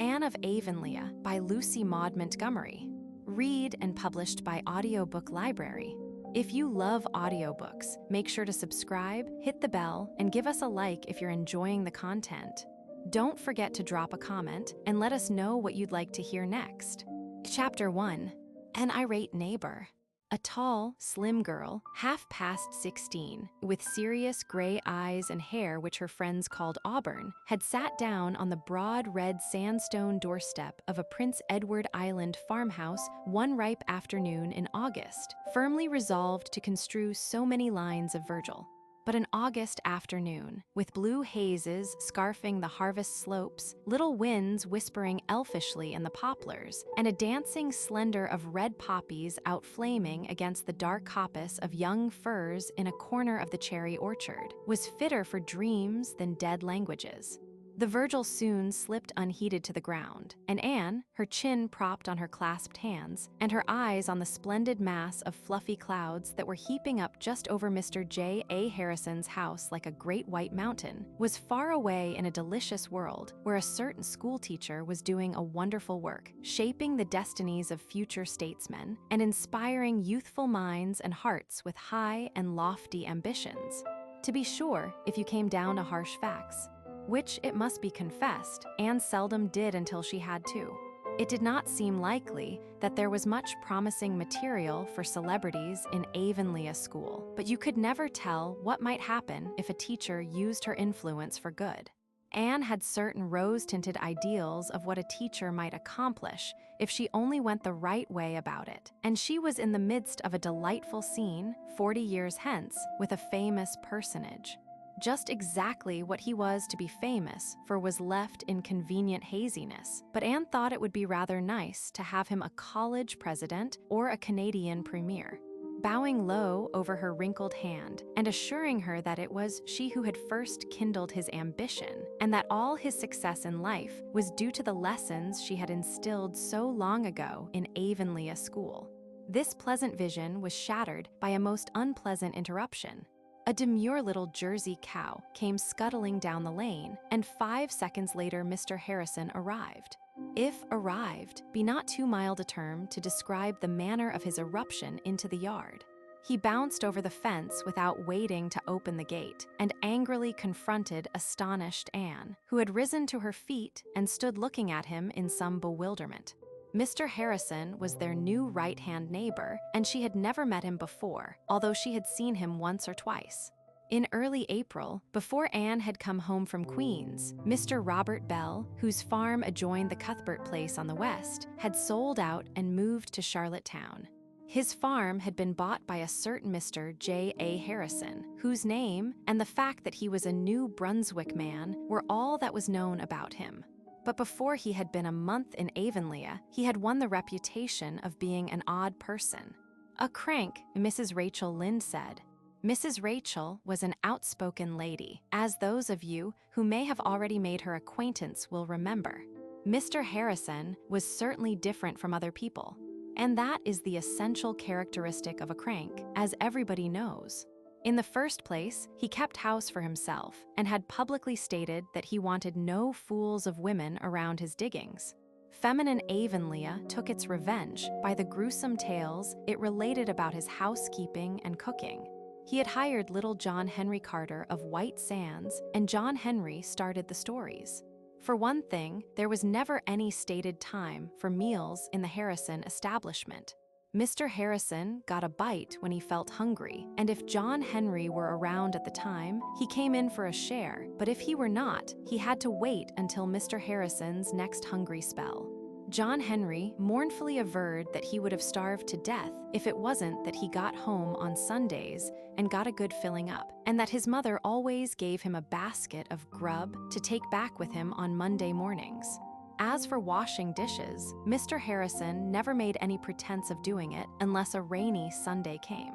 Anne of Avonlea by Lucy Maud Montgomery. Read and published by Audiobook Library. If you love audiobooks, make sure to subscribe, hit the bell, and give us a like if you're enjoying the content. Don't forget to drop a comment and let us know what you'd like to hear next. Chapter 1. An Irate Neighbor. A tall, slim girl, half past 16, with serious gray eyes and hair which her friends called auburn, had sat down on the broad red sandstone doorstep of a Prince Edward Island farmhouse one ripe afternoon in August, firmly resolved to construe so many lines of Virgil. But an August afternoon, with blue hazes scarfing the harvest slopes, little winds whispering elfishly in the poplars, and a dancing slender of red poppies outflaming against the dark coppice of young firs in a corner of the cherry orchard, was fitter for dreams than dead languages. The Virgil soon slipped unheeded to the ground, and Anne, her chin propped on her clasped hands, and her eyes on the splendid mass of fluffy clouds that were heaping up just over Mr. J. A. Harrison's house like a great white mountain, was far away in a delicious world where a certain schoolteacher was doing a wonderful work, shaping the destinies of future statesmen and inspiring youthful minds and hearts with high and lofty ambitions. To be sure, if you came down to harsh facts, which, it must be confessed, Anne seldom did until she had to, it did not seem likely that there was much promising material for celebrities in Avonlea school, but you could never tell what might happen if a teacher used her influence for good. Anne had certain rose-tinted ideals of what a teacher might accomplish if she only went the right way about it, and she was in the midst of a delightful scene 40 years hence with a famous personage. Just exactly what he was to be famous for was left in convenient haziness, but Anne thought it would be rather nice to have him a college president or a Canadian premier. Bowing low over her wrinkled hand and assuring her that it was she who had first kindled his ambition, and that all his success in life was due to the lessons she had instilled so long ago in Avonlea school. This pleasant vision was shattered by a most unpleasant interruption. A demure little Jersey cow came scuttling down the lane, and 5 seconds later Mr. Harrison arrived. If arrived be not too mild a term to describe the manner of his eruption into the yard. He bounced over the fence without waiting to open the gate, and angrily confronted astonished Anne, who had risen to her feet and stood looking at him in some bewilderment. Mr. Harrison was their new right-hand neighbor, and she had never met him before, although she had seen him once or twice. In early April, before Anne had come home from Queens, Mr. Robert Bell, whose farm adjoined the Cuthbert place on the west, had sold out and moved to Charlottetown. His farm had been bought by a certain Mr. J. A. Harrison, whose name and the fact that he was a New Brunswick man were all that was known about him. But before he had been a month in Avonlea, he had won the reputation of being an odd person. A crank, Mrs. Rachel Lynde said. Mrs. Rachel was an outspoken lady, as those of you who may have already made her acquaintance will remember. Mr. Harrison was certainly different from other people, and that is the essential characteristic of a crank, as everybody knows. In the first place, he kept house for himself and had publicly stated that he wanted no fools of women around his diggings. Feminine Avonlea took its revenge by the gruesome tales it related about his housekeeping and cooking. He had hired little John Henry Carter of White Sands, and John Henry started the stories. For one thing, there was never any stated time for meals in the Harrison establishment. Mr. Harrison got a bite when he felt hungry, and if John Henry were around at the time, he came in for a share, but if he were not, he had to wait until Mr. Harrison's next hungry spell. John Henry mournfully averred that he would have starved to death if it wasn't that he got home on Sundays and got a good filling up, and that his mother always gave him a basket of grub to take back with him on Monday mornings. As for washing dishes, Mr. Harrison never made any pretense of doing it unless a rainy Sunday came.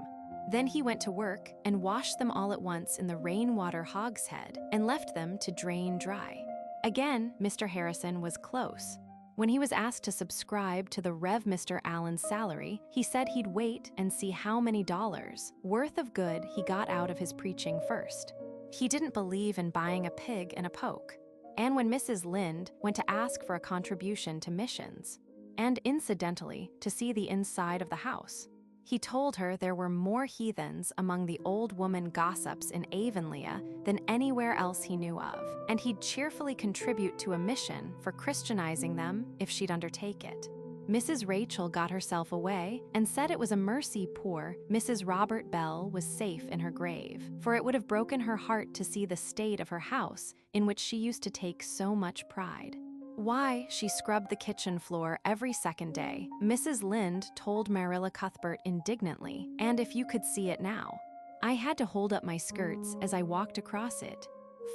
Then he went to work and washed them all at once in the rainwater hogshead and left them to drain dry. Again, Mr. Harrison was close. When he was asked to subscribe to the Rev. Mr. Allen's salary, he said he'd wait and see how many dollars worth of good he got out of his preaching first. He didn't believe in buying a pig and a poke. and when Mrs. Lynde went to ask for a contribution to missions, and incidentally, to see the inside of the house. He told her there were more heathens among the old woman gossips in Avonlea than anywhere else he knew of, and he'd cheerfully contribute to a mission for Christianizing them if she'd undertake it. Mrs. Rachel got herself away and said it was a mercy poor Mrs. Robert Bell was safe in her grave, for it would have broken her heart to see the state of her house in which she used to take so much pride. Why she scrubbed the kitchen floor every second day, Mrs. Lynde told Marilla Cuthbert indignantly, and if you could see it now. I had to hold up my skirts as I walked across it.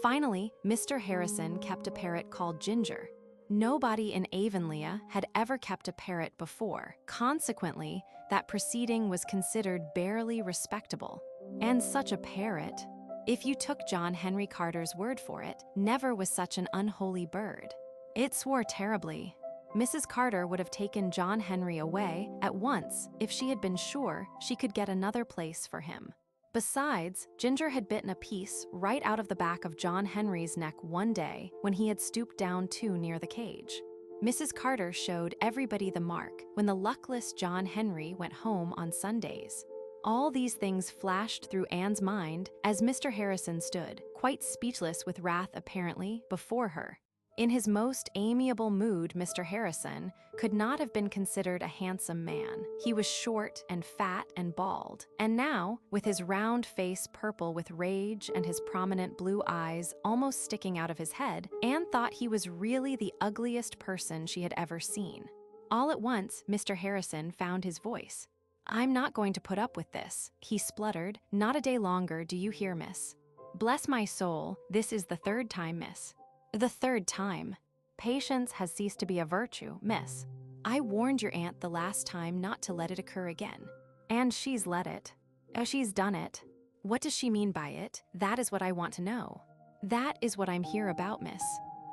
Finally, Mr. Harrison kept a parrot called Ginger. Nobody in Avonlea had ever kept a parrot before. Consequently, that proceeding was considered barely respectable. And such a parrot, if you took John Henry Carter's word for it, never was such an unholy bird. It swore terribly. Mrs. Carter would have taken John Henry away at once if she had been sure she could get another place for him. Besides, Ginger had bitten a piece right out of the back of John Henry's neck one day when he had stooped down too near the cage. Mrs. Carter showed everybody the mark when the luckless John Henry went home on Sundays. All these things flashed through Anne's mind as Mr. Harrison stood, quite speechless with wrath apparently, before her. In his most amiable mood, Mr. Harrison could not have been considered a handsome man. He was short and fat and bald, and now, with his round face purple with rage and his prominent blue eyes almost sticking out of his head, Anne thought he was really the ugliest person she had ever seen. All at once, Mr. Harrison found his voice. "I'm not going to put up with this," he spluttered. "Not a day longer, do you hear, miss? Bless my soul, this is the third time, miss. The third time. Patience has ceased to be a virtue, miss. I warned your aunt the last time not to let it occur again. And she's let it. Oh, she's done it. What does she mean by it? That is what I want to know. That is what I'm here about, miss.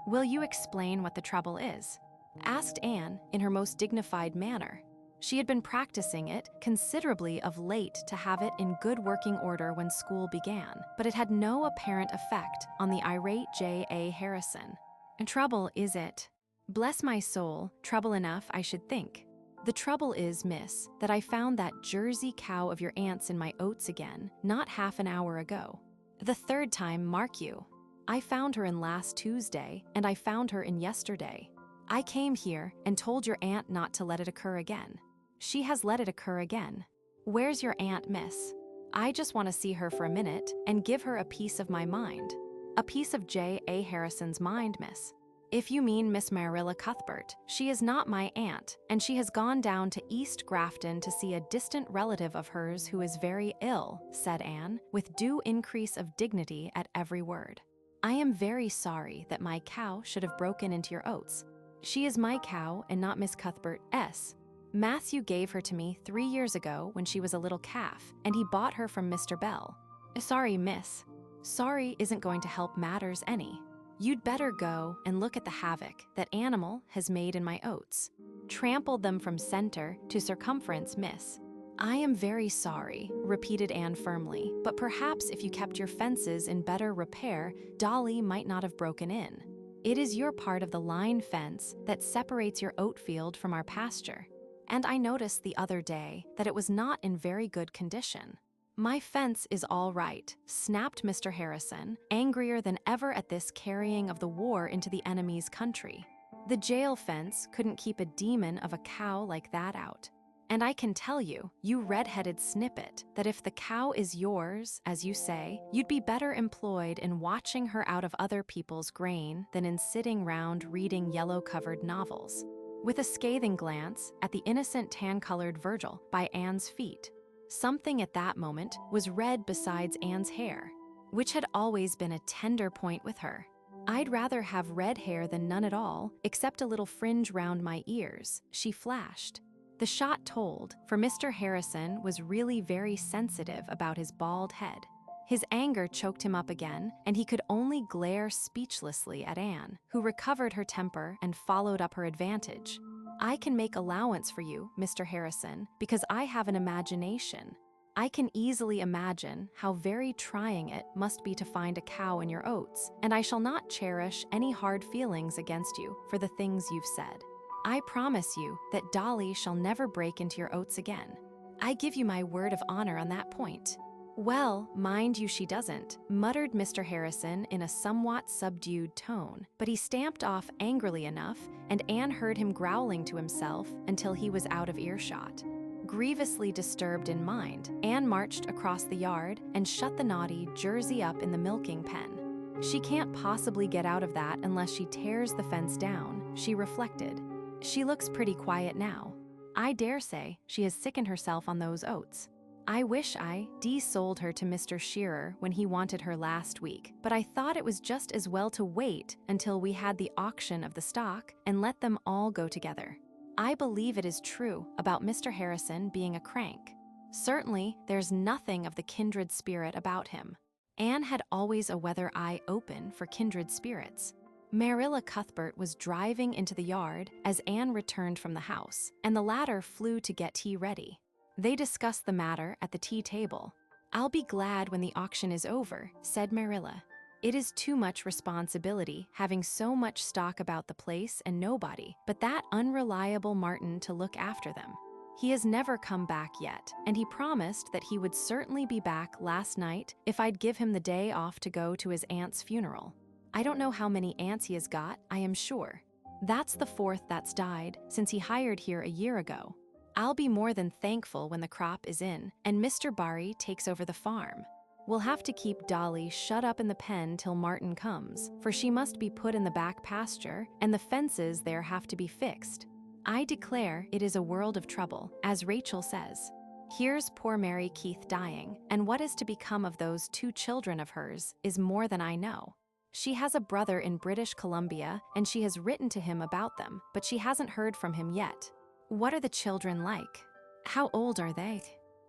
Will you explain what the trouble is?" asked Anne in her most dignified manner. She had been practicing it considerably of late to have it in good working order when school began, but it had no apparent effect on the irate J.A. Harrison. "Trouble, is it? Bless my soul, trouble enough, I should think. The trouble is, miss, that I found that Jersey cow of your aunt's in my oats again, not half an hour ago. The third time, mark you. I found her in last Tuesday, and I found her in yesterday. I came here and told your aunt not to let it occur again. She has let it occur again. Where's your aunt, miss? I just want to see her for a minute and give her a piece of my mind. A piece of J.A. Harrison's mind, miss. If you mean Miss Marilla Cuthbert, she is not my aunt, and she has gone down to East Grafton to see a distant relative of hers who is very ill," said Anne, with due increase of dignity at every word. "I am very sorry that my cow should have broken into your oats. She is my cow and not Miss Cuthbert's. Matthew gave her to me 3 years ago when she was a little calf, and he bought her from Mr. Bell. Sorry, miss. Sorry isn't going to help matters any. You'd better go and look at the havoc that animal has made in my oats. Trampled them from center to circumference, miss. I am very sorry," repeated Anne firmly, "but perhaps if you kept your fences in better repair, Dolly might not have broken in. It is your part of the line fence that separates your oatfield from our pasture. And I noticed the other day that it was not in very good condition." "My fence is all right," snapped Mr. Harrison, angrier than ever at this carrying of the war into the enemy's country. "The jail fence couldn't keep a demon of a cow like that out. And I can tell you, you red-headed snippet, that if the cow is yours, as you say, you'd be better employed in watching her out of other people's grain than in sitting round reading yellow-covered novels." With a scathing glance at the innocent tan-colored Virgil by Anne's feet. Something at that moment was red besides Anne's hair, which had always been a tender point with her. "I'd rather have red hair than none at all, except a little fringe round my ears," she flashed. The shot told, for Mr. Harrison was really very sensitive about his bald head. His anger choked him up again, and he could only glare speechlessly at Anne, who recovered her temper and followed up her advantage. "I can make allowance for you, Mr. Harrison, because I have an imagination. I can easily imagine how very trying it must be to find a cow in your oats, and I shall not cherish any hard feelings against you for the things you've said. I promise you that Dolly shall never break into your oats again. I give you my word of honor on that point." "Well, mind you she doesn't," muttered Mr. Harrison in a somewhat subdued tone, but he stamped off angrily enough, and Anne heard him growling to himself until he was out of earshot. Grievously disturbed in mind, Anne marched across the yard and shut the naughty Jersey up in the milking pen. She can't possibly get out of that unless she tears the fence down, she reflected. She looks pretty quiet now. I dare say she has sickened herself on those oats. I wish I sold her to Mr. Shearer when he wanted her last week, but I thought it was just as well to wait until we had the auction of the stock and let them all go together. I believe it is true about Mr. Harrison being a crank. Certainly, there's nothing of the kindred spirit about him. Anne had always a weather eye open for kindred spirits. Marilla Cuthbert was driving into the yard as Anne returned from the house, and the latter flew to get tea ready. They discussed the matter at the tea table. "I'll be glad when the auction is over," said Marilla. "It is too much responsibility having so much stock about the place and nobody but that unreliable Martin to look after them. He has never come back yet, and he promised that he would certainly be back last night if I'd give him the day off to go to his aunt's funeral. I don't know how many aunts he has got, I am sure. That's the fourth that's died since he hired here a year ago. I'll be more than thankful when the crop is in and Mr. Barry takes over the farm. We'll have to keep Dolly shut up in the pen till Martin comes, for she must be put in the back pasture, and the fences there have to be fixed. I declare it is a world of trouble, as Rachel says. Here's poor Mary Keith dying, and what is to become of those 2 children of hers is more than I know. She has a brother in British Columbia, and she has written to him about them, but she hasn't heard from him yet. What are the children like? How old are they?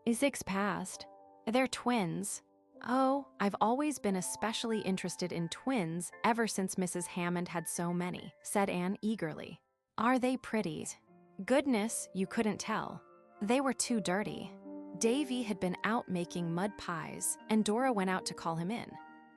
6 past. They're twins. Oh, I've always been especially interested in twins ever since Mrs. Hammond had so many, said Anne eagerly. Are they pretty? Goodness, you couldn't tell. They were too dirty. Davy had been out making mud pies, and Dora went out to call him in.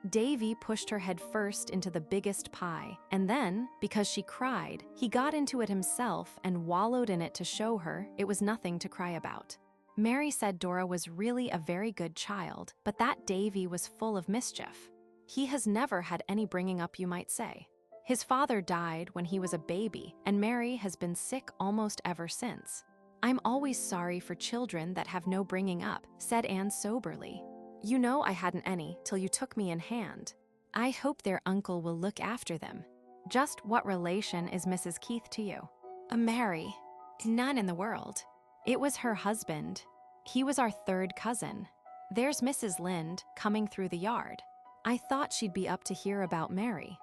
Davy pushed her head first into the biggest pie, and then, because she cried, he got into it himself and wallowed in it to show her it was nothing to cry about. Mary said Dora was really a very good child, but that Davy was full of mischief. He has never had any bringing up, you might say. His father died when he was a baby, and Mary has been sick almost ever since. I'm always sorry for children that have no bringing up, said Anne soberly. You know I hadn't any till you took me in hand. I hope their uncle will look after them. Just what relation is Mrs. Keith to you? A Mary. None in the world. It was her husband. He was our 3rd cousin. There's Mrs. Lynde coming through the yard. I thought she'd be up to hear about Mary.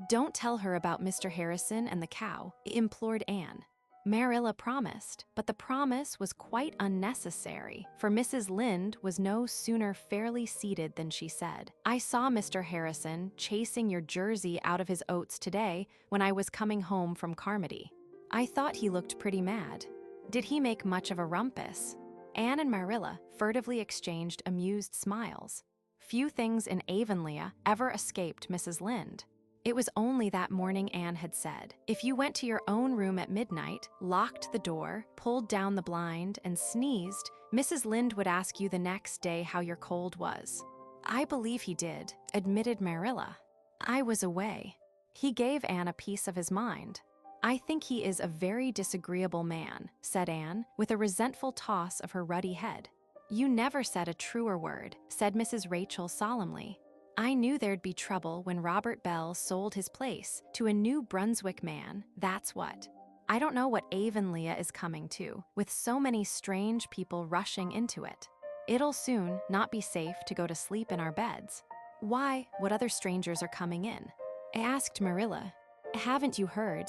Don't tell her about Mr. Harrison and the cow, implored Anne. Marilla promised, but the promise was quite unnecessary, for Mrs. Lynde was no sooner fairly seated than she said, I saw Mr. Harrison chasing your Jersey out of his oats today when I was coming home from Carmody. I thought he looked pretty mad. Did he make much of a rumpus? Anne and Marilla furtively exchanged amused smiles. Few things in Avonlea ever escaped Mrs. Lynde. It was only that morning Anne had said, if you went to your own room at midnight, locked the door, pulled down the blind, and sneezed, Mrs. Lynde would ask you the next day how your cold was. I believe he did, admitted Marilla. I was away. He gave Anne a piece of his mind. I think he is a very disagreeable man, said Anne, with a resentful toss of her ruddy head. You never said a truer word, said Mrs. Rachel solemnly. I knew there'd be trouble when Robert Bell sold his place to a New Brunswick man, that's what. I don't know what Avonlea is coming to, with so many strange people rushing into it. It'll soon not be safe to go to sleep in our beds. Why, what other strangers are coming in? I asked Marilla. Haven't you heard?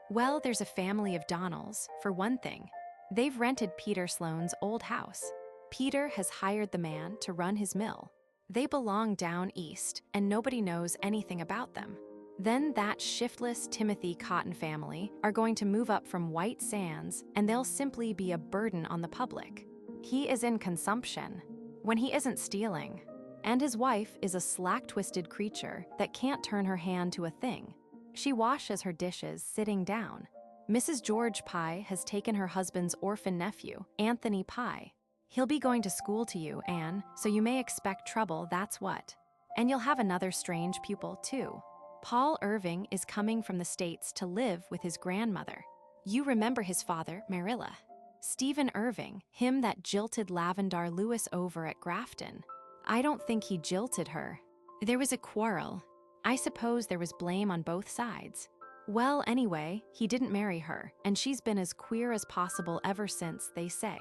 Well, there's a family of Donnells, for one thing. They've rented Peter Sloane's old house. Peter has hired the man to run his mill. They belong down east, and nobody knows anything about them. Then that shiftless Timothy Cotton family are going to move up from White Sands, and they'll simply be a burden on the public. He is in consumption. when he isn't stealing. And his wife is a slack-twisted creature that can't turn her hand to a thing. She washes her dishes sitting down. Mrs. George Pye has taken her husband's orphan nephew, Anthony Pye. He'll be going to school to you, Anne, so you may expect trouble, that's what. And you'll have another strange pupil, too. Paul Irving is coming from the States to live with his grandmother. You remember his father, Marilla. Stephen Irving, him that jilted Lavendar Lewis over at Grafton. I don't think he jilted her. There was a quarrel. I suppose there was blame on both sides. Well, anyway, he didn't marry her, and she's been as queer as possible ever since, they say.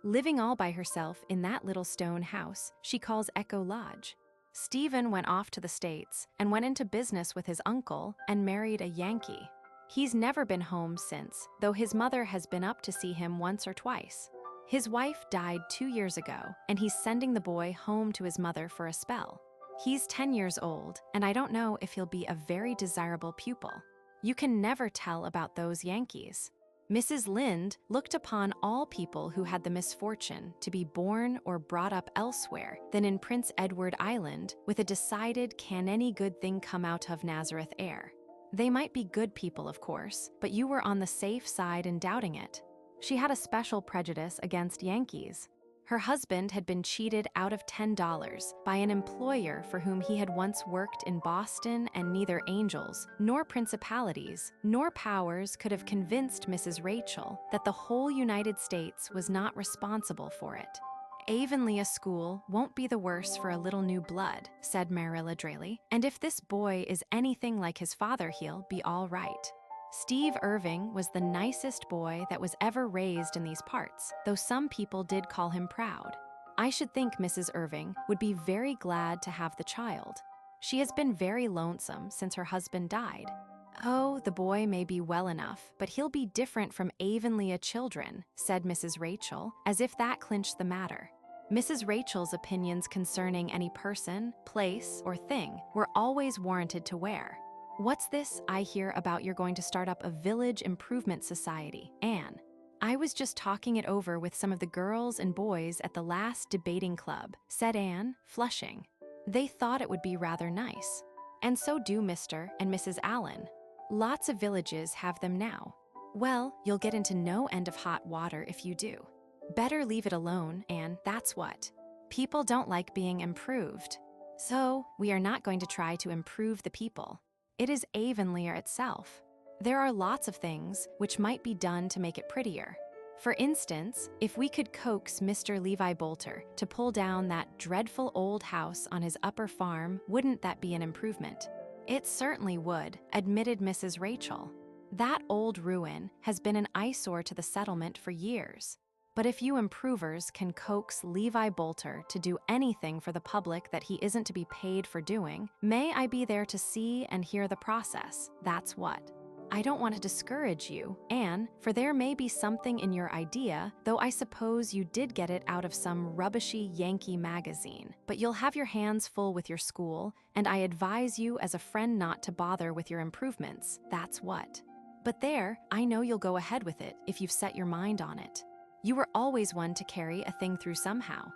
Living all by herself in that little stone house she calls Echo Lodge. Stephen went off to the States and went into business with his uncle and married a Yankee. He's never been home since, though his mother has been up to see him once or twice. His wife died 2 years ago, and he's sending the boy home to his mother for a spell. He's 10 years old, and I don't know if he'll be a very desirable pupil. You can never tell about those Yankees. Mrs. Lynde looked upon all people who had the misfortune to be born or brought up elsewhere than in Prince Edward Island with a decided can any good thing come out of Nazareth air. They might be good people, of course, but you were on the safe side in doubting it. She had a special prejudice against Yankees. Her husband had been cheated out of $10 by an employer for whom he had once worked in Boston, and neither angels, nor principalities, nor powers could have convinced Mrs. Rachel that the whole United States was not responsible for it. Avonlea school won't be the worse for a little new blood, said Marilla drily, and if this boy is anything like his father, he'll be all right. Steve Irving was the nicest boy that was ever raised in these parts, though some people did call him proud. I should think Mrs. Irving would be very glad to have the child. She has been very lonesome since her husband died. Oh, the boy may be well enough, but he'll be different from Avonlea children, said Mrs. Rachel, as if that clinched the matter. Mrs. Rachel's opinions concerning any person, place, or thing were always warranted to wear. What's this I hear about you're going to start up a village improvement society, Anne? I was just talking it over with some of the girls and boys at the last debating club, said Anne, flushing. They thought it would be rather nice. And so do Mr. and Mrs. Allen. Lots of villages have them now. Well, you'll get into no end of hot water if you do. Better leave it alone, Anne, that's what. People don't like being improved. So, we are not going to try to improve the people. It is Avonlea itself. There are lots of things which might be done to make it prettier. For instance, if we could coax Mr. Levi Bolter to pull down that dreadful old house on his upper farm, wouldn't that be an improvement? It certainly would, admitted Mrs. Rachel. That old ruin has been an eyesore to the settlement for years. But if you improvers can coax Levi Bolter to do anything for the public that he isn't to be paid for doing, may I be there to see and hear the process, that's what. I don't want to discourage you, Anne, for there may be something in your idea, though I suppose you did get it out of some rubbishy Yankee magazine. But you'll have your hands full with your school, and I advise you as a friend not to bother with your improvements, that's what. But there, I know you'll go ahead with it if you've set your mind on it. You were always one to carry a thing through somehow.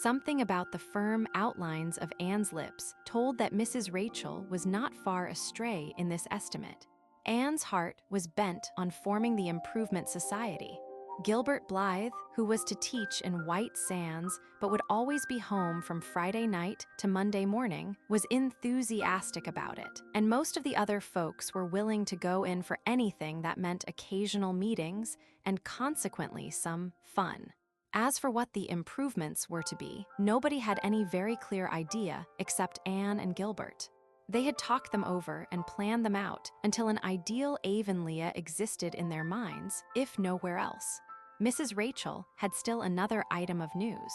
Something about the firm outlines of Anne's lips told that Mrs. Rachel was not far astray in this estimate. Anne's heart was bent on forming the Improvement Society. Gilbert Blythe, who was to teach in White Sands but would always be home from Friday night to Monday morning, was enthusiastic about it, and most of the other folks were willing to go in for anything that meant occasional meetings and consequently some fun. As for what the improvements were to be, nobody had any very clear idea except Anne and Gilbert. They had talked them over and planned them out until an ideal Avonlea existed in their minds, if nowhere else. Mrs. Rachel had still another item of news.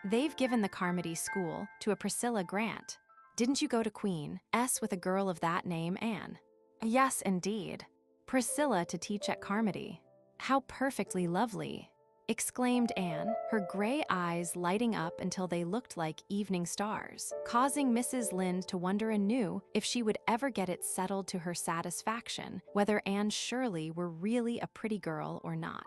They've given the Carmody School to a Priscilla Grant. Didn't you go to Queen S with a girl of that name, Anne? Yes, indeed. Priscilla to teach at Carmody. How perfectly lovely, exclaimed Anne, her gray eyes lighting up until they looked like evening stars, causing Mrs. Lynde to wonder anew if she would ever get it settled to her satisfaction whether Anne Shirley were really a pretty girl or not.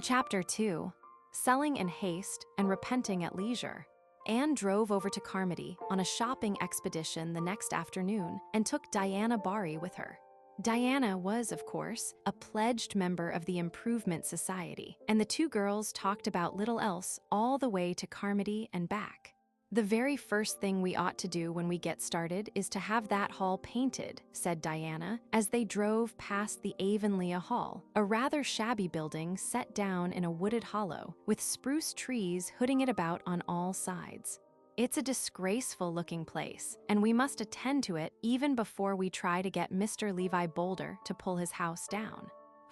Chapter 2. Selling in haste and repenting at leisure. Anne drove over to Carmody on a shopping expedition the next afternoon and took Diana Barry with her. Diana was, of course, a pledged member of the Improvement Society, and the two girls talked about little else all the way to Carmody and back. "The very first thing we ought to do when we get started is to have that hall painted," said Diana, as they drove past the Avonlea Hall, a rather shabby building set down in a wooded hollow, with spruce trees hooding it about on all sides. "It's a disgraceful-looking place, and we must attend to it even before we try to get Mr. Levi Boulder to pull his house down.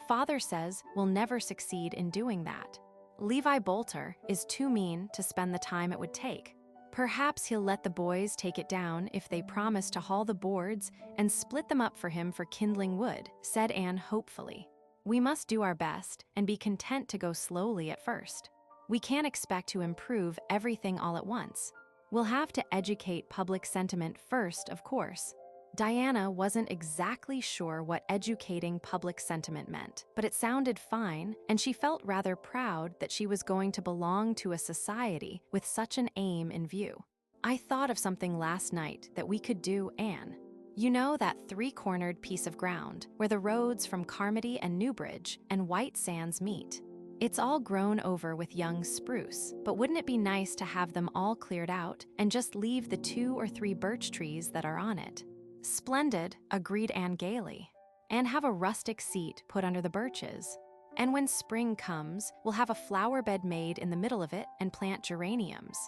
Father says we'll never succeed in doing that. Levi Boulter is too mean to spend the time it would take. Perhaps he'll let the boys take it down if they promise to haul the boards and split them up for him for kindling wood," said Anne hopefully. "We must do our best and be content to go slowly at first. We can't expect to improve everything all at once. We'll have to educate public sentiment first, of course." Diana wasn't exactly sure what educating public sentiment meant, but it sounded fine, and she felt rather proud that she was going to belong to a society with such an aim in view. "I thought of something last night that we could do, Anne. You know that three-cornered piece of ground where the roads from Carmody and Newbridge and White Sands meet? It's all grown over with young spruce, but wouldn't it be nice to have them all cleared out and just leave the 2 or 3 birch trees that are on it?" "Splendid," agreed Anne gaily. "And have a rustic seat put under the birches. And when spring comes, we'll have a flower bed made in the middle of it and plant geraniums."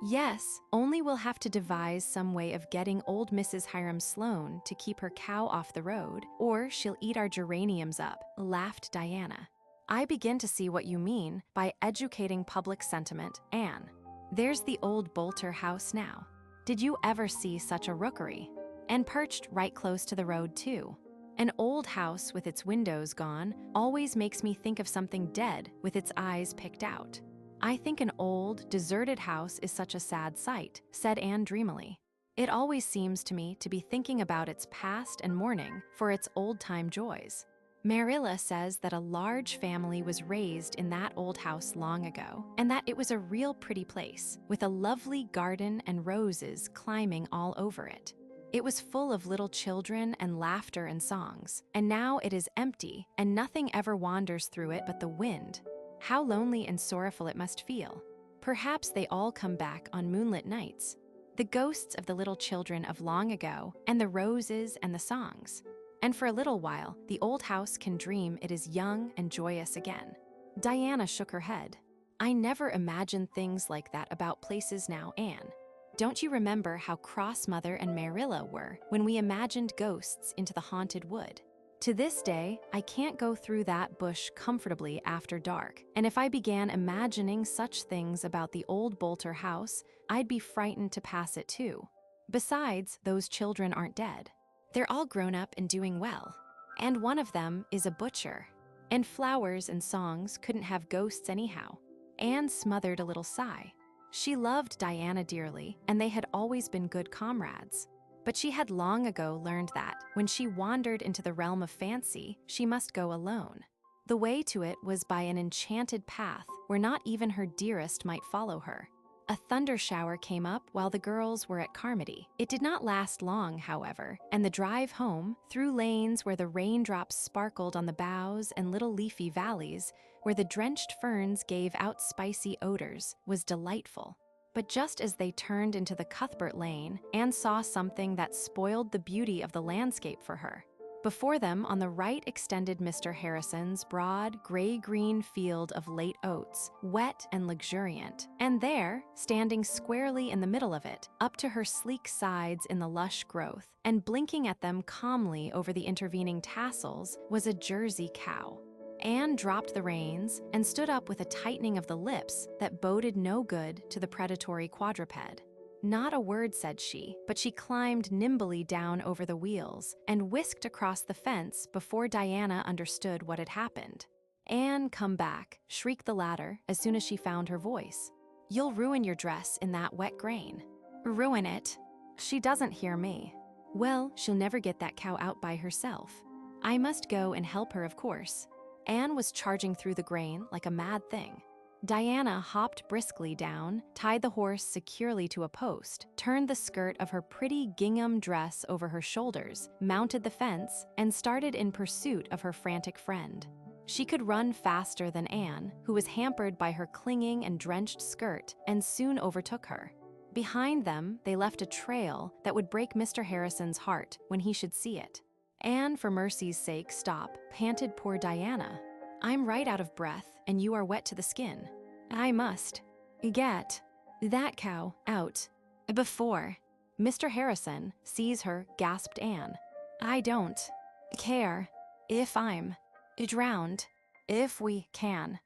"Yes, only we'll have to devise some way of getting old Mrs. Hiram Sloane to keep her cow off the road, or she'll eat our geraniums up," laughed Diana. "I begin to see what you mean by educating public sentiment, Anne. There's the old Boulter house now. Did you ever see such a rookery? And perched right close to the road, too. An old house with its windows gone always makes me think of something dead with its eyes picked out. I think an old, deserted house is such a sad sight," said Anne dreamily. "It always seems to me to be thinking about its past and mourning for its old-time joys. Marilla says that a large family was raised in that old house long ago, and that it was a real pretty place, with a lovely garden and roses climbing all over it. It was full of little children and laughter and songs, and now it is empty, and nothing ever wanders through it but the wind. How lonely and sorrowful it must feel. Perhaps they all come back on moonlit nights, the ghosts of the little children of long ago, and the roses and the songs. And for a little while, the old house can dream it is young and joyous again." Diana shook her head. "I never imagined things like that about places now, Anne. Don't you remember how cross Mother and Marilla were when we imagined ghosts into the haunted wood? To this day, I can't go through that bush comfortably after dark, and if I began imagining such things about the old Boulter house, I'd be frightened to pass it too. Besides, those children aren't dead. They're all grown up and doing well, and one of them is a butcher. And flowers and songs couldn't have ghosts anyhow." Anne smothered a little sigh. She loved Diana dearly, and they had always been good comrades. But she had long ago learned that, when she wandered into the realm of fancy, she must go alone. The way to it was by an enchanted path where not even her dearest might follow her. A thunder shower came up while the girls were at Carmody. It did not last long, however, and the drive home, through lanes where the raindrops sparkled on the boughs and little leafy valleys, where the drenched ferns gave out spicy odors, was delightful. But just as they turned into the Cuthbert Lane, Anne saw something that spoiled the beauty of the landscape for her. Before them, on the right, extended Mr. Harrison's broad, gray-green field of late oats, wet and luxuriant. And there, standing squarely in the middle of it, up to her sleek sides in the lush growth, and blinking at them calmly over the intervening tassels, was a Jersey cow. Anne dropped the reins and stood up with a tightening of the lips that boded no good to the predatory quadruped. Not a word said she, but she climbed nimbly down over the wheels and whisked across the fence before Diana understood what had happened. "Anne, come back," shrieked the latter as soon as she found her voice. "You'll ruin your dress in that wet grain." "Ruin it? She doesn't hear me." "Well, she'll never get that cow out by herself. I must go and help her, of course." Anne was charging through the grain like a mad thing. Diana hopped briskly down, tied the horse securely to a post, turned the skirt of her pretty gingham dress over her shoulders, mounted the fence, and started in pursuit of her frantic friend. She could run faster than Anne, who was hampered by her clinging and drenched skirt, and soon overtook her. Behind them, they left a trail that would break Mr. Harrison's heart when he should see it. "Anne, for mercy's sake, stop," panted poor Diana. "I'm right out of breath, and you are wet to the skin. I must get that cow out before Mr. Harrison sees her," gasped Anne. "I don't care if I'm drowned. If we can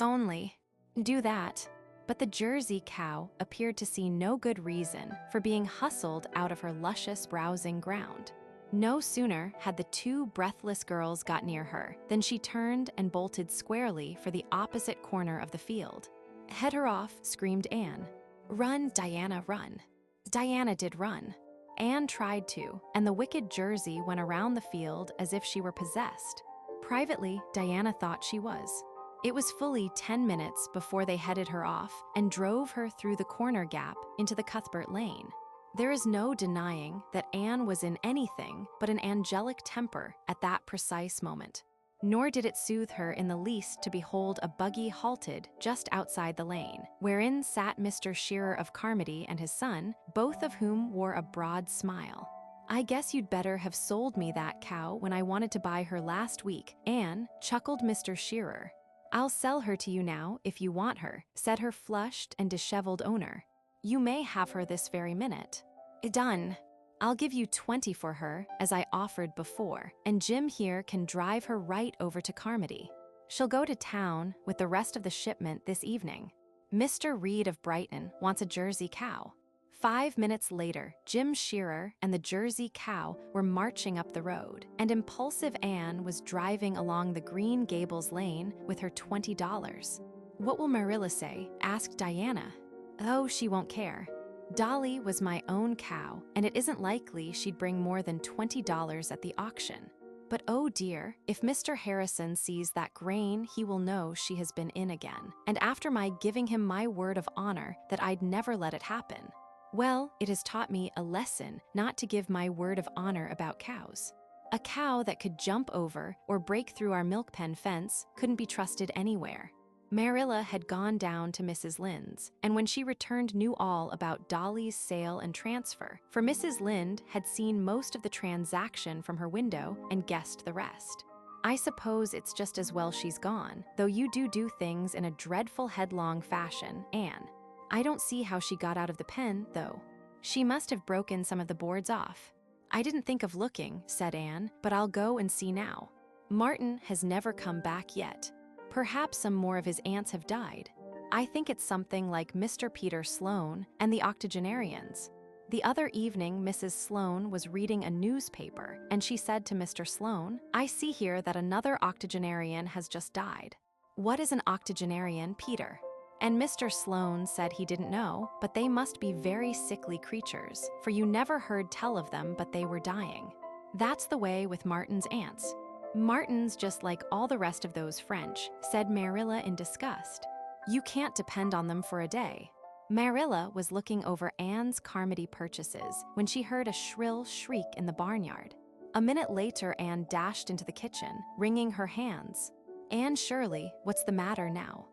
only do that." But the Jersey cow appeared to see no good reason for being hustled out of her luscious browsing ground. No sooner had the two breathless girls got near her than she turned and bolted squarely for the opposite corner of the field. "Head her off," screamed Anne. "Run, Diana, run." Diana did run. Anne tried to, and the wicked Jersey went around the field as if she were possessed. Privately, Diana thought she was. It was fully 10 minutes before they headed her off and drove her through the corner gap into the Cuthbert Lane. There is no denying that Anne was in anything but an angelic temper at that precise moment. Nor did it soothe her in the least to behold a buggy halted just outside the lane, wherein sat Mr. Shearer of Carmody and his son, both of whom wore a broad smile. "I guess you'd better have sold me that cow when I wanted to buy her last week, Anne," chuckled Mr. Shearer. "I'll sell her to you now if you want her," said her flushed and disheveled owner. "You may have her this very minute." "Done. I'll give you 20 for her, as I offered before, and Jim here can drive her right over to Carmody. She'll go to town with the rest of the shipment this evening. Mr. Reed of Brighton wants a Jersey cow." 5 minutes later, Jim Shearer and the Jersey cow were marching up the road, and impulsive Anne was driving along the Green Gables lane with her $20. "What will Marilla say?" asked Diana. "Oh, she won't care. Dolly was my own cow, and it isn't likely she'd bring more than $20 at the auction. But oh dear, if Mr. Harrison sees that grain, he will know she has been in again, and after my giving him my word of honor that I'd never let it happen. Well, it has taught me a lesson not to give my word of honor about cows. A cow that could jump over or break through our milk pen fence couldn't be trusted anywhere." Marilla had gone down to Mrs. Lynde's, and when she returned knew all about Dolly's sale and transfer, for Mrs. Lynde had seen most of the transaction from her window and guessed the rest. "I suppose it's just as well she's gone, though you do things in a dreadful headlong fashion, Anne. I don't see how she got out of the pen, though. She must have broken some of the boards off." "I didn't think of looking," said Anne, "but I'll go and see now. Martin has never come back yet. Perhaps some more of his aunts have died. I think it's something like Mr. Peter Sloane and the octogenarians." The other evening, Mrs. Sloane was reading a newspaper, and she said to Mr. Sloane, "I see here that another octogenarian has just died." "What is an octogenarian, Peter?" And Mr. Sloane said he didn't know, but they must be very sickly creatures, for you never heard tell of them but they were dying. That's the way with Martin's aunts. "Martin's just like all the rest of those French," said Marilla in disgust. "You can't depend on them for a day." Marilla was looking over Anne's Carmody purchases when she heard a shrill shriek in the barnyard. A minute later, Anne dashed into the kitchen, wringing her hands. "Anne Shirley, what's the matter now?"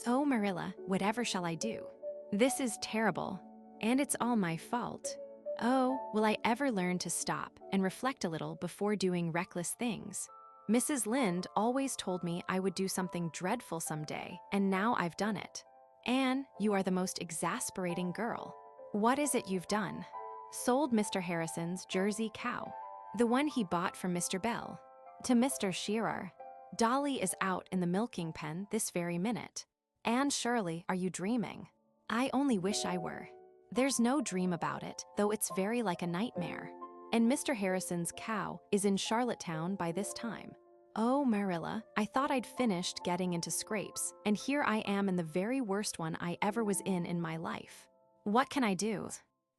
"Oh, Marilla, whatever shall I do? This is terrible, and it's all my fault. Oh, will I ever learn to stop and reflect a little before doing reckless things? Mrs. Lynde always told me I would do something dreadful someday, and now I've done it. Anne, you are the most exasperating girl. What is it you've done?" "Sold Mr. Harrison's Jersey cow, the one he bought from Mr. Bell, to Mr. Shearer. Dolly is out in the milking pen this very minute. Anne Shirley, are you dreaming?" "I only wish I were. There's no dream about it, though it's very like a nightmare. And Mr. Harrison's cow is in Charlottetown by this time. Oh, Marilla, I thought I'd finished getting into scrapes, and here I am in the very worst one I ever was in my life. What can I do?"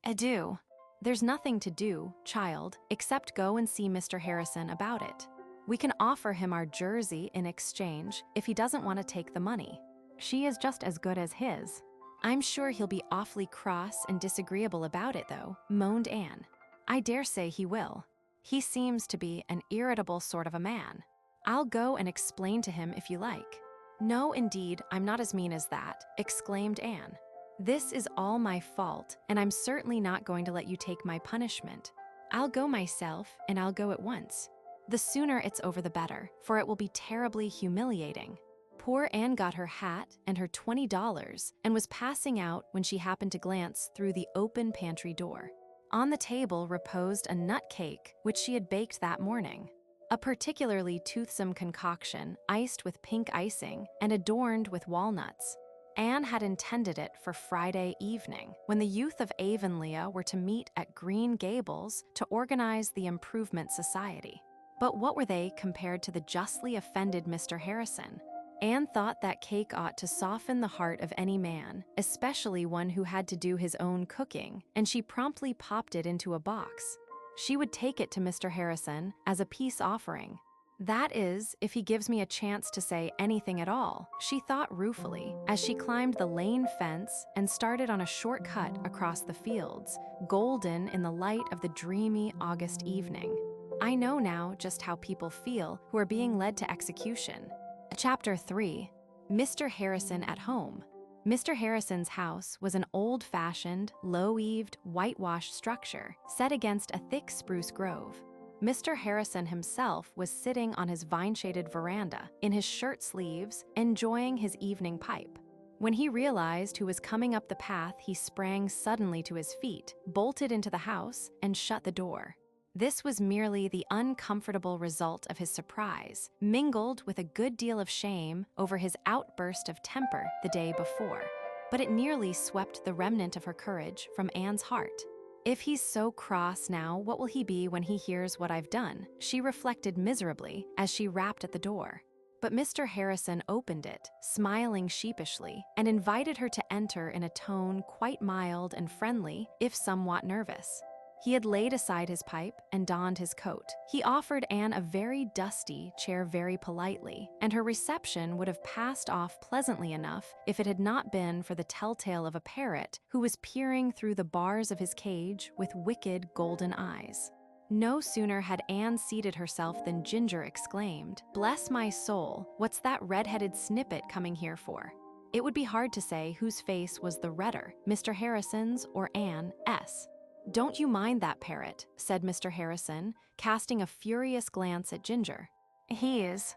"Do? There's nothing to do, child, except go and see Mr. Harrison about it. We can offer him our Jersey in exchange if he doesn't want to take the money. She is just as good as his. I'm sure he'll be awfully cross and disagreeable about it, though, moaned Anne. I dare say he will. He seems to be an irritable sort of a man. I'll go and explain to him if you like. No, indeed, I'm not as mean as that, exclaimed Anne. This is all my fault, and I'm certainly not going to let you take my punishment. I'll go myself, and I'll go at once. The sooner it's over the better, for it will be terribly humiliating. Poor Anne got her hat and her $20 and was passing out when she happened to glance through the open pantry door. On the table reposed a nut cake which she had baked that morning. A particularly toothsome concoction, iced with pink icing and adorned with walnuts. Anne had intended it for Friday evening, when the youth of Avonlea were to meet at Green Gables to organize the Improvement Society. But what were they compared to the justly offended Mr. Harrison? Anne thought that cake ought to soften the heart of any man, especially one who had to do his own cooking, and she promptly popped it into a box. She would take it to Mr. Harrison as a peace offering. That is, if he gives me a chance to say anything at all, she thought ruefully, as she climbed the lane fence and started on a short cut across the fields, golden in the light of the dreamy August evening. I know now just how people feel who are being led to execution. Chapter 3. Mr. Harrison at Home. Mr. Harrison's house was an old-fashioned, low-eaved, whitewashed structure set against a thick spruce grove. Mr. Harrison himself was sitting on his vine-shaded veranda, in his shirt sleeves, enjoying his evening pipe. When he realized who was coming up the path, he sprang suddenly to his feet, bolted into the house, and shut the door. This was merely the uncomfortable result of his surprise, mingled with a good deal of shame over his outburst of temper the day before. But it nearly swept the remnant of her courage from Anne's heart. If he's so cross now, what will he be when he hears what I've done? She reflected miserably as she rapped at the door. But Mr. Harrison opened it, smiling sheepishly, and invited her to enter in a tone quite mild and friendly, if somewhat nervous. He had laid aside his pipe and donned his coat. He offered Anne a very dusty chair very politely, and her reception would have passed off pleasantly enough if it had not been for the telltale of a parrot who was peering through the bars of his cage with wicked golden eyes. No sooner had Anne seated herself than Ginger exclaimed, "Bless my soul, what's that red-headed snippet coming here for?" It would be hard to say whose face was the redder, Mr. Harrison's or Anne's. "Don't you mind that parrot," said Mr. Harrison, casting a furious glance at Ginger. He's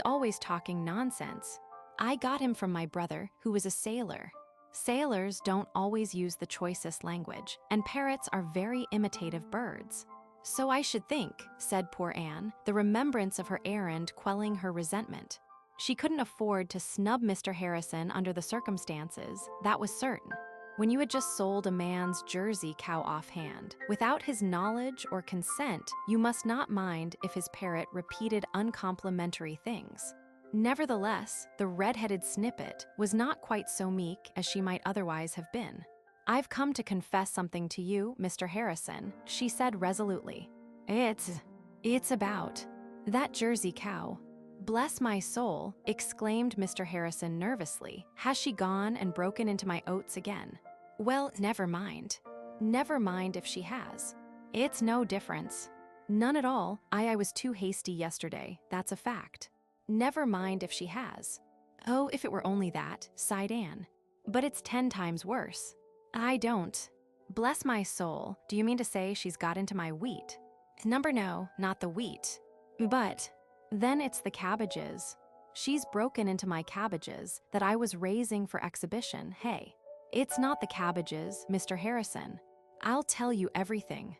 always talking nonsense. I got him from my brother, who is a sailor. Sailors don't always use the choicest language, and parrots are very imitative birds." "So I should think," said poor Anne, the remembrance of her errand quelling her resentment. She couldn't afford to snub Mr. Harrison under the circumstances, that was certain. When you had just sold a man's Jersey cow offhand, without his knowledge or consent, you must not mind if his parrot repeated uncomplimentary things. Nevertheless, the red-headed snippet was not quite so meek as she might otherwise have been. "I've come to confess something to you, Mr. Harrison," she said resolutely. It's about that Jersey cow." "Bless my soul," exclaimed Mr. Harrison nervously. "Has she gone and broken into my oats again?" "Well, never mind. Never mind if she has. It's no difference." "None at all. I was too hasty yesterday, that's a fact." "Never mind if she has." "Oh, if it were only that," sighed Anne. "But it's 10 times worse." "I don't. Bless my soul, do you mean to say she's got into my wheat?" No, not the wheat. But then it's the cabbages. She's broken into my cabbages that I was raising for exhibition, hey. It's not the cabbages, Mr. Harrison. I'll tell you everything.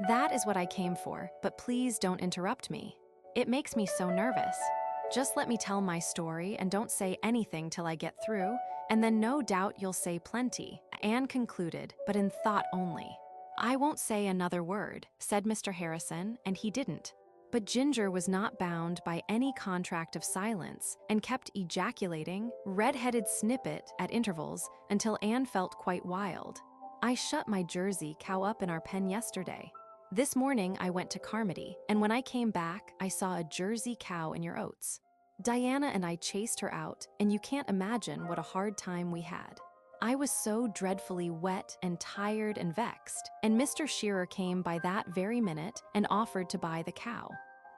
That is what I came for, but please don't interrupt me. It makes me so nervous. Just let me tell my story and don't say anything till I get through, and then no doubt you'll say plenty, Anne concluded, but in thought only. "I won't say another word," said Mr. Harrison, and he didn't. But Ginger was not bound by any contract of silence and kept ejaculating, "red-headed snippet" at intervals until Anne felt quite wild. "I shut my Jersey cow up in our pen yesterday. This morning I went to Carmody, and when I came back, I saw a Jersey cow in your oats." Diana and I chased her out, and you can't imagine what a hard time we had. I was so dreadfully wet and tired and vexed, and Mr. Shearer came by that very minute and offered to buy the cow.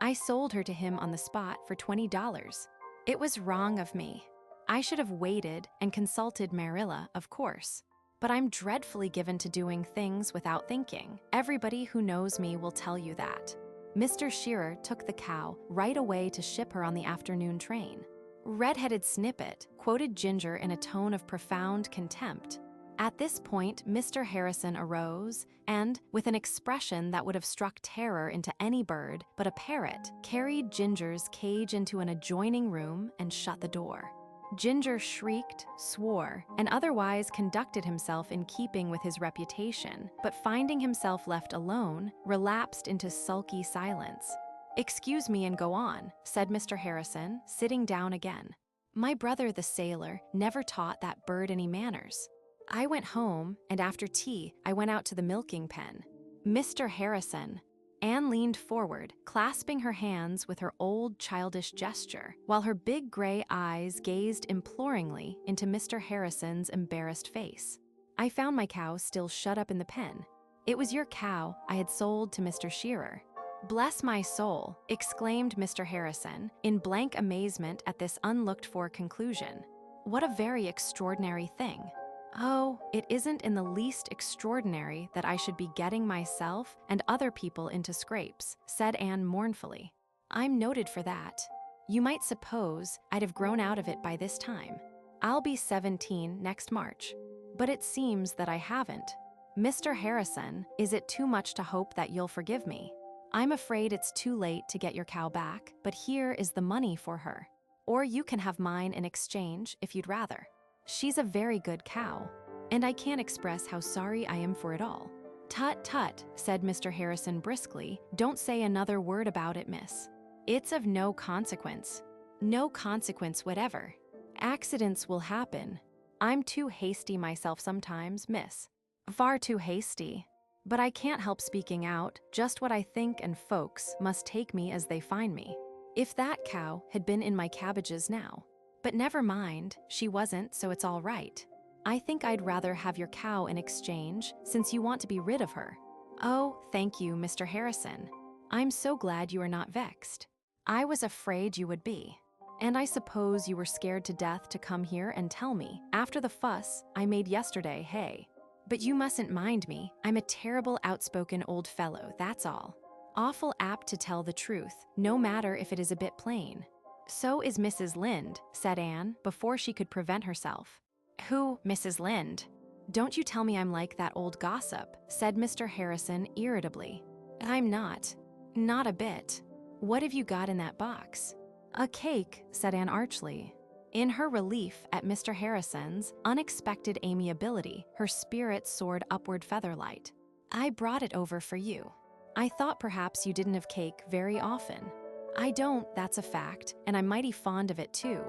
I sold her to him on the spot for $20. It was wrong of me. I should have waited and consulted Marilla, of course. But I'm dreadfully given to doing things without thinking. Everybody who knows me will tell you that. Mr. Shearer took the cow right away to ship her on the afternoon train. Red-headed Snippet quoted Ginger in a tone of profound contempt. At this point, Mr. Harrison arose and, with an expression that would have struck terror into any bird but a parrot, carried Ginger's cage into an adjoining room and shut the door. Ginger shrieked, swore, and otherwise conducted himself in keeping with his reputation, but finding himself left alone, relapsed into sulky silence. "Excuse me and go on," said Mr. Harrison, sitting down again. "My brother, the sailor, never taught that bird any manners. I went home, and after tea, I went out to the milking pen. Mr. Harrison." Anne leaned forward, clasping her hands with her old childish gesture, while her big gray eyes gazed imploringly into Mr. Harrison's embarrassed face. "I found my cow still shut up in the pen. It was your cow I had sold to Mr. Shearer." "Bless my soul," exclaimed Mr. Harrison, in blank amazement at this unlooked-for conclusion. "What a very extraordinary thing." "Oh, it isn't in the least extraordinary that I should be getting myself and other people into scrapes," said Anne mournfully. "I'm noted for that. You might suppose I'd have grown out of it by this time. I'll be 17 next March. But it seems that I haven't. Mr. Harrison, is it too much to hope that you'll forgive me? I'm afraid it's too late to get your cow back, but here is the money for her. Or you can have mine in exchange if you'd rather. She's a very good cow, and I can't express how sorry I am for it all." "Tut, tut," said Mr. Harrison briskly. "Don't say another word about it, miss. It's of no consequence. No consequence whatever. Accidents will happen. I'm too hasty myself sometimes, miss. Far too hasty. But I can't help speaking out just what I think, and folks must take me as they find me. If that cow had been in my cabbages now. But never mind, she wasn't, so it's all right. I think I'd rather have your cow in exchange, since you want to be rid of her." "Oh, thank you, Mr. Harrison. I'm so glad you are not vexed. I was afraid you would be. And I suppose you were scared to death to come here and tell me, after the fuss I made yesterday, hey? But you mustn't mind me. I'm a terrible outspoken old fellow, that's all. Awful apt to tell the truth, no matter if it is a bit plain." "So is Mrs. Lynde," said Anne, before she could prevent herself. "Who, Mrs. Lynde? Don't you tell me I'm like that old gossip," said Mr. Harrison irritably. "I'm not. Not a bit. What have you got in that box?" "A cake," said Anne archly. In her relief at Mr. Harrison's unexpected amiability, her spirits soared upward featherlight. "I brought it over for you. I thought perhaps you didn't have cake very often." "I don't, that's a fact, and I'm mighty fond of it too.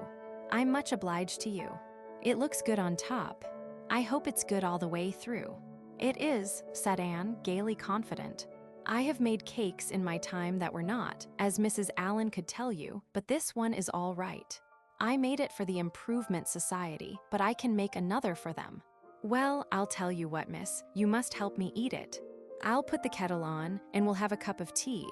I'm much obliged to you. It looks good on top. I hope it's good all the way through." "It is," said Anne, gaily confident. "I have made cakes in my time that were not, as Mrs. Allen could tell you, but this one is all right. I made it for the Improvement Society, but I can make another for them." "Well, I'll tell you what, miss, you must help me eat it. I'll put the kettle on, and we'll have a cup of tea.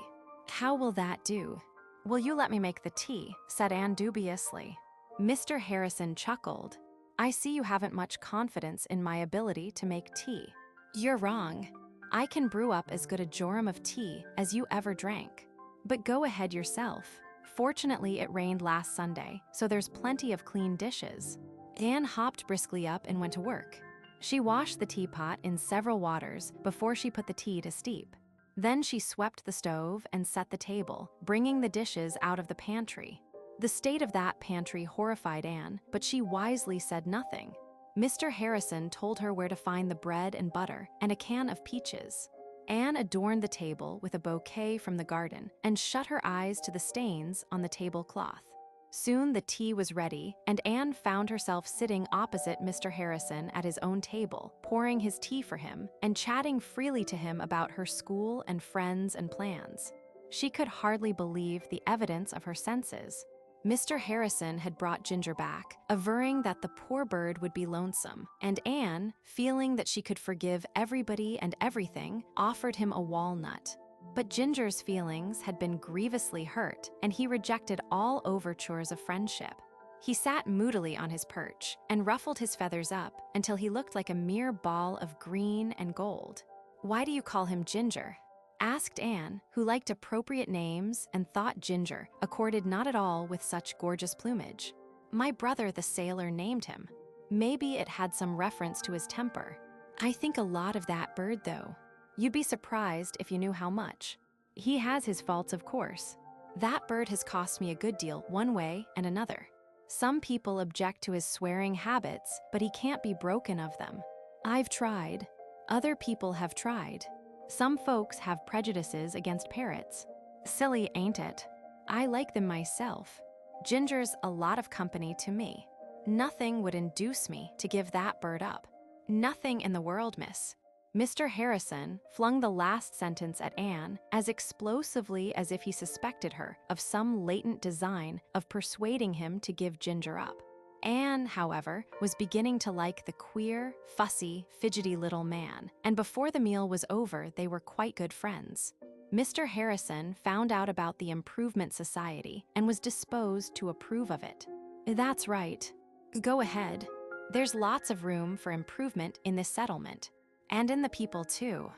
How will that do?" "Will you let me make the tea?" said Anne dubiously. Mr. Harrison chuckled. "I see you haven't much confidence in my ability to make tea. You're wrong. I can brew up as good a jorum of tea as you ever drank. But go ahead yourself. Fortunately, it rained last Sunday, so there's plenty of clean dishes." Anne hopped briskly up and went to work. She washed the teapot in several waters before she put the tea to steep. Then she swept the stove and set the table, bringing the dishes out of the pantry. The state of that pantry horrified Anne, but she wisely said nothing. Mr. Harrison told her where to find the bread and butter and a can of peaches. Anne adorned the table with a bouquet from the garden and shut her eyes to the stains on the tablecloth. Soon the tea was ready, and Anne found herself sitting opposite Mr. Harrison at his own table, pouring his tea for him and chatting freely to him about her school and friends and plans. She could hardly believe the evidence of her senses. Mr. Harrison had brought Ginger back, averring that the poor bird would be lonesome, and Anne, feeling that she could forgive everybody and everything, offered him a walnut. But Ginger's feelings had been grievously hurt, and he rejected all overtures of friendship. He sat moodily on his perch and ruffled his feathers up until he looked like a mere ball of green and gold. "Why do you call him Ginger?" asked Anne, who liked appropriate names and thought Ginger accorded not at all with such gorgeous plumage. "My brother the sailor named him. Maybe it had some reference to his temper. I think a lot of that bird, though. You'd be surprised if you knew how much. He has his faults, of course. That bird has cost me a good deal one way and another. Some people object to his swearing habits, but he can't be broken of them. I've tried. Other people have tried. Some folks have prejudices against parrots. Silly, ain't it? I like them myself. Ginger's a lot of company to me. Nothing would induce me to give that bird up. Nothing in the world, miss." Mr. Harrison flung the last sentence at Anne as explosively as if he suspected her of some latent design of persuading him to give Ginger up. Anne, however, was beginning to like the queer, fussy, fidgety little man, and before the meal was over, they were quite good friends. Mr. Harrison found out about the Improvement Society and was disposed to approve of it. "That's right. Go ahead. There's lots of room for improvement in this settlement. And in the people, too."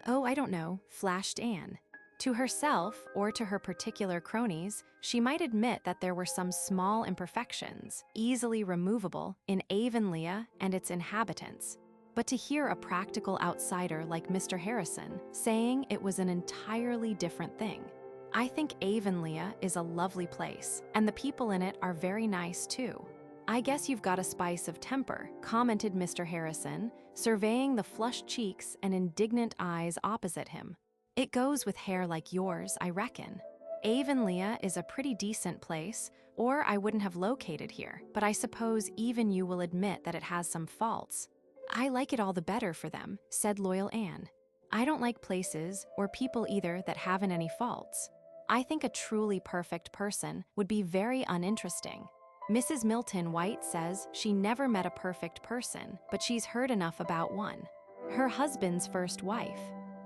"Oh, I don't know," flashed Anne. To herself or to her particular cronies, she might admit that there were some small imperfections, easily removable, in Avonlea and its inhabitants. But to hear a practical outsider like Mr. Harrison saying it was an entirely different thing. "I think Avonlea is a lovely place, and the people in it are very nice, too. I guess you've got a spice of temper," commented Mr. Harrison, surveying the flushed cheeks and indignant eyes opposite him. "It goes with hair like yours, I reckon. Avonlea is a pretty decent place, or I wouldn't have located here, but I suppose even you will admit that it has some faults." "I like it all the better for them," said loyal Anne. "I don't like places or people either that haven't any faults. I think a truly perfect person would be very uninteresting. Mrs. Milton White says she never met a perfect person, but she's heard enough about one. Her husband's first wife.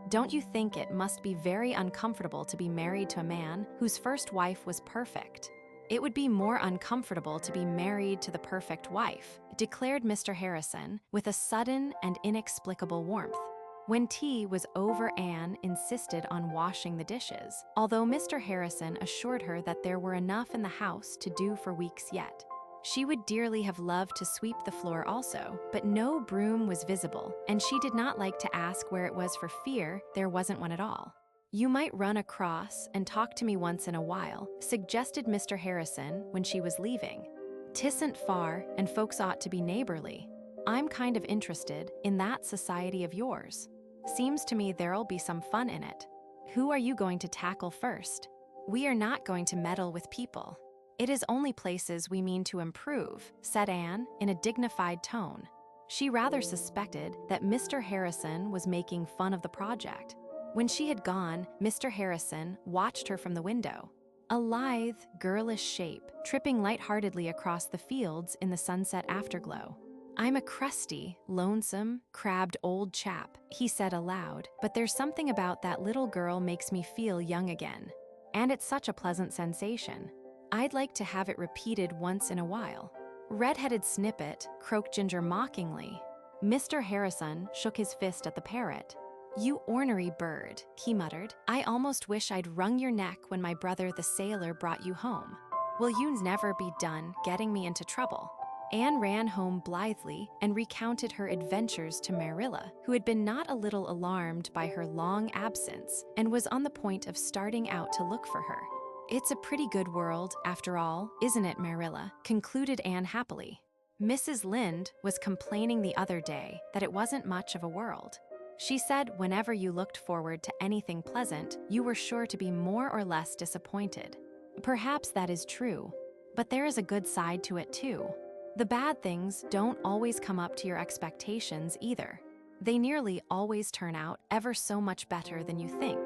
Don't you think it must be very uncomfortable to be married to a man whose first wife was perfect?" "It would be more uncomfortable to be married to the perfect wife," declared Mr. Harrison with a sudden and inexplicable warmth. When tea was over, Anne insisted on washing the dishes, although Mr. Harrison assured her that there were enough in the house to do for weeks yet. She would dearly have loved to sweep the floor also, but no broom was visible, and she did not like to ask where it was for fear there wasn't one at all. "You might run across and talk to me once in a while," suggested Mr. Harrison when she was leaving. "'Tisn't far, and folks ought to be neighborly. I'm kind of interested in that society of yours. Seems to me there'll be some fun in it. Who are you going to tackle first?" "We are not going to meddle with people. It is only places we mean to improve," said Anne in a dignified tone. She rather suspected that Mr. Harrison was making fun of the project. When she had gone, Mr. Harrison watched her from the window. A lithe, girlish shape, tripping lightheartedly across the fields in the sunset afterglow. "I'm a crusty, lonesome, crabbed old chap," he said aloud, "but there's something about that little girl makes me feel young again. And it's such a pleasant sensation. I'd like to have it repeated once in a while." "Red-headed snippet," croaked Ginger mockingly. Mr. Harrison shook his fist at the parrot. "You ornery bird," he muttered. "I almost wish I'd wrung your neck when my brother the sailor brought you home. Will you never be done getting me into trouble?" Anne ran home blithely and recounted her adventures to Marilla, who had been not a little alarmed by her long absence and was on the point of starting out to look for her. "It's a pretty good world, after all, isn't it, Marilla?" concluded Anne happily. "Mrs. Lynde was complaining the other day that it wasn't much of a world. She said whenever you looked forward to anything pleasant, you were sure to be more or less disappointed. Perhaps that is true, but there is a good side to it too. The bad things don't always come up to your expectations either. They nearly always turn out ever so much better than you think.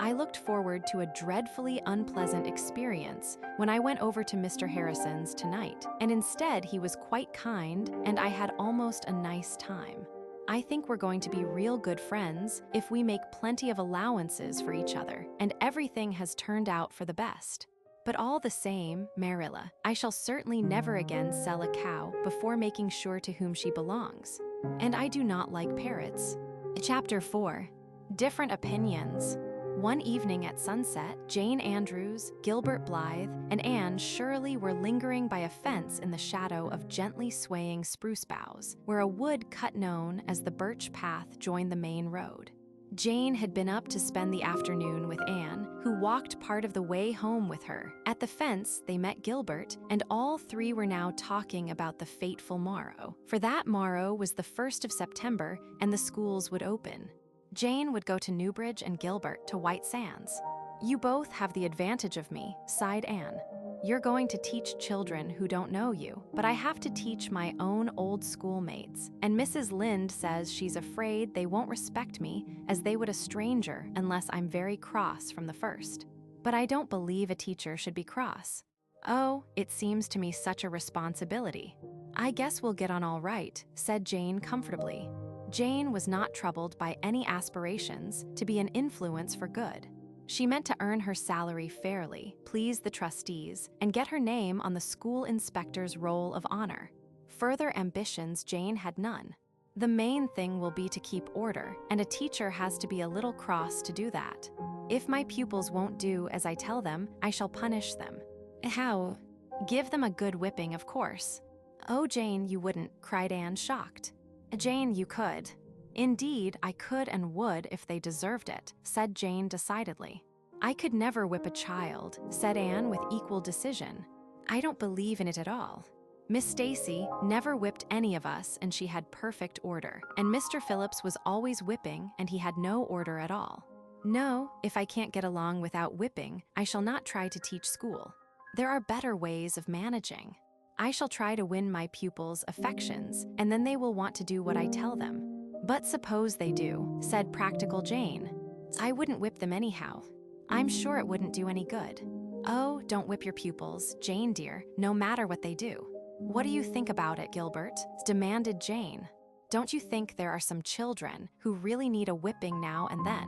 I looked forward to a dreadfully unpleasant experience when I went over to Mr. Harrison's tonight, and instead he was quite kind and I had almost a nice time. I think we're going to be real good friends if we make plenty of allowances for each other, and everything has turned out for the best. But all the same, Marilla, I shall certainly never again sell a cow before making sure to whom she belongs. And I do not like parrots. Chapter 4. Different Opinions. One evening at sunset, Jane Andrews, Gilbert Blythe, and Anne Shirley were lingering by a fence in the shadow of gently swaying spruce boughs, where a wood cut known as the Birch Path joined the main road. Jane had been up to spend the afternoon with Anne, who walked part of the way home with her. At the fence, they met Gilbert, and all three were now talking about the fateful morrow. For that morrow was the 1st of September, and the schools would open. Jane would go to Newbridge and Gilbert to White Sands. "You both have the advantage of me," sighed Anne. "You're going to teach children who don't know you, but I have to teach my own old schoolmates, and Mrs. Lynde says she's afraid they won't respect me as they would a stranger unless I'm very cross from the first. But I don't believe a teacher should be cross. Oh, it seems to me such a responsibility." "I guess we'll get on all right," said Jane comfortably. Jane was not troubled by any aspirations to be an influence for good. She meant to earn her salary fairly, please the trustees, and get her name on the school inspector's roll of honor. Further ambitions Jane had none. The main thing will be to keep order, and a teacher has to be a little cross to do that. If my pupils won't do as I tell them, I shall punish them. How? Give them a good whipping, of course. Oh, Jane, you wouldn't, cried Anne, shocked. Jane, you could. Indeed, I could and would if they deserved it, said Jane decidedly. I could never whip a child, said Anne with equal decision. I don't believe in it at all. Miss Stacy never whipped any of us, and she had perfect order, and Mr. Phillips was always whipping, and he had no order at all. No, if I can't get along without whipping, I shall not try to teach school. There are better ways of managing. I shall try to win my pupils' affections, and then they will want to do what I tell them. But suppose they do, said practical Jane. I wouldn't whip them anyhow. I'm sure it wouldn't do any good. Oh, don't whip your pupils, Jane dear, no matter what they do. What do you think about it, Gilbert? Demanded Jane. Don't you think there are some children who really need a whipping now and then?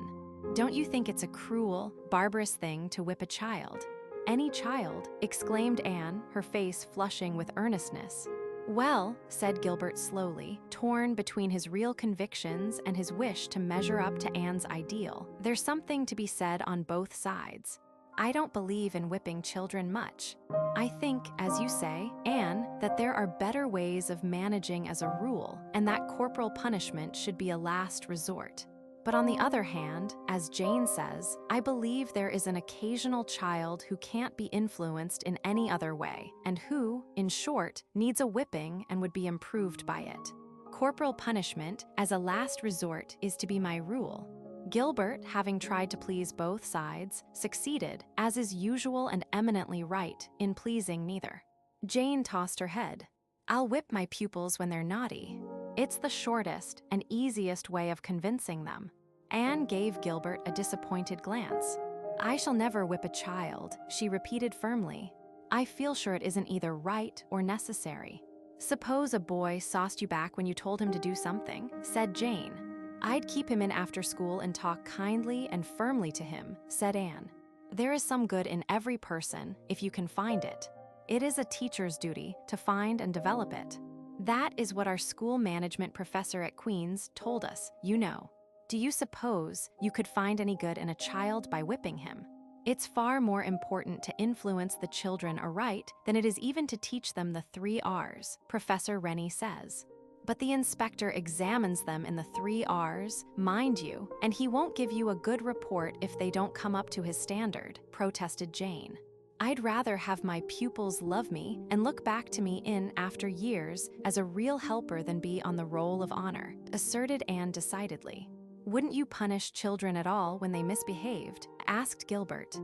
Don't you think it's a cruel, barbarous thing to whip a child? Any child, exclaimed Anne, her face flushing with earnestness. Well, said Gilbert slowly, torn between his real convictions and his wish to measure up to Anne's ideal, there's something to be said on both sides. I don't believe in whipping children much. I think, as you say, Anne, that there are better ways of managing as a rule, and that corporal punishment should be a last resort. But on the other hand, as Jane says, I believe there is an occasional child who can't be influenced in any other way, and who, in short, needs a whipping and would be improved by it. Corporal punishment, as a last resort, is to be my rule. Gilbert, having tried to please both sides, succeeded, as is usual and eminently right, in pleasing neither. Jane tossed her head. I'll whip my pupils when they're naughty. It's the shortest and easiest way of convincing them. Anne gave Gilbert a disappointed glance. I shall never whip a child, she repeated firmly. I feel sure it isn't either right or necessary. Suppose a boy sauced you back when you told him to do something, said Jane. I'd keep him in after school and talk kindly and firmly to him, said Anne. There is some good in every person, if you can find it. It is a teacher's duty to find and develop it. That is what our school management professor at Queen's told us, you know. Do you suppose you could find any good in a child by whipping him? It's far more important to influence the children aright than it is even to teach them the 3 R's, Professor Rennie says. But the inspector examines them in the 3 R's, mind you, and he won't give you a good report if they don't come up to his standard, protested Jane. I'd rather have my pupils love me and look back to me in after years as a real helper than be on the roll of honor, asserted Anne decidedly. Wouldn't you punish children at all when they misbehaved? Asked Gilbert.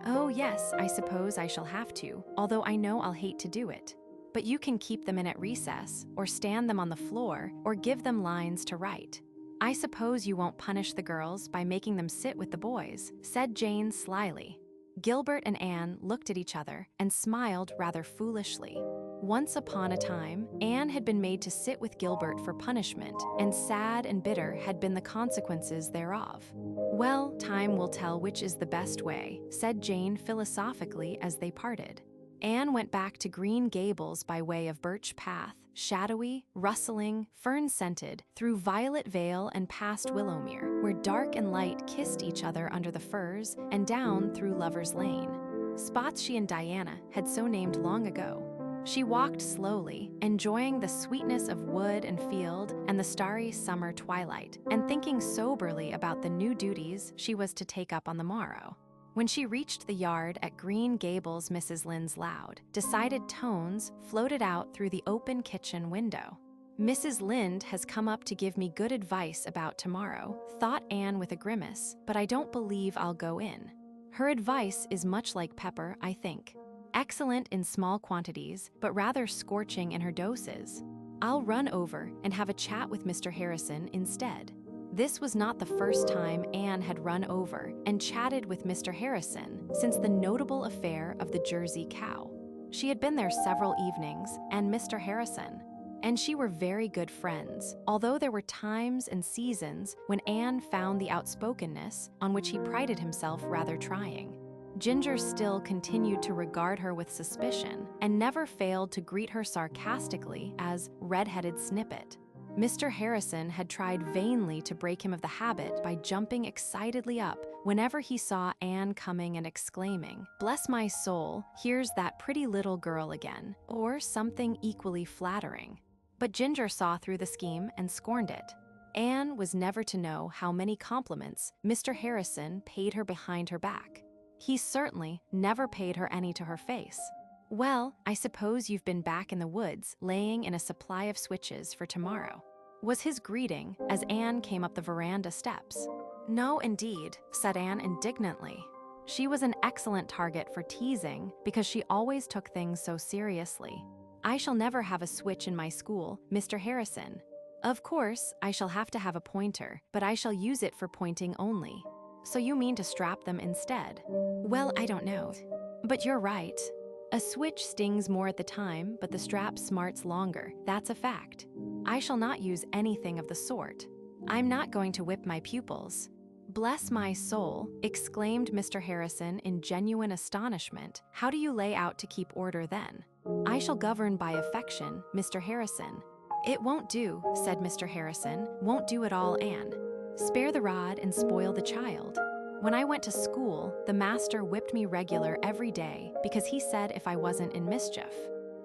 Oh yes, I suppose I shall have to, although I know I'll hate to do it. But you can keep them in at recess, or stand them on the floor, or give them lines to write. "I suppose you won't punish the girls by making them sit with the boys," said Jane slyly. Gilbert and Anne looked at each other and smiled rather foolishly. Once upon a time, Anne had been made to sit with Gilbert for punishment, and sad and bitter had been the consequences thereof. "Well, time will tell which is the best way," said Jane philosophically as they parted. Anne went back to Green Gables by way of Birch Path, shadowy, rustling, fern-scented, through Violet Vale and past Willowmere, where dark and light kissed each other under the firs, and down through Lover's Lane, spots she and Diana had so named long ago. She walked slowly, enjoying the sweetness of wood and field and the starry summer twilight, and thinking soberly about the new duties she was to take up on the morrow. When she reached the yard at Green Gables, Mrs. Lynde's loud, decided tones floated out through the open kitchen window. "Mrs. Lynde has come up to give me good advice about tomorrow," thought Anne with a grimace, "but I don't believe I'll go in. Her advice is much like pepper, I think. Excellent in small quantities, but rather scorching in her doses. I'll run over and have a chat with Mr. Harrison instead." This was not the first time Anne had run over and chatted with Mr. Harrison since the notable affair of the Jersey cow. She had been there several evenings, and Mr. Harrison and she were very good friends, although there were times and seasons when Anne found the outspokenness on which he prided himself rather trying. Ginger still continued to regard her with suspicion and never failed to greet her sarcastically as red-headed snippet. Mr. Harrison had tried vainly to break him of the habit by jumping excitedly up whenever he saw Anne coming and exclaiming, "Bless my soul, here's that pretty little girl again," or something equally flattering. But Ginger saw through the scheme and scorned it. Anne was never to know how many compliments Mr. Harrison paid her behind her back. He certainly never paid her any to her face. "Well, I suppose you've been back in the woods laying in a supply of switches for tomorrow," was his greeting as Anne came up the veranda steps. "No, indeed," said Anne indignantly. She was an excellent target for teasing because she always took things so seriously. "I shall never have a switch in my school, Mr. Harrison. Of course, I shall have to have a pointer, but I shall use it for pointing only." "So you mean to strap them instead?" "Well, I don't know. But you're right. A switch stings more at the time, but the strap smarts longer. That's a fact. I shall not use anything of the sort. I'm not going to whip my pupils." "Bless my soul," exclaimed Mr. Harrison in genuine astonishment. "How do you lay out to keep order then?" "I shall govern by affection, Mr. Harrison." "It won't do," said Mr. Harrison. "Won't do at all, Anne. Spare the rod and spoil the child. When I went to school, the master whipped me regular every day because he said if I wasn't in mischief.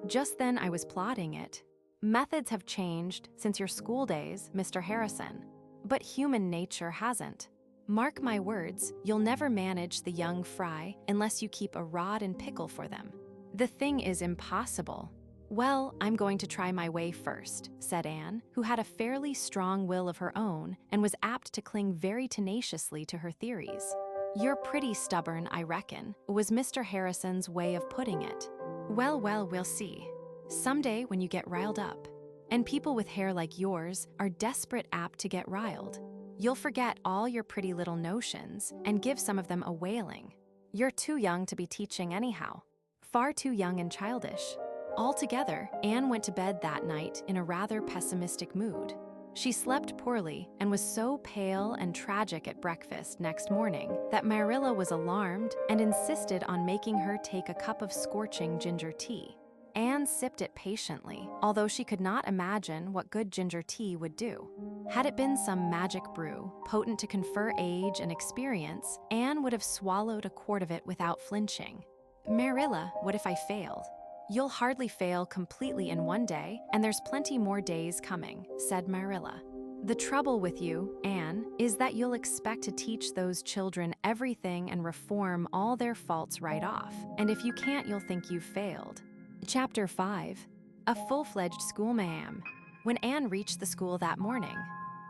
Just then I was plotting it. Methods have changed since your school days, Mr. Harrison, but human nature hasn't. Mark my words, you'll never manage the young fry unless you keep a rod in pickle for them. The thing is impossible." "Well, I'm going to try my way first," said Anne, who had a fairly strong will of her own and was apt to cling very tenaciously to her theories. "You're pretty stubborn, I reckon," was Mr. Harrison's way of putting it. "Well, we'll see. Someday when you get riled up, and people with hair like yours are desperate apt to get riled, you'll forget all your pretty little notions and give some of them a whaling. You're too young to be teaching anyhow. Far too young and childish." Altogether, Anne went to bed that night in a rather pessimistic mood. She slept poorly and was so pale and tragic at breakfast next morning that Marilla was alarmed and insisted on making her take a cup of scorching ginger tea. Anne sipped it patiently, although she could not imagine what good ginger tea would do. Had it been some magic brew, potent to confer age and experience, Anne would have swallowed a quart of it without flinching. "Marilla, what if I failed?" "You'll hardly fail completely in one day, and there's plenty more days coming," said Marilla. "The trouble with you, Anne, is that you'll expect to teach those children everything and reform all their faults right off, and if you can't, you'll think you've failed." Chapter 5. A full-fledged schoolma'am. When Anne reached the school that morning,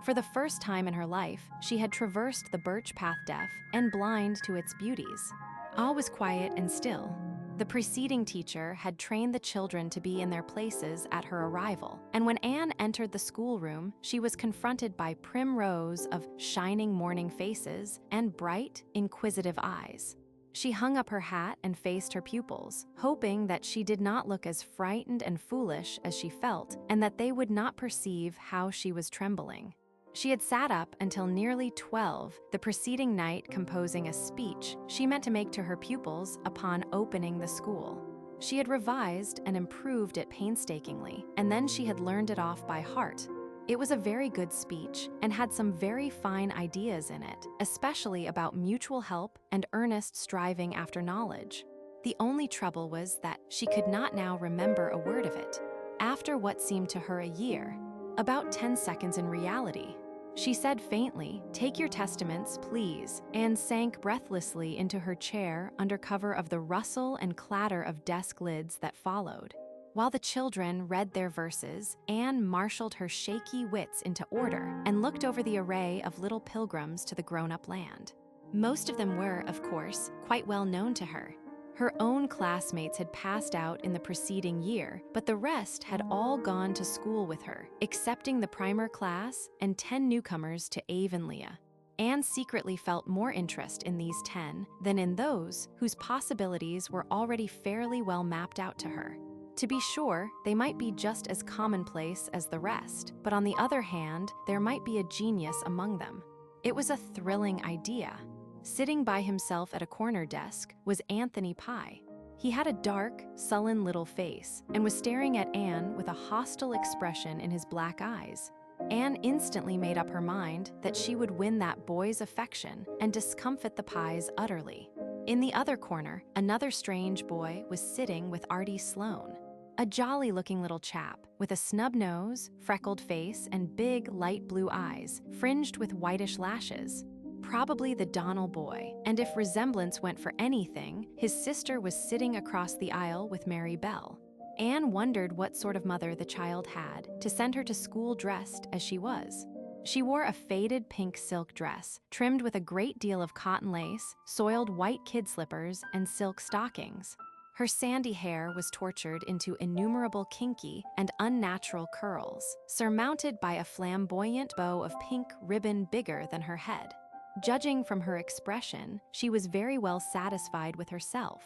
for the first time in her life, she had traversed the birch path deaf and blind to its beauties. All was quiet and still. The preceding teacher had trained the children to be in their places at her arrival, and when Anne entered the schoolroom, she was confronted by prim rows of shining morning faces and bright, inquisitive eyes. She hung up her hat and faced her pupils, hoping that she did not look as frightened and foolish as she felt, and that they would not perceive how she was trembling. She had sat up until nearly 12 the preceding night composing a speech she meant to make to her pupils upon opening the school. She had revised and improved it painstakingly, and then she had learned it off by heart. It was a very good speech and had some very fine ideas in it, especially about mutual help and earnest striving after knowledge. The only trouble was that she could not now remember a word of it. After what seemed to her a year, about 10 seconds in reality, she said faintly, "Take your testaments, please," and sank breathlessly into her chair under cover of the rustle and clatter of desk lids that followed. While the children read their verses, Anne marshaled her shaky wits into order and looked over the array of little pilgrims to the grown-up land. Most of them were, of course, quite well known to her. Her own classmates had passed out in the preceding year, but the rest had all gone to school with her, excepting the primer class and 10 newcomers to Avonlea. Anne secretly felt more interest in these 10 than in those whose possibilities were already fairly well mapped out to her. To be sure, they might be just as commonplace as the rest, but on the other hand, there might be a genius among them. It was a thrilling idea. Sitting by himself at a corner desk was Anthony Pye. He had a dark, sullen little face and was staring at Anne with a hostile expression in his black eyes. Anne instantly made up her mind that she would win that boy's affection and discomfit the Pyes utterly. In the other corner, another strange boy was sitting with Artie Sloane. A jolly-looking little chap with a snub nose, freckled face, and big, light blue eyes, fringed with whitish lashes. Probably the Donnell boy, and if resemblance went for anything, his sister was sitting across the aisle with Mary Bell. Anne wondered what sort of mother the child had to send her to school dressed as she was. She wore a faded pink silk dress, trimmed with a great deal of cotton lace, soiled white kid slippers, and silk stockings. Her sandy hair was tortured into innumerable kinky and unnatural curls, surmounted by a flamboyant bow of pink ribbon bigger than her head. Judging from her expression, she was very well satisfied with herself.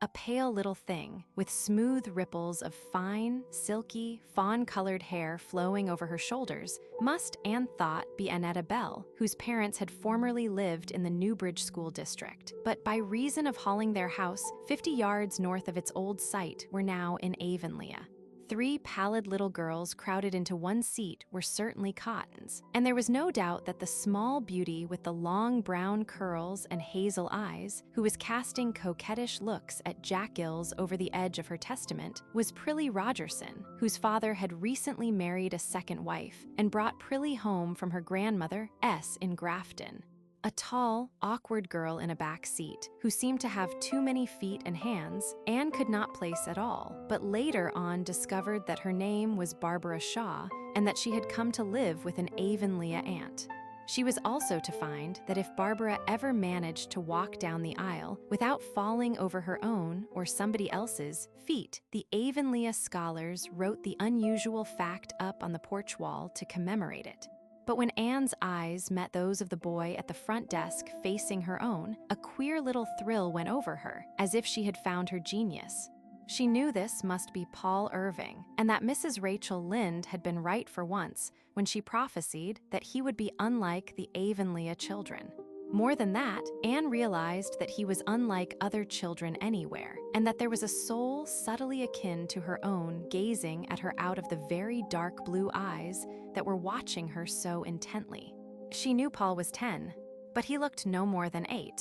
A pale little thing, with smooth ripples of fine, silky, fawn-colored hair flowing over her shoulders, must, Anne thought, be Annetta Bell, whose parents had formerly lived in the Newbridge School District, but by reason of hauling their house 50 yards north of its old site were now in Avonlea. 3 pallid little girls crowded into one seat were certainly Cottons, and there was no doubt that the small beauty with the long brown curls and hazel eyes, who was casting coquettish looks at Jack Gills over the edge of her testament, was Prillie Rogerson, whose father had recently married a second wife and brought Prillie home from her grandmother, S. in Grafton. A tall, awkward girl in a back seat, who seemed to have too many feet and hands, Anne could not place at all, but later on discovered that her name was Barbara Shaw and that she had come to live with an Avonlea aunt. She was also to find that if Barbara ever managed to walk down the aisle without falling over her own or somebody else's feet, the Avonlea scholars wrote the unusual fact up on the porch wall to commemorate it. But when Anne's eyes met those of the boy at the front desk facing her own, a queer little thrill went over her, as if she had found her genius. She knew this must be Paul Irving, and that Mrs. Rachel Lynde had been right for once when she prophesied that he would be unlike the Avonlea children. More than that, Anne realized that he was unlike other children anywhere, and that there was a soul subtly akin to her own gazing at her out of the very dark blue eyes that were watching her so intently. She knew Paul was 10, but he looked no more than 8.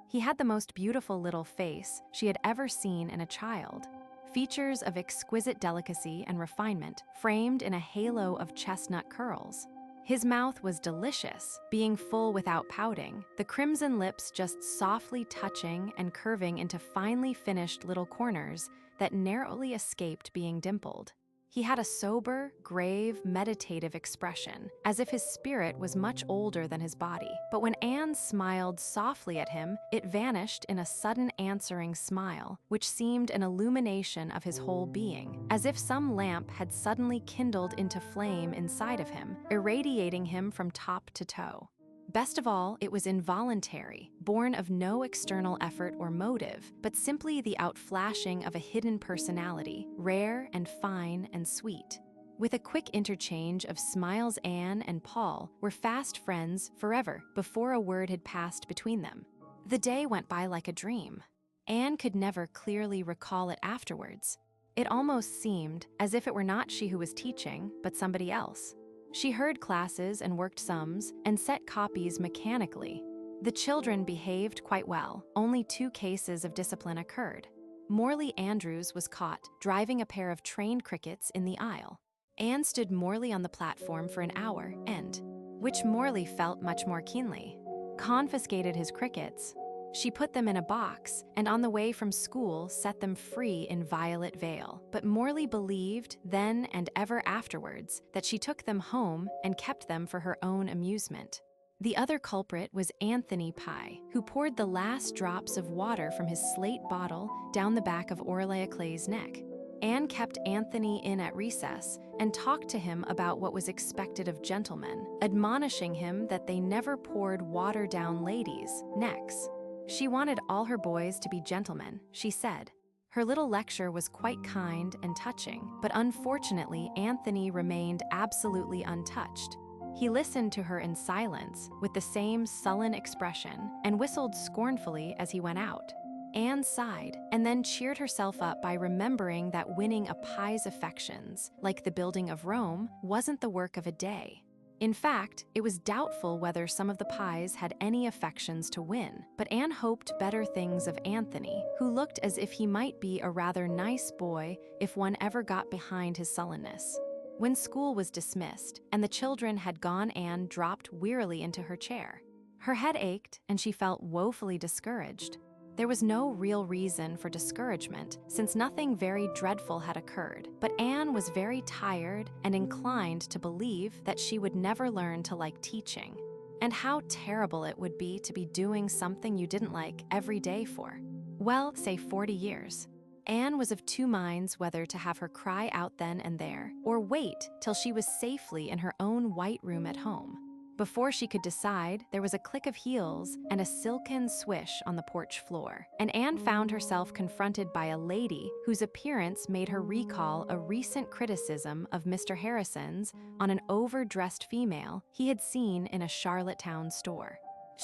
He had the most beautiful little face she had ever seen in a child. Features of exquisite delicacy and refinement framed in a halo of chestnut curls. His mouth was delicious, being full without pouting, the crimson lips just softly touching and curving into finely finished little corners that narrowly escaped being dimpled. He had a sober, grave, meditative expression, as if his spirit was much older than his body. But when Anne smiled softly at him, it vanished in a sudden answering smile, which seemed an illumination of his whole being, as if some lamp had suddenly kindled into flame inside of him, irradiating him from top to toe. Best of all, it was involuntary, born of no external effort or motive, but simply the outflashing of a hidden personality, rare and fine and sweet. With a quick interchange of smiles, Anne and Paul were fast friends forever before a word had passed between them. The day went by like a dream. Anne could never clearly recall it afterwards. It almost seemed as if it were not she who was teaching, but somebody else. She heard classes and worked sums and set copies mechanically. The children behaved quite well. Only 2 cases of discipline occurred. Morley Andrews was caught driving a pair of trained crickets in the aisle. Anne stood Morley on the platform for an hour and, which Morley felt much more keenly, confiscated his crickets. She put them in a box and on the way from school set them free in Violet Vale. But Morley believed then and ever afterwards that she took them home and kept them for her own amusement. The other culprit was Anthony Pye, who poured the last drops of water from his slate bottle down the back of Aurelia Clay's neck. Anne kept Anthony in at recess and talked to him about what was expected of gentlemen, admonishing him that they never poured water down ladies' necks. She wanted all her boys to be gentlemen, she said. Her little lecture was quite kind and touching, but unfortunately Anthony remained absolutely untouched. He listened to her in silence, with the same sullen expression, and whistled scornfully as he went out. Anne sighed, and then cheered herself up by remembering that winning a Pye's affections, like the building of Rome, wasn't the work of a day. In fact, it was doubtful whether some of the Pyes had any affections to win, but Anne hoped better things of Anthony, who looked as if he might be a rather nice boy if one ever got behind his sullenness. When school was dismissed and the children had gone, Anne dropped wearily into her chair. Her head ached and she felt woefully discouraged. There was no real reason for discouragement, since nothing very dreadful had occurred, but Anne was very tired and inclined to believe that she would never learn to like teaching. And how terrible it would be to be doing something you didn't like every day for, well, say 40 years. Anne was of 2 minds whether to have her cry out then and there, or wait till she was safely in her own white room at home. Before she could decide, there was a click of heels and a silken swish on the porch floor, and Anne found herself confronted by a lady whose appearance made her recall a recent criticism of Mr. Harrison's on an overdressed female he had seen in a Charlottetown store.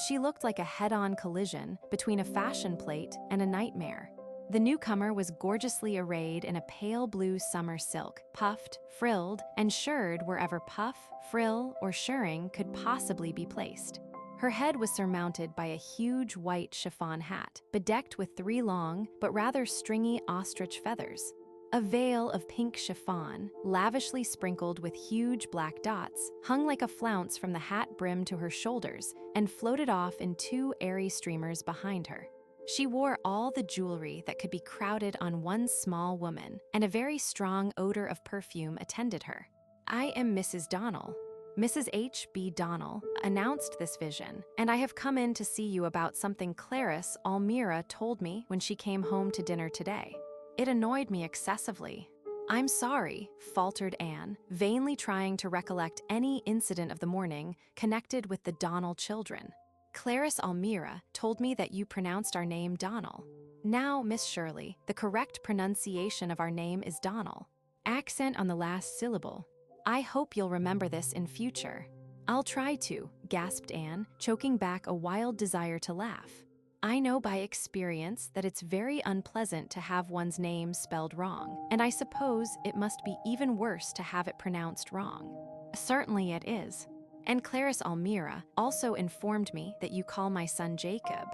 She looked like a head-on collision between a fashion plate and a nightmare. The newcomer was gorgeously arrayed in a pale blue summer silk, puffed, frilled, and shirred wherever puff, frill, or shirring could possibly be placed. Her head was surmounted by a huge white chiffon hat, bedecked with 3 long but rather stringy ostrich feathers. A veil of pink chiffon, lavishly sprinkled with huge black dots, hung like a flounce from the hat brim to her shoulders and floated off in 2 airy streamers behind her. She wore all the jewelry that could be crowded on one small woman, and a very strong odor of perfume attended her. "I am Mrs. Donnell." Mrs. H.B. Donnell announced this vision, "and I have come in to see you about something Clarice Almira told me when she came home to dinner today. It annoyed me excessively." "I'm sorry," faltered Anne, vainly trying to recollect any incident of the morning connected with the Donnell children. "Clarice Almira told me that you pronounced our name Donnell." "Now, Miss Shirley, the correct pronunciation of our name is Donnell. Accent on the last syllable. I hope you'll remember this in future." "I'll try to," gasped Anne, choking back a wild desire to laugh. "I know by experience that it's very unpleasant to have one's name spelled wrong, and I suppose it must be even worse to have it pronounced wrong." "Certainly it is. And Clarice Almira also informed me that you call my son Jacob."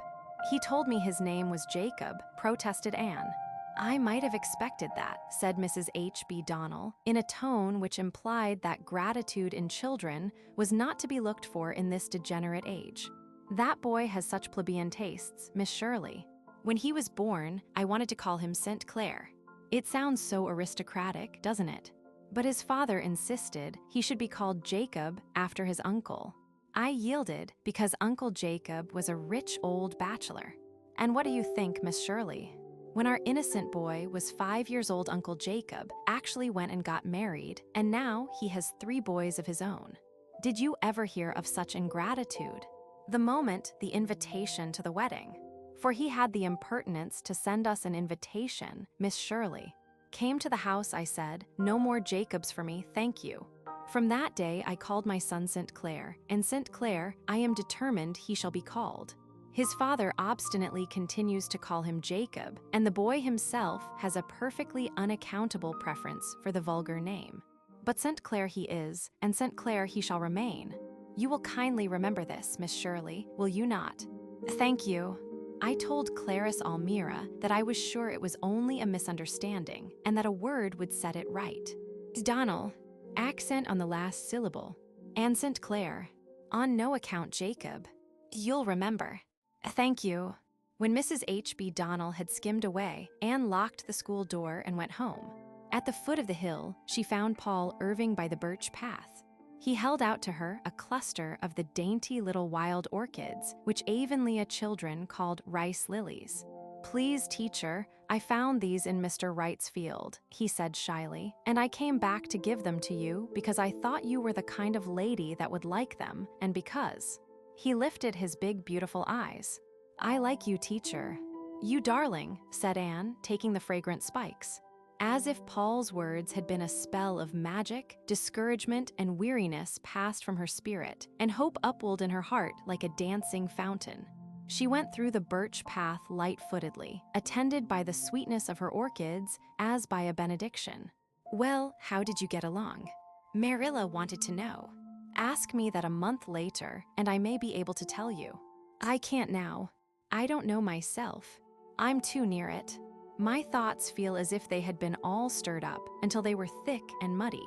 "He told me his name was Jacob," protested Anne. "I might have expected that," said Mrs. H.B. Donnell, in a tone which implied that gratitude in children was not to be looked for in this degenerate age. "That boy has such plebeian tastes, Miss Shirley. When he was born, I wanted to call him St. Clair. It sounds so aristocratic, doesn't it?" But his father insisted he should be called Jacob after his uncle. I yielded because Uncle Jacob was a rich old bachelor. And what do you think, Miss Shirley? When our innocent boy was 5 years old, Uncle Jacob actually went and got married, and now he has 3 boys of his own. Did you ever hear of such ingratitude? The moment the invitation to the wedding, for he had the impertinence to send us an invitation, Miss Shirley, came to the house, I said, "No more Jacobs for me, thank you." From that day I called my son St. Clair, and St. Clair I am determined he shall be called. His father obstinately continues to call him Jacob, and the boy himself has a perfectly unaccountable preference for the vulgar name. But St. Clair he is, and St. Clair he shall remain. You will kindly remember this, Miss Shirley, will you not? Thank you. I told Clarice Almira that I was sure it was only a misunderstanding, and that a word would set it right. Donal, accent on the last syllable, and St. Clair, on no account Jacob. You'll remember. Thank you. When Mrs. H.B. Donal had skimmed away, Anne locked the school door and went home. At the foot of the hill, she found Paul irving by the birch path. He held out to her a cluster of the dainty little wild orchids, which Avonlea children called rice lilies. "Please, teacher, I found these in Mr. Wright's field," he said shyly, "and I came back to give them to you because I thought you were the kind of lady that would like them, and because..." He lifted his big, beautiful eyes. "I like you, teacher." "You darling," said Anne, taking the fragrant spikes. As if Paul's words had been a spell of magic, discouragement and weariness passed from her spirit, and hope upwelled in her heart like a dancing fountain. She went through the birch path light-footedly, attended by the sweetness of her orchids as by a benediction. "Well, how did you get along?" Marilla wanted to know. "Ask me that a month later, and I may be able to tell you." "I can't now. I don't know myself. I'm too near it. My thoughts feel as if they had been all stirred up until they were thick and muddy.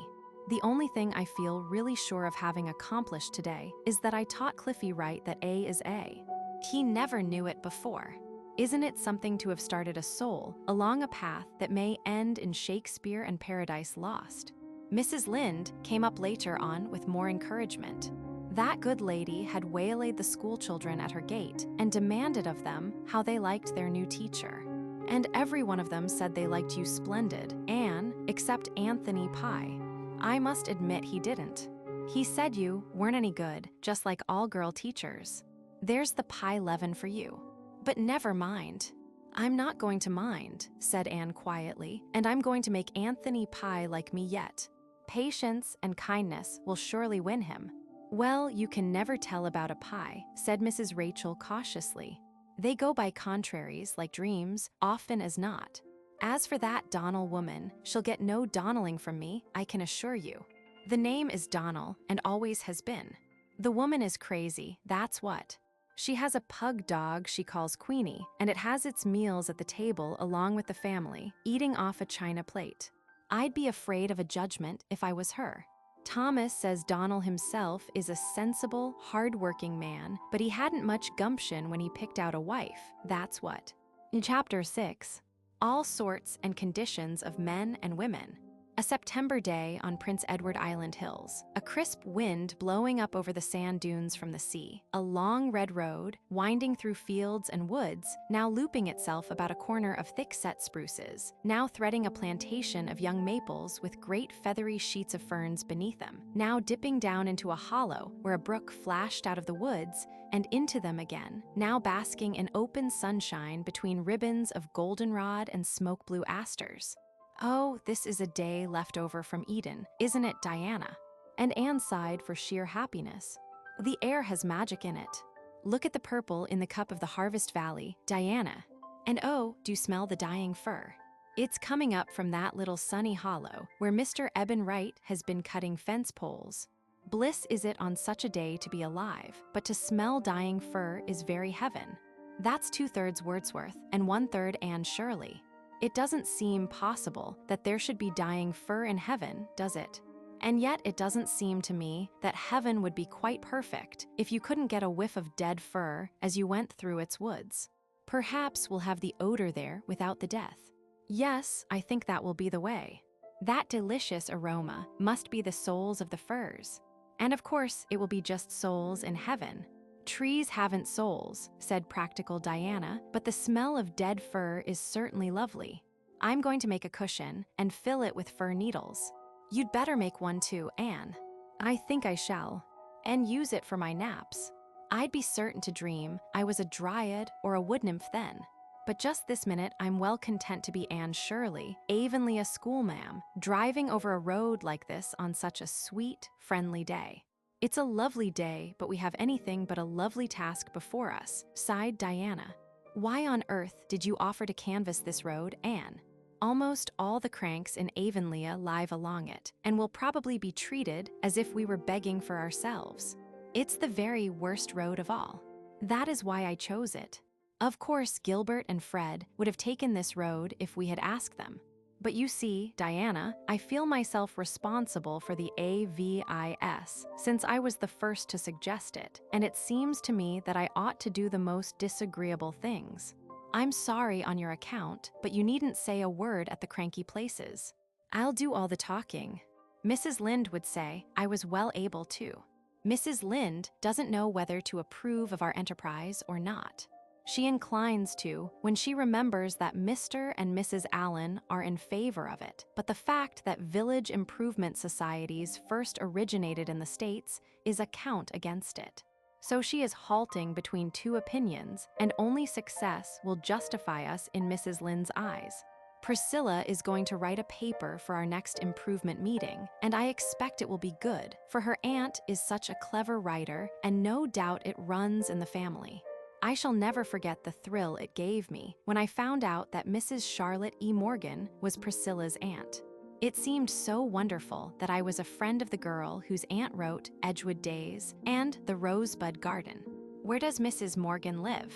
The only thing I feel really sure of having accomplished today is that I taught Cliffy Wright that A is A. He never knew it before. Isn't it something to have started a soul along a path that may end in Shakespeare and Paradise Lost? Mrs. Lynde came up later on with more encouragement. That good lady had waylaid the schoolchildren at her gate and demanded of them how they liked their new teacher. And every one of them said they liked you splendid, Anne, except Anthony Pye. I must admit he didn't. He said you weren't any good, just like all girl teachers. There's the pie leaven for you. But never mind. I'm not going to mind, said Anne quietly, and I'm going to make Anthony Pye like me yet. Patience and kindness will surely win him. Well, you can never tell about a pie, said Mrs. Rachel cautiously. They go by contraries, like dreams, often as not. As for that Donal woman, she'll get no Donaling from me, I can assure you. The name is Donal, and always has been. The woman is crazy, that's what. She has a pug dog she calls Queenie, and it has its meals at the table along with the family, eating off a china plate. I'd be afraid of a judgment if I was her. Thomas says Donal himself is a sensible, hard-working man, but he hadn't much gumption when he picked out a wife, that's what. In Chapter 6, all sorts and conditions of men and women. A September day on Prince Edward Island hills, a crisp wind blowing up over the sand dunes from the sea, a long red road winding through fields and woods, now looping itself about a corner of thick-set spruces, now threading a plantation of young maples with great feathery sheets of ferns beneath them, now dipping down into a hollow where a brook flashed out of the woods and into them again, now basking in open sunshine between ribbons of goldenrod and smoke-blue asters. Oh, this is a day left over from Eden, isn't it, Diana? And Anne sighed for sheer happiness. The air has magic in it. Look at the purple in the cup of the Harvest Valley, Diana. And oh, do smell the dying fir. It's coming up from that little sunny hollow where Mr. Eben Wright has been cutting fence poles. Bliss is it on such a day to be alive, but to smell dying fir is very heaven. That's 2/3 Wordsworth and 1/3 Anne Shirley. It doesn't seem possible that there should be dying fir in heaven, does it? And yet it doesn't seem to me that heaven would be quite perfect if you couldn't get a whiff of dead fir as you went through its woods. Perhaps we'll have the odor there without the death. Yes, I think that will be the way. That delicious aroma must be the souls of the firs. And of course, it will be just souls in heaven. Trees haven't souls, said practical Diana, but the smell of dead fir is certainly lovely. I'm going to make a cushion and fill it with fir needles. You'd better make one too, Anne. I think I shall. And use it for my naps. I'd be certain to dream I was a dryad or a wood nymph then. But just this minute, I'm well content to be Anne Shirley, Avonlea schoolma'am, driving over a road like this on such a sweet, friendly day. It's a lovely day, but we have anything but a lovely task before us, sighed Diana. Why on earth did you offer to canvass this road, Anne? Almost all the cranks in Avonlea live along it, and will probably be treated as if we were begging for ourselves. It's the very worst road of all. That is why I chose it. Of course, Gilbert and Fred would have taken this road if we had asked them. But you see, Diana, I feel myself responsible for the AVIS, since I was the first to suggest it, and it seems to me that I ought to do the most disagreeable things. I'm sorry on your account, but you needn't say a word at the cranky places. I'll do all the talking. Mrs. Lynde would say I was well able to. Mrs. Lynde doesn't know whether to approve of our enterprise or not. She inclines to when she remembers that Mr. and Mrs. Allen are in favor of it, but the fact that village improvement societies first originated in the States is a count against it. So she is halting between two opinions, and only success will justify us in Mrs. Lynde's eyes. Priscilla is going to write a paper for our next improvement meeting, and I expect it will be good, for her aunt is such a clever writer, and no doubt it runs in the family. I shall never forget the thrill it gave me when I found out that Mrs. Charlotte E. Morgan was Priscilla's aunt. It seemed so wonderful that I was a friend of the girl whose aunt wrote Edgewood Days and The Rosebud Garden. Where does Mrs. Morgan live?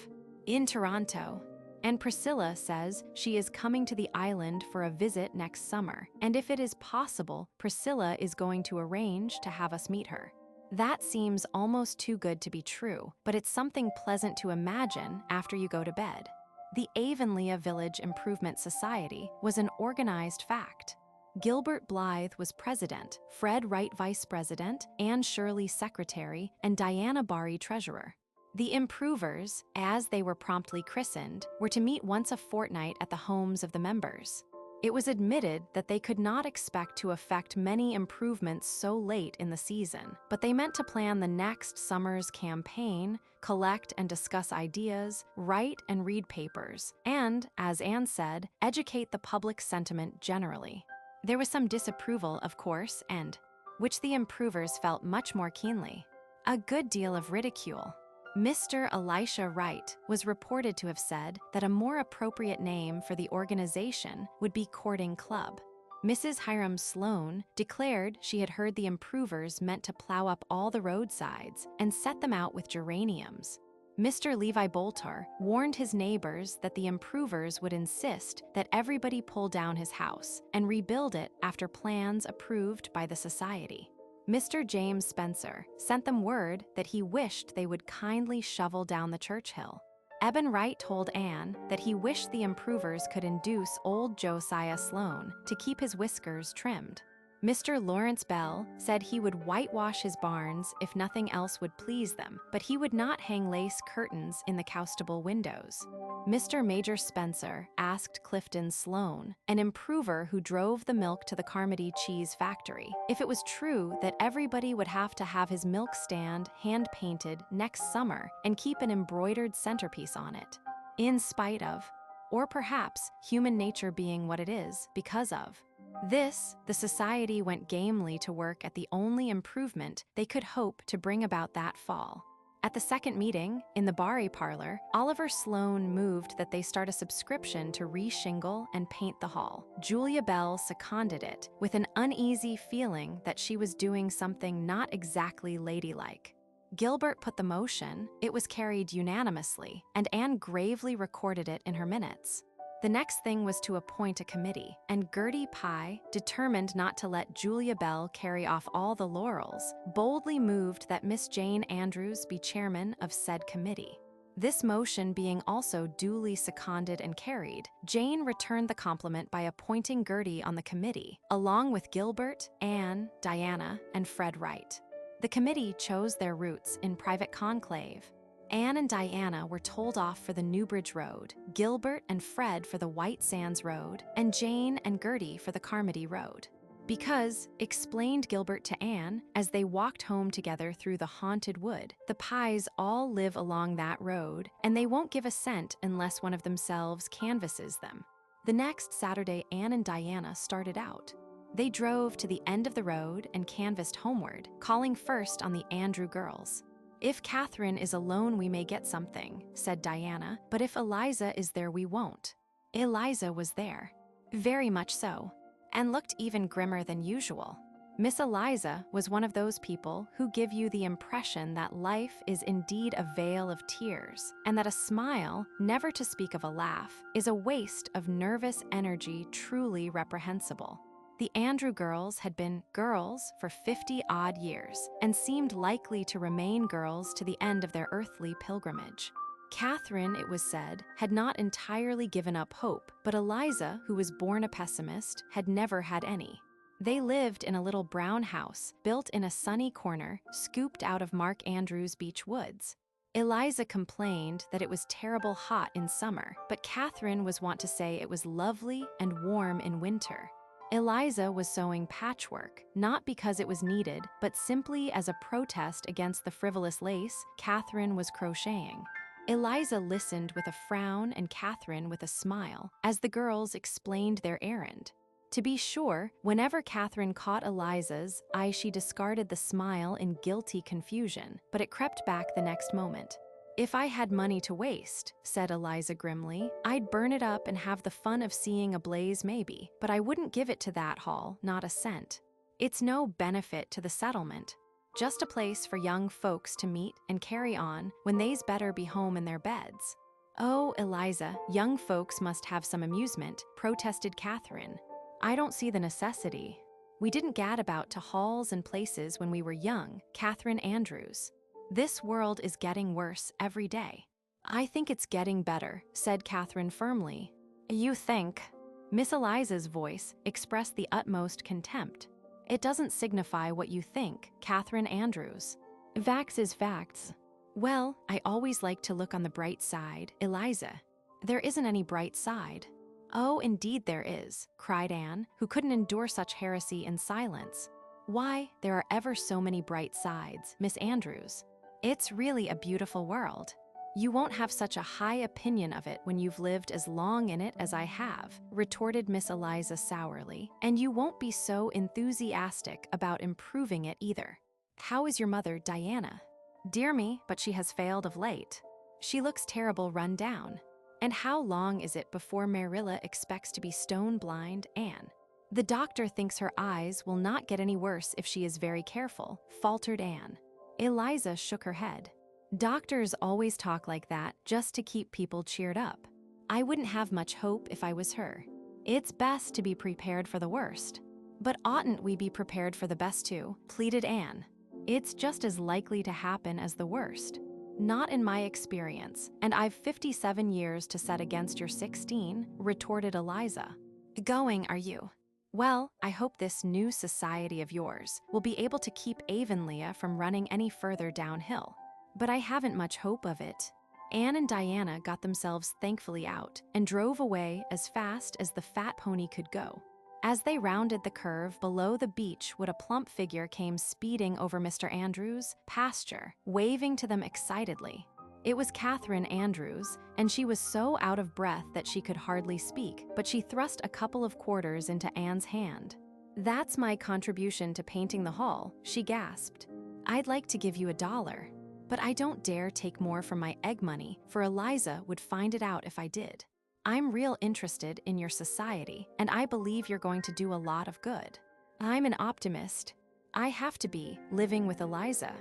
In Toronto. And Priscilla says she is coming to the island for a visit next summer, and if it is possible, Priscilla is going to arrange to have us meet her. That seems almost too good to be true, but it's something pleasant to imagine after you go to bed. The Avonlea Village Improvement Society was an organized fact. Gilbert Blythe was president, Fred Wright vice president, Anne Shirley secretary, and Diana Barry treasurer. The improvers, as they were promptly christened, were to meet once a fortnight at the homes of the members. It was admitted that they could not expect to effect many improvements so late in the season, but they meant to plan the next summer's campaign, collect and discuss ideas, write and read papers, and, as Anne said, educate the public sentiment generally. There was some disapproval, of course, and which the improvers felt much more keenly. A good deal of ridicule. Mr. Elisha Wright was reported to have said that a more appropriate name for the organization would be Courting Club. Mrs. Hiram Sloane declared she had heard the improvers meant to plow up all the roadsides and set them out with geraniums. Mr. Levi Bolter warned his neighbors that the improvers would insist that everybody pull down his house and rebuild it after plans approved by the society. Mr. James Spencer sent them word that he wished they would kindly shovel down the church hill. Eben Wright told Anne that he wished the improvers could induce old Josiah Sloane to keep his whiskers trimmed. Mr. Lawrence Bell said he would whitewash his barns if nothing else would please them, but he would not hang lace curtains in the Cowstable windows. Mr. Major Spencer asked Clifton Sloane, an improver who drove the milk to the Carmody cheese factory, if it was true that everybody would have to have his milk stand hand-painted next summer and keep an embroidered centerpiece on it, in spite of, or perhaps human nature being what it is because of. This, the society went gamely to work at the only improvement they could hope to bring about that fall. At the second meeting, in the Barry parlor, Oliver Sloane moved that they start a subscription to re-shingle and paint the hall. Julia Bell seconded it, with an uneasy feeling that she was doing something not exactly ladylike. Gilbert put the motion, it was carried unanimously, and Anne gravely recorded it in her minutes. The next thing was to appoint a committee, and Gertie Pye, determined not to let Julia Bell carry off all the laurels, boldly moved that Miss Jane Andrews be chairman of said committee. This motion being also duly seconded and carried, Jane returned the compliment by appointing Gertie on the committee, along with Gilbert, Anne, Diana, and Fred Wright. The committee chose their routes in private conclave. Anne and Diana were told off for the Newbridge Road, Gilbert and Fred for the White Sands Road, and Jane and Gertie for the Carmody Road. Because, explained Gilbert to Anne, as they walked home together through the haunted wood, the Pyes all live along that road, and they won't give a cent unless one of themselves canvasses them. The next Saturday, Anne and Diana started out. They drove to the end of the road and canvassed homeward, calling first on the Andrew girls. "If Catherine is alone, we may get something," said Diana, "but if Eliza is there, we won't." Eliza was there. Very much so. And looked even grimmer than usual. Miss Eliza was one of those people who give you the impression that life is indeed a vale of tears, and that a smile, never to speak of a laugh, is a waste of nervous energy truly reprehensible. The Andrew girls had been girls for 50-odd years, and seemed likely to remain girls to the end of their earthly pilgrimage. Catherine, it was said, had not entirely given up hope, but Eliza, who was born a pessimist, had never had any. They lived in a little brown house, built in a sunny corner, scooped out of Mark Andrews' beech woods. Eliza complained that it was terrible hot in summer, but Catherine was wont to say it was lovely and warm in winter. Eliza was sewing patchwork, not because it was needed, but simply as a protest against the frivolous lace Catherine was crocheting. Eliza listened with a frown and Catherine with a smile, as the girls explained their errand. To be sure, whenever Catherine caught Eliza's eye, she discarded the smile in guilty confusion, but it crept back the next moment. "If I had money to waste," said Eliza grimly, "I'd burn it up and have the fun of seeing a blaze maybe, but I wouldn't give it to that hall, not a cent. It's no benefit to the settlement. Just a place for young folks to meet and carry on when they's better be home in their beds." "Oh, Eliza, young folks must have some amusement," protested Catherine. "I don't see the necessity. We didn't gad about to halls and places when we were young, Catherine Andrews. This world is getting worse every day." "I think it's getting better," said Catherine firmly. "You think?" Miss Eliza's voice expressed the utmost contempt. "It doesn't signify what you think, Catherine Andrews. Vax is facts." "Well, I always like to look on the bright side, Eliza." "There isn't any bright side." "Oh, indeed there is," cried Anne, who couldn't endure such heresy in silence. "Why, there are ever so many bright sides, Miss Andrews. It's really a beautiful world." "You won't have such a high opinion of it when you've lived as long in it as I have," retorted Miss Eliza sourly, "and you won't be so enthusiastic about improving it either. How is your mother, Diana?" "Dear me, but she has failed of late. She looks terrible run down." "And how long is it before Marilla expects to be stone blind, Anne?" "The doctor thinks her eyes will not get any worse if she is very careful," faltered Anne. Eliza shook her head. "Doctors always talk like that just to keep people cheered up. I wouldn't have much hope if I was her. It's best to be prepared for the worst." "But oughtn't we be prepared for the best too?" pleaded Anne. "It's just as likely to happen as the worst." "Not in my experience, and I've 57 years to set against your 16, retorted Eliza. "Going, are you? Well, I hope this new society of yours will be able to keep Avonlea from running any further downhill." "But I haven't much hope of it." Anne and Diana got themselves thankfully out and drove away as fast as the fat pony could go. As they rounded the curve below the beechwood, a plump figure came speeding over Mr. Andrews' pasture, waving to them excitedly. It was Catherine Andrews, and she was so out of breath that she could hardly speak, but she thrust a couple of quarters into Anne's hand. "That's my contribution to painting the hall," she gasped. "I'd like to give you $1. But I don't dare take more from my egg money, for Eliza would find it out if I did. I'm real interested in your society, and I believe you're going to do a lot of good. I'm an optimist. I have to be, living with Eliza.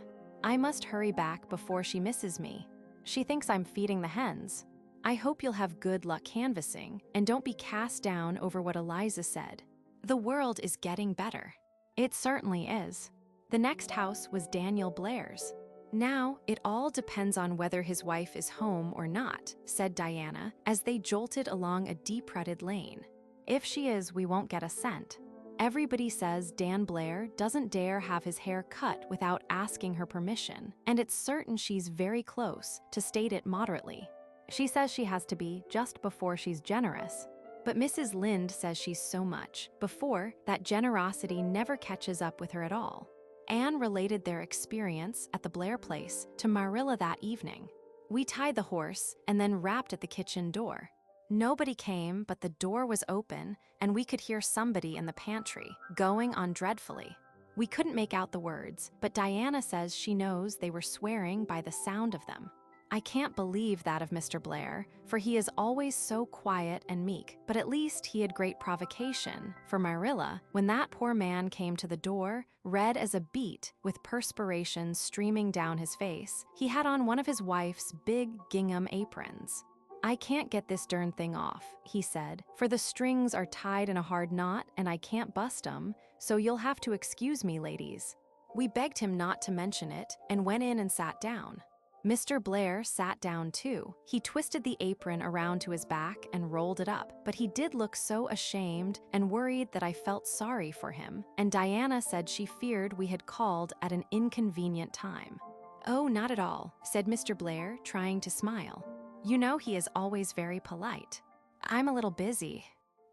I must hurry back before she misses me. She thinks I'm feeding the hens. I hope you'll have good luck canvassing, and don't be cast down over what Eliza said. The world is getting better." It certainly is. The next house was Daniel Blair's. "Now, it all depends on whether his wife is home or not," said Diana as they jolted along a deep-rutted lane. "If she is, we won't get a cent. Everybody says Dan Blair doesn't dare have his hair cut without asking her permission, and it's certain she's very close, to state it moderately. She says she has to be just before she's generous. But Mrs. Lynde says she's so much before that generosity never catches up with her at all." Anne related their experience at the Blair place to Marilla that evening. "We tied the horse and then rapped at the kitchen door. Nobody came, but the door was open and we could hear somebody in the pantry going on dreadfully. We couldn't make out the words, but Diana says she knows they were swearing by the sound of them. I can't believe that of Mr. Blair, for he is always so quiet and meek, but at least he had great provocation, for Marilla, when that poor man came to the door, red as a beet, with perspiration streaming down his face, he had on one of his wife's big gingham aprons. 'I can't get this darn thing off,' he said, 'for the strings are tied in a hard knot and I can't bust 'em, so you'll have to excuse me, ladies.' We begged him not to mention it and went in and sat down. Mr. Blair sat down too. He twisted the apron around to his back and rolled it up, but he did look so ashamed and worried that I felt sorry for him, and Diana said she feared we had called at an inconvenient time. 'Oh, not at all,' said Mr. Blair, trying to smile. 'You know he is always very polite. I'm a little busy,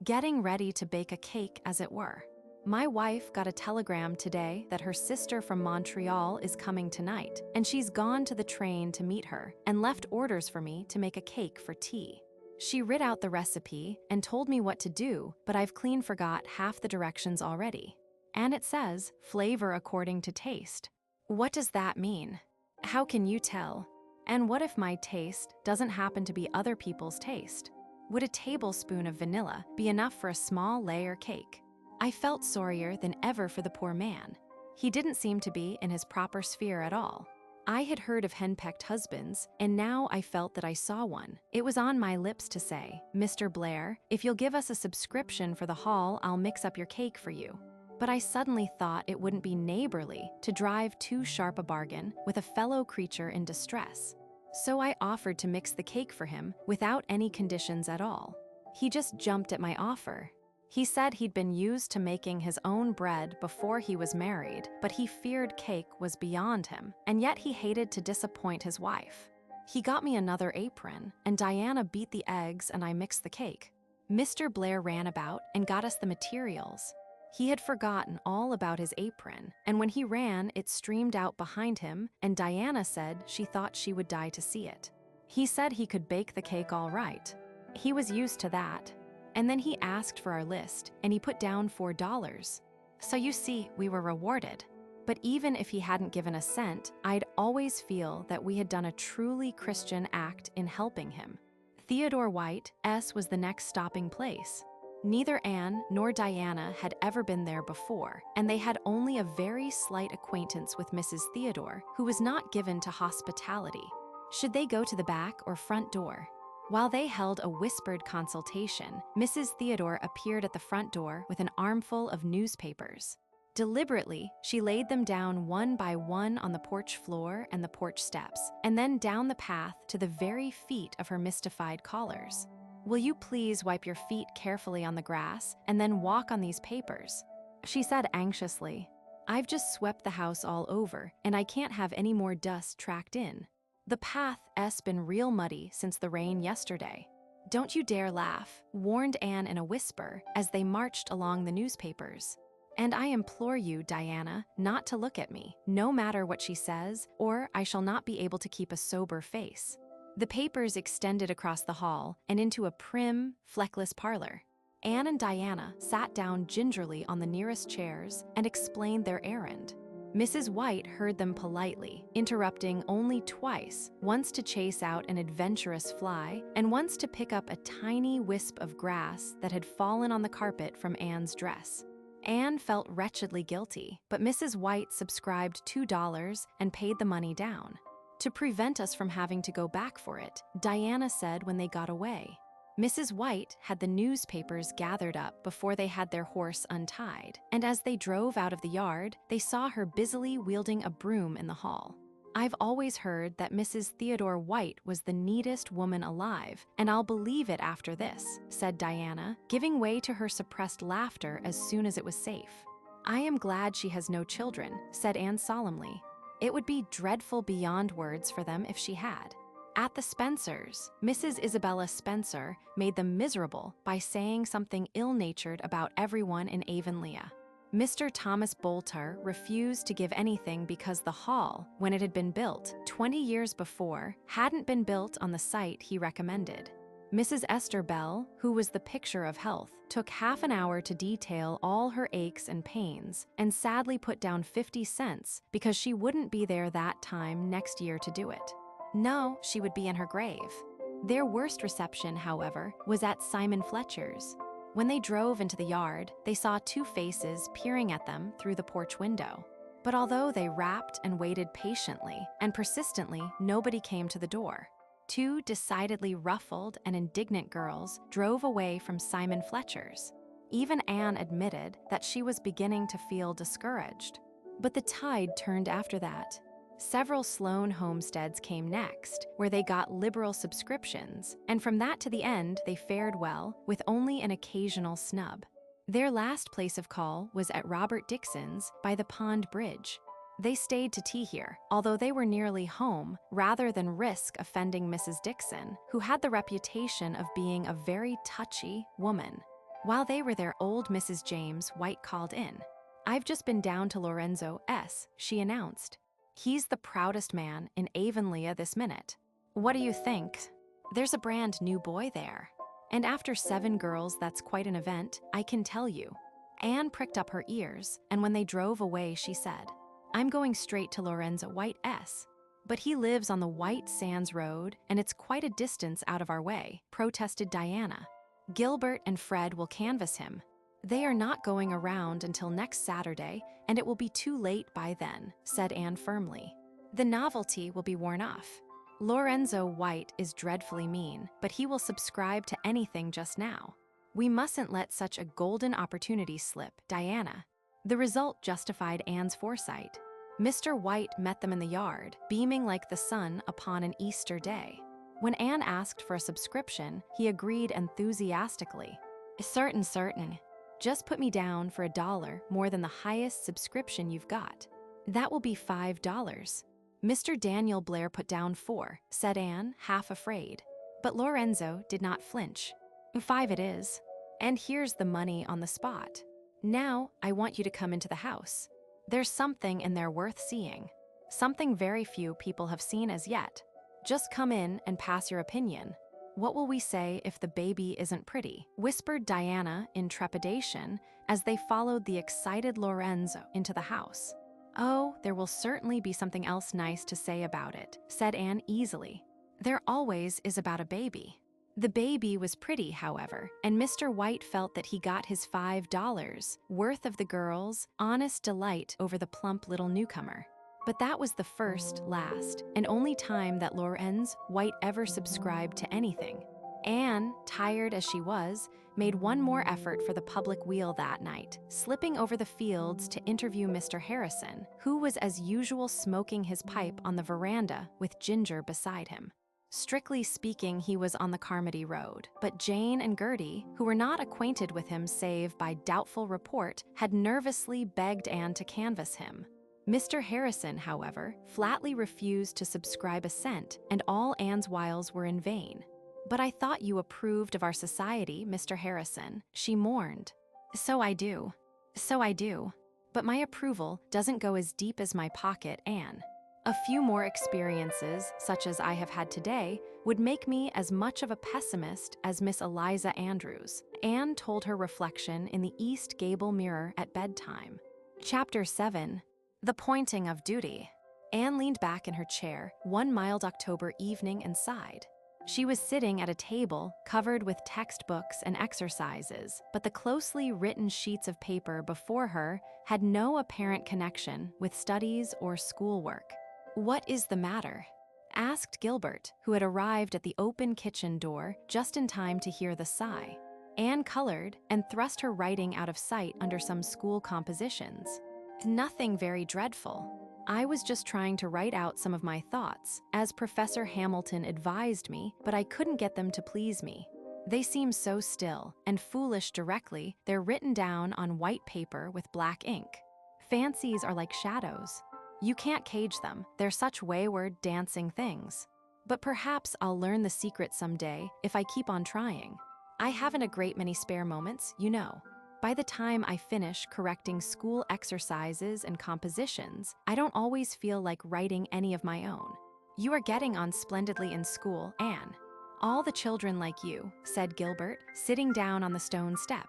getting ready to bake a cake, as it were. My wife got a telegram today that her sister from Montreal is coming tonight, and she's gone to the train to meet her and left orders for me to make a cake for tea. She writ out the recipe and told me what to do, but I've clean forgot half the directions already. And it says, flavor according to taste. What does that mean? How can you tell? And what if my taste doesn't happen to be other people's taste? Would a tablespoon of vanilla be enough for a small layer cake?' I felt sorrier than ever for the poor man. He didn't seem to be in his proper sphere at all. I had heard of henpecked husbands, and now I felt that I saw one. It was on my lips to say, 'Mr. Blair, if you'll give us a subscription for the hall, I'll mix up your cake for you.' But I suddenly thought it wouldn't be neighborly to drive too sharp a bargain with a fellow creature in distress. So I offered to mix the cake for him without any conditions at all. He just jumped at my offer. He said he'd been used to making his own bread before he was married, but he feared cake was beyond him, and yet he hated to disappoint his wife. He got me another apron, and Diana beat the eggs and I mixed the cake. Mr. Blair ran about and got us the materials. He had forgotten all about his apron, and when he ran, it streamed out behind him, and Diana said she thought she would die to see it. He said he could bake the cake all right. He was used to that. And then he asked for our list, and he put down $4. So you see, we were rewarded. But even if he hadn't given a cent, I'd always feel that we had done a truly Christian act in helping him. Theodore White, S. was the next stopping place. Neither Anne nor Diana had ever been there before, and they had only a very slight acquaintance with Mrs. Theodore, who was not given to hospitality. Should they go to the back or front door? While they held a whispered consultation, Mrs. Theodore appeared at the front door with an armful of newspapers. Deliberately, she laid them down one by one on the porch floor and the porch steps, and then down the path to the very feet of her mystified callers. "Will you please wipe your feet carefully on the grass and then walk on these papers?" She said anxiously. "I've just swept the house all over, and I can't have any more dust tracked in. The path's been real muddy since the rain yesterday." "Don't you dare laugh," warned Anne in a whisper as they marched along the newspapers. "And I implore you, Diana, not to look at me, no matter what she says, or I shall not be able to keep a sober face." The papers extended across the hall and into a prim, fleckless parlor. Anne and Diana sat down gingerly on the nearest chairs and explained their errand. Mrs. White heard them politely, interrupting only twice, once to chase out an adventurous fly and once to pick up a tiny wisp of grass that had fallen on the carpet from Anne's dress. Anne felt wretchedly guilty, but Mrs. White subscribed $2 and paid the money down. To prevent us from having to go back for it, Diana said when they got away. Mrs. White had the newspapers gathered up before they had their horse untied, and as they drove out of the yard, they saw her busily wielding a broom in the hall. "I've always heard that Mrs. Theodore White was the neatest woman alive, and I'll believe it after this," said Diana, giving way to her suppressed laughter as soon as it was safe. "I am glad she has no children," said Anne solemnly. "It would be dreadful beyond words for them if she had." At the Spencers, Mrs. Isabella Spencer made them miserable by saying something ill-natured about everyone in Avonlea. Mr. Thomas Boulter refused to give anything because the hall, when it had been built 20 years before, hadn't been built on the site he recommended. Mrs. Esther Bell, who was the picture of health, took half an hour to detail all her aches and pains, and sadly put down 50 cents because she wouldn't be there that time next year to do it. No, she would be in her grave. Their worst reception, however, was at Simon Fletcher's. When they drove into the yard, they saw two faces peering at them through the porch window. But although they rapped and waited patiently and persistently, nobody came to the door. Two decidedly ruffled and indignant girls drove away from Simon Fletcher's. Even Anne admitted that she was beginning to feel discouraged. But the tide turned after that. Several Sloane homesteads came next, where they got liberal subscriptions, and from that to the end they fared well, with only an occasional snub. Their last place of call was at Robert Dixon's by the Pond Bridge. They stayed to tea here, although they were nearly home, rather than risk offending Mrs. Dixon, who had the reputation of being a very touchy woman. While they were there, old Mrs. James White called in. "I've just been down to Lorenzo S.," she announced. "He's the proudest man in Avonlea this minute. What do you think? There's a brand new boy there. And after 7 girls, that's quite an event, I can tell you." Anne pricked up her ears, and when they drove away, she said, "I'm going straight to Lorenzo White S." "But he lives on the White Sands Road, and it's quite a distance out of our way," protested Diana. "Gilbert and Fred will canvass him. They are not going around until next Saturday, and it will be too late by then," said Anne firmly. "The novelty will be worn off. Lorenzo White is dreadfully mean, but he will subscribe to anything just now. We mustn't let such a golden opportunity slip, Diana." The result justified Anne's foresight. Mr. White met them in the yard, beaming like the sun upon an Easter day. When Anne asked for a subscription, he agreed enthusiastically. Certain. Just put me down for $1 more than the highest subscription you've got. That will be $5. Mr. Daniel Blair put down 4, said Anne, half afraid. But Lorenzo did not flinch. 5 it is. And here's the money on the spot. Now I want you to come into the house. There's something in there worth seeing. Something very few people have seen as yet. Just come in and pass your opinion. What will we say if the baby isn't pretty? Whispered Diana in trepidation as they followed the excited Lorenzo into the house. Oh, there will certainly be something else nice to say about it, said Anne easily. There always is about a baby. The baby was pretty, however, and Mr. White felt that he got his $5 worth of the girls' honest delight over the plump little newcomer. But that was the first, last, and only time that Lorenzo White ever subscribed to anything. Anne, tired as she was, made one more effort for the public wheel that night, slipping over the fields to interview Mr. Harrison, who was as usual smoking his pipe on the veranda with Ginger beside him. Strictly speaking, he was on the Carmody Road, but Jane and Gertie, who were not acquainted with him save by doubtful report, had nervously begged Anne to canvass him. Mr. Harrison, however, flatly refused to subscribe a cent, and all Anne's wiles were in vain. But I thought you approved of our society, Mr. Harrison, she mourned. So I do. But my approval doesn't go as deep as my pocket, Anne. A few more experiences, such as I have had today, would make me as much of a pessimist as Miss Eliza Andrews, Anne told her reflection in the east gable mirror at bedtime. Chapter 7. The Pointing of Duty. Anne leaned back in her chair one mild October evening and sighed. She was sitting at a table covered with textbooks and exercises, but the closely written sheets of paper before her had no apparent connection with studies or schoolwork. "What is the matter?" asked Gilbert, who had arrived at the open kitchen door just in time to hear the sigh. Anne colored and thrust her writing out of sight under some school compositions. Nothing very dreadful. I was just trying to write out some of my thoughts, as Professor Hamilton advised me, but I couldn't get them to please me. They seem so still and foolish directly, they're written down on white paper with black ink. Fancies are like shadows. You can't cage them, they're such wayward, dancing things. But perhaps I'll learn the secret someday if I keep on trying. I haven't a great many spare moments, you know. By the time I finish correcting school exercises and compositions, I don't always feel like writing any of my own. You are getting on splendidly in school, Anne. All the children like you, said Gilbert, sitting down on the stone step.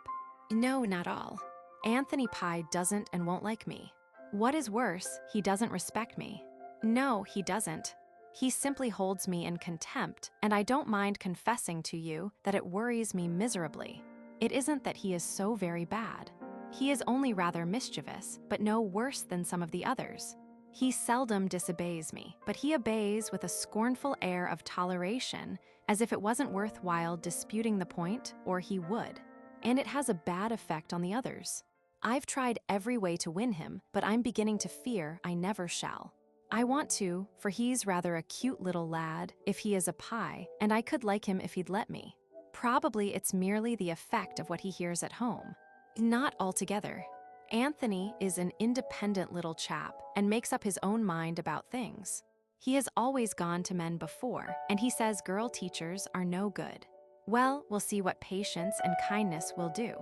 No, not all. Anthony Pye doesn't and won't like me. What is worse, he doesn't respect me. No, he doesn't. He simply holds me in contempt, and I don't mind confessing to you that it worries me miserably. It isn't that he is so very bad. He is only rather mischievous, but no worse than some of the others. He seldom disobeys me, but he obeys with a scornful air of toleration, as if it wasn't worthwhile disputing the point, or he would. And it has a bad effect on the others. I've tried every way to win him, but I'm beginning to fear I never shall. I want to, for he's rather a cute little lad, if he is a Pye, and I could like him if he'd let me. Probably it's merely the effect of what he hears at home. Not altogether. Anthony is an independent little chap and makes up his own mind about things. He has always gone to men before, and he says girl teachers are no good. Well, we'll see what patience and kindness will do.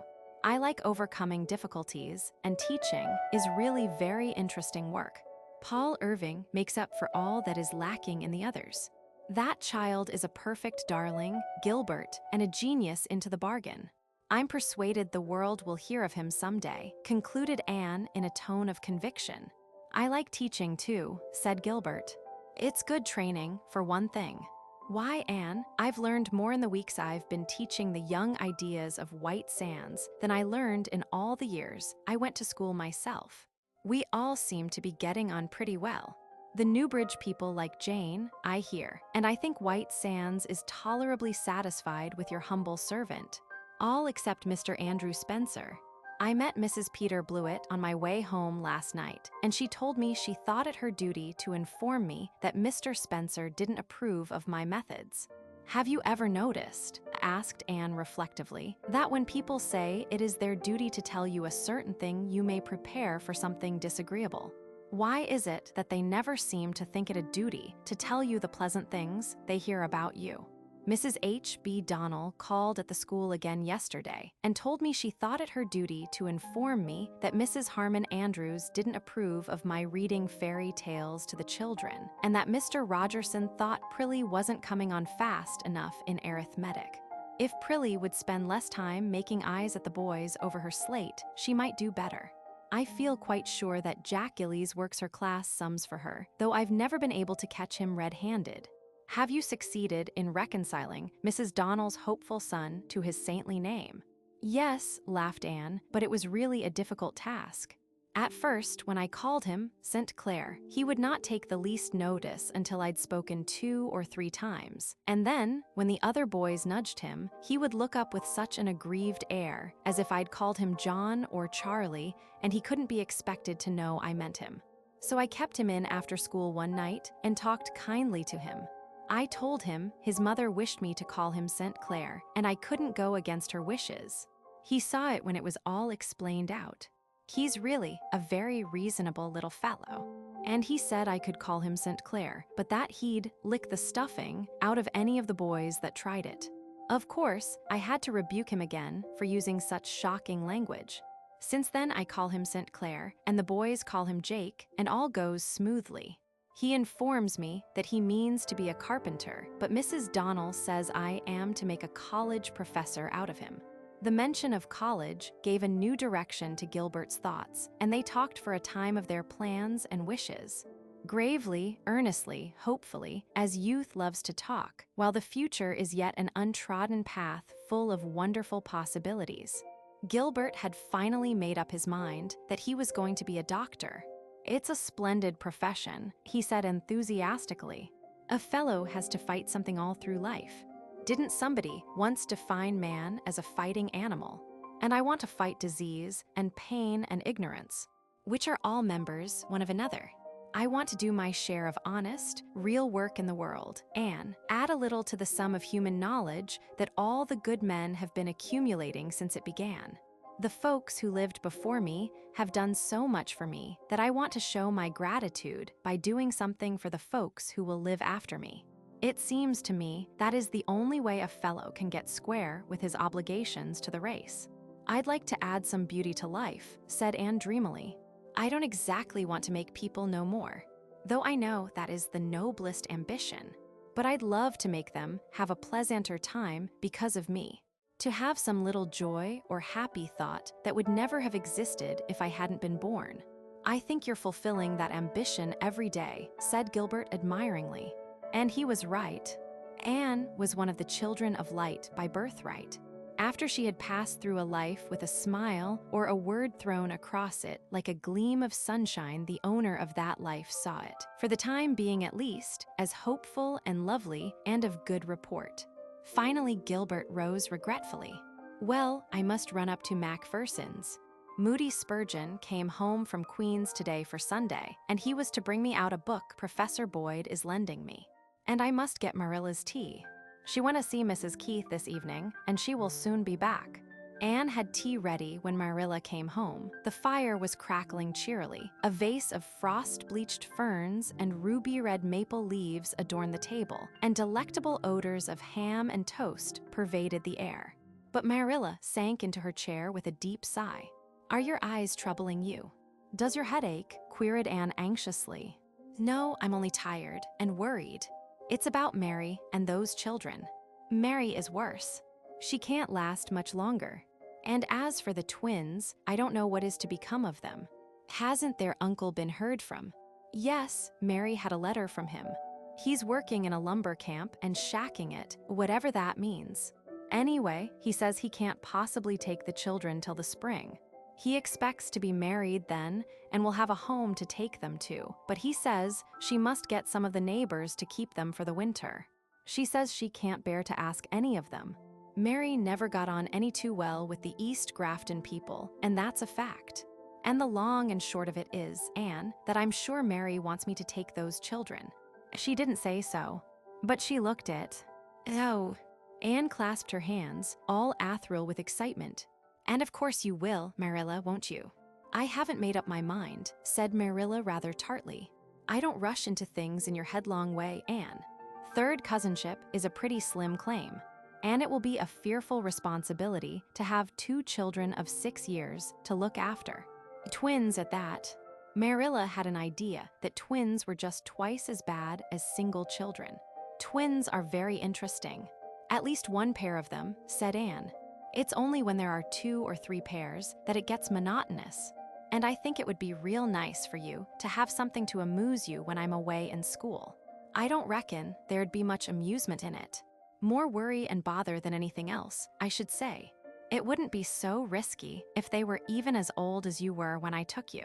I like overcoming difficulties, and teaching is really very interesting work. Paul Irving makes up for all that is lacking in the others. That child is a perfect darling, Gilbert, and a genius into the bargain. I'm persuaded the world will hear of him someday, concluded Anne in a tone of conviction. I like teaching too, said Gilbert. It's good training, for one thing. Why, Anne, I've learned more in the weeks I've been teaching the young ideas of white sands than I learned in all the years I went to school myself. We all seem to be getting on pretty well. The Newbridge people like Jane, I hear, and I think White Sands is tolerably satisfied with your humble servant. All except Mr. Andrew Spencer. I met Mrs. Peter Blewett on my way home last night, and she told me she thought it her duty to inform me that Mr. Spencer didn't approve of my methods. Have you ever noticed, asked Anne reflectively, that when people say it is their duty to tell you a certain thing, you may prepare for something disagreeable? Why is it that they never seem to think it a duty to tell you the pleasant things they hear about you? Mrs. H.B. Donnell called at the school again yesterday and told me she thought it her duty to inform me that Mrs. Harmon Andrews didn't approve of my reading fairy tales to the children, and that Mr. Rogerson thought Prillie wasn't coming on fast enough in arithmetic. If Prillie would spend less time making eyes at the boys over her slate, she might do better. I feel quite sure that Jack Gillies works her class sums for her, though I've never been able to catch him red-handed. Have you succeeded in reconciling Mrs. Donnell's hopeful son to his saintly name? Yes, laughed Anne, but it was really a difficult task. At first, when I called him St. Clair, he would not take the least notice until I'd spoken 2 or 3 times. And then, when the other boys nudged him, he would look up with such an aggrieved air, as if I'd called him John or Charlie, and he couldn't be expected to know I meant him. So I kept him in after school one night and talked kindly to him. I told him his mother wished me to call him St. Clair, and I couldn't go against her wishes. He saw it when it was all explained out. He's really a very reasonable little fellow. And he said I could call him St. Clair, but that he'd lick the stuffing out of any of the boys that tried it. Of course, I had to rebuke him again for using such shocking language. Since then, I call him St. Clair, and the boys call him Jake, and all goes smoothly. He informs me that he means to be a carpenter, but Mrs. Donnell says I am to make a college professor out of him. The mention of college gave a new direction to Gilbert's thoughts, and they talked for a time of their plans and wishes. Gravely, earnestly, hopefully, as youth loves to talk, while the future is yet an untrodden path full of wonderful possibilities. Gilbert had finally made up his mind that he was going to be a doctor. It's a splendid profession, he said enthusiastically. A fellow has to fight something all through life. Didn't somebody once define man as a fighting animal? And I want to fight disease and pain and ignorance. which are all members one of another. I want to do my share of honest, real work in the world, and add a little to the sum of human knowledge that all the good men have been accumulating since it began. The folks who lived before me have done so much for me that I want to show my gratitude by doing something for the folks who will live after me. It seems to me that is the only way a fellow can get square with his obligations to the race. I'd like to add some beauty to life, said Anne dreamily. I don't exactly want to make people know more, though I know that is the noblest ambition, but I'd love to make them have a pleasanter time because of me. To have some little joy or happy thought that would never have existed if I hadn't been born. I think you're fulfilling that ambition every day, said Gilbert admiringly. And he was right. Anne was one of the children of light by birthright. After she had passed through a life with a smile or a word thrown across it like a gleam of sunshine, the owner of that life saw it, for the time being at least, as hopeful and lovely and of good report. Finally, Gilbert rose regretfully. Well, I must run up to Macpherson's. Moody Spurgeon came home from Queen's today for Sunday, and he was to bring me out a book Professor Boyd is lending me. And I must get Marilla's tea. She went to see Mrs. Keith this evening, and she will soon be back. Anne had tea ready when Marilla came home. The fire was crackling cheerily. A vase of frost-bleached ferns and ruby-red maple leaves adorned the table, and delectable odors of ham and toast pervaded the air. But Marilla sank into her chair with a deep sigh. Are your eyes troubling you? Does your head ache? Queried Anne anxiously. No, I'm only tired and worried. It's about Mary and those children. Mary is worse. She can't last much longer. And as for the twins, I don't know what is to become of them. Hasn't their uncle been heard from? Yes, Mary had a letter from him. He's working in a lumber camp and shacking it, whatever that means. Anyway, he says he can't possibly take the children till the spring. He expects to be married then and will have a home to take them to, but he says she must get some of the neighbors to keep them for the winter. She says she can't bear to ask any of them. Mary never got on any too well with the East Grafton people, and that's a fact. And the long and short of it is, Anne, that I'm sure Mary wants me to take those children. She didn't say so, but she looked it. Oh. Anne clasped her hands, all athrill with excitement. And of course you will, Marilla, won't you? I haven't made up my mind, said Marilla rather tartly. I don't rush into things in your headlong way, Anne. Third cousinship is a pretty slim claim, and it will be a fearful responsibility to have 2 children of 6 years to look after. Twins at that. Marilla had an idea that twins were just twice as bad as single children. Twins are very interesting. At least one pair of them, said Anne. It's only when there are 2 or 3 pairs that it gets monotonous. And I think it would be real nice for you to have something to amuse you when I'm away in school. I don't reckon there'd be much amusement in it. More worry and bother than anything else, I should say. It wouldn't be so risky if they were even as old as you were when I took you.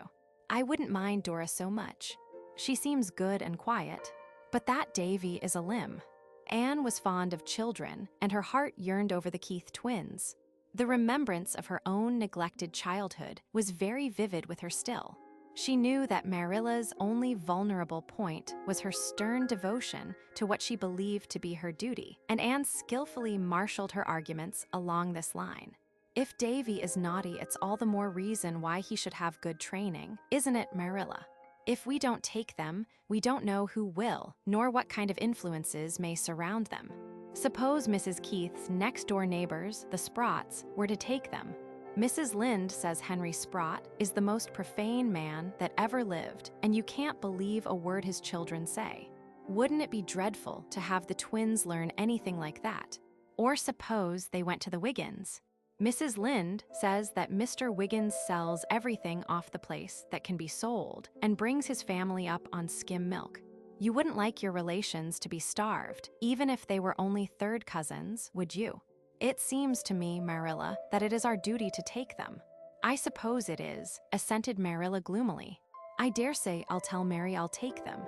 I wouldn't mind Dora so much. She seems good and quiet. But that Davy is a limb. Anne was fond of children, and her heart yearned over the Keith twins. The remembrance of her own neglected childhood was very vivid with her still. She knew that Marilla's only vulnerable point was her stern devotion to what she believed to be her duty, and Anne skillfully marshaled her arguments along this line. If Davy is naughty, it's all the more reason why he should have good training, isn't it, Marilla? If we don't take them, we don't know who will, nor what kind of influences may surround them. Suppose Mrs. Keith's next-door neighbors, the Sprotts, were to take them. Mrs. Lynde says Henry Sprott is the most profane man that ever lived, and you can't believe a word his children say. Wouldn't it be dreadful to have the twins learn anything like that? Or suppose they went to the Wiggins. Mrs. Lynde says that Mr. Wiggins sells everything off the place that can be sold and brings his family up on skim milk. You wouldn't like your relations to be starved, even if they were only third cousins, would you? It seems to me, Marilla, that it is our duty to take them. I suppose it is, assented Marilla gloomily. I dare say I'll tell Mary I'll take them.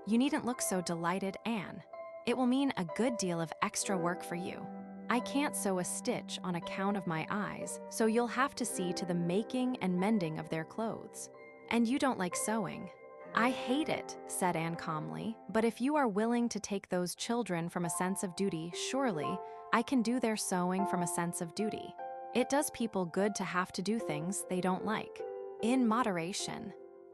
You needn't look so delighted, Anne. It will mean a good deal of extra work for you. I can't sew a stitch on account of my eyes, so you'll have to see to the making and mending of their clothes. And you don't like sewing. I hate it, said Anne calmly, but if you are willing to take those children from a sense of duty, surely I can do their sewing from a sense of duty. It does people good to have to do things they don't like. In moderation.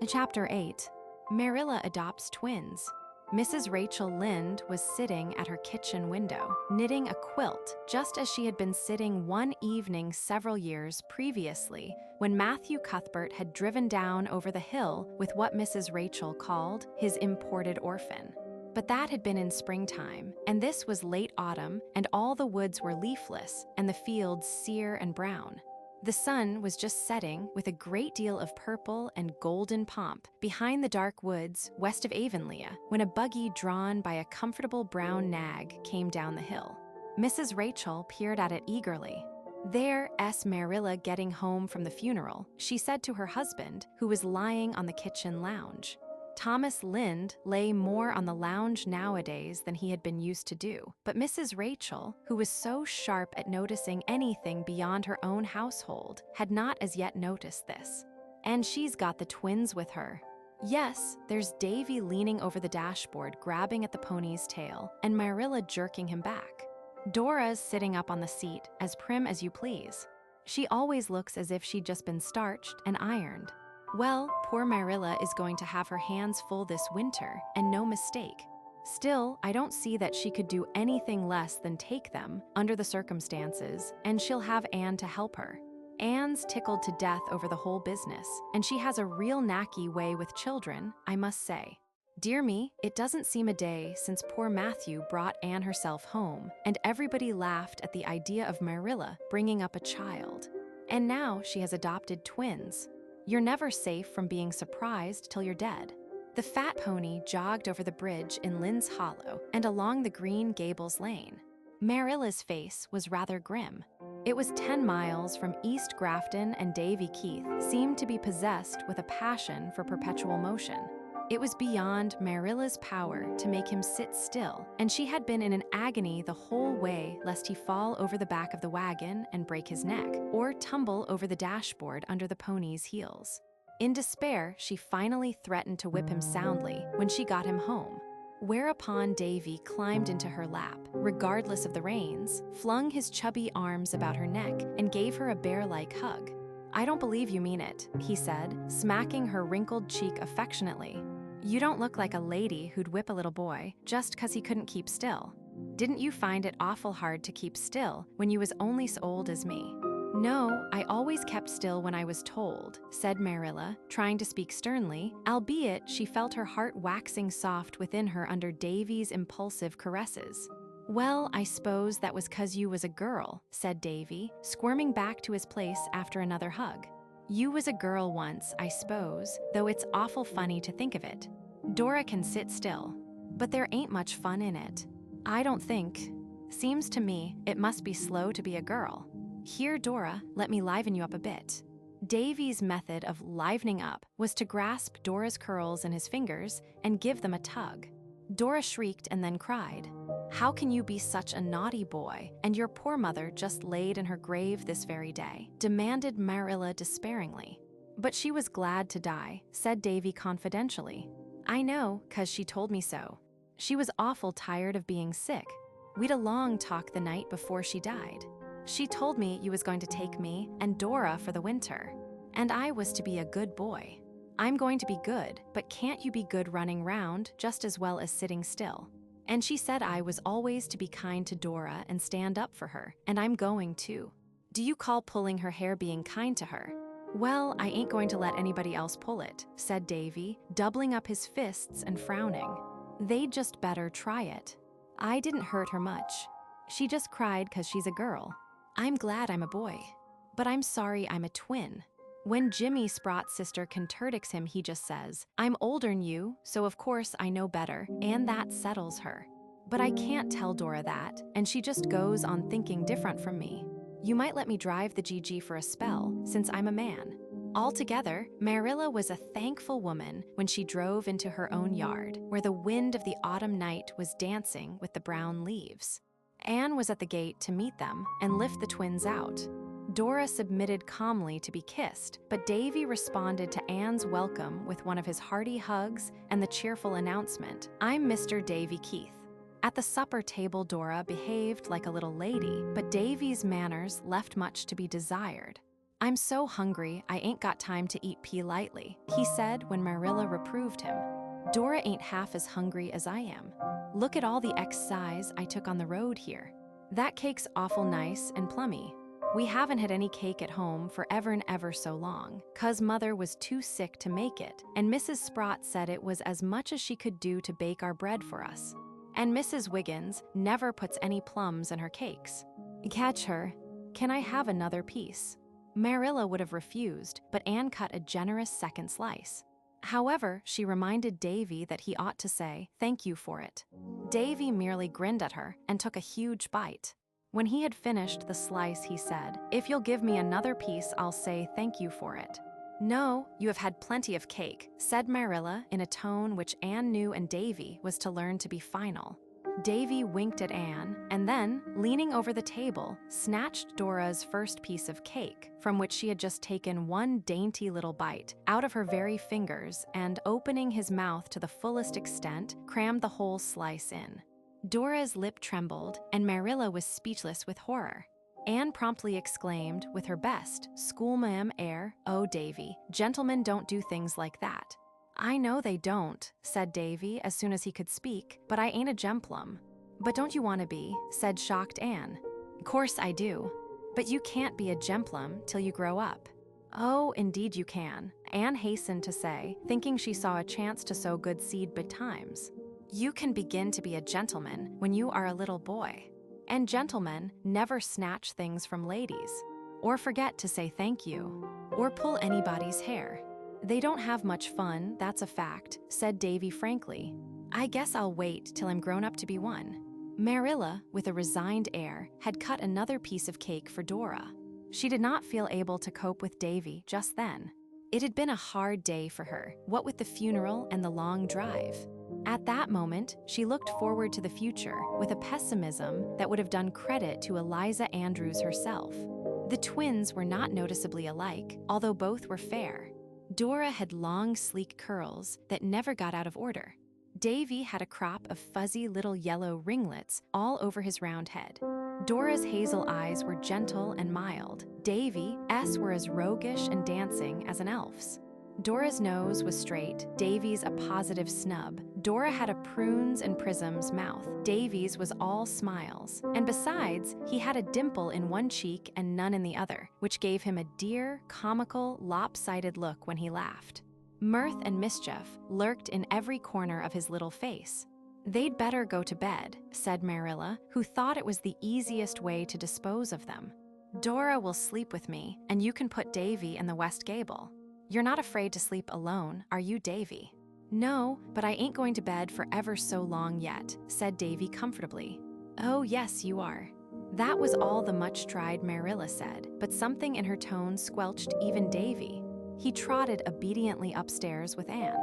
Chapter 8. Marilla adopts twins. Mrs. Rachel Lynde was sitting at her kitchen window, knitting a quilt, just as she had been sitting one evening several years previously when Matthew Cuthbert had driven down over the hill with what Mrs. Rachel called his imported orphan. But that had been in springtime, and this was late autumn, and all the woods were leafless and the fields sere and brown. The sun was just setting with a great deal of purple and golden pomp behind the dark woods west of Avonlea when a buggy drawn by a comfortable brown nag came down the hill. Mrs. Rachel peered at it eagerly. "There's Marilla getting home from the funeral," she said to her husband, who was lying on the kitchen lounge. Thomas Lynde lay more on the lounge nowadays than he had been used to do, but Mrs. Rachel, who was so sharp at noticing anything beyond her own household, had not as yet noticed this. "And she's got the twins with her." "Yes, there's Davy leaning over the dashboard grabbing at the pony's tail, and Marilla jerking him back. Dora's sitting up on the seat, as prim as you please. She always looks as if she'd just been starched and ironed. Well, poor Marilla is going to have her hands full this winter, and no mistake. Still, I don't see that she could do anything less than take them, under the circumstances, and she'll have Anne to help her. Anne's tickled to death over the whole business, and she has a real knacky way with children, I must say. Dear me, it doesn't seem a day since poor Matthew brought Anne herself home, and everybody laughed at the idea of Marilla bringing up a child. And now she has adopted twins. You're never safe from being surprised till you're dead." The fat pony jogged over the bridge in Lynn's Hollow and along the Green Gables lane. Marilla's face was rather grim. It was 10 miles from East Grafton, and Davy Keith seemed to be possessed with a passion for perpetual motion. It was beyond Marilla's power to make him sit still, and she had been in an agony the whole way lest he fall over the back of the wagon and break his neck, or tumble over the dashboard under the pony's heels. In despair, she finally threatened to whip him soundly when she got him home, whereupon Davy climbed into her lap, regardless of the reins, flung his chubby arms about her neck, and gave her a bear-like hug. "I don't believe you mean it," he said, smacking her wrinkled cheek affectionately. "You don't look like a lady who'd whip a little boy just 'cause he couldn't keep still. Didn't you find it awful hard to keep still when you was only so old as me?" "No, I always kept still when I was told," said Marilla, trying to speak sternly, albeit she felt her heart waxing soft within her under Davy's impulsive caresses. "Well, I suppose that was 'cause you was a girl," said Davy, squirming back to his place after another hug. "You was a girl once, I suppose, though it's awful funny to think of it. Dora can sit still, but there ain't much fun in it. I don't think. Seems to me it must be slow to be a girl. Here, Dora, let me liven you up a bit." Davy's method of livening up was to grasp Dora's curls in his fingers and give them a tug. Dora shrieked and then cried. "How can you be such a naughty boy, and your poor mother just laid in her grave this very day?" demanded Marilla despairingly. "But she was glad to die," said Davy confidentially. "I know, 'cause she told me so. She was awful tired of being sick. We'd a long talk the night before she died. She told me you was going to take me and Dora for the winter, and I was to be a good boy. I'm going to be good, but can't you be good running round just as well as sitting still? And she said I was always to be kind to Dora and stand up for her, and I'm going to. Do you call pulling her hair being kind to her?" "Well, I ain't going to let anybody else pull it," said Davy, doubling up his fists and frowning. "They'd just better try it. I didn't hurt her much. She just cried 'cause she's a girl. I'm glad I'm a boy, but I'm sorry I'm a twin. When Jimmy Sprott's sister conterdicts him, he just says, 'I'm older'n you, so of course I know better,' and that settles her. But I can't tell Dora that, and she just goes on thinking different from me. You might let me drive the GG for a spell, since I'm a man." Altogether, Marilla was a thankful woman when she drove into her own yard, where the wind of the autumn night was dancing with the brown leaves. Anne was at the gate to meet them and lift the twins out. Dora submitted calmly to be kissed, but Davy responded to Anne's welcome with one of his hearty hugs and the cheerful announcement, "I'm Mr. Davy Keith." At the supper table, Dora behaved like a little lady, but Davy's manners left much to be desired. "I'm so hungry, I ain't got time to eat pea lightly," he said when Marilla reproved him. "Dora ain't half as hungry as I am. Look at all the exercise I took on the road here. That cake's awful nice and plummy. We haven't had any cake at home for ever and ever so long, 'cause Mother was too sick to make it, and Mrs. Sprott said it was as much as she could do to bake our bread for us. And Mrs. Wiggins never puts any plums in her cakes. Catch her. Can I have another piece?" Marilla would have refused, but Anne cut a generous second slice. However, she reminded Davy that he ought to say thank you for it. Davy merely grinned at her and took a huge bite. When he had finished the slice, he said, "If you'll give me another piece, I'll say thank you for it." "No, you have had plenty of cake," said Marilla in a tone which Anne knew and Davy was to learn to be final. Davy winked at Anne, and then, leaning over the table, snatched Dora's first piece of cake, from which she had just taken one dainty little bite, out of her very fingers and, opening his mouth to the fullest extent, crammed the whole slice in. Dora's lip trembled, and Marilla was speechless with horror. Anne promptly exclaimed, with her best schoolma'am air, "Oh, Davy, gentlemen don't do things like that." "I know they don't," said Davy as soon as he could speak, "but I ain't a gemplum." "But don't you want to be?" said shocked Anne. "Course I do. But you can't be a gemplum till you grow up." "Oh, indeed you can," Anne hastened to say, thinking she saw a chance to sow good seed betimes. "You can begin to be a gentleman when you are a little boy. And gentlemen never snatch things from ladies, or forget to say thank you, or pull anybody's hair. They don't have much fun, that's a fact," said Davy frankly. "I guess I'll wait till I'm grown up to be one." Marilla, with a resigned air, had cut another piece of cake for Dora. She did not feel able to cope with Davy just then. It had been a hard day for her, what with the funeral and the long drive. At that moment, she looked forward to the future with a pessimism that would have done credit to Eliza Andrews herself. The twins were not noticeably alike, although both were fair. Dora had long, sleek curls that never got out of order. Davy had a crop of fuzzy little yellow ringlets all over his round head. Dora's hazel eyes were gentle and mild. Davy's were as roguish and dancing as an elf's. Dora's nose was straight, Davy's a positive snub. Dora had a prunes and prisms mouth. Davy's was all smiles. And besides, he had a dimple in one cheek and none in the other, which gave him a dear, comical, lopsided look when he laughed. Mirth and mischief lurked in every corner of his little face. "They'd better go to bed," said Marilla, who thought it was the easiest way to dispose of them. "Dora will sleep with me, and you can put Davy in the west gable. You're not afraid to sleep alone, are you, Davy?" "No, but I ain't going to bed for ever so long yet," said Davy comfortably. "Oh, yes, you are." That was all the much-tried Marilla said, but something in her tone squelched even Davy. He trotted obediently upstairs with Anne.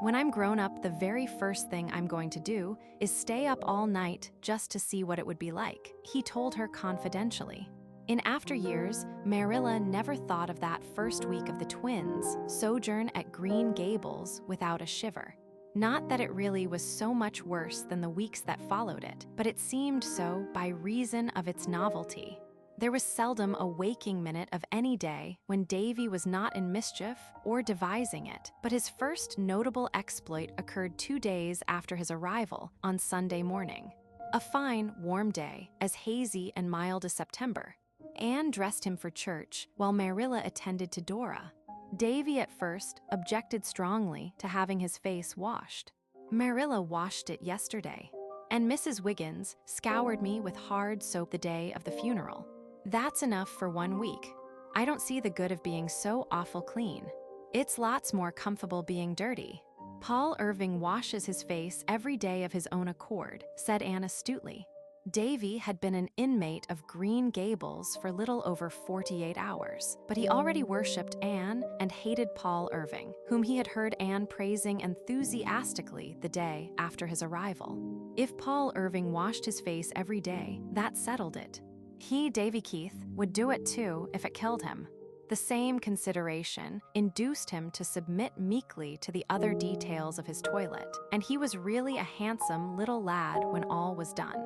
"When I'm grown up, the very first thing I'm going to do is stay up all night just to see what it would be like," he told her confidentially. In after years, Marilla never thought of that first week of the twins' sojourn at Green Gables without a shiver. Not that it really was so much worse than the weeks that followed it, but it seemed so by reason of its novelty. There was seldom a waking minute of any day when Davy was not in mischief or devising it, but his first notable exploit occurred 2 days after his arrival on Sunday morning. A fine, warm day, as hazy and mild as September. Anne dressed him for church, while Marilla attended to Dora. Davy at first objected strongly to having his face washed. "Marilla washed it yesterday, and Mrs. Wiggins scoured me with hard soap the day of the funeral. That's enough for 1 week. I don't see the good of being so awful clean. It's lots more comfortable being dirty." "Paul Irving washes his face every day of his own accord," said Anne astutely. Davy had been an inmate of Green Gables for little over 48 hours, but he already worshipped Anne and hated Paul Irving, whom he had heard Anne praising enthusiastically the day after his arrival. If Paul Irving washed his face every day, that settled it. He, Davy Keith, would do it too if it killed him. The same consideration induced him to submit meekly to the other details of his toilet, and he was really a handsome little lad when all was done.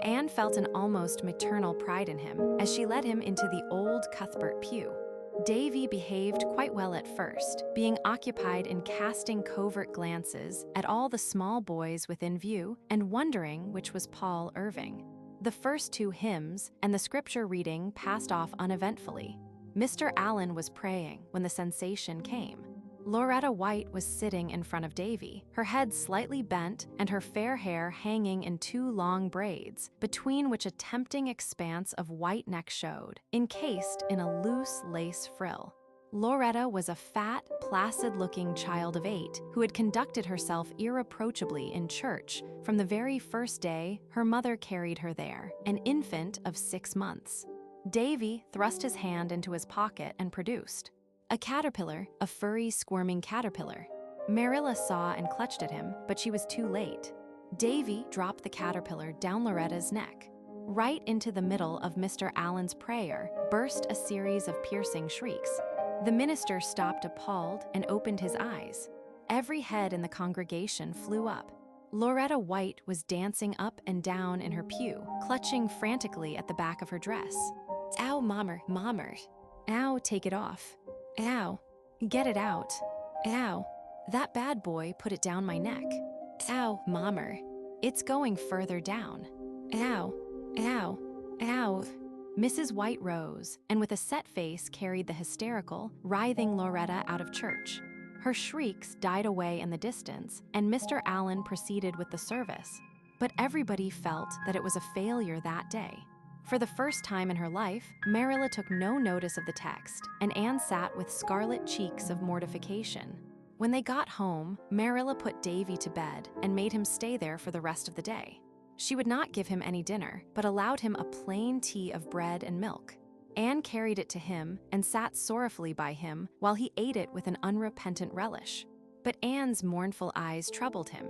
Anne felt an almost maternal pride in him as she led him into the old Cuthbert pew. Davy behaved quite well at first, being occupied in casting covert glances at all the small boys within view and wondering which was Paul Irving. The first two hymns and the scripture reading passed off uneventfully. Mr. Allen was praying when the sensation came. Loretta White was sitting in front of Davy, her head slightly bent and her fair hair hanging in two long braids, between which a tempting expanse of white neck showed, encased in a loose lace frill. Loretta was a fat, placid-looking child of 8 who had conducted herself irreproachably in church from the very first day her mother carried her there, an infant of 6 months. Davy thrust his hand into his pocket and produced a caterpillar, a furry, squirming caterpillar. Marilla saw and clutched at him, but she was too late. Davy dropped the caterpillar down Loretta's neck. Right into the middle of Mr. Allen's prayer burst a series of piercing shrieks. The minister stopped appalled and opened his eyes. Every head in the congregation flew up. Loretta White was dancing up and down in her pew, clutching frantically at the back of her dress. Ow, mommer. Ow, take it off. Ow, get it out. Ow, that bad boy put it down my neck. Ow, mommer, it's going further down. Ow. Mrs. White rose and with a set face carried the hysterical, writhing Loretta out of church. Her shrieks died away in the distance, and Mr. Allen proceeded with the service. But everybody felt that it was a failure that day. For the first time in her life, Marilla took no notice of the text, and Anne sat with scarlet cheeks of mortification. When they got home, Marilla put Davy to bed and made him stay there for the rest of the day. She would not give him any dinner, but allowed him a plain tea of bread and milk. Anne carried it to him and sat sorrowfully by him while he ate it with an unrepentant relish. But Anne's mournful eyes troubled him.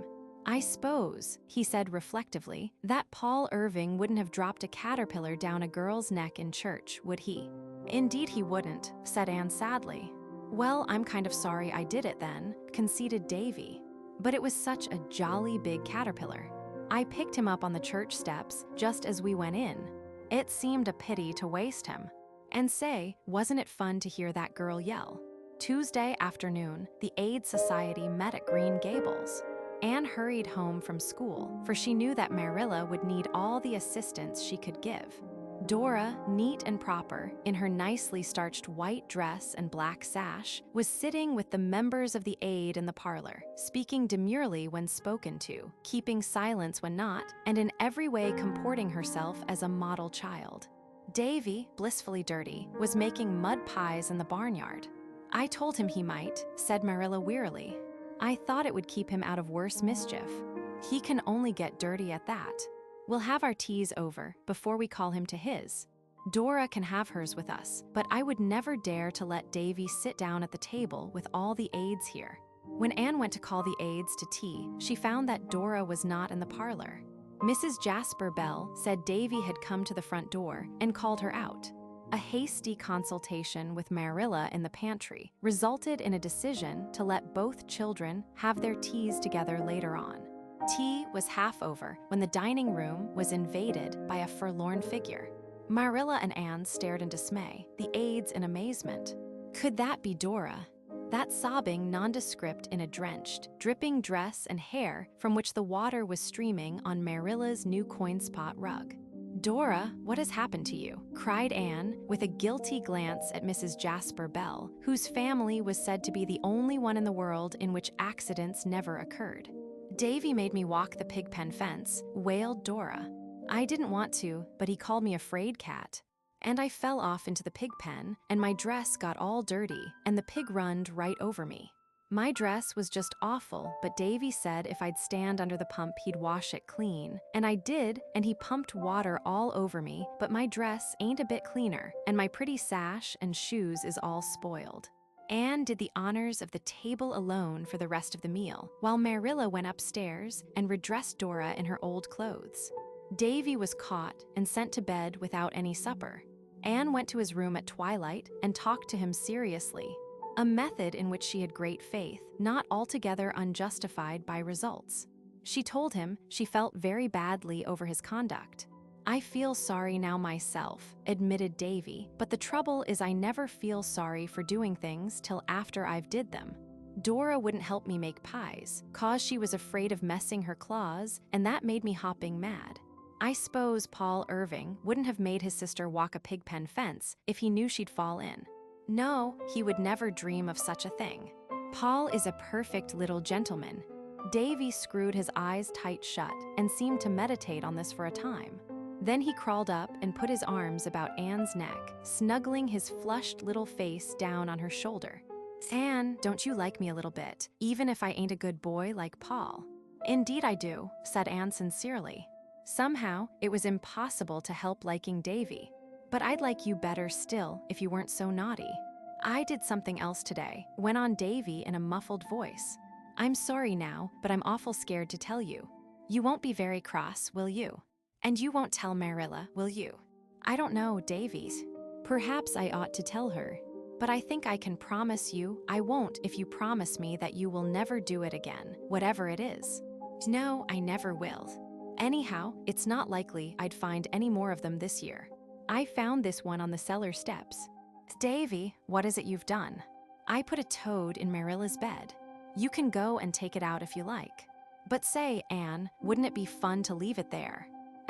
I suppose, he said reflectively, that Paul Irving wouldn't have dropped a caterpillar down a girl's neck in church, would he? Indeed he wouldn't, said Anne sadly. Well, I'm kind of sorry I did it then, conceded Davy. But it was such a jolly big caterpillar. I picked him up on the church steps just as we went in. It seemed a pity to waste him. And say, wasn't it fun to hear that girl yell? Tuesday afternoon, the Aid Society met at Green Gables. Anne hurried home from school, for she knew that Marilla would need all the assistance she could give. Dora, neat and proper, in her nicely starched white dress and black sash, was sitting with the members of the Aid in the parlor, speaking demurely when spoken to, keeping silence when not, and in every way comporting herself as a model child. Davy, blissfully dirty, was making mud pies in the barnyard. I told him he might, said Marilla wearily. I thought it would keep him out of worse mischief. He can only get dirty at that. We'll have our teas over before we call him to his. Dora can have hers with us, but I would never dare to let Davy sit down at the table with all the aides here. When Anne went to call the aides to tea, she found that Dora was not in the parlor. Mrs. Jasper Bell said Davy had come to the front door and called her out. A hasty consultation with Marilla in the pantry resulted in a decision to let both children have their teas together later on. Tea was half over when the dining room was invaded by a forlorn figure. Marilla and Anne stared in dismay, the aides in amazement. Could that be Dora? That sobbing nondescript in a drenched, dripping dress and hair from which the water was streaming on Marilla's new coinspot rug. Dora, what has happened to you? Cried Anne, with a guilty glance at Mrs. Jasper Bell, whose family was said to be the only one in the world in which accidents never occurred. Davy made me walk the pigpen fence, wailed Dora. I didn't want to, but he called me a fraid cat. And I fell off into the pig pen, and my dress got all dirty, and the pig runned right over me. My dress was just awful, but Davy said if I'd stand under the pump, he'd wash it clean. And I did, and he pumped water all over me, but my dress ain't a bit cleaner, and my pretty sash and shoes is all spoiled. Anne did the honors of the table alone for the rest of the meal, while Marilla went upstairs and redressed Dora in her old clothes. Davy was caught and sent to bed without any supper. Anne went to his room at twilight and talked to him seriously, a method in which she had great faith, not altogether unjustified by results. She told him she felt very badly over his conduct. "I feel sorry now myself," admitted Davy, "but the trouble is I never feel sorry for doing things till after I've did them. Dora wouldn't help me make pies, 'cause she was afraid of messing her claws, and that made me hopping mad. I s'pose Paul Irving wouldn't have made his sister walk a pigpen fence if he knew she'd fall in. No, he would never dream of such a thing. Paul is a perfect little gentleman." Davy screwed his eyes tight shut and seemed to meditate on this for a time. Then he crawled up and put his arms about Anne's neck, snuggling his flushed little face down on her shoulder. "Anne, don't you like me a little bit, even if I ain't a good boy like Paul?" "Indeed I do," said Anne sincerely. Somehow, it was impossible to help liking Davy. "But I'd like you better still if you weren't so naughty." "I did something else today," went on Davy in a muffled voice. "I'm sorry now, but I'm awful scared to tell you. You won't be very cross, will you? And you won't tell Marilla, will you?" "I don't know, Davy. Perhaps I ought to tell her. But I think I can promise you I won't if you promise me that you will never do it again, whatever it is." "No, I never will. Anyhow, it's not likely I'd find any more of them this year. I found this one on the cellar steps." "Davy, what is it you've done?" "I put a toad in Marilla's bed. You can go and take it out if you like." "But say, Anne, wouldn't it be fun to leave it there?"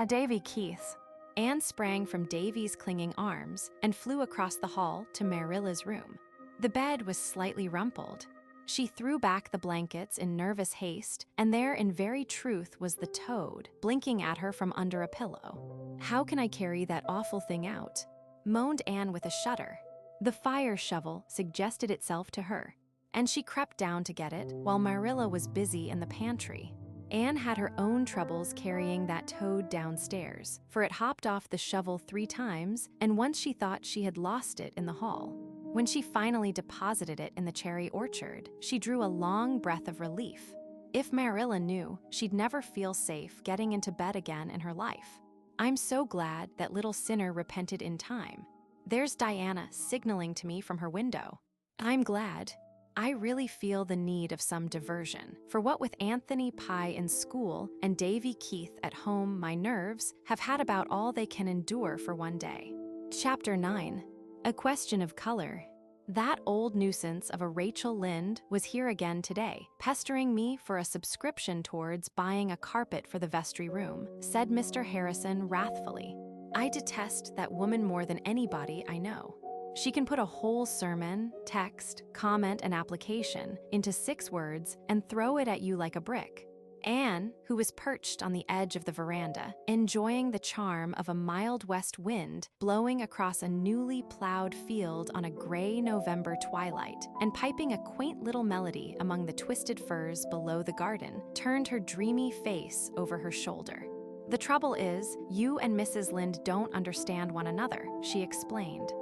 "Davy Keith." Anne sprang from Davy's clinging arms and flew across the hall to Marilla's room. The bed was slightly rumpled. She threw back the blankets in nervous haste, and there in very truth was the toad, blinking at her from under a pillow. "How can I carry that awful thing out?" moaned Anne with a shudder. The fire shovel suggested itself to her, and she crept down to get it while Marilla was busy in the pantry. Anne had her own troubles carrying that toad downstairs, for it hopped off the shovel 3 times, and once she thought she had lost it in the hall. When she finally deposited it in the cherry orchard, she drew a long breath of relief. If Marilla knew, she'd never feel safe getting into bed again in her life. "I'm so glad that little sinner repented in time. There's Diana signaling to me from her window. I'm glad. I really feel the need of some diversion, for what with Anthony Pye in school and Davy Keith at home, my nerves have had about all they can endure for one day." Chapter 9. A Question of Color. That old nuisance of a Rachel Lynde was here again today, pestering me for a subscription towards buying a carpet for the vestry room, said Mr. Harrison wrathfully. "I detest that woman more than anybody I know. She can put a whole sermon, text, comment, and application into 6 words and throw it at you like a brick." Anne, who was perched on the edge of the veranda, enjoying the charm of a mild west wind blowing across a newly plowed field on a gray November twilight and piping a quaint little melody among the twisted firs below the garden, turned her dreamy face over her shoulder. "The trouble is, you and Mrs. Lynde don't understand one another," she explained.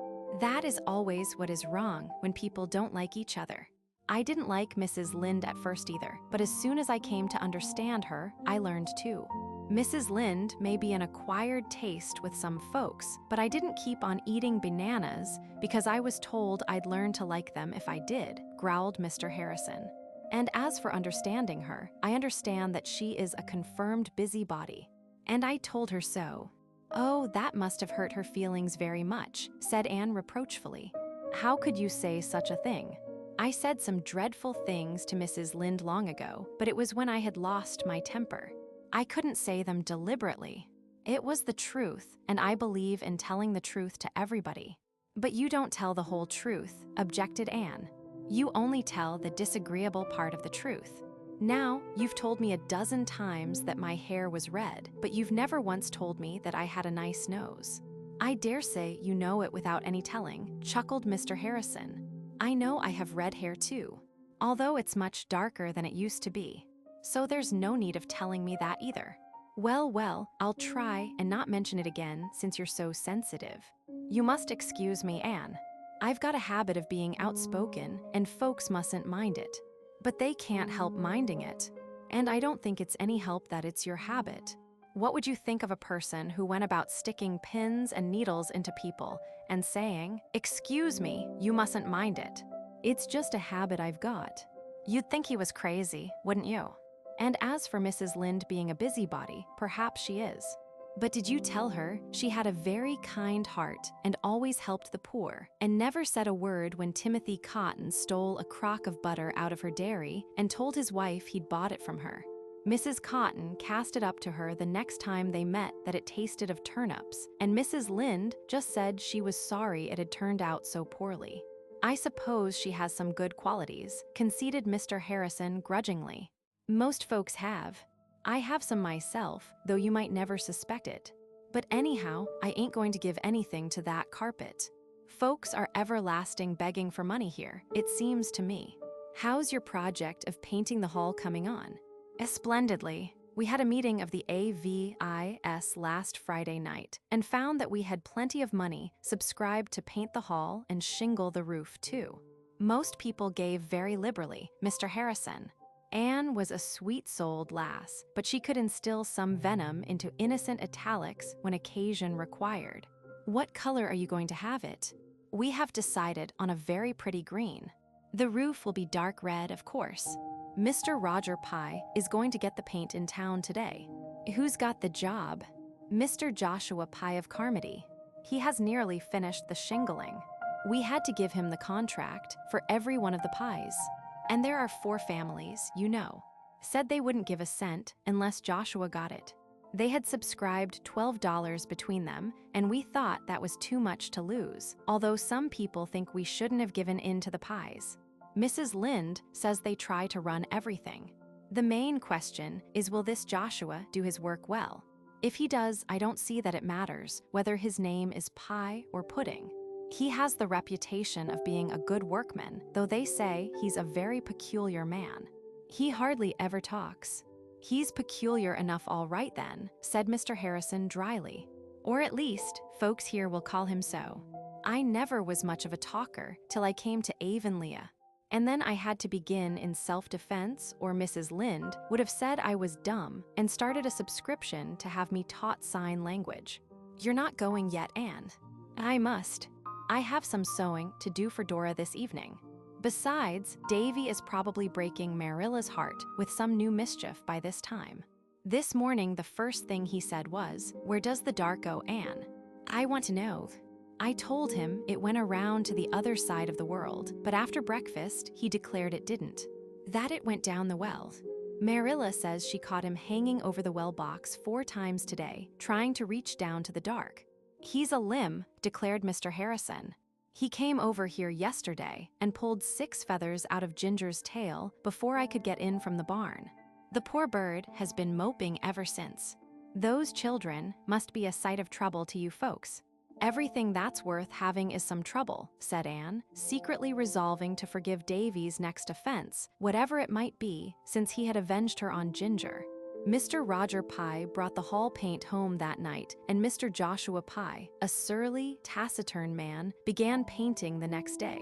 "That is always what is wrong when people don't like each other. I didn't like Mrs. Lynde at first either, but as soon as I came to understand her, I learned too. Mrs. Lynde may be an acquired taste with some folks, but I didn't keep on eating bananas because I was told I'd learn to like them if I did," growled Mr. Harrison. "And as for understanding her, I understand that she is a confirmed busybody. And I told her so." "Oh, that must have hurt her feelings very much," said Anne reproachfully. "How could you say such a thing?" "I said some dreadful things to Mrs. Lynde long ago, but it was when I had lost my temper. I couldn't say them deliberately. It was the truth, and I believe in telling the truth to everybody." "But you don't tell the whole truth," objected Anne. "You only tell the disagreeable part of the truth. Now, you've told me a dozen times that my hair was red, but you've never once told me that I had a nice nose." "I dare say you know it without any telling," chuckled Mr. Harrison. "I know I have red hair too, although it's much darker than it used to be. So there's no need of telling me that either." Well, I'll try and not mention it again since you're so sensitive. You must excuse me, Anne. I've got a habit of being outspoken, and folks mustn't mind it. But they can't help minding it. And I don't think it's any help that it's your habit. What would you think of a person who went about sticking pins and needles into people and saying, "Excuse me, you mustn't mind it. It's just a habit I've got"? You'd think he was crazy, wouldn't you? And as for Mrs. Lynde being a busybody, perhaps she is. But did you tell her she had a very kind heart and always helped the poor, and never said a word when Timothy Cotton stole a crock of butter out of her dairy and told his wife he'd bought it from her? Mrs. Cotton cast it up to her the next time they met that it tasted of turnips, and Mrs. Lynde just said she was sorry it had turned out so poorly. I suppose she has some good qualities, conceded Mr. Harrison grudgingly. Most folks have. I have some myself, though you might never suspect it. But anyhow, I ain't going to give anything to that carpet. Folks are everlasting begging for money here, it seems to me. How's your project of painting the hall coming on? Splendidly. We had a meeting of the AVIS last Friday night and found that we had plenty of money subscribed to paint the hall and shingle the roof too. Most people gave very liberally, Mr. Harrison. Anne was a sweet-souled lass, but she could instill some venom into innocent italics when occasion required. What color are you going to have it? We have decided on a very pretty green. The roof will be dark red, of course. Mr. Roger Pye is going to get the paint in town today. Who's got the job? Mr. Joshua Pye of Carmody. He has nearly finished the shingling. We had to give him the contract for every one of the pies. And there are 4 families, you know. Said they wouldn't give a cent unless Joshua got it. They had subscribed $12 between them, and we thought that was too much to lose, although some people think we shouldn't have given in to the pies. Mrs. Lynde says they try to run everything. The main question is, will this Joshua do his work well? If he does, I don't see that it matters whether his name is Pie or Pudding. He has the reputation of being a good workman, though they say he's a very peculiar man. He hardly ever talks. He's peculiar enough all right then, said Mr. Harrison dryly. Or at least, folks here will call him so. I never was much of a talker till I came to Avonlea. And then I had to begin in self-defense, or Mrs. Lynde would have said I was dumb and started a subscription to have me taught sign language. You're not going yet, Anne? I must. I have some sewing to do for Dora this evening. Besides, Davy is probably breaking Marilla's heart with some new mischief by this time. This morning, the first thing he said was, "Where does the dart go, Anne?" I want to know. I told him it went around to the other side of the world, but after breakfast, he declared it didn't. That it went down the well. Marilla says she caught him hanging over the well box 4 times today, trying to reach down to the dark. He's a limb, declared Mr. Harrison. He came over here yesterday and pulled 6 feathers out of Ginger's tail before I could get in from the barn. The poor bird has been moping ever since. Those children must be a sight of trouble to you folks. Everything that's worth having is some trouble, said Anne, secretly resolving to forgive Davy's next offense, whatever it might be, since he had avenged her on Ginger. Mr. Roger Pye brought the hall paint home that night, and Mr. Joshua Pye, a surly, taciturn man, began painting the next day.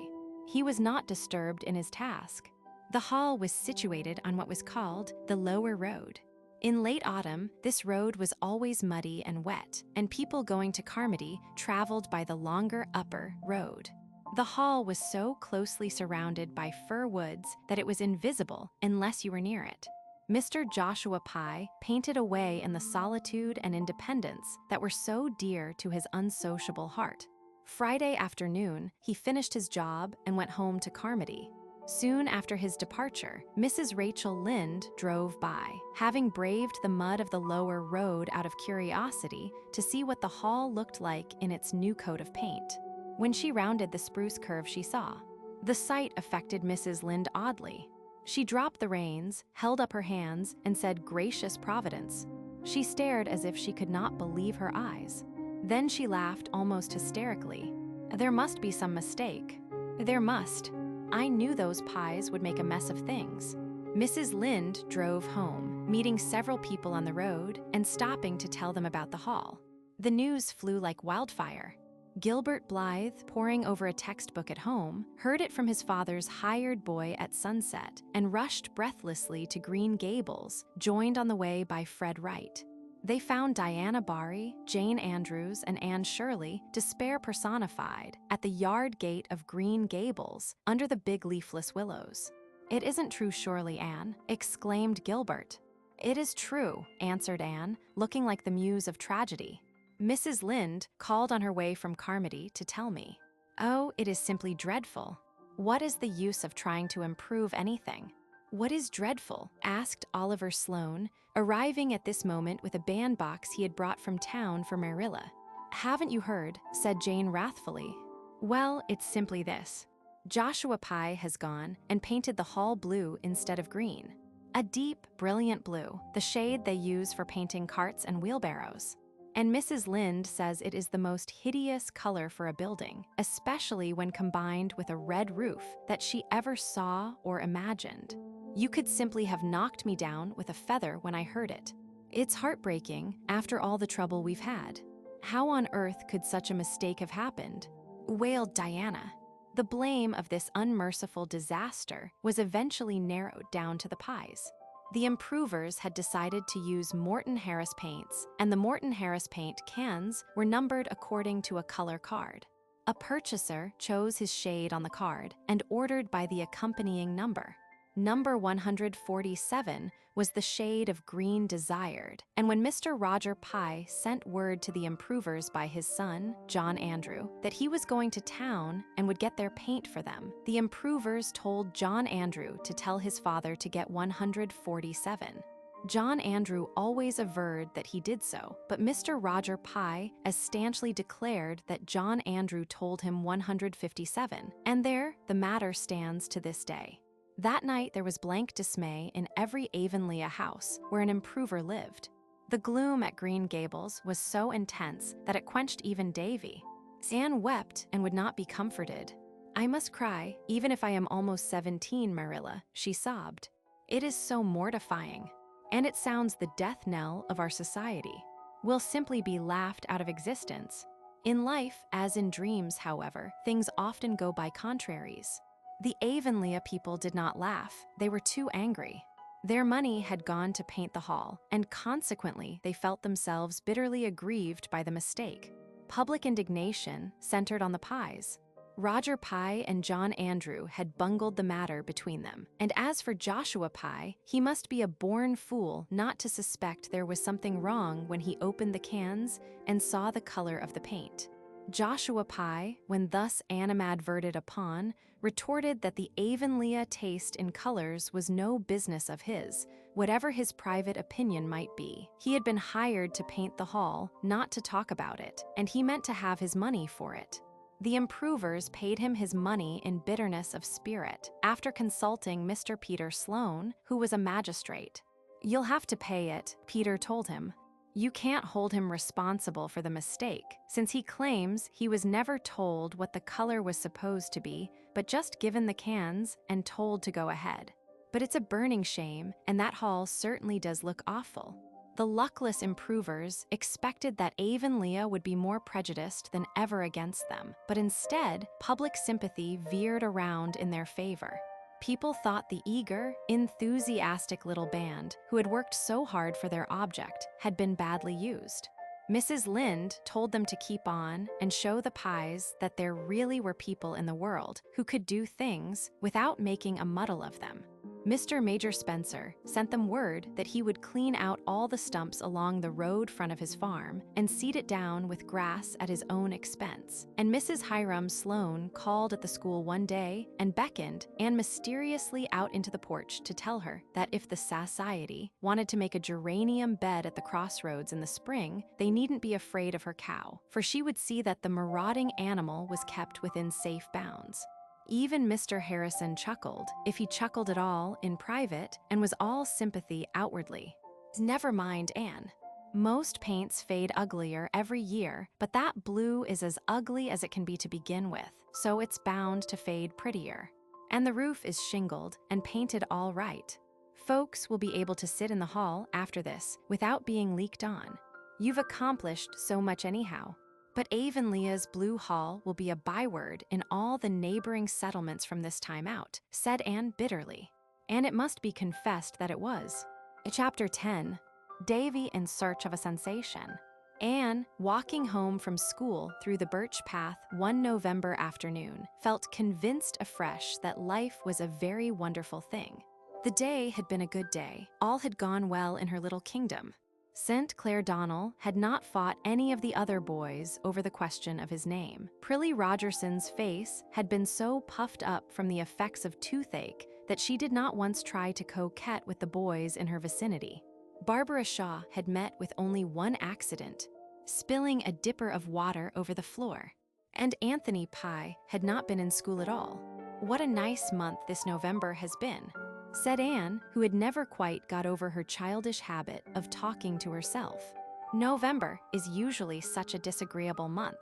He was not disturbed in his task. The hall was situated on what was called the Lower Road. In late autumn, this road was always muddy and wet, and people going to Carmody traveled by the longer Upper Road. The hall was so closely surrounded by fir woods that it was invisible unless you were near it. Mr. Joshua Pye painted away in the solitude and independence that were so dear to his unsociable heart. Friday afternoon, he finished his job and went home to Carmody. Soon after his departure, Mrs. Rachel Lynde drove by, having braved the mud of the Lower Road out of curiosity to see what the hall looked like in its new coat of paint. When she rounded the spruce curve she saw, the sight affected Mrs. Lynde oddly. She dropped the reins, held up her hands, and said, "Gracious Providence." She stared as if she could not believe her eyes. Then she laughed almost hysterically. There must be some mistake. There must. I knew those pies would make a mess of things. Mrs. Lynde drove home, meeting several people on the road and stopping to tell them about the hall. The news flew like wildfire. Gilbert Blythe, poring over a textbook at home, heard it from his father's hired boy at sunset and rushed breathlessly to Green Gables, joined on the way by Fred Wright. They found Diana Barry, Jane Andrews, and Anne Shirley, despair personified, at the yard gate of Green Gables, under the big leafless willows. "It isn't true, surely, Anne," exclaimed Gilbert. "It is true," answered Anne, looking like the muse of tragedy. "Mrs. Lynde called on her way from Carmody to tell me." "Oh, it is simply dreadful. What is the use of trying to improve anything?" "What is dreadful?" asked Oliver Sloane, arriving at this moment with a bandbox he had brought from town for Marilla. "Haven't you heard?" said Jane wrathfully. "Well, it's simply this. Joshua Pye has gone and painted the hall blue instead of green. A deep, brilliant blue, the shade they use for painting carts and wheelbarrows. And Mrs. Lynde says it is the most hideous color for a building, especially when combined with a red roof, that she ever saw or imagined. You could simply have knocked me down with a feather when I heard it. It's heartbreaking after all the trouble we've had. How on earth could such a mistake have happened?" wailed Diana. The blame of this unmerciful disaster was eventually narrowed down to the Pyes. The improvers had decided to use Morton Harris paints, and the Morton Harris paint cans were numbered according to a color card. A purchaser chose his shade on the card and ordered by the accompanying number. Number 147 was the shade of green desired, and when Mr. Roger Pye sent word to the improvers by his son, John Andrew, that he was going to town and would get their paint for them, the improvers told John Andrew to tell his father to get 147. John Andrew always averred that he did so, but Mr. Roger Pye as stanchly declared that John Andrew told him 157, and there the matter stands to this day. That night there was blank dismay in every Avonlea house where an improver lived. The gloom at Green Gables was so intense that it quenched even Davy. Anne wept and would not be comforted. "I must cry, even if I am almost 17, Marilla," she sobbed. "It is so mortifying. And it sounds the death knell of our society. We'll simply be laughed out of existence. In life, as in dreams, however, things often go by contraries. The Avonlea people did not laugh. They were too angry. Their money had gone to paint the hall, and consequently they felt themselves bitterly aggrieved by the mistake. Public indignation centered on the Pyes. Roger Pye and John Andrew had bungled the matter between them, and as for Joshua Pye, he must be a born fool not to suspect there was something wrong when he opened the cans and saw the color of the paint. Joshua Pye, when thus animadverted upon, retorted that the Avonlea taste in colors was no business of his, whatever his private opinion might be. He had been hired to paint the hall, not to talk about it, and he meant to have his money for it. The improvers paid him his money in bitterness of spirit, after consulting Mr. Peter Sloane, who was a magistrate. "You'll have to pay it," Peter told him. "You can't hold him responsible for the mistake, since he claims he was never told what the color was supposed to be, but just given the cans and told to go ahead. But it's a burning shame, and that hall certainly does look awful." The luckless improvers expected that Avonlea would be more prejudiced than ever against them, but instead, public sympathy veered around in their favor. People thought the eager, enthusiastic little band, who had worked so hard for their object, had been badly used. Mrs. Lynde told them to keep on and show the Pyes that there really were people in the world who could do things without making a muddle of them. Mr. Major Spencer sent them word that he would clean out all the stumps along the road front of his farm and seed it down with grass at his own expense. And Mrs. Hiram Sloane called at the school one day and beckoned Anne mysteriously out into the porch to tell her that if the society wanted to make a geranium bed at the crossroads in the spring, they needn't be afraid of her cow, for she would see that the marauding animal was kept within safe bounds. Even Mr. Harrison chuckled, if he chuckled at all, in private, and was all sympathy outwardly. "Never mind, Anne. Most paints fade uglier every year, but that blue is as ugly as it can be to begin with, so it's bound to fade prettier. And the roof is shingled and painted all right. Folks will be able to sit in the hall after this without being leaked on. You've accomplished so much anyhow. But Avonlea's Blue Hall will be a byword in all the neighboring settlements from this time out," said Anne bitterly. And it must be confessed that it was. Chapter 10. Davy in search of a sensation. Anne, walking home from school through the birch path one November afternoon, felt convinced afresh that life was a very wonderful thing. The day had been a good day. All had gone well in her little kingdom. St. Clair Donnell had not fought any of the other boys over the question of his name. Prillie Rogerson's face had been so puffed up from the effects of toothache that she did not once try to coquette with the boys in her vicinity. Barbara Shaw had met with only one accident, spilling a dipper of water over the floor. And Anthony Pye had not been in school at all. "What a nice month this November has been," said Anne, who had never quite got over her childish habit of talking to herself. November is usually such a disagreeable month,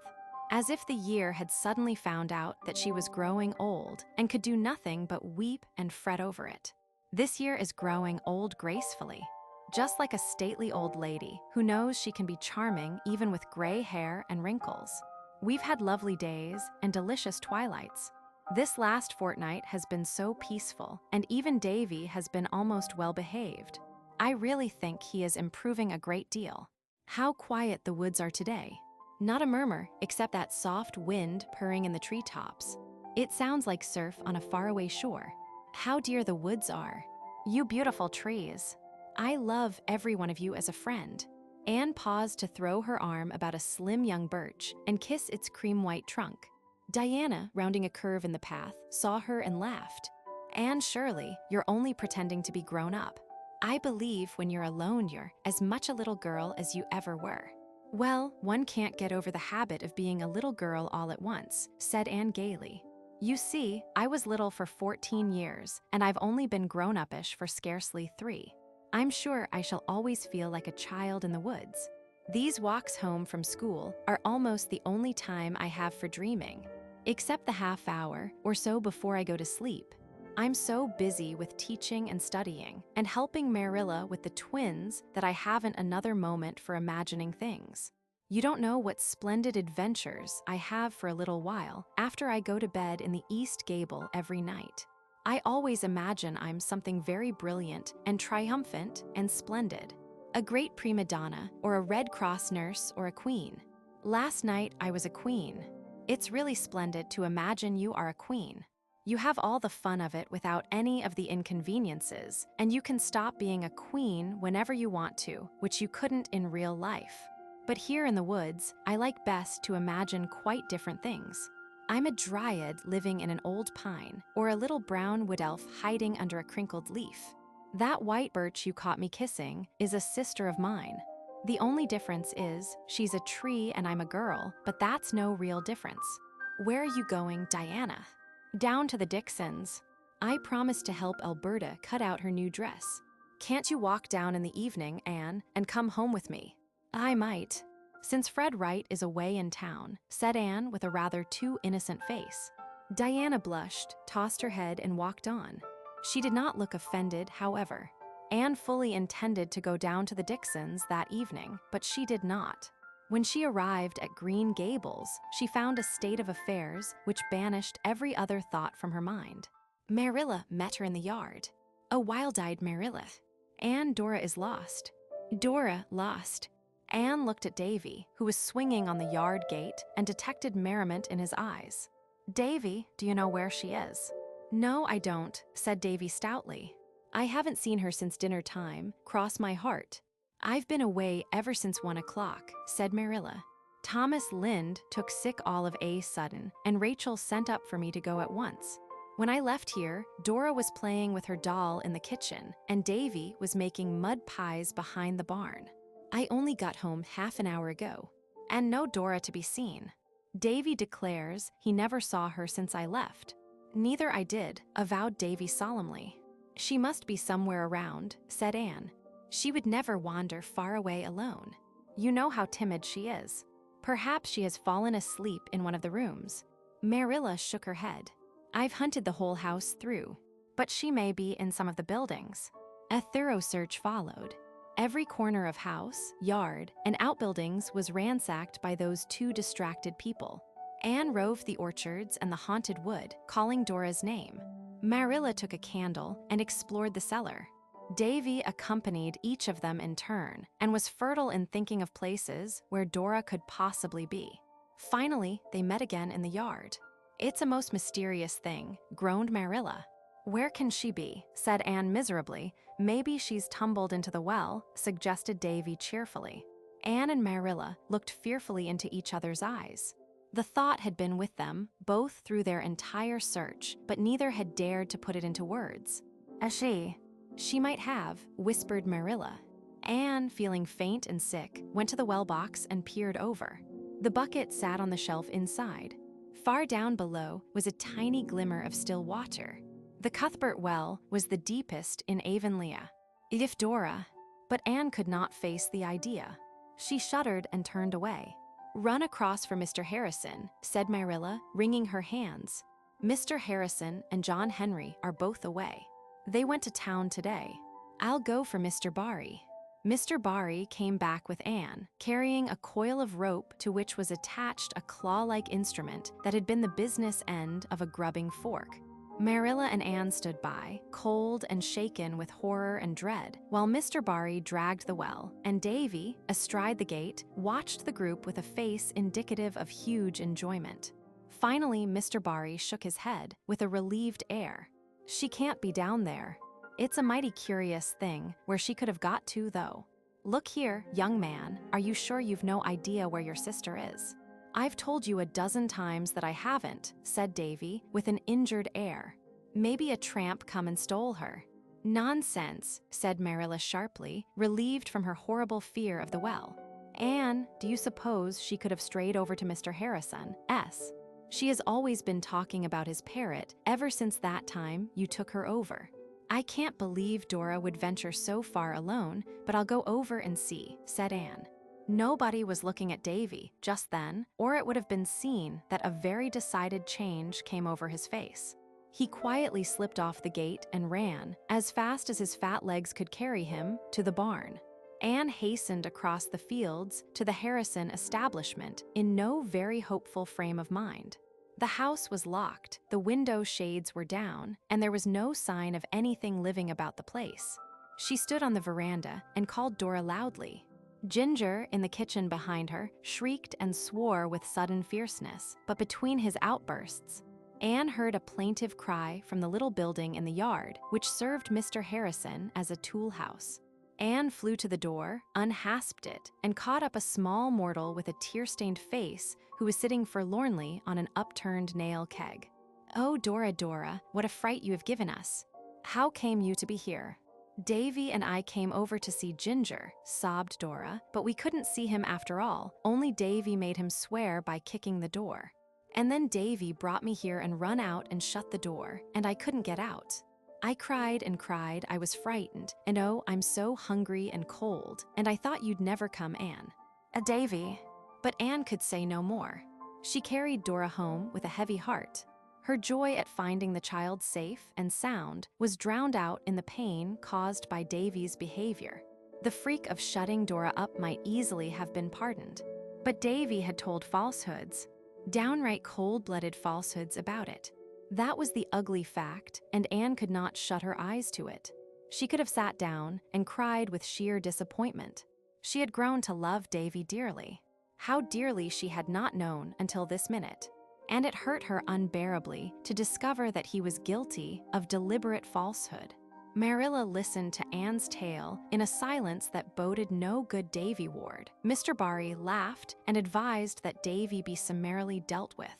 as if the year had suddenly found out that she was growing old and could do nothing but weep and fret over it. This year is growing old gracefully, just like a stately old lady who knows she can be charming even with gray hair and wrinkles. We've had lovely days and delicious twilights. This last fortnight has been so peaceful, and even Davy has been almost well-behaved. I really think he is improving a great deal. How quiet the woods are today. Not a murmur except that soft wind purring in the treetops. It sounds like surf on a faraway shore. How dear the woods are. You beautiful trees. I love every one of you as a friend. Anne paused to throw her arm about a slim young birch and kiss its cream-white trunk. Diana, rounding a curve in the path, saw her and laughed. "Anne Shirley, you're only pretending to be grown up. I believe when you're alone you're as much a little girl as you ever were." "Well, one can't get over the habit of being a little girl all at once," said Anne gaily. "You see, I was little for 14 years, and I've only been grown-uppish for scarcely 3. I'm sure I shall always feel like a child in the woods. These walks home from school are almost the only time I have for dreaming, except the half hour or so before I go to sleep. I'm so busy with teaching and studying and helping Marilla with the twins that I haven't another moment for imagining things. You don't know what splendid adventures I have for a little while after I go to bed in the east gable every night. I always imagine I'm something very brilliant and triumphant and splendid. A great prima donna or a Red Cross nurse or a queen. Last night I was a queen. It's really splendid to imagine you are a queen. You have all the fun of it without any of the inconveniences, and you can stop being a queen whenever you want to, which you couldn't in real life. But here in the woods, I like best to imagine quite different things. I'm a dryad living in an old pine, or a little brown wood elf hiding under a crinkled leaf. That white birch you caught me kissing is a sister of mine. The only difference is she's a tree and I'm a girl, but that's no real difference. Where are you going, Diana? Down to the Dixons. I promised to help Alberta cut out her new dress. Can't you walk down in the evening, Anne, and come home with me? I might. Since Fred Wright is away in town, said Anne with a rather too innocent face. Diana blushed, tossed her head, and walked on. She did not look offended, however. Anne fully intended to go down to the Dixons that evening, but she did not. When she arrived at Green Gables, she found a state of affairs which banished every other thought from her mind. Marilla met her in the yard. A wild-eyed Marilla. "Anne, Dora is lost." Dora lost. Anne looked at Davy, who was swinging on the yard gate, and detected merriment in his eyes. "Davy, do you know where she is?" "No, I don't," said Davy stoutly. "I haven't seen her since dinner time, cross my heart." "I've been away ever since 1 o'clock, said Marilla. "Thomas Lynde took sick all of a sudden, and Rachel sent up for me to go at once. When I left here, Dora was playing with her doll in the kitchen, and Davy was making mud pies behind the barn. I only got home half an hour ago, and no Dora to be seen. Davy declares he never saw her since I left." "Neither I did," avowed Davy solemnly. "She must be somewhere around," said Anne. "She would never wander far away alone. You know how timid she is. Perhaps she has fallen asleep in one of the rooms." Marilla shook her head. "I've hunted the whole house through, but she may be in some of the buildings." A thorough search followed. Every corner of house, yard, and outbuildings was ransacked by those two distracted people. Anne roved the orchards and the haunted wood, calling Dora's name. Marilla took a candle and explored the cellar. Davy accompanied each of them in turn and was fertile in thinking of places where Dora could possibly be. Finally, they met again in the yard. "It's a most mysterious thing," groaned Marilla. "Where can she be?" said Anne miserably. "Maybe she's tumbled into the well," suggested Davy cheerfully. Anne and Marilla looked fearfully into each other's eyes. The thought had been with them both through their entire search, but neither had dared to put it into words. She might have," whispered Marilla. Anne, feeling faint and sick, went to the well box and peered over. The bucket sat on the shelf inside. Far down below was a tiny glimmer of still water. The Cuthbert well was the deepest in Avonlea. If Dora... But Anne could not face the idea. She shuddered and turned away. "Run across for Mr. Harrison," said Marilla, wringing her hands. "Mr. Harrison and John Henry are both away. They went to town today. I'll go for Mr. Barry." Mr. Barry came back with Anne, carrying a coil of rope to which was attached a claw-like instrument that had been the business end of a grubbing fork. Marilla and Anne stood by, cold and shaken with horror and dread, while Mr. Barry dragged the well, and Davy, astride the gate, watched the group with a face indicative of huge enjoyment. Finally, Mr. Barry shook his head with a relieved air. "She can't be down there. It's a mighty curious thing where she could have got to, though. Look here, young man, are you sure you've no idea where your sister is?" "I've told you a dozen times that I haven't," said Davy with an injured air. "Maybe a tramp come and stole her." "Nonsense," said Marilla sharply, relieved from her horrible fear of the well. "Anne, do you suppose she could have strayed over to Mr. Harrison's? She has always been talking about his parrot ever since that time you took her over." "I can't believe Dora would venture so far alone, but I'll go over and see," said Anne. Nobody was looking at Davy just then, or it would have been seen that a very decided change came over his face. He quietly slipped off the gate and ran, as fast as his fat legs could carry him, to the barn. Anne hastened across the fields to the Harrison establishment in no very hopeful frame of mind. The house was locked, the window shades were down, and there was no sign of anything living about the place. She stood on the veranda and called Dora loudly. Ginger, in the kitchen behind her, shrieked and swore with sudden fierceness, but between his outbursts, Anne heard a plaintive cry from the little building in the yard, which served Mr. Harrison as a tool house. Anne flew to the door, unhasped it, and caught up a small mortal with a tear-stained face who was sitting forlornly on an upturned nail keg. "Oh, Dora, Dora, what a fright you have given us. How came you to be here?" "Davy and I came over to see Ginger," sobbed Dora, "but we couldn't see him after all, only Davy made him swear by kicking the door. And then Davy brought me here and run out and shut the door, and I couldn't get out. I cried and cried, I was frightened, and oh, I'm so hungry and cold, and I thought you'd never come, Anne." Davy. But Anne could say no more. She carried Dora home with a heavy heart. Her joy at finding the child safe and sound was drowned out in the pain caused by Davy's behavior. The freak of shutting Dora up might easily have been pardoned. But Davy had told falsehoods, downright cold-blooded falsehoods about it. That was the ugly fact, and Anne could not shut her eyes to it. She could have sat down and cried with sheer disappointment. She had grown to love Davy dearly. How dearly she had not known until this minute. And it hurt her unbearably to discover that he was guilty of deliberate falsehood. Marilla listened to Anne's tale in a silence that boded no good Davy-ward. Mr. Barry laughed and advised that Davy be summarily dealt with.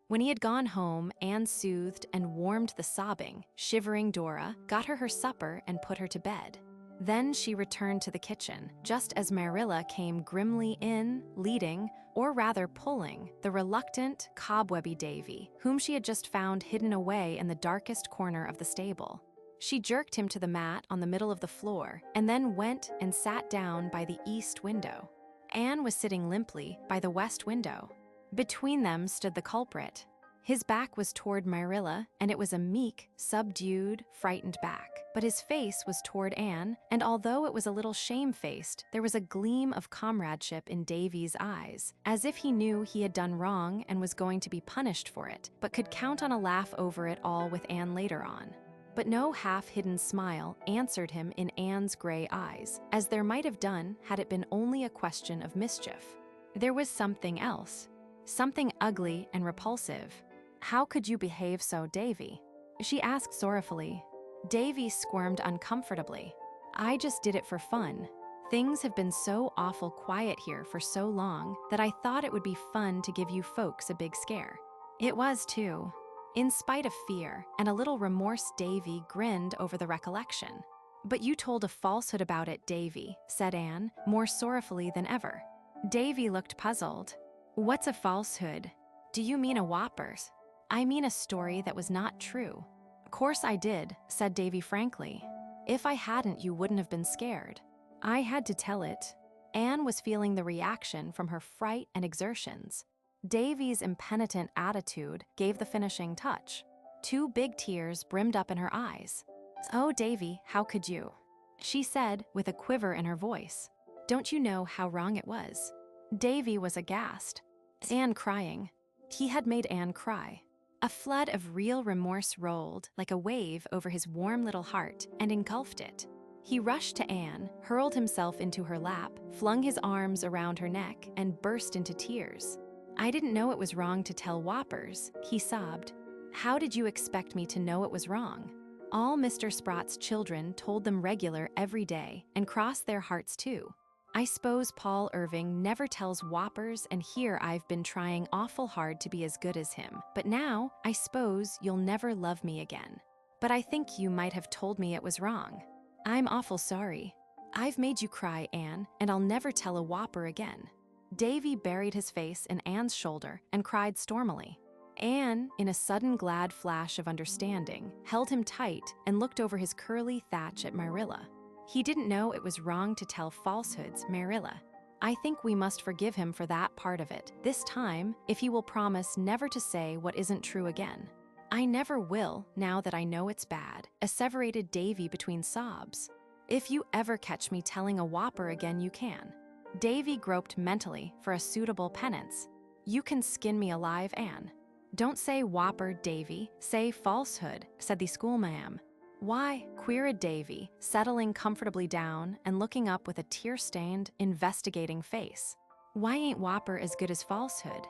When he had gone home, Anne soothed and warmed the sobbing, shivering Dora, got her supper, and put her to bed. Then she returned to the kitchen, just as Marilla came grimly in, leading, or rather pulling, the reluctant, cobwebby Davy, whom she had just found hidden away in the darkest corner of the stable. She jerked him to the mat on the middle of the floor, and then went and sat down by the east window. Anne was sitting limply by the west window. Between them stood the culprit. His back was toward Marilla, and it was a meek, subdued, frightened back. But his face was toward Anne, and although it was a little shamefaced, there was a gleam of comradeship in Davy's eyes, as if he knew he had done wrong and was going to be punished for it, but could count on a laugh over it all with Anne later on. But no half-hidden smile answered him in Anne's gray eyes, as there might have done had it been only a question of mischief. There was something else, something ugly and repulsive. "How could you behave so, Davy?" she asked sorrowfully. Davy squirmed uncomfortably. "I just did it for fun. Things have been so awful quiet here for so long that I thought it would be fun to give you folks a big scare." It was, too. In spite of fear and a little remorse, Davy grinned over the recollection. "But you told a falsehood about it, Davy," said Anne, more sorrowfully than ever. Davy looked puzzled. "What's a falsehood? Do you mean a whoppers?" "I mean a story that was not true." "Of course I did," said Davy frankly. "If I hadn't, you wouldn't have been scared. I had to tell it." Anne was feeling the reaction from her fright and exertions. Davy's impenitent attitude gave the finishing touch. 2 big tears brimmed up in her eyes. "Oh, Davy, how could you?" she said with a quiver in her voice. "Don't you know how wrong it was?" Davy was aghast. Anne crying. He had made Anne cry. A flood of real remorse rolled like a wave over his warm little heart and engulfed it. He rushed to Anne, hurled himself into her lap, flung his arms around her neck, and burst into tears. "I didn't know it was wrong to tell whoppers," he sobbed. "How did you expect me to know it was wrong? All Mr. Sprott's children told them regular every day and crossed their hearts too. I suppose Paul Irving never tells whoppers, and here I've been trying awful hard to be as good as him. But now, I suppose you'll never love me again. But I think you might have told me it was wrong. I'm awful sorry. I've made you cry, Anne, and I'll never tell a whopper again." Davy buried his face in Anne's shoulder and cried stormily. Anne, in a sudden glad flash of understanding, held him tight and looked over his curly thatch at Marilla. "He didn't know it was wrong to tell falsehoods, Marilla. I think we must forgive him for that part of it, this time, if he will promise never to say what isn't true again." "I never will, now that I know it's bad," asseverated Davy between sobs. "If you ever catch me telling a whopper again, you can." Davy groped mentally for a suitable penance. "You can skin me alive, Anne." "Don't say whopper, Davy, say falsehood," said the schoolma'am. "Why?" queried Davy, settling comfortably down and looking up with a tear-stained, investigating face. "Why ain't whopper as good as falsehood?"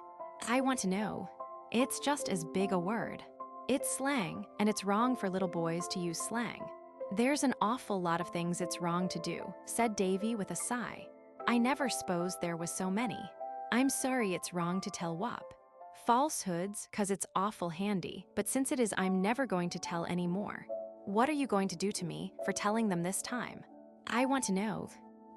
"I want to know." "It's just as big a word. It's slang, and it's wrong for little boys to use slang." "There's an awful lot of things it's wrong to do," said Davy with a sigh. "I never s'posed there was so many. I'm sorry it's wrong to tell whop. Falsehoods, 'cause it's awful handy, but since it is, I'm never going to tell any more." "What are you going to do to me for telling them this time?" "I want to know."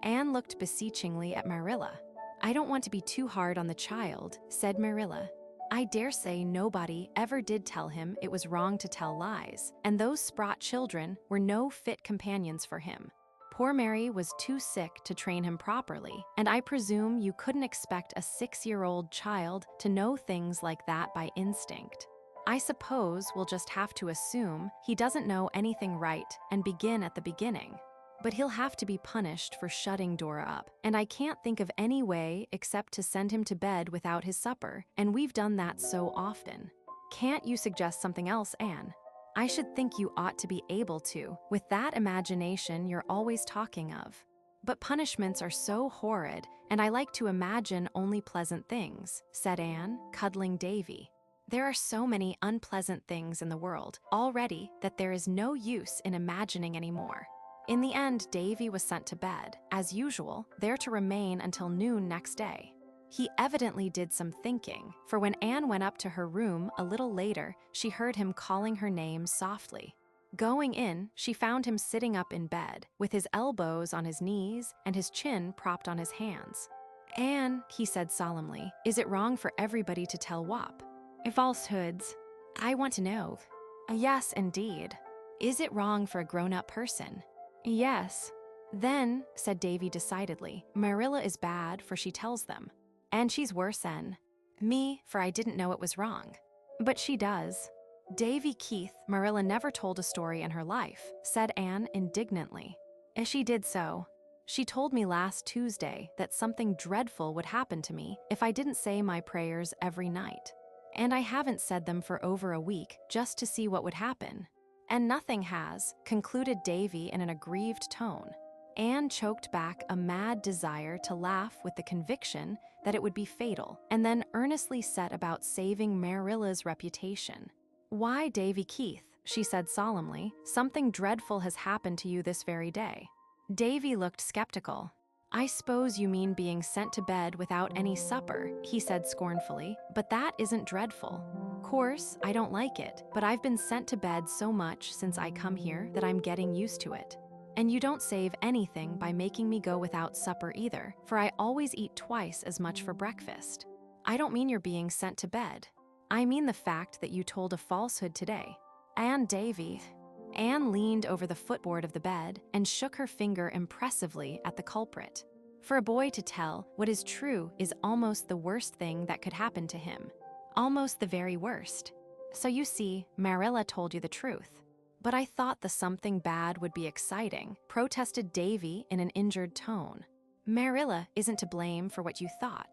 Anne looked beseechingly at Marilla. "I don't want to be too hard on the child," said Marilla. "I dare say nobody ever did tell him it was wrong to tell lies, and those Sprott children were no fit companions for him. Poor Mary was too sick to train him properly, and I presume you couldn't expect a 6-year-old child to know things like that by instinct. I suppose we'll just have to assume he doesn't know anything right and begin at the beginning. But he'll have to be punished for shutting Dora up, and I can't think of any way except to send him to bed without his supper, and we've done that so often. Can't you suggest something else, Anne? I should think you ought to be able to, with that imagination you're always talking of. But punishments are so horrid, and I like to imagine only pleasant things," said Anne, cuddling Davy. "There are so many unpleasant things in the world already that there is no use in imagining any more." In the end, Davy was sent to bed, as usual, there to remain until noon next day. He evidently did some thinking, for when Anne went up to her room a little later, she heard him calling her name softly. Going in, she found him sitting up in bed, with his elbows on his knees and his chin propped on his hands. "Anne," he said solemnly, "is it wrong for everybody to tell whop?" "Falsehoods." "I want to know." "Yes, indeed." "Is it wrong for a grown-up person?" "Yes." "Then," said Davy decidedly, "Marilla is bad, for she tells them. And she's worse than me, for I didn't know it was wrong." "But she does." "Davy Keith, Marilla never told a story in her life," said Anne indignantly. "She did so. She told me last Tuesday that something dreadful would happen to me if I didn't say my prayers every night. And I haven't said them for over a week, just to see what would happen." And nothing has, concluded Davy in an aggrieved tone. Anne choked back a mad desire to laugh with the conviction that it would be fatal, and then earnestly set about saving Marilla's reputation. "Why, Davy Keith," she said solemnly, "something dreadful has happened to you this very day." Davy looked skeptical. "I suppose you mean being sent to bed without any supper," he said scornfully, "but that isn't dreadful. Course, I don't like it, but I've been sent to bed so much since I come here that I'm getting used to it. And you don't save anything by making me go without supper either, for I always eat twice as much for breakfast. I don't mean you're being sent to bed. I mean the fact that you told a falsehood today." And Davy. Anne leaned over the footboard of the bed and shook her finger impressively at the culprit. For a boy to tell what is true is almost the worst thing that could happen to him. Almost the very worst. "So you see, Marilla told you the truth." "But I thought the something bad would be exciting," protested Davy in an injured tone. "Marilla isn't to blame for what you thought.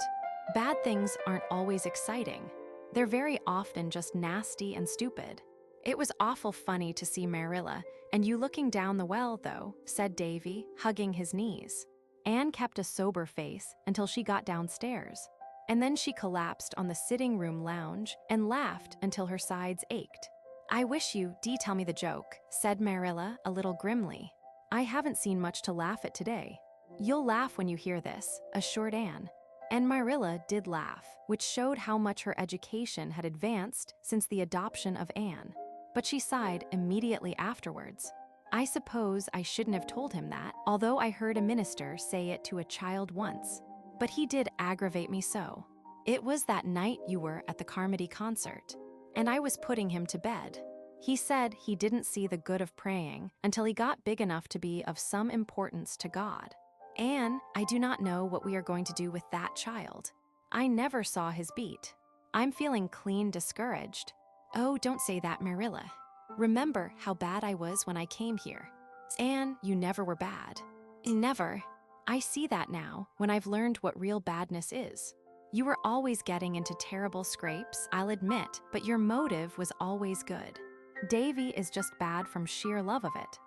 Bad things aren't always exciting. They're very often just nasty and stupid." "It was awful funny to see Marilla, and you looking down the well, though," said Davy, hugging his knees. Anne kept a sober face until she got downstairs, and then she collapsed on the sitting room lounge and laughed until her sides ached. "I wish you'd tell me the joke," said Marilla a little grimly. "I haven't seen much to laugh at today." "You'll laugh when you hear this," assured Anne. And Marilla did laugh, which showed how much her education had advanced since the adoption of Anne. But she sighed immediately afterwards. "I suppose I shouldn't have told him that, although I heard a minister say it to a child once. But he did aggravate me so. It was that night you were at the Carmody concert, and I was putting him to bed. He said he didn't see the good of praying until he got big enough to be of some importance to God. Anne, I do not know what we are going to do with that child. I never saw his beat. I'm feeling clean discouraged." "Oh, don't say that, Marilla. Remember how bad I was when I came here." "Anne, you never were bad." "Never. I see that now, when I've learned what real badness is. You were always getting into terrible scrapes, I'll admit, but your motive was always good. Davy is just bad from sheer love of it."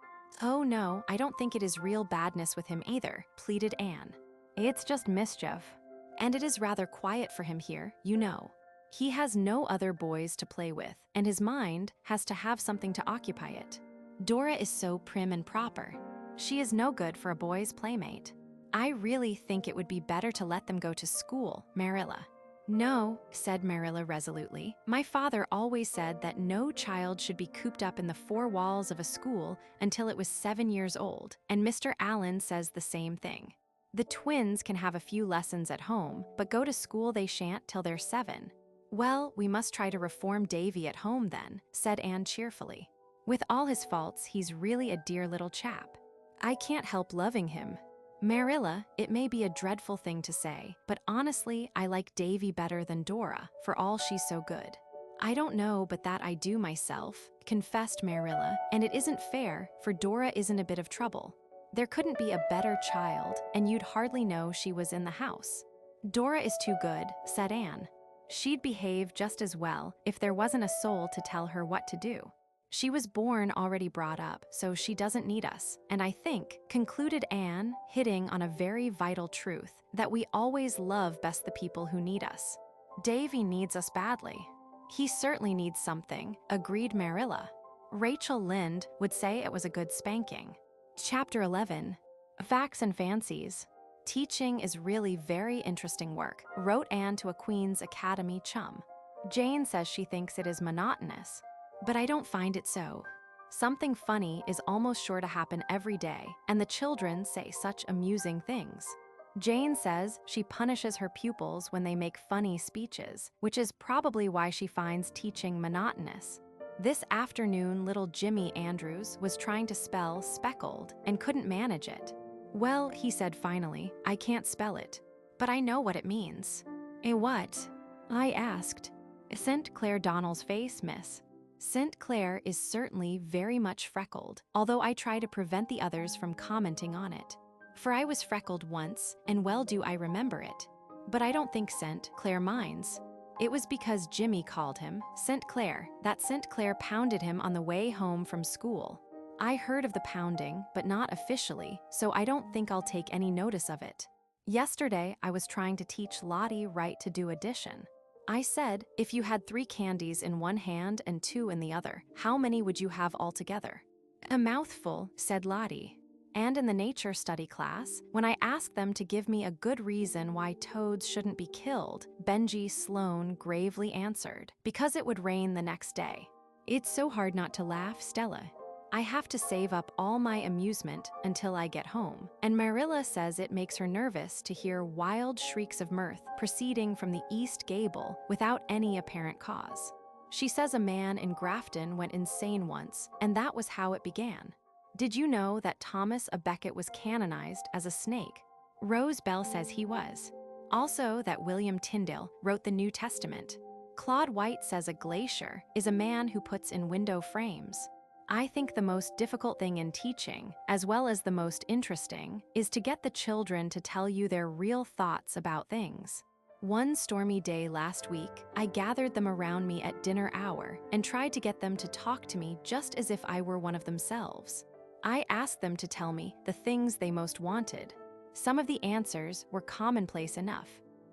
"Oh no, I don't think it is real badness with him either," pleaded Anne. "It's just mischief. And it is rather quiet for him here, you know. He has no other boys to play with, and his mind has to have something to occupy it. Dora is so prim and proper. She is no good for a boy's playmate. I really think it would be better to let them go to school, Marilla." "No," said Marilla resolutely. "My father always said that no child should be cooped up in the four walls of a school until it was 7 years old, and Mr. Allen says the same thing. The twins can have a few lessons at home, but go to school they shan't till they're 7. "Well, we must try to reform Davy at home then," said Anne cheerfully. "With all his faults, he's really a dear little chap. I can't help loving him. Marilla, it may be a dreadful thing to say, but honestly, I like Davy better than Dora, for all she's so good." "I don't know but that I do myself," confessed Marilla, "and it isn't fair, for Dora isn't a bit of trouble. There couldn't be a better child, and you'd hardly know she was in the house." "Dora is too good," said Anne. "She'd behave just as well if there wasn't a soul to tell her what to do. She was born already brought up, so she doesn't need us. And I think," concluded Anne, hitting on a very vital truth, "that we always love best the people who need us. Davy needs us badly." "He certainly needs something," agreed Marilla. Rachel Lynde would say it was a good spanking. Chapter 11. Facts and Fancies. "Teaching is really very interesting work," wrote Anne to a Queen's Academy chum. "Jane says she thinks it is monotonous, but I don't find it so. Something funny is almost sure to happen every day, and the children say such amusing things. Jane says she punishes her pupils when they make funny speeches, which is probably why she finds teaching monotonous. This afternoon, little Jimmy Andrews was trying to spell speckled and couldn't manage it. 'Well,' he said finally, 'I can't spell it, but I know what it means.' 'What?' I asked. 'St. Clair Donnell's face, miss.' St. Clair is certainly very much freckled, although I try to prevent the others from commenting on it. For I was freckled once, and well do I remember it. But I don't think St. Clair minds. It was because Jimmy called him St. Clair that St. Clair pounded him on the way home from school. I heard of the pounding, but not officially, so I don't think I'll take any notice of it. Yesterday, I was trying to teach Lottie right to do addition. I said, if you had 3 candies in one hand and 2 in the other, how many would you have altogether? A mouthful, said Lottie. And in the nature study class, when I asked them to give me a good reason why toads shouldn't be killed, Benji Sloan gravely answered, because it would rain the next day. It's so hard not to laugh, Stella. I have to save up all my amusement until I get home, and Marilla says it makes her nervous to hear wild shrieks of mirth proceeding from the east gable without any apparent cause. She says a man in Grafton went insane once, and that was how it began. Did you know that Thomas à Becket was canonized as a snake? Rose Bell says he was. Also that William Tyndale wrote the New Testament. Claude White says a glacier is a man who puts in window frames. I think the most difficult thing in teaching, as well as the most interesting, is to get the children to tell you their real thoughts about things. One stormy day last week, I gathered them around me at dinner hour and tried to get them to talk to me just as if I were one of themselves. I asked them to tell me the things they most wanted. Some of the answers were commonplace enough.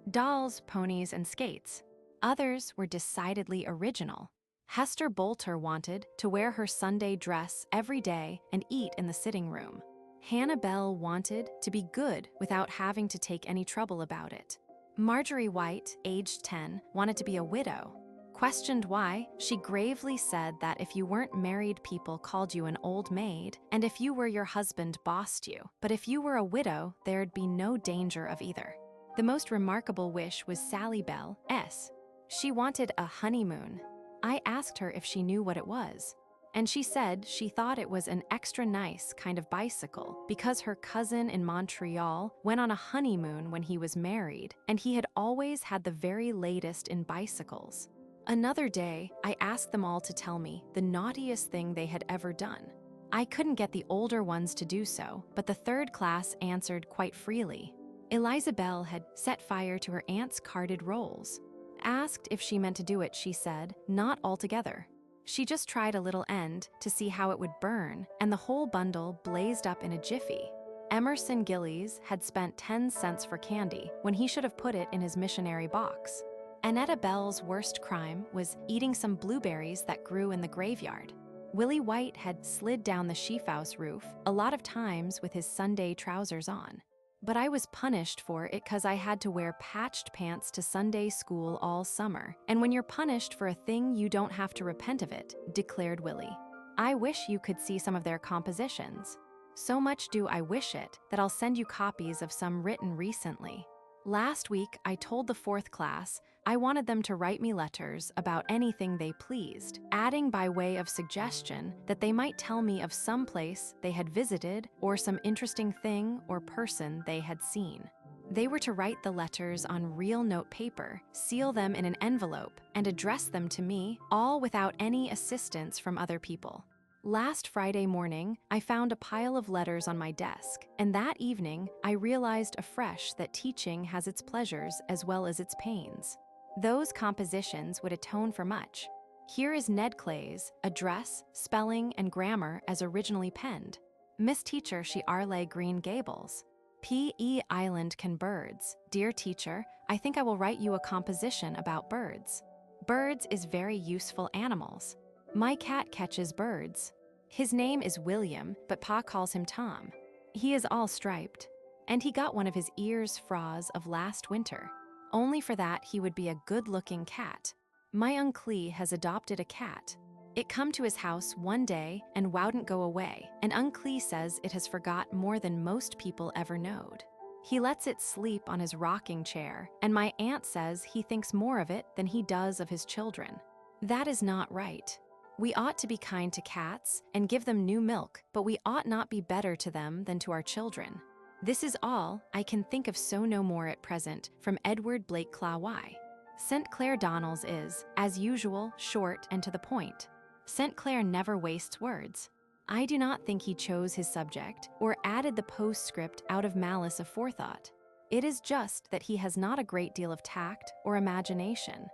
Dolls, ponies, and skates. Others were decidedly original. Hester Bolter wanted to wear her Sunday dress every day and eat in the sitting room. Hannah Bell wanted to be good without having to take any trouble about it. Marjorie White, aged 10, wanted to be a widow. Questioned why, she gravely said that if you weren't married, people called you an old maid, and if you were, your husband bossed you. But if you were a widow, there'd be no danger of either. The most remarkable wish was Sally Bell, S. She wanted a honeymoon. I asked her if she knew what it was, and she said she thought it was an extra nice kind of bicycle because her cousin in Montreal went on a honeymoon when he was married, and he had always had the very latest in bicycles. Another day, I asked them all to tell me the naughtiest thing they had ever done. I couldn't get the older ones to do so, but the 3rd class answered quite freely. Eliza Bell had set fire to her aunt's carded rolls. Asked if she meant to do it, she said, not altogether. She just tried a little end to see how it would burn, and the whole bundle blazed up in a jiffy. Emerson Gillies had spent 10 cents for candy when he should have put it in his missionary box. Annetta Bell's worst crime was eating some blueberries that grew in the graveyard. Willie White had slid down the sheephouse roof a lot of times with his Sunday trousers on. But I was punished for it because I had to wear patched pants to Sunday school all summer. And when you're punished for a thing, you don't have to repent of it, declared Willie. I wish you could see some of their compositions. So much do I wish it that I'll send you copies of some written recently. Last week, I told the 4th class I wanted them to write me letters about anything they pleased, adding by way of suggestion that they might tell me of some place they had visited or some interesting thing or person they had seen. They were to write the letters on real note paper, seal them in an envelope, and address them to me, all without any assistance from other people. Last Friday morning, I found a pile of letters on my desk, and that evening, I realized afresh that teaching has its pleasures as well as its pains. Those compositions would atone for much. Here is Ned Clay's address, spelling, and grammar as originally penned. Miss Teacher, she Arlay Green Gables. P.E. Island can birds. Dear teacher, I think I will write you a composition about birds. Birds is very useful animals. My cat catches birds. His name is William, but Pa calls him Tom. He is all striped, and he got one of his ears froze of last winter. Only for that he would be a good-looking cat. My Uncle has adopted a cat. It come to his house one day and wouldn't go away, and Uncle says it has forgot more than most people ever knowed. He lets it sleep on his rocking chair, and my aunt says he thinks more of it than he does of his children. That is not right. We ought to be kind to cats and give them new milk, but we ought not be better to them than to our children. This is all I can think of, so no more at present. From Edward Blake Clawy. St. Clair Donnell's is, as usual, short and to the point. St. Clair never wastes words. I do not think he chose his subject or added the postscript out of malice aforethought. It is just that he has not a great deal of tact or imagination.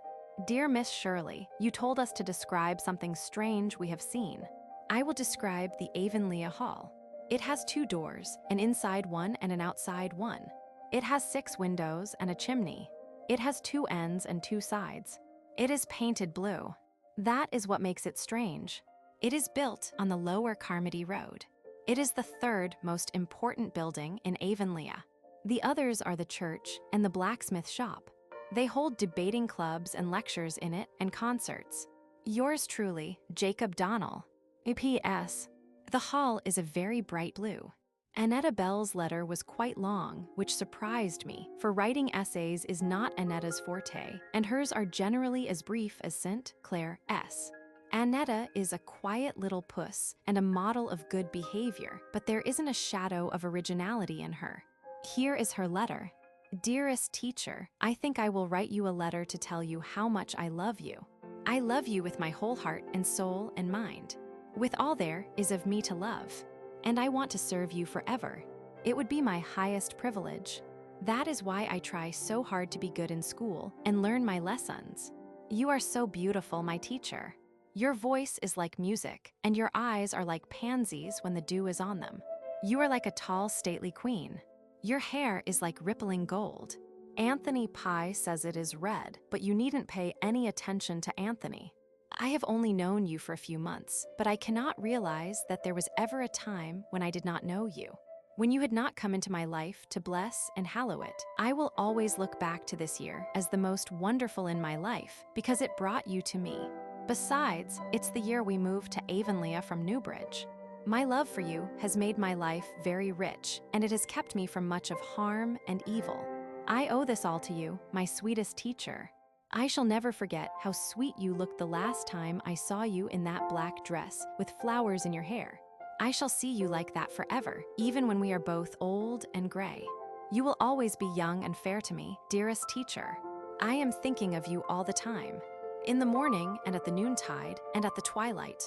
Dear Miss Shirley, you told us to describe something strange we have seen. I will describe the Avonlea Hall. It has 2 doors, an inside one and an outside one. It has 6 windows and a chimney. It has 2 ends and 2 sides. It is painted blue. That is what makes it strange. It is built on the Lower Carmody Road. It is the 3rd most important building in Avonlea. The others are the church and the blacksmith shop. They hold debating clubs and lectures in it and concerts. Yours truly, Jacob Donnell. P.S. The hall is a very bright blue. Annetta Bell's letter was quite long, which surprised me, for writing essays is not Annetta's forte, and hers are generally as brief as St. Clair S. Annetta is a quiet little puss and a model of good behavior, but there isn't a shadow of originality in her. Here is her letter. Dearest teacher, I think I will write you a letter to tell you how much I love you. I love you with my whole heart and soul and mind. With all there is of me to love. And I want to serve you forever. It would be my highest privilege. That is why I try so hard to be good in school and learn my lessons. You are so beautiful, my teacher. Your voice is like music, and your eyes are like pansies when the dew is on them. You are like a tall, stately queen. Your hair is like rippling gold. Anthony Pye says it is red, but you needn't pay any attention to Anthony. I have only known you for a few months, but I cannot realize that there was ever a time when I did not know you. When you had not come into my life to bless and hallow it, I will always look back to this year as the most wonderful in my life because it brought you to me. Besides, it's the year we moved to Avonlea from Newbridge. My love for you has made my life very rich, and it has kept me from much of harm and evil. I owe this all to you, my sweetest teacher. I shall never forget how sweet you looked the last time I saw you in that black dress with flowers in your hair. I shall see you like that forever, even when we are both old and gray. You will always be young and fair to me, dearest teacher. I am thinking of you all the time. In the morning and at the noontide and at the twilight.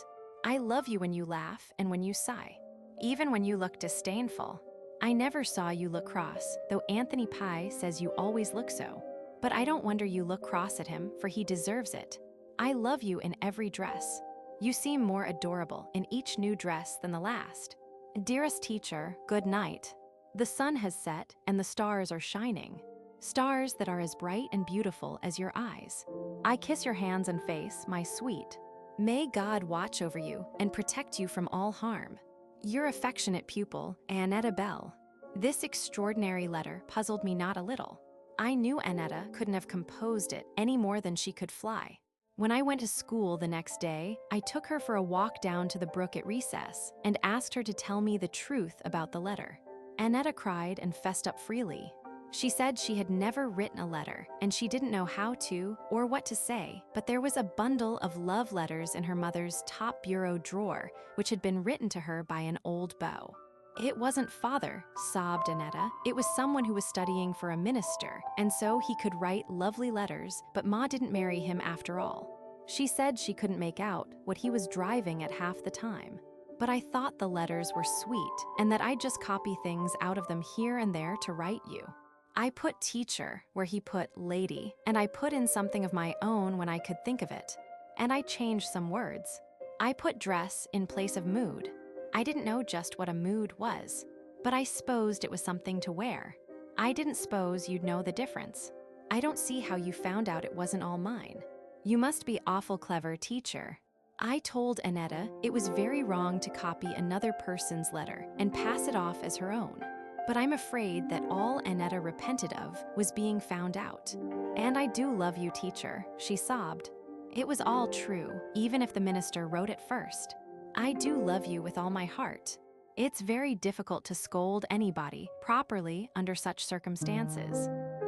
I love you when you laugh and when you sigh, even when you look disdainful. I never saw you look cross, though Anthony Pye says you always look so. But I don't wonder you look cross at him, for he deserves it. I love you in every dress. You seem more adorable in each new dress than the last. Dearest teacher, good night. The sun has set and the stars are shining. Stars that are as bright and beautiful as your eyes. I kiss your hands and face, my sweet. May God watch over you and protect you from all harm. Your affectionate pupil, Annetta Bell. This extraordinary letter puzzled me not a little. I knew Annetta couldn't have composed it any more than she could fly. When I went to school the next day, I took her for a walk down to the brook at recess and asked her to tell me the truth about the letter. Annetta cried and fessed up freely. She said she had never written a letter and she didn't know how to or what to say, but there was a bundle of love letters in her mother's top bureau drawer, which had been written to her by an old beau. It wasn't father, sobbed Annetta. It was someone who was studying for a minister, and so he could write lovely letters, but Ma didn't marry him after all. She said she couldn't make out what he was driving at half the time. But I thought the letters were sweet, and that I'd just copy things out of them here and there to write you. I put teacher where he put lady, and I put in something of my own when I could think of it. And I changed some words. I put dress in place of mood. I didn't know just what a mood was, but I supposed it was something to wear. I didn't suppose you'd know the difference. I don't see how you found out it wasn't all mine. You must be awful clever, teacher. I told Annetta it was very wrong to copy another person's letter and pass it off as her own. But I'm afraid that all Annetta repented of was being found out. And I do love you, teacher, she sobbed. It was all true, even if the minister wrote it first. I do love you with all my heart. It's very difficult to scold anybody properly under such circumstances.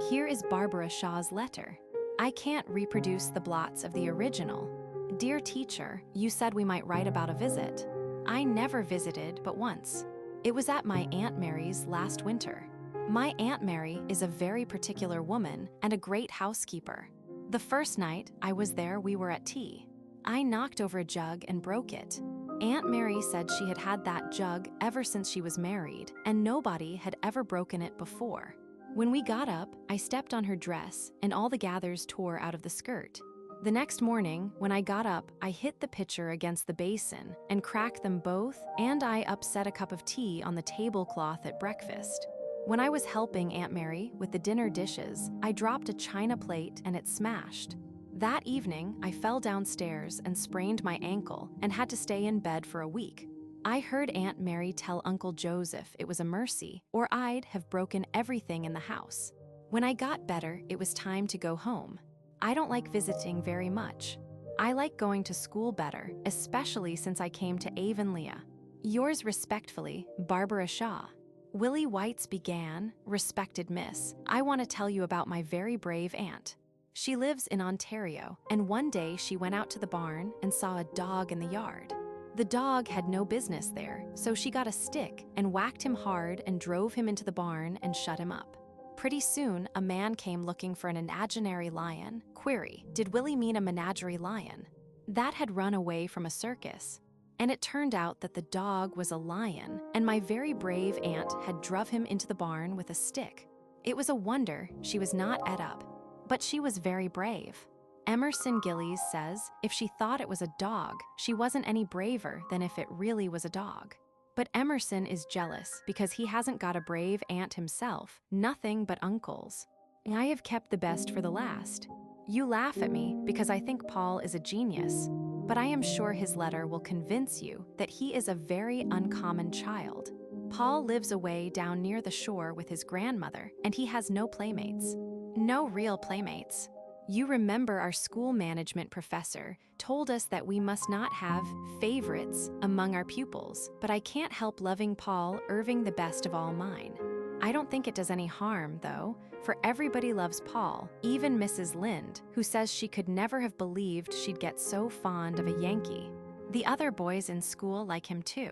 Here is Barbara Shaw's letter. I can't reproduce the blots of the original. Dear teacher, you said we might write about a visit. I never visited but once. It was at my Aunt Mary's last winter. My Aunt Mary is a very particular woman and a great housekeeper. The first night I was there, we were at tea. I knocked over a jug and broke it. Aunt Mary said she had had that jug ever since she was married, and nobody had ever broken it before. When we got up, I stepped on her dress, and all the gathers tore out of the skirt. The next morning, when I got up, I hit the pitcher against the basin and cracked them both, and I upset a cup of tea on the tablecloth at breakfast. When I was helping Aunt Mary with the dinner dishes, I dropped a china plate and it smashed. That evening, I fell downstairs and sprained my ankle and had to stay in bed for a week. I heard Aunt Mary tell Uncle Joseph it was a mercy, or I'd have broken everything in the house. When I got better, it was time to go home. I don't like visiting very much. I like going to school better, especially since I came to Avonlea. Yours respectfully, Barbara Shaw. Willie White's began, "Respected Miss, I want to tell you about my very brave aunt. She lives in Ontario, and one day she went out to the barn and saw a dog in the yard. The dog had no business there, so she got a stick and whacked him hard and drove him into the barn and shut him up. Pretty soon, a man came looking for an imaginary lion. Query, did Willie mean a menagerie lion? That had run away from a circus. And it turned out that the dog was a lion, and my very brave aunt had druv him into the barn with a stick. It was a wonder she was not et up, but she was very brave. Emerson Gillies says if she thought it was a dog, she wasn't any braver than if it really was a dog. But Emerson is jealous because he hasn't got a brave aunt himself, nothing but uncles. I have kept the best for the last. You laugh at me because I think Paul is a genius, but I am sure his letter will convince you that he is a very uncommon child. Paul lives away down near the shore with his grandmother, and he has no playmates. No real playmates. You remember our school management professor told us that we must not have favorites among our pupils, but I can't help loving Paul Irving the best of all mine. I don't think it does any harm, though, for everybody loves Paul, even Mrs. Lind, who says she could never have believed she'd get so fond of a Yankee. The other boys in school like him too.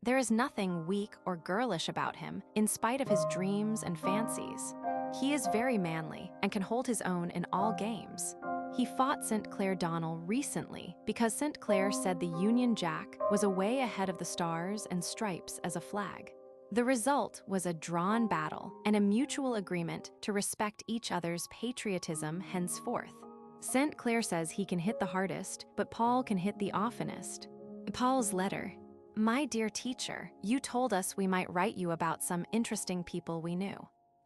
There is nothing weak or girlish about him, in spite of his dreams and fancies. He is very manly and can hold his own in all games. He fought St. Clair Donnell recently because St. Clair said the Union Jack was away ahead of the Stars and Stripes as a flag. The result was a drawn battle and a mutual agreement to respect each other's patriotism henceforth. St. Clair says he can hit the hardest, but Paul can hit the oftenest. Paul's letter. My dear teacher, you told us we might write you about some interesting people we knew.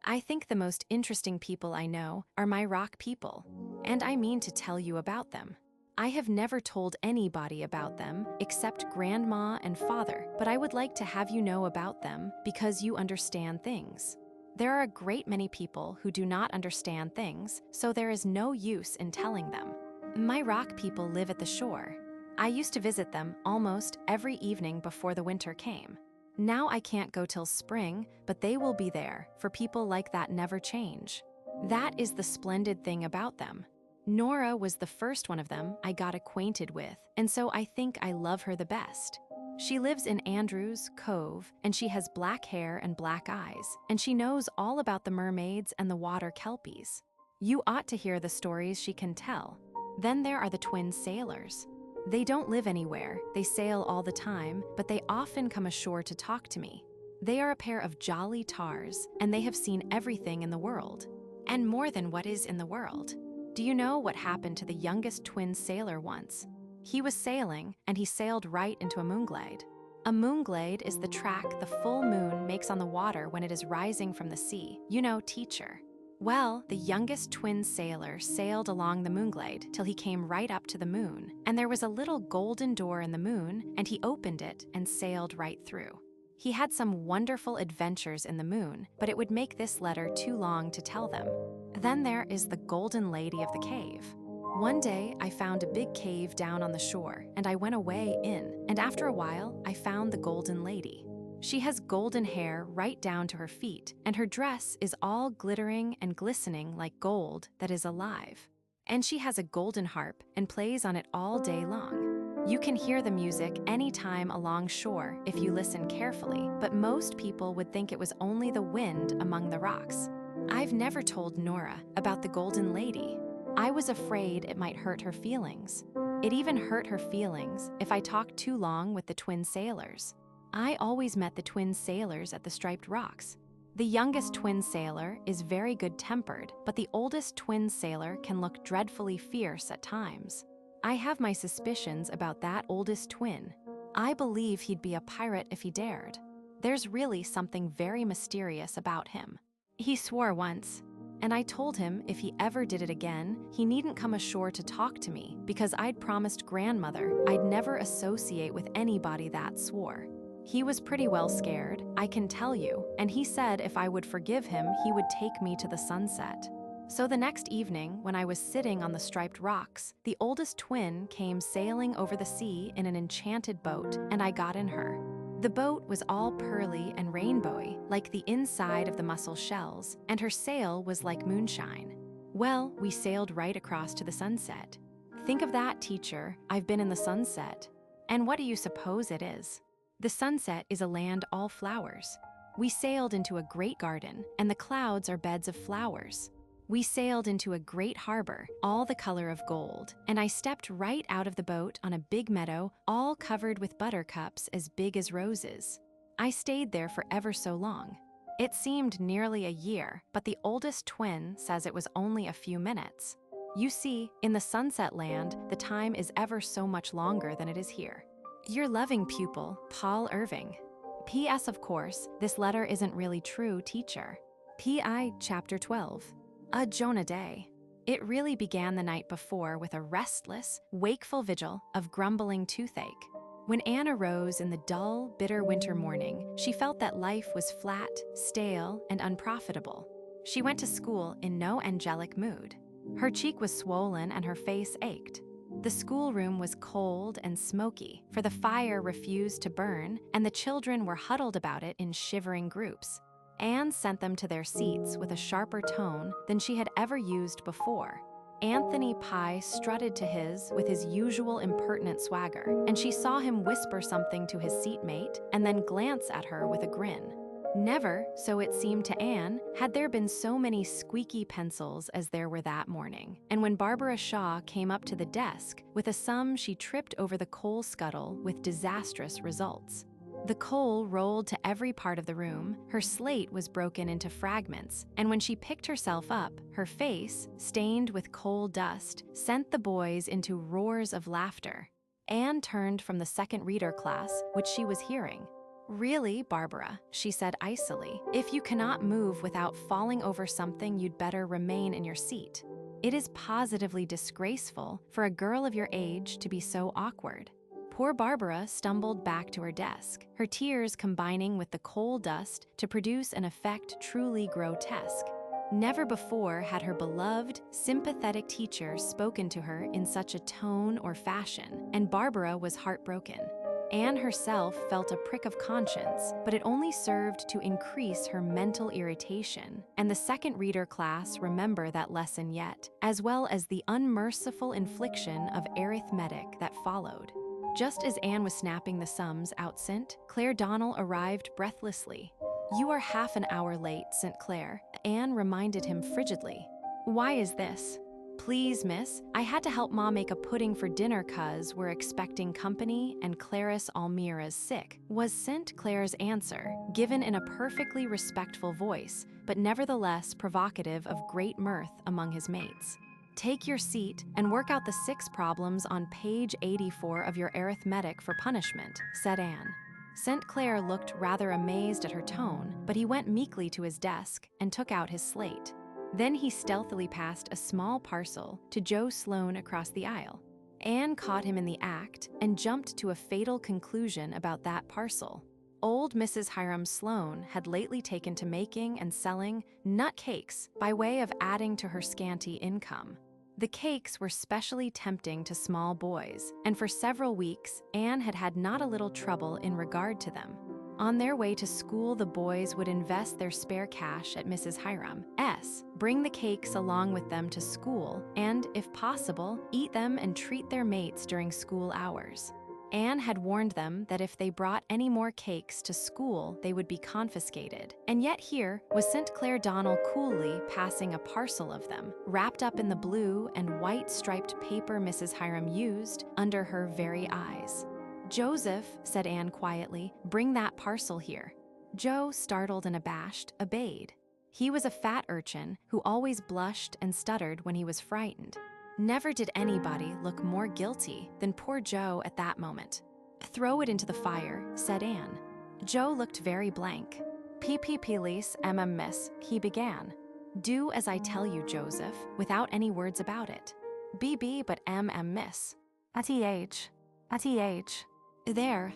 I think the most interesting people I know are my rock people, and I mean to tell you about them. I have never told anybody about them except Grandma and Father, but I would like to have you know about them because you understand things. There are a great many people who do not understand things, so there is no use in telling them. My rock people live at the shore. I used to visit them almost every evening before the winter came. Now I can't go till spring, but they will be there, for people like that never change. That is the splendid thing about them. Nora was the first one of them I got acquainted with, and so I think I love her the best. She lives in Andrews Cove, and she has black hair and black eyes, and she knows all about the mermaids and the water kelpies. You ought to hear the stories she can tell. Then there are the twin sailors. They don't live anywhere, they sail all the time, but they often come ashore to talk to me. They are a pair of jolly tars, and they have seen everything in the world. And more than what is in the world. Do you know what happened to the youngest twin sailor once? He was sailing, and he sailed right into a moonglade. A moonglade is the track the full moon makes on the water when it is rising from the sea. You know, teacher. Well, the youngest twin sailor sailed along the moonglade till he came right up to the moon, and there was a little golden door in the moon, and he opened it and sailed right through. He had some wonderful adventures in the moon, but it would make this letter too long to tell them. Then there is the Golden Lady of the Cave. One day, I found a big cave down on the shore, and I went away in, and after a while, I found the Golden Lady. She has golden hair right down to her feet, and her dress is all glittering and glistening like gold that is alive. And she has a golden harp and plays on it all day long. You can hear the music any time along shore if you listen carefully, but most people would think it was only the wind among the rocks. I've never told Nora about the Golden Lady. I was afraid it might hurt her feelings. It even hurt her feelings if I talked too long with the twin sailors. I always met the twin sailors at the Striped Rocks. The youngest twin sailor is very good-tempered, but the oldest twin sailor can look dreadfully fierce at times. I have my suspicions about that oldest twin. I believe he'd be a pirate if he dared. There's really something very mysterious about him. He swore once, and I told him if he ever did it again, he needn't come ashore to talk to me because I'd promised grandmother I'd never associate with anybody that swore. He was pretty well scared, I can tell you, and he said if I would forgive him, he would take me to the sunset. So the next evening, when I was sitting on the striped rocks, the oldest twin came sailing over the sea in an enchanted boat, and I got in her. The boat was all pearly and rainbowy, like the inside of the mussel shells, and her sail was like moonshine. Well, we sailed right across to the sunset. Think of that, teacher. I've been in the sunset. And what do you suppose it is? The sunset is a land all flowers. We sailed into a great garden, and the clouds are beds of flowers. We sailed into a great harbor, all the color of gold, and I stepped right out of the boat on a big meadow, all covered with buttercups as big as roses. I stayed there for ever so long. It seemed nearly a year, but the oldest twin says it was only a few minutes. You see, in the sunset land, the time is ever so much longer than it is here. Your loving pupil, Paul Irving. P.S. Of course, this letter isn't really true, teacher. P.I. Chapter 12. A Jonah day. It really began the night before with a restless, wakeful vigil of grumbling toothache. When Anne arose in the dull, bitter winter morning, she felt that life was flat, stale, and unprofitable. She went to school in no angelic mood. Her cheek was swollen and her face ached. The schoolroom was cold and smoky, for the fire refused to burn, and the children were huddled about it in shivering groups. Anne sent them to their seats with a sharper tone than she had ever used before. Anthony Pye strutted to his with his usual impertinent swagger, and she saw him whisper something to his seatmate and then glance at her with a grin. Never, so it seemed to Anne, had there been so many squeaky pencils as there were that morning. And when Barbara Shaw came up to the desk with a sum, she tripped over the coal scuttle with disastrous results. The coal rolled to every part of the room, her slate was broken into fragments, and when she picked herself up, her face, stained with coal dust, sent the boys into roars of laughter. Anne turned from the second reader class, which she was hearing. "Really, Barbara," she said icily, "if you cannot move without falling over something, you'd better remain in your seat. It is positively disgraceful for a girl of your age to be so awkward." Poor Barbara stumbled back to her desk, her tears combining with the coal dust to produce an effect truly grotesque. Never before had her beloved, sympathetic teacher spoken to her in such a tone or fashion, and Barbara was heartbroken. Anne herself felt a prick of conscience, but it only served to increase her mental irritation, and the second reader class remember that lesson yet, as well as the unmerciful infliction of arithmetic that followed. Just as Anne was snapping the sums out, St. Clair Donnell arrived breathlessly. "You are half an hour late, St. Clair," Anne reminded him frigidly. "Why is this?" "Please, miss, I had to help Ma make a pudding for dinner 'cause we're expecting company and Clarice Almira's sick," was St. Clair's answer, given in a perfectly respectful voice, but nevertheless provocative of great mirth among his mates. "Take your seat and work out the 6 problems on page 84 of your arithmetic for punishment," said Anne. St. Clair looked rather amazed at her tone, but he went meekly to his desk and took out his slate. Then he stealthily passed a small parcel to Joe Sloane across the aisle. Anne caught him in the act and jumped to a fatal conclusion about that parcel. Old Mrs. Hiram Sloane had lately taken to making and selling nut cakes by way of adding to her scanty income. The cakes were specially tempting to small boys, and for several weeks, Anne had had not a little trouble in regard to them. On their way to school, the boys would invest their spare cash at Mrs. Hiram's, bring the cakes along with them to school, and, if possible, eat them and treat their mates during school hours. Anne had warned them that if they brought any more cakes to school, they would be confiscated. And yet here was St. Clair Donnell coolly passing a parcel of them, wrapped up in the blue and white striped paper Mrs. Hiram used, under her very eyes. "Joseph," said Anne quietly, "bring that parcel here." Joe, startled and abashed, obeyed. He was a fat urchin who always blushed and stuttered when he was frightened. Never did anybody look more guilty than poor Joe at that moment. "Throw it into the fire," said Anne. Joe looked very blank. "Please, miss," he began. "Do as I tell you, Joseph, without any words about it." "BB, but miss." "ATH. There,"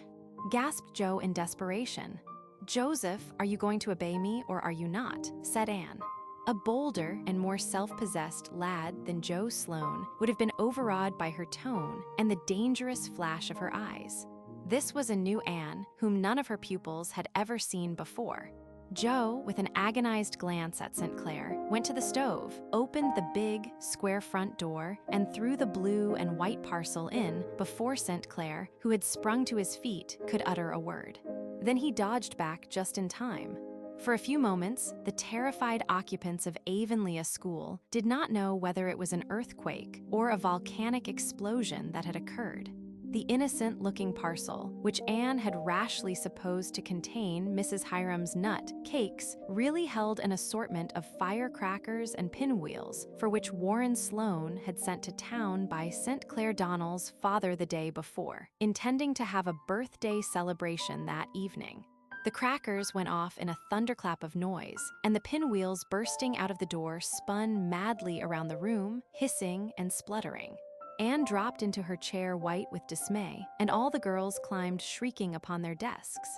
gasped Joe in desperation. "Joseph, are you going to obey me or are you not?" said Anne. A bolder and more self-possessed lad than Joe Sloane would have been overawed by her tone and the dangerous flash of her eyes. This was a new Anne whom none of her pupils had ever seen before. Joe, with an agonized glance at St. Clair, went to the stove, opened the big, square front door, and threw the blue and white parcel in before St. Clair, who had sprung to his feet, could utter a word. Then he dodged back just in time. For a few moments, the terrified occupants of Avonlea School did not know whether it was an earthquake or a volcanic explosion that had occurred. The innocent-looking parcel, which Anne had rashly supposed to contain Mrs. Hiram's nut cakes, really held an assortment of firecrackers and pinwheels for which Warren Sloane had sent to town by St. Clair Donnell's father the day before, intending to have a birthday celebration that evening. The crackers went off in a thunderclap of noise, and the pinwheels bursting out of the door spun madly around the room, hissing and spluttering. Anne dropped into her chair white with dismay, and all the girls climbed shrieking upon their desks.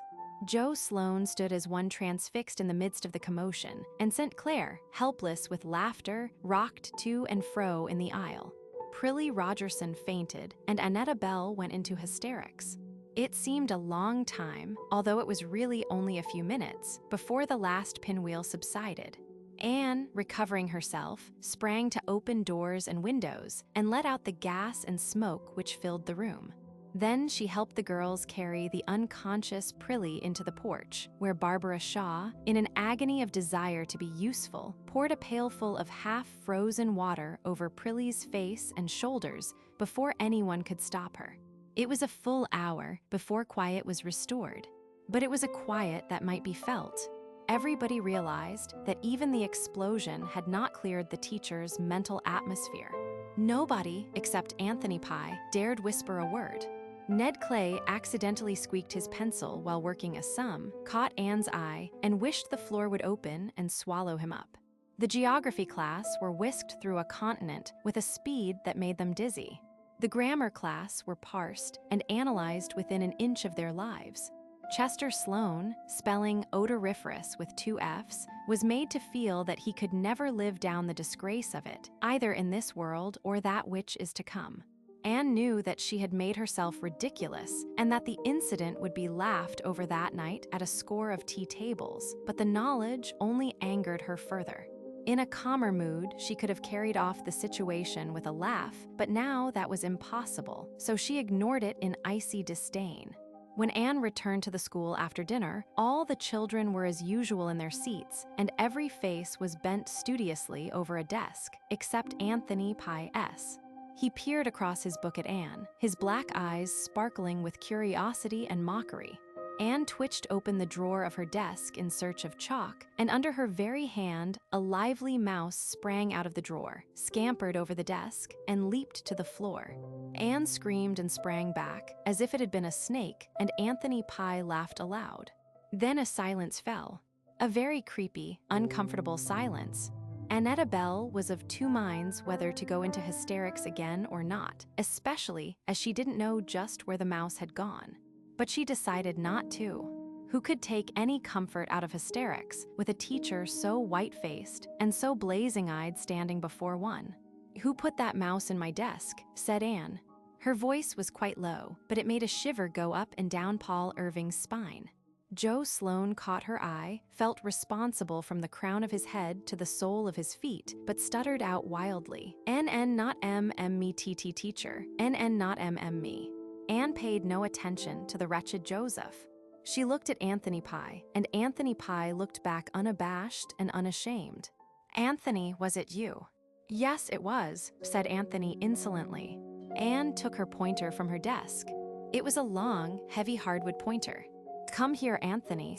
Joe Sloane stood as one transfixed in the midst of the commotion, and St. Clair, helpless with laughter, rocked to and fro in the aisle. Prillie Rogerson fainted, and Annetta Bell went into hysterics. It seemed a long time, although it was really only a few minutes, before the last pinwheel subsided. Anne, recovering herself, sprang to open doors and windows and let out the gas and smoke which filled the room. Then she helped the girls carry the unconscious Prillie into the porch, where Barbara Shaw, in an agony of desire to be useful, poured a pailful of half-frozen water over Prillie's face and shoulders before anyone could stop her. It was a full hour before quiet was restored, but it was a quiet that might be felt. Everybody realized that even the explosion had not cleared the teacher's mental atmosphere. Nobody, except Anthony Pye, dared whisper a word. Ned Clay accidentally squeaked his pencil while working a sum, caught Anne's eye, and wished the floor would open and swallow him up. The geography class were whisked through a continent with a speed that made them dizzy. The grammar class were parsed and analyzed within an inch of their lives. Chester Sloane, spelling odoriferous with 2 F's, was made to feel that he could never live down the disgrace of it, either in this world or that which is to come. Anne knew that she had made herself ridiculous and that the incident would be laughed over that night at a score of tea tables, but the knowledge only angered her further. In a calmer mood, she could have carried off the situation with a laugh, but now that was impossible, so she ignored it in icy disdain. When Anne returned to the school after dinner, all the children were as usual in their seats, and every face was bent studiously over a desk, except Anthony Pye S. He peered across his book at Anne, his black eyes sparkling with curiosity and mockery. Anne twitched open the drawer of her desk in search of chalk, and under her very hand, a lively mouse sprang out of the drawer, scampered over the desk, and leaped to the floor. Anne screamed and sprang back, as if it had been a snake, and Anthony Pye laughed aloud. Then a silence fell. A very creepy, uncomfortable silence. Annetta Bell was of 2 minds whether to go into hysterics again or not, especially as she didn't know just where the mouse had gone. But she decided not to. Who could take any comfort out of hysterics with a teacher so white-faced and so blazing-eyed standing before one? "Who put that mouse in my desk?" said Anne. Her voice was quite low, but it made a shiver go up and down Paul Irving's spine. Joe Sloane caught her eye, felt responsible from the crown of his head to the sole of his feet, but stuttered out wildly, "NN not me teacher, NN not me." Anne paid no attention to the wretched Joseph. She looked at Anthony Pye, and Anthony Pye looked back unabashed and unashamed. "Anthony, was it you?" "Yes, it was," said Anthony insolently. Anne took her pointer from her desk. It was a long, heavy hardwood pointer. "Come here, Anthony."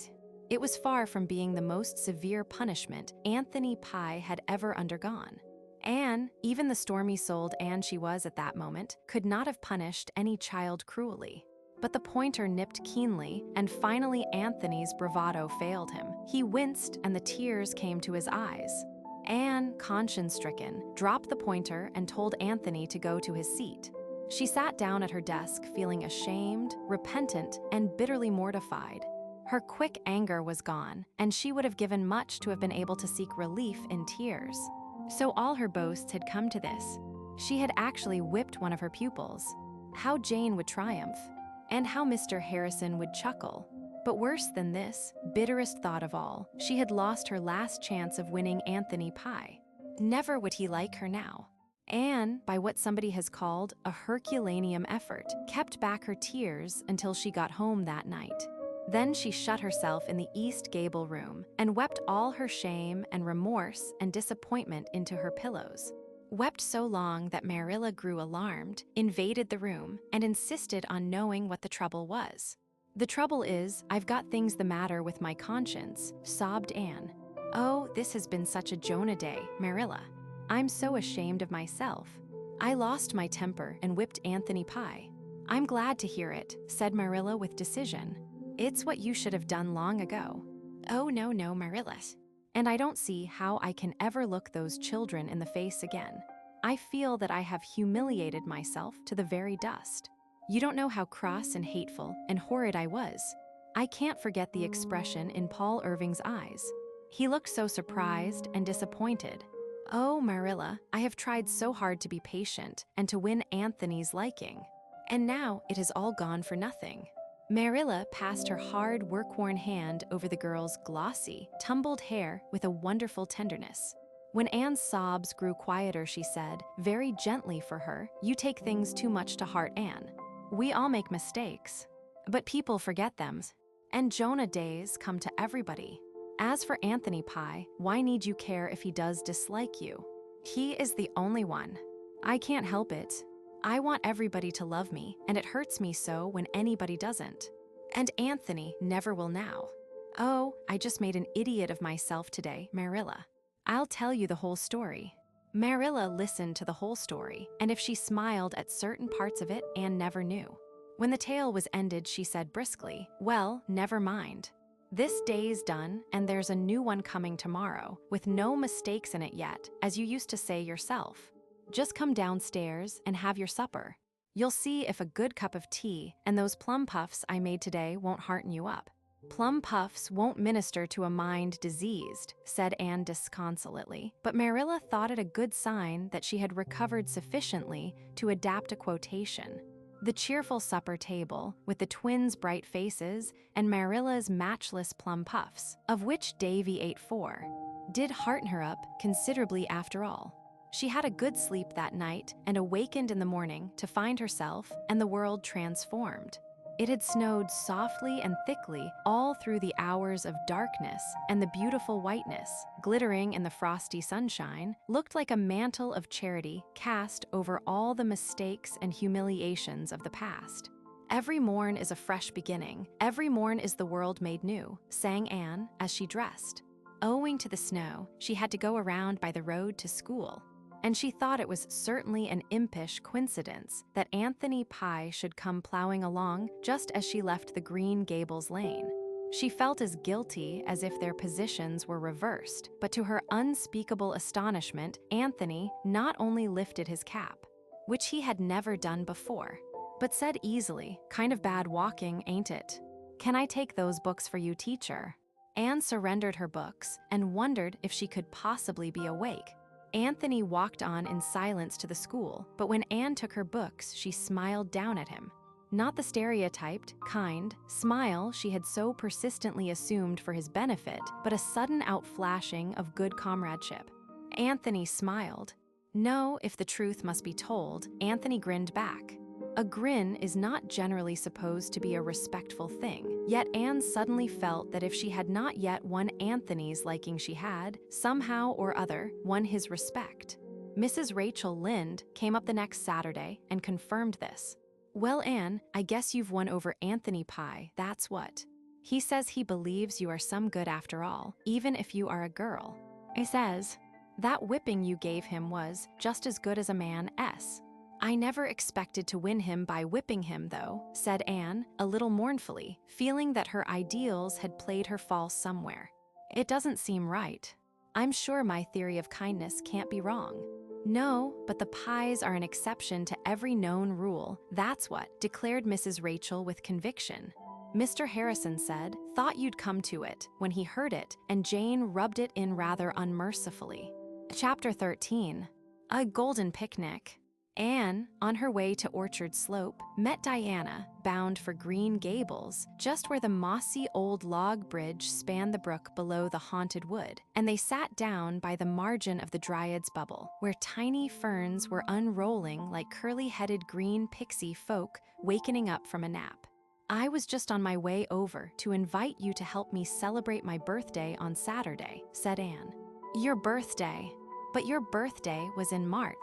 It was far from being the most severe punishment Anthony Pye had ever undergone. Anne, even the stormy-souled Anne she was at that moment, could not have punished any child cruelly. But the pointer nipped keenly, and finally Anthony's bravado failed him. He winced and the tears came to his eyes. Anne, conscience-stricken, dropped the pointer and told Anthony to go to his seat. She sat down at her desk feeling ashamed, repentant, and bitterly mortified. Her quick anger was gone, and she would have given much to have been able to seek relief in tears. So all her boasts had come to this. She had actually whipped one of her pupils. How Jane would triumph, and how Mr. Harrison would chuckle. But worse than this, bitterest thought of all, she had lost her last chance of winning Anthony Pye. Never would he like her now. Anne, by what somebody has called a Herculaneum effort, kept back her tears until she got home that night. Then she shut herself in the east gable room and wept all her shame and remorse and disappointment into her pillows. Wept so long that Marilla grew alarmed, invaded the room, and insisted on knowing what the trouble was. "The trouble is, I've got things the matter with my conscience," sobbed Anne. "Oh, this has been such a Jonah day, Marilla. I'm so ashamed of myself. I lost my temper and whipped Anthony Pye." "I'm glad to hear it," said Marilla with decision. "It's what you should have done long ago." "Oh, no, Marilla. And I don't see how I can ever look those children in the face again. I feel that I have humiliated myself to the very dust. You don't know how cross and hateful and horrid I was. I can't forget the expression in Paul Irving's eyes. He looked so surprised and disappointed. Oh, Marilla, I have tried so hard to be patient and to win Anthony's liking. And now it has all gone for nothing." Marilla passed her hard, work-worn hand over the girl's glossy, tumbled hair with a wonderful tenderness. When Anne's sobs grew quieter, she said, very gently for her, "You take things too much to heart, Anne. We all make mistakes, but people forget them, and Jonah days come to everybody. As for Anthony Pye, why need you care if he does dislike you? He is the only one. I can't help it. I want everybody to love me, and it hurts me so when anybody doesn't. And Anthony never will now. Oh, I just made an idiot of myself today, Marilla. I'll tell you the whole story." Marilla listened to the whole story, and if she smiled at certain parts of it, Anne never knew. When the tale was ended, she said briskly, "Well, never mind. This day's done, and there's a new one coming tomorrow, with no mistakes in it yet, as you used to say yourself. Just come downstairs and have your supper. You'll see if a good cup of tea and those plum puffs I made today won't hearten you up." "Plum puffs won't minister to a mind diseased," said Anne disconsolately, but Marilla thought it a good sign that she had recovered sufficiently to adapt a quotation. The cheerful supper table, with the twins' bright faces and Marilla's matchless plum puffs, of which Davy ate 4, did hearten her up considerably after all. She had a good sleep that night and awakened in the morning to find herself and the world transformed. It had snowed softly and thickly all through the hours of darkness, and the beautiful whiteness, glittering in the frosty sunshine, looked like a mantle of charity cast over all the mistakes and humiliations of the past. "Every morn is a fresh beginning. Every morn is the world made new," sang Anne as she dressed. Owing to the snow, she had to go around by the road to school, and she thought it was certainly an impish coincidence that Anthony Pye should come plowing along just as she left the Green Gables lane. She felt as guilty as if their positions were reversed, but to her unspeakable astonishment, Anthony not only lifted his cap, which he had never done before, but said easily, "Kind of bad walking, ain't it? Can I take those books for you, teacher?" Anne surrendered her books and wondered if she could possibly be awake. Anthony walked on in silence to the school, but when Anne took her books, she smiled down at him. Not the stereotyped, kind smile she had so persistently assumed for his benefit, but a sudden outflashing of good comradeship. Anthony smiled. No, if the truth must be told, Anthony grinned back. A grin is not generally supposed to be a respectful thing, yet Anne suddenly felt that if she had not yet won Anthony's liking, she had, somehow or other, won his respect. Mrs. Rachel Lynde came up the next Saturday and confirmed this. "Well, Anne, I guess you've won over Anthony Pye, that's what." He says he believes you are some good after all, even if you are a girl. He says, that whipping you gave him was just as good as a man's. I never expected to win him by whipping him, though, said Anne, a little mournfully, feeling that her ideals had played her false somewhere. It doesn't seem right. I'm sure my theory of kindness can't be wrong. No, but the pies are an exception to every known rule, that's what, declared Mrs. Rachel with conviction. Mr. Harrison said, thought you'd come to it, when he heard it, and Jane rubbed it in rather unmercifully. Chapter 13. A Golden Picnic. Anne, on her way to Orchard Slope, met Diana, bound for Green Gables, just where the mossy old log bridge spanned the brook below the haunted wood, and they sat down by the margin of the Dryad's bubble, where tiny ferns were unrolling like curly-headed green pixie folk wakening up from a nap. I was just on my way over to invite you to help me celebrate my birthday on Saturday, said Anne. Your birthday? But your birthday was in March.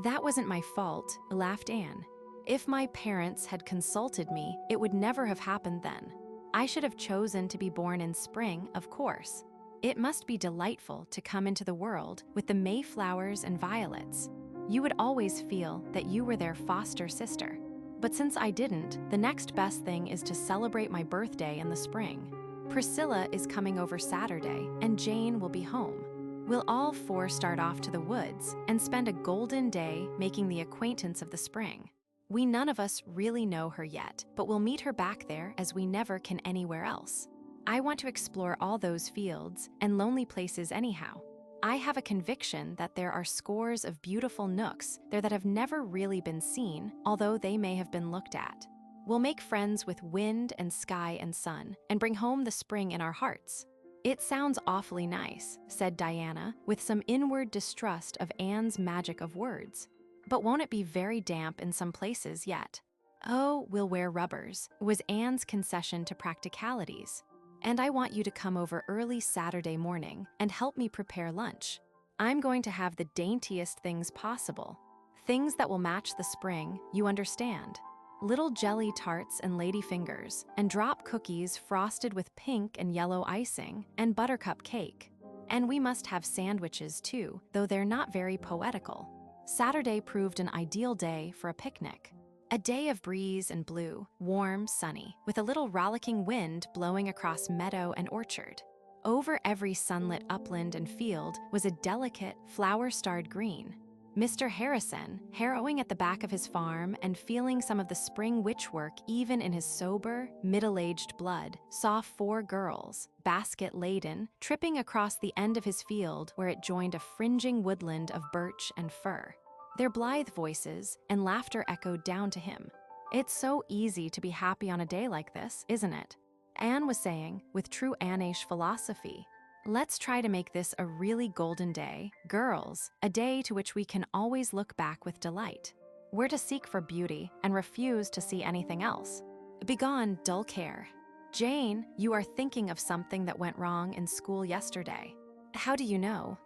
That wasn't my fault, laughed Anne. If my parents had consulted me, it would never have happened then. I should have chosen to be born in spring, of course. It must be delightful to come into the world with the mayflowers and violets. You would always feel that you were their foster sister. But since I didn't, the next best thing is to celebrate my birthday in the spring. Priscilla is coming over Saturday, and Jane will be home. We'll all four start off to the woods and spend a golden day making the acquaintance of the spring. We none of us really know her yet, but we'll meet her back there as we never can anywhere else. I want to explore all those fields and lonely places anyhow. I have a conviction that there are scores of beautiful nooks there that have never really been seen, although they may have been looked at. We'll make friends with wind and sky and sun and bring home the spring in our hearts. It sounds awfully nice, said Diana, with some inward distrust of Anne's magic of words. But won't it be very damp in some places yet? Oh, we'll wear rubbers, was Anne's concession to practicalities. And I want you to come over early Saturday morning and help me prepare lunch. I'm going to have the daintiest things possible. Things that will match the spring, you understand. Little jelly tarts and ladyfingers, and drop cookies frosted with pink and yellow icing, and buttercup cake. And we must have sandwiches too, though they're not very poetical. Saturday proved an ideal day for a picnic. A day of breeze and blue, warm, sunny, with a little rollicking wind blowing across meadow and orchard. Over every sunlit upland and field was a delicate, flower-starred green. Mr. Harrison, harrowing at the back of his farm and feeling some of the spring witchwork even in his sober, middle-aged blood, saw 4 girls, basket-laden, tripping across the end of his field where it joined a fringing woodland of birch and fir. Their blithe voices and laughter echoed down to him. It's so easy to be happy on a day like this, isn't it? Anne was saying, with true Annish philosophy, let's try to make this a really golden day, girls, a day to which we can always look back with delight. We're to seek for beauty and refuse to see anything else. Begone, dull care. Jane, you are thinking of something that went wrong in school yesterday. How do you know?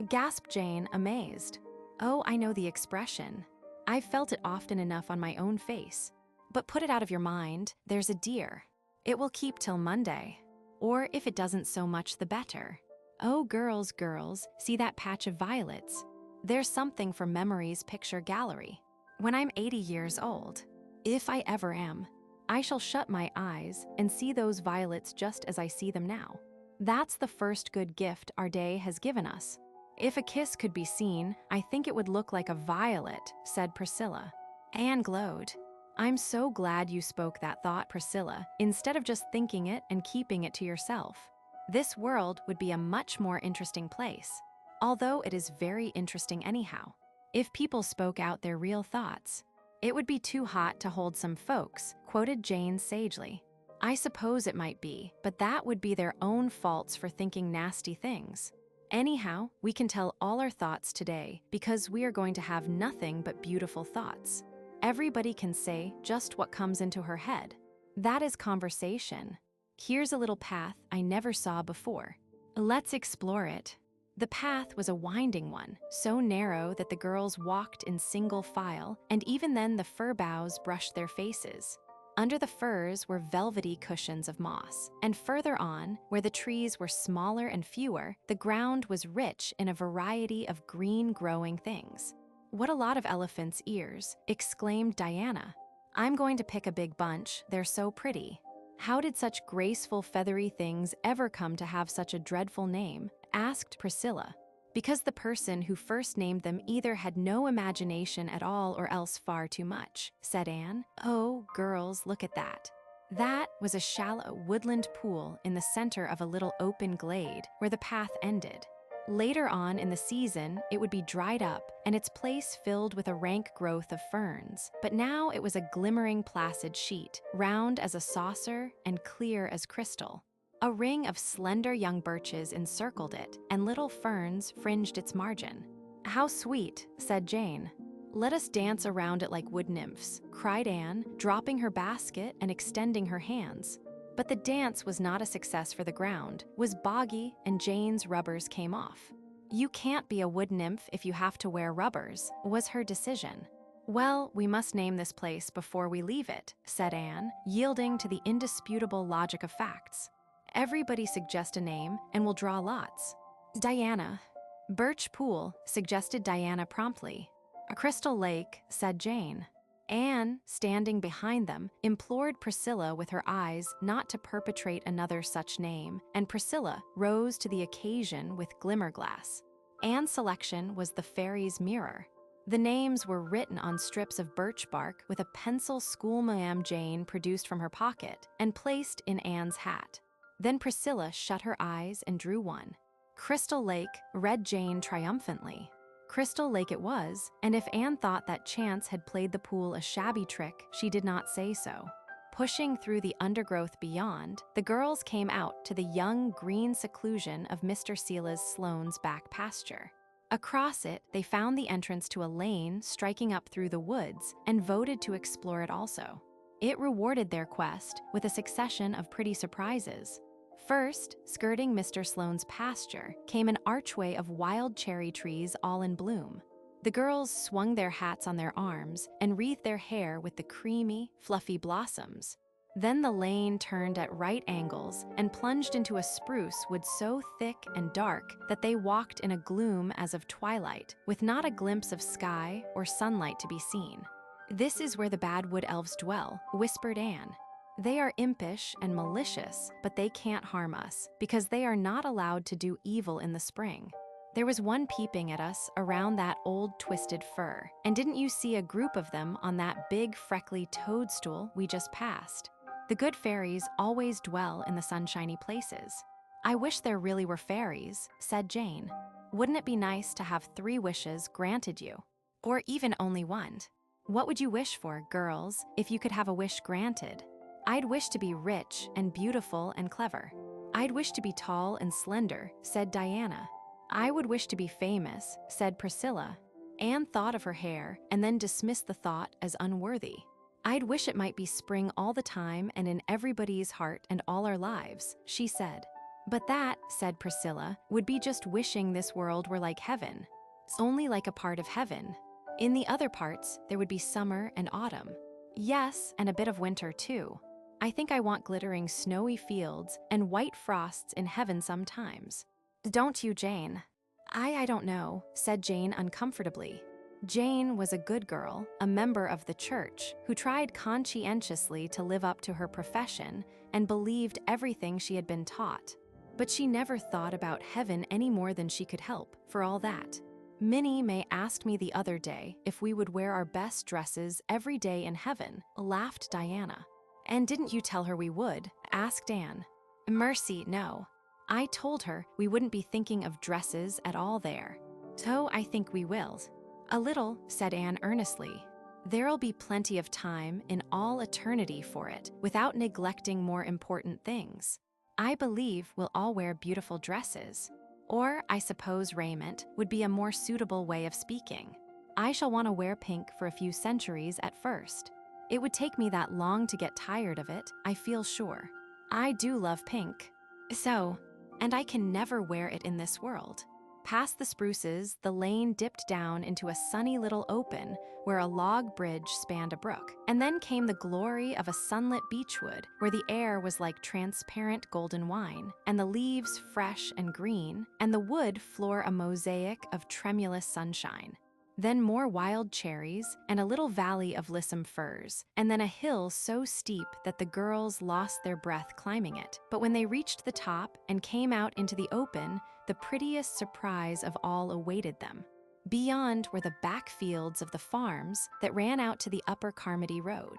Gasped Jane, amazed. Oh, I know the expression. I've felt it often enough on my own face. But put it out of your mind, there's a dear. It will keep till Monday. Or if it doesn't so much the better. Oh, girls, girls, see that patch of violets? There's something for memory's picture gallery. When I'm 80 years old, if I ever am, I shall shut my eyes and see those violets just as I see them now. That's the first good gift our day has given us. If a kiss could be seen, I think it would look like a violet, said Priscilla. Anne glowed. I'm so glad you spoke that thought, Priscilla, instead of just thinking it and keeping it to yourself. This world would be a much more interesting place, although it is very interesting anyhow. If people spoke out their real thoughts, it would be too hot to hold some folks, quoted Jane sagely. I suppose it might be, but that would be their own faults for thinking nasty things. Anyhow, we can tell all our thoughts today because we are going to have nothing but beautiful thoughts. Everybody can say just what comes into her head. That is conversation. Here's a little path I never saw before. Let's explore it. The path was a winding one, so narrow that the girls walked in single file, and even then the fir boughs brushed their faces. Under the firs were velvety cushions of moss, and further on, where the trees were smaller and fewer, the ground was rich in a variety of green-growing things. "What a lot of elephants' ears," exclaimed Diana. "I'm going to pick a big bunch, they're so pretty." "How did such graceful feathery things ever come to have such a dreadful name?" asked Priscilla. "Because the person who first named them either had no imagination at all or else far too much," said Anne. "Oh, girls, look at that." That was a shallow woodland pool in the center of a little open glade where the path ended. Later on in the season, it would be dried up and its place filled with a rank growth of ferns. But now it was a glimmering placid sheet, round as a saucer and clear as crystal. A ring of slender young birches encircled it, and little ferns fringed its margin. "How sweet," said Jane. "Let us dance around it like wood nymphs," cried Anne, dropping her basket and extending her hands. But the dance was not a success for the ground, was boggy, and Jane's rubbers came off. "You can't be a wood nymph if you have to wear rubbers," was her decision. "Well, we must name this place before we leave it," said Anne, yielding to the indisputable logic of facts. "Everybody suggest a name, and we'll draw lots." "Diana." "Birch Pool," suggested Diana promptly. "A Crystal Lake," said Jane. Anne, standing behind them, implored Priscilla with her eyes not to perpetrate another such name, and Priscilla rose to the occasion with glimmerglass. Anne's selection was the fairy's mirror. The names were written on strips of birch bark with a pencil schoolma'am Jane produced from her pocket and placed in Anne's hat. Then Priscilla shut her eyes and drew one. "Crystal Lake," read Jane triumphantly. Crystal Lake it was, and if Anne thought that chance had played the pool a shabby trick, she did not say so. Pushing through the undergrowth beyond, the girls came out to the young green seclusion of Mr. Silas Sloane's back pasture. Across it, they found the entrance to a lane striking up through the woods and voted to explore it also. It rewarded their quest with a succession of pretty surprises. First, skirting Mr. Sloane's pasture, came an archway of wild cherry trees all in bloom. The girls swung their hats on their arms and wreathed their hair with the creamy, fluffy blossoms. Then the lane turned at right angles and plunged into a spruce wood so thick and dark that they walked in a gloom as of twilight, with not a glimpse of sky or sunlight to be seen. "This is where the bad wood elves dwell," whispered Anne. "They are impish and malicious, but they can't harm us, because they are not allowed to do evil in the spring. There was one peeping at us around that old twisted fir, and didn't you see a group of them on that big freckly toadstool we just passed? The good fairies always dwell in the sunshiny places." "I wish there really were fairies," said Jane. "Wouldn't it be nice to have 3 wishes granted you? Or even only one? What would you wish for, girls, if you could have a wish granted?" "I'd wish to be rich and beautiful and clever." "I'd wish to be tall and slender," said Diana. "I would wish to be famous," said Priscilla. Anne thought of her hair and then dismissed the thought as unworthy. "I'd wish it might be spring all the time and in everybody's heart and all our lives," she said. "But that," said Priscilla, "would be just wishing this world were like heaven. It's only like a part of heaven. In the other parts, there would be summer and autumn. Yes, and a bit of winter too. I think I want glittering snowy fields and white frosts in heaven sometimes. Don't you, Jane?" I don't know," said Jane uncomfortably. Jane was a good girl, a member of the church, who tried conscientiously to live up to her profession and believed everything she had been taught. But she never thought about heaven any more than she could help, for all that. "Minnie May asked me the other day if we would wear our best dresses every day in heaven," laughed Diana. "And didn't you tell her we would?" asked Anne. "Mercy, no. I told her we wouldn't be thinking of dresses at all there. So I think we will." "A little," said Anne earnestly. "There'll be plenty of time in all eternity for it, without neglecting more important things. I believe we'll all wear beautiful dresses. Or, I suppose raiment would be a more suitable way of speaking. I shall want to wear pink for a few centuries at first. It would take me that long to get tired of it, I feel sure. I do love pink. So, and I can never wear it in this world. Past the spruces, the lane dipped down into a sunny little open where a log bridge spanned a brook. And then came the glory of a sunlit beechwood where the air was like transparent golden wine, and the leaves fresh and green, and the wood floor a mosaic of tremulous sunshine. Then more wild cherries, and a little valley of lissom firs, and then a hill so steep that the girls lost their breath climbing it. But when they reached the top and came out into the open, the prettiest surprise of all awaited them. Beyond were the back fields of the farms that ran out to the upper Carmody Road.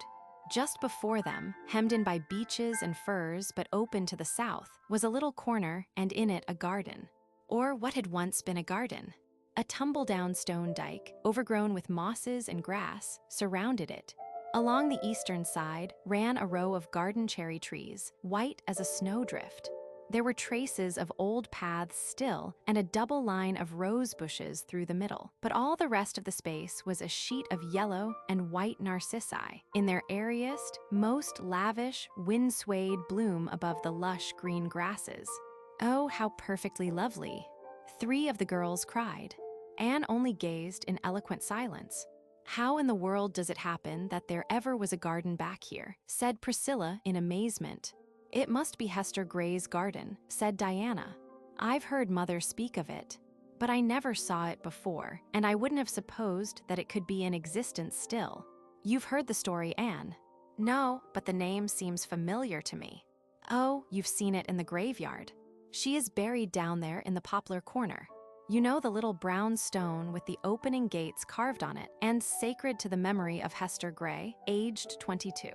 Just before them, hemmed in by beeches and firs but open to the south, was a little corner, and in it a garden. Or what had once been a garden. A tumble-down stone dike, overgrown with mosses and grass, surrounded it. Along the eastern side ran a row of garden cherry trees, white as a snowdrift. There were traces of old paths still, and a double line of rose bushes through the middle. But all the rest of the space was a sheet of yellow and white narcissi, in their airiest, most lavish, wind-swayed bloom above the lush green grasses. Oh, how perfectly lovely! 3 of the girls cried. Anne only gazed in eloquent silence. "How in the world does it happen that there ever was a garden back here?" said Priscilla in amazement. "It must be Hester Gray's garden," said Diana. "I've heard Mother speak of it, but I never saw it before, and I wouldn't have supposed that it could be in existence still." "You've heard the story, Anne?" "No, but the name seems familiar to me." "Oh, you've seen it in the graveyard. She is buried down there in the poplar corner. You know the little brown stone with the opening gates carved on it and sacred to the memory of Hester Gray, aged 22.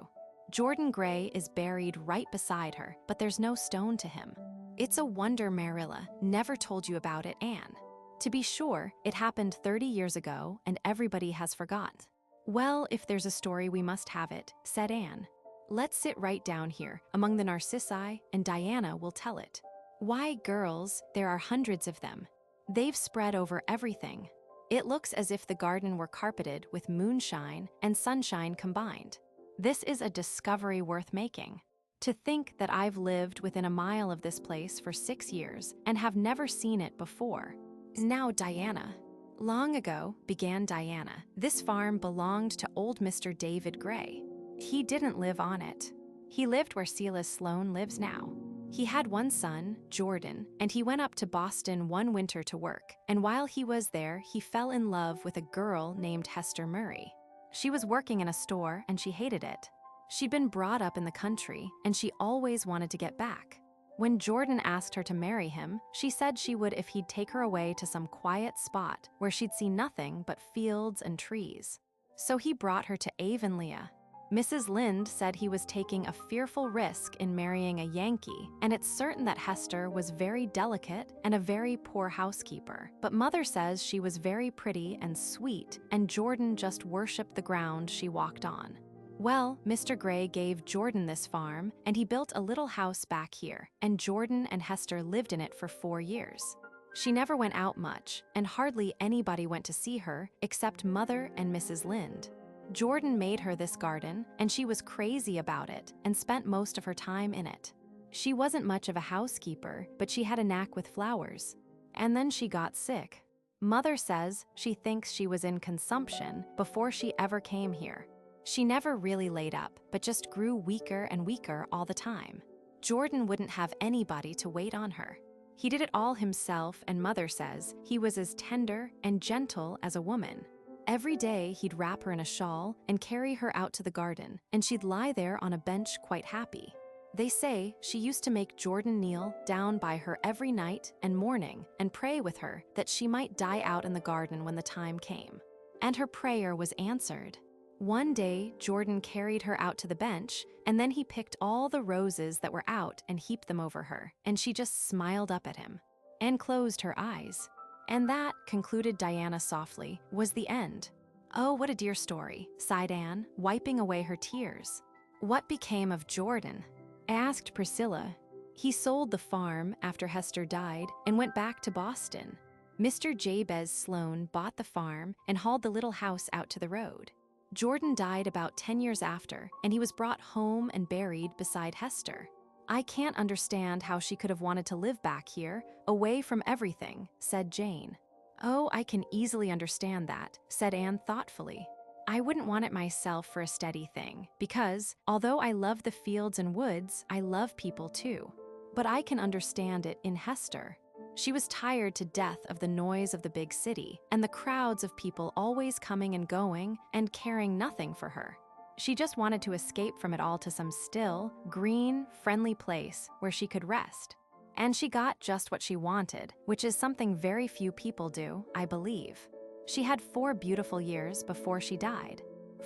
Jordan Gray is buried right beside her, but there's no stone to him. It's a wonder Marilla never told you about it, Anne. To be sure, it happened 30 years ago and everybody has forgotten." "Well, if there's a story we must have it," said Anne. "Let's sit right down here among the narcissi and Diana will tell it." "Why, girls, there are hundreds of them. They've spread over everything. It looks as if the garden were carpeted with moonshine and sunshine combined. This is a discovery worth making. To think that I've lived within a mile of this place for 6 years and have never seen it before." "Now, Diana." "Long ago," began Diana, "this farm belonged to old Mr. David Gray. He didn't live on it. He lived where Silas Sloane lives now. He had one son, Jordan, and he went up to Boston one winter to work, and while he was there, he fell in love with a girl named Hester Murray. She was working in a store, and she hated it. She'd been brought up in the country, and she always wanted to get back. When Jordan asked her to marry him, she said she would if he'd take her away to some quiet spot where she'd see nothing but fields and trees. So he brought her to Avonlea. Mrs. Lynde said he was taking a fearful risk in marrying a Yankee, and it's certain that Hester was very delicate and a very poor housekeeper. But Mother says she was very pretty and sweet, and Jordan just worshipped the ground she walked on. Well, Mr. Gray gave Jordan this farm, and he built a little house back here, and Jordan and Hester lived in it for 4 years. She never went out much, and hardly anybody went to see her except Mother and Mrs. Lynde. Jordan made her this garden, and she was crazy about it and spent most of her time in it. She wasn't much of a housekeeper, but she had a knack with flowers. And then she got sick. Mother says she thinks she was in consumption before she ever came here. She never really laid up, but just grew weaker and weaker all the time. Jordan wouldn't have anybody to wait on her. He did it all himself, and Mother says he was as tender and gentle as a woman. Every day he'd wrap her in a shawl and carry her out to the garden, and she'd lie there on a bench quite happy. They say she used to make Jordan kneel down by her every night and morning and pray with her that she might die out in the garden when the time came. And her prayer was answered. One day, Jordan carried her out to the bench, and then he picked all the roses that were out and heaped them over her, and she just smiled up at him and closed her eyes. And that, concluded Diana softly, was the end. "Oh, what a dear story," sighed Anne, wiping away her tears. "What became of Jordan?" asked Priscilla. "He sold the farm after Hester died and went back to Boston. Mr. Jabez Sloane bought the farm and hauled the little house out to the road. Jordan died about 10 years after, and he was brought home and buried beside Hester. I can't understand how she could have wanted to live back here, away from everything, said Jane. Oh, I can easily understand that, said Anne thoughtfully. I wouldn't want it myself for a steady thing, because, although I love the fields and woods, I love people too. But I can understand it in Hester. She was tired to death of the noise of the big city, and the crowds of people always coming and going and caring nothing for her. She just wanted to escape from it all to some still, green, friendly place where she could rest. And she got just what she wanted, which is something very few people do, I believe. She had 4 beautiful years before she died.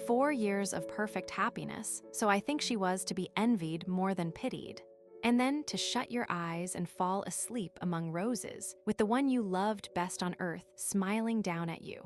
4 years of perfect happiness, so I think she was to be envied more than pitied. And then to shut your eyes and fall asleep among roses, with the one you loved best on earth smiling down at you.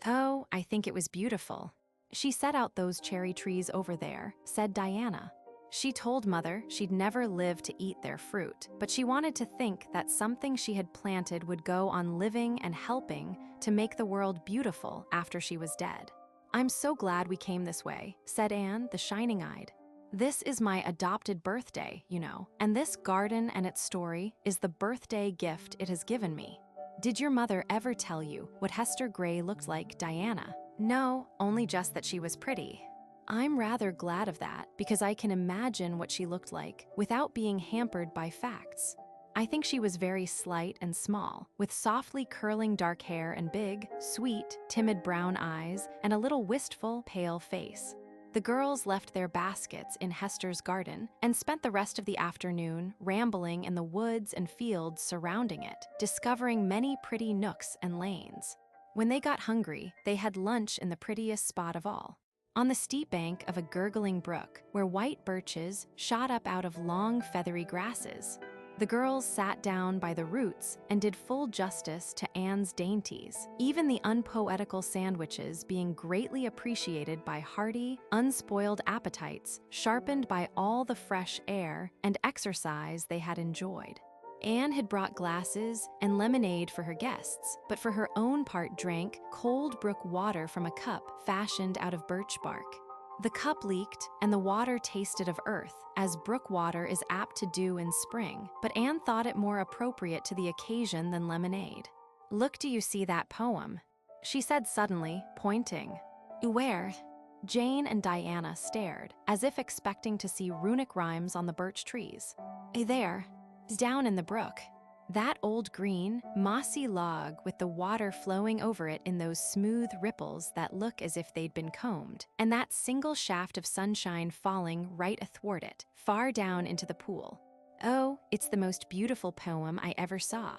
Oh, I think it was beautiful. She set out those cherry trees over there, said Diana. She told Mother she'd never live to eat their fruit, but she wanted to think that something she had planted would go on living and helping to make the world beautiful after she was dead. I'm so glad we came this way, said Anne, the shining-eyed. This is my adopted birthday, you know, and this garden and its story is the birthday gift it has given me. Did your mother ever tell you what Hester Gray looked like, Diana? No, only just that she was pretty. I'm rather glad of that because I can imagine what she looked like without being hampered by facts. I think she was very slight and small, with softly curling dark hair and big, sweet, timid brown eyes and a little wistful, pale face. The girls left their baskets in Hester's garden and spent the rest of the afternoon rambling in the woods and fields surrounding it, discovering many pretty nooks and lanes. When they got hungry, they had lunch in the prettiest spot of all, on the steep bank of a gurgling brook where white birches shot up out of long feathery grasses. The girls sat down by the roots and did full justice to Anne's dainties, even the unpoetical sandwiches being greatly appreciated by hearty, unspoiled appetites sharpened by all the fresh air and exercise they had enjoyed. Anne had brought glasses and lemonade for her guests, but for her own part drank cold brook water from a cup fashioned out of birch bark. The cup leaked, and the water tasted of earth, as brook water is apt to do in spring, but Anne thought it more appropriate to the occasion than lemonade. Look, do you see that poem? She said suddenly, pointing. Where? Jane and Diana stared, as if expecting to see runic rhymes on the birch trees. There. Down in the brook. That old green, mossy log with the water flowing over it in those smooth ripples that look as if they'd been combed, and that single shaft of sunshine falling right athwart it, far down into the pool. Oh, it's the most beautiful poem I ever saw.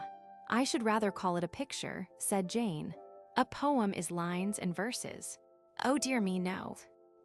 I should rather call it a picture, said Jane. A poem is lines and verses. Oh dear me, no.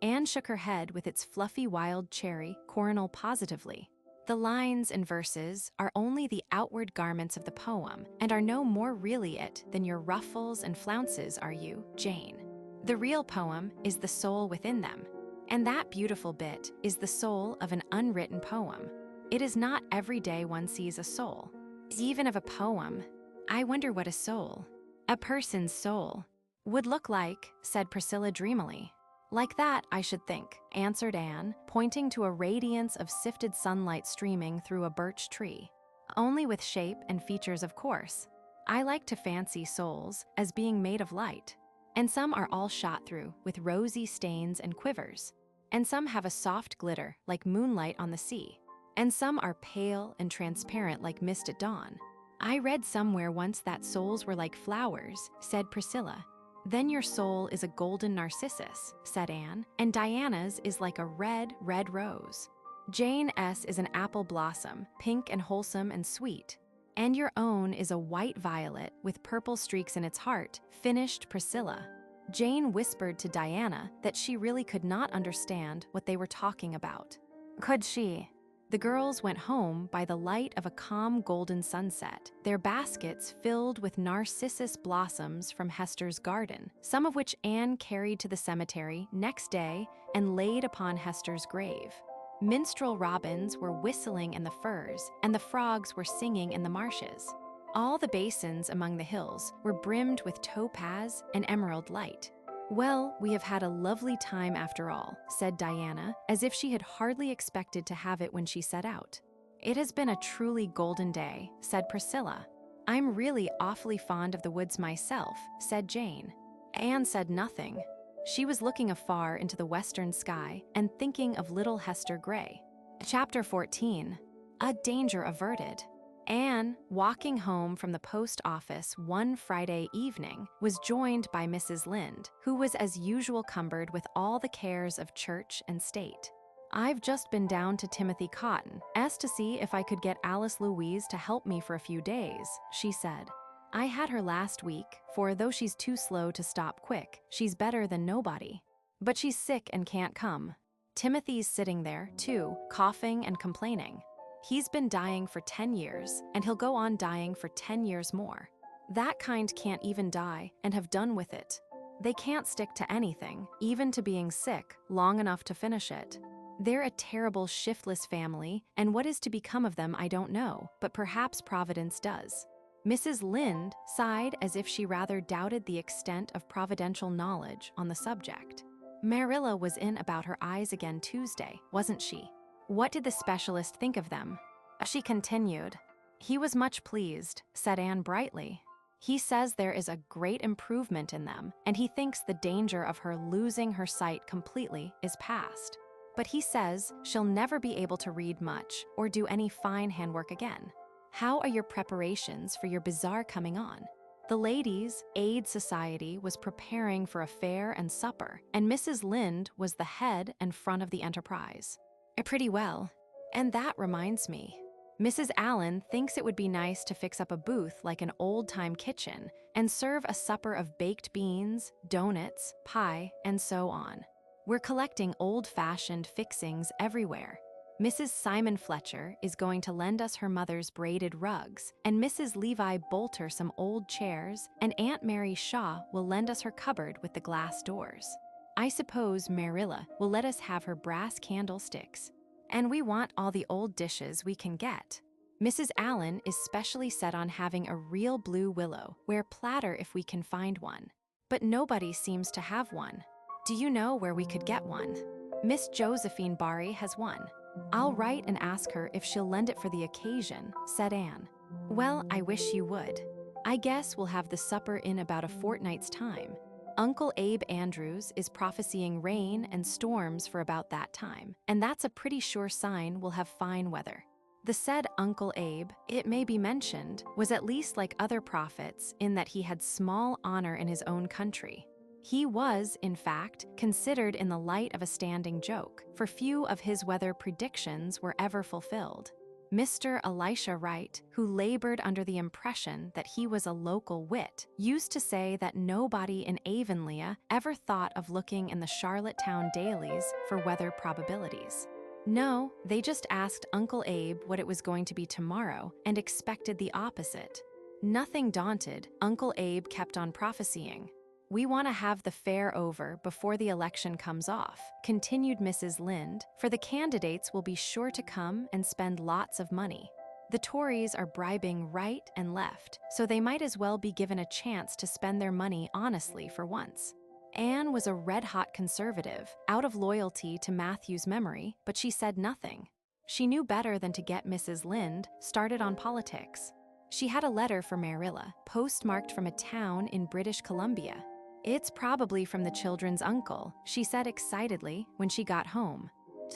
Anne shook her head with its fluffy wild cherry, coronal positively. The lines and verses are only the outward garments of the poem and are no more really it than your ruffles and flounces are you, Jane. The real poem is the soul within them, and that beautiful bit is the soul of an unwritten poem. It is not every day one sees a soul, even of a poem. I wonder what a soul, a person's soul, would look like, said Priscilla dreamily. Like that, I should think, answered Anne, pointing to a radiance of sifted sunlight streaming through a birch tree. Only with shape and features, of course. I like to fancy souls as being made of light, and some are all shot through with rosy stains and quivers, and some have a soft glitter like moonlight on the sea, and some are pale and transparent like mist at dawn. I read somewhere once that souls were like flowers, said Priscilla. Then your soul is a golden narcissus, said Anne, and Diana's is like a red, red rose. Jane S. is an apple blossom, pink and wholesome and sweet. And your own is a white violet with purple streaks in its heart, finished Priscilla. Jane whispered to Diana that she really could not understand what they were talking about. Could she? The girls went home by the light of a calm golden sunset, their baskets filled with narcissus blossoms from Hester's garden, some of which Anne carried to the cemetery next day and laid upon Hester's grave. Minstrel robins were whistling in the firs, and the frogs were singing in the marshes. All the basins among the hills were brimmed with topaz and emerald light. Well, we have had a lovely time after all, said Diana, as if she had hardly expected to have it when she set out. "It has been a truly golden day," said Priscilla. "I'm really awfully fond of the woods myself," said Jane. Anne said nothing. She was looking afar into the western sky and thinking of little Hester Gray. Chapter 14. A Danger Averted. Anne, walking home from the post office one Friday evening, was joined by Mrs. Lynde, who was as usual cumbered with all the cares of church and state. "I've just been down to Timothy Cotton's to see if I could get Alice Louise to help me for a few days," she said. "I had her last week, for though she's too slow to stop quick, she's better than nobody. But she's sick and can't come. Timothy's sitting there, too, coughing and complaining. He's been dying for 10 years, and he'll go on dying for 10 years more. That kind can't even die and have done with it. They can't stick to anything, even to being sick, long enough to finish it. They're a terrible, shiftless family, and what is to become of them I don't know, but perhaps Providence does." Mrs. Lynde sighed as if she rather doubted the extent of providential knowledge on the subject. "Marilla was in about her eyes again Tuesday, wasn't she? What did the specialist think of them?" she continued. "He was much pleased," said Anne brightly. "He says there is a great improvement in them, and he thinks the danger of her losing her sight completely is past. But he says she'll never be able to read much or do any fine handwork again. How are your preparations for your bazaar coming on?" The Ladies' Aid Society was preparing for a fair and supper, and Mrs. Lynde was the head and front of the enterprise. "Pretty well. And that reminds me. Mrs. Allen thinks it would be nice to fix up a booth like an old-time kitchen and serve a supper of baked beans, doughnuts, pie, and so on. We're collecting old-fashioned fixings everywhere. Mrs. Simon Fletcher is going to lend us her mother's braided rugs, and Mrs. Levi Bolter some old chairs, and Aunt Mary Shaw will lend us her cupboard with the glass doors. I suppose Marilla will let us have her brass candlesticks. And we want all the old dishes we can get. Mrs. Allen is specially set on having a real blue willow, ware platter if we can find one. But nobody seems to have one. Do you know where we could get one? Miss Josephine Barry has one. I'll write and ask her if she'll lend it for the occasion," said Anne. "Well, I wish you would. I guess we'll have the supper in about a fortnight's time. Uncle Abe Andrews is prophesying rain and storms for about that time, and that's a pretty sure sign we'll have fine weather." The said Uncle Abe, it may be mentioned, was at least like other prophets in that he had small honor in his own country. He was, in fact, considered in the light of a standing joke, for few of his weather predictions were ever fulfilled. Mr. Elisha Wright, who labored under the impression that he was a local wit, used to say that nobody in Avonlea ever thought of looking in the Charlottetown dailies for weather probabilities. No, they just asked Uncle Abe what it was going to be tomorrow and expected the opposite. Nothing daunted, Uncle Abe kept on prophesying. "We want to have the fair over before the election comes off," continued Mrs. Lynde, "for the candidates will be sure to come and spend lots of money. The Tories are bribing right and left, so they might as well be given a chance to spend their money honestly for once." Anne was a red-hot conservative, out of loyalty to Matthew's memory, but she said nothing. She knew better than to get Mrs. Lynde started on politics. She had a letter for Marilla, postmarked from a town in British Columbia. "It's probably from the children's uncle," she said excitedly when she got home.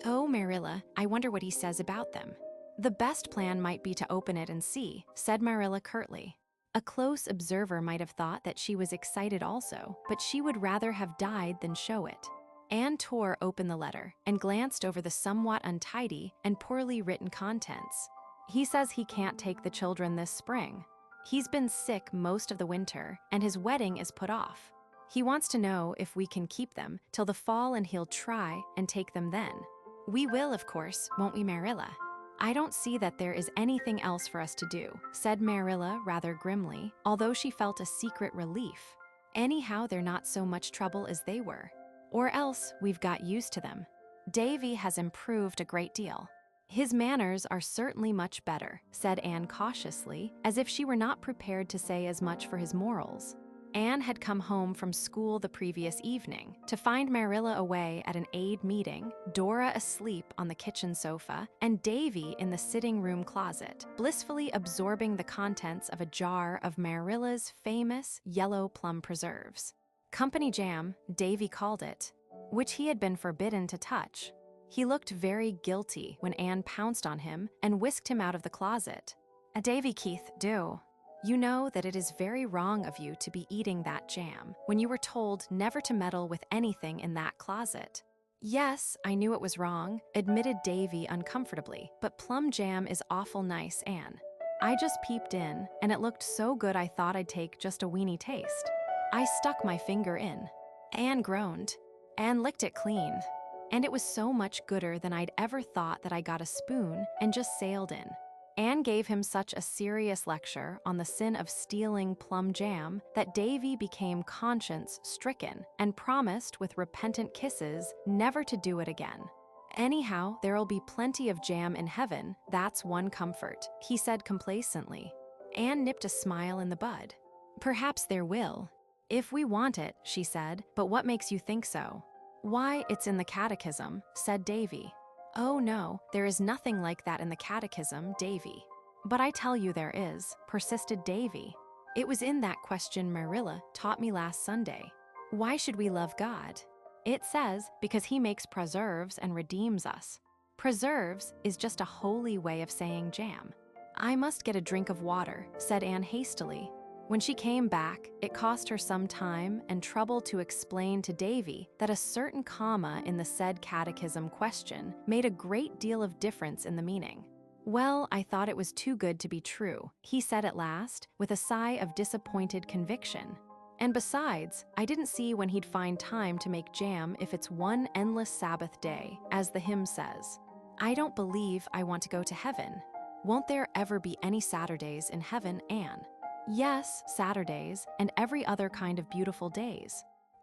"Oh, Marilla, I wonder what he says about them." "The best plan might be to open it and see," said Marilla curtly. A close observer might have thought that she was excited also, but she would rather have died than show it. Anne tore open the letter and glanced over the somewhat untidy and poorly written contents. "He says he can't take the children this spring. He's been sick most of the winter, and his wedding is put off. He wants to know if we can keep them till the fall, and he'll try and take them then. We will, of course, won't we, Marilla?" "I don't see that there is anything else for us to do," said Marilla rather grimly, although she felt a secret relief. "Anyhow, they're not so much trouble as they were. Or else we've got used to them. Davy has improved a great deal." "His manners are certainly much better," said Anne cautiously, as if she were not prepared to say as much for his morals. Anne had come home from school the previous evening to find Marilla away at an aid meeting, Dora asleep on the kitchen sofa, and Davy in the sitting room closet, blissfully absorbing the contents of a jar of Marilla's famous yellow plum preserves. Company jam, Davy called it, which he had been forbidden to touch. He looked very guilty when Anne pounced on him and whisked him out of the closet. Davy, Keith, do. You know that it is very wrong of you to be eating that jam when you were told never to meddle with anything in that closet. Yes, I knew it was wrong, admitted Davy uncomfortably, but plum jam is awful nice, Anne. I just peeped in, and it looked so good I thought I'd take just a weeny taste. I stuck my finger in. Anne groaned. Anne licked it clean. And it was so much gooder than I'd ever thought that I got a spoon and just sailed in. Anne gave him such a serious lecture on the sin of stealing plum jam that Davy became conscience-stricken and promised with repentant kisses never to do it again. Anyhow, there'll be plenty of jam in heaven, that's one comfort, he said complacently. Anne nipped a smile in the bud. Perhaps there will. If we want it, she said, but what makes you think so? Why, it's in the catechism, said Davy. Oh no, there is nothing like that in the catechism, Davy. But I tell you there is, persisted Davy. It was in that question Marilla taught me last Sunday. Why should we love God? It says, because he makes preserves and redeems us. Preserves is just a holy way of saying jam. I must get a drink of water, said Anne hastily. When she came back, it cost her some time and trouble to explain to Davy that a certain comma in the said catechism question made a great deal of difference in the meaning. Well, I thought it was too good to be true, he said at last, with a sigh of disappointed conviction. And besides, I didn't see when he'd find time to make jam if it's one endless Sabbath day, as the hymn says. I don't believe I want to go to heaven. Won't there ever be any Saturdays in heaven, Anne? Yes, Saturdays, and every other kind of beautiful days.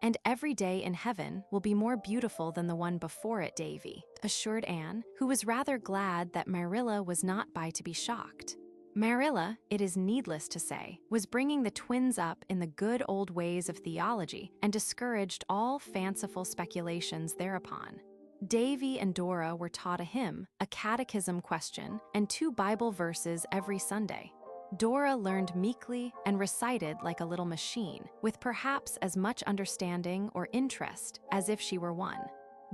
And every day in heaven will be more beautiful than the one before it, Davy, assured Anne, who was rather glad that Marilla was not by to be shocked. Marilla, it is needless to say, was bringing the twins up in the good old ways of theology and discouraged all fanciful speculations thereupon. Davy and Dora were taught a hymn, a catechism question, and 2 Bible verses every Sunday. Dora learned meekly and recited like a little machine, with perhaps as much understanding or interest as if she were one.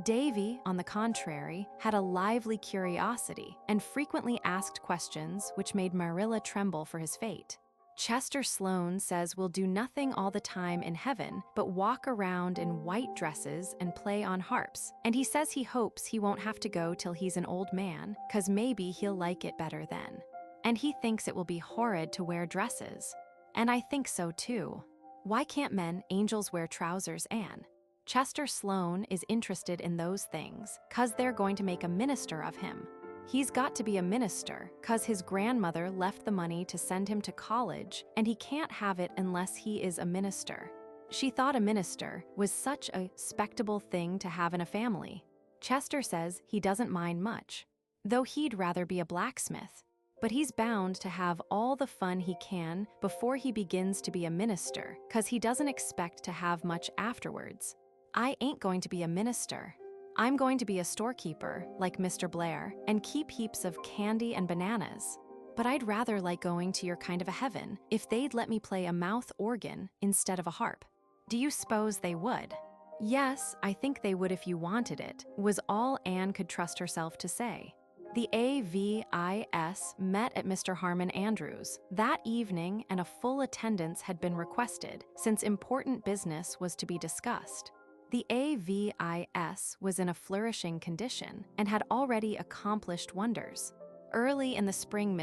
Davy, on the contrary, had a lively curiosity and frequently asked questions which made Marilla tremble for his fate. Chester Sloane says we'll do nothing all the time in heaven but walk around in white dresses and play on harps, and he says he hopes he won't have to go till he's an old man, 'cause maybe he'll like it better then. And he thinks it will be horrid to wear dresses. And I think so too. Why can't angels wear trousers, Anne? Chester Sloane is interested in those things, 'cause they're going to make a minister of him. He's got to be a minister, 'cause his grandmother left the money to send him to college, and he can't have it unless he is a minister. She thought a minister was such a spectable thing to have in a family. Chester says he doesn't mind much, though he'd rather be a blacksmith. But he's bound to have all the fun he can before he begins to be a minister, 'cause he doesn't expect to have much afterwards. I ain't going to be a minister. I'm going to be a storekeeper, like Mr. Blair, and keep heaps of candy and bananas. But I'd rather like going to your kind of a heaven if they'd let me play a mouth organ instead of a harp. Do you suppose they would? Yes, I think they would if you wanted it, was all Anne could trust herself to say. The AVIS met at Mr. Harmon Andrews that evening, and a full attendance had been requested, since important business was to be discussed. The AVIS was in a flourishing condition and had already accomplished wonders. Early in the spring,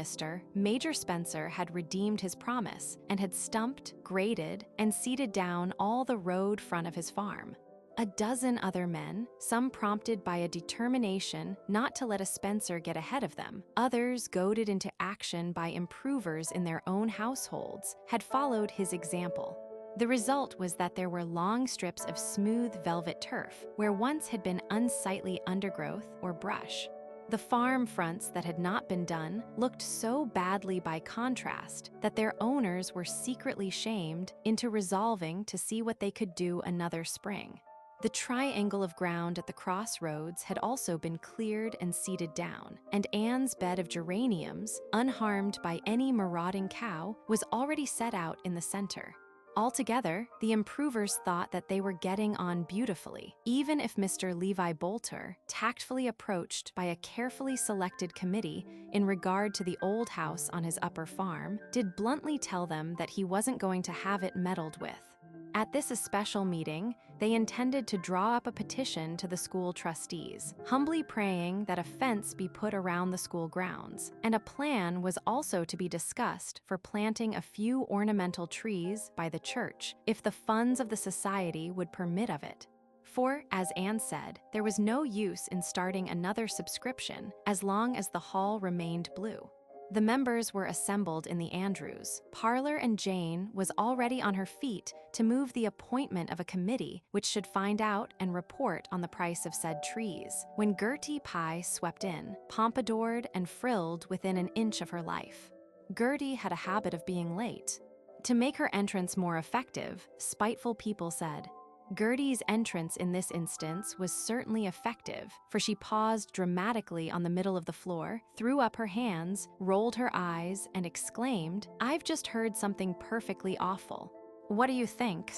Major Spencer had redeemed his promise and had stumped, graded, and seeded down all the road front of his farm. A dozen other men, some prompted by a determination not to let a Spencer get ahead of them, others goaded into action by improvers in their own households, had followed his example. The result was that there were long strips of smooth velvet turf where once had been unsightly undergrowth or brush. The farm fronts that had not been done looked so badly by contrast that their owners were secretly shamed into resolving to see what they could do another spring. The triangle of ground at the crossroads had also been cleared and seeded down, and Anne's bed of geraniums, unharmed by any marauding cow, was already set out in the center. Altogether, the improvers thought that they were getting on beautifully, even if Mr. Levi Bolter, tactfully approached by a carefully selected committee in regard to the old house on his upper farm, did bluntly tell them that he wasn't going to have it meddled with. At this especial meeting, they intended to draw up a petition to the school trustees, humbly praying that a fence be put around the school grounds, and a plan was also to be discussed for planting a few ornamental trees by the church if the funds of the society would permit of it. For, as Anne said, there was no use in starting another subscription as long as the hall remained blue. The members were assembled in the Andrews parlor, and Jane was already on her feet to move the appointment of a committee which should find out and report on the price of said trees, when Gertie Pye swept in, pompadoured and frilled within an inch of her life. Gertie had a habit of being late. To make her entrance more effective, spiteful people said, Gertie's entrance in this instance was certainly effective, for she paused dramatically on the middle of the floor, threw up her hands, rolled her eyes, and exclaimed, "I've just heard something perfectly awful. What do you think?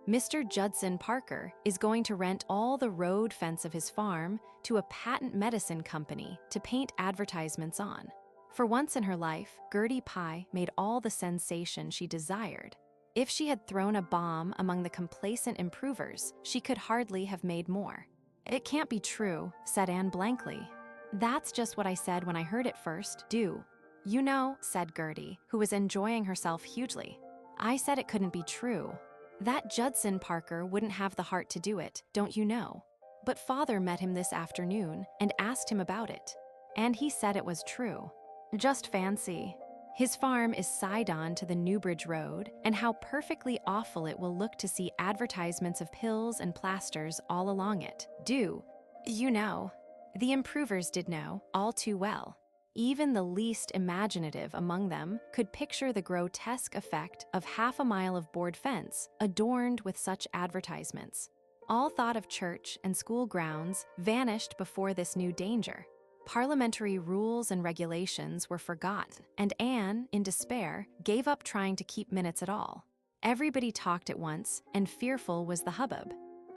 Mr. Judson Parker is going to rent all the road fence of his farm to a patent medicine company to paint advertisements on." For once in her life, Gertie Pye made all the sensation she desired. If she had thrown a bomb among the complacent improvers, she could hardly have made more. "It can't be true," said Anne blankly. "That's just what I said when I heard it first, do." "You know," said Gertie, who was enjoying herself hugely, "I said it couldn't be true. That Judson Parker wouldn't have the heart to do it, don't you know? But Father met him this afternoon and asked him about it, and he said it was true. Just fancy. His farm is side on to the Newbridge Road, and how perfectly awful it will look to see advertisements of pills and plasters all along it. Do. You know." The improvers did know, all too well. Even the least imaginative among them could picture the grotesque effect of half a mile of board fence adorned with such advertisements. All thought of church and school grounds vanished before this new danger. Parliamentary rules and regulations were forgotten, and Anne, in despair, gave up trying to keep minutes at all. Everybody talked at once, and fearful was the hubbub.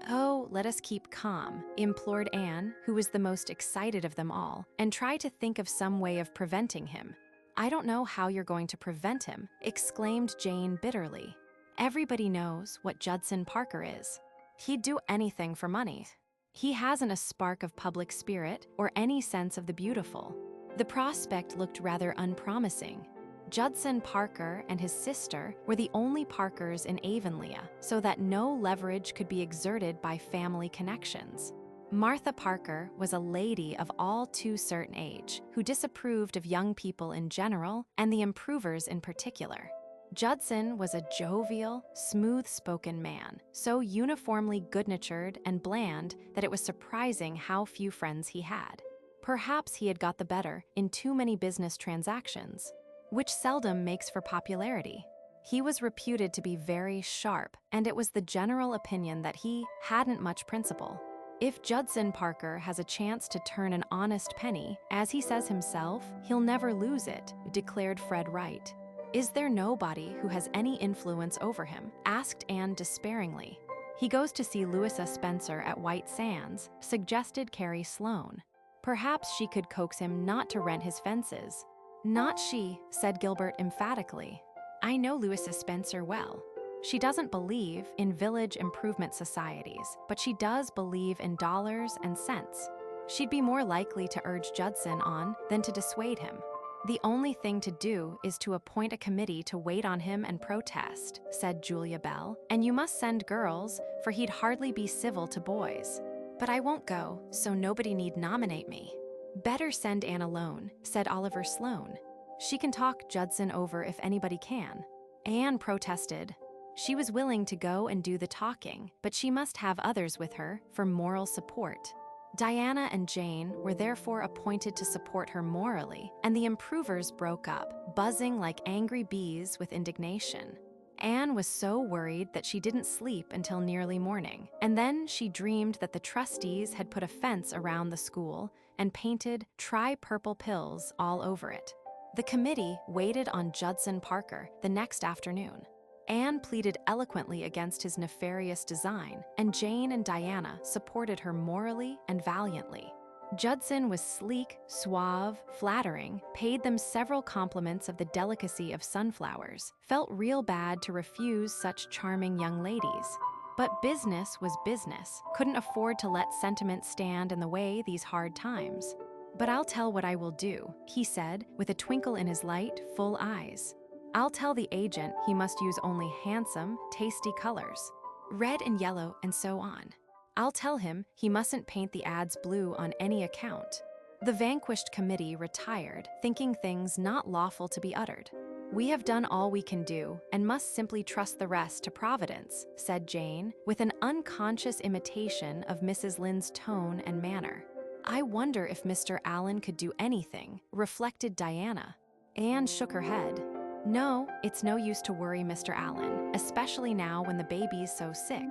"Oh, let us keep calm," implored Anne, who was the most excited of them all, "and try to think of some way of preventing him." "I don't know how you're going to prevent him," exclaimed Jane bitterly. "Everybody knows what Judson Parker is. He'd do anything for money. He hasn't a spark of public spirit or any sense of the beautiful." The prospect looked rather unpromising. Judson Parker and his sister were the only Parkers in Avonlea, so that no leverage could be exerted by family connections. Martha Parker was a lady of all too certain age, who disapproved of young people in general and the improvers in particular. Judson was a jovial, smooth-spoken man, so uniformly good-natured and bland that it was surprising how few friends he had. Perhaps he had got the better in too many business transactions, which seldom makes for popularity. He was reputed to be very sharp, and it was the general opinion that he hadn't much principle. "If Judson Parker has a chance to turn an honest penny, as he says himself, he'll never lose it," declared Fred Wright. "Is there nobody who has any influence over him?" asked Anne despairingly. "He goes to see Louisa Spencer at White Sands," suggested Carrie Sloane. "Perhaps she could coax him not to rent his fences." "Not she," said Gilbert emphatically. "I know Louisa Spencer well. She doesn't believe in village improvement societies, but she does believe in dollars and cents. She'd be more likely to urge Judson on than to dissuade him. The only thing to do is to appoint a committee to wait on him and protest," said Julia Bell, "and you must send girls, for he'd hardly be civil to boys." "But I won't go, so nobody need nominate me." "Better send Anne alone," said Oliver Sloane. "She can talk Judson over if anybody can." Anne protested. She was willing to go and do the talking, but she must have others with her for moral support. Diana and Jane were therefore appointed to support her morally, and the improvers broke up, buzzing like angry bees with indignation. Anne was so worried that she didn't sleep until nearly morning, and then she dreamed that the trustees had put a fence around the school and painted "Try Purple Pills" all over it. The committee waited on Judson Parker the next afternoon. Anne pleaded eloquently against his nefarious design, and Jane and Diana supported her morally and valiantly. Judson was sleek, suave, flattering, paid them several compliments of the delicacy of sunflowers, felt real bad to refuse such charming young ladies. But business was business, couldn't afford to let sentiment stand in the way these hard times. "But I'll tell what I will do," he said, with a twinkle in his light, full eyes. "I'll tell the agent he must use only handsome, tasty colors, red and yellow and so on. I'll tell him he mustn't paint the ads blue on any account." The vanquished committee retired, thinking things not lawful to be uttered. "We have done all we can do, and must simply trust the rest to Providence," said Jane, with an unconscious imitation of Mrs. Lynde's tone and manner. "I wonder if Mr. Allen could do anything," reflected Diana. Anne shook her head. "No, it's no use to worry Mr. Allen, especially now when the baby's so sick.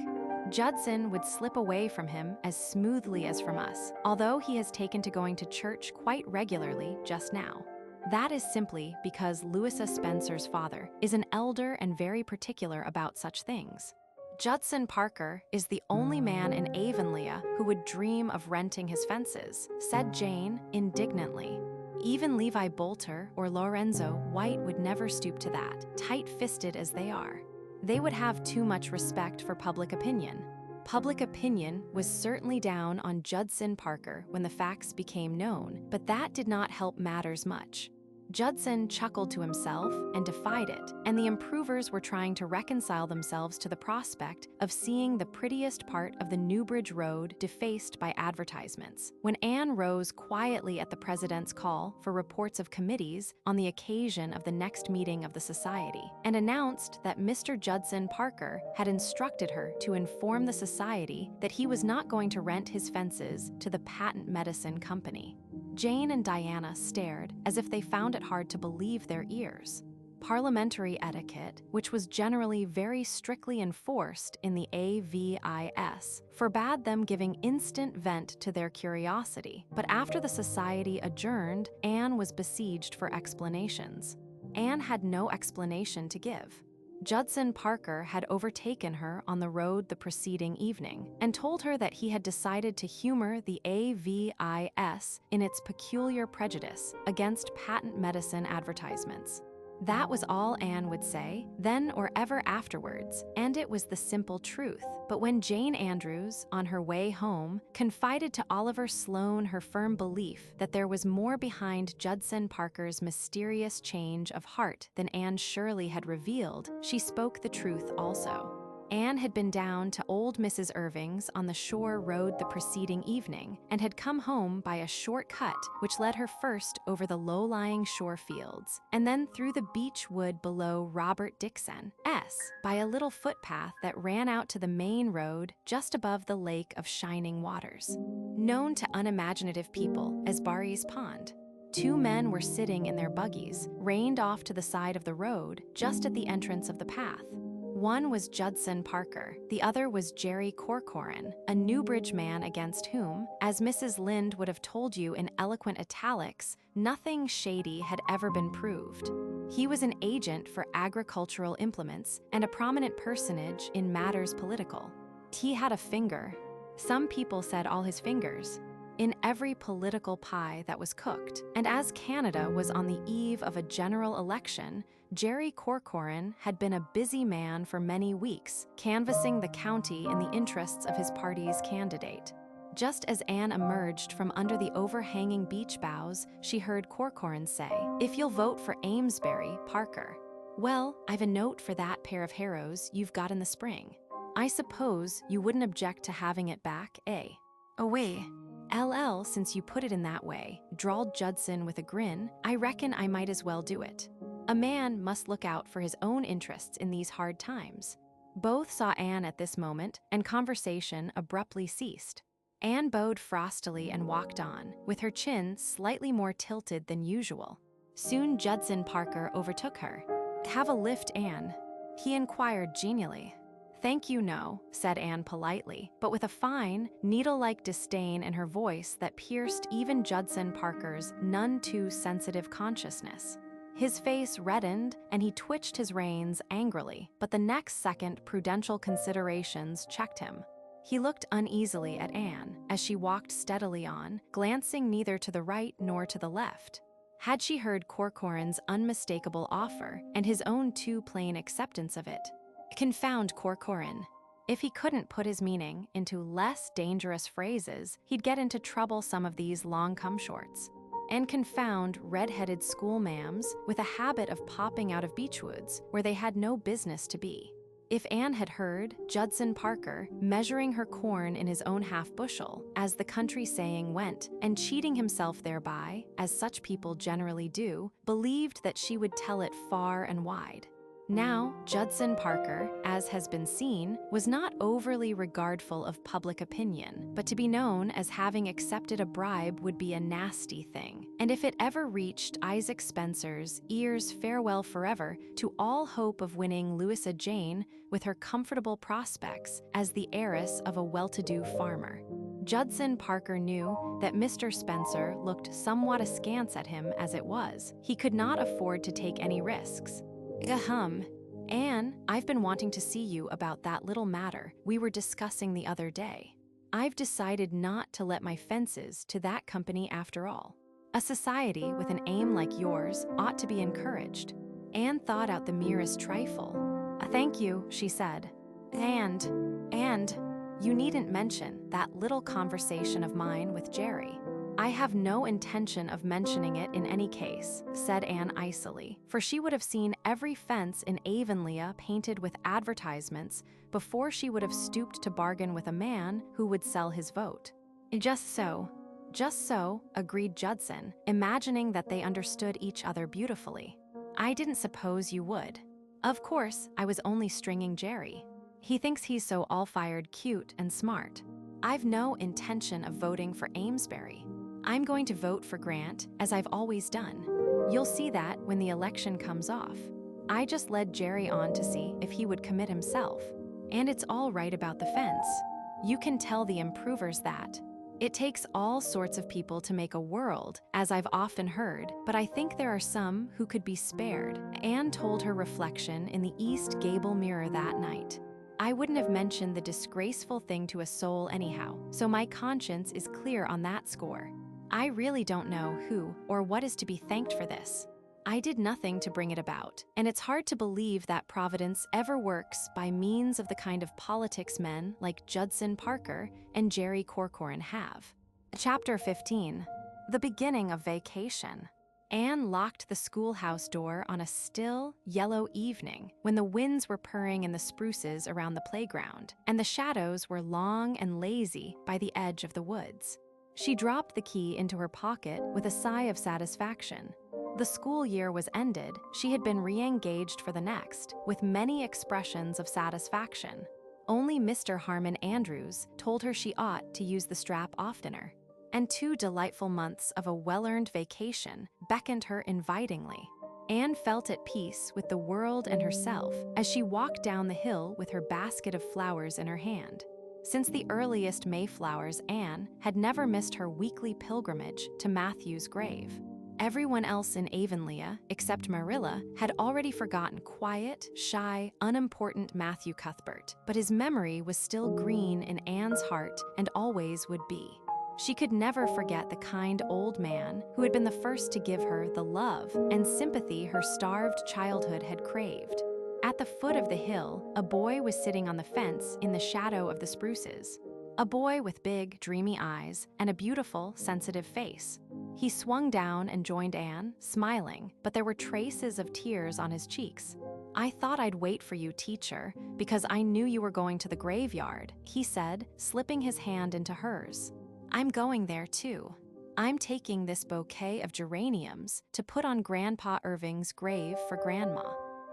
Judson would slip away from him as smoothly as from us, although he has taken to going to church quite regularly just now. That is simply because Louisa Spencer's father is an elder and very particular about such things. Judson Parker is the only man in Avonlea who would dream of renting his fences," said Jane indignantly. "Even Levi Bolter or Lorenzo White would never stoop to that, tight-fisted as they are. They would have too much respect for public opinion." Public opinion was certainly down on Judson Parker when the facts became known, but that did not help matters much. Judson chuckled to himself and defied it, and the improvers were trying to reconcile themselves to the prospect of seeing the prettiest part of the Newbridge Road defaced by advertisements, when Anne rose quietly at the president's call for reports of committees on the occasion of the next meeting of the society, and announced that Mr. Judson Parker had instructed her to inform the society that he was not going to rent his fences to the Patent Medicine Company. Jane and Diana stared as if they found it hard to believe their ears. Parliamentary etiquette, which was generally very strictly enforced in the AVIS, forbade them giving instant vent to their curiosity, but after the society adjourned, Anne was besieged for explanations. Anne had no explanation to give. Judson Parker had overtaken her on the road the preceding evening and told her that he had decided to humor the AVIS in its peculiar prejudice against patent medicine advertisements. That was all Anne would say, then or ever afterwards, and it was the simple truth. But when Jane Andrews, on her way home, confided to Oliver Sloane her firm belief that there was more behind Judson Parker's mysterious change of heart than Anne Shirley had revealed, she spoke the truth also. Anne had been down to old Mrs. Irving's on the shore road the preceding evening and had come home by a short cut which led her first over the low-lying shore fields and then through the beech wood below Robert Dixon's by a little footpath that ran out to the main road just above the lake of shining waters, known to unimaginative people as Barry's Pond. Two men were sitting in their buggies, reined off to the side of the road just at the entrance of the path. One was Judson Parker, the other was Jerry Corcoran, a Newbridge man against whom, as Mrs. Lynde would have told you in eloquent italics, nothing shady had ever been proved. He was an agent for agricultural implements and a prominent personage in matters political. He had a finger, some people said all his fingers, in every political pie that was cooked. And as Canada was on the eve of a general election, Jerry Corcoran had been a busy man for many weeks, canvassing the county in the interests of his party's candidate. Just as Anne emerged from under the overhanging beech boughs, she heard Corcoran say, "If you'll vote for Amesbury, Parker. Well, I've a note for that pair of harrows you've got in the spring. I suppose you wouldn't object to having it back, eh?" "Away. LL, since you put it in that way," drawled Judson with a grin. "I reckon I might as well do it. A man must look out for his own interests in these hard times." Both saw Anne at this moment, and conversation abruptly ceased. Anne bowed frostily and walked on, with her chin slightly more tilted than usual. Soon Judson Parker overtook her. "Have a lift, Anne?" he inquired genially. "Thank you, no," said Anne politely, but with a fine, needle-like disdain in her voice that pierced even Judson Parker's none too sensitive consciousness. His face reddened, and he twitched his reins angrily, but the next second prudential considerations checked him. He looked uneasily at Anne as she walked steadily on, glancing neither to the right nor to the left. Had she heard Corcoran's unmistakable offer and his own too plain acceptance of it? Confound Corcoran. If he couldn't put his meaning into less dangerous phrases, he'd get into trouble some of these long-come-shorts. And confound red-headed schoolma'ams with a habit of popping out of beechwoods where they had no business to be. If Anne had heard Judson Parker measuring her corn in his own half-bushel, as the country saying went, and cheating himself thereby, as such people generally do, believed that she would tell it far and wide. Now, Judson Parker, as has been seen, was not overly regardful of public opinion, but to be known as having accepted a bribe would be a nasty thing. And if it ever reached Isaac Spencer's ears, farewell forever to all hope of winning Louisa Jane with her comfortable prospects as the heiress of a well-to-do farmer. Judson Parker knew that Mr. Spencer looked somewhat askance at him as it was. He could not afford to take any risks. Ahem. Anne, I've been wanting to see you about that little matter we were discussing the other day. I've decided not to let my fences to that company after all. A society with an aim like yours ought to be encouraged. Anne thought out the merest trifle. Thank you, she said. And, you needn't mention that little conversation of mine with Jerry. I have no intention of mentioning it in any case, said Anne icily, for she would have seen every fence in Avonlea painted with advertisements before she would have stooped to bargain with a man who would sell his vote. Just so, agreed Judson, imagining that they understood each other beautifully. I didn't suppose you would. Of course, I was only stringing Jerry. He thinks he's so all-fired cute and smart. I've no intention of voting for Amesbury. I'm going to vote for Grant, as I've always done. You'll see that when the election comes off. I just led Jerry on to see if he would commit himself. And it's all right about the fence. You can tell the improvers that. It takes all sorts of people to make a world, as I've often heard, but I think there are some who could be spared. Anne told her reflection in the East Gable mirror that night. I wouldn't have mentioned the disgraceful thing to a soul anyhow, so my conscience is clear on that score. I really don't know who or what is to be thanked for this. I did nothing to bring it about, and it's hard to believe that Providence ever works by means of the kind of politics men like Judson Parker and Jerry Corcoran have. Chapter 15. The beginning of vacation. Anne locked the schoolhouse door on a still, yellow evening when the winds were purring in the spruces around the playground, and the shadows were long and lazy by the edge of the woods. She dropped the key into her pocket with a sigh of satisfaction. The school year was ended, she had been re-engaged for the next, with many expressions of satisfaction. Only Mr. Harmon Andrews told her she ought to use the strap oftener. And 2 delightful months of a well-earned vacation beckoned her invitingly. Anne felt at peace with the world and herself as she walked down the hill with her basket of flowers in her hand. Since the earliest Mayflowers, Anne had never missed her weekly pilgrimage to Matthew's grave. Everyone else in Avonlea, except Marilla, had already forgotten quiet, shy, unimportant Matthew Cuthbert, but his memory was still green in Anne's heart and always would be. She could never forget the kind old man who had been the first to give her the love and sympathy her starved childhood had craved. At the foot of the hill, a boy was sitting on the fence in the shadow of the spruces. A boy with big, dreamy eyes and a beautiful, sensitive face. He swung down and joined Anne, smiling, but there were traces of tears on his cheeks. I thought I'd wait for you, teacher, because I knew you were going to the graveyard, he said, slipping his hand into hers. I'm going there, too. I'm taking this bouquet of geraniums to put on Grandpa Irving's grave for Grandma.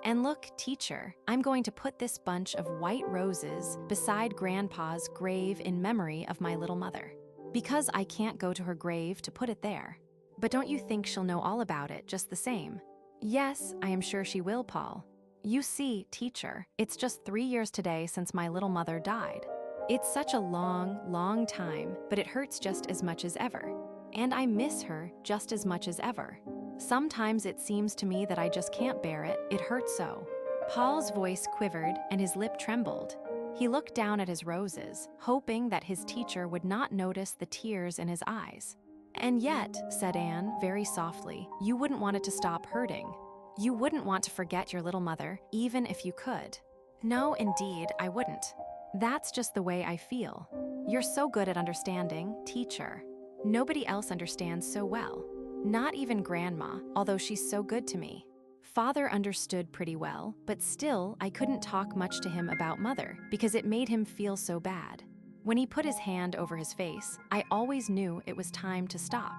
And look, teacher, I'm going to put this bunch of white roses beside Grandpa's grave in memory of my little mother. Because I can't go to her grave to put it there. But don't you think she'll know all about it just the same? Yes, I am sure she will, Paul. You see, teacher, it's just 3 years today since my little mother died. It's such a long, long time, but it hurts just as much as ever. And I miss her just as much as ever. Sometimes it seems to me that I just can't bear it, it hurts so. Paul's voice quivered and his lip trembled. He looked down at his roses, hoping that his teacher would not notice the tears in his eyes. And yet, said Anne very softly, you wouldn't want it to stop hurting. You wouldn't want to forget your little mother, even if you could. No, indeed, I wouldn't. That's just the way I feel. You're so good at understanding, teacher. Nobody else understands so well. Not even Grandma, although she's so good to me. Father understood pretty well, but still I couldn't talk much to him about Mother because it made him feel so bad. When he put his hand over his face, I always knew it was time to stop.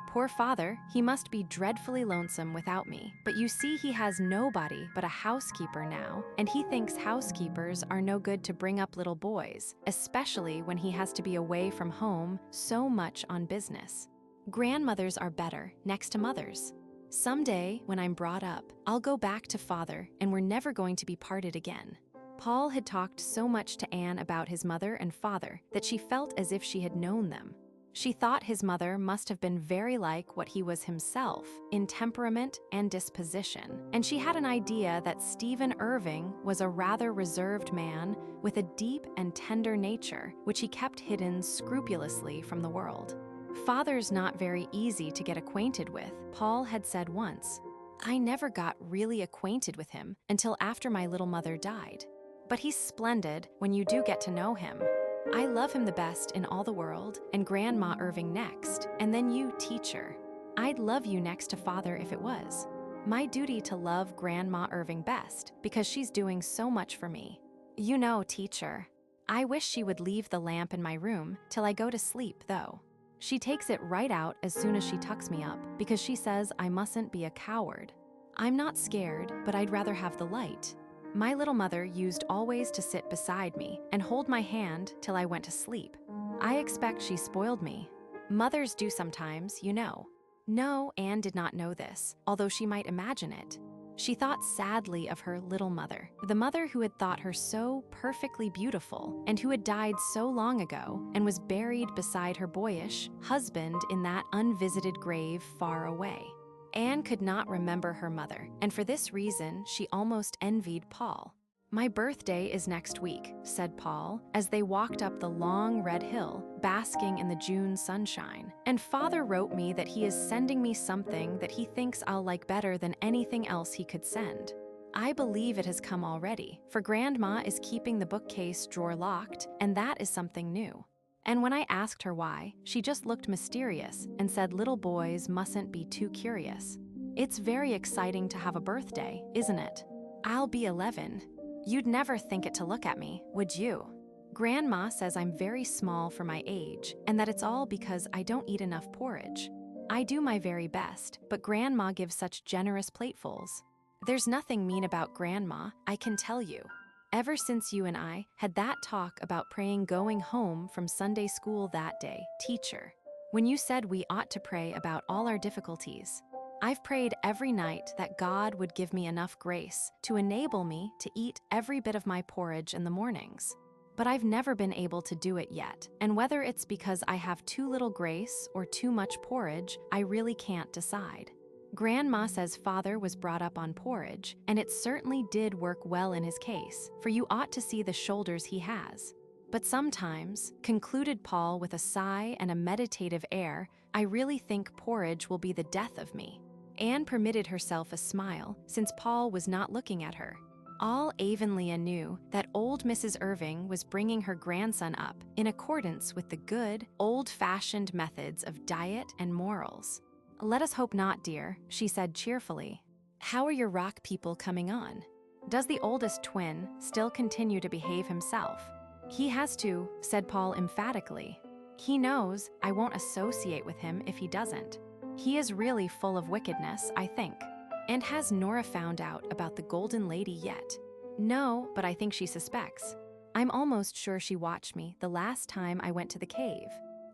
Poor Father, he must be dreadfully lonesome without me, but you see he has nobody but a housekeeper now, and he thinks housekeepers are no good to bring up little boys, especially when he has to be away from home so much on business. Grandmothers are better next to mothers. Someday, when I'm brought up, I'll go back to Father and we're never going to be parted again. Paul had talked so much to Anne about his mother and father that she felt as if she had known them. She thought his mother must have been very like what he was himself in temperament and disposition, and she had an idea that Stephen Irving was a rather reserved man with a deep and tender nature which he kept hidden scrupulously from the world. Father's not very easy to get acquainted with, Paul had said once. I never got really acquainted with him until after my little mother died. But he's splendid when you do get to know him. I love him the best in all the world, and Grandma Irving next, and then you, teacher. I'd love you next to Father if it was. My duty to love Grandma Irving best, because she's doing so much for me. You know, teacher. I wish she would leave the lamp in my room till I go to sleep, though. She takes it right out as soon as she tucks me up, because she says I mustn't be a coward. I'm not scared, but I'd rather have the light. My little mother used always to sit beside me and hold my hand till I went to sleep. I expect she spoiled me. Mothers do sometimes, you know. No, Anne did not know this, although she might imagine it. She thought sadly of her little mother, the mother who had thought her so perfectly beautiful and who had died so long ago and was buried beside her boyish husband in that unvisited grave far away. Anne could not remember her mother, and for this reason she almost envied Paul. My birthday is next week, said Paul, as they walked up the long red hill, basking in the June sunshine. And Father wrote me that he is sending me something that he thinks I'll like better than anything else he could send. I believe it has come already, for Grandma is keeping the bookcase drawer locked, and that is something new. And when I asked her why, she just looked mysterious and said little boys mustn't be too curious. It's very exciting to have a birthday, isn't it? I'll be 11. You'd never think it to look at me, would you? Grandma says I'm very small for my age, and that it's all because I don't eat enough porridge. I do my very best, but Grandma gives such generous platefuls. There's nothing mean about Grandma, I can tell you. Ever since you and I had that talk about praying going home from Sunday school that day, teacher, when you said we ought to pray about all our difficulties, I've prayed every night that God would give me enough grace to enable me to eat every bit of my porridge in the mornings. But I've never been able to do it yet, and whether it's because I have too little grace or too much porridge, I really can't decide. Grandma says Father was brought up on porridge, and it certainly did work well in his case, for you ought to see the shoulders he has. But sometimes, concluded Paul with a sigh and a meditative air, I really think porridge will be the death of me. Anne permitted herself a smile, since Paul was not looking at her. All Avonlea knew that old Mrs. Irving was bringing her grandson up in accordance with the good, old-fashioned methods of diet and morals. Let us hope not, dear, she said cheerfully. How are your rock people coming on? Does the oldest twin still continue to behave himself? He has to, said Paul emphatically. He knows I won't associate with him if he doesn't. He is really full of wickedness, I think. And has Nora found out about the Golden Lady yet? No, but I think she suspects. I'm almost sure she watched me the last time I went to the cave.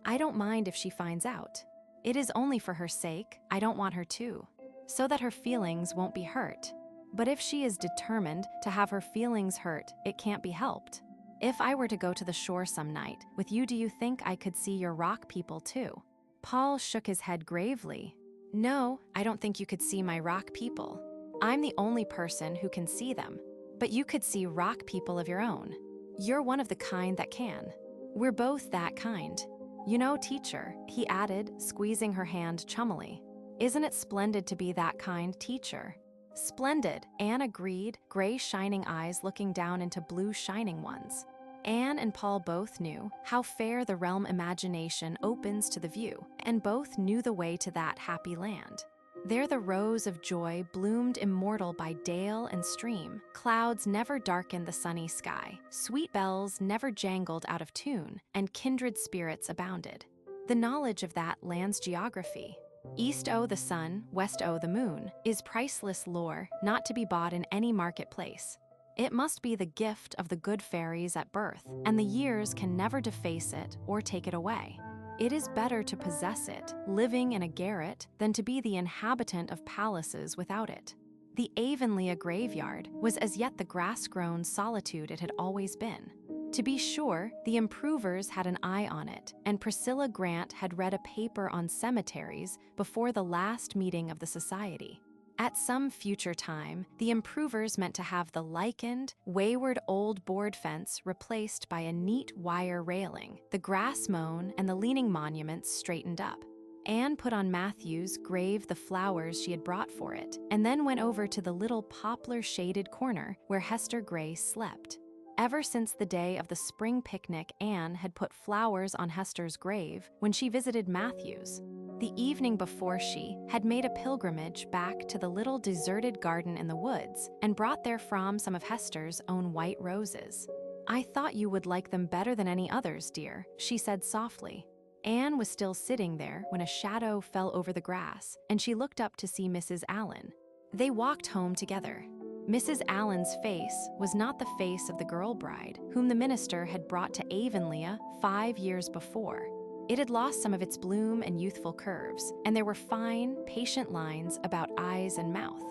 I don't mind if she finds out. It is only for her sake. I don't want her to, so that her feelings won't be hurt. But if she is determined to have her feelings hurt, it can't be helped. If I were to go to the shore some night with you, do you think I could see your rock people too? Paul shook his head gravely. No, I don't think you could see my rock people. I'm the only person who can see them. But you could see rock people of your own. You're one of the kind that can. We're both that kind. You know, teacher, he added, squeezing her hand chummily. Isn't it splendid to be that kind, teacher? Splendid, Anne agreed, gray shining eyes looking down into blue shining ones. Anne and Paul both knew how fair the realm imagination opens to the view, and both knew the way to that happy land. There the rose of joy bloomed immortal by dale and stream. Clouds never darkened the sunny sky. Sweet bells never jangled out of tune, and kindred spirits abounded. The knowledge of that land's geography, east o' the sun, west o' the moon, is priceless lore not to be bought in any marketplace. It must be the gift of the good fairies at birth, and the years can never deface it or take it away. It is better to possess it, living in a garret, than to be the inhabitant of palaces without it. The Avonlea graveyard was as yet the grass-grown solitude it had always been. To be sure, the improvers had an eye on it, and Priscilla Grant had read a paper on cemeteries before the last meeting of the society. At some future time, the improvers meant to have the lichened, wayward old board fence replaced by a neat wire railing, the grass mown, and the leaning monuments straightened up. Anne put on Matthew's grave the flowers she had brought for it, and then went over to the little poplar-shaded corner where Hester Gray slept. Ever since the day of the spring picnic, Anne had put flowers on Hester's grave when she visited Matthew's. The evening before, she had made a pilgrimage back to the little deserted garden in the woods and brought therefrom some of Hester's own white roses. I thought you would like them better than any others, dear, she said softly. Anne was still sitting there when a shadow fell over the grass, and she looked up to see Mrs. Allen. They walked home together. Mrs. Allen's face was not the face of the girl bride whom the minister had brought to Avonlea 5 years before. It had lost some of its bloom and youthful curves, and there were fine, patient lines about eyes and mouth.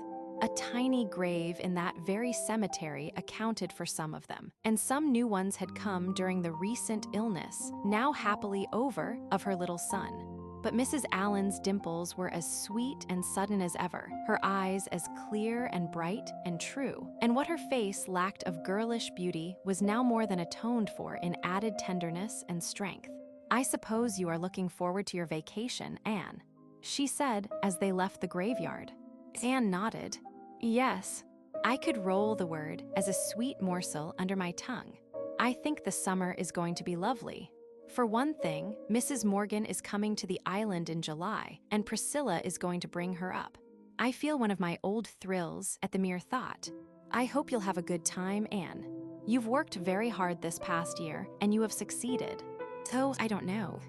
A tiny grave in that very cemetery accounted for some of them, and some new ones had come during the recent illness, now happily over, of her little son. But Mrs. Allen's dimples were as sweet and sudden as ever, her eyes as clear and bright and true, and what her face lacked of girlish beauty was now more than atoned for in added tenderness and strength. I suppose you are looking forward to your vacation, Anne, she said as they left the graveyard. Anne nodded. Yes, I could roll the word as a sweet morsel under my tongue. I think the summer is going to be lovely. For one thing, Mrs. Morgan is coming to the island in July, and Priscilla is going to bring her up. I feel one of my old thrills at the mere thought. I hope you'll have a good time, Anne. You've worked very hard this past year, and you have succeeded. So, I don't know.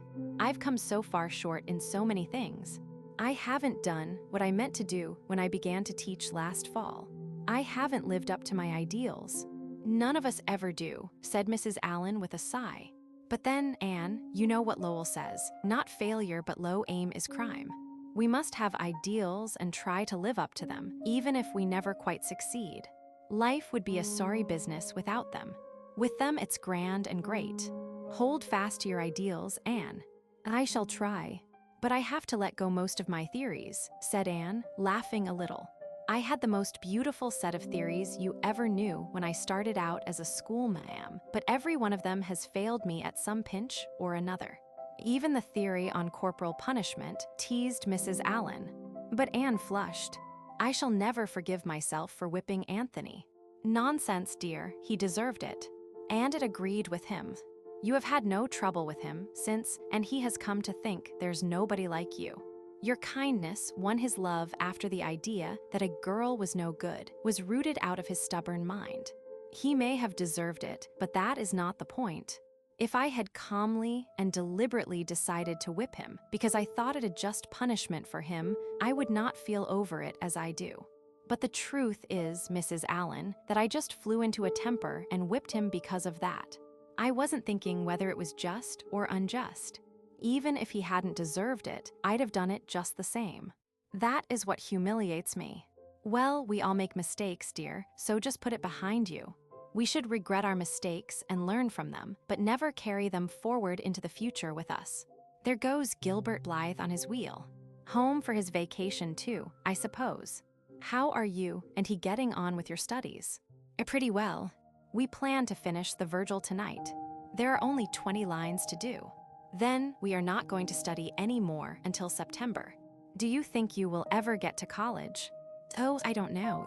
I've come so far short in so many things. I haven't done what I meant to do when I began to teach last fall. I haven't lived up to my ideals. None of us ever do, said Mrs. Allen with a sigh. But then, Anne, you know what Lowell says, not failure but low aim is crime. We must have ideals and try to live up to them, even if we never quite succeed. Life would be a sorry business without them. With them, it's grand and great. Hold fast to your ideals, Anne. I shall try. But I have to let go most of my theories, said Anne, laughing a little. I had the most beautiful set of theories you ever knew when I started out as a schoolma'am, but every one of them has failed me at some pinch or another. Even the theory on corporal punishment teased Mrs. Allen. But Anne flushed. I shall never forgive myself for whipping Anthony. Nonsense, dear, he deserved it. And it agreed with him. You have had no trouble with him since, and he has come to think there's nobody like you. Your kindness won his love after the idea that a girl was no good was rooted out of his stubborn mind. He may have deserved it, but that is not the point. If I had calmly and deliberately decided to whip him because I thought it a just punishment for him, I would not feel over it as I do. But the truth is, Mrs. Allen, that I just flew into a temper and whipped him because of that. I wasn't thinking whether it was just or unjust. Even if he hadn't deserved it, I'd have done it just the same. That is what humiliates me. Well, we all make mistakes, dear, so just put it behind you. We should regret our mistakes and learn from them, but never carry them forward into the future with us. There goes Gilbert Blythe on his wheel. Home for his vacation too, I suppose. How are you and he getting on with your studies? Pretty well. We plan to finish the Virgil tonight. There are only 20 lines to do. Then we are not going to study any more until September. Do you think you will ever get to college? Oh, I don't know.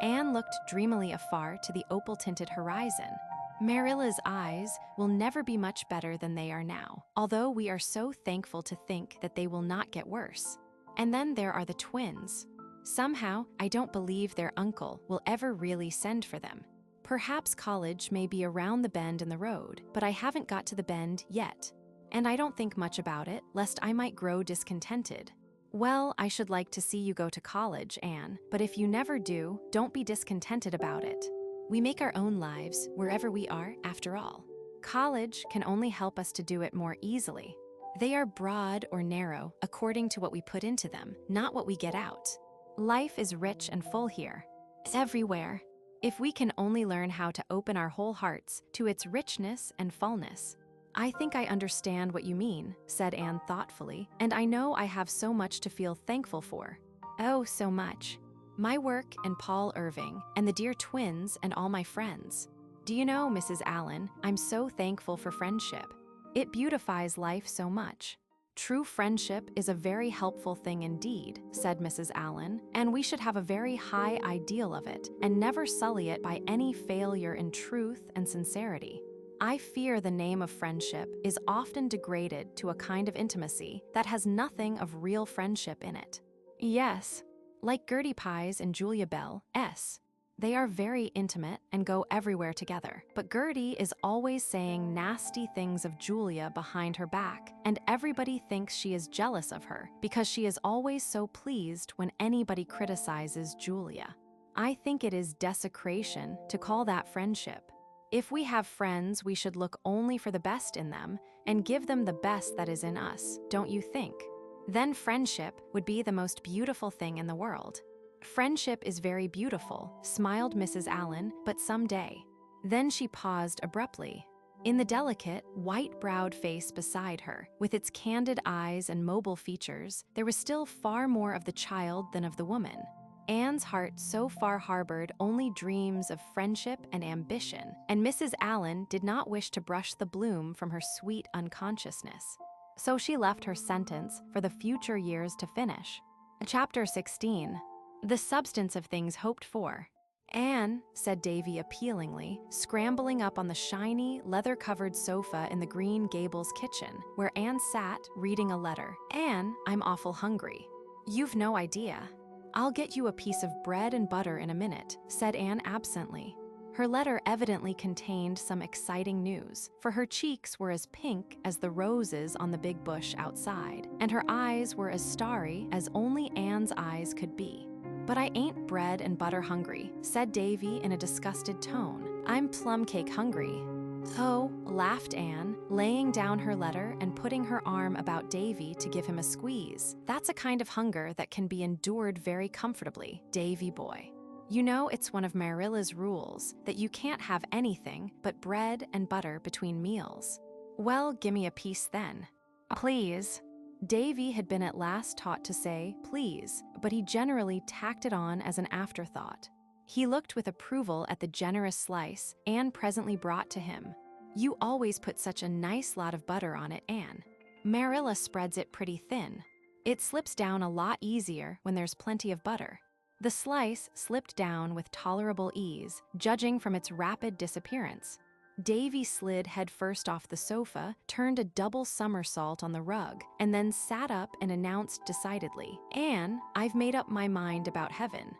Anne looked dreamily afar to the opal-tinted horizon. Marilla's eyes will never be much better than they are now, although we are so thankful to think that they will not get worse. And then there are the twins. Somehow, I don't believe their uncle will ever really send for them. Perhaps college may be around the bend in the road, but I haven't got to the bend yet. And I don't think much about it, lest I might grow discontented. Well, I should like to see you go to college, Anne, but if you never do, don't be discontented about it. We make our own lives wherever we are, after all. College can only help us to do it more easily. They are broad or narrow according to what we put into them, not what we get out. Life is rich and full here. Everywhere. If we can only learn how to open our whole hearts to its richness and fullness. I think I understand what you mean, said Anne thoughtfully, and I know I have so much to feel thankful for. Oh, so much. My work and Paul Irving, and the dear twins and all my friends. Do you know, Mrs. Allen, I'm so thankful for friendship. It beautifies life so much. True friendship is a very helpful thing indeed, said Mrs. Allen, and we should have a very high ideal of it and never sully it by any failure in truth and sincerity. I fear the name of friendship is often degraded to a kind of intimacy that has nothing of real friendship in it. Yes, like Gertie Pye's and Julia Bell, S. They are very intimate and go everywhere together, but Gertie is always saying nasty things of Julia behind her back, and everybody thinks she is jealous of her because she is always so pleased when anybody criticizes Julia. I think it is desecration to call that friendship. If we have friends, we should look only for the best in them and give them the best that is in us, don't you think? Then friendship would be the most beautiful thing in the world. Friendship is very beautiful, smiled Mrs. Allen, but someday. Then she paused abruptly. In the delicate, white-browed face beside her, with its candid eyes and mobile features, there was still far more of the child than of the woman. Anne's heart so far harbored only dreams of friendship and ambition, and Mrs. Allen did not wish to brush the bloom from her sweet unconsciousness. So she left her sentence for the future years to finish. Chapter 16. The substance of things hoped for. Anne, said Davy appealingly, scrambling up on the shiny, leather-covered sofa in the Green Gables kitchen, where Anne sat reading a letter. Anne, I'm awful hungry. You've no idea. I'll get you a piece of bread and butter in a minute, said Anne absently. Her letter evidently contained some exciting news, for her cheeks were as pink as the roses on the big bush outside, and her eyes were as starry as only Anne's eyes could be. But I ain't bread and butter hungry, said Davy in a disgusted tone. I'm plum cake hungry. Oh, laughed Anne, laying down her letter and putting her arm about Davy to give him a squeeze. That's a kind of hunger that can be endured very comfortably, Davy boy. You know it's one of Marilla's rules that you can't have anything but bread and butter between meals. Well, gimme a piece then. Please. Davy had been at last taught to say please, but he generally tacked it on as an afterthought. He looked with approval at the generous slice Anne presently brought to him. You always put such a nice lot of butter on it, Anne. Marilla spreads it pretty thin. It slips down a lot easier when there's plenty of butter. The slice slipped down with tolerable ease, judging from its rapid disappearance. Davy slid headfirst off the sofa, turned a double somersault on the rug, and then sat up and announced decidedly, Anne, I've made up my mind about heaven.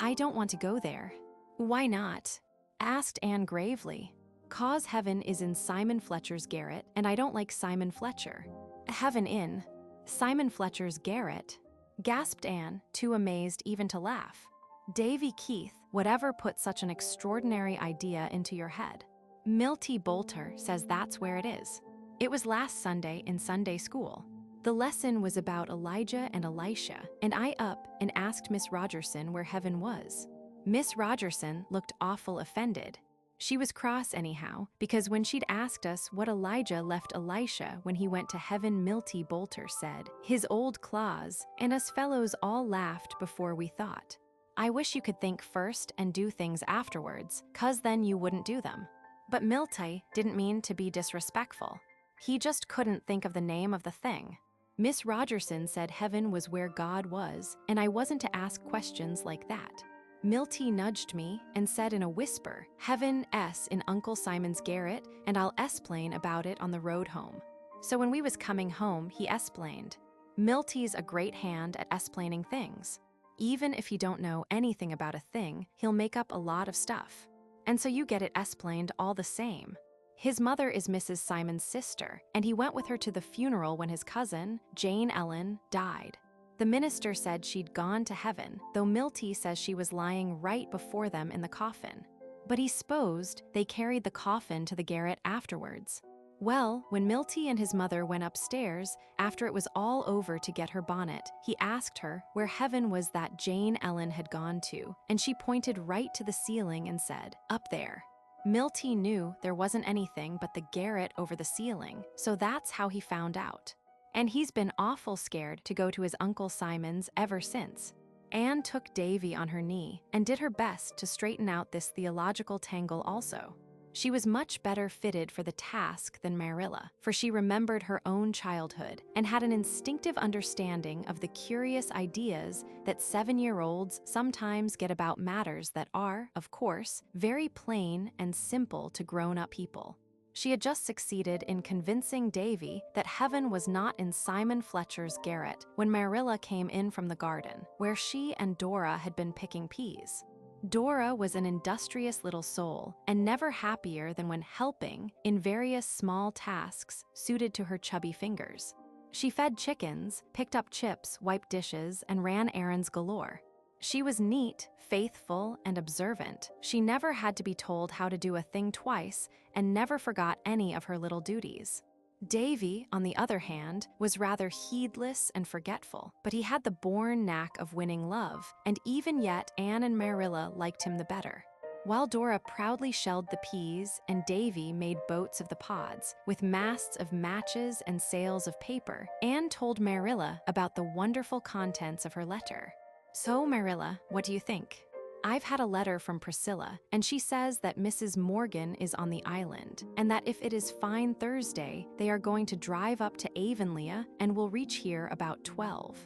I don't want to go there. Why not? Asked Anne gravely. 'Cause heaven is in Simon Fletcher's garret, and I don't like Simon Fletcher. Heaven in Simon Fletcher's garret? Gasped Anne, too amazed even to laugh. Davy Keith, whatever put such an extraordinary idea into your head? Milty Bolter says that's where it is. It was last Sunday in Sunday school. The lesson was about Elijah and Elisha, and I up and asked Miss Rogerson where heaven was. Miss Rogerson looked awful offended. She was cross anyhow, because when she'd asked us what Elijah left Elisha when he went to heaven, Milty Bolter said, his old claws, and us fellows all laughed before we thought. I wish you could think first and do things afterwards, 'cause then you wouldn't do them. But Milty didn't mean to be disrespectful. He just couldn't think of the name of the thing. Miss Rogerson said heaven was where God was, and I wasn't to ask questions like that. Milty nudged me and said in a whisper, heaven S in Uncle Simon's garret, and I'll esplain about it on the road home. So when we was coming home, he esplained. Milty's a great hand at esplaining things. Even if he don't know anything about a thing, he'll make up a lot of stuff. And so you get it esplained all the same. His mother is Mrs. Simon's sister, and he went with her to the funeral when his cousin, Jane Ellen, died. The minister said she'd gone to heaven, though Milty says she was lying right before them in the coffin. But he supposed they carried the coffin to the garret afterwards. Well, when Milty and his mother went upstairs, after it was all over to get her bonnet, he asked her where heaven was that Jane Ellen had gone to, and she pointed right to the ceiling and said, up there. Milty knew there wasn't anything but the garret over the ceiling, so that's how he found out. And he's been awful scared to go to his Uncle Simon's ever since. Anne took Davy on her knee and did her best to straighten out this theological tangle also. She was much better fitted for the task than Marilla, for she remembered her own childhood and had an instinctive understanding of the curious ideas that 7-year-olds sometimes get about matters that are, of course, very plain and simple to grown-up people. She had just succeeded in convincing Davy that heaven was not in Simon Fletcher's garret when Marilla came in from the garden, where she and Dora had been picking peas. Dora was an industrious little soul, and never happier than when helping in various small tasks suited to her chubby fingers. She fed chickens, picked up chips, wiped dishes, and ran errands galore. She was neat, faithful, and observant. She never had to be told how to do a thing twice, and never forgot any of her little duties. Davy, on the other hand, was rather heedless and forgetful, but he had the born knack of winning love, and even yet Anne and Marilla liked him the better. While Dora proudly shelled the peas and Davy made boats of the pods, with masts of matches and sails of paper, Anne told Marilla about the wonderful contents of her letter. So, Marilla, what do you think? I've had a letter from Priscilla, and she says that Mrs. Morgan is on the island, and that if it is fine Thursday, they are going to drive up to Avonlea and will reach here about 12.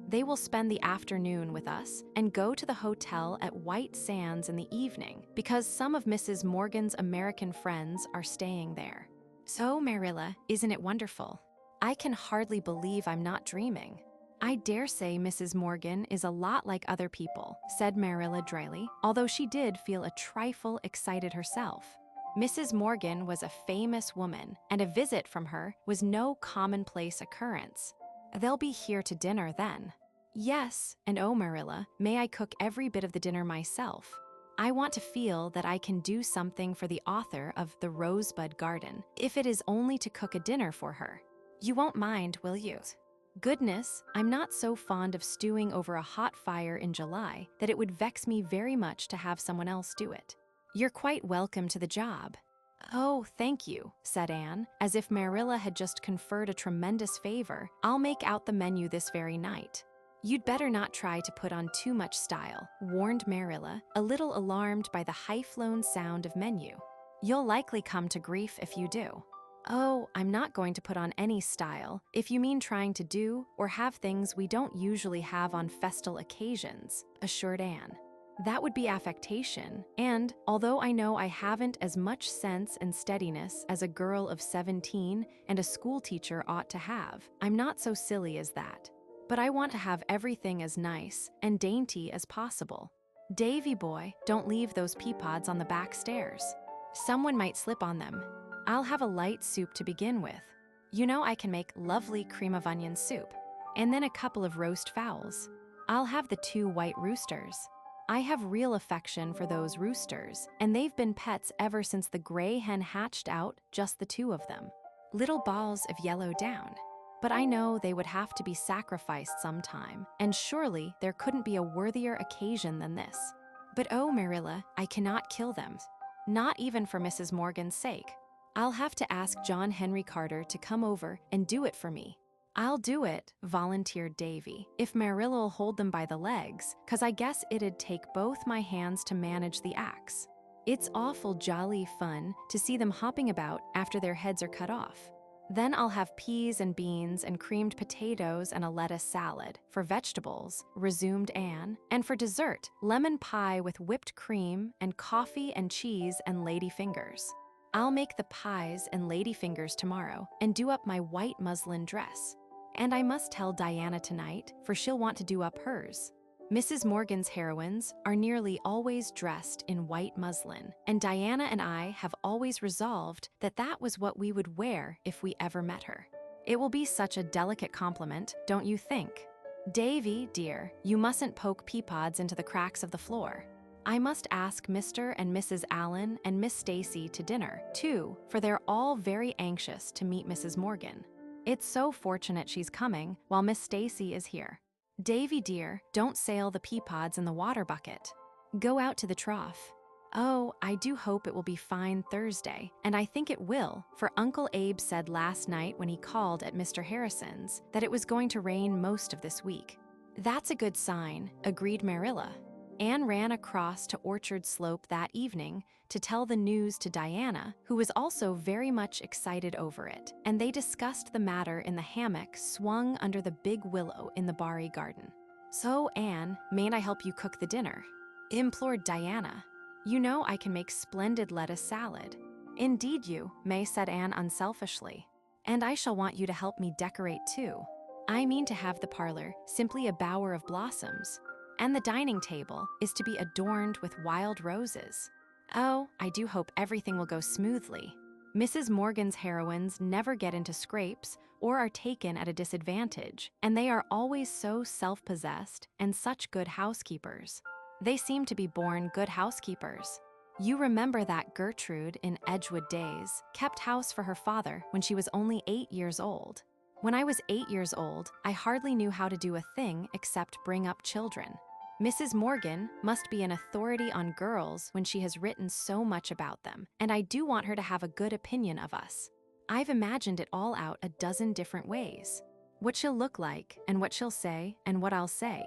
They will spend the afternoon with us and go to the hotel at White Sands in the evening, because some of Mrs. Morgan's American friends are staying there. So, Marilla, isn't it wonderful? I can hardly believe I'm not dreaming. I dare say Mrs. Morgan is a lot like other people, said Marilla dryly, although she did feel a trifle excited herself. Mrs. Morgan was a famous woman, and a visit from her was no commonplace occurrence. They'll be here to dinner then. Yes, and oh, Marilla, may I cook every bit of the dinner myself. I want to feel that I can do something for the author of The Rosebud Garden, if it is only to cook a dinner for her. You won't mind, will you? Goodness, I'm not so fond of stewing over a hot fire in July that it would vex me very much to have someone else do it. You're quite welcome to the job. Oh, thank you, said Anne, as if Marilla had just conferred a tremendous favor. I'll make out the menu this very night. You'd better not try to put on too much style, warned Marilla, a little alarmed by the high-flown sound of menu. You'll likely come to grief if you do. Oh, I'm not going to put on any style, if you mean trying to do or have things we don't usually have on festal occasions, assured Anne. That would be affectation, and although I know I haven't as much sense and steadiness as a girl of 17 and a schoolteacher ought to have, I'm not so silly as that. But I want to have everything as nice and dainty as possible. Davy boy, don't leave those pea pods on the back stairs. Someone might slip on them. I'll have a light soup to begin with. You know I can make lovely cream of onion soup, and then a couple of roast fowls. I'll have the 2 white roosters. I have real affection for those roosters, and they've been pets ever since the gray hen hatched out, just the two of them. Little balls of yellow down. But I know they would have to be sacrificed sometime, and surely there couldn't be a worthier occasion than this. But oh, Marilla, I cannot kill them. Not even for Mrs. Morgan's sake. I'll have to ask John Henry Carter to come over and do it for me. I'll do it, volunteered Davy, if Marilla'll hold them by the legs, 'cause I guess it'd take both my hands to manage the axe. It's awful jolly fun to see them hopping about after their heads are cut off. Then I'll have peas and beans and creamed potatoes and a lettuce salad. For vegetables, resumed Anne, and for dessert, lemon pie with whipped cream and coffee and cheese and lady fingers. I'll make the pies and lady fingers tomorrow and do up my white muslin dress. And I must tell Diana tonight, for she'll want to do up hers. Mrs. Morgan's heroines are nearly always dressed in white muslin, and Diana and I have always resolved that that was what we would wear if we ever met her. It will be such a delicate compliment, don't you think? Davy, dear, you mustn't poke pea pods into the cracks of the floor. I must ask Mr. and Mrs. Allen and Miss Stacy to dinner, too, for they're all very anxious to meet Mrs. Morgan. It's so fortunate she's coming while Miss Stacy is here. Davy, dear, don't sail the pea pods in the water bucket. Go out to the trough. Oh, I do hope it will be fine Thursday, and I think it will, for Uncle Abe said last night when he called at Mr. Harrison's that it was going to rain most of this week. That's a good sign, agreed Marilla. Anne ran across to Orchard Slope that evening to tell the news to Diana, who was also very much excited over it, and they discussed the matter in the hammock swung under the big willow in the Barry garden. So, Anne, mayn't I help you cook the dinner? Implored Diana. You know I can make splendid lettuce salad. Indeed you may, said Anne unselfishly. And I shall want you to help me decorate too. I mean to have the parlor simply a bower of blossoms. And the dining table is to be adorned with wild roses. Oh, I do hope everything will go smoothly. Mrs. Morgan's heroines never get into scrapes or are taken at a disadvantage, and they are always so self-possessed and such good housekeepers. They seem to be born good housekeepers. You remember that Gertrude in Edgewood Days kept house for her father when she was only 8 years old. When I was 8 years old, I hardly knew how to do a thing except bring up children. Mrs. Morgan must be an authority on girls when she has written so much about them, and I do want her to have a good opinion of us. I've imagined it all out a dozen different ways. What she'll look like, and what she'll say, and what I'll say.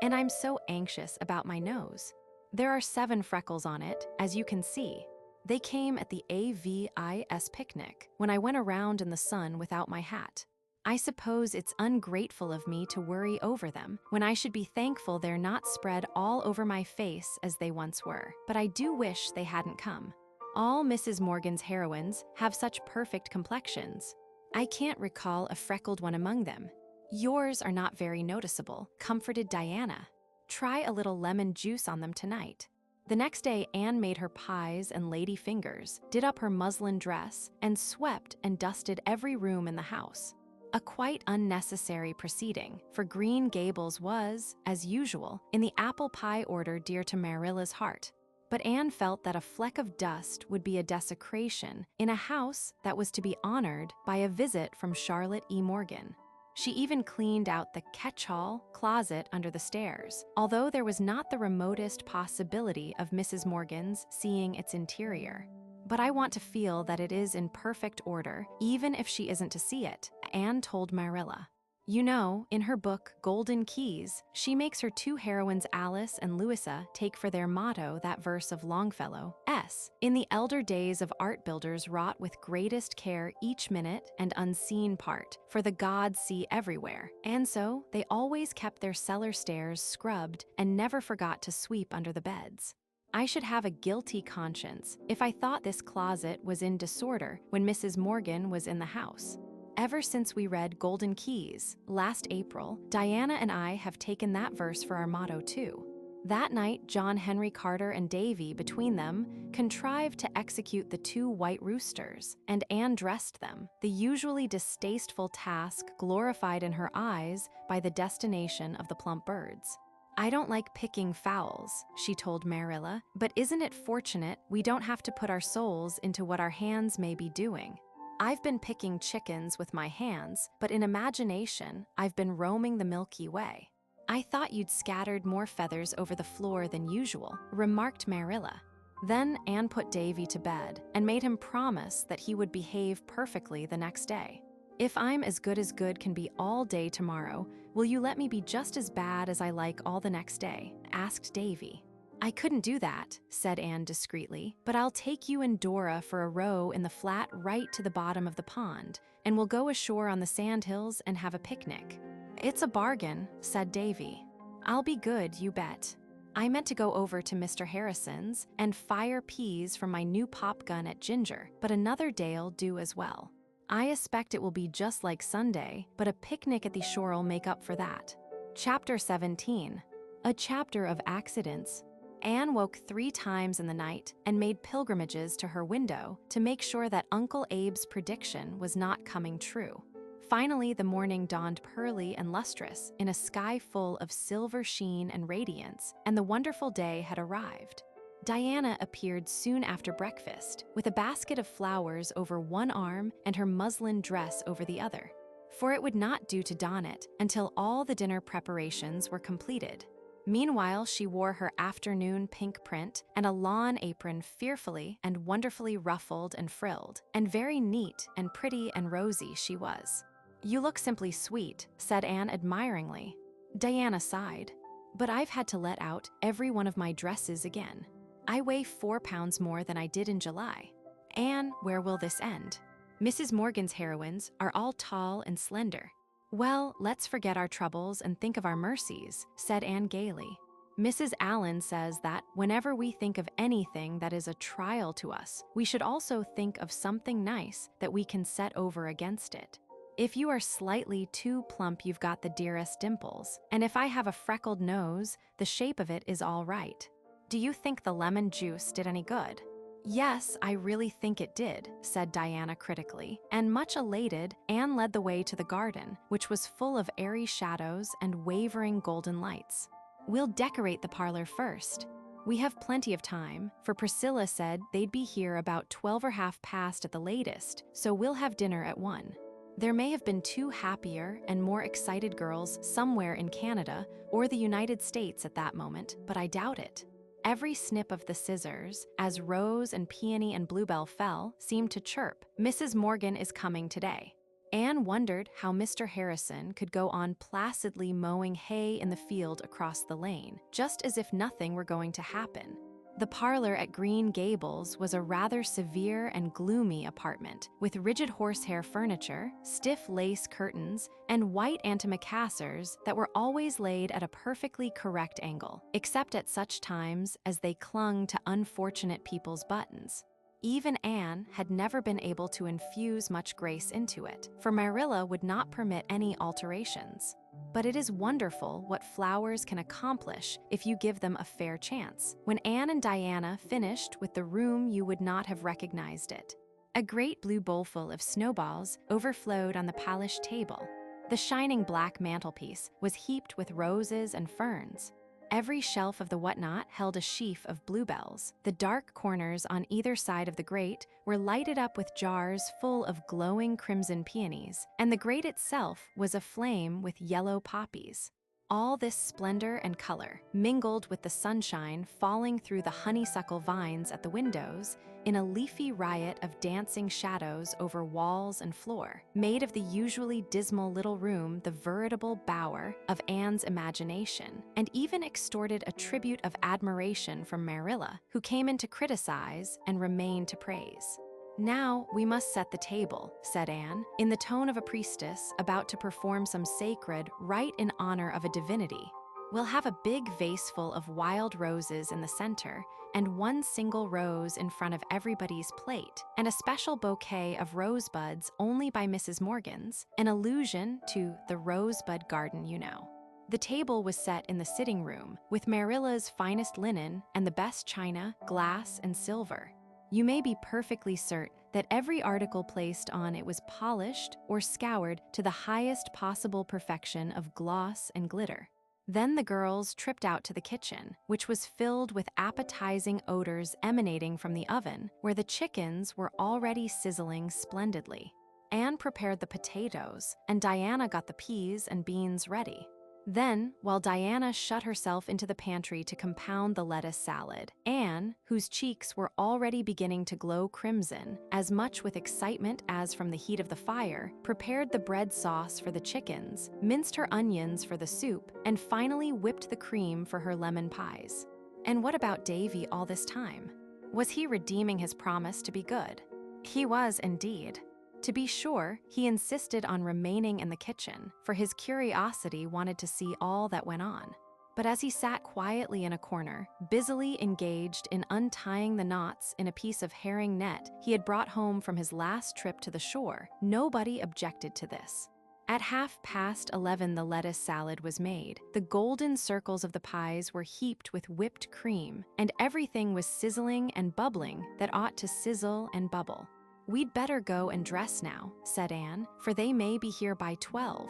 And I'm so anxious about my nose. There are 7 freckles on it, as you can see. They came at the AVIS picnic when I went around in the sun without my hat. I suppose it's ungrateful of me to worry over them when I should be thankful they're not spread all over my face as they once were, but I do wish they hadn't come. All Mrs. Morgan's heroines have such perfect complexions. I can't recall a freckled one among them. Yours are not very noticeable, comforted Diana. Try a little lemon juice on them tonight. The next day, Anne made her pies and lady fingers, did up her muslin dress, and swept and dusted every room in the house. A quite unnecessary proceeding, for Green Gables was, as usual, in the apple pie order dear to Marilla's heart. But Anne felt that a fleck of dust would be a desecration in a house that was to be honored by a visit from Charlotte E. Morgan. She even cleaned out the catch-all closet under the stairs, although there was not the remotest possibility of Mrs. Morgan's seeing its interior. But I want to feel that it is in perfect order, even if she isn't to see it, Anne told Marilla. You know, in her book, Golden Keys, she makes her 2 heroines Alice and Louisa take for their motto that verse of Longfellow's, in the elder days of art builders wrought with greatest care each minute and unseen part, for the gods see everywhere. And so, they always kept their cellar stairs scrubbed and never forgot to sweep under the beds. I should have a guilty conscience if I thought this closet was in disorder when Mrs. Morgan was in the house. Ever since we read Golden Keys last April, Diana and I have taken that verse for our motto too. That night, John Henry Carter and Davy, between them, contrived to execute the 2 white roosters, and Anne dressed them, the usually distasteful task glorified in her eyes by the destination of the plump birds. "I don't like picking fowls," she told Marilla, "but isn't it fortunate we don't have to put our souls into what our hands may be doing? I've been picking chickens with my hands, but in imagination, I've been roaming the Milky Way." "I thought you'd scattered more feathers over the floor than usual," remarked Marilla. Then Anne put Davy to bed and made him promise that he would behave perfectly the next day. "If I'm as good can be all day tomorrow, will you let me be just as bad as I like all the next day?" asked Davy. "I couldn't do that," said Anne discreetly, "but I'll take you and Dora for a row in the flat right to the bottom of the pond, and we'll go ashore on the sandhills and have a picnic." "It's a bargain," said Davy. "I'll be good, you bet. I meant to go over to Mr. Harrison's and fire peas from my new pop gun at Ginger, but another day'll do as well. I expect it will be just like Sunday, but a picnic at the shore'll make up for that." Chapter 17. A chapter of accidents. Anne woke 3 times in the night and made pilgrimages to her window to make sure that Uncle Abe's prediction was not coming true. Finally, the morning dawned pearly and lustrous in a sky full of silver sheen and radiance, and the wonderful day had arrived. Diana appeared soon after breakfast, with a basket of flowers over one arm and her muslin dress over the other, for it would not do to don it until all the dinner preparations were completed. Meanwhile, she wore her afternoon pink print and a lawn apron fearfully and wonderfully ruffled and frilled, and very neat and pretty and rosy she was. "You look simply sweet," said Anne admiringly. Diana sighed. "But I've had to let out every one of my dresses again. I weigh 4 pounds more than I did in July. Anne, where will this end? Mrs. Morgan's heroines are all tall and slender." "Well, let's forget our troubles and think of our mercies," said Anne gaily. "Mrs. Allen says that whenever we think of anything that is a trial to us, we should also think of something nice that we can set over against it. If you are slightly too plump, you've got the dearest dimples, and if I have a freckled nose, the shape of it is all right. Do you think the lemon juice did any good?" "Yes, I really think it did," said Diana critically, and much elated, Anne led the way to the garden, which was full of airy shadows and wavering golden lights. "We'll decorate the parlor first. We have plenty of time, for Priscilla said they'd be here about 12 or half past at the latest, so we'll have dinner at 1. There may have been 2 happier and more excited girls somewhere in Canada or the United States at that moment, but I doubt it." Every snip of the scissors, as Rose and Peony and Bluebell fell, seemed to chirp, "Mrs. Morgan is coming today." Anne wondered how Mr. Harrison could go on placidly mowing hay in the field across the lane, just as if nothing were going to happen. The parlor at Green Gables was a rather severe and gloomy apartment, with rigid horsehair furniture, stiff lace curtains, and white antimacassars that were always laid at a perfectly correct angle, except at such times as they clung to unfortunate people's buttons. Even Anne had never been able to infuse much grace into it, for Marilla would not permit any alterations. But it is wonderful what flowers can accomplish if you give them a fair chance. When Anne and Diana finished with the room, you would not have recognized it. A great blue bowlful of snowballs overflowed on the polished table. The shining black mantelpiece was heaped with roses and ferns. Every shelf of the whatnot held a sheaf of bluebells. The dark corners on either side of the grate were lighted up with jars full of glowing crimson peonies, and the grate itself was aflame with yellow poppies. All this splendor and color, mingled with the sunshine falling through the honeysuckle vines at the windows, in a leafy riot of dancing shadows over walls and floor, made of the usually dismal little room the veritable bower of Anne's imagination, and even extorted a tribute of admiration from Marilla, who came in to criticize and remained to praise. "Now we must set the table," said Anne, in the tone of a priestess about to perform some sacred rite in honor of a divinity. "We'll have a big vase full of wild roses in the center, and 1 single rose in front of everybody's plate, and a special bouquet of rosebuds only by Mrs. Morgan's, an allusion to the rosebud garden, you know." The table was set in the sitting room, with Marilla's finest linen and the best china, glass, and silver. You may be perfectly certain that every article placed on it was polished or scoured to the highest possible perfection of gloss and glitter. Then the girls tripped out to the kitchen, which was filled with appetizing odors emanating from the oven, where the chickens were already sizzling splendidly. Anne prepared the potatoes, and Diana got the peas and beans ready. Then, while Diana shut herself into the pantry to compound the lettuce salad, Anne, whose cheeks were already beginning to glow crimson, as much with excitement as from the heat of the fire, prepared the bread sauce for the chickens, minced her onions for the soup, and finally whipped the cream for her lemon pies. And what about Davy all this time? Was he redeeming his promise to be good? He was indeed. To be sure, he insisted on remaining in the kitchen, for his curiosity wanted to see all that went on. But as he sat quietly in a corner, busily engaged in untying the knots in a piece of herring net he had brought home from his last trip to the shore, nobody objected to this. At 11:30 the lettuce salad was made, the golden circles of the pies were heaped with whipped cream, and everything was sizzling and bubbling that ought to sizzle and bubble. "We'd better go and dress now," said Anne, "for they may be here by 12.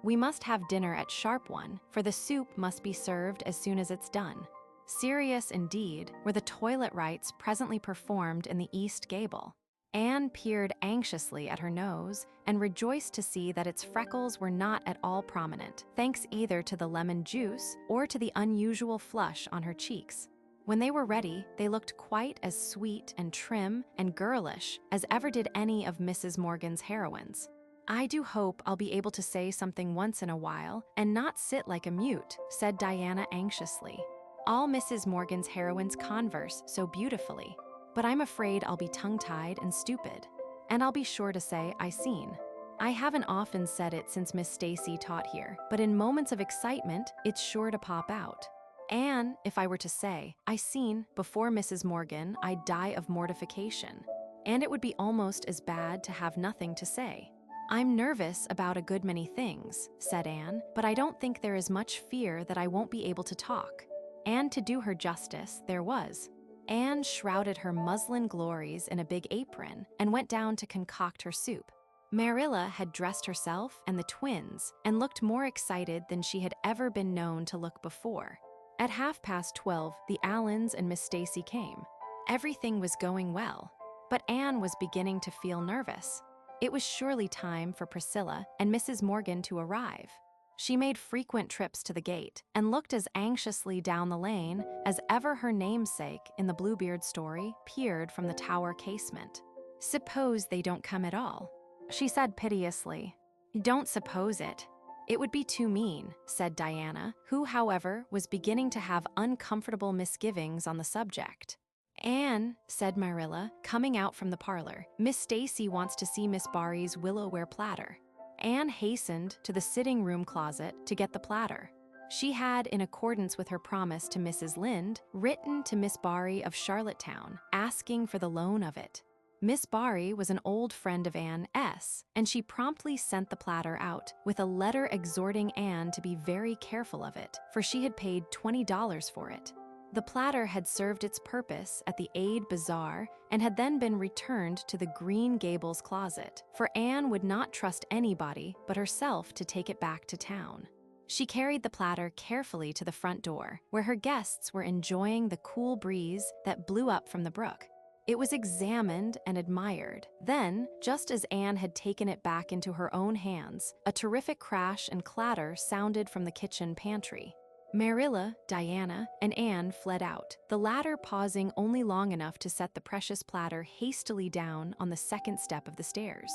We must have dinner at sharp 1, for the soup must be served as soon as it's done." Serious indeed were the toilet rites presently performed in the east gable. Anne peered anxiously at her nose and rejoiced to see that its freckles were not at all prominent, thanks either to the lemon juice or to the unusual flush on her cheeks. When they were ready, they looked quite as sweet and trim and girlish as ever did any of Mrs. Morgan's heroines. "I do hope I'll be able to say something once in a while and not sit like a mute," said Diana anxiously. "All Mrs. Morgan's heroines converse so beautifully, but I'm afraid I'll be tongue-tied and stupid. And I'll be sure to say I seen. I haven't often said it since Miss Stacy taught here, but in moments of excitement, it's sure to pop out. And if I were to say, I seen, before Mrs. Morgan, I'd die of mortification. And it would be almost as bad to have nothing to say." "I'm nervous about a good many things," said Anne, "but I don't think there is much fear that I won't be able to talk." And to do her justice, there was. Anne shrouded her muslin glories in a big apron and went down to concoct her soup. Marilla had dressed herself and the twins and looked more excited than she had ever been known to look before. At 12:30, the Allens and Miss Stacy came. Everything was going well, but Anne was beginning to feel nervous. It was surely time for Priscilla and Mrs. Morgan to arrive. She made frequent trips to the gate and looked as anxiously down the lane as ever her namesake in the Bluebeard story peered from the tower casement. "Suppose they don't come at all," she said piteously. "Don't suppose it. It would be too mean," said Diana, who, however, was beginning to have uncomfortable misgivings on the subject. "Anne," said Marilla, coming out from the parlor, "Miss Stacy wants to see Miss Barry's willowware platter." Anne hastened to the sitting-room closet to get the platter. She had, in accordance with her promise to Mrs. Lynde, written to Miss Barry of Charlottetown, asking for the loan of it. Miss Barry was an old friend of Anne S., and she promptly sent the platter out with a letter exhorting Anne to be very careful of it, for she had paid $20 for it. The platter had served its purpose at the Aid Bazaar and had then been returned to the Green Gables closet, for Anne would not trust anybody but herself to take it back to town. She carried the platter carefully to the front door, where her guests were enjoying the cool breeze that blew up from the brook. It was examined and admired. Then, just as Anne had taken it back into her own hands, a terrific crash and clatter sounded from the kitchen pantry. Marilla, Diana, and Anne fled out, the latter pausing only long enough to set the precious platter hastily down on the second step of the stairs.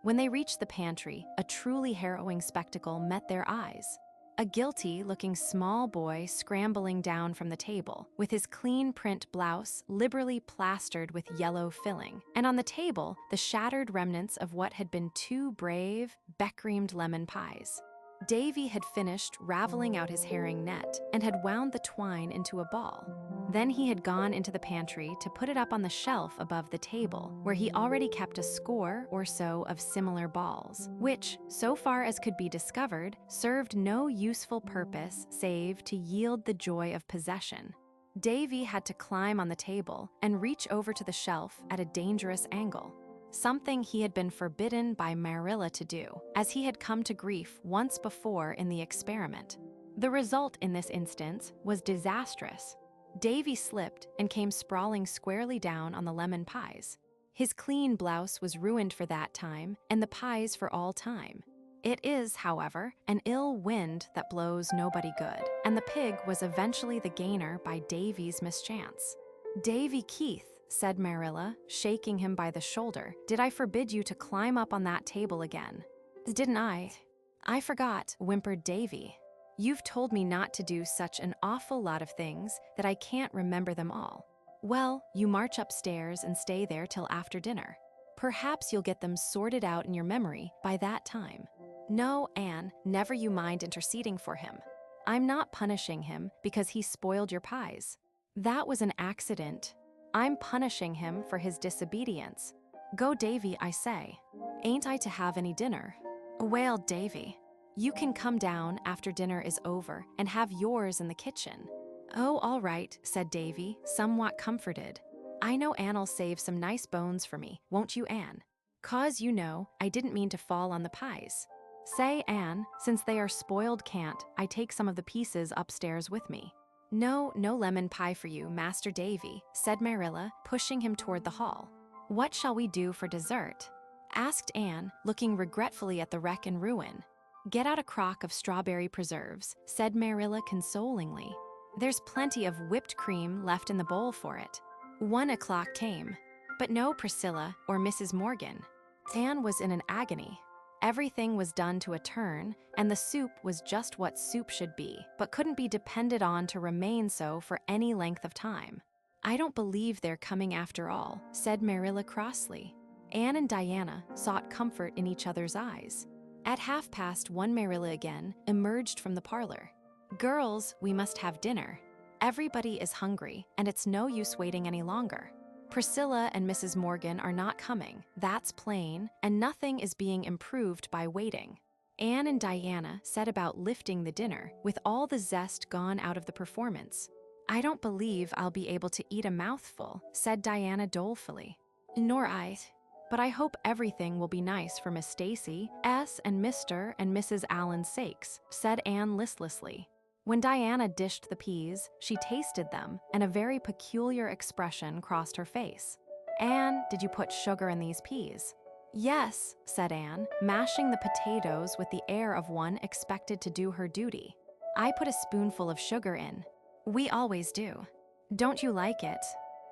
When they reached the pantry, a truly harrowing spectacle met their eyes. A guilty-looking small boy scrambling down from the table, with his clean print blouse liberally plastered with yellow filling, and on the table the shattered remnants of what had been 2 brave, beck-creamed lemon pies. Davy had finished raveling out his herring net and had wound the twine into a ball. Then he had gone into the pantry to put it up on the shelf above the table, where he already kept a score or so of similar balls, which, so far as could be discovered, served no useful purpose save to yield the joy of possession. Davy had to climb on the table and reach over to the shelf at a dangerous angle, something he had been forbidden by Marilla to do, as he had come to grief once before in the experiment. The result in this instance was disastrous. Davy slipped and came sprawling squarely down on the lemon pies. His clean blouse was ruined for that time, and the pies for all time. It is, however, an ill wind that blows nobody good, and the pig was eventually the gainer by Davy's mischance. "Davy Keith," said Marilla, shaking him by the shoulder, "did I forbid you to climb up on that table again?" "Didn't I?" "I forgot," whimpered Davy. "You've told me not to do such an awful lot of things that I can't remember them all." "Well, you march upstairs and stay there till after dinner. Perhaps you'll get them sorted out in your memory by that time." "No, Anne, never you mind interceding for him. I'm not punishing him because he spoiled your pies. That was an accident. I'm punishing him for his disobedience. Go, Davy, I say. Ain't I to have any dinner?" wailed Davy. "You can come down after dinner is over and have yours in the kitchen." "Oh, all right," said Davy, somewhat comforted. "I know Anne'll save some nice bones for me, won't you, Anne? 'Cause you know, I didn't mean to fall on the pies. Say, Anne, since they are spoiled can't I take some of the pieces upstairs with me?" "No, no lemon pie for you, Master Davy," said Marilla, pushing him toward the hall. "What shall we do for dessert?" asked Anne, looking regretfully at the wreck and ruin. "Get out a crock of strawberry preserves," said Marilla consolingly. "There's plenty of whipped cream left in the bowl for it." 1 o'clock came, but no Priscilla or Mrs. Morgan. Anne was in an agony. Everything was done to a turn, and the soup was just what soup should be, but couldn't be depended on to remain so for any length of time. "I don't believe they're coming after all," said Marilla crossly. Anne and Diana sought comfort in each other's eyes. At 1:30, Marilla again emerged from the parlor. "Girls, we must have dinner. Everybody is hungry, and it's no use waiting any longer. Priscilla and Mrs. Morgan are not coming, that's plain, and nothing is being improved by waiting." Anne and Diana set about lifting the dinner, with all the zest gone out of the performance. "I don't believe I'll be able to eat a mouthful," said Diana dolefully. "Nor I. But I hope everything will be nice for Miss Stacy, S. and Mr. and Mrs. Allen's sakes," said Anne listlessly. When Diana dished the peas, she tasted them, and a very peculiar expression crossed her face. "Anne, did you put sugar in these peas?" "Yes," said Anne, mashing the potatoes with the air of one expected to do her duty. "I put a spoonful of sugar in." "We always do." "Don't you like it?"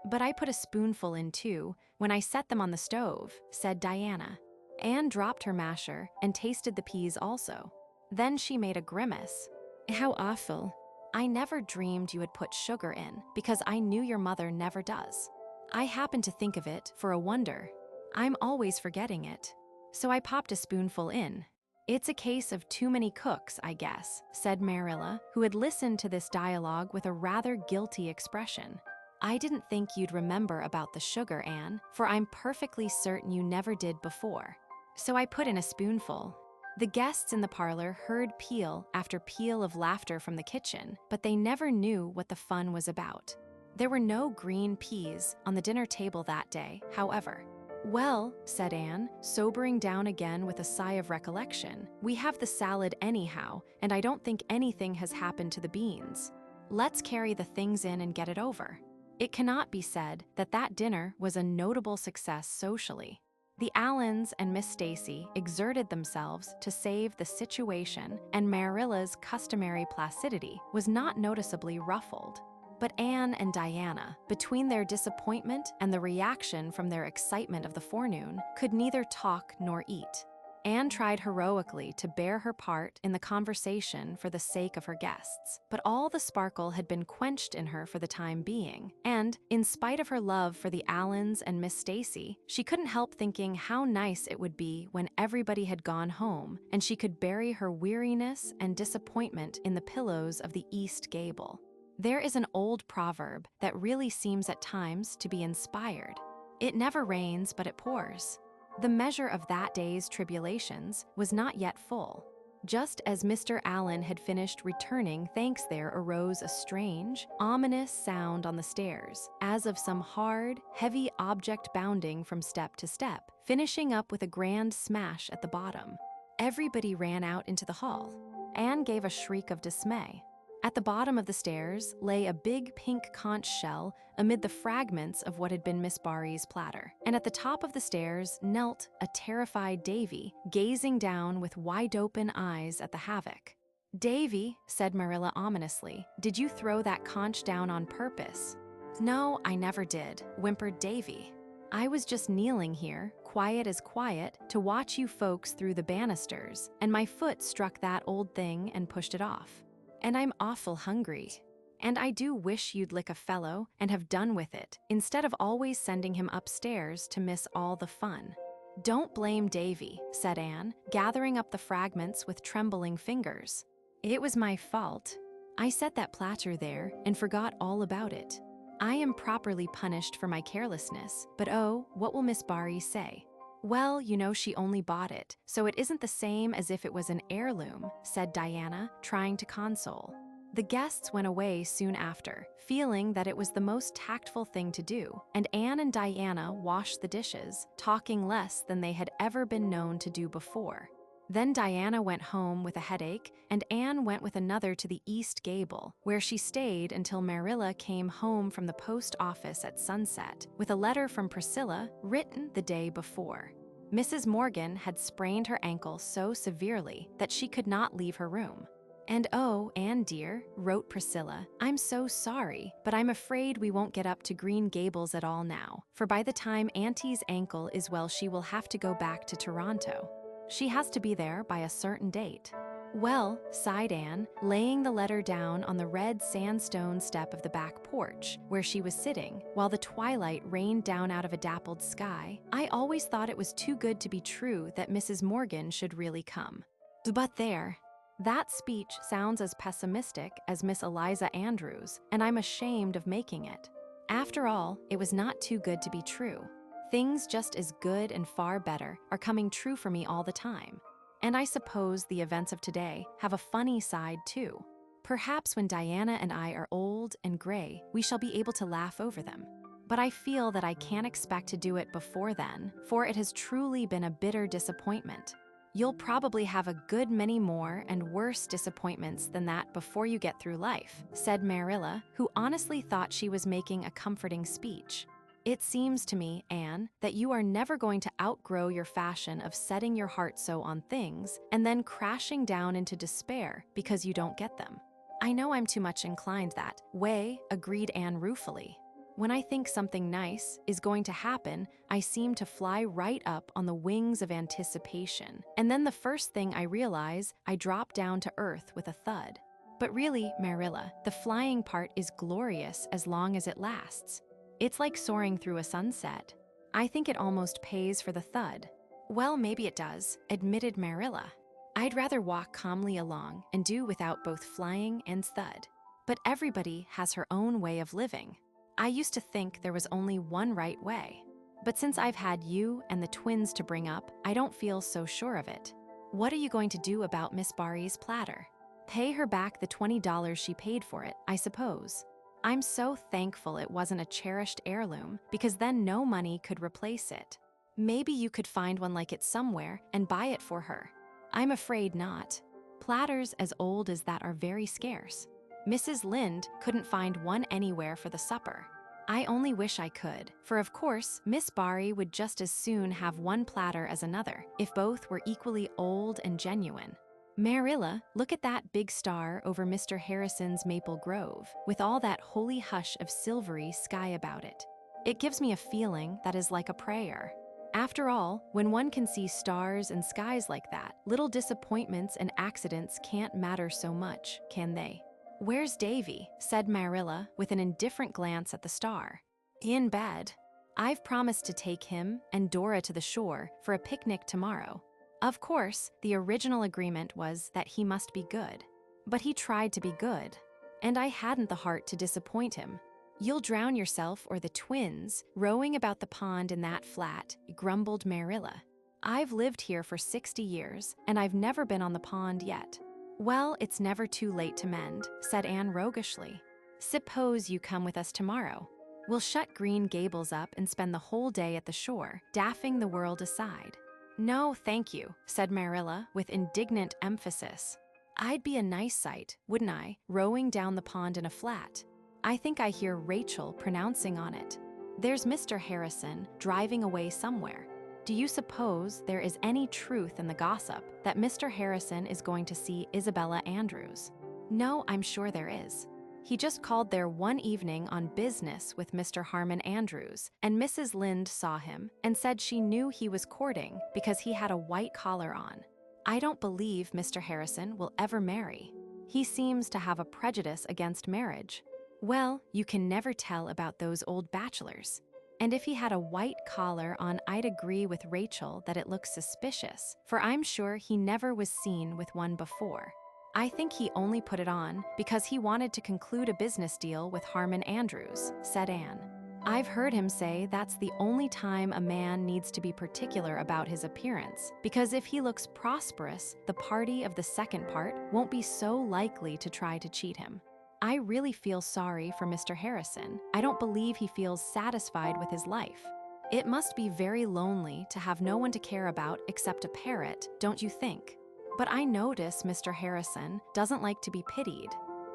"But I put a spoonful in too, when I set them on the stove," said Diana. Anne dropped her masher and tasted the peas also. Then she made a grimace. "How awful. I never dreamed you had put sugar in, because I knew your mother never does. I happened to think of it, for a wonder. I'm always forgetting it. So I popped a spoonful in. It's a case of too many cooks, I guess," said Marilla, who had listened to this dialogue with a rather guilty expression. "I didn't think you'd remember about the sugar, Anne, for I'm perfectly certain you never did before. So I put in a spoonful." The guests in the parlor heard peal after peal of laughter from the kitchen, but they never knew what the fun was about. There were no green peas on the dinner table that day, however. "Well," said Anne, sobering down again with a sigh of recollection, "we have the salad anyhow, and I don't think anything has happened to the beans. Let's carry the things in and get it over." It cannot be said that that dinner was a notable success socially. The Allens and Miss Stacy exerted themselves to save the situation, and Marilla's customary placidity was not noticeably ruffled. But Anne and Diana, between their disappointment and the reaction from their excitement of the forenoon, could neither talk nor eat. Anne tried heroically to bear her part in the conversation for the sake of her guests, but all the sparkle had been quenched in her for the time being, and, in spite of her love for the Allens and Miss Stacy, she couldn't help thinking how nice it would be when everybody had gone home and she could bury her weariness and disappointment in the pillows of the east gable. There is an old proverb that really seems at times to be inspired. "It never rains, but it pours." The measure of that day's tribulations was not yet full. Just as Mr. Allen had finished returning thanks, there arose a strange, ominous sound on the stairs, as of some hard, heavy object bounding from step to step, finishing up with a grand smash at the bottom. Everybody ran out into the hall. Anne gave a shriek of dismay. At the bottom of the stairs lay a big pink conch shell amid the fragments of what had been Miss Barry's platter. And at the top of the stairs knelt a terrified Davy, gazing down with wide-open eyes at the havoc. "Davy," said Marilla ominously, "did you throw that conch down on purpose?" "No, I never did," whimpered Davy. "I was just kneeling here, quiet as quiet, to watch you folks through the banisters, and my foot struck that old thing and pushed it off. And I'm awful hungry. And I do wish you'd lick a fellow and have done with it, instead of always sending him upstairs to miss all the fun." "Don't blame Davy," said Anne, gathering up the fragments with trembling fingers. "It was my fault. I set that platter there and forgot all about it. I am properly punished for my carelessness, but oh, what will Miss Barry say?" "Well, you know she only bought it, so it isn't the same as if it was an heirloom," said Diana, trying to console. The guests went away soon after, feeling that it was the most tactful thing to do, and Anne and Diana washed the dishes, talking less than they had ever been known to do before. Then Diana went home with a headache, and Anne went with another to the East Gable, where she stayed until Marilla came home from the post office at sunset with a letter from Priscilla written the day before. Mrs. Morgan had sprained her ankle so severely that she could not leave her room. "And oh, Anne dear," wrote Priscilla, "I'm so sorry, but I'm afraid we won't get up to Green Gables at all now, for by the time Auntie's ankle is well she will have to go back to Toronto. She has to be there by a certain date." "Well," sighed Anne, laying the letter down on the red sandstone step of the back porch, where she was sitting, while the twilight rained down out of a dappled sky, "I always thought it was too good to be true that Mrs. Morgan should really come. But there, that speech sounds as pessimistic as Miss Eliza Andrews, and I'm ashamed of making it. After all, it was not too good to be true. Things just as good and far better are coming true for me all the time. And I suppose the events of today have a funny side too. Perhaps when Diana and I are old and gray, we shall be able to laugh over them. But I feel that I can't expect to do it before then, for it has truly been a bitter disappointment. You'll probably have a good many more and worse disappointments than that before you get through life," said Marilla, who honestly thought she was making a comforting speech. "It seems to me, Anne, that you are never going to outgrow your fashion of setting your heart so on things and then crashing down into despair because you don't get them." "I know I'm too much inclined that way," agreed Anne ruefully. "When I think something nice is going to happen, I seem to fly right up on the wings of anticipation, and then the first thing I realize, I drop down to earth with a thud. But really, Marilla, the flying part is glorious as long as it lasts. It's like soaring through a sunset. I think it almost pays for the thud." "Well, maybe it does," admitted Marilla. "I'd rather walk calmly along and do without both flying and thud. But everybody has her own way of living. I used to think there was only one right way. But since I've had you and the twins to bring up, I don't feel so sure of it. What are you going to do about Miss Barry's platter? Pay her back the $20 she paid for it, I suppose. I'm so thankful it wasn't a cherished heirloom, because then no money could replace it. Maybe you could find one like it somewhere and buy it for her. I'm afraid not. Platters as old as that are very scarce. Mrs. Lynde couldn't find one anywhere for the supper. I only wish I could, for of course, Miss Barry would just as soon have one platter as another, if both were equally old and genuine. Marilla, look at that big star over Mr. Harrison's maple grove, with all that holy hush of silvery sky about it. It gives me a feeling that is like a prayer. After all, when one can see stars and skies like that, little disappointments and accidents can't matter so much, can they?" "Where's Davy?" said Marilla with an indifferent glance at the star. "In bed. I've promised to take him and Dora to the shore for a picnic tomorrow. Of course, the original agreement was that he must be good. But he tried to be good, and I hadn't the heart to disappoint him. You'll drown yourself or the twins rowing about the pond in that flat," grumbled Marilla. "I've lived here for 60 years, and I've never been on the pond yet." "Well, it's never too late to mend," said Anne roguishly. "Suppose you come with us tomorrow. We'll shut Green Gables up and spend the whole day at the shore, daffing the world aside." "No, thank you," said Marilla with indignant emphasis. I'd be a nice sight, wouldn't I, rowing down the pond in a flat. I think I hear Rachel pronouncing on it. There's Mr. Harrison driving away somewhere. Do you suppose there is any truth in the gossip that Mr. Harrison is going to see Isabella Andrews? No, I'm sure there is. He just called there one evening on business with Mr. Harmon Andrews, and Mrs. Lynde saw him and said she knew he was courting because he had a white collar on. I don't believe Mr. Harrison will ever marry. He seems to have a prejudice against marriage. Well, you can never tell about those old bachelors. And if he had a white collar on, I'd agree with Rachel that it looks suspicious, for I'm sure he never was seen with one before. I think he only put it on because he wanted to conclude a business deal with Harmon Andrews, said Anne. I've heard him say that's the only time a man needs to be particular about his appearance, because if he looks prosperous, the party of the second part won't be so likely to try to cheat him. I really feel sorry for Mr. Harrison. I don't believe he feels satisfied with his life. It must be very lonely to have no one to care about except a parrot, don't you think? But I notice Mr. Harrison doesn't like to be pitied.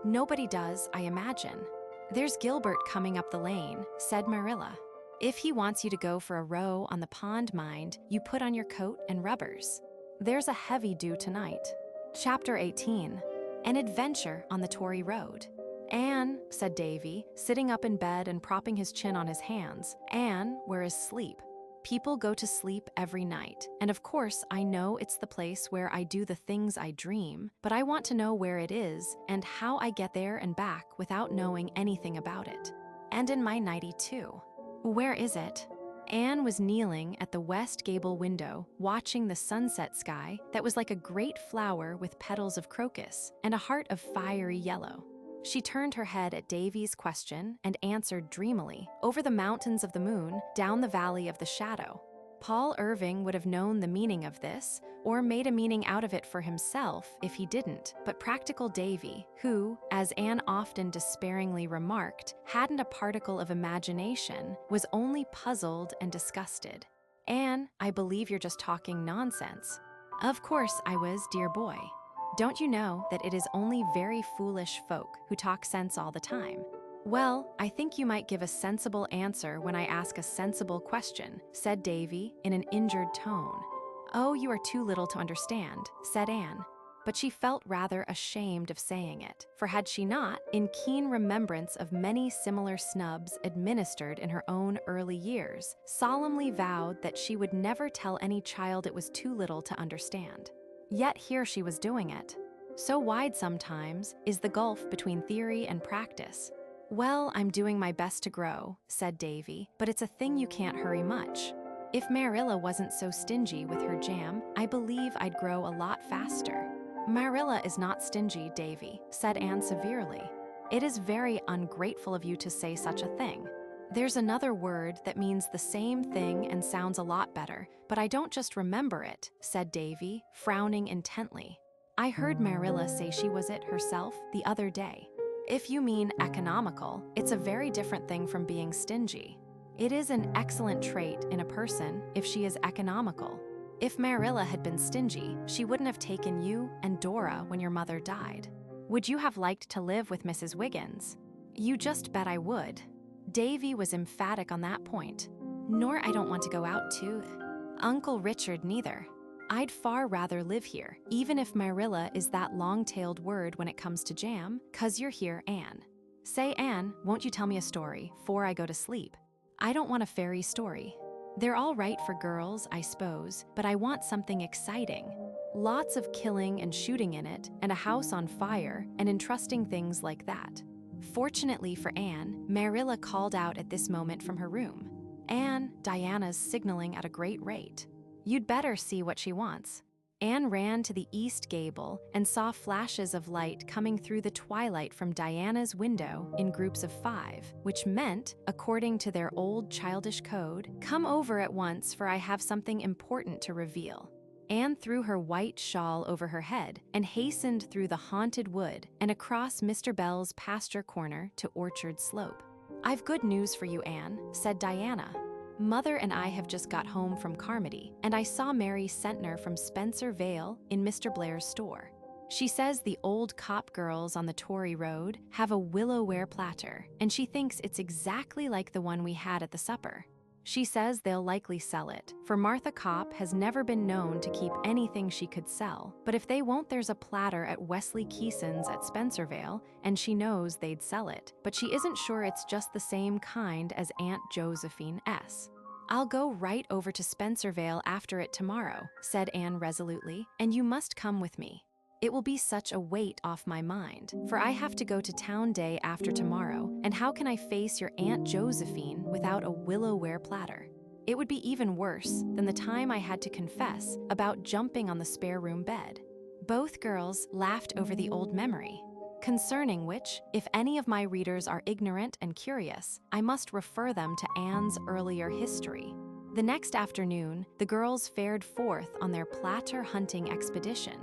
Nobody does, I imagine. There's Gilbert coming up the lane, said Marilla. If he wants you to go for a row on the pond, mind, you put on your coat and rubbers. There's a heavy dew tonight. Chapter 18. An Adventure on the Tory Road. Anne, said Davy, sitting up in bed and propping his chin on his hands. Anne, where is sleep? People go to sleep every night, and of course I know it's the place where I do the things I dream, but I want to know where it is and how I get there and back without knowing anything about it. And in my nightie too. Where is it? Anne was kneeling at the west gable window, watching the sunset sky that was like a great flower with petals of crocus and a heart of fiery yellow. She turned her head at Davy's question and answered dreamily, over the mountains of the moon, down the valley of the shadow. Paul Irving would have known the meaning of this, or made a meaning out of it for himself if he didn't, but practical Davy, who, as Anne often despairingly remarked, hadn't a particle of imagination, was only puzzled and disgusted. Anne, I believe you're just talking nonsense. Of course I was, dear boy. Don't you know that it is only very foolish folk who talk sense all the time? Well, I think you might give a sensible answer when I ask a sensible question, said Davy in an injured tone. Oh, you are too little to understand, said Anne. But she felt rather ashamed of saying it, for had she not, in keen remembrance of many similar snubs administered in her own early years, solemnly vowed that she would never tell any child it was too little to understand. Yet here she was doing it. So wide sometimes is the gulf between theory and practice. Well, I'm doing my best to grow, said Davy, but it's a thing you can't hurry much. If Marilla wasn't so stingy with her jam, I believe I'd grow a lot faster. Marilla is not stingy, Davy, said Anne severely. It is very ungrateful of you to say such a thing. There's another word that means the same thing and sounds a lot better, but I don't just remember it, said Davy, frowning intently. I heard Marilla say she was it herself the other day. If you mean economical, it's a very different thing from being stingy. It is an excellent trait in a person if she is economical. If Marilla had been stingy, she wouldn't have taken you and Dora when your mother died. Would you have liked to live with Mrs. Wiggins? You just bet I would. Davy was emphatic on that point. Nor I don't want to go out too. Uncle Richard neither. I'd far rather live here, even if Marilla is that long-tailed word when it comes to jam, 'cause you're here, Anne. Say, Anne, won't you tell me a story 'fore I go to sleep? I don't want a fairy story. They're all right for girls, I suppose, but I want something exciting. Lots of killing and shooting in it, and a house on fire, and interesting things like that. Fortunately for Anne, Marilla called out at this moment from her room. Anne, Diana's signaling at a great rate. You'd better see what she wants. Anne ran to the east gable and saw flashes of light coming through the twilight from Diana's window in groups of 5, which meant, according to their old childish code, come over at once for I have something important to reveal. Anne threw her white shawl over her head and hastened through the haunted wood and across Mr. Bell's pasture corner to Orchard Slope. I've good news for you, Anne, said Diana. Mother and I have just got home from Carmody, and I saw Mary Sentner from Spencer Vale in Mr. Blair's store. She says the old cop girls on the Tory Road have a willow-ware platter, and she thinks it's exactly like the one we had at the supper. She says they'll likely sell it, for Martha Kopp has never been known to keep anything she could sell. But if they won't, there's a platter at Wesley Keeson's at Spencervale, and she knows they'd sell it. But she isn't sure it's just the same kind as Aunt Josephine S. I'll go right over to Spencervale after it tomorrow, said Anne resolutely, and you must come with me. It will be such a weight off my mind, for I have to go to town day after tomorrow, and how can I face your Aunt Josephine without a willow-ware platter? It would be even worse than the time I had to confess about jumping on the spare room bed. Both girls laughed over the old memory, concerning which, if any of my readers are ignorant and curious, I must refer them to Anne's earlier history. The next afternoon, the girls fared forth on their platter hunting expedition.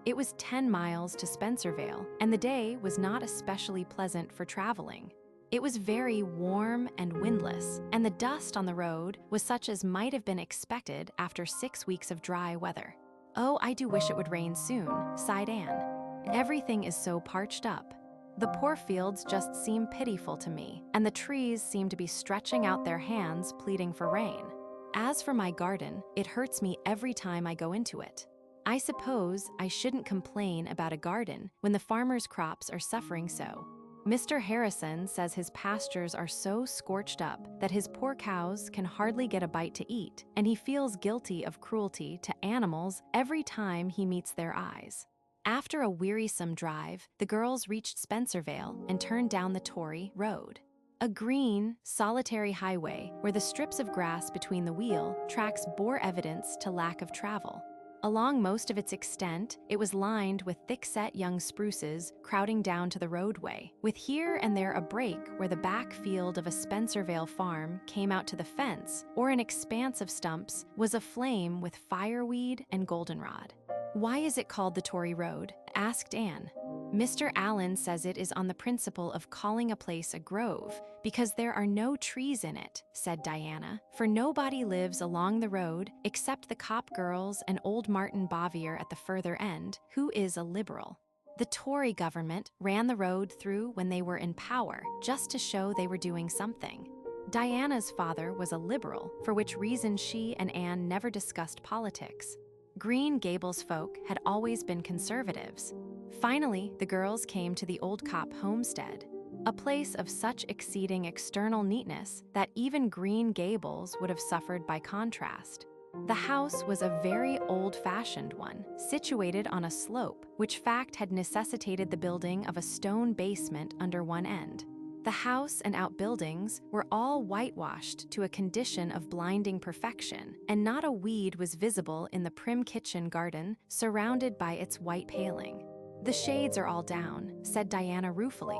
It was 10 miles to Spencervale, and the day was not especially pleasant for traveling. It was very warm and windless, and the dust on the road was such as might have been expected after 6 weeks of dry weather. Oh, I do wish it would rain soon, sighed Anne. Everything is so parched up. The poor fields just seem pitiful to me, and the trees seem to be stretching out their hands pleading for rain. As for my garden, it hurts me every time I go into it. I suppose I shouldn't complain about a garden when the farmer's crops are suffering so. Mr. Harrison says his pastures are so scorched up that his poor cows can hardly get a bite to eat, and he feels guilty of cruelty to animals every time he meets their eyes. After a wearisome drive, the girls reached Spencervale and turned down the Tory Road. A green, solitary highway where the strips of grass between the wheel tracks bore evidence to lack of travel. Along most of its extent, it was lined with thick-set young spruces crowding down to the roadway, with here and there a break where the back field of a Spencervale farm came out to the fence, or an expanse of stumps was aflame with fireweed and goldenrod. "Why is it called the Tory Road?" asked Anne. "Mr. Allen says it is on the principle of calling a place a grove, because there are no trees in it," said Diana, "for nobody lives along the road except the Kopp girls and old Martin Bovyer at the further end, who is a liberal. The Tory government ran the road through when they were in power, just to show they were doing something." Diana's father was a liberal, for which reason she and Anne never discussed politics. Green Gables folk had always been conservatives. Finally, the girls came to the old Kopp homestead, a place of such exceeding external neatness that even Green Gables would have suffered by contrast. The house was a very old-fashioned one, situated on a slope, which fact had necessitated the building of a stone basement under one end. The house and outbuildings were all whitewashed to a condition of blinding perfection, and not a weed was visible in the prim kitchen garden surrounded by its white paling. "The shades are all down," said Diana ruefully.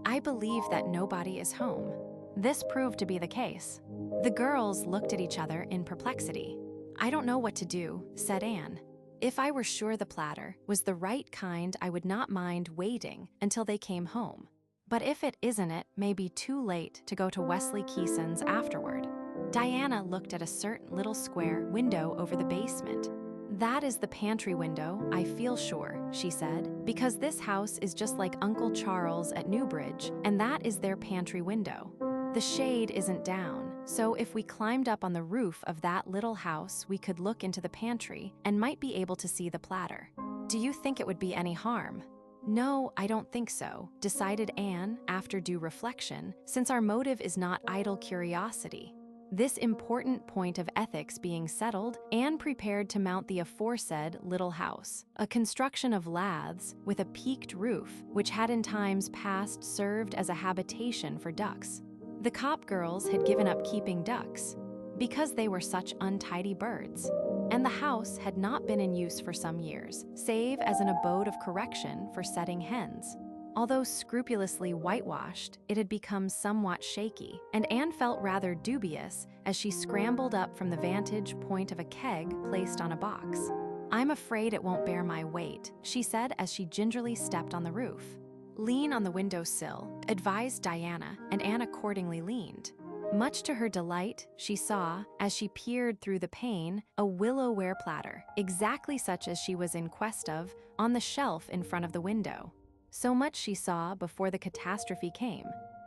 "I believe that nobody is home." This proved to be the case. The girls looked at each other in perplexity. "I don't know what to do," said Anne. "If I were sure the platter was the right kind, I would not mind waiting until they came home. But if it isn't, it may be too late to go to Wesley Keeson's afterward." Diana looked at a certain little square window over the basement. "That is the pantry window, I feel sure," she said, "because this house is just like Uncle Charles at Newbridge, and that is their pantry window. The shade isn't down, so if we climbed up on the roof of that little house, we could look into the pantry and might be able to see the platter. Do you think it would be any harm?" "No, I don't think so," decided Anne after due reflection, since our motive is not idle curiosity. This important point of ethics being settled, Anne prepared to mount the aforesaid little house, a construction of laths with a peaked roof, which had in times past served as a habitation for ducks. The Kopp girls had given up keeping ducks because they were such untidy birds, and the house had not been in use for some years, save as an abode of correction for setting hens. Although scrupulously whitewashed, it had become somewhat shaky, and Anne felt rather dubious as she scrambled up from the vantage point of a keg placed on a box. "I'm afraid it won't bear my weight," she said as she gingerly stepped on the roof. "Lean on the windowsill," advised Diana, and Anne accordingly leaned. Much to her delight, she saw, as she peered through the pane, a willow-ware platter, exactly such as she was in quest of, on the shelf in front of the window. So much she saw before the catastrophe came.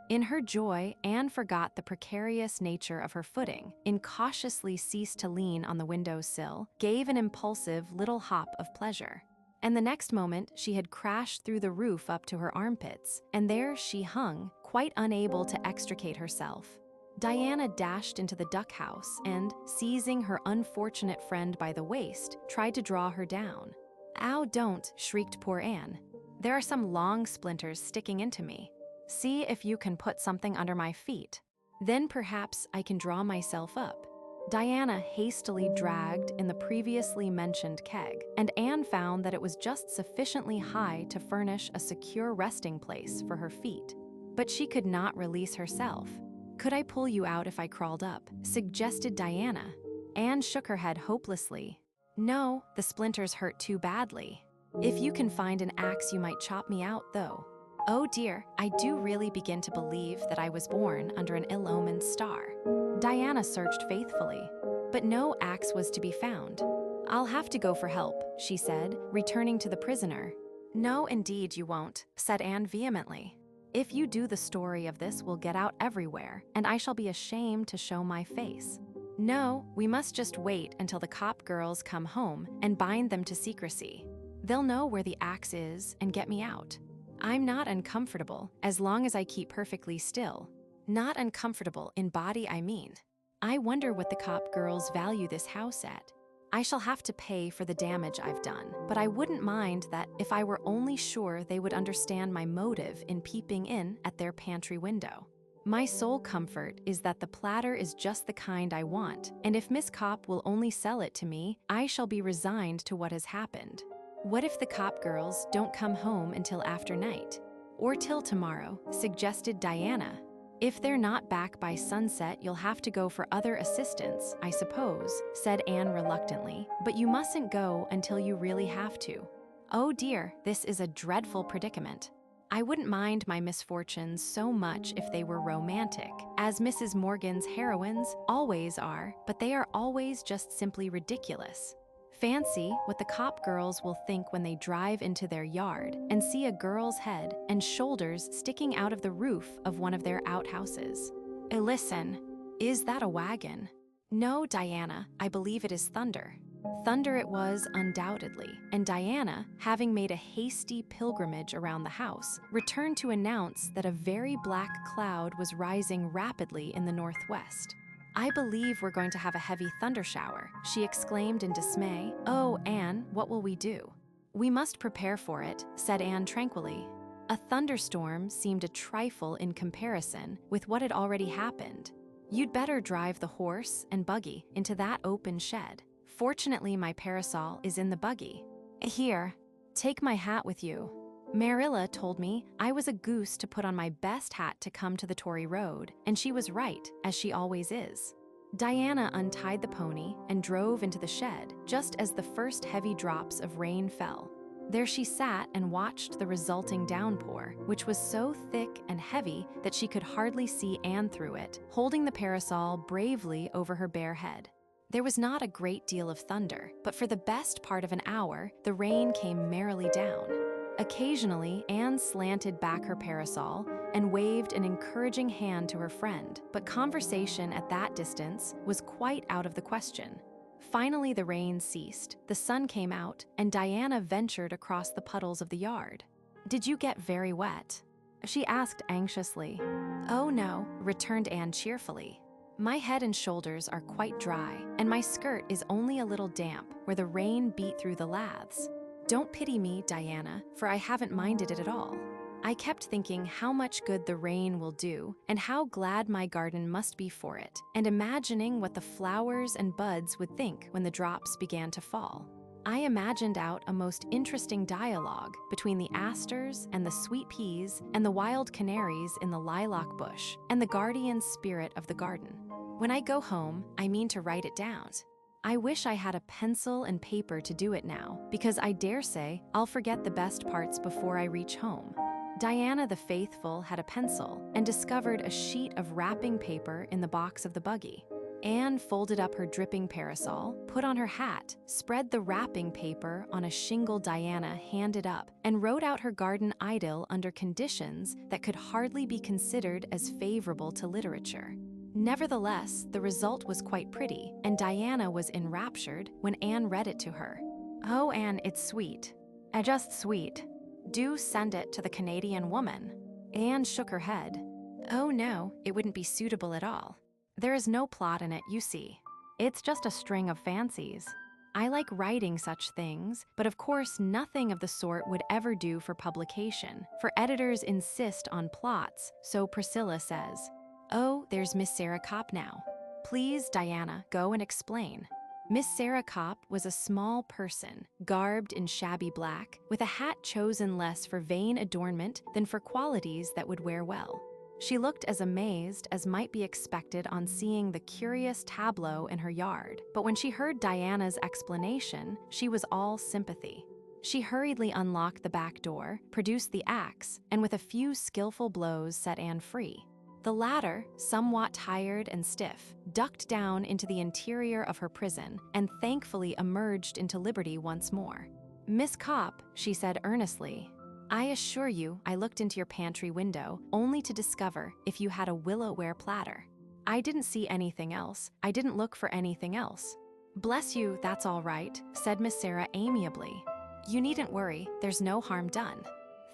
In her joy, Anne forgot the precarious nature of her footing, incautiously ceased to lean on the windowsill, gave an impulsive little hop of pleasure. And the next moment, she had crashed through the roof up to her armpits, and there she hung, quite unable to extricate herself. Diana dashed into the duck house and, seizing her unfortunate friend by the waist, tried to draw her down. "Ow, don't," shrieked poor Anne. "There are some long splinters sticking into me. See if you can put something under my feet. Then perhaps I can draw myself up." Diana hastily dragged in the previously mentioned keg, and Anne found that it was just sufficiently high to furnish a secure resting place for her feet. But she could not release herself. "Could I pull you out if I crawled up?" suggested Diana. Anne shook her head hopelessly. "No, the splinters hurt too badly. If you can find an axe, you might chop me out, though." "Oh dear, I do really begin to believe that I was born under an ill-omened star." Diana searched faithfully, but no axe was to be found. "I'll have to go for help," she said, returning to the prisoner. "No, indeed you won't," said Anne vehemently. "If you do, the story of this will get out everywhere, and I shall be ashamed to show my face. No, we must just wait until the cop girls come home and bind them to secrecy. They'll know where the axe is and get me out. I'm not uncomfortable as long as I keep perfectly still. Not uncomfortable in body, I mean. I wonder what the cop girls value this house at. I shall have to pay for the damage I've done, but I wouldn't mind that if I were only sure they would understand my motive in peeping in at their pantry window. My sole comfort is that the platter is just the kind I want, and if Miss Cop will only sell it to me, I shall be resigned to what has happened. What if the cop girls don't come home until after night? Or till tomorrow, suggested Diana. If they're not back by sunset, you'll have to go for other assistance, I suppose, said Anne reluctantly, but you mustn't go until you really have to. Oh dear, this is a dreadful predicament. I wouldn't mind my misfortunes so much if they were romantic, as Mrs. Morgan's heroines always are, but they are always just simply ridiculous. Fancy what the cop girls will think when they drive into their yard and see a girl's head and shoulders sticking out of the roof of one of their outhouses. Listen, is that a wagon? No, Diana, I believe it is thunder. Thunder it was, undoubtedly, and Diana, having made a hasty pilgrimage around the house, returned to announce that a very black cloud was rising rapidly in the northwest. I believe we're going to have a heavy thunder shower, she exclaimed in dismay. Oh, Anne, what will we do? We must prepare for it, said Anne tranquilly. A thunderstorm seemed a trifle in comparison with what had already happened. You'd better drive the horse and buggy into that open shed. Fortunately, my parasol is in the buggy. Here, take my hat with you. Marilla told me I was a goose to put on my best hat to come to the Tory Road, and she was right, as she always is. Diana untied the pony and drove into the shed, just as the first heavy drops of rain fell. There she sat and watched the resulting downpour, which was so thick and heavy that she could hardly see Anne through it, holding the parasol bravely over her bare head. There was not a great deal of thunder, but for the best part of an hour, the rain came merrily down. Occasionally, Anne slanted back her parasol and waved an encouraging hand to her friend, but conversation at that distance was quite out of the question. Finally, the rain ceased, the sun came out, and Diana ventured across the puddles of the yard. Did you get very wet? She asked anxiously. Oh no, returned Anne cheerfully. My head and shoulders are quite dry, and my skirt is only a little damp where the rain beat through the laths. Don't pity me, Diana, for I haven't minded it at all. I kept thinking how much good the rain will do and how glad my garden must be for it, and imagining what the flowers and buds would think when the drops began to fall. I imagined out a most interesting dialogue between the asters and the sweet peas and the wild canaries in the lilac bush and the guardian spirit of the garden. When I go home, I mean to write it down. I wish I had a pencil and paper to do it now, because I dare say I'll forget the best parts before I reach home. Diana the faithful had a pencil and discovered a sheet of wrapping paper in the box of the buggy. Anne folded up her dripping parasol, put on her hat, spread the wrapping paper on a shingle Diana handed up, and wrote out her garden idyll under conditions that could hardly be considered as favorable to literature. Nevertheless, the result was quite pretty, and Diana was enraptured when Anne read it to her. "Oh, Anne, it's sweet. Just sweet. Do send it to the Canadian woman." Anne shook her head. "Oh no, it wouldn't be suitable at all. There is no plot in it, you see. It's just a string of fancies. I like writing such things, but of course nothing of the sort would ever do for publication, for editors insist on plots, so Priscilla says. Oh, there's Miss Sarah Kopp now. Please, Diana, go and explain." Miss Sarah Kopp was a small person, garbed in shabby black, with a hat chosen less for vain adornment than for qualities that would wear well. She looked as amazed as might be expected on seeing the curious tableau in her yard, but when she heard Diana's explanation, she was all sympathy. She hurriedly unlocked the back door, produced the axe, and with a few skillful blows set Anne free. The latter, somewhat tired and stiff, ducked down into the interior of her prison and thankfully emerged into liberty once more. "Miss Kopp," she said earnestly, "I assure you I looked into your pantry window only to discover if you had a willow-ware platter. I didn't see anything else. I didn't look for anything else." "Bless you, that's all right," said Miss Sarah amiably. "You needn't worry, there's no harm done.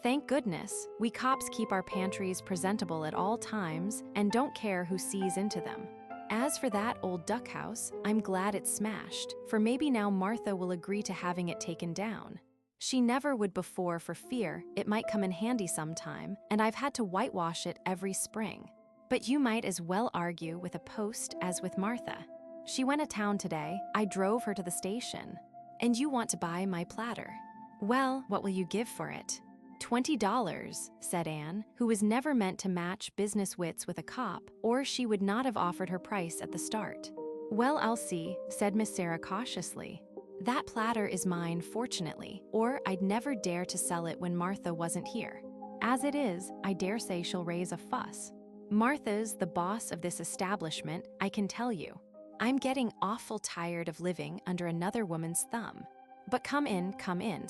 Thank goodness, we Kopps keep our pantries presentable at all times and don't care who sees into them. As for that old duck house, I'm glad it's smashed, for maybe now Martha will agree to having it taken down. She never would before for fear it might come in handy sometime, and I've had to whitewash it every spring. But you might as well argue with a post as with Martha. She went to town today, I drove her to the station. And you want to buy my platter. Well, what will you give for it?" $20, said Anne, who was never meant to match business wits with a cop, or she would not have offered her price at the start. "Well, I'll see," said Miss Sarah cautiously. "That platter is mine, fortunately, or I'd never dare to sell it when Martha wasn't here. As it is, I dare say she'll raise a fuss. Martha's the boss of this establishment, I can tell you. I'm getting awful tired of living under another woman's thumb. But come in, come in.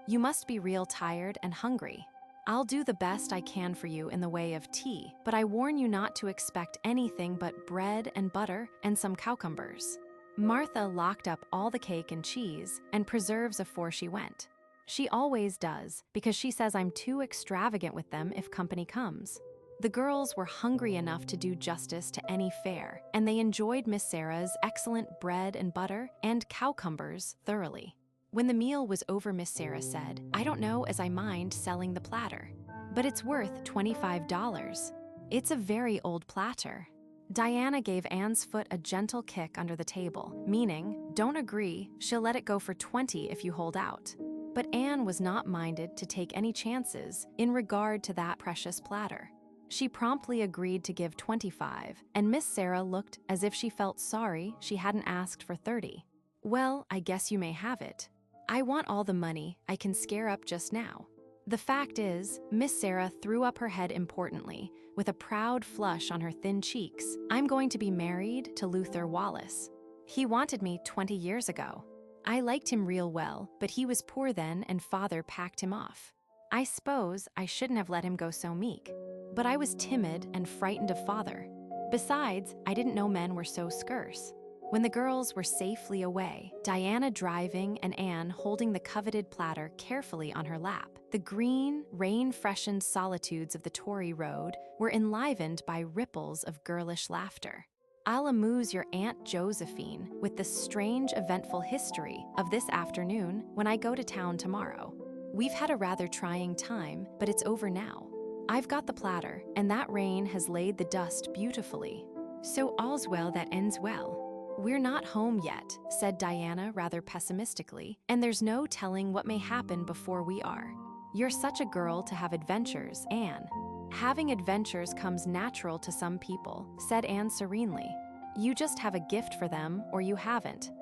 You must be real tired and hungry. I'll do the best I can for you in the way of tea, but I warn you not to expect anything but bread and butter and some cucumbers." Martha locked up all the cake and cheese and preserves afore she went. She always does, because she says I'm too extravagant with them if company comes. The girls were hungry enough to do justice to any fare, and they enjoyed Miss Sarah's excellent bread and butter and cucumbers thoroughly. When the meal was over, Miss Sarah said, "I don't know as I mind selling the platter, but it's worth $25. It's a very old platter." Diana gave Anne's foot a gentle kick under the table, meaning, "Don't agree, she'll let it go for 20 if you hold out." But Anne was not minded to take any chances in regard to that precious platter. She promptly agreed to give 25, and Miss Sarah looked as if she felt sorry she hadn't asked for 30. "Well, I guess you may have it. I want all the money I can scare up just now." The fact is, Miss Sarah threw up her head importantly, with a proud flush on her thin cheeks. "I'm going to be married to Luther Wallace. He wanted me 20 years ago. I liked him real well, but he was poor then and father packed him off. I suppose I shouldn't have let him go so meek, but I was timid and frightened of father. Besides, I didn't know men were so scarce." When the girls were safely away, Diana driving and Anne holding the coveted platter carefully on her lap, the green, rain-freshened solitudes of the Tory road were enlivened by ripples of girlish laughter. I'll amuse your Aunt Josephine with the strange, eventful history of this afternoon when I go to town tomorrow. We've had a rather trying time, but it's over now. I've got the platter, and that rain has laid the dust beautifully. So all's well that ends well. We're not home yet, said Diana rather pessimistically, and there's no telling what may happen before we are. You're such a girl to have adventures, Anne. Having adventures comes natural to some people, said Anne serenely. You just have a gift for them, or you haven't.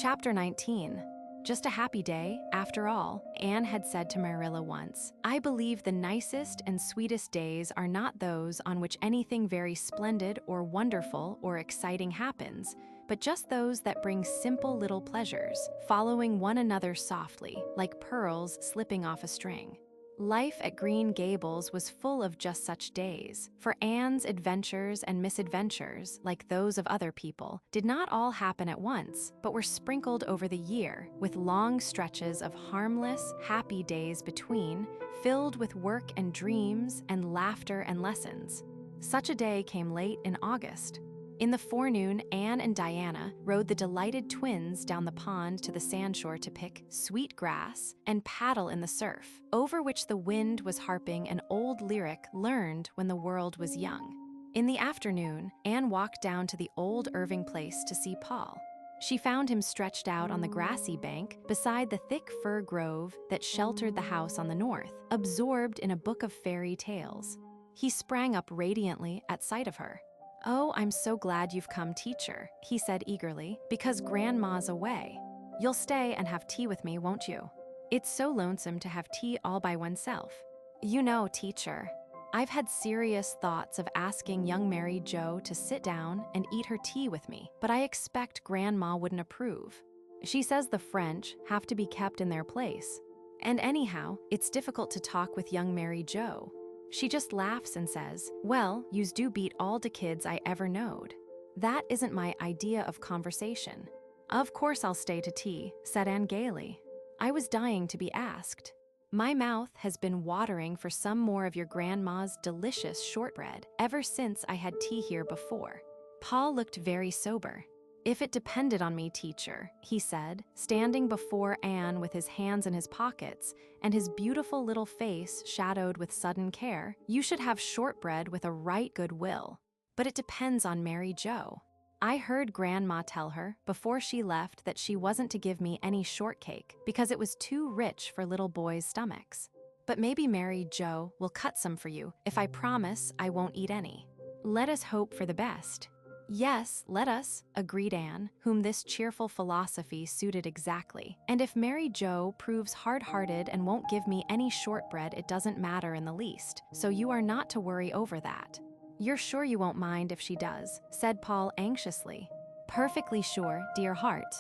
Chapter 19. Just a happy day, after all, Anne had said to Marilla once. I believe the nicest and sweetest days are not those on which anything very splendid or wonderful or exciting happens, but just those that bring simple little pleasures, following one another softly, like pearls slipping off a string. Life at Green Gables was full of just such days, for Anne's adventures and misadventures, like those of other people, did not all happen at once, but were sprinkled over the year, with long stretches of harmless, happy days between, filled with work and dreams and laughter and lessons. Such a day came late in August. In the forenoon, Anne and Diana rode the delighted twins down the pond to the sandshore to pick sweet grass and paddle in the surf, over which the wind was harping an old lyric learned when the world was young. In the afternoon, Anne walked down to the old Irving place to see Paul. She found him stretched out on the grassy bank beside the thick fir grove that sheltered the house on the north, absorbed in a book of fairy tales. He sprang up radiantly at sight of her. "Oh, I'm so glad you've come, teacher," he said eagerly, "because Grandma's away. You'll stay and have tea with me, won't you? It's so lonesome to have tea all by oneself. You know, teacher, I've had serious thoughts of asking young Mary Jo to sit down and eat her tea with me, but I expect Grandma wouldn't approve. She says the French have to be kept in their place. And anyhow, it's difficult to talk with young Mary Jo. She just laughs and says, 'Well, yous do beat all de kids I ever knowed.' That isn't my idea of conversation." "Of course I'll stay to tea," said Anne gaily. "I was dying to be asked. My mouth has been watering for some more of your grandma's delicious shortbread ever since I had tea here before." Paul looked very sober. "If it depended on me, teacher," he said, standing before Anne with his hands in his pockets and his beautiful little face shadowed with sudden care, "you should have shortbread with a right good will. But it depends on Mary Jo. I heard Grandma tell her before she left that she wasn't to give me any shortcake because it was too rich for little boys' stomachs. But maybe Mary Jo will cut some for you if I promise I won't eat any. Let us hope for the best." "Yes, let us," agreed Anne, whom this cheerful philosophy suited exactly. "And if Mary Jo proves hard-hearted and won't give me any shortbread, it doesn't matter in the least, so you are not to worry over that." "You're sure you won't mind if she does?" said Paul anxiously. "Perfectly sure, dear heart."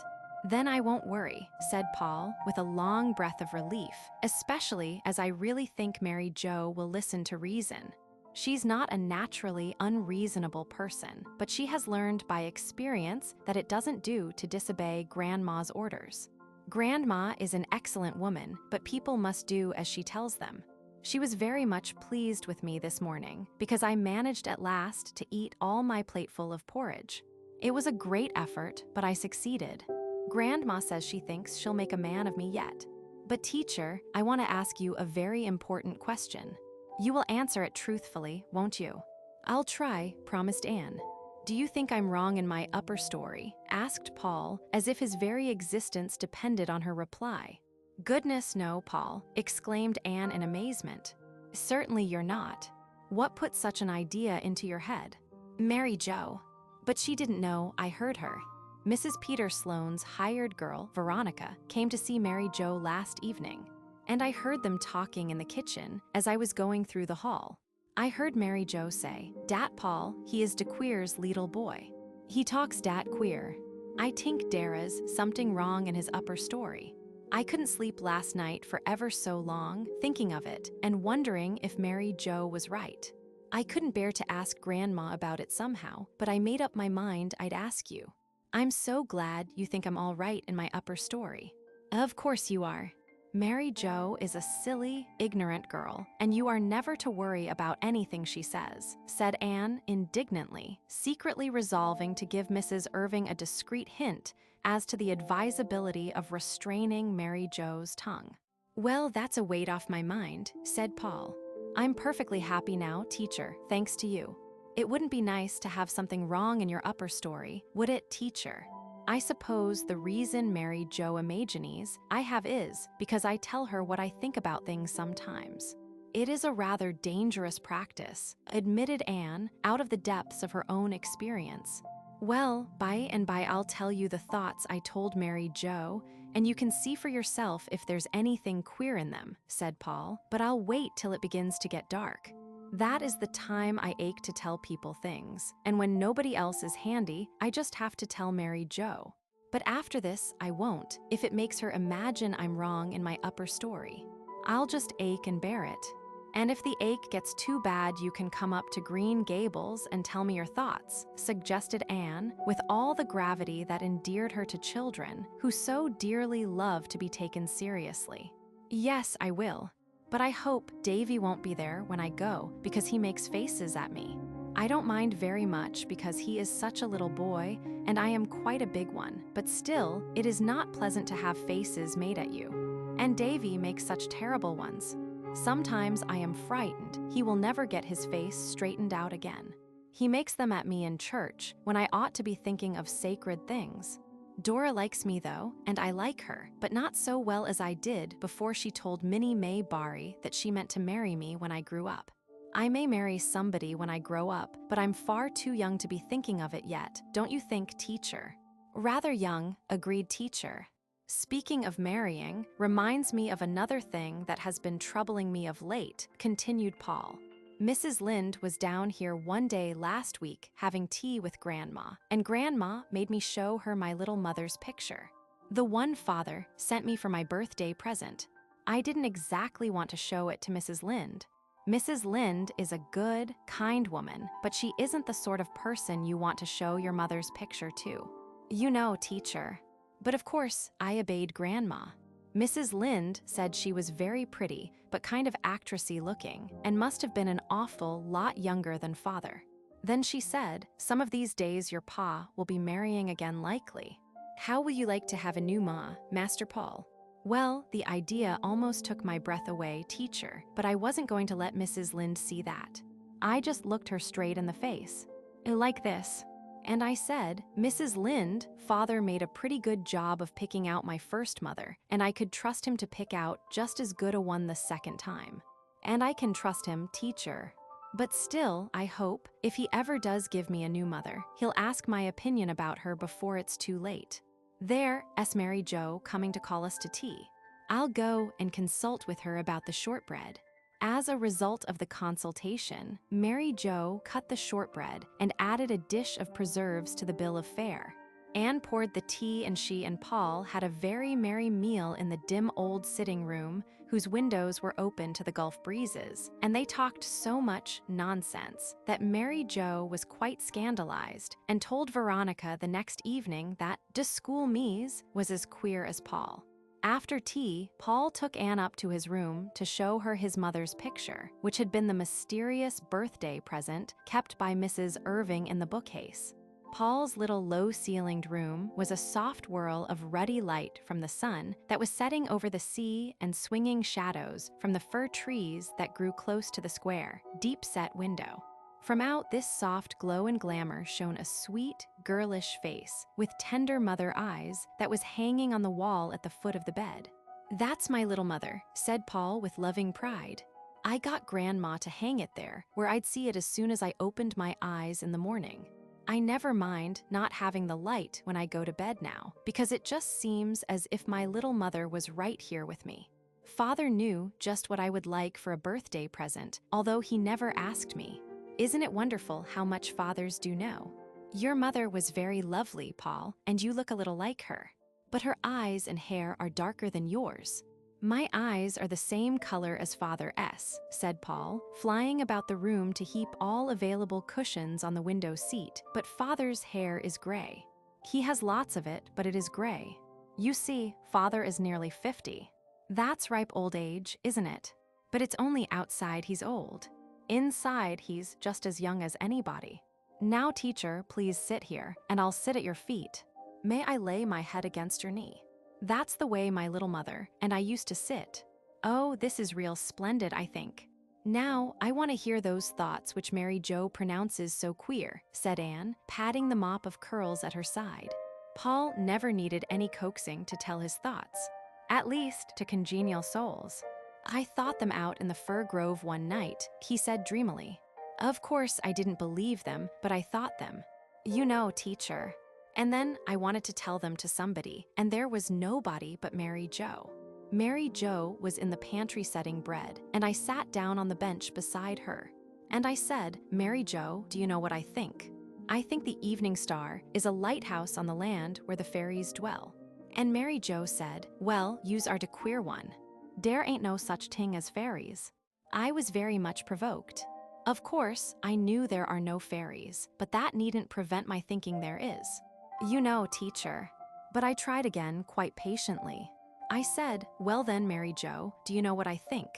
"Then I won't worry," said Paul, with a long breath of relief, "especially as I really think Mary Jo will listen to reason. She's not a naturally unreasonable person, but she has learned by experience that it doesn't do to disobey Grandma's orders. Grandma is an excellent woman, but people must do as she tells them. She was very much pleased with me this morning because I managed at last to eat all my plateful of porridge. It was a great effort, but I succeeded. Grandma says she thinks she'll make a man of me yet. But teacher, I want to ask you a very important question. You will answer it truthfully, won't you?" "I'll try," promised Anne. "Do you think I'm wrong in my upper story?" asked Paul, as if his very existence depended on her reply. "Goodness no, Paul," exclaimed Anne in amazement. "Certainly you're not. What put such an idea into your head?" "Mary Jo." "But she didn't know I heard her. Mrs. Peter Sloane's hired girl, Veronica, came to see Mary Jo last evening. And I heard them talking in the kitchen as I was going through the hall. I heard Mary Jo say, 'Dat Paul, he is de queer's leetle boy. He talks dat queer. I tink dere is something wrong in his upper story.' I couldn't sleep last night for ever so long, thinking of it and wondering if Mary Jo was right. I couldn't bear to ask Grandma about it somehow, but I made up my mind I'd ask you. I'm so glad you think I'm all right in my upper story." "Of course you are. Mary Jo is a silly, ignorant girl, and you are never to worry about anything she says," said Anne indignantly, secretly resolving to give Mrs. Irving a discreet hint as to the advisability of restraining Mary Jo's tongue. "Well, that's a weight off my mind," said Paul. "I'm perfectly happy now, teacher, thanks to you. It wouldn't be nice to have something wrong in your upper story, would it, teacher? I suppose the reason Mary Jo imagines I have is because I tell her what I think about things sometimes. It is a rather dangerous practice," admitted Anne, out of the depths of her own experience. "Well, by and by I'll tell you the thoughts I told Mary Jo, and you can see for yourself if there's anything queer in them," said Paul, "but I'll wait till it begins to get dark. That is the time I ache to tell people things, and when nobody else is handy, I just have to tell Mary Jo. But after this, I won't, if it makes her imagine I'm wrong in my upper story. I'll just ache and bear it. And if the ache gets too bad, you can come up to Green Gables and tell me your thoughts," suggested Anne, with all the gravity that endeared her to children who so dearly love to be taken seriously. "Yes, I will. But I hope Davy won't be there when I go because he makes faces at me. I don't mind very much because he is such a little boy and I am quite a big one, but still, it is not pleasant to have faces made at you. And Davy makes such terrible ones. Sometimes I am frightened he will never get his face straightened out again. He makes them at me in church when I ought to be thinking of sacred things. Dora likes me though, and I like her, but not so well as I did before she told Minnie May Barry that she meant to marry me when I grew up. I may marry somebody when I grow up, but I'm far too young to be thinking of it yet, don't you think, teacher?" "Rather young," agreed teacher. "Speaking of marrying reminds me of another thing that has been troubling me of late," continued Paul. "Mrs. Lynde was down here one day last week having tea with Grandma, and Grandma made me show her my little mother's picture. The one Father sent me for my birthday present. I didn't exactly want to show it to Mrs. Lynde. Mrs. Lynde is a good, kind woman, but she isn't the sort of person you want to show your mother's picture to. You know, teacher. But of course, I obeyed Grandma. Mrs. Lynde said she was very pretty, but kind of actressy looking, and must have been an awful lot younger than Father. Then she said, 'Some of these days your pa will be marrying again likely. How will you like to have a new ma, Master Paul?' Well, the idea almost took my breath away, teacher, but I wasn't going to let Mrs. Lynde see that. I just looked her straight in the face, like this. And I said, 'Mrs. Lynde, Father made a pretty good job of picking out my first mother, and I could trust him to pick out just as good a one the second time. And I can trust him, teacher. But still, I hope, if he ever does give me a new mother, he'll ask my opinion about her before it's too late.' There's Mary Jo coming to call us to tea. I'll go and consult with her about the shortbread." As a result of the consultation, Mary Jo cut the shortbread and added a dish of preserves to the bill of fare. Anne poured the tea and she and Paul had a very merry meal in the dim old sitting room whose windows were open to the Gulf breezes, and they talked so much nonsense that Mary Jo was quite scandalized and told Veronica the next evening that "de school mies" was as queer as Paul. After tea, Paul took Anne up to his room to show her his mother's picture, which had been the mysterious birthday present kept by Mrs. Irving in the bookcase. Paul's little low-ceilinged room was a soft whirl of ruddy light from the sun that was setting over the sea and swinging shadows from the fir trees that grew close to the square, deep-set window. From out this soft glow and glamour shone a sweet, girlish face with tender mother eyes that was hanging on the wall at the foot of the bed. "That's my little mother," said Paul with loving pride. "I got Grandma to hang it there, where I'd see it as soon as I opened my eyes in the morning. I never mind not having the light when I go to bed now, because it just seems as if my little mother was right here with me. Father knew just what I would like for a birthday present, although he never asked me. Isn't it wonderful how much fathers do know? Your mother was very lovely, Paul, and you look a little like her. But her eyes and hair are darker than yours." "My eyes are the same color as Father S," said Paul, flying about the room to heap all available cushions on the window seat, "but Father's hair is gray. He has lots of it, but it is gray. You see, Father is nearly 50. That's ripe old age, isn't it? But it's only outside he's old. Inside, he's just as young as anybody. Now, teacher, please sit here, and I'll sit at your feet. May I lay my head against your knee? That's the way my little mother and I used to sit. Oh, this is real splendid, I think. Now, I want to hear those thoughts which Mary Jo pronounces so queer," said Anne, patting the mop of curls at her side. Paul never needed any coaxing to tell his thoughts, at least to congenial souls. "I thought them out in the fir grove one night," he said dreamily. "Of course, I didn't believe them, but I thought them. You know, teacher." And then I wanted to tell them to somebody, and there was nobody but Mary Jo. Mary Jo was in the pantry setting bread, and I sat down on the bench beside her. And I said, "Mary Jo, do you know what I think? I think the evening star is a lighthouse on the land where the fairies dwell." And Mary Jo said, "Well, yous are de queer one. Dere ain't no such ting as fairies." I was very much provoked. Of course, I knew there are no fairies, but that needn't prevent my thinking there is. "You know, teacher." But I tried again quite patiently. I said, "Well then, Mary Jo, do you know what I think?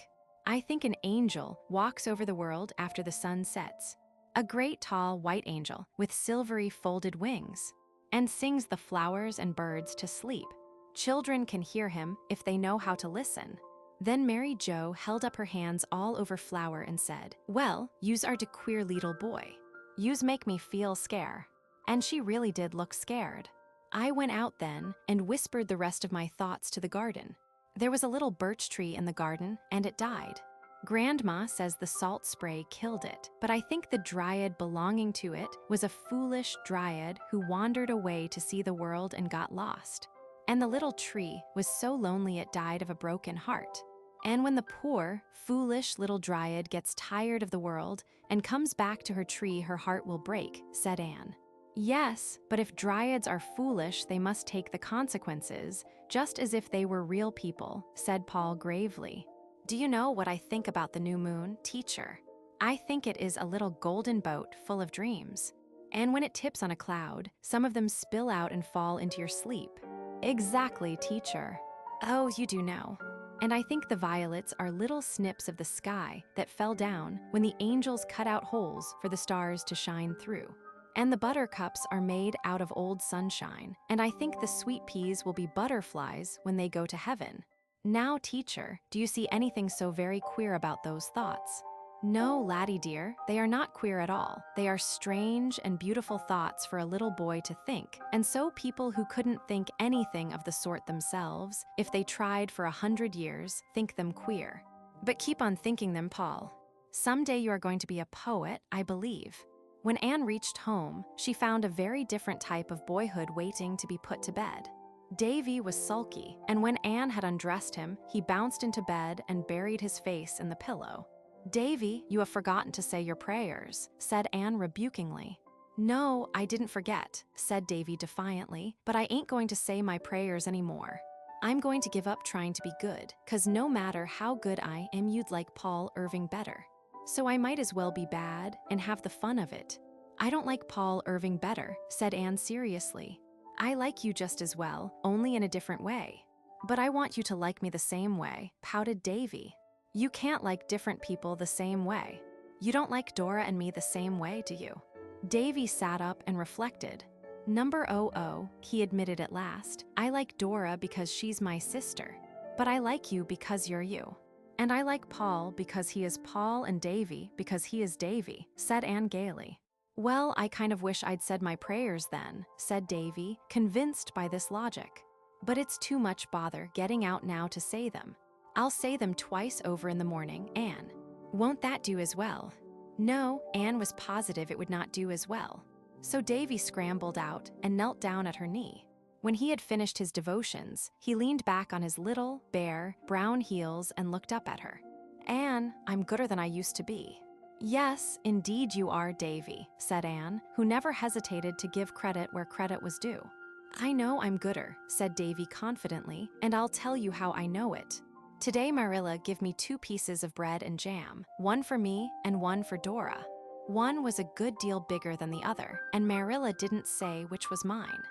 I think an angel walks over the world after the sun sets. A great tall white angel with silvery folded wings, and sings the flowers and birds to sleep. Children can hear him if they know how to listen." Then Mary Jo held up her hands all over flower and said, "Well, yous are de queer leetle boy. Yous make me feel scare." And she really did look scared. I went out then and whispered the rest of my thoughts to the garden. There was a little birch tree in the garden, and it died. Grandma says the salt spray killed it, but I think the dryad belonging to it was a foolish dryad who wandered away to see the world and got lost. And the little tree was so lonely it died of a broken heart. And when the poor, foolish little dryad gets tired of the world and comes back to her tree, her heart will break," said Anne. "Yes, but if dryads are foolish, they must take the consequences, just as if they were real people," said Paul gravely. "Do you know what I think about the new moon, teacher? I think it is a little golden boat full of dreams. And when it tips on a cloud, some of them spill out and fall into your sleep." "Exactly, teacher." "Oh, you do know." "And I think the violets are little snips of the sky that fell down when the angels cut out holes for the stars to shine through. And the buttercups are made out of old sunshine, and I think the sweet peas will be butterflies when they go to heaven." Now, teacher, do you see anything so very queer about those thoughts? "No, laddie dear, they are not queer at all. They are strange and beautiful thoughts for a little boy to think, and so people who couldn't think anything of the sort themselves, if they tried for 100 years, think them queer. But keep on thinking them, Paul. Someday you are going to be a poet, I believe." When Anne reached home, she found a very different type of boyhood waiting to be put to bed. Davy was sulky, and when Anne had undressed him, he bounced into bed and buried his face in the pillow. "Davy, you have forgotten to say your prayers," said Anne rebukingly. "No, I didn't forget," said Davy defiantly, "but I ain't going to say my prayers anymore. I'm going to give up trying to be good, 'cause no matter how good I am, you'd like Paul Irving better. So I might as well be bad and have the fun of it." "I don't like Paul Irving better," said Anne seriously. "I like you just as well, only in a different way." "But I want you to like me the same way," pouted Davy. "You can't like different people the same way. You don't like Dora and me the same way, do you?" Davy sat up and reflected. "Number 00, he admitted at last. "I like Dora because she's my sister. But I like you because you're you. And I like Paul because he is Paul, and Davy because he is Davy," said Anne gaily. "Well, I kind of wish I'd said my prayers then," said Davy, convinced by this logic. "But it's too much bother getting out now to say them. I'll say them twice over in the morning, Anne. Won't that do as well?" No, Anne was positive it would not do as well. So Davy scrambled out and knelt down at her knee. When he had finished his devotions, he leaned back on his little, bare, brown heels and looked up at her. "Anne, I'm gooder than I used to be." "Yes, indeed you are, Davy," said Anne, who never hesitated to give credit where credit was due. "I know I'm gooder," said Davy confidently, "and I'll tell you how I know it. Today Marilla gave me 2 pieces of bread and jam, one for me and one for Dora. One was a good deal bigger than the other, and Marilla didn't say which was mine.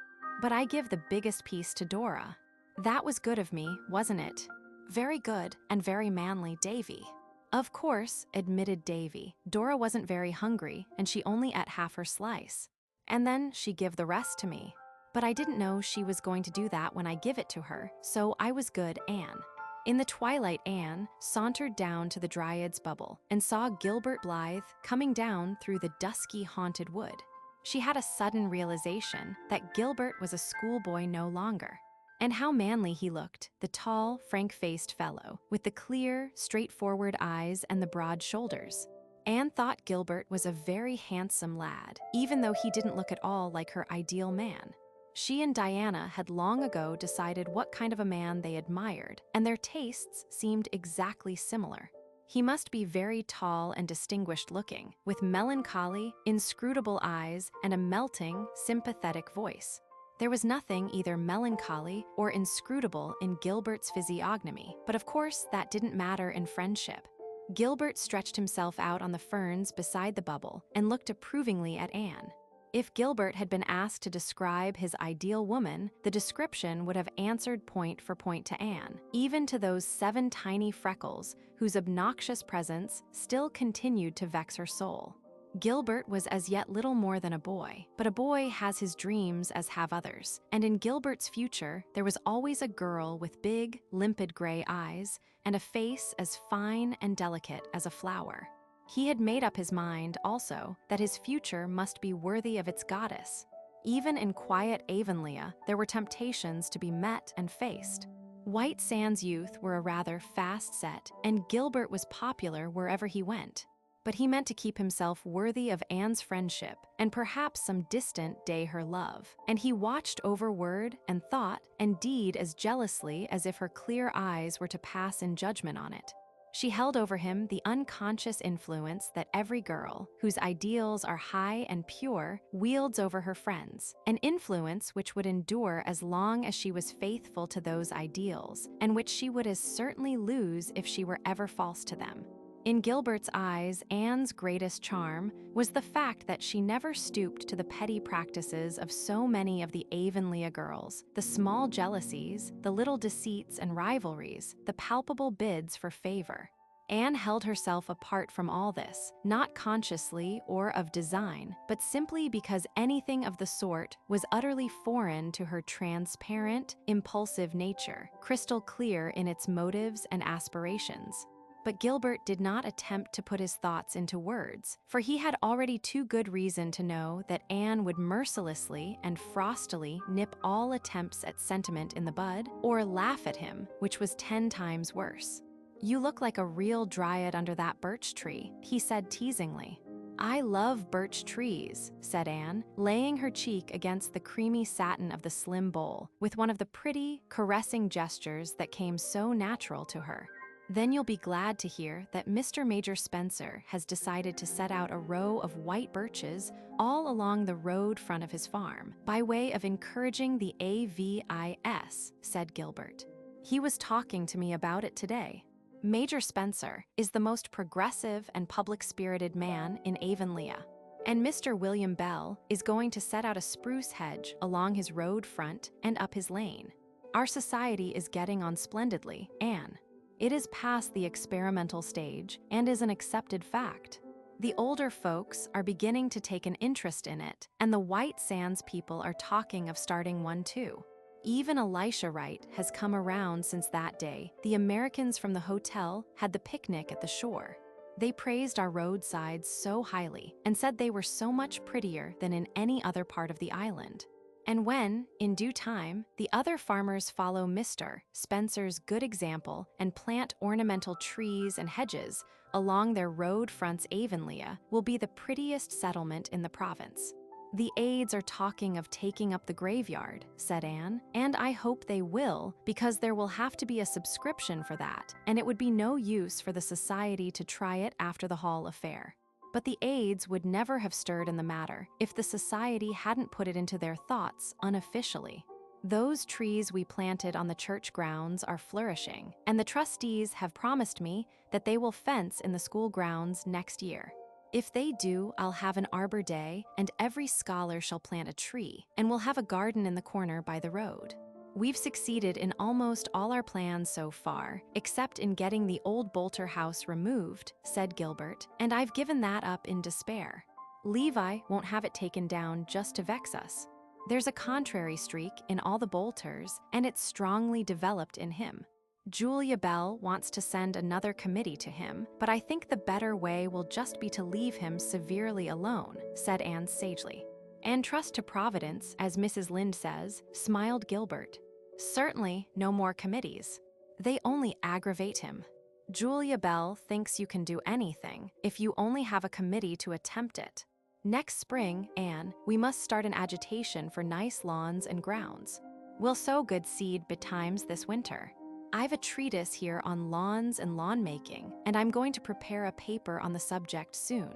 But I give the biggest piece to Dora. That was good of me, wasn't it?" "Very good and very manly, Davy." "Of course," admitted Davy, "Dora wasn't very hungry, and she only ate half her slice. And then she give the rest to me. But I didn't know she was going to do that when I give it to her, so I was good, Anne." In the twilight, Anne sauntered down to the Dryad's Bubble and saw Gilbert Blythe coming down through the dusky haunted wood. She had a sudden realization that Gilbert was a schoolboy no longer. And how manly he looked, the tall, frank-faced fellow, with the clear, straightforward eyes and the broad shoulders. Anne thought Gilbert was a very handsome lad, even though he didn't look at all like her ideal man. She and Diana had long ago decided what kind of a man they admired, and their tastes seemed exactly similar. He must be very tall and distinguished-looking, with melancholy, inscrutable eyes and a melting, sympathetic voice. There was nothing either melancholy or inscrutable in Gilbert's physiognomy, but of course that didn't matter in friendship. Gilbert stretched himself out on the ferns beside the bubble and looked approvingly at Anne. If Gilbert had been asked to describe his ideal woman, the description would have answered point for point to Anne, even to those 7 tiny freckles whose obnoxious presence still continued to vex her soul. Gilbert was as yet little more than a boy, but a boy has his dreams as have others, and in Gilbert's future there was always a girl with big, limpid gray eyes and a face as fine and delicate as a flower. He had made up his mind, also, that his future must be worthy of its goddess. Even in quiet Avonlea, there were temptations to be met and faced. White Sands youth were a rather fast set, and Gilbert was popular wherever he went. But he meant to keep himself worthy of Anne's friendship and perhaps some distant day her love, and he watched over word and thought and deed as jealously as if her clear eyes were to pass in judgment on it. She held over him the unconscious influence that every girl, whose ideals are high and pure, wields over her friends, an influence which would endure as long as she was faithful to those ideals, and which she would as certainly lose if she were ever false to them. In Gilbert's eyes, Anne's greatest charm was the fact that she never stooped to the petty practices of so many of the Avonlea girls, the small jealousies, the little deceits and rivalries, the palpable bids for favor. Anne held herself apart from all this, not consciously or of design, but simply because anything of the sort was utterly foreign to her transparent, impulsive nature, crystal clear in its motives and aspirations. But Gilbert did not attempt to put his thoughts into words, for he had already too good reason to know that Anne would mercilessly and frostily nip all attempts at sentiment in the bud, or laugh at him, which was 10 times worse. "You look like a real dryad under that birch tree," he said teasingly. "I love birch trees," said Anne, laying her cheek against the creamy satin of the slim bowl, with one of the pretty, caressing gestures that came so natural to her. "Then you'll be glad to hear that Mr. Major Spencer has decided to set out a row of white birches all along the road front of his farm, by way of encouraging the AVIS, said Gilbert. "He was talking to me about it today. Major Spencer is the most progressive and public-spirited man in Avonlea, and Mr. William Bell is going to set out a spruce hedge along his road front and up his lane. Our society is getting on splendidly, Anne. It is past the experimental stage and is an accepted fact. The older folks are beginning to take an interest in it, and the White Sands people are talking of starting one too. Even Elisha Wright has come around since that day the Americans from the hotel had the picnic at the shore. They praised our roadsides so highly and said they were so much prettier than in any other part of the island. And when, in due time, the other farmers follow Mr. Spencer's good example and plant ornamental trees and hedges along their road fronts, Avonlea will be the prettiest settlement in the province. The aides are talking of taking up the graveyard, said Anne, and I hope they will, because there will have to be a subscription for that, and it would be no use for the society to try it after the Hall affair. But the aides would never have stirred in the matter if the society hadn't put it into their thoughts unofficially. Those trees we planted on the church grounds are flourishing, and the trustees have promised me that they will fence in the school grounds next year. If they do, I'll have an Arbor Day, and every scholar shall plant a tree, and we'll have a garden in the corner by the road. We've succeeded in almost all our plans so far, except in getting the old Bolter house removed, said Gilbert, and I've given that up in despair. Levi won't have it taken down just to vex us. There's a contrary streak in all the Bolters, and it's strongly developed in him. Julia Bell wants to send another committee to him, but I think the better way will just be to leave him severely alone, said Anne sagely. And trust to Providence, as Mrs. Lynde says, smiled Gilbert. Certainly no more committees. They only aggravate him. Julia Bell thinks you can do anything if you only have a committee to attempt it. Next spring, Anne, we must start an agitation for nice lawns and grounds. We'll sow good seed betimes this winter. I've a treatise here on lawns and lawn making, and I'm going to prepare a paper on the subject soon.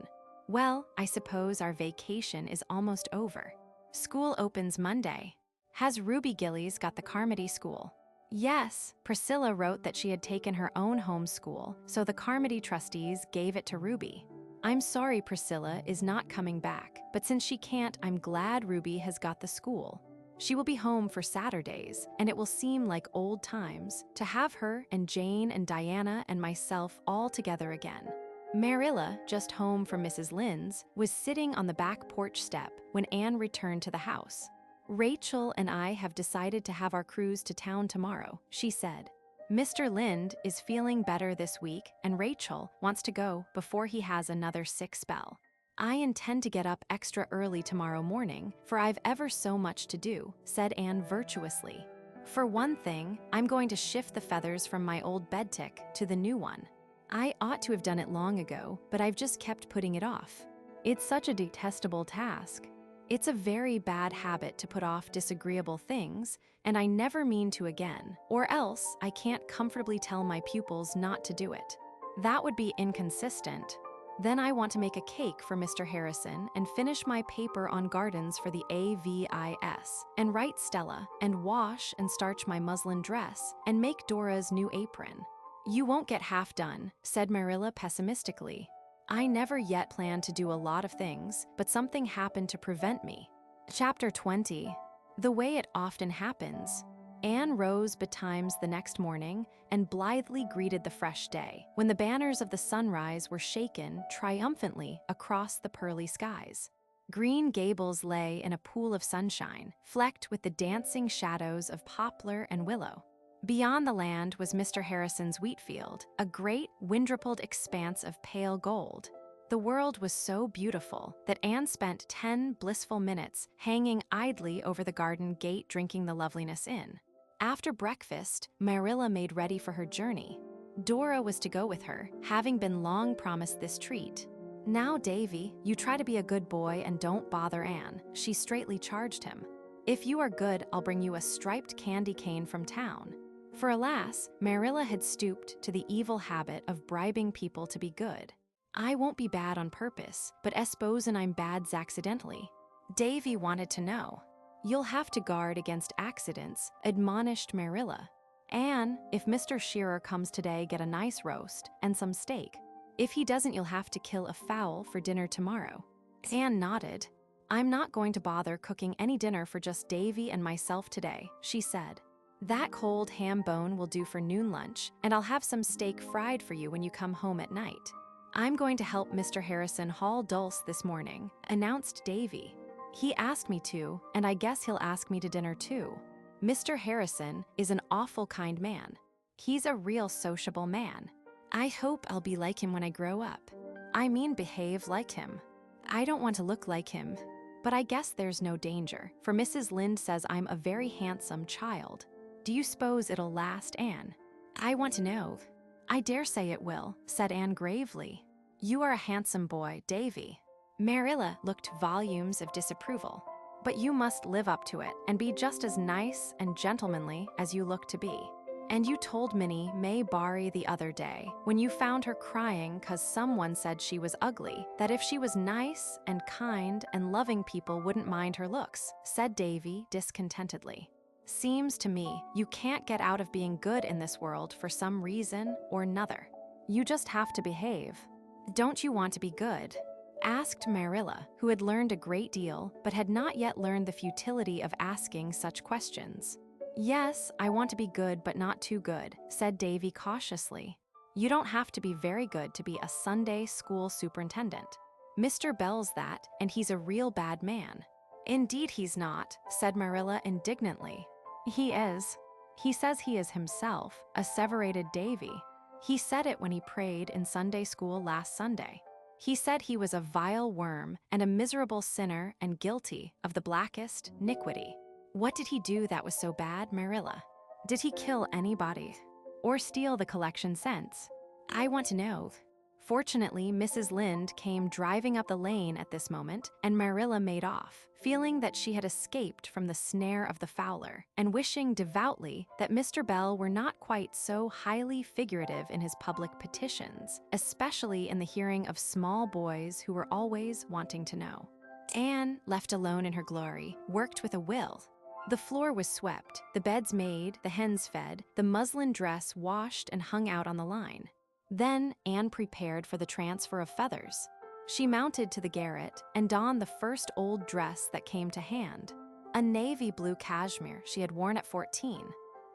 Well, I suppose our vacation is almost over. School opens Monday. Has Ruby Gillies got the Carmody school? Yes, Priscilla wrote that she had taken her own home school, so the Carmody trustees gave it to Ruby. I'm sorry Priscilla is not coming back, but since she can't, I'm glad Ruby has got the school. She will be home for Saturdays, and it will seem like old times to have her and Jane and Diana and myself all together again. Marilla, just home from Mrs. Lynde's, was sitting on the back porch step when Anne returned to the house. Rachel and I have decided to have our cruise to town tomorrow, she said. Mr. Lynde is feeling better this week, and Rachel wants to go before he has another sick spell. I intend to get up extra early tomorrow morning, for I've ever so much to do, said Anne virtuously. For one thing, I'm going to shift the feathers from my old bed tick to the new one. I ought to have done it long ago, but I've just kept putting it off. It's such a detestable task. It's a very bad habit to put off disagreeable things, and I never mean to again, or else I can't comfortably tell my pupils not to do it. That would be inconsistent. Then I want to make a cake for Mr. Harrison and finish my paper on gardens for the AVIS, and write Stella, and wash and starch my muslin dress, and make Dora's new apron. You won't get half done, said Marilla pessimistically. I never yet planned to do a lot of things, but something happened to prevent me. Chapter 20. The way it often happens. Anne rose betimes the next morning and blithely greeted the fresh day, when the banners of the sunrise were shaken triumphantly across the pearly skies. Green Gables lay in a pool of sunshine, flecked with the dancing shadows of poplar and willow. Beyond the land was Mr. Harrison's wheat field, a great wind-rippled expanse of pale gold. The world was so beautiful that Anne spent 10 blissful minutes hanging idly over the garden gate drinking the loveliness in. After breakfast, Marilla made ready for her journey. Dora was to go with her, having been long promised this treat. Now, Davy, you try to be a good boy and don't bother Anne, she straightly charged him. If you are good, I'll bring you a striped candy cane from town. For alas, Marilla had stooped to the evil habit of bribing people to be good. I won't be bad on purpose, but esposen I'm bad accidentally. Davy wanted to know. You'll have to guard against accidents, admonished Marilla. Anne, if Mr. Shearer comes today, get a nice roast and some steak. If he doesn't, you'll have to kill a fowl for dinner tomorrow. Anne nodded. I'm not going to bother cooking any dinner for just Davy and myself today, she said. That cold ham bone will do for noon lunch, and I'll have some steak fried for you when you come home at night. I'm going to help Mr. Harrison haul dulse this morning, announced Davy. He asked me to, and I guess he'll ask me to dinner too. Mr. Harrison is an awful kind man. He's a real sociable man. I hope I'll be like him when I grow up. I mean behave like him. I don't want to look like him, but I guess there's no danger, for Mrs. Lynde says I'm a very handsome child. Do you suppose it'll last, Anne? I want to know. I dare say it will, said Anne gravely. You are a handsome boy, Davy. Marilla looked volumes of disapproval. But you must live up to it and be just as nice and gentlemanly as you look to be. And you told Minnie May Barry the other day, when you found her crying 'cause someone said she was ugly, that if she was nice and kind and loving people wouldn't mind her looks, said Davy discontentedly. Seems to me you can't get out of being good in this world for some reason or another. You just have to behave. Don't you want to be good? Asked Marilla, who had learned a great deal but had not yet learned the futility of asking such questions. Yes, I want to be good but not too good, said Davy cautiously. You don't have to be very good to be a Sunday school superintendent. Mr. Bell's that, and he's a real bad man. Indeed he's not, said Marilla indignantly. He is. He says he is himself, asseverated Davy. He said it when he prayed in Sunday school last Sunday. He said he was a vile worm and a miserable sinner and guilty of the blackest iniquity. What did he do that was so bad, Marilla? Did he kill anybody? Or steal the collection cents? I want to know. Fortunately, Mrs. Lynde came driving up the lane at this moment, and Marilla made off, feeling that she had escaped from the snare of the fowler, and wishing devoutly that Mr. Bell were not quite so highly figurative in his public petitions, especially in the hearing of small boys who were always wanting to know. Anne, left alone in her glory, worked with a will. The floor was swept, the beds made, the hens fed, the muslin dress washed and hung out on the line. Then Anne prepared for the transfer of feathers. She mounted to the garret and donned the first old dress that came to hand, a navy blue cashmere she had worn at 14.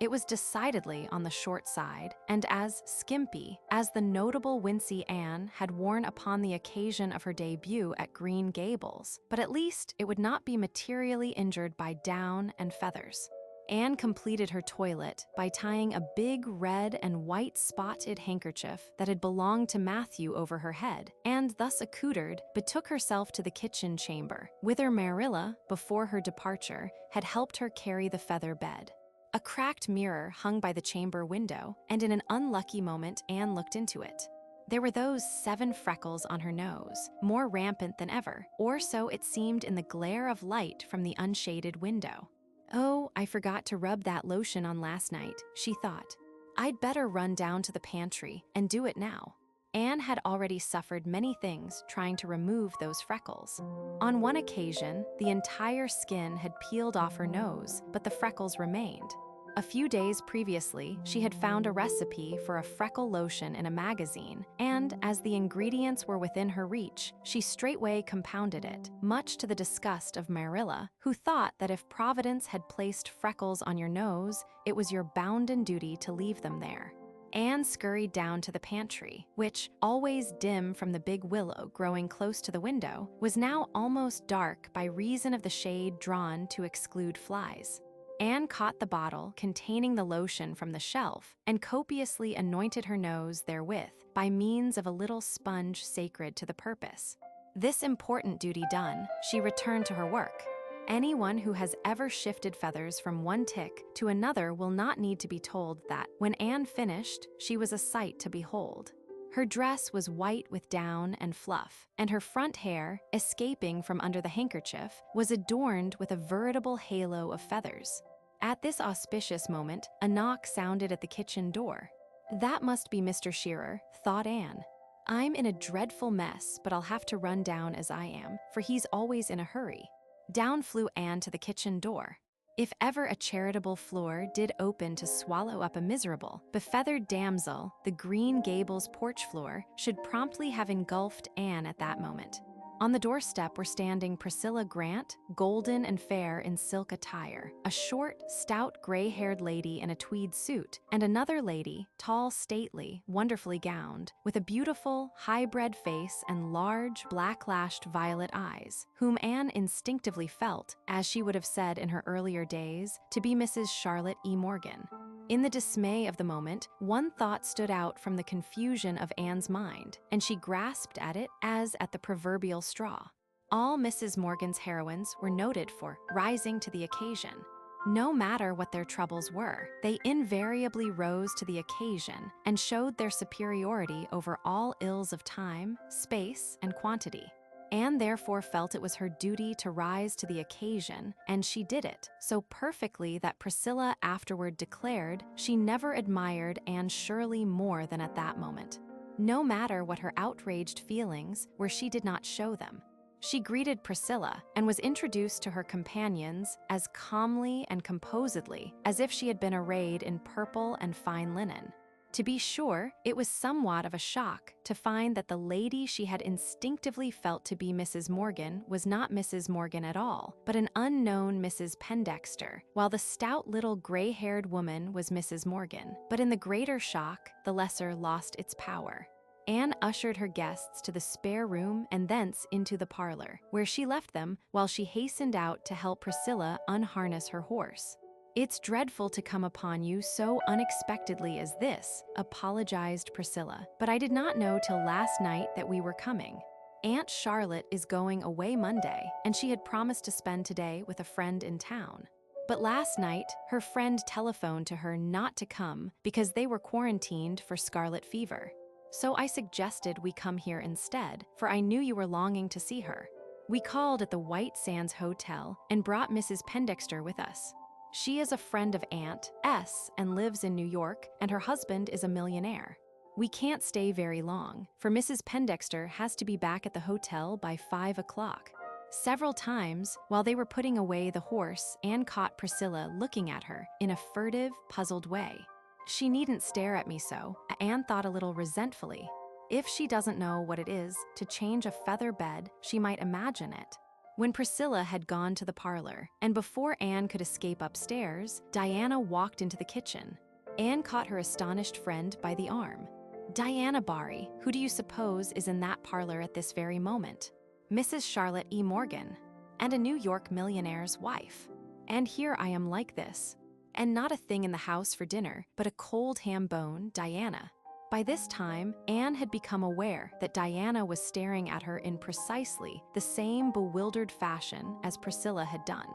It was decidedly on the short side and as skimpy as the notable wincey Anne had worn upon the occasion of her debut at Green Gables, but at least it would not be materially injured by down and feathers. Anne completed her toilet by tying a big red and white spotted handkerchief that had belonged to Matthew over her head, and thus accoutred, betook herself to the kitchen chamber, whither Marilla, before her departure, had helped her carry the feather bed. A cracked mirror hung by the chamber window, and in an unlucky moment Anne looked into it. There were those 7 freckles on her nose, more rampant than ever, or so it seemed in the glare of light from the unshaded window. "Oh, I forgot to rub that lotion on last night," she thought. "I'd better run down to the pantry and do it now." Anne had already suffered many things trying to remove those freckles. On one occasion, the entire skin had peeled off her nose, but the freckles remained. A few days previously, she had found a recipe for a freckle lotion in a magazine, and as the ingredients were within her reach, she straightway compounded it, much to the disgust of Marilla, who thought that if Providence had placed freckles on your nose, it was your bounden duty to leave them there. Anne scurried down to the pantry, which, always dim from the big willow growing close to the window, was now almost dark by reason of the shade drawn to exclude flies. Anne caught the bottle containing the lotion from the shelf and copiously anointed her nose therewith by means of a little sponge sacred to the purpose. This important duty done, she returned to her work. Anyone who has ever shifted feathers from one tick to another will not need to be told that, when Anne finished, she was a sight to behold. Her dress was white with down and fluff, and her front hair, escaping from under the handkerchief, was adorned with a veritable halo of feathers. At this auspicious moment, a knock sounded at the kitchen door. That must be Mr. Shearer, thought Anne. I'm in a dreadful mess, but I'll have to run down as I am, for he's always in a hurry. Down flew Anne to the kitchen door. If ever a charitable floor did open to swallow up a miserable, befeathered damsel, the Green Gables porch floor should promptly have engulfed Anne at that moment. On the doorstep were standing Priscilla Grant, golden and fair in silk attire, a short, stout, gray-haired lady in a tweed suit, and another lady, tall, stately, wonderfully gowned, with a beautiful, high-bred face and large, black-lashed violet eyes, whom Anne instinctively felt, as she would have said in her earlier days, to be Mrs. Charlotte E. Morgan. In the dismay of the moment, one thought stood out from the confusion of Anne's mind, and she grasped at it as at the proverbial straw. All Mrs. Morgan's heroines were noted for rising to the occasion. No matter what their troubles were, they invariably rose to the occasion and showed their superiority over all ills of time, space, and quantity. Anne therefore felt it was her duty to rise to the occasion, and she did it so perfectly that Priscilla afterward declared she never admired Anne Shirley more than at that moment. No matter what her outraged feelings were, she did not show them. She greeted Priscilla and was introduced to her companions as calmly and composedly as if she had been arrayed in purple and fine linen. To be sure, it was somewhat of a shock to find that the lady she had instinctively felt to be Mrs. Morgan was not Mrs. Morgan at all, but an unknown Mrs. Pendexter, while the stout little gray-haired woman was Mrs. Morgan. But in the greater shock, the lesser lost its power. Anne ushered her guests to the spare room and thence into the parlor, where she left them while she hastened out to help Priscilla unharness her horse. "It's dreadful to come upon you so unexpectedly as this," apologized Priscilla, "but I did not know till last night that we were coming. Aunt Charlotte is going away Monday, and she had promised to spend today with a friend in town. But last night, her friend telephoned to her not to come because they were quarantined for scarlet fever. So I suggested we come here instead, for I knew you were longing to see her. We called at the White Sands Hotel and brought Mrs. Pendexter with us. She is a friend of Aunt S. and lives in New York, and her husband is a millionaire. We can't stay very long, for Mrs. Pendexter has to be back at the hotel by 5 o'clock. Several times, while they were putting away the horse, Anne caught Priscilla looking at her in a furtive, puzzled way. She needn't stare at me so, Anne thought a little resentfully. If she doesn't know what it is to change a feather bed, she might imagine it. When Priscilla had gone to the parlor, and before Anne could escape upstairs, Diana walked into the kitchen. Anne caught her astonished friend by the arm. "Diana Barry, who do you suppose is in that parlor at this very moment?" "Mrs. Charlotte E. Morgan, and a New York millionaire's wife. And here I am like this. And not a thing in the house for dinner, but a cold ham bone, Diana." By this time, Anne had become aware that Diana was staring at her in precisely the same bewildered fashion as Priscilla had done.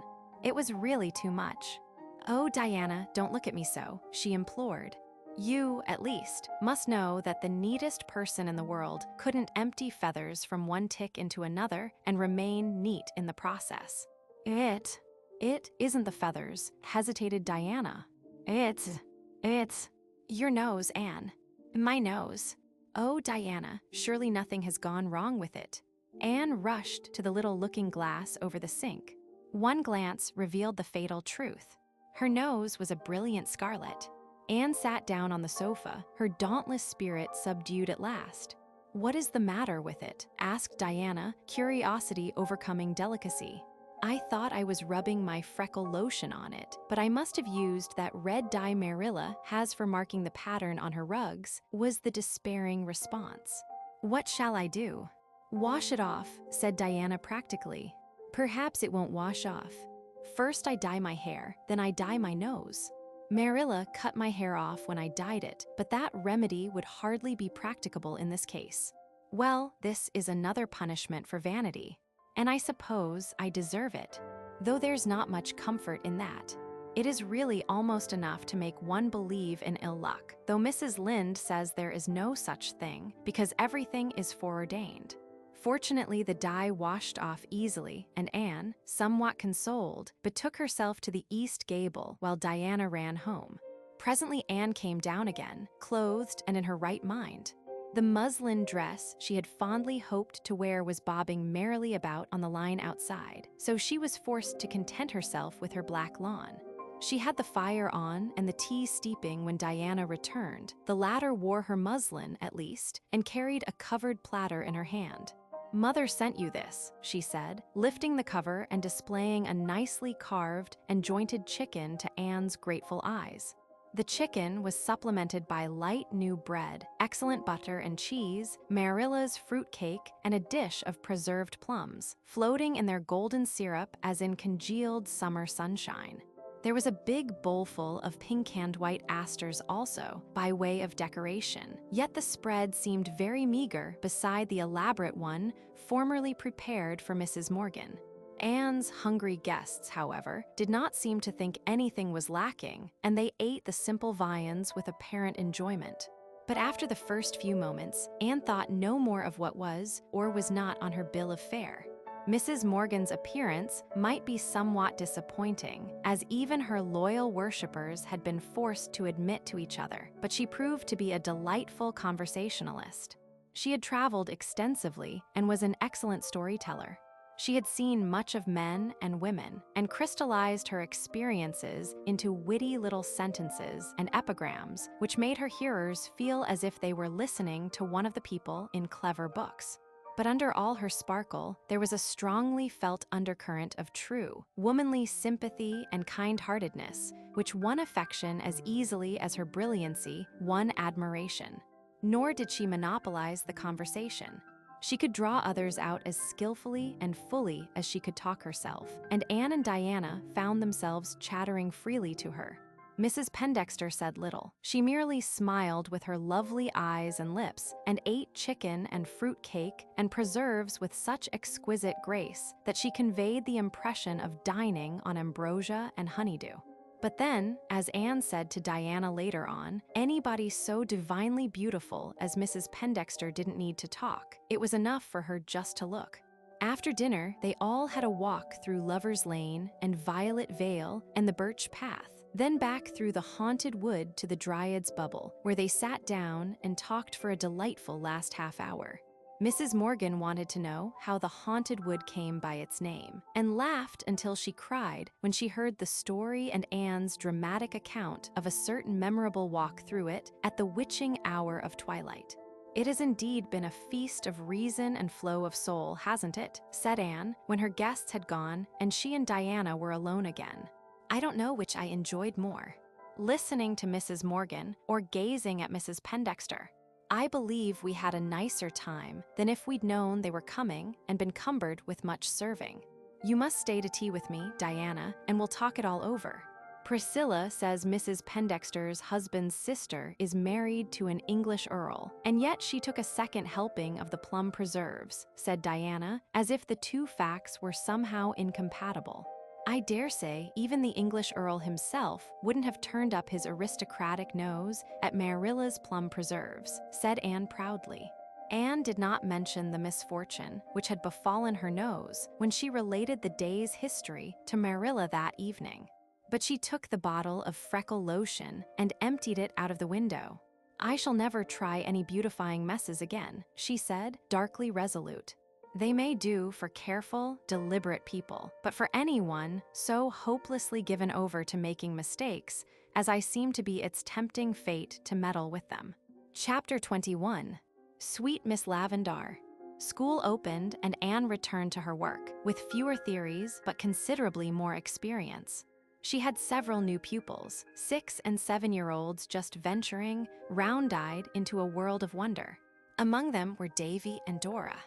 It was really too much. "Oh, Diana, don't look at me so," she implored. "You, at least, must know that the neatest person in the world couldn't empty feathers from one tick into another and remain neat in the process." It isn't the feathers," hesitated Diana. It's your nose, Anne." "My nose. Oh, Diana, surely nothing has gone wrong with it." Anne rushed to the little looking glass over the sink. One glance revealed the fatal truth. Her nose was a brilliant scarlet. Anne sat down on the sofa, her dauntless spirit subdued at last. "What is the matter with it?" asked Diana, curiosity overcoming delicacy. "I thought I was rubbing my freckle lotion on it, but I must have used that red dye Marilla has for marking the pattern on her rugs," was the despairing response. "What shall I do?" "Wash it off," said Diana practically. "Perhaps it won't wash off. First I dye my hair, then I dye my nose. Marilla cut my hair off when I dyed it, but that remedy would hardly be practicable in this case. Well, this is another punishment for vanity. And I suppose I deserve it, though there's not much comfort in that. It is really almost enough to make one believe in ill luck, though Mrs. Lynde says there is no such thing because everything is foreordained." Fortunately, the dye washed off easily, and Anne, somewhat consoled, betook herself to the east gable while Diana ran home. Presently Anne came down again, clothed and in her right mind. The muslin dress she had fondly hoped to wear was bobbing merrily about on the line outside, so she was forced to content herself with her black lawn. She had the fire on and the tea steeping when Diana returned. The latter wore her muslin, at least, and carried a covered platter in her hand. "Mother sent you this," she said, lifting the cover and displaying a nicely carved and jointed chicken to Anne's grateful eyes. The chicken was supplemented by light new bread, excellent butter and cheese, Marilla's fruit cake, and a dish of preserved plums, floating in their golden syrup as in congealed summer sunshine. There was a big bowlful of pink-canned white asters also, by way of decoration, yet the spread seemed very meager beside the elaborate one formerly prepared for Mrs. Morgan. Anne's hungry guests, however, did not seem to think anything was lacking, and they ate the simple viands with apparent enjoyment. But after the first few moments, Anne thought no more of what was or was not on her bill of fare. Mrs. Morgan's appearance might be somewhat disappointing, as even her loyal worshippers had been forced to admit to each other, but she proved to be a delightful conversationalist. She had traveled extensively and was an excellent storyteller. She had seen much of men and women and crystallized her experiences into witty little sentences and epigrams, which made her hearers feel as if they were listening to one of the people in clever books. But under all her sparkle, there was a strongly felt undercurrent of true, womanly sympathy and kind-heartedness, which won affection as easily as her brilliancy won admiration. Nor did she monopolize the conversation. She could draw others out as skillfully and fully as she could talk herself, and Anne and Diana found themselves chattering freely to her. Mrs. Pendexter said little. She merely smiled with her lovely eyes and lips, and ate chicken and fruit cake and preserves with such exquisite grace that she conveyed the impression of dining on ambrosia and honeydew. But then, as Anne said to Diana later on, anybody so divinely beautiful as Mrs. Pendexter didn't need to talk. It was enough for her just to look. After dinner, they all had a walk through Lover's Lane and Violet Vale and the Birch Path, then back through the haunted wood to the Dryad's Bubble, where they sat down and talked for a delightful last half hour. Mrs. Morgan wanted to know how the haunted wood came by its name, and laughed until she cried when she heard the story and Anne's dramatic account of a certain memorable walk through it at the witching hour of twilight. "It has indeed been a feast of reason and flow of soul, hasn't it?" said Anne, when her guests had gone and she and Diana were alone again. "I don't know which I enjoyed more, listening to Mrs. Morgan or gazing at Mrs. Pendexter. I believe we had a nicer time than if we'd known they were coming and been cumbered with much serving. You must stay to tea with me, Diana, and we'll talk it all over. Priscilla says Mrs. Pendexter's husband's sister is married to an English earl, and yet she took a second helping of the plum preserves," said Diana, as if the two facts were somehow incompatible. "I dare say even the English earl himself wouldn't have turned up his aristocratic nose at Marilla's plum preserves," said Anne proudly. Anne did not mention the misfortune which had befallen her nose when she related the day's history to Marilla that evening. But she took the bottle of freckle lotion and emptied it out of the window. "I shall never try any beautifying messes again," she said, darkly resolute. "They may do for careful, deliberate people, but for anyone so hopelessly given over to making mistakes, as I seem to be, it's tempting fate to meddle with them." Chapter 21. Sweet Miss Lavendar. School opened and Anne returned to her work, with fewer theories but considerably more experience. She had several new pupils, 6- and 7-year-olds just venturing, round-eyed, into a world of wonder. Among them were Davy and Dora.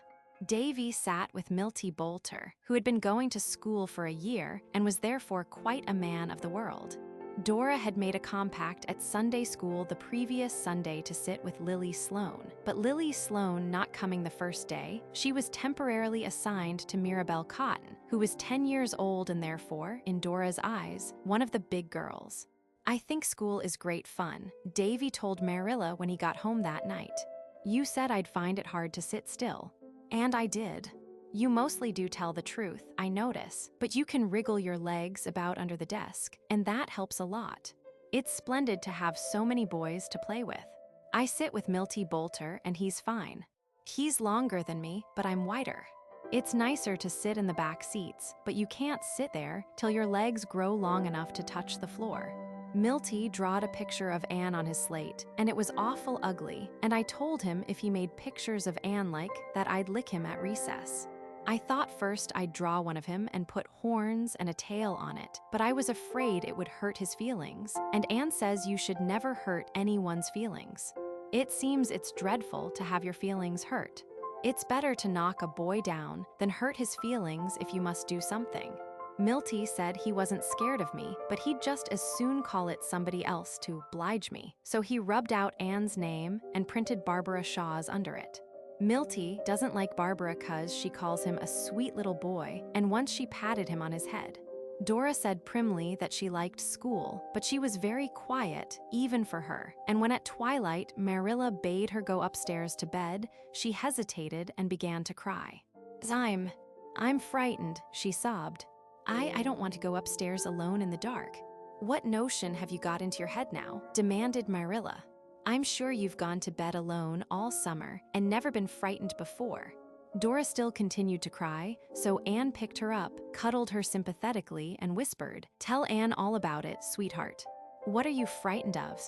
Davy sat with Milty Boulter, who had been going to school for a year and was therefore quite a man of the world. Dora had made a compact at Sunday school the previous Sunday to sit with Lily Sloane, but Lily Sloane not coming the first day, she was temporarily assigned to Mirabel Cotton, who was 10 years old and therefore, in Dora's eyes, one of the big girls. "I think school is great fun," Davy told Marilla when he got home that night. "You said I'd find it hard to sit still. And I did. You mostly do tell the truth, I notice, but you can wriggle your legs about under the desk, and that helps a lot. It's splendid to have so many boys to play with. I sit with Milty Boulter, and he's fine. He's longer than me, but I'm wider. It's nicer to sit in the back seats, but you can't sit there till your legs grow long enough to touch the floor." Milty drawed a picture of Anne on his slate, and it was awful ugly, and I told him if he made pictures of Anne like that I'd lick him at recess. I thought first I'd draw one of him and put horns and a tail on it, but I was afraid it would hurt his feelings, and Anne says you should never hurt anyone's feelings. It seems it's dreadful to have your feelings hurt. It's better to knock a boy down than hurt his feelings if you must do something. Milty said he wasn't scared of me, but he'd just as soon call it somebody else to oblige me, so he rubbed out Anne's name and printed Barbara Shaw's under it. Milty doesn't like Barbara 'cause she calls him a sweet little boy, and once she patted him on his head. Dora said primly that she liked school, but she was very quiet, even for her, and when at twilight Marilla bade her go upstairs to bed, she hesitated and began to cry. I'm frightened," she sobbed. I don't want to go upstairs alone in the dark." "What notion have you got into your head now?" demanded Marilla. "I'm sure you've gone to bed alone all summer and never been frightened before." Dora still continued to cry, so Anne picked her up, cuddled her sympathetically, and whispered, "Tell Anne all about it, sweetheart." "What are you frightened of?"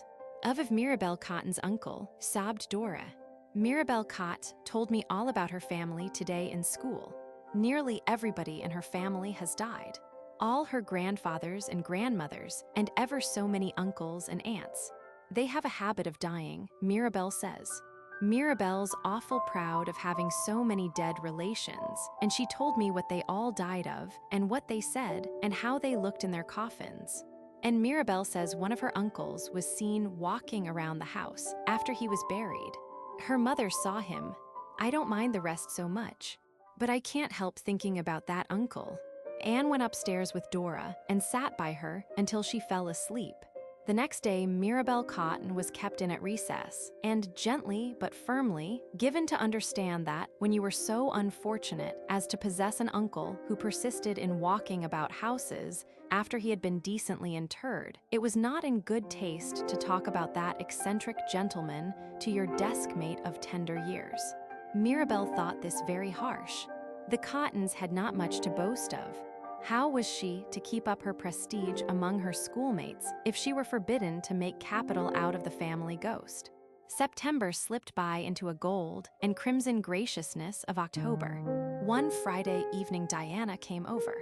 Of Mirabel Cotton's uncle," sobbed Dora. "Mirabel Cott told me all about her family today in school. Nearly everybody in her family has died. All her grandfathers and grandmothers, and ever so many uncles and aunts. They have a habit of dying, Mirabel says. Mirabel's awful proud of having so many dead relations, and she told me what they all died of, and what they said, and how they looked in their coffins. And Mirabel says one of her uncles was seen walking around the house after he was buried. Her mother saw him. I don't mind the rest so much, but I can't help thinking about that uncle. Anne went upstairs with Dora and sat by her until she fell asleep. The next day, Mirabel Cotton was kept in at recess and gently but firmly given to understand that when you were so unfortunate as to possess an uncle who persisted in walking about houses after he had been decently interred, it was not in good taste to talk about that eccentric gentleman to your desk-mate of tender years. Mirabel thought this very harsh. The Cottons had not much to boast of. How was she to keep up her prestige among her schoolmates if she were forbidden to make capital out of the family ghost? September slipped by into a gold and crimson graciousness of October. One Friday evening, Diana came over.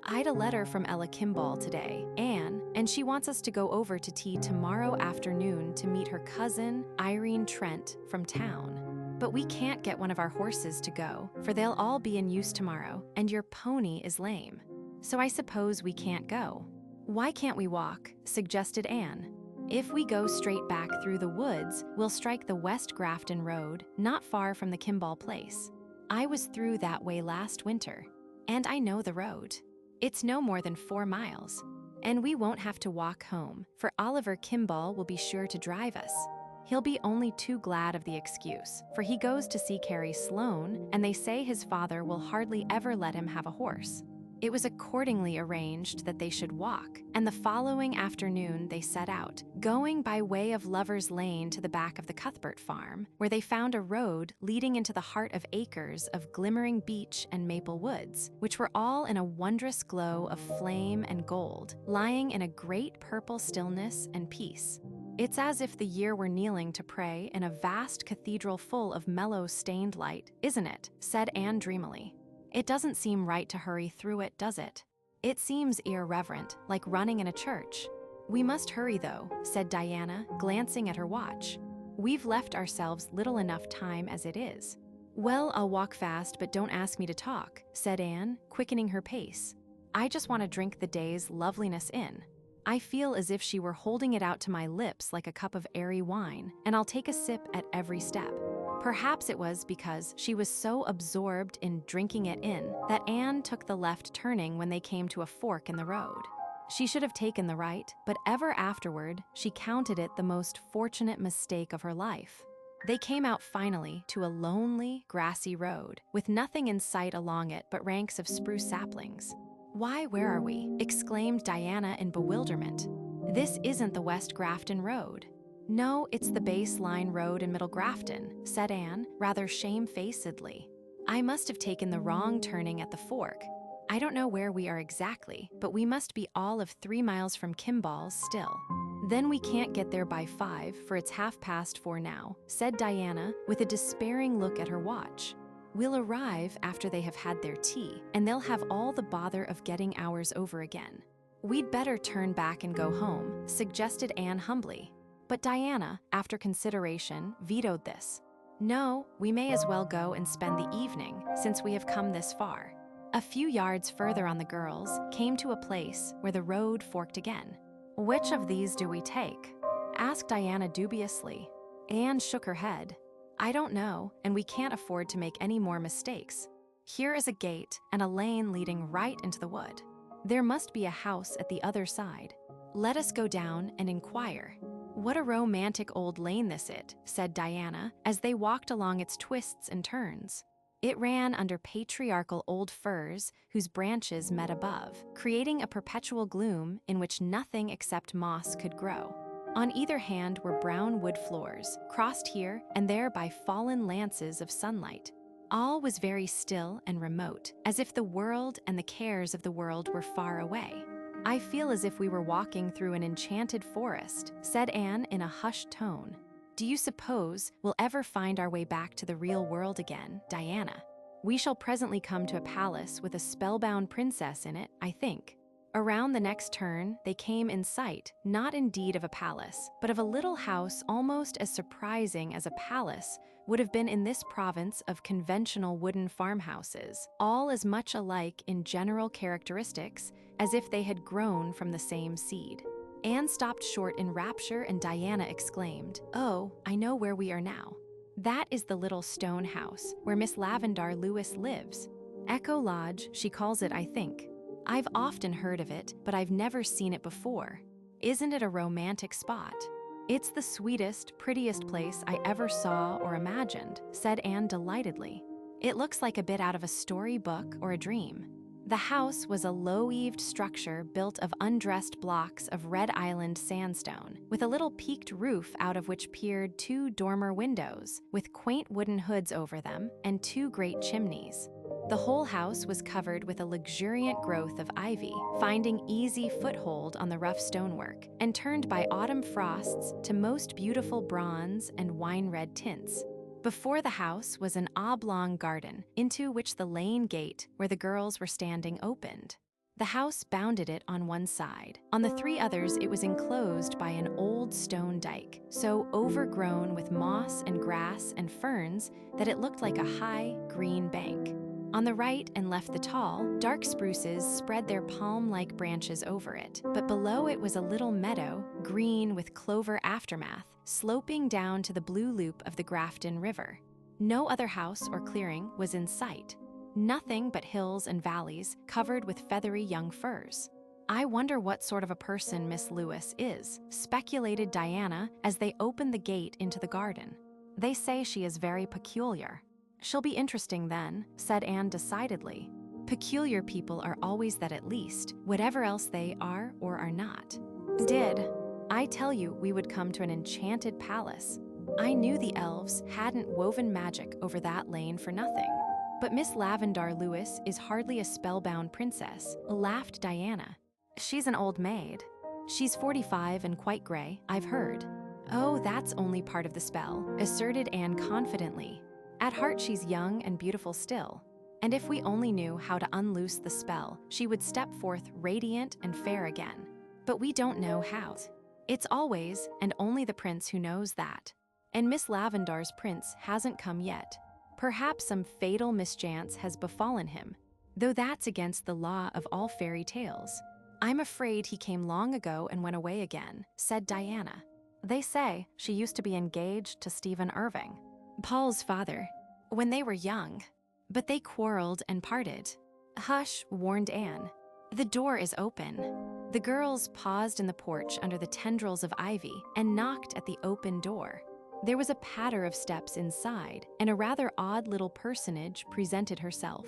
"I'd a letter from Ella Kimball today, Anne, and she wants us to go over to tea tomorrow afternoon to meet her cousin, Irene Trent, from town. But we can't get one of our horses to go, for they'll all be in use tomorrow, and your pony is lame. So I suppose we can't go." "Why can't we walk?" suggested Anne. "If we go straight back through the woods, we'll strike the West Grafton Road, not far from the Kimball place. I was through that way last winter, and I know the road. It's no more than 4 miles. And we won't have to walk home, for Oliver Kimball will be sure to drive us. He'll be only too glad of the excuse, for he goes to see Carrie Sloane, and they say his father will hardly ever let him have a horse." It was accordingly arranged that they should walk, and the following afternoon they set out, going by way of Lover's Lane to the back of the Cuthbert farm, where they found a road leading into the heart of acres of glimmering beech and maple woods, which were all in a wondrous glow of flame and gold, lying in a great purple stillness and peace. "It's as if the year were kneeling to pray in a vast cathedral full of mellow stained light, isn't it?" said Anne dreamily. "It doesn't seem right to hurry through it, does it? It seems irreverent, like running in a church." "We must hurry, though," said Diana, glancing at her watch. "We've left ourselves little enough time as it is." "Well, I'll walk fast, but don't ask me to talk," said Anne, quickening her pace. "I just want to drink the day's loveliness in. I feel as if she were holding it out to my lips like a cup of airy wine, and I'll take a sip at every step." Perhaps it was because she was so absorbed in drinking it in that Anne took the left turning when they came to a fork in the road. She should have taken the right, but ever afterward, she counted it the most fortunate mistake of her life. They came out finally to a lonely, grassy road, with nothing in sight along it but ranks of spruce saplings. "Why, where are we?" exclaimed Diana in bewilderment. "This isn't the West Grafton Road." "No, it's the Base Line Road in Middle Grafton," said Anne, rather shamefacedly. "I must have taken the wrong turning at the fork. I don't know where we are exactly, but we must be all of 3 miles from Kimball's still." "Then we can't get there by 5, for it's 4:30 now," said Diana, with a despairing look at her watch. "We'll arrive after they have had their tea, and they'll have all the bother of getting ours over again." "We'd better turn back and go home," suggested Anne humbly. But Diana, after consideration, vetoed this. "No, we may as well go and spend the evening, since we have come this far." A few yards further on, the girls came to a place where the road forked again. "Which of these do we take?" asked Diana dubiously. Anne shook her head. "I don't know, and we can't afford to make any more mistakes. Here is a gate and a lane leading right into the wood. There must be a house at the other side. Let us go down and inquire." "What a romantic old lane this is," said Diana, as they walked along its twists and turns. It ran under patriarchal old firs whose branches met above, creating a perpetual gloom in which nothing except moss could grow. On either hand were brown wood floors, crossed here and there by fallen lances of sunlight. All was very still and remote, as if the world and the cares of the world were far away. "I feel as if we were walking through an enchanted forest," said Anne in a hushed tone. "Do you suppose we'll ever find our way back to the real world again, Diana? We shall presently come to a palace with a spellbound princess in it, I think." Around the next turn, they came in sight, not indeed of a palace, but of a little house almost as surprising as a palace would have been in this province of conventional wooden farmhouses, all as much alike in general characteristics as if they had grown from the same seed. Anne stopped short in rapture, and Diana exclaimed, "Oh, I know where we are now. That is the little stone house where Miss Lavendar Lewis lives. Echo Lodge, she calls it, I think. I've often heard of it, but I've never seen it before. Isn't it a romantic spot? It's the sweetest, prettiest place I ever saw or imagined, said Anne delightedly. It looks like a bit out of a storybook or a dream. The house was a low-eaved structure built of undressed blocks of Red Island sandstone, with a little peaked roof out of which peered 2 dormer windows, with quaint wooden hoods over them and 2 great chimneys. The whole house was covered with a luxuriant growth of ivy, finding easy foothold on the rough stonework, and turned by autumn frosts to most beautiful bronze and wine-red tints. Before the house was an oblong garden, into which the lane gate, where the girls were standing, opened. The house bounded it on one side. On the 3 others, it was enclosed by an old stone dike, so overgrown with moss and grass and ferns that it looked like a high, green bank. On the right and left, the tall, dark spruces spread their palm-like branches over it, but below it was a little meadow, green with clover aftermath, sloping down to the blue loop of the Grafton River. No other house or clearing was in sight. Nothing but hills and valleys covered with feathery young firs. I wonder what sort of a person Miss Lewis is, speculated Diana as they opened the gate into the garden. They say she is very peculiar. She'll be interesting then, said Anne decidedly. Peculiar people are always that, at least, whatever else they are or are not. Did I tell you we would come to an enchanted palace? I knew the elves hadn't woven magic over that lane for nothing. But Miss Lavendar Lewis is hardly a spellbound princess, laughed Diana. She's an old maid. She's 45 and quite gray, I've heard. Oh, that's only part of the spell, asserted Anne confidently. At heart, she's young and beautiful still. And if we only knew how to unloose the spell, she would step forth radiant and fair again. But we don't know how. It's always and only the prince who knows that. And Miss Lavendar's prince hasn't come yet. Perhaps some fatal mischance has befallen him, though that's against the law of all fairy tales. I'm afraid he came long ago and went away again, said Diana. They say she used to be engaged to Stephen Irving, Paul's father, when they were young. But they quarreled and parted. Hush, warned Anne. The door is open. The girls paused in the porch under the tendrils of ivy and knocked at the open door. There was a patter of steps inside, and a rather odd little personage presented herself.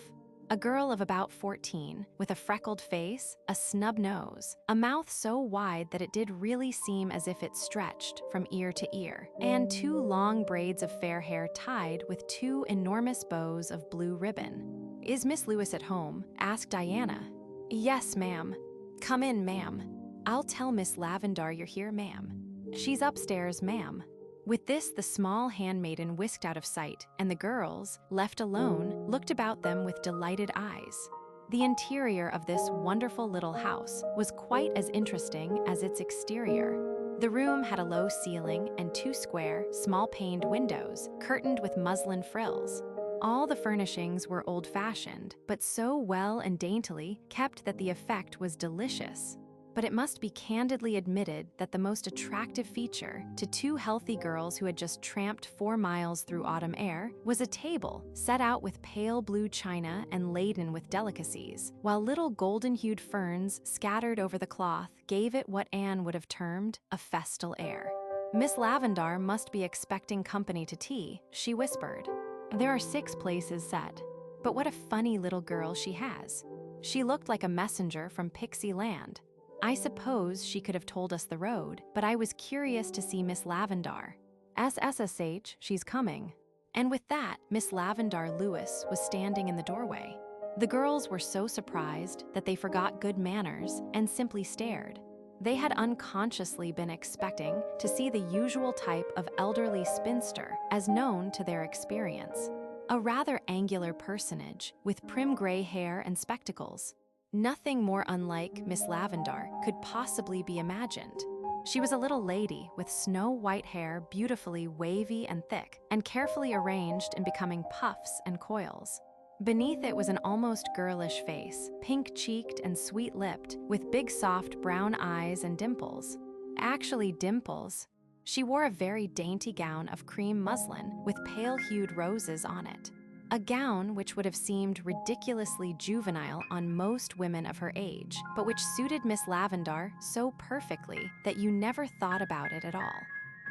A girl of about 14, with a freckled face, a snub nose, a mouth so wide that it did really seem as if it stretched from ear to ear, and 2 long braids of fair hair tied with 2 enormous bows of blue ribbon. Is Miss Lewis at home? Asked Diana. Yes, ma'am. Come in, ma'am. I'll tell Miss Lavendar you're here, ma'am. She's upstairs, ma'am. With this, the small handmaiden whisked out of sight, and the girls, left alone, looked about them with delighted eyes. The interior of this wonderful little house was quite as interesting as its exterior. The room had a low ceiling and 2 square, small-paned windows, curtained with muslin frills. All the furnishings were old-fashioned, but so well and daintily kept that the effect was delicious. But it must be candidly admitted that the most attractive feature to 2 healthy girls who had just tramped 4 miles through autumn air was a table set out with pale blue china and laden with delicacies, while little golden-hued ferns scattered over the cloth gave it what Anne would have termed a festal air. Miss Lavendar must be expecting company to tea, she whispered. There are 6 places set, but what a funny little girl she has. She looked like a messenger from Pixie Land. I suppose she could have told us the road, but I was curious to see Miss Lavendar. SSSH, she's coming. And with that, Miss Lavendar Lewis was standing in the doorway. The girls were so surprised that they forgot good manners and simply stared. They had unconsciously been expecting to see the usual type of elderly spinster as known to their experience. A rather angular personage with prim gray hair and spectacles. Nothing more unlike Miss Lavendar could possibly be imagined. She was a little lady with snow-white hair beautifully wavy and thick, and carefully arranged in becoming puffs and coils. Beneath it was an almost girlish face, pink-cheeked and sweet-lipped, with big soft brown eyes and dimples. Actually dimples. She wore a very dainty gown of cream muslin with pale-hued roses on it. a gown which would have seemed ridiculously juvenile on most women of her age, but which suited Miss Lavendar so perfectly that you never thought about it at all.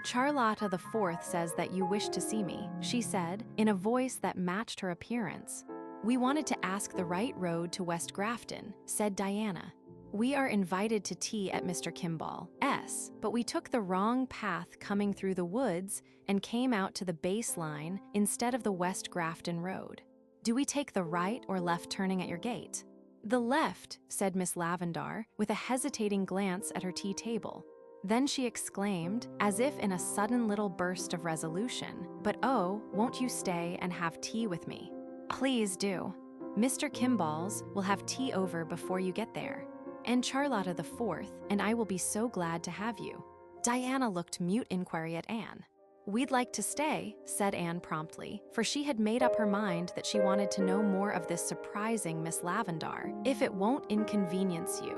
Charlotta the Fourth says that you wish to see me, she said, in a voice that matched her appearance. We wanted to ask the right road to West Grafton, said Diana. We are invited to tea at Mr. Kimball's, but we took the wrong path coming through the woods and came out to the baseline instead of the West Grafton Road. Do we take the right or left turning at your gate? The left, said Miss Lavendar, with a hesitating glance at her tea table. Then she exclaimed, as if in a sudden little burst of resolution, but oh, won't you stay and have tea with me? Please do. Mr. Kimball's will have tea over before you get there. And Charlotta the Fourth and I will be so glad to have you. Diana looked mute inquiry at Anne. We'd like to stay, said Anne promptly, for she had made up her mind that she wanted to know more of this surprising Miss Lavendar, if it won't inconvenience you.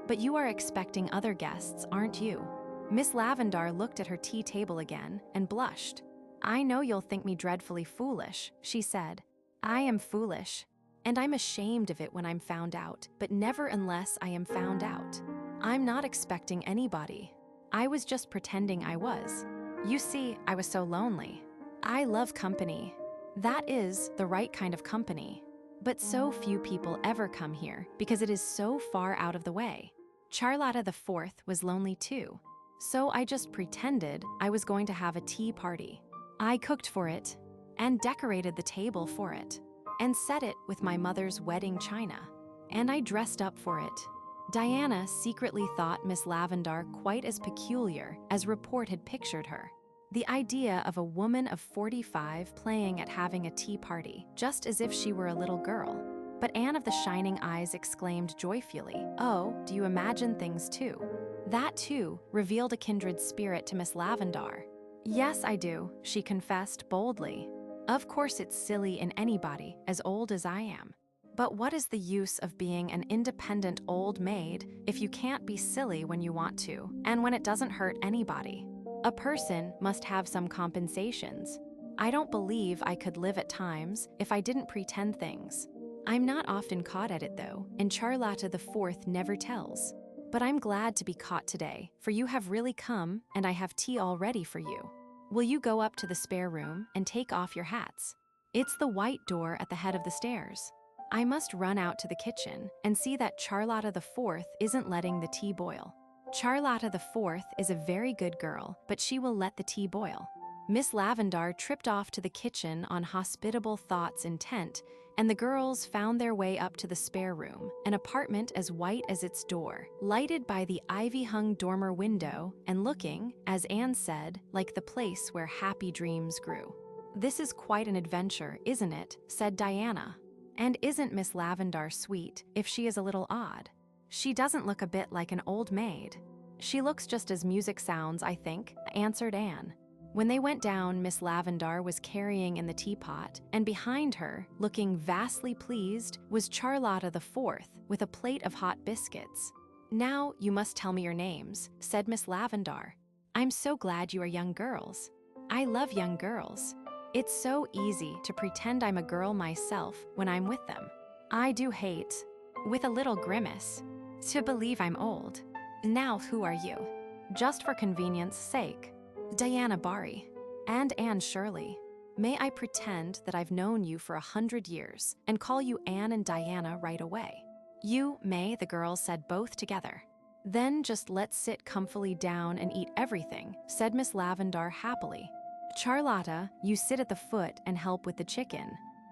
But you are expecting other guests, aren't you? Miss Lavendar looked at her tea table again and blushed. I know you'll think me dreadfully foolish, she said. I am foolish, and I'm ashamed of it when I'm found out, but never unless I am found out. I'm not expecting anybody. I was just pretending I was. You see, I was so lonely. I love company. That is the right kind of company. But so few people ever come here because it is so far out of the way. Charlotta the Fourth was lonely too. So I just pretended I was going to have a tea party. I cooked for it and decorated the table for it and set it with my mother's wedding china. And I dressed up for it. Diana secretly thought Miss Lavendar quite as peculiar as report had pictured her. The idea of a woman of 45 playing at having a tea party, just as if she were a little girl. But Anne of the Shining Eyes exclaimed joyfully, oh, do you imagine things too? That too revealed a kindred spirit to Miss Lavendar. Yes, I do, she confessed boldly. Of course it's silly in anybody as old as I am. But what is the use of being an independent old maid if you can't be silly when you want to, and when it doesn't hurt anybody? A person must have some compensations. I don't believe I could live at times if I didn't pretend things. I'm not often caught at it though, and Charlotta the Fourth never tells. But I'm glad to be caught today, for you have really come, and I have tea all ready for you. Will you go up to the spare room and take off your hats? It's the white door at the head of the stairs. I must run out to the kitchen and see that Charlotta the Fourth isn't letting the tea boil. Charlotta the Fourth is a very good girl, but she will let the tea boil. Miss Lavendar tripped off to the kitchen on hospitable thoughts intent, and the girls found their way up to the spare room, an apartment as white as its door, lighted by the ivy-hung dormer window and looking, as Anne said, like the place where happy dreams grew. This is quite an adventure, isn't it? Said Diana. And isn't Miss Lavendar sweet, if she is a little odd? She doesn't look a bit like an old maid. She looks just as music sounds, I think, answered Anne. When they went down, Miss Lavendar was carrying in the teapot, and behind her, looking vastly pleased, was Charlotta the Fourth with a plate of hot biscuits. Now you must tell me your names, said Miss Lavendar. I'm so glad you are young girls. I love young girls. It's so easy to pretend I'm a girl myself when I'm with them. I do hate, with a little grimace, to believe I'm old. Now who are you? Just for convenience sake. Diana Barry and Anne Shirley. May I pretend that I've known you for 100 years and call you Anne and Diana right away? You may, the girls said both together. Then just let's sit comfily down and eat everything, said Miss Lavendar happily. Charlotta, you sit at the foot and help with the chicken.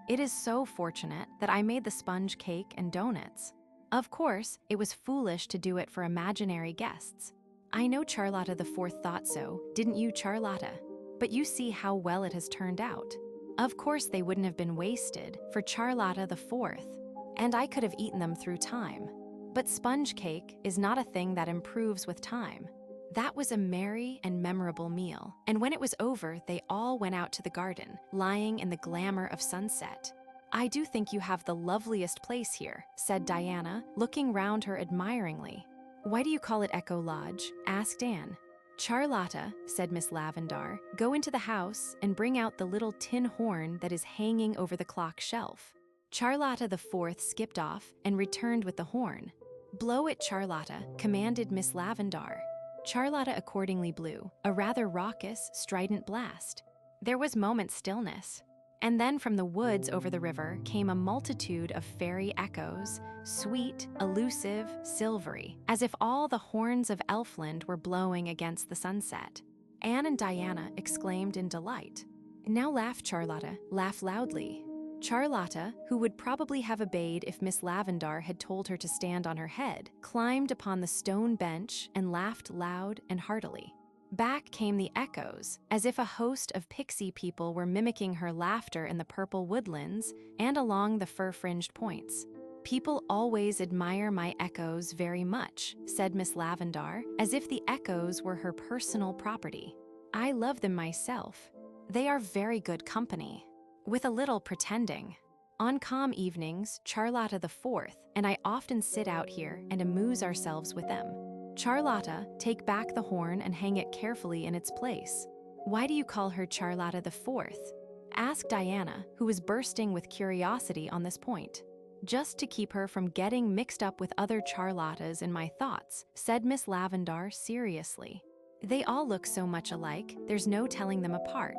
It is so fortunate that I made the sponge cake and donuts. Of course, it was foolish to do it for imaginary guests. I know Charlotta the Fourth thought so, didn't you, Charlotta? But you see how well it has turned out. Of course they wouldn't have been wasted for Charlotta the Fourth, and I could have eaten them through time. But sponge cake is not a thing that improves with time. That was a merry and memorable meal, and when it was over, they all went out to the garden, lying in the glamour of sunset. I do think you have the loveliest place here, said Diana, looking round her admiringly. Why do you call it Echo Lodge? Asked Anne. "Charlotta," said Miss Lavendar, "go into the house and bring out the little tin horn that is hanging over the clock shelf." Charlotta the Fourth skipped off and returned with the horn. "Blow it, Charlotta," commanded Miss Lavendar. Charlotta accordingly blew, a rather raucous, strident blast. There was moment's stillness. And then from the woods over the river came a multitude of fairy echoes, sweet, elusive, silvery, as if all the horns of Elfland were blowing against the sunset. Anne and Diana exclaimed in delight. "Now laugh, Charlotta, laugh loudly." Charlotta, who would probably have obeyed if Miss Lavendar had told her to stand on her head, climbed upon the stone bench and laughed loud and heartily. Back came the echoes, as if a host of pixie people were mimicking her laughter in the purple woodlands and along the fir-fringed points. "People always admire my echoes very much," said Miss Lavendar, as if the echoes were her personal property. "I love them myself. They are very good company." With a little pretending. "On calm evenings, Charlotta the Fourth and I often sit out here and amuse ourselves with them. Charlotta, take back the horn and hang it carefully in its place." "Why do you call her Charlotta the Fourth?" asked Diana, who was bursting with curiosity on this point. "Just to keep her from getting mixed up with other Charlottas in my thoughts," said Miss Lavendar seriously. "They all look so much alike, there's no telling them apart.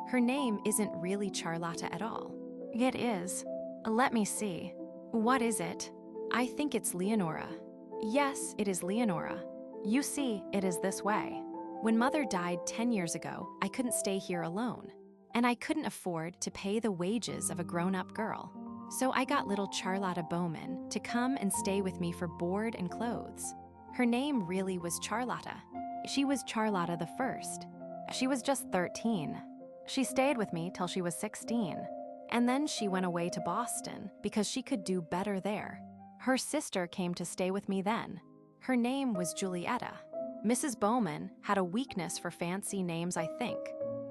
Her name isn't really Charlotta at all." "It is. Let me see. What is it?" "I think it's Leonora." "Yes, it is Leonora. You see, it is this way. When Mother died 10 years ago, I couldn't stay here alone, and I couldn't afford to pay the wages of a grown-up girl. So I got little Charlotta Bowman to come and stay with me for board and clothes. Her name really was Charlotta. She was Charlotta the First. She was just 13. She stayed with me till she was 16, and then she went away to Boston because she could do better there. Her sister came to stay with me then. Her name was Julietta. Mrs. Bowman had a weakness for fancy names, I think,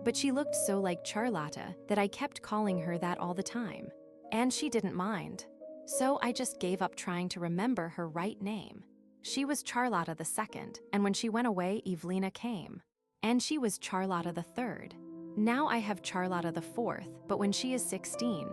but she looked so like Charlotta that I kept calling her that all the time, and she didn't mind. So I just gave up trying to remember her right name. She was Charlotta the Second, and when she went away, Evelina came, and she was Charlotta the Third. Now I have Charlotta the Fourth, but when she is 16,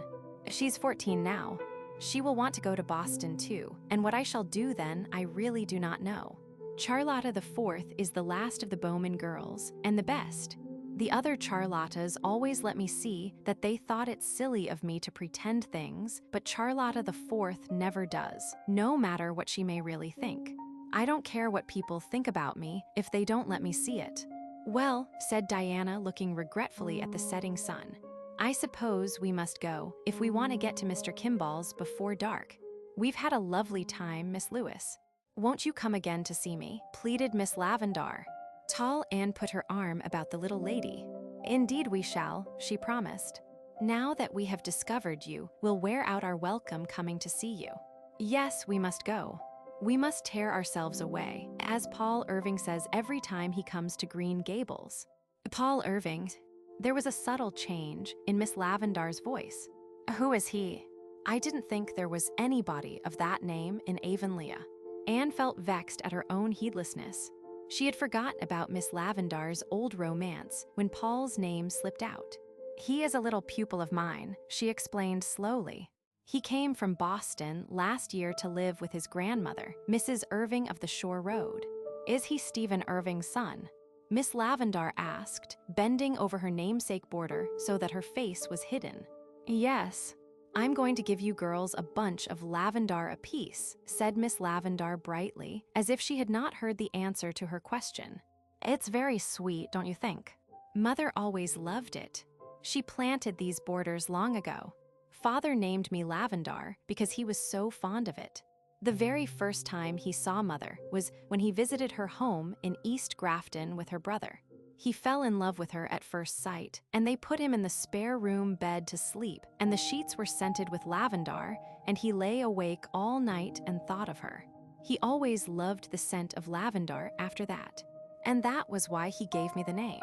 she's 14 now. She will want to go to Boston too, and what I shall do then, I really do not know. Charlotta the Fourth is the last of the Bowman girls, and the best. The other Charlottas always let me see that they thought it silly of me to pretend things, but Charlotta the Fourth never does, no matter what she may really think. I don't care what people think about me if they don't let me see it." "Well," said Diana, looking regretfully at the setting sun, "I suppose we must go if we want to get to Mr. Kimball's before dark. We've had a lovely time, Miss Lewis. Won't you come again to see me?" pleaded Miss Lavendar. Tall Anne put her arm about the little lady. "Indeed we shall," she promised. "Now that we have discovered you, we'll wear out our welcome coming to see you. Yes, we must go. We must tear ourselves away, as Paul Irving says every time he comes to Green Gables." "Paul Irving?" There was a subtle change in Miss Lavendar's voice. "Who is he? I didn't think there was anybody of that name in Avonlea." Anne felt vexed at her own heedlessness. She had forgotten about Miss Lavendar's old romance when Paul's name slipped out. "He is a little pupil of mine," she explained slowly. "He came from Boston last year to live with his grandmother, Mrs. Irving of the Shore Road." "Is he Stephen Irving's son?" Miss Lavendar asked, bending over her namesake border so that her face was hidden. "Yes. I'm going to give you girls a bunch of lavendar apiece," said Miss Lavendar brightly, as if she had not heard the answer to her question. "It's very sweet, don't you think? Mother always loved it. She planted these borders long ago. Father named me Lavendar because he was so fond of it. The very first time he saw Mother was when he visited her home in East Grafton with her brother. He fell in love with her at first sight, and they put him in the spare room bed to sleep, and the sheets were scented with lavendar, and he lay awake all night and thought of her. He always loved the scent of lavendar after that, and that was why he gave me the name.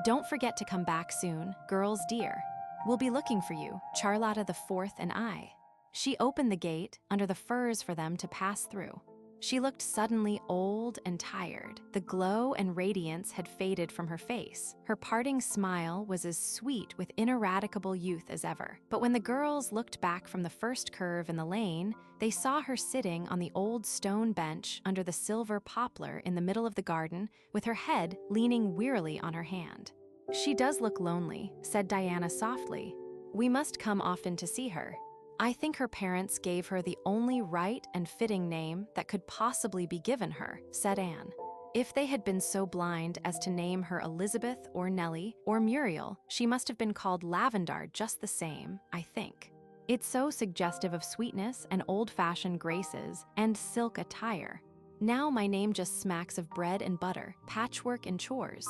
Don't forget to come back soon, girls dear. We'll be looking for you, Charlotta the Fourth and I." She opened the gate under the firs for them to pass through. She looked suddenly old and tired. The glow and radiance had faded from her face. Her parting smile was as sweet with ineradicable youth as ever. But when the girls looked back from the first curve in the lane, they saw her sitting on the old stone bench under the silver poplar in the middle of the garden, with her head leaning wearily on her hand. "She does look lonely," said Diana softly. "We must come often to see her. I think her parents gave her the only right and fitting name that could possibly be given her," said Anne. "If they had been so blind as to name her Elizabeth or Nellie or Muriel, she must have been called Lavendar just the same, I think. It's so suggestive of sweetness and old-fashioned graces and silk attire. Now my name just smacks of bread and butter, patchwork and chores."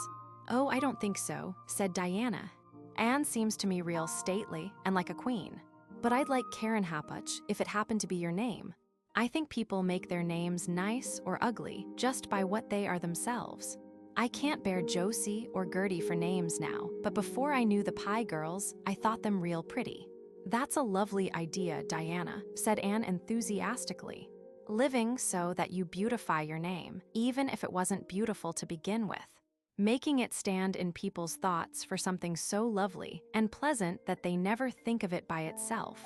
"Oh, I don't think so," said Diana. "Anne seems to me real stately and like a queen. But I'd like Karen Hapuch if it happened to be your name. I think people make their names nice or ugly just by what they are themselves. I can't bear Josie or Gertie for names now, but before I knew the Pye girls, I thought them real pretty." "That's a lovely idea, Diana," said Anne enthusiastically. "Living so that you beautify your name, even if it wasn't beautiful to begin with. Making it stand in people's thoughts for something so lovely and pleasant that they never think of it by itself."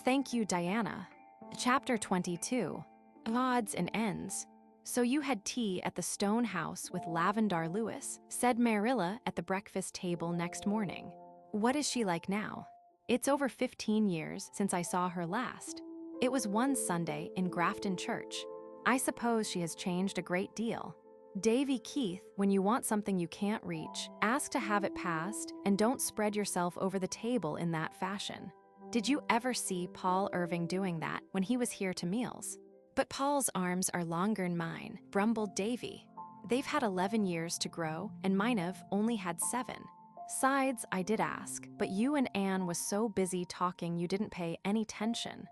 "Thank you, Diana." Chapter 22. Odds and Ends. "So you had tea at the stone house with Lavendar Lewis," said Marilla at the breakfast table next morning. "What is she like now?" "It's over 15 years since I saw her last. It was one Sunday in Grafton Church. I suppose she has changed a great deal. Davy Keith, when you want something you can't reach, ask to have it passed and don't spread yourself over the table in that fashion. Did you ever see Paul Irving doing that when he was here to meals?" "But Paul's arms are longer'n mine," grumbled Davy. "They've had 11 years to grow, and mine've only had 7. Sides, I did ask, but you and Anne was so busy talking you didn't pay any attention.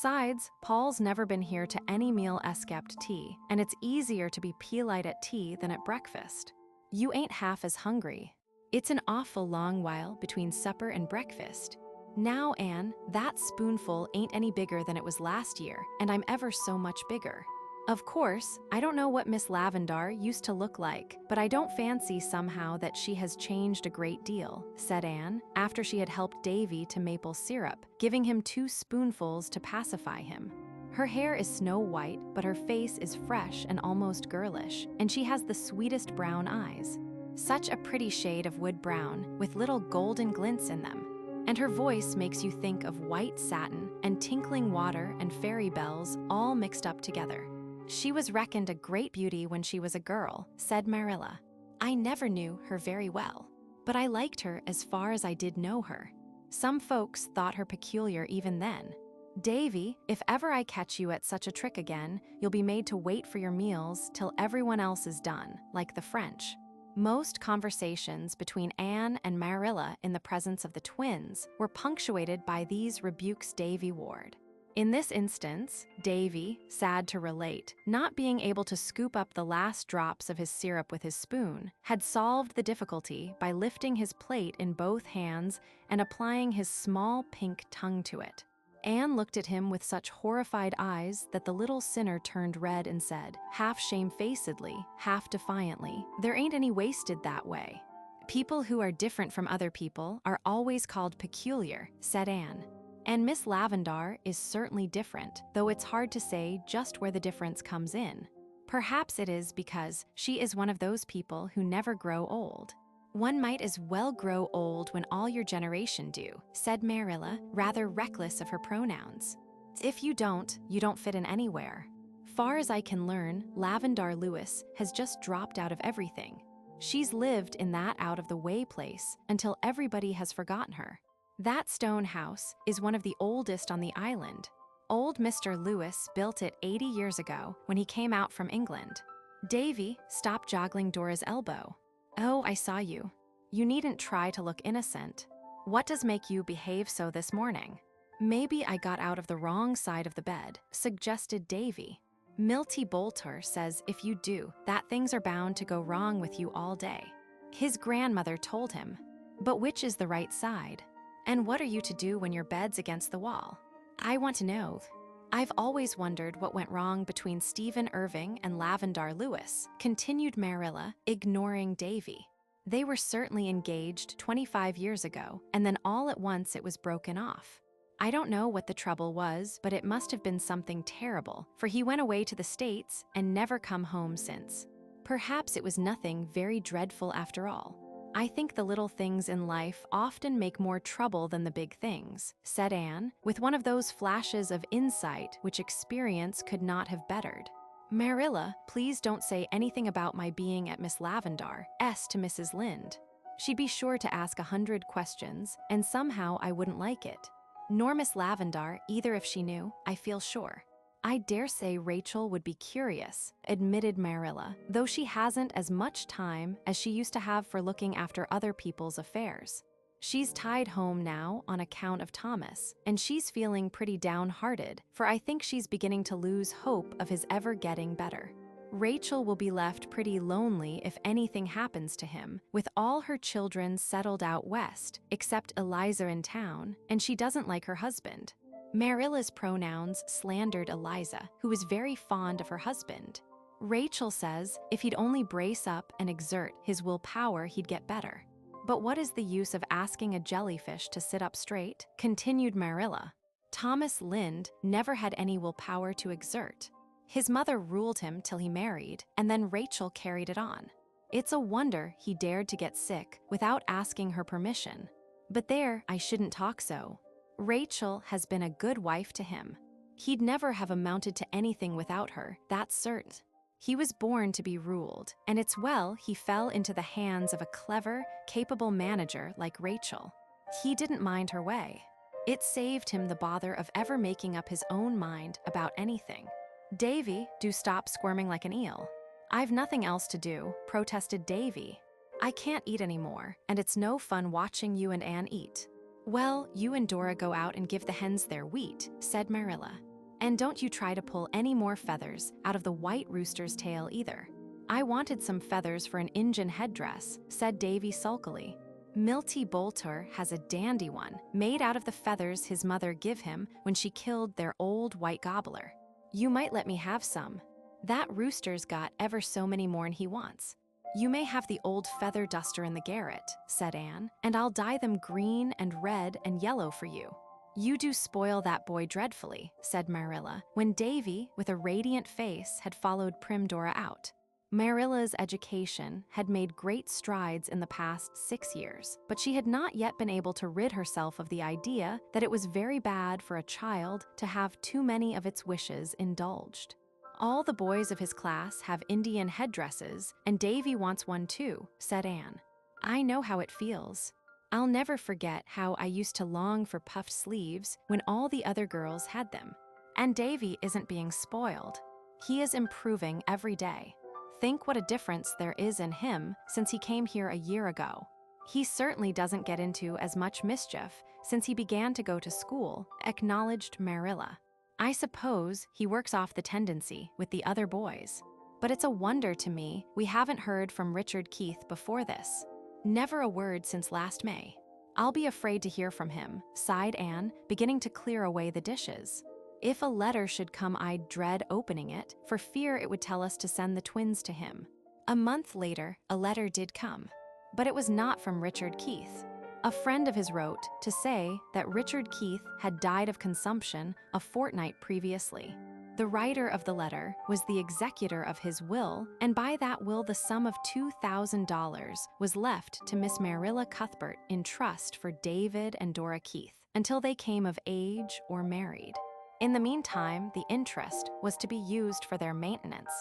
Sides, Paul's never been here to any meal escept tea, and it's easier to be polite at tea than at breakfast. You ain't half as hungry. It's an awful long while between supper and breakfast. Now, Anne, that spoonful ain't any bigger than it was last year, and I'm ever so much bigger. Of course, I don't know what Miss Lavendar used to look like, but I don't fancy somehow that she has changed a great deal," said Anne, after she had helped Davy to maple syrup, giving him 2 spoonfuls to pacify him. "Her hair is snow white, but her face is fresh and almost girlish, and she has the sweetest brown eyes. Such a pretty shade of wood brown, with little golden glints in them. And her voice makes you think of white satin and tinkling water and fairy bells all mixed up together. She was reckoned a great beauty when she was a girl," said Marilla. "I never knew her very well, but I liked her as far as I did know her. Some folks thought her peculiar even then. Davy, if ever I catch you at such a trick again, you'll be made to wait for your meals till everyone else is done, like the French." Most conversations between Anne and Marilla in the presence of the twins were punctuated by these rebukes Davy Ward. In this instance, Davy, sad to relate, not being able to scoop up the last drops of his syrup with his spoon, had solved the difficulty by lifting his plate in both hands and applying his small pink tongue to it. Anne looked at him with such horrified eyes that the little sinner turned red and said, half shamefacedly, half defiantly, "There ain't any wasted that way." "People who are different from other people are always called peculiar," said Anne. "And Miss Lavendar is certainly different, though it's hard to say just where the difference comes in. Perhaps it is because she is one of those people who never grow old." "One might as well grow old when all your generation do," said Marilla, rather reckless of her pronouns. "If you don't fit in anywhere. Far as I can learn, Lavendar Lewis has just dropped out of everything. She's lived in that out-of-the-way place until everybody has forgotten her. That stone house is one of the oldest on the island. Old Mr. Lewis built it 80 years ago when he came out from England." Davy stopped joggling Dora's elbow. "Oh, I saw you. You needn't try to look innocent. What does make you behave so this morning?" "Maybe I got out of the wrong side of the bed," suggested Davy. "Milty Boulter says if you do, that things are bound to go wrong with you all day. His grandmother told him. But which is the right side? And what are you to do when your bed's against the wall?" "I want to know." I've always wondered what went wrong between Stephen Irving and Lavendar Lewis, continued Marilla, ignoring Davy. They were certainly engaged 25 years ago, and then all at once it was broken off. I don't know what the trouble was, but it must have been something terrible, for he went away to the States and never come home since. Perhaps it was nothing very dreadful after all. I think the little things in life often make more trouble than the big things, said Anne, with one of those flashes of insight which experience could not have bettered. Marilla, please don't say anything about my being at Miss Lavendar's to Mrs. Lynde. She'd be sure to ask 100 questions, and somehow I wouldn't like it. Nor Miss Lavendar, either if she knew, I feel sure. I dare say Rachel would be curious, admitted Marilla, though she hasn't as much time as she used to have for looking after other people's affairs. She's tied home now on account of Thomas, and she's feeling pretty downhearted, for I think she's beginning to lose hope of his ever getting better. Rachel will be left pretty lonely if anything happens to him, with all her children settled out west, except Eliza in town, and she doesn't like her husband. Marilla's pronouns slandered Eliza, who was very fond of her husband. Rachel says if he'd only brace up and exert his willpower, he'd get better. But what is the use of asking a jellyfish to sit up straight? Continued Marilla. Thomas Lynde never had any willpower to exert. His mother ruled him till he married, and then Rachel carried it on. It's a wonder he dared to get sick without asking her permission. But there, I shouldn't talk so. Rachel has been a good wife to him. He'd never have amounted to anything without her, that's certain. He was born to be ruled, and it's well he fell into the hands of a clever, capable manager like Rachel. He didn't mind her way. It saved him the bother of ever making up his own mind about anything. Davy, do stop squirming like an eel. I've nothing else to do, protested Davy. I can't eat anymore, and it's no fun watching you and Anne eat. Well, you and Dora go out and give the hens their wheat, said Marilla. And don't you try to pull any more feathers out of the white rooster's tail either. I wanted some feathers for an Injun headdress, said Davy sulkily. Milty Boulter has a dandy one, made out of the feathers his mother give him when she killed their old white gobbler. You might let me have some. That rooster's got ever so many more'n he wants. You may have the old feather duster in the garret, said Anne, and I'll dye them green and red and yellow for you. You do spoil that boy dreadfully, said Marilla, when Davy, with a radiant face, had followed prim Dora out. Marilla's education had made great strides in the past 6 years, but she had not yet been able to rid herself of the idea that it was very bad for a child to have too many of its wishes indulged. All the boys of his class have Indian headdresses, and Davy wants one too, said Anne. I know how it feels. I'll never forget how I used to long for puffed sleeves when all the other girls had them. And Davy isn't being spoiled. He is improving every day. Think what a difference there is in him since he came here a year ago. He certainly doesn't get into as much mischief since he began to go to school, acknowledged Marilla. I suppose he works off the tendency with the other boys. But it's a wonder to me we haven't heard from Richard Keith before this. Never a word since last May. I'll be afraid to hear from him, sighed Anne, beginning to clear away the dishes. If a letter should come, I'd dread opening it, for fear it would tell us to send the twins to him. A month later, a letter did come. But it was not from Richard Keith. A friend of his wrote to say that Richard Keith had died of consumption a fortnight previously. The writer of the letter was the executor of his will, and by that will the sum of $2,000 was left to Miss Marilla Cuthbert in trust for David and Dora Keith until they came of age or married. In the meantime, the interest was to be used for their maintenance.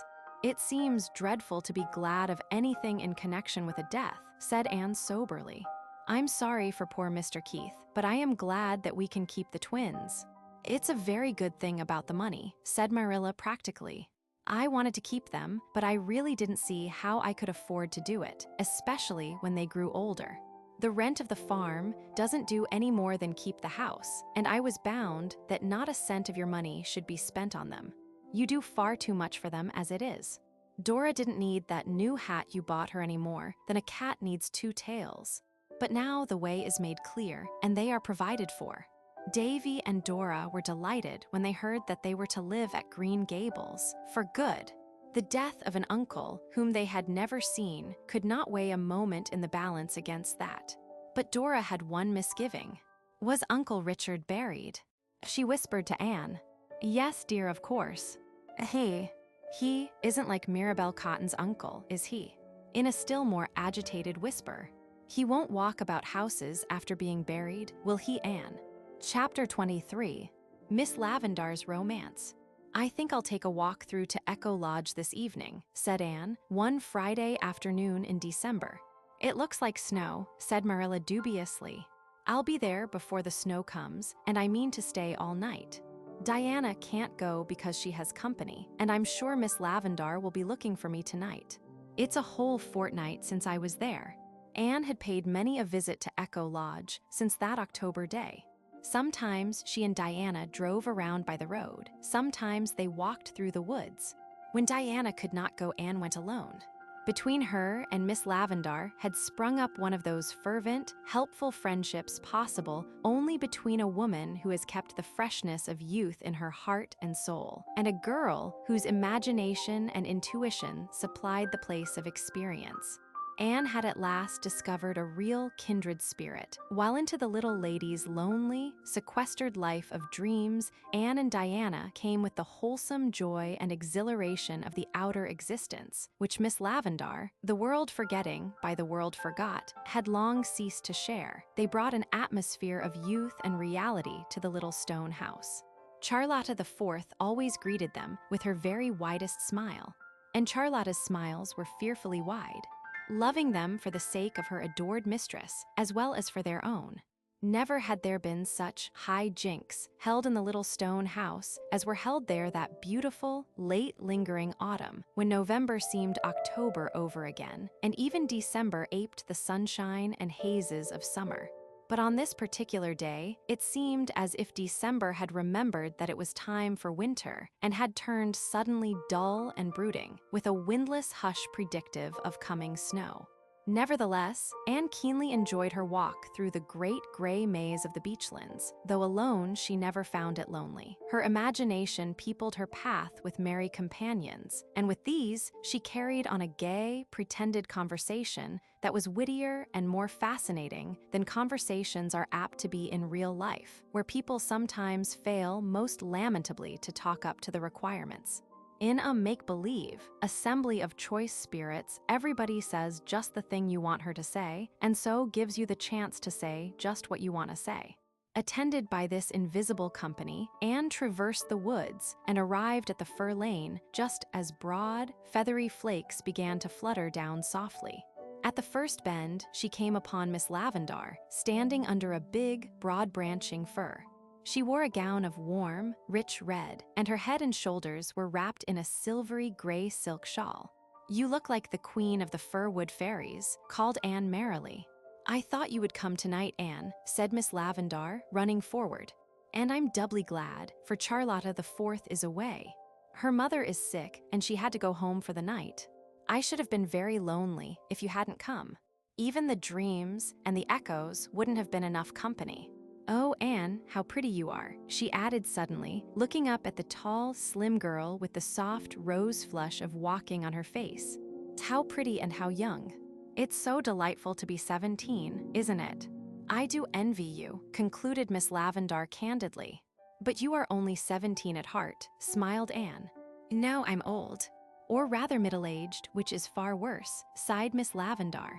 It seems dreadful to be glad of anything in connection with a death, said Anne soberly. I'm sorry for poor Mr. Keith, but I am glad that we can keep the twins. It's a very good thing about the money, said Marilla practically. I wanted to keep them, but I really didn't see how I could afford to do it, especially when they grew older. The rent of the farm doesn't do any more than keep the house, and I was bound that not a cent of your money should be spent on them. You do far too much for them as it is. Dora didn't need that new hat you bought her any more than a cat needs 2 tails. But now the way is made clear, and they are provided for. Davy and Dora were delighted when they heard that they were to live at Green Gables, for good. The death of an uncle, whom they had never seen, could not weigh a moment in the balance against that. But Dora had one misgiving. Was Uncle Richard buried? She whispered to Anne. Yes, dear, of course. He isn't like Mirabel Cotton's uncle, is he? In a still more agitated whisper. He won't walk about houses after being buried, will he, Anne? Chapter 23. Miss Lavendar's Romance. I think I'll take a walk through to Echo Lodge this evening, said Anne, one Friday afternoon in December. It looks like snow, said Marilla dubiously. I'll be there before the snow comes, and I mean to stay all night. Diana can't go because she has company, and I'm sure Miss Lavendar will be looking for me tonight. It's a whole fortnight since I was there. Anne had paid many a visit to Echo Lodge since that October day. Sometimes she and Diana drove around by the road. Sometimes they walked through the woods. When Diana could not go, Anne went alone. Between her and Miss Lavendar had sprung up one of those fervent, helpful friendships possible only between a woman who has kept the freshness of youth in her heart and soul, and a girl whose imagination and intuition supplied the place of experience. Anne had at last discovered a real kindred spirit. While into the little lady's lonely, sequestered life of dreams, Anne and Diana came with the wholesome joy and exhilaration of the outer existence, which Miss Lavendar, the world forgetting by the world forgot, had long ceased to share. They brought an atmosphere of youth and reality to the little stone house. Charlotta the Fourth always greeted them with her very widest smile, and Charlotta's smiles were fearfully wide, loving them for the sake of her adored mistress, as well as for their own. Never had there been such high jinks held in the little stone house as were held there that beautiful, late-lingering autumn, when November seemed October over again, and even December aped the sunshine and hazes of summer. But on this particular day, it seemed as if December had remembered that it was time for winter and had turned suddenly dull and brooding, with a windless hush predictive of coming snow. Nevertheless, Anne keenly enjoyed her walk through the great gray maze of the Beechlands, though alone she never found it lonely. Her imagination peopled her path with merry companions, and with these she carried on a gay, pretended conversation that was wittier and more fascinating than conversations are apt to be in real life, where people sometimes fail most lamentably to talk up to the requirements. In a make-believe assembly of choice spirits, everybody says just the thing you want her to say, and so gives you the chance to say just what you want to say. Attended by this invisible company, Anne traversed the woods and arrived at the fir lane just as broad, feathery flakes began to flutter down softly. At the first bend, she came upon Miss Lavendar, standing under a big, broad-branching fir. She wore a gown of warm, rich red, and her head and shoulders were wrapped in a silvery gray silk shawl. You look like the queen of the Firwood fairies, called Anne merrily. I thought you would come tonight, Anne, said Miss Lavendar, running forward. And I'm doubly glad, for Charlotta the Fourth is away. Her mother is sick, and she had to go home for the night. I should have been very lonely if you hadn't come. Even the dreams and the echoes wouldn't have been enough company. Oh, Anne, how pretty you are, she added suddenly, looking up at the tall, slim girl with the soft rose flush of walking on her face. How pretty and how young. It's so delightful to be 17, isn't it? I do envy you, concluded Miss Lavendar candidly. But you are only 17 at heart, smiled Anne. No, I'm old. Or rather middle-aged, which is far worse, sighed Miss Lavendar.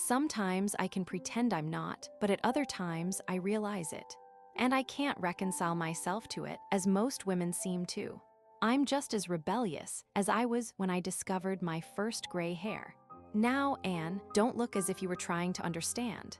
Sometimes I can pretend I'm not, but at other times I realize it. And I can't reconcile myself to it, as most women seem to. I'm just as rebellious as I was when I discovered my first gray hair. Now, Anne, don't look as if you were trying to understand.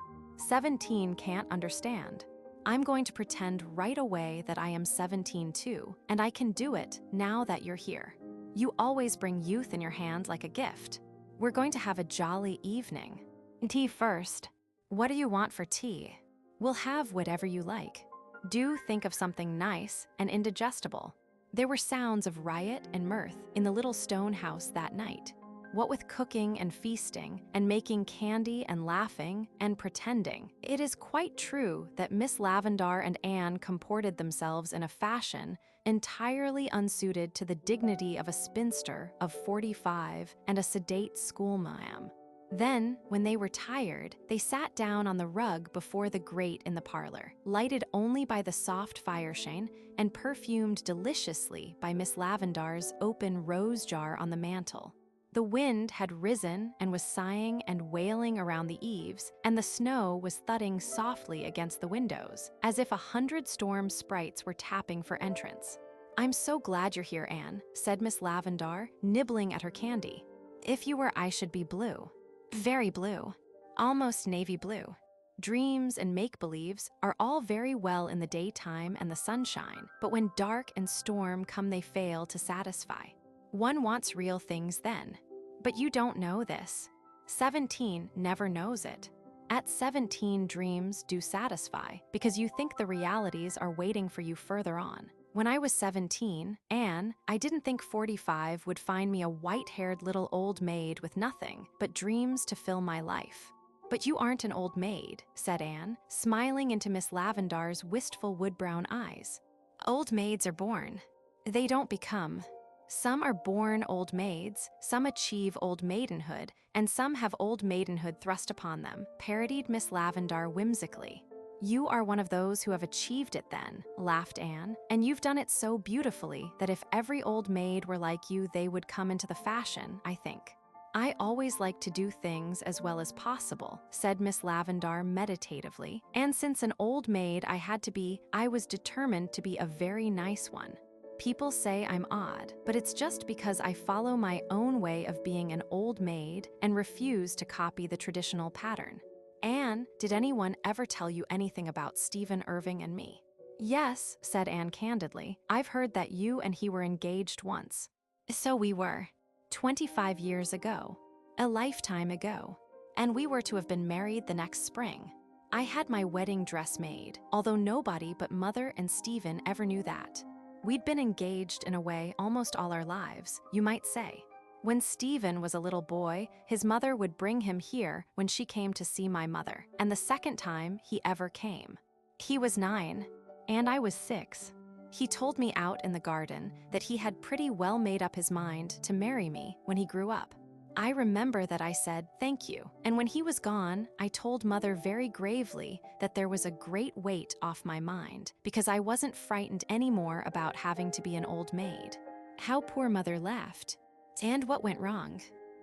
17 can't understand. I'm going to pretend right away that I am 17 too, and I can do it now that you're here. You always bring youth in your hand like a gift. We're going to have a jolly evening. Tea first. What do you want for tea? We'll have whatever you like. Do think of something nice and indigestible. There were sounds of riot and mirth in the little stone house that night. What with cooking and feasting, and making candy and laughing and pretending, it is quite true that Miss Lavendar and Anne comported themselves in a fashion entirely unsuited to the dignity of a spinster of 45 and a sedate schoolma'am. Then, when they were tired, they sat down on the rug before the grate in the parlor, lighted only by the soft fire shine and perfumed deliciously by Miss Lavendar's open rose jar on the mantel. The wind had risen and was sighing and wailing around the eaves, and the snow was thudding softly against the windows, as if 100 storm sprites were tapping for entrance. "I'm so glad you're here, Anne," said Miss Lavendar, nibbling at her candy. "If you were, I should be blue. Very blue. Almost navy blue. Dreams and make-believes are all very well in the daytime and the sunshine, but when dark and storm come they fail to satisfy. One wants real things then. But you don't know this. 17 never knows it. At 17, dreams do satisfy, because you think the realities are waiting for you further on. When I was 17, Anne, I didn't think 45 would find me a white-haired little old maid with nothing but dreams to fill my life." "But you aren't an old maid," said Anne, smiling into Miss Lavendar's wistful wood-brown eyes. "Old maids are born. They don't become. Some are born old maids, some achieve old maidenhood, and some have old maidenhood thrust upon them," parodied Miss Lavendar whimsically. "You are one of those who have achieved it then," laughed Anne, "and you've done it so beautifully that if every old maid were like you, they would come into the fashion, I think." "I always like to do things as well as possible," said Miss Lavendar meditatively, "and since an old maid I was determined to be a very nice one. People say I'm odd, but it's just because I follow my own way of being an old maid and refuse to copy the traditional pattern. Anne, did anyone ever tell you anything about Stephen Irving and me?" "Yes," said Anne candidly. "I've heard that you and he were engaged once." "So we were. 25 years ago. A lifetime ago. And we were to have been married the next spring. I had my wedding dress made, although nobody but Mother and Stephen ever knew that. We'd been engaged in a way almost all our lives, you might say. When Stephen was a little boy, his mother would bring him here when she came to see my mother, and the second time he ever came. He was 9, and I was 6. He told me out in the garden that he had pretty well made up his mind to marry me when he grew up. I remember that I said, 'Thank you,' and when he was gone, I told Mother very gravely that there was a great weight off my mind, because I wasn't frightened anymore about having to be an old maid." How poor Mother laughed. "And what went wrong?"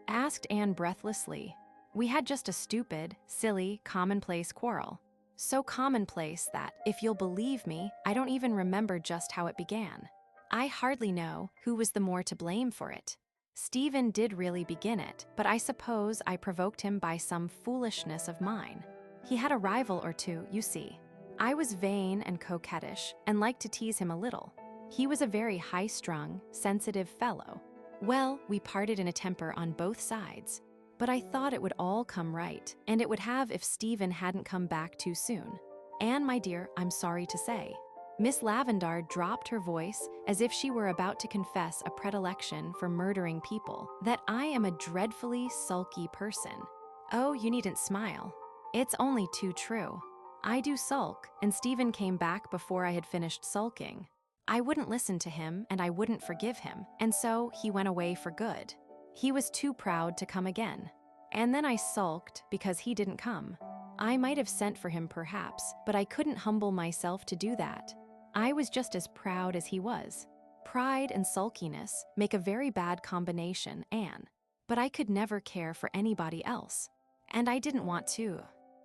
asked Anne breathlessly. "We had just a stupid, silly, commonplace quarrel. So commonplace that, if you'll believe me, I don't even remember just how it began. I hardly know who was the more to blame for it. Stephen did really begin it, but I suppose I provoked him by some foolishness of mine. He had a rival or two, you see. I was vain and coquettish and liked to tease him a little. He was a very high-strung, sensitive fellow. Well, we parted in a temper on both sides, but I thought it would all come right, and it would have if Stephen hadn't come back too soon. Anne, my dear, I'm sorry to say." Miss Lavendar dropped her voice as if she were about to confess a predilection for murdering people, "that I am a dreadfully sulky person. Oh, you needn't smile. It's only too true. I do sulk, and Stephen came back before I had finished sulking. I wouldn't listen to him, and I wouldn't forgive him, and so he went away for good. He was too proud to come again. And then I sulked because he didn't come. I might have sent for him perhaps, but I couldn't humble myself to do that. I was just as proud as he was. Pride and sulkiness make a very bad combination, Anne. But I could never care for anybody else. And I didn't want to.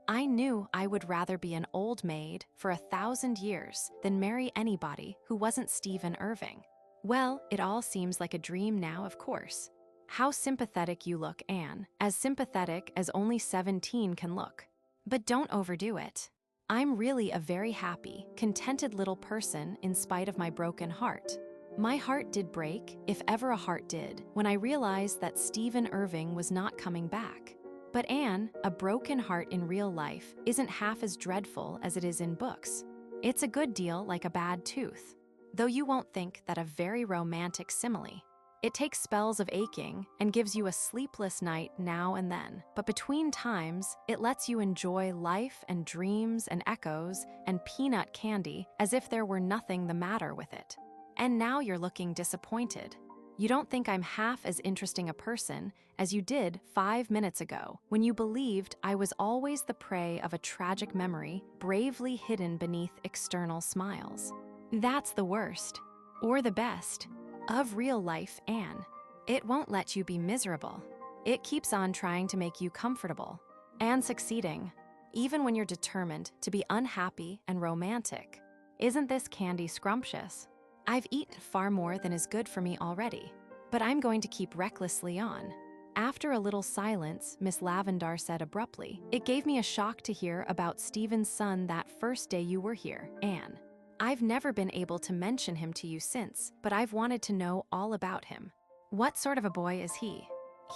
I knew I would rather be an old maid for 1,000 years than marry anybody who wasn't Stephen Irving. Well, it all seems like a dream now, of course. How sympathetic you look, Anne, as sympathetic as only 17 can look. But don't overdo it. I'm really a very happy, contented little person in spite of my broken heart. My heart did break, if ever a heart did, when I realized that Stephen Irving was not coming back. But Anne, a broken heart in real life isn't half as dreadful as it is in books. It's a good deal like a bad tooth, though you won't think that a very romantic simile. It takes spells of aching and gives you a sleepless night now and then. But between times, it lets you enjoy life and dreams and echoes and peanut candy as if there were nothing the matter with it. And now you're looking disappointed. You don't think I'm half as interesting a person as you did 5 minutes ago when you believed I was always the prey of a tragic memory bravely hidden beneath external smiles. That's the worst, or the best, of real life, Anne. It won't let you be miserable. It keeps on trying to make you comfortable and succeeding, even when you're determined to be unhappy and romantic. Isn't this candy scrumptious? I've eaten far more than is good for me already, but I'm going to keep recklessly on. After a little silence, Miss Lavendar said abruptly, "It gave me a shock to hear about Stephen's son that first day you were here, Anne. I've never been able to mention him to you since, but I've wanted to know all about him. What sort of a boy is he?"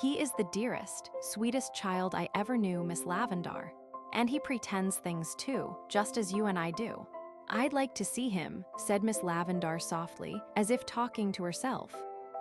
"He is the dearest, sweetest child I ever knew, Miss Lavendar. And he pretends things too, just as you and I do." "I'd like to see him," said Miss Lavendar softly, as if talking to herself.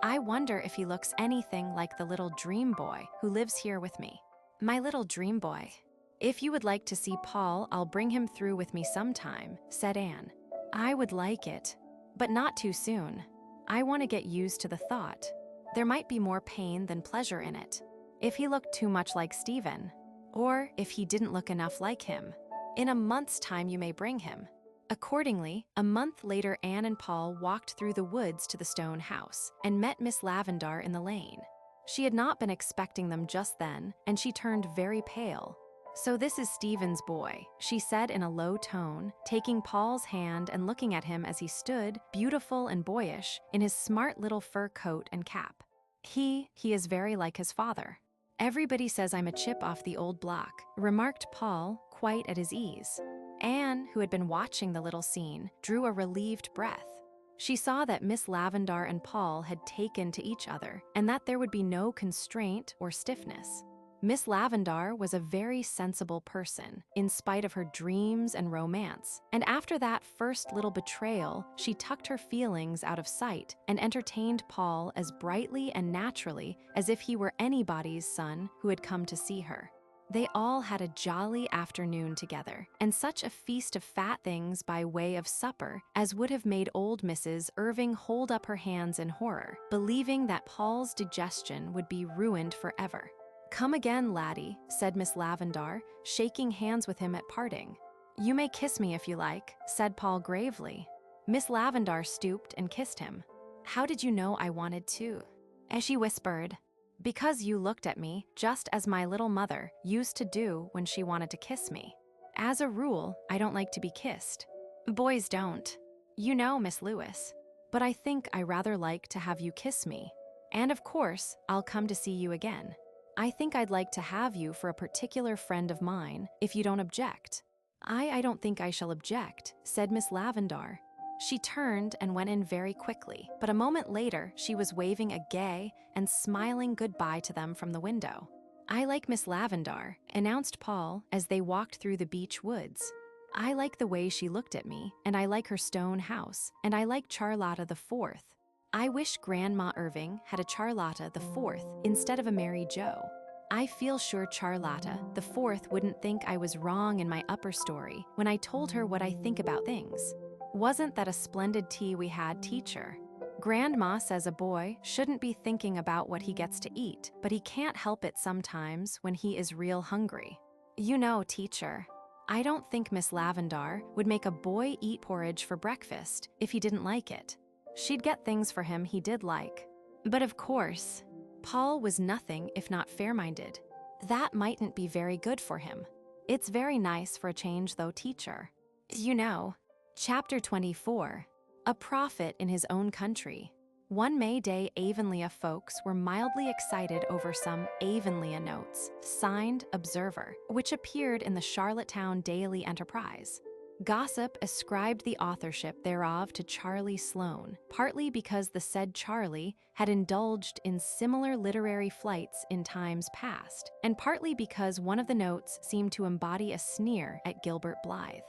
"I wonder if he looks anything like the little dream boy who lives here with me." "My little dream boy. If you would like to see Paul, I'll bring him through with me sometime," said Anne. "I would like it, but not too soon. I want to get used to the thought. There might be more pain than pleasure in it. If he looked too much like Stephen, or if he didn't look enough like him. In a month's time you may bring him." Accordingly, a month later Anne and Paul walked through the woods to the stone house and met Miss Lavendar in the lane. She had not been expecting them just then, and she turned very pale. "So this is Stephen's boy," she said in a low tone, taking Paul's hand and looking at him as he stood, beautiful and boyish, in his smart little fur coat and cap. He is very like his father." "Everybody says I'm a chip off the old block," remarked Paul, quite at his ease. Anne, who had been watching the little scene, drew a relieved breath. She saw that Miss Lavendar and Paul had taken to each other, and that there would be no constraint or stiffness. Miss Lavendar was a very sensible person, in spite of her dreams and romance, and after that first little betrayal, she tucked her feelings out of sight and entertained Paul as brightly and naturally as if he were anybody's son who had come to see her. They all had a jolly afternoon together, and such a feast of fat things by way of supper as would have made old Mrs. Irving hold up her hands in horror, believing that Paul's digestion would be ruined forever. "Come again, laddie," said Miss Lavendar, shaking hands with him at parting. "You may kiss me if you like," said Paul gravely. Miss Lavendar stooped and kissed him. "How did you know I wanted to?" As she whispered, "Because you looked at me just as my little mother used to do when she wanted to kiss me. As a rule, I don't like to be kissed. Boys don't. You know, Miss Lewis. But I think I rather like to have you kiss me. And of course, I'll come to see you again. I think I'd like to have you for a particular friend of mine, if you don't object." I don't think I shall object," said Miss Lavendar. She turned and went in very quickly, but a moment later she was waving a gay and smiling goodbye to them from the window. "I like Miss Lavendar," announced Paul as they walked through the beech woods. "I like the way she looked at me, and I like her stone house, and I like Charlotta the Fourth. I wish Grandma Irving had a Charlotta the Fourth instead of a Mary Jo. I feel sure Charlotta the Fourth wouldn't think I was wrong in my upper story when I told her what I think about things. Wasn't that a splendid tea we had, teacher? Grandma says a boy shouldn't be thinking about what he gets to eat, but he can't help it sometimes when he is real hungry. You know, teacher, I don't think Miss Lavendar would make a boy eat porridge for breakfast if he didn't like it. She'd get things for him he did like. But of course, Paul was nothing if not fair-minded. That mightn't be very good for him. It's very nice for a change, though, teacher. You know, Chapter 24, A Prophet in His Own Country. One May day, Avonlea folks were mildly excited over some Avonlea notes, signed Observer, which appeared in the Charlottetown Daily Enterprise. Gossip ascribed the authorship thereof to Charlie Sloane, partly because the said Charlie had indulged in similar literary flights in times past, and partly because one of the notes seemed to embody a sneer at Gilbert Blythe.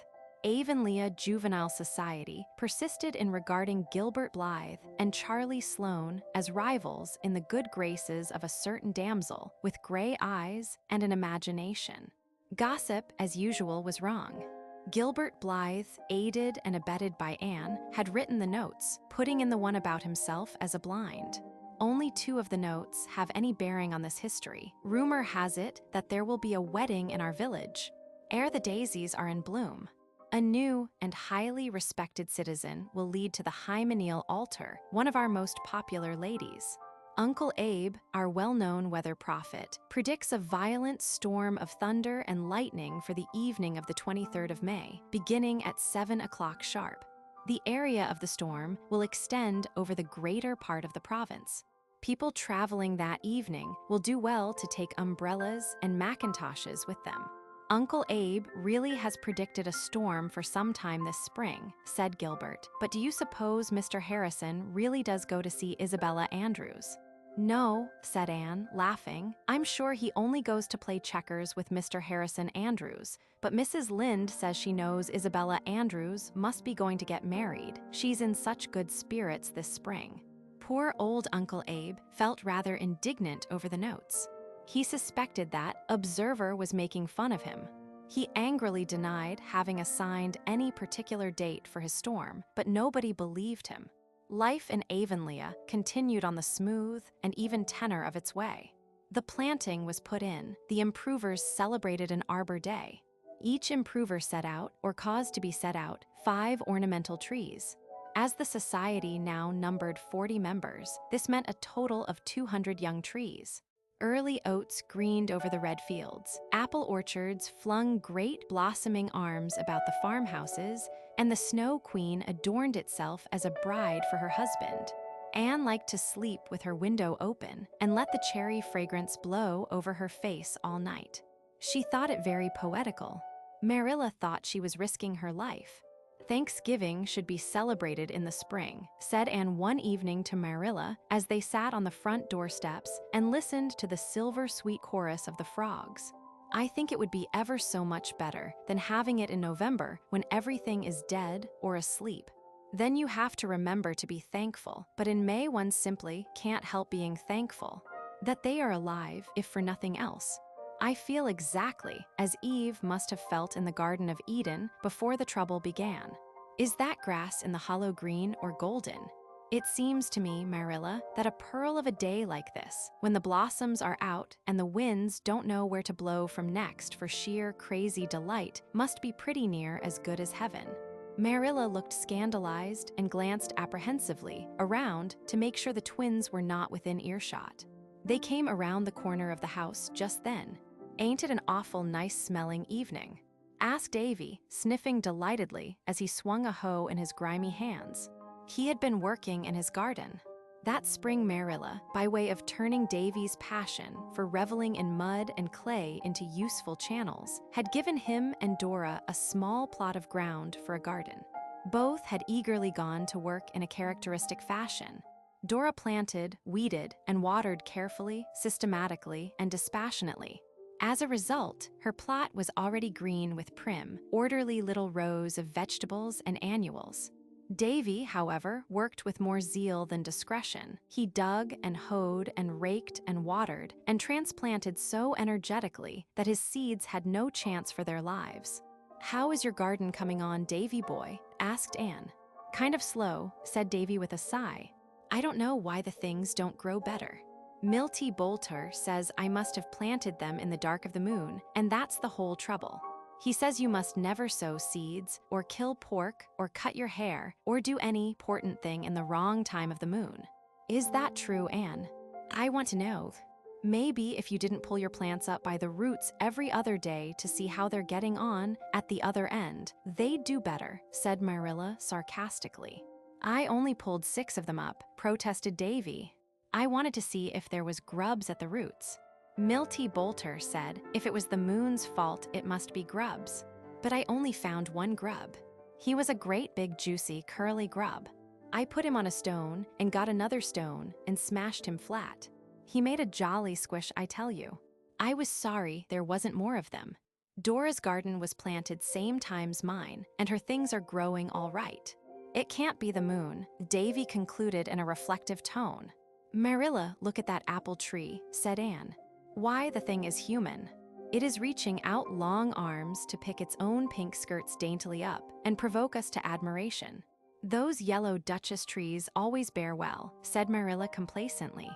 Avonlea Juvenile Society persisted in regarding Gilbert Blythe and Charlie Sloane as rivals in the good graces of a certain damsel with gray eyes and an imagination. Gossip, as usual, was wrong. Gilbert Blythe, aided and abetted by Anne, had written the notes, putting in the one about himself as a blind. Only 2 of the notes have any bearing on this history. Rumor has it that there will be a wedding in our village, ere the daisies are in bloom. A new and highly respected citizen will lead to the hymeneal altar, one of our most popular ladies. Uncle Abe, our well-known weather prophet, predicts a violent storm of thunder and lightning for the evening of the 23rd of May, beginning at 7 o'clock sharp. The area of the storm will extend over the greater part of the province. People traveling that evening will do well to take umbrellas and macintoshes with them. Uncle Abe really has predicted a storm for some time this spring, said Gilbert. But do you suppose Mr. Harrison really does go to see Isabella Andrews? No, said Anne, laughing. I'm sure he only goes to play checkers with Mr. Harrison Andrews, but Mrs. Lynde says she knows Isabella Andrews must be going to get married. She's in such good spirits this spring. Poor old Uncle Abe felt rather indignant over the notes. He suspected that Observer was making fun of him. He angrily denied having assigned any particular date for his storm, but nobody believed him. Life in Avonlea continued on the smooth and even tenor of its way. The planting was put in. The improvers celebrated an Arbor Day. Each improver set out, or caused to be set out, 5 ornamental trees. As the society now numbered 40 members, this meant a total of 200 young trees. Early oats greened over the red fields. Apple orchards flung great blossoming arms about the farmhouses, and the Snow Queen adorned itself as a bride for her husband. Anne liked to sleep with her window open and let the cherry fragrance blow over her face all night. She thought it very poetical. Marilla thought she was risking her life. Thanksgiving should be celebrated in the spring, said Anne one evening to Marilla as they sat on the front doorsteps and listened to the silver-sweet chorus of the frogs. I think it would be ever so much better than having it in November when everything is dead or asleep. Then you have to remember to be thankful, but in May one simply can't help being thankful that they are alive, if for nothing else. I feel exactly as Eve must have felt in the Garden of Eden before the trouble began. Is that grass in the hollow green or golden? It seems to me, Marilla, that a pearl of a day like this, when the blossoms are out and the winds don't know where to blow from next for sheer crazy delight, must be pretty near as good as heaven. Marilla looked scandalized and glanced apprehensively around to make sure the twins were not within earshot. They came around the corner of the house just then. Ain't it an awful nice-smelling evening? Asked Davy, sniffing delightedly as he swung a hoe in his grimy hands. He had been working in his garden. That spring Marilla, by way of turning Davy's passion for reveling in mud and clay into useful channels, had given him and Dora a small plot of ground for a garden. Both had eagerly gone to work in a characteristic fashion. Dora planted, weeded, and watered carefully, systematically, and dispassionately. As a result, her plot was already green with prim, orderly little rows of vegetables and annuals. Davy, however, worked with more zeal than discretion. He dug and hoed and raked and watered and transplanted so energetically that his seeds had no chance for their lives. "How is your garden coming on, Davy boy?" asked Anne. "Kind of slow," said Davy with a sigh. "I don't know why the things don't grow better. Milty Boulter says I must have planted them in the dark of the moon, and that's the whole trouble. He says you must never sow seeds, or kill pork, or cut your hair, or do any important thing in the wrong time of the moon. Is that true, Anne? I want to know. Maybe if you didn't pull your plants up by the roots every other day to see how they're getting on at the other end, they'd do better," said Marilla sarcastically. "I only pulled 6 of them up," protested Davy. "I wanted to see if there was grubs at the roots." Milty Boulter said if it was the moon's fault, it must be grubs. But I only found 1 grub. He was a great big juicy curly grub. I put him on a stone and got another stone and smashed him flat. He made a jolly squish, I tell you. I was sorry there wasn't more of them. Dora's garden was planted same time's mine, and her things are growing all right. It can't be the moon, Davy concluded in a reflective tone. Marilla, look at that apple tree, said Anne. Why, the thing is human. It is reaching out long arms to pick its own pink skirts daintily up and provoke us to admiration. Those yellow Duchess trees always bear well, said Marilla complacently.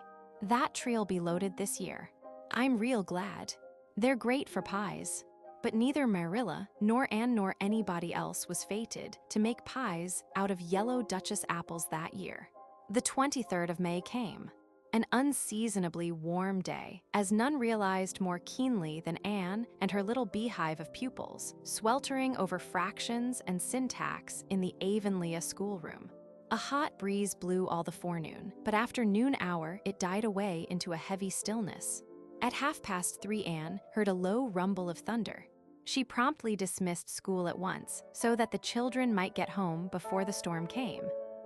That tree'll be loaded this year. I'm real glad. They're great for pies. But neither Marilla nor Anne nor anybody else was fated to make pies out of yellow Duchess apples that year. The 23rd of May came, an unseasonably warm day, as none realized more keenly than Anne and her little beehive of pupils, sweltering over fractions and syntax in the Avonlea schoolroom. A hot breeze blew all the forenoon, but after noon hour it died away into a heavy stillness. At 3:30 Anne heard a low rumble of thunder. She promptly dismissed school at once so that the children might get home before the storm came.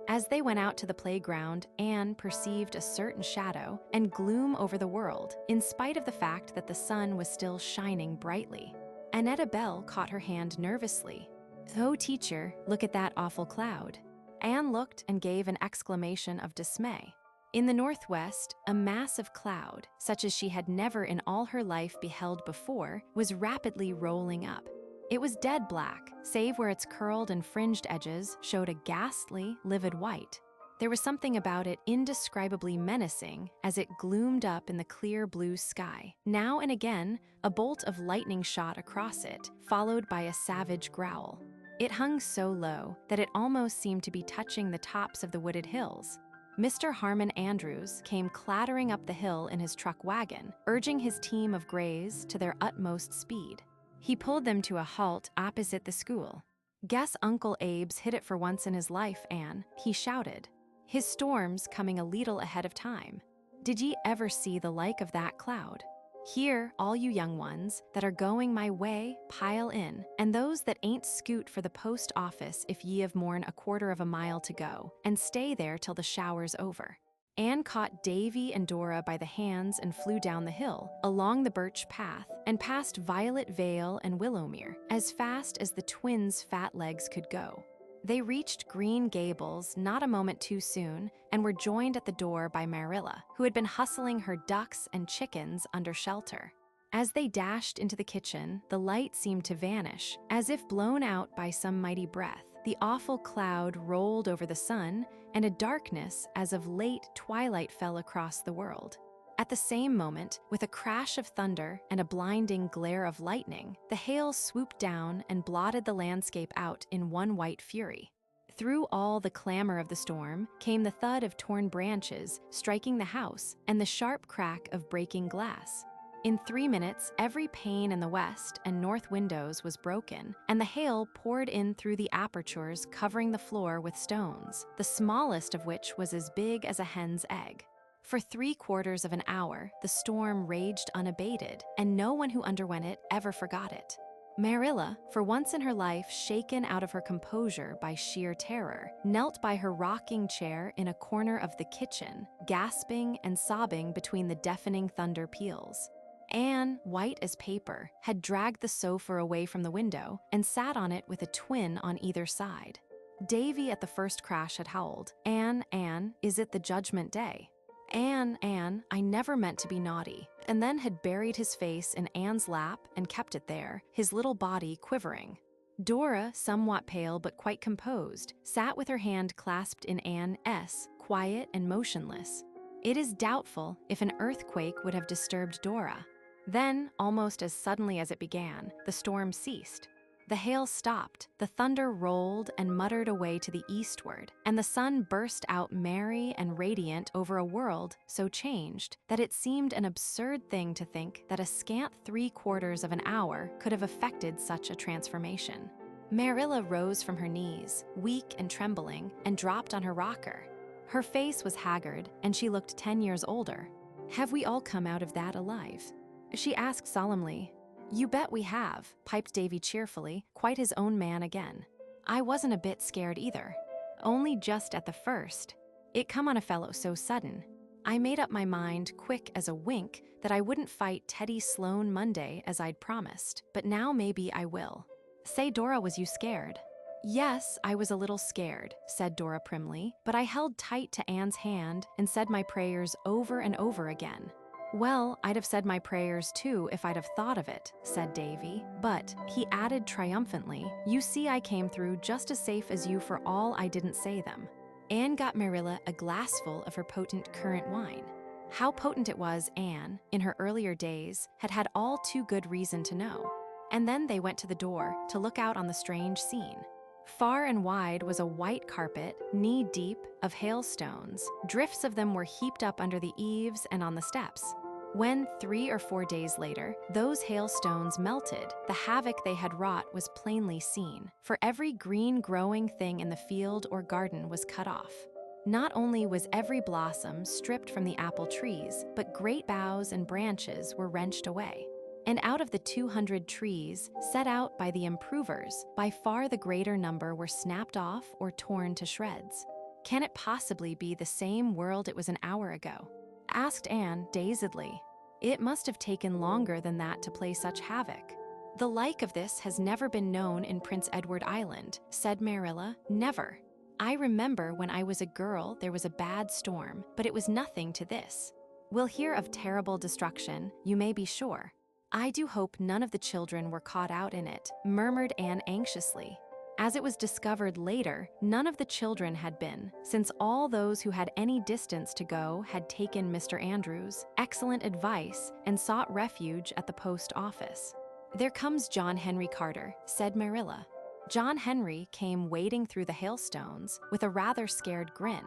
As they went out to the playground, Anne perceived a certain shadow and gloom over the world, in spite of the fact that the sun was still shining brightly. Annetta Bell caught her hand nervously. "Oh, teacher, look at that awful cloud." Anne looked and gave an exclamation of dismay. In the northwest, a massive cloud, such as she had never in all her life beheld before, was rapidly rolling up. It was dead black, save where its curled and fringed edges showed a ghastly, livid white. There was something about it indescribably menacing as it gloomed up in the clear blue sky. Now and again, a bolt of lightning shot across it, followed by a savage growl. It hung so low that it almost seemed to be touching the tops of the wooded hills. Mr. Harmon Andrews came clattering up the hill in his truck wagon, urging his team of grays to their utmost speed. He pulled them to a halt opposite the school. "Guess Uncle Abe's hit it for once in his life, Anne," he shouted. "His storm's coming a leetle ahead of time. Did ye ever see the like of that cloud? Here, all you young ones that are going my way, pile in, and those that ain't scoot for the post office if ye have more'n a quarter of a mile to go, and stay there till the shower's over." Anne caught Davy and Dora by the hands and flew down the hill, along the birch path, and past Violet Vale and Willowmere, as fast as the twins' fat legs could go. They reached Green Gables not a moment too soon and were joined at the door by Marilla, who had been hustling her ducks and chickens under shelter. As they dashed into the kitchen, the light seemed to vanish, as if blown out by some mighty breath. The awful cloud rolled over the sun, and a darkness as of late twilight fell across the world. At the same moment, with a crash of thunder and a blinding glare of lightning, the hail swooped down and blotted the landscape out in one white fury. Through all the clamor of the storm came the thud of torn branches striking the house and the sharp crack of breaking glass. In 3 minutes, every pane in the west and north windows was broken, and the hail poured in through the apertures covering the floor with stones, the smallest of which was as big as a hen's egg. For 3/4 of an hour, the storm raged unabated, and no one who underwent it ever forgot it. Marilla, for once in her life shaken out of her composure by sheer terror, knelt by her rocking chair in a corner of the kitchen, gasping and sobbing between the deafening thunder peals. Anne, white as paper, had dragged the sofa away from the window and sat on it with a twin on either side. Davy at the first crash had howled, "Anne, Anne, is it the judgment day? Anne, Anne, I never meant to be naughty," and then had buried his face in Anne's lap and kept it there, his little body quivering. Dora, somewhat pale but quite composed, sat with her hand clasped in Anne's, quiet and motionless. It is doubtful if an earthquake would have disturbed Dora. Then, almost as suddenly as it began, the storm ceased. The hail stopped, the thunder rolled and muttered away to the eastward, and the sun burst out merry and radiant over a world so changed that it seemed an absurd thing to think that a scant 3/4 of an hour could have effected such a transformation. Marilla rose from her knees, weak and trembling, and dropped on her rocker. Her face was haggard, and she looked 10 years older. "Have we all come out of that alive?" she asked solemnly. "You bet we have," piped Davy cheerfully, quite his own man again. "I wasn't a bit scared either. Only just at the first. It come on a fellow so sudden. I made up my mind quick as a wink that I wouldn't fight Teddy Sloan Monday as I'd promised, but now maybe I will. Say, Dora, was you scared? Yes, I was a little scared, said Dora primly, but I held tight to Anne's hand and said my prayers over and over again. Well, I'd have said my prayers too if I'd have thought of it, said Davy, but, he added triumphantly, you see I came through just as safe as you for all I didn't say them. Anne got Marilla a glassful of her potent currant wine. How potent it was, Anne, in her earlier days, had had all too good reason to know. And then they went to the door to look out on the strange scene. Far and wide was a white carpet, knee-deep, of hailstones. Drifts of them were heaped up under the eaves and on the steps. When, 3 or 4 days later, those hailstones melted, the havoc they had wrought was plainly seen, for every green growing thing in the field or garden was cut off. Not only was every blossom stripped from the apple trees, but great boughs and branches were wrenched away. And out of the 200 trees set out by the improvers, by far the greater number were snapped off or torn to shreds. Can it possibly be the same world it was an hour ago? Asked Anne dazedly. It must have taken longer than that to play such havoc. The like of this has never been known in Prince Edward Island, said Marilla, never. I remember when I was a girl there was a bad storm, but it was nothing to this. We'll hear of terrible destruction, you may be sure. I do hope none of the children were caught out in it, murmured Anne anxiously. As it was discovered later, none of the children had been, since all those who had any distance to go had taken Mr. Andrews' excellent advice and sought refuge at the post office. There comes John Henry Carter, said Marilla. John Henry came wading through the hailstones with a rather scared grin.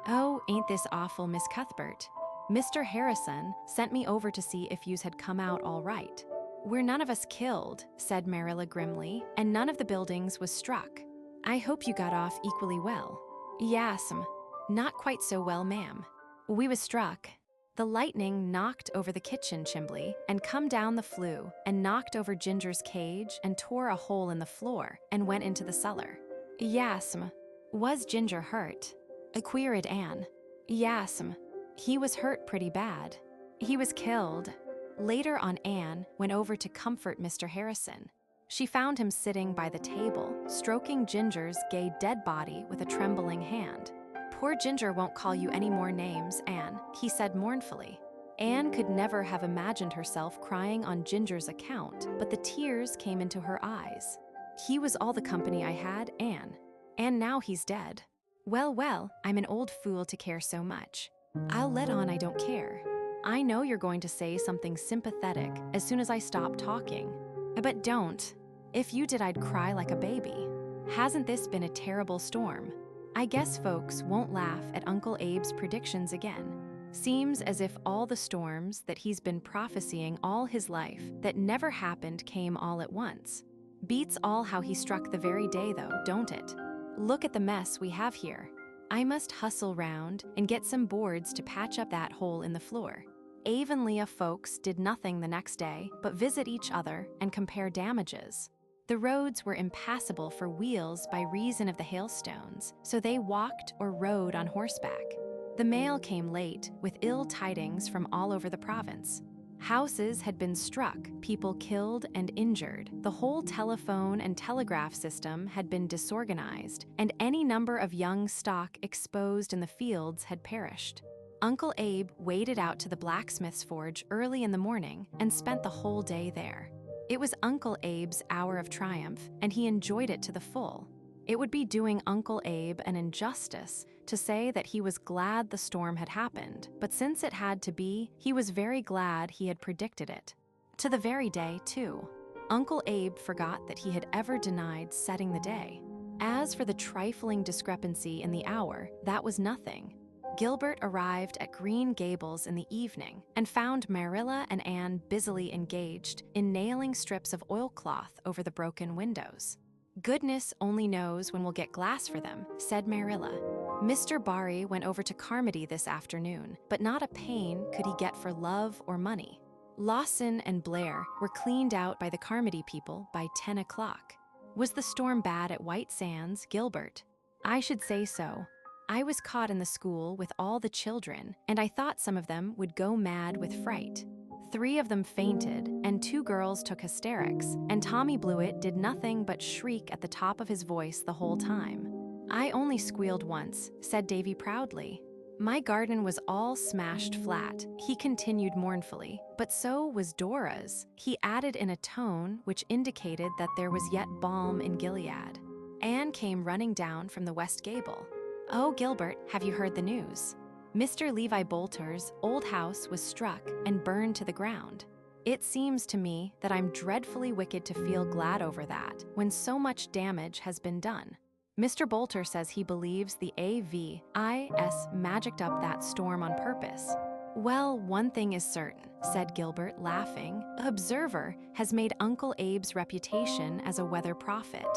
Oh, ain't this awful, Miss Cuthbert? Mr. Harrison sent me over to see if yous had come out all right. We're none of us killed, said Marilla grimly, and none of the buildings was struck. I hope you got off equally well. Yas'm, not quite so well, ma'am. We was struck. The lightning knocked over the kitchen chimbley and come down the flue and knocked over Ginger's cage and tore a hole in the floor and went into the cellar. Yas'm. Was Ginger hurt? Queried Anne. Yas'm. He was hurt pretty bad. He was killed. Later on, Anne went over to comfort Mr. Harrison. She found him sitting by the table, stroking Ginger's gay dead body with a trembling hand. Poor Ginger won't call you any more names, Anne, he said mournfully. Anne could never have imagined herself crying on Ginger's account, but the tears came into her eyes. He was all the company I had, Anne. And now he's dead. Well, well, I'm an old fool to care so much. I'll let on I don't care. I know you're going to say something sympathetic as soon as I stop talking. But don't. If you did, I'd cry like a baby. Hasn't this been a terrible storm? I guess folks won't laugh at Uncle Abe's predictions again. Seems as if all the storms that he's been prophesying all his life that never happened came all at once. Beats all how he struck the very day, though, don't it? Look at the mess we have here. I must hustle round and get some boards to patch up that hole in the floor. Avonlea folks did nothing the next day but visit each other and compare damages. The roads were impassable for wheels by reason of the hailstones, so they walked or rode on horseback. The mail came late with ill tidings from all over the province. Houses had been struck, people killed and injured. The whole telephone and telegraph system had been disorganized, and any number of young stock exposed in the fields had perished. Uncle Abe waded out to the blacksmith's forge early in the morning and spent the whole day there. It was Uncle Abe's hour of triumph, and he enjoyed it to the full. It would be doing Uncle Abe an injustice to say that he was glad the storm had happened, but since it had to be, he was very glad he had predicted it. To the very day, too. Uncle Abe forgot that he had ever denied setting the day. As for the trifling discrepancy in the hour, that was nothing. Gilbert arrived at Green Gables in the evening and found Marilla and Anne busily engaged in nailing strips of oilcloth over the broken windows. Goodness only knows when we'll get glass for them, said Marilla. Mr. Barry went over to Carmody this afternoon, but not a pane could he get for love or money. Lawson and Blair were cleaned out by the Carmody people by 10 o'clock. Was the storm bad at White Sands, Gilbert? I should say so. I was caught in the school with all the children, and I thought some of them would go mad with fright. 3 of them fainted, and 2 girls took hysterics, and Tommy Blewett did nothing but shriek at the top of his voice the whole time. I only squealed once, said Davy proudly. My garden was all smashed flat, he continued mournfully, but so was Dora's, he added in a tone which indicated that there was yet balm in Gilead. Anne came running down from the west gable. "Oh, Gilbert, have you heard the news? Mr. Levi Bolter's old house was struck and burned to the ground. It seems to me that I'm dreadfully wicked to feel glad over that, when so much damage has been done. Mr. Bolter says he believes the AVIS magicked up that storm on purpose." "Well, one thing is certain," said Gilbert, laughing. "Observer has made Uncle Abe's reputation as a weather prophet.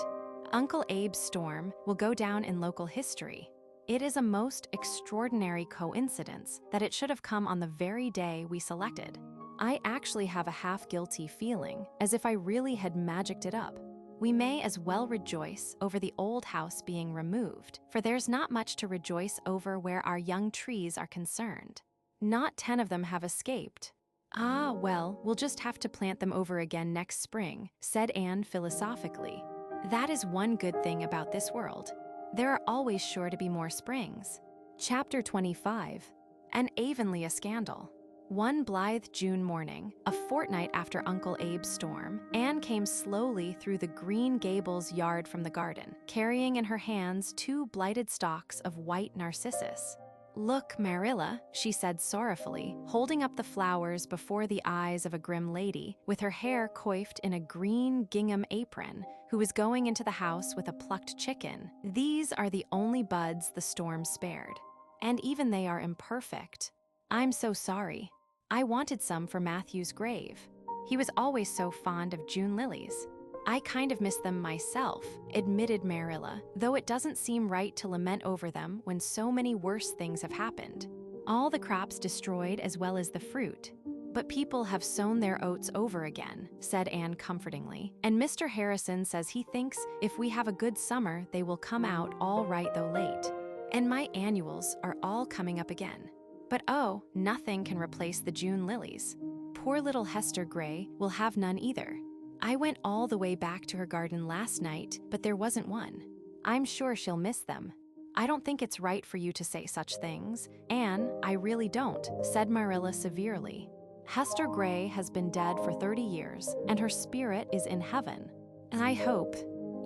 Uncle Abe's storm will go down in local history. It is a most extraordinary coincidence that it should have come on the very day we selected. I actually have a half-guilty feeling, as if I really had magicked it up. We may as well rejoice over the old house being removed, for there's not much to rejoice over where our young trees are concerned. Not 10 of them have escaped." "Ah, well, we'll just have to plant them over again next spring," said Anne philosophically. "That is one good thing about this world. There are always sure to be more springs." Chapter 25. An Avonlea Scandal. One blithe June morning, a fortnight after Uncle Abe's storm, Anne came slowly through the Green Gables yard from the garden, carrying in her hands 2 blighted stalks of white narcissus. "Look, Marilla," she said sorrowfully, holding up the flowers before the eyes of a grim lady, with her hair coiffed in a green gingham apron, who was going into the house with a plucked chicken. "These are the only buds the storm spared. And even they are imperfect. I'm so sorry. I wanted some for Matthew's grave. He was always so fond of June lilies." "I kind of miss them myself," admitted Marilla, "though it doesn't seem right to lament over them when so many worse things have happened. All the crops destroyed as well as the fruit." "But people have sown their oats over again," said Anne comfortingly, "and Mr. Harrison says he thinks if we have a good summer, they will come out all right though late. And my annuals are all coming up again. But oh, nothing can replace the June lilies. Poor little Hester Gray will have none either. I went all the way back to her garden last night, but there wasn't one. I'm sure she'll miss them." "I don't think it's right for you to say such things, Anne, I really don't," said Marilla severely. "Hester Gray has been dead for 30 years, and her spirit is in heaven. And I hope—"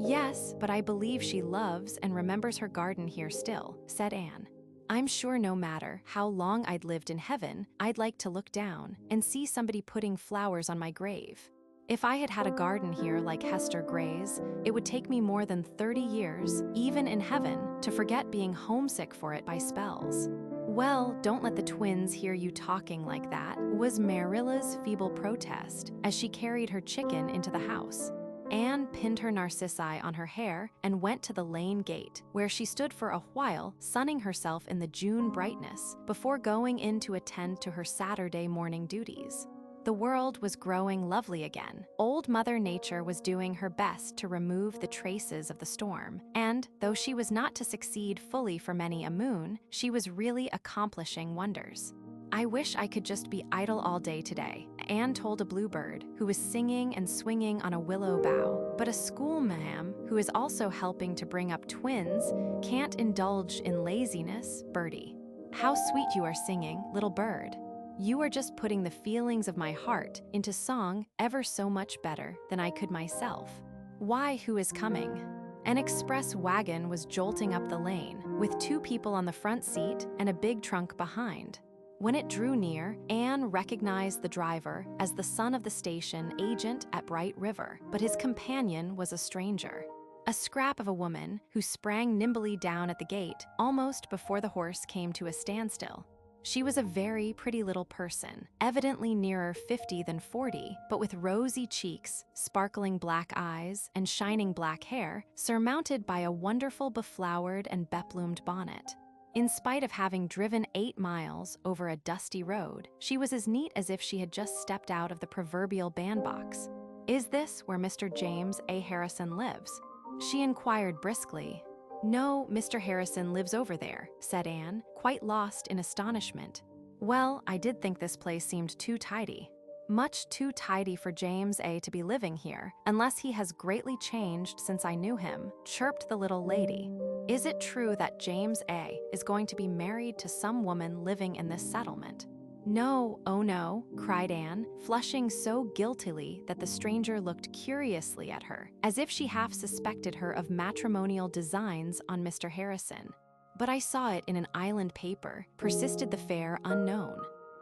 "Yes, but I believe she loves and remembers her garden here still," said Anne. "I'm sure no matter how long I'd lived in heaven, I'd like to look down and see somebody putting flowers on my grave. If I had had a garden here like Hester Gray's, it would take me more than 30 years, even in heaven, to forget being homesick for it by spells." "Well, don't let the twins hear you talking like that," was Marilla's feeble protest as she carried her chicken into the house. Anne pinned her narcissi on her hair and went to the lane gate, where she stood for a while sunning herself in the June brightness before going in to attend to her Saturday morning duties. The world was growing lovely again. Old Mother Nature was doing her best to remove the traces of the storm, and though she was not to succeed fully for many a moon, she was really accomplishing wonders. "I wish I could just be idle all day today," Anne told a bluebird who was singing and swinging on a willow bough. "But a schoolma'am who is also helping to bring up twins can't indulge in laziness, Birdie. How sweet you are singing, little bird. You are just putting the feelings of my heart into song ever so much better than I could myself. Why, who is coming?" An express wagon was jolting up the lane, with 2 people on the front seat and a big trunk behind. When it drew near, Anne recognized the driver as the son of the station agent at Bright River, but his companion was a stranger. A scrap of a woman who sprang nimbly down at the gate almost before the horse came to a standstill. She was a very pretty little person, evidently nearer 50 than 40, but with rosy cheeks, sparkling black eyes, and shining black hair, surmounted by a wonderful beflowered and beplumed bonnet. In spite of having driven 8 miles over a dusty road, she was as neat as if she had just stepped out of the proverbial bandbox. "Is this where Mr. James A. Harrison lives?" she inquired briskly. "No, Mr. Harrison lives over there," said Anne, quite lost in astonishment. "Well, I did think this place seemed too tidy. Much too tidy for James A. to be living here, unless he has greatly changed since I knew him," chirped the little lady. "Is it true that James A. is going to be married to some woman living in this settlement?" "No, oh no," cried Anne, flushing so guiltily that the stranger looked curiously at her, as if she half suspected her of matrimonial designs on Mr. Harrison. "But I saw it in an island paper," persisted the fair unknown.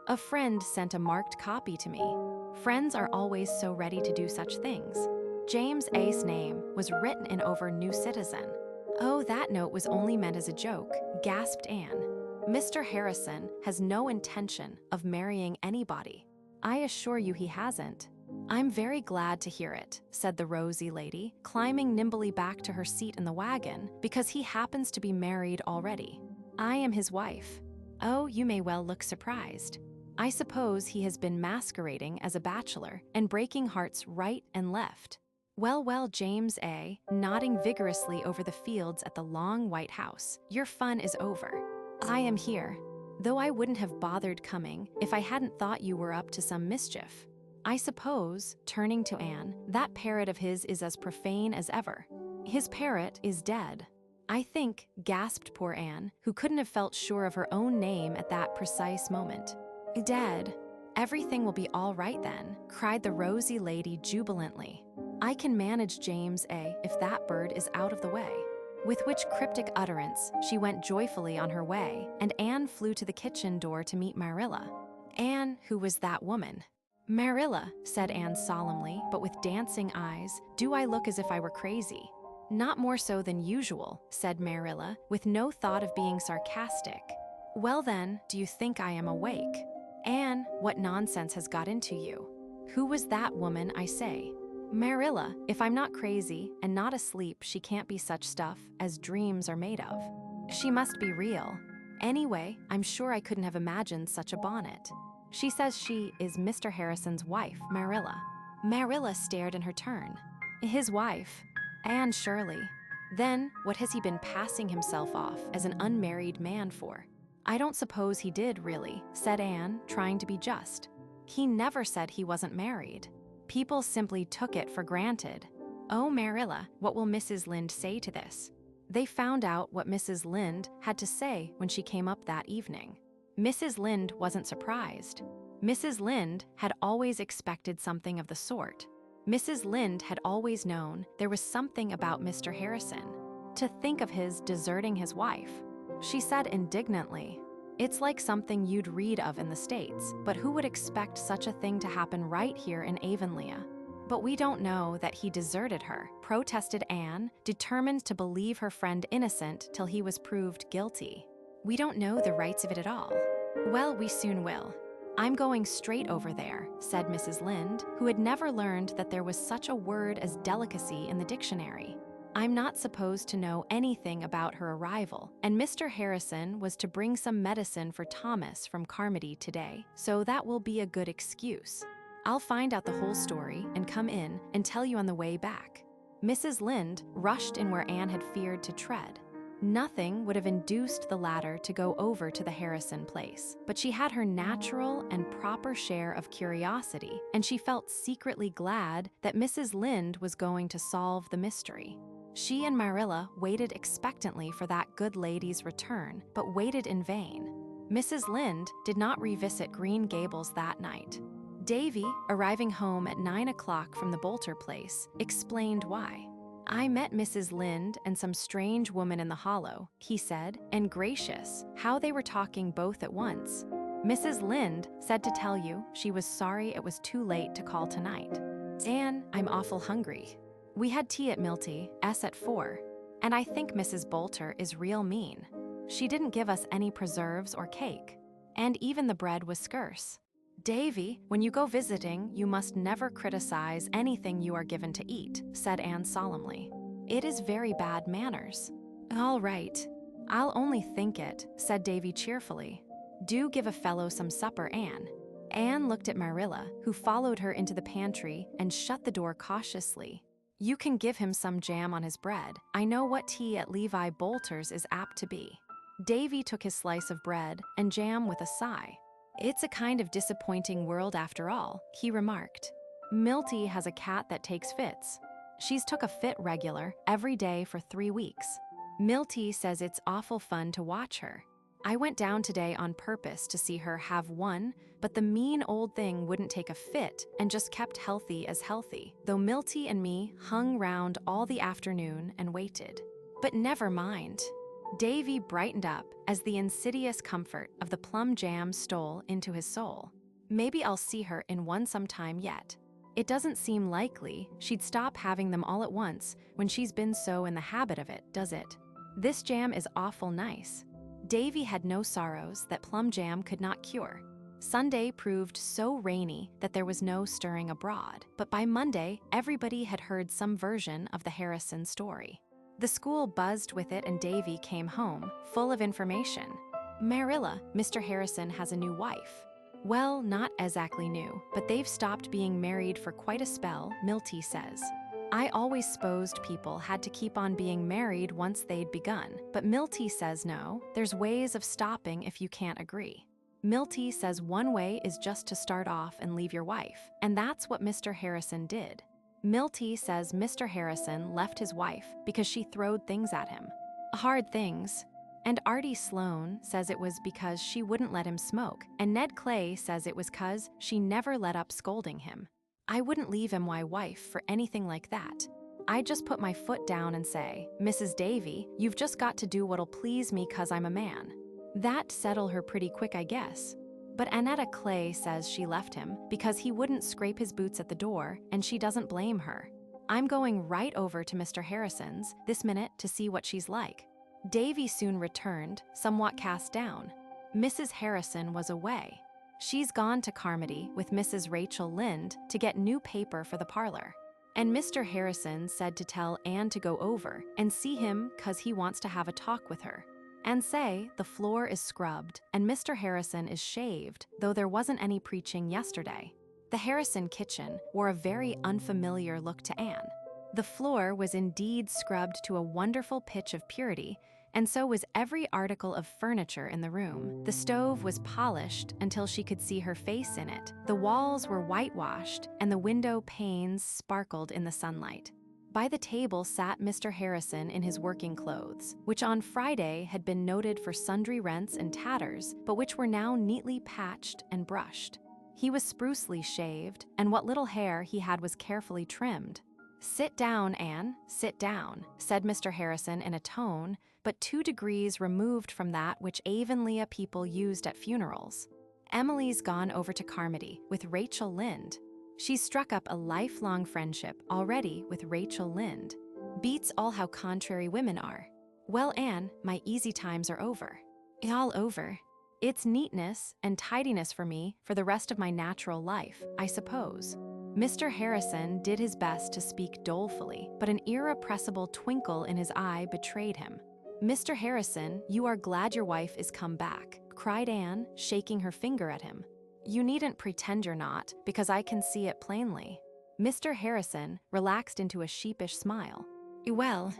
"A friend sent a marked copy to me. Friends are always so ready to do such things. James A.'s name was written in over New Citizen." "Oh, that note was only meant as a joke," gasped Anne. "Mr. Harrison has no intention of marrying anybody. I assure you he hasn't." "I'm very glad to hear it," said the rosy lady, climbing nimbly back to her seat in the wagon, "because he happens to be married already. I am his wife." "Oh, you may well look surprised. I suppose he has been masquerading as a bachelor and breaking hearts right and left." "Well, well, James A., nodding vigorously over the fields at the long white house, your fun is over. I am here, though I wouldn't have bothered coming if I hadn't thought you were up to some mischief. I suppose," turning to Anne, "that parrot of his is as profane as ever." "His parrot is dead." "I think," gasped poor Anne, who couldn't have felt sure of her own name at that precise moment. "Dead? Everything will be all right then," cried the rosy lady jubilantly. "I can manage James A. if that bird is out of the way." With which cryptic utterance, she went joyfully on her way, and Anne flew to the kitchen door to meet Marilla. "Anne, who was that woman?" "Marilla," said Anne solemnly, but with dancing eyes, "do I look as if I were crazy?" "Not more so than usual," said Marilla, with no thought of being sarcastic. "Well then, do you think I am awake?" "Anne, what nonsense has got into you? Who was that woman, I say?" "Marilla, if I'm not crazy and not asleep, she can't be such stuff as dreams are made of. She must be real. Anyway, I'm sure I couldn't have imagined such a bonnet. She says she is Mr. Harrison's wife, Marilla." Marilla stared in her turn. "His wife? Anne Shirley. Then what has he been passing himself off as an unmarried man for?" "I don't suppose he did, really," said Anne, trying to be just. "He never said he wasn't married. People simply took it for granted." "Oh, Marilla, what will Mrs. Lynde say to this?" They found out what Mrs. Lynde had to say when she came up that evening. Mrs. Lynde wasn't surprised. Mrs. Lynde had always expected something of the sort. Mrs. Lynde had always known there was something about Mr. Harrison. To think of his deserting his wife. She said indignantly, "It's like something you'd read of in the States, but who would expect such a thing to happen right here in Avonlea?" "But we don't know that he deserted her," protested Anne, determined to believe her friend innocent till he was proved guilty. "We don't know the rights of it at all." "Well, we soon will. I'm going straight over there," said Mrs. Lynde, who had never learned that there was such a word as delicacy in the dictionary. "I'm not supposed to know anything about her arrival, and Mr. Harrison was to bring some medicine for Thomas from Carmody today, so that will be a good excuse. I'll find out the whole story and come in and tell you on the way back." Mrs. Lynde rushed in where Anne had feared to tread. Nothing would have induced the latter to go over to the Harrison place, but she had her natural and proper share of curiosity, and she felt secretly glad that Mrs. Lynde was going to solve the mystery. She and Marilla waited expectantly for that good lady's return, but waited in vain. Mrs. Lynde did not revisit Green Gables that night. Davy, arriving home at 9 o'clock from the Bolter place, explained why. "I met Mrs. Lynde and some strange woman in the hollow," he said, and gracious, how they were talking both at once. "Mrs. Lynde said to tell you she was sorry it was too late to call tonight. Anne, I'm awful hungry. We had tea at Milty, at 4, and I think Mrs. Bolter is real mean. She didn't give us any preserves or cake, and even the bread was scarce. Davy, when you go visiting, you must never criticize anything you are given to eat," said Anne solemnly. "It is very bad manners." "All right. I'll only think it," said Davy cheerfully. "Do give a fellow some supper, Anne." Anne looked at Marilla, who followed her into the pantry and shut the door cautiously. You can give him some jam on his bread. I know what tea at Levi Bolter's is apt to be. Davy took his slice of bread and jam with a sigh. It's a kind of disappointing world after all, he remarked. Milty has a cat that takes fits. She's took a fit regular, every day for 3 weeks. Milty says it's awful fun to watch her. I went down today on purpose to see her have one, but the mean old thing wouldn't take a fit and just kept healthy as healthy, though Milty and me hung round all the afternoon and waited. But never mind. Davy brightened up as the insidious comfort of the plum jam stole into his soul. Maybe I'll see her in one sometime yet. It doesn't seem likely she'd stop having them all at once when she's been so in the habit of it, does it? This jam is awful nice. Davy had no sorrows that plum jam could not cure. Sunday proved so rainy that there was no stirring abroad, but by Monday, everybody had heard some version of the Harrison story. The school buzzed with it and Davy came home, full of information. Marilla, Mr. Harrison has a new wife. Well, not exactly new, but they've stopped being married for quite a spell, Milty says. I always supposed people had to keep on being married once they'd begun, but Milty says no, there's ways of stopping if you can't agree. Milty says one way is just to start off and leave your wife, and that's what Mr. Harrison did. Milty says Mr. Harrison left his wife because she throwed things at him. Hard things. And Artie Sloane says it was because she wouldn't let him smoke, and Ned Clay says it was 'cause she never let up scolding him. I wouldn't leave him my wife for anything like that. I'd just put my foot down and say, Mrs. Davy, you've just got to do what'll please me 'cause I'm a man. That'd settle her pretty quick, I guess. But Annetta Clay says she left him because he wouldn't scrape his boots at the door, and she doesn't blame her. I'm going right over to Mr. Harrison's this minute to see what she's like. Davy soon returned, somewhat cast down. Mrs. Harrison was away. She's gone to Carmody with Mrs. Rachel Lynde to get new paper for the parlor. And Mr. Harrison said to tell Anne to go over and see him 'cause he wants to have a talk with her. And say the floor is scrubbed and Mr. Harrison is shaved, though there wasn't any preaching yesterday. The Harrison kitchen wore a very unfamiliar look to Anne. The floor was indeed scrubbed to a wonderful pitch of purity, and so was every article of furniture in the room. The stove was polished until she could see her face in it. The walls were whitewashed, and the window panes sparkled in the sunlight. By the table sat Mr. Harrison in his working clothes, which on Friday had been noted for sundry rents and tatters, but which were now neatly patched and brushed. He was sprucely shaved, and what little hair he had was carefully trimmed. Sit down, Anne, sit down, said Mr. Harrison in a tone, but 2 degrees removed from that which Avonlea people used at funerals. Emily's gone over to Carmody with Rachel Lynde. She's struck up a lifelong friendship already with Rachel Lynde. Beats all how contrary women are. Well, Anne, my easy times are over. All over. It's neatness and tidiness for me for the rest of my natural life, I suppose. Mr. Harrison did his best to speak dolefully, but an irrepressible twinkle in his eye betrayed him. Mr. Harrison, you are glad your wife is come back, cried Anne, shaking her finger at him. You needn't pretend you're not, because I can see it plainly. Mr. Harrison relaxed into a sheepish smile. Well,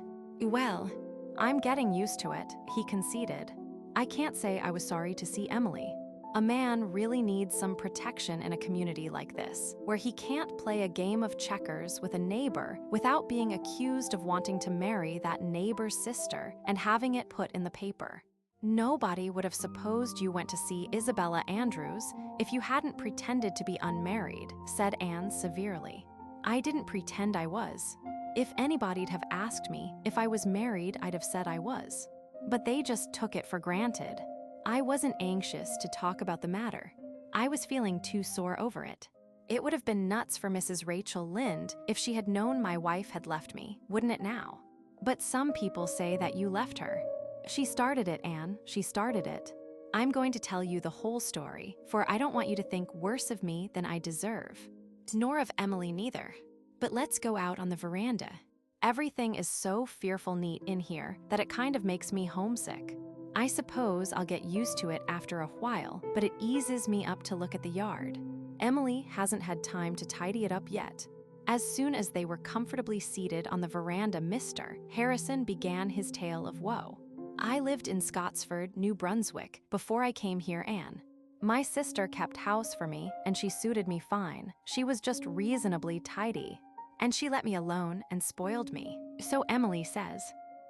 I'm getting used to it, he conceded. I can't say I was sorry to see Emily. A man really needs some protection in a community like this, where he can't play a game of checkers with a neighbor without being accused of wanting to marry that neighbor's sister and having it put in the paper. Nobody would have supposed you went to see Isabella Andrews if you hadn't pretended to be unmarried, said Anne severely. I didn't pretend I was. If anybody'd have asked me if I was married, I'd have said I was. But they just took it for granted. I wasn't anxious to talk about the matter. I was feeling too sore over it. It would have been nuts for Mrs. Rachel Lynde if she had known my wife had left me, wouldn't it now? But some people say that you left her. She started it, Anne, she started it. I'm going to tell you the whole story, for I don't want you to think worse of me than I deserve. Nor of Emily neither. But let's go out on the veranda. Everything is so fearful neat in here that it kind of makes me homesick. I suppose I'll get used to it after a while, but it eases me up to look at the yard. Emily hasn't had time to tidy it up yet. As soon as they were comfortably seated on the veranda, Mr. Harrison began his tale of woe. I lived in Scottsford, New Brunswick, before I came here, Anne. My sister kept house for me, and she suited me fine. She was just reasonably tidy. And she let me alone and spoiled me. So Emily says.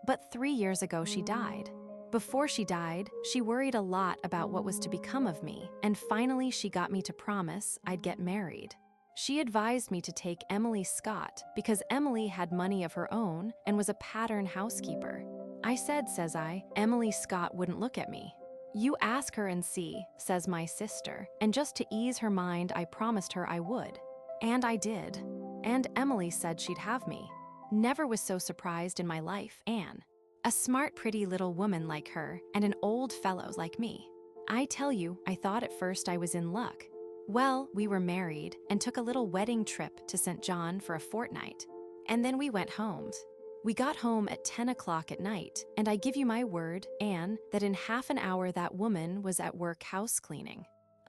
But 3 years ago she died. Before she died, she worried a lot about what was to become of me, and finally she got me to promise I'd get married. She advised me to take Emily Scott because Emily had money of her own and was a pattern housekeeper. I said, says I, Emily Scott wouldn't look at me. You ask her and see, says my sister, and just to ease her mind, I promised her I would. And I did. And Emily said she'd have me. Never was so surprised in my life, Anne. A smart, pretty little woman like her, and an old fellow like me. I tell you, I thought at first I was in luck. Well, we were married and took a little wedding trip to St. John for a fortnight. And then we went home. We got home at 10 o'clock at night, and I give you my word, Anne, that in half an hour that woman was at work house cleaning.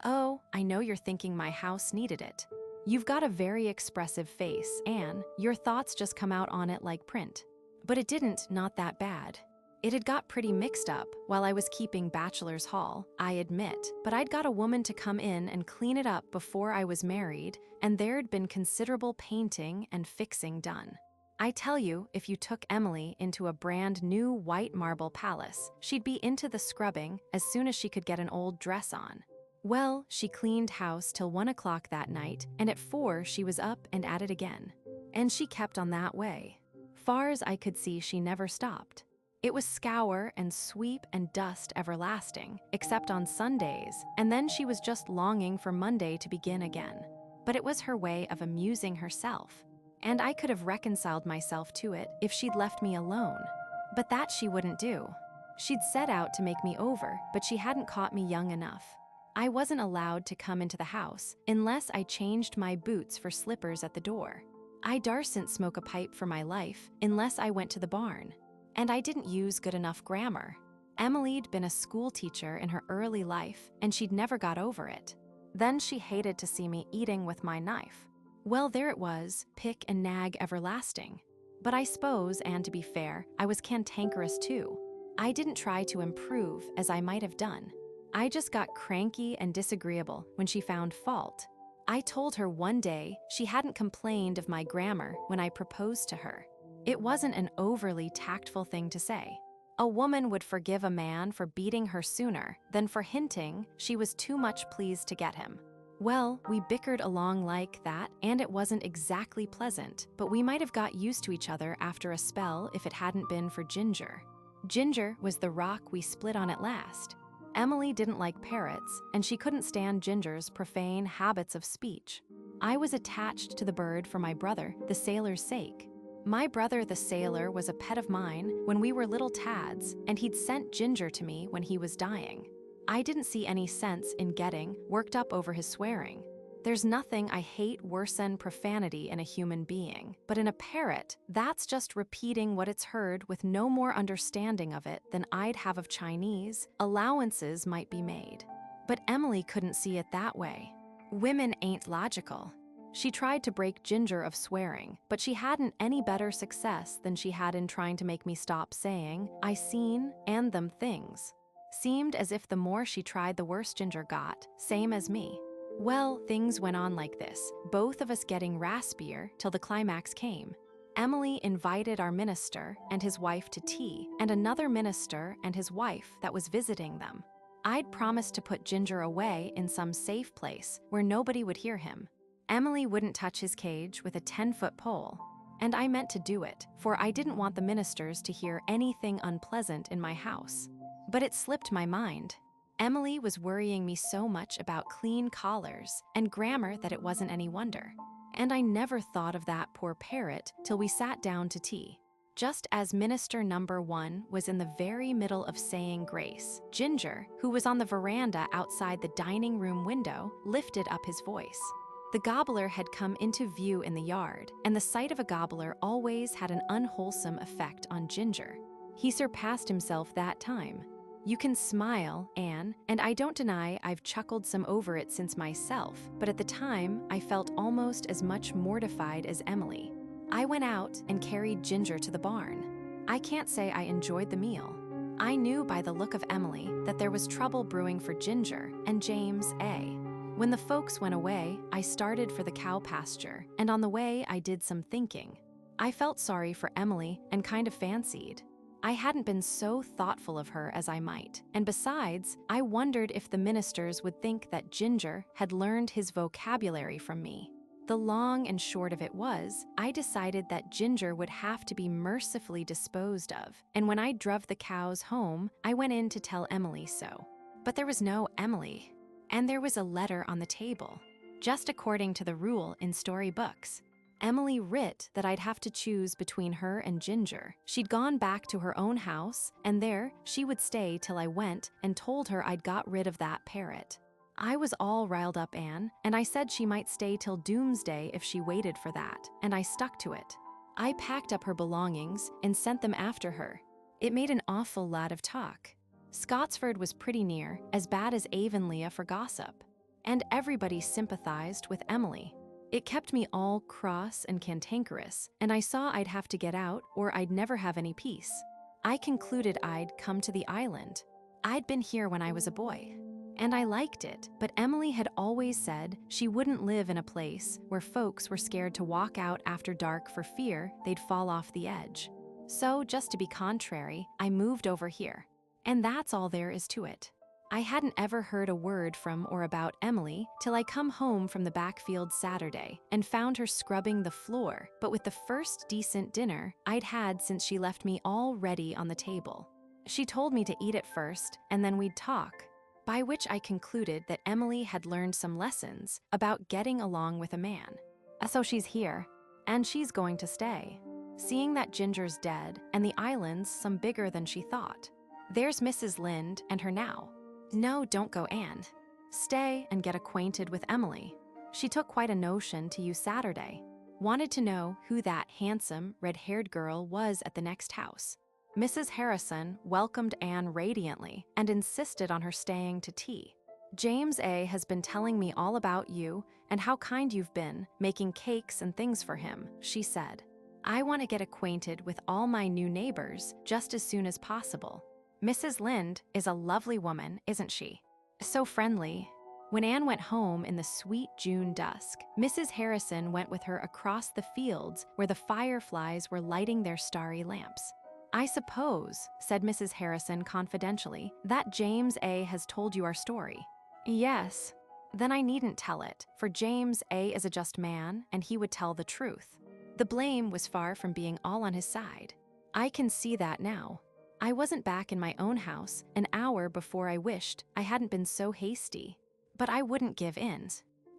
Oh, I know you're thinking my house needed it. You've got a very expressive face, Anne. Your thoughts just come out on it like print. But it didn't, not that bad. It had got pretty mixed up while I was keeping bachelor's hall, I admit, but I'd got a woman to come in and clean it up before I was married, and there'd been considerable painting and fixing done. I tell you, if you took Emily into a brand new white marble palace, she'd be into the scrubbing as soon as she could get an old dress on. Well, she cleaned house till 1 o'clock that night, and at 4 she was up and at it again. And she kept on that way. Far as I could see, she never stopped. It was scour and sweep and dust everlasting, except on Sundays, and then she was just longing for Monday to begin again. But it was her way of amusing herself, and I could have reconciled myself to it if she'd left me alone. But that she wouldn't do. She'd set out to make me over, but she hadn't caught me young enough. I wasn't allowed to come into the house unless I changed my boots for slippers at the door. I darsn't smoke a pipe for my life unless I went to the barn. And I didn't use good enough grammar. Emily'd been a schoolteacher in her early life, and she'd never got over it. Then she hated to see me eating with my knife. Well, there it was, pick and nag everlasting. But I suppose, and to be fair, I was cantankerous too. I didn't try to improve as I might have done. I just got cranky and disagreeable when she found fault. I told her one day she hadn't complained of my grammar when I proposed to her. It wasn't an overly tactful thing to say. A woman would forgive a man for beating her sooner than for hinting she was too much pleased to get him. Well, we bickered along like that, and it wasn't exactly pleasant, but we might have got used to each other after a spell if it hadn't been for Ginger. Ginger was the rock we split on at last. Emily didn't like parrots, and she couldn't stand Ginger's profane habits of speech. I was attached to the bird for my brother, the sailor's sake. My brother, the sailor, was a pet of mine when we were little tads, and he'd sent Ginger to me when he was dying. I didn't see any sense in getting worked up over his swearing. There's nothing I hate worse than profanity in a human being, but in a parrot, that's just repeating what it's heard with no more understanding of it than I'd have of Chinese. Allowances might be made. But Emily couldn't see it that way. Women ain't logical. She tried to break Ginger of swearing, but she hadn't any better success than she had in trying to make me stop saying, I seen, and them things. Seemed as if the more she tried, the worse Ginger got, same as me. Well, things went on like this, both of us getting raspier till the climax came. Emily invited our minister and his wife to tea, and another minister and his wife that was visiting them. I'd promised to put Ginger away in some safe place where nobody would hear him. Emily wouldn't touch his cage with a 10-foot pole, and I meant to do it, for I didn't want the ministers to hear anything unpleasant in my house. But it slipped my mind. Emily was worrying me so much about clean collars and grammar that it wasn't any wonder. And I never thought of that poor parrot till we sat down to tea. Just as minister number 1 was in the very middle of saying grace, Ginger, who was on the veranda outside the dining room window, lifted up his voice. The gobbler had come into view in the yard, and the sight of a gobbler always had an unwholesome effect on Ginger. He surpassed himself that time. You can smile, Anne, and I don't deny I've chuckled some over it since myself, but at the time, I felt almost as much mortified as Emily. I went out and carried Ginger to the barn. I can't say I enjoyed the meal. I knew by the look of Emily that there was trouble brewing for Ginger and James A. When the folks went away, I started for the cow pasture, and on the way I did some thinking. I felt sorry for Emily and kind of fancied I hadn't been so thoughtful of her as I might, and besides, I wondered if the ministers would think that Ginger had learned his vocabulary from me. The long and short of it was, I decided that Ginger would have to be mercifully disposed of, and when I drove the cows home, I went in to tell Emily so. But there was no Emily, and there was a letter on the table, just according to the rule in storybooks. Emily writ that I'd have to choose between her and Ginger. She'd gone back to her own house, and there she would stay till I went and told her I'd got rid of that parrot. I was all riled up, Anne, and I said she might stay till doomsday if she waited for that, and I stuck to it. I packed up her belongings and sent them after her. It made an awful lot of talk. Scotsford was pretty near, as bad as Avonlea for gossip, and everybody sympathized with Emily. It kept me all cross and cantankerous, and I saw I'd have to get out or I'd never have any peace. I concluded I'd come to the island. I'd been here when I was a boy, and I liked it, but Emily had always said she wouldn't live in a place where folks were scared to walk out after dark for fear they'd fall off the edge. So, just to be contrary, I moved over here. And that's all there is to it. I hadn't ever heard a word from or about Emily till I come home from the backfield Saturday and found her scrubbing the floor, but with the first decent dinner I'd had since she left me all ready on the table. She told me to eat it first, and then we'd talk, by which I concluded that Emily had learned some lessons about getting along with a man. So she's here, and she's going to stay. Seeing that Ginger's dead and the island's some bigger than she thought. There's Mrs. Lynde and her now. No, don't go, Anne. Stay and get acquainted with Emily. She took quite a notion to you Saturday. Wanted to know who that handsome, red-haired girl was at the next house. Mrs. Harrison welcomed Anne radiantly and insisted on her staying to tea. James A. has been telling me all about you and how kind you've been, making cakes and things for him, she said. I want to get acquainted with all my new neighbors just as soon as possible. Mrs. Lynde is a lovely woman, isn't she? So friendly. When Anne went home in the sweet June dusk, Mrs. Harrison went with her across the fields where the fireflies were lighting their starry lamps. I suppose, said Mrs. Harrison confidentially, that James A. has told you our story. Yes. Then I needn't tell it, for James A. is a just man, and he would tell the truth. The blame was far from being all on his side. I can see that now. I wasn't back in my own house an hour before I wished I hadn't been so hasty. But I wouldn't give in.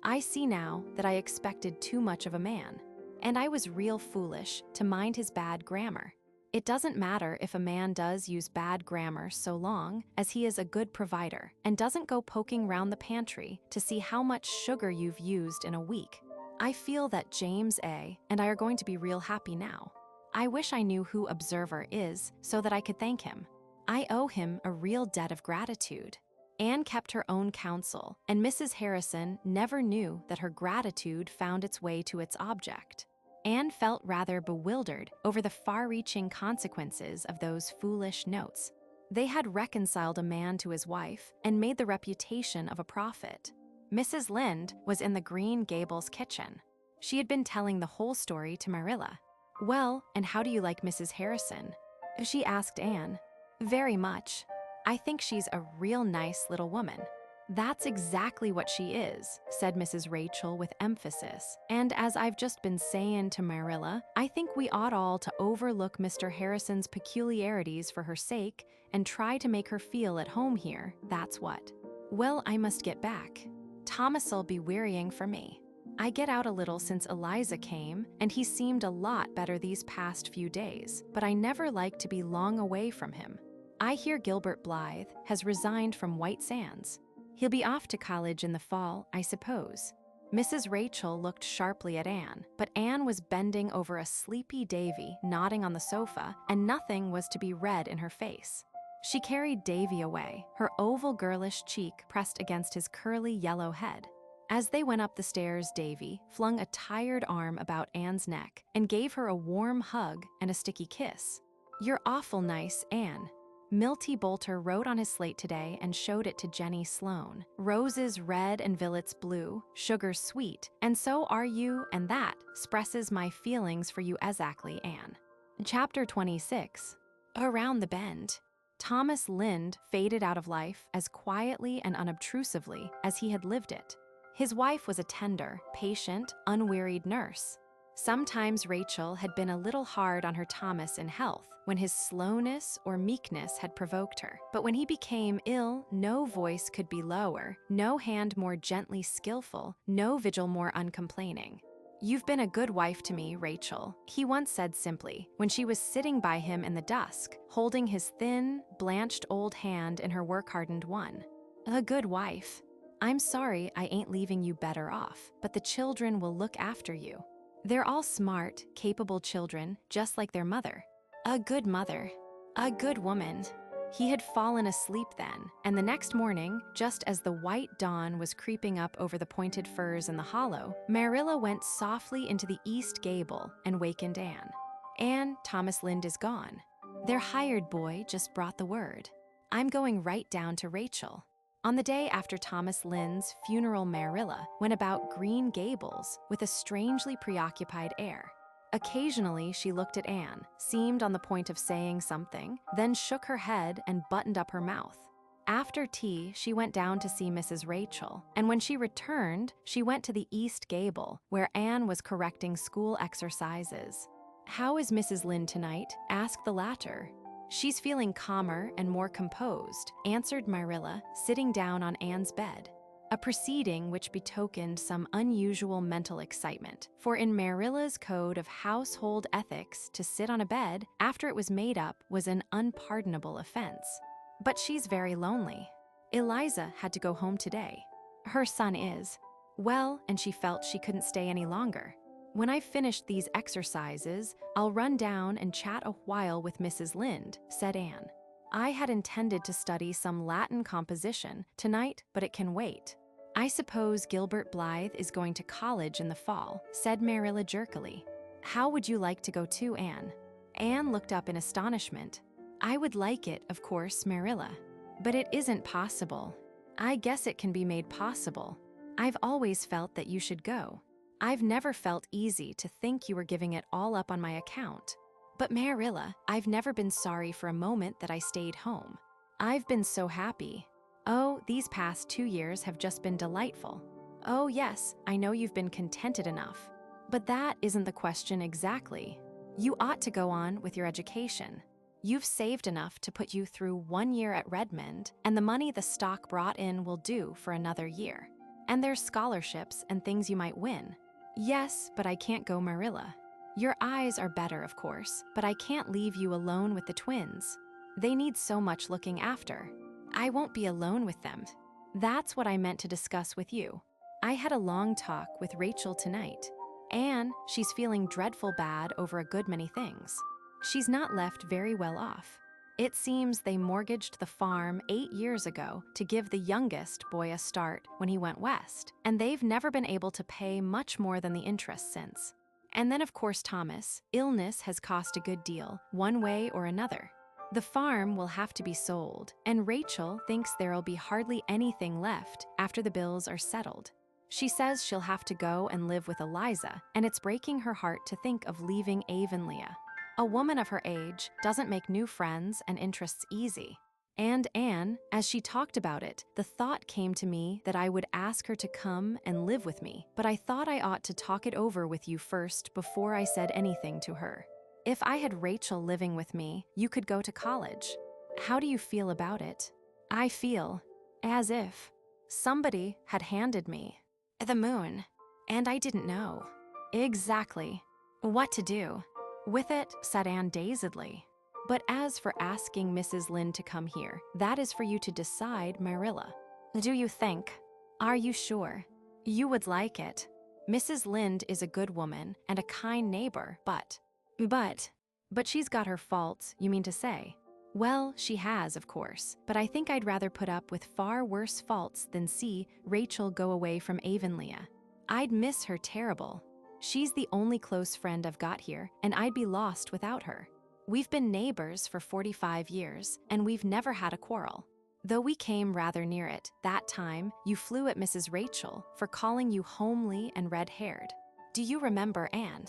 I see now that I expected too much of a man, and I was real foolish to mind his bad grammar. It doesn't matter if a man does use bad grammar so long as he is a good provider and doesn't go poking round the pantry to see how much sugar you've used in a week. I feel that James A. and I are going to be real happy now. I wish I knew who Observer is so that I could thank him. I owe him a real debt of gratitude. Anne kept her own counsel, and Mrs. Harrison never knew that her gratitude found its way to its object. Anne felt rather bewildered over the far-reaching consequences of those foolish notes. They had reconciled a man to his wife and made the reputation of a prophet. Mrs. Lynde was in the Green Gables kitchen. She had been telling the whole story to Marilla. Well, and how do you like Mrs. Harrison? She asked Anne. Very much. I think she's a real nice little woman. That's exactly what she is, said Mrs. Rachel with emphasis. And as I've just been saying to Marilla, I think we ought all to overlook Mr. Harrison's peculiarities for her sake and try to make her feel at home here, that's what. Well, I must get back. Thomas'll be wearying for me. I get out a little since Eliza came, and he seemed a lot better these past few days, but I never like to be long away from him. I hear Gilbert Blythe has resigned from White Sands. He'll be off to college in the fall, I suppose. Mrs. Rachel looked sharply at Anne, but Anne was bending over a sleepy Davy nodding on the sofa, and nothing was to be read in her face. She carried Davy away, her oval girlish cheek pressed against his curly yellow head. As they went up the stairs, Davy flung a tired arm about Anne's neck and gave her a warm hug and a sticky kiss. "You're awful nice, Anne." Milty Boulter wrote on his slate today and showed it to Jenny Sloane. "Roses red and violets blue, sugar sweet, and so are you, and that expresses my feelings for you exactly, Anne." Chapter 26. Around the Bend. Thomas Lynde faded out of life as quietly and unobtrusively as he had lived it. His wife was a tender, patient, unwearied nurse. Sometimes Rachel had been a little hard on her Thomas in health, when his slowness or meekness had provoked her. But when he became ill, no voice could be lower, no hand more gently skillful, no vigil more uncomplaining. "You've been a good wife to me, Rachel," he once said simply, when she was sitting by him in the dusk, holding his thin, blanched old hand in her work-hardened one. "A good wife. I'm sorry I ain't leaving you better off, but the children will look after you. They're all smart, capable children, just like their mother. A good mother. A good woman." He had fallen asleep then, and the next morning, just as the white dawn was creeping up over the pointed firs in the hollow, Marilla went softly into the east gable and wakened Anne. "Anne, Thomas Lynde is gone. Their hired boy just brought the word. I'm going right down to Rachel." On the day after Thomas Lynde's funeral, Marilla went about Green Gables with a strangely preoccupied air. Occasionally, she looked at Anne, seemed on the point of saying something, then shook her head and buttoned up her mouth. After tea, she went down to see Mrs. Rachel, and when she returned, she went to the east gable, where Anne was correcting school exercises. "How is Mrs. Lynde tonight?" asked the latter. "She's feeling calmer and more composed," answered Marilla, sitting down on Anne's bed. A proceeding which betokened some unusual mental excitement, for in Marilla's code of household ethics, to sit on a bed after it was made up was an unpardonable offense. "But she's very lonely. Eliza had to go home today. Her son is. Well, and she felt she couldn't stay any longer. When I've finished these exercises, I'll run down and chat a while with Mrs. Lynde," said Anne. "I had intended to study some Latin composition tonight, but it can wait." "I suppose Gilbert Blythe is going to college in the fall," said Marilla jerkily. "How would you like to go too, Anne?" Anne looked up in astonishment. "I would like it, of course, Marilla. But it isn't possible." "I guess it can be made possible. I've always felt that you should go. I've never felt easy to think you were giving it all up on my account. But Marilla, I've never been sorry for a moment that I stayed home. I've been so happy. Oh, these past 2 years have just been delightful. Oh yes, I know you've been contented enough. But that isn't the question exactly. You ought to go on with your education. You've saved enough to put you through 1 year at Redmond, and the money the stock brought in will do for another year. And there's scholarships and things you might win." "Yes, but I can't go, Marilla. Your eyes are better, of course, but I can't leave you alone with the twins. They need so much looking after. I won't be alone with them. That's what I meant to discuss with you. I had a long talk with Rachel tonight. Anne, she's feeling dreadful bad over a good many things. She's not left very well off. It seems they mortgaged the farm 8 years ago to give the youngest boy a start when he went west, and they've never been able to pay much more than the interest since. And then, of course, Thomas, illness has cost a good deal, one way or another. The farm will have to be sold, and Rachel thinks there'll be hardly anything left after the bills are settled. She says she'll have to go and live with Eliza, and it's breaking her heart to think of leaving Avonlea. A woman of her age doesn't make new friends and interests easy. And Anne, as she talked about it, the thought came to me that I would ask her to come and live with me, but I thought I ought to talk it over with you first before I said anything to her. If I had Rachel living with me, you could go to college. How do you feel about it?" "I feel as if somebody had handed me the moon, and I didn't know exactly what to do with it," said Anne dazedly. "But as for asking Mrs. Lynde to come here, that is for you to decide, Marilla. Do you think? Are you sure? You would like it? Mrs. Lynde is a good woman and a kind neighbor, but she's got her faults, you mean to say?" Well, she has, of course, but I think I'd rather put up with far worse faults than see Rachel go away from Avonlea. I'd miss her terrible. She's the only close friend I've got here, and I'd be lost without her. We've been neighbors for 45 years, and we've never had a quarrel. Though we came rather near it, that time you flew at Mrs. Rachel for calling you homely and red-haired. Do you remember, Anne?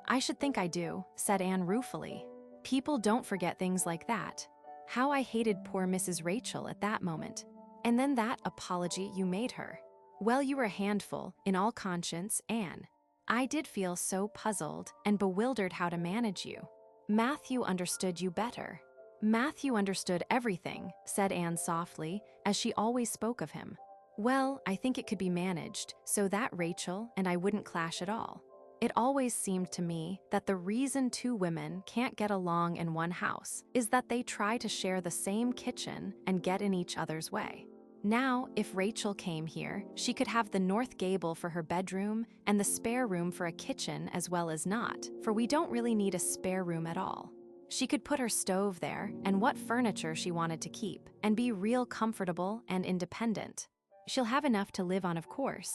I should think I do, said Anne ruefully. People don't forget things like that. How I hated poor Mrs. Rachel at that moment. And then that apology you made her. Well, you were a handful, in all conscience, Anne. I did feel so puzzled and bewildered how to manage you. Matthew understood you better. Matthew understood everything, said Anne softly, as she always spoke of him. Well, I think it could be managed, so that Rachel and I wouldn't clash at all. It always seemed to me that the reason two women can't get along in one house is that they try to share the same kitchen and get in each other's way. Now, if Rachel came here, she could have the north gable for her bedroom and the spare room for a kitchen as well as not, for we don't really need a spare room at all. She could put her stove there and what furniture she wanted to keep and be real comfortable and independent. She'll have enough to live on, of course.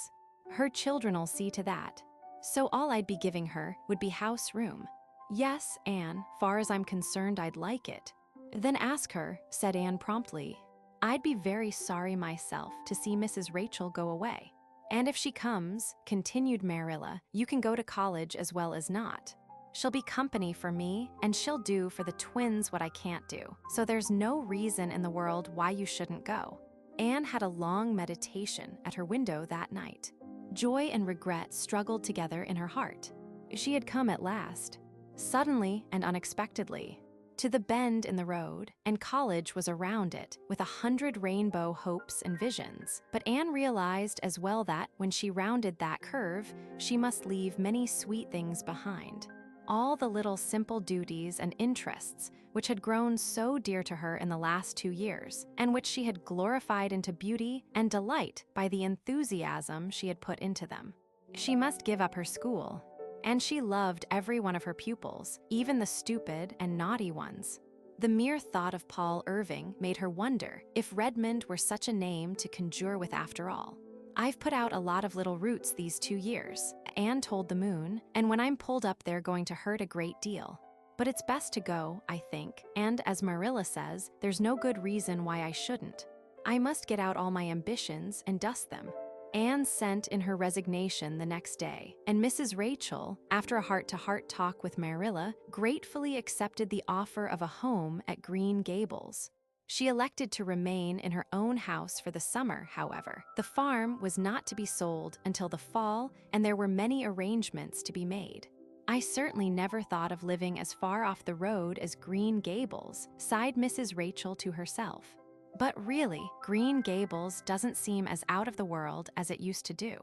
Her children'll see to that. So all I'd be giving her would be house room. Yes, Anne, far as I'm concerned, I'd like it. Then ask her, said Anne promptly. I'd be very sorry myself to see Mrs. Rachel go away. And if she comes, continued Marilla, you can go to college as well as not. She'll be company for me, and she'll do for the twins what I can't do, so there's no reason in the world why you shouldn't go. Anne had a long meditation at her window that night. Joy and regret struggled together in her heart. She had come at last, suddenly and unexpectedly, to the bend in the road, and college was around it with 100 rainbow hopes and visions. But Anne realized as well that when she rounded that curve, she must leave many sweet things behind. All the little simple duties and interests which had grown so dear to her in the last 2 years, and which she had glorified into beauty and delight by the enthusiasm she had put into them. She must give up her school, and she loved every one of her pupils, even the stupid and naughty ones. The mere thought of Paul Irving made her wonder if Redmond were such a name to conjure with after all. I've put out a lot of little roots these 2 years, Anne told the moon, and when I'm pulled up they're going to hurt a great deal. But it's best to go, I think, and as Marilla says, there's no good reason why I shouldn't. I must get out all my ambitions and dust them. Anne sent in her resignation the next day, and Mrs. Rachel, after a heart-to-heart talk with Marilla, gratefully accepted the offer of a home at Green Gables. She elected to remain in her own house for the summer, however. The farm was not to be sold until the fall, and there were many arrangements to be made. I certainly never thought of living as far off the road as Green Gables, sighed Mrs. Rachel to herself. But really, Green Gables doesn't seem as out of the world as it used to do.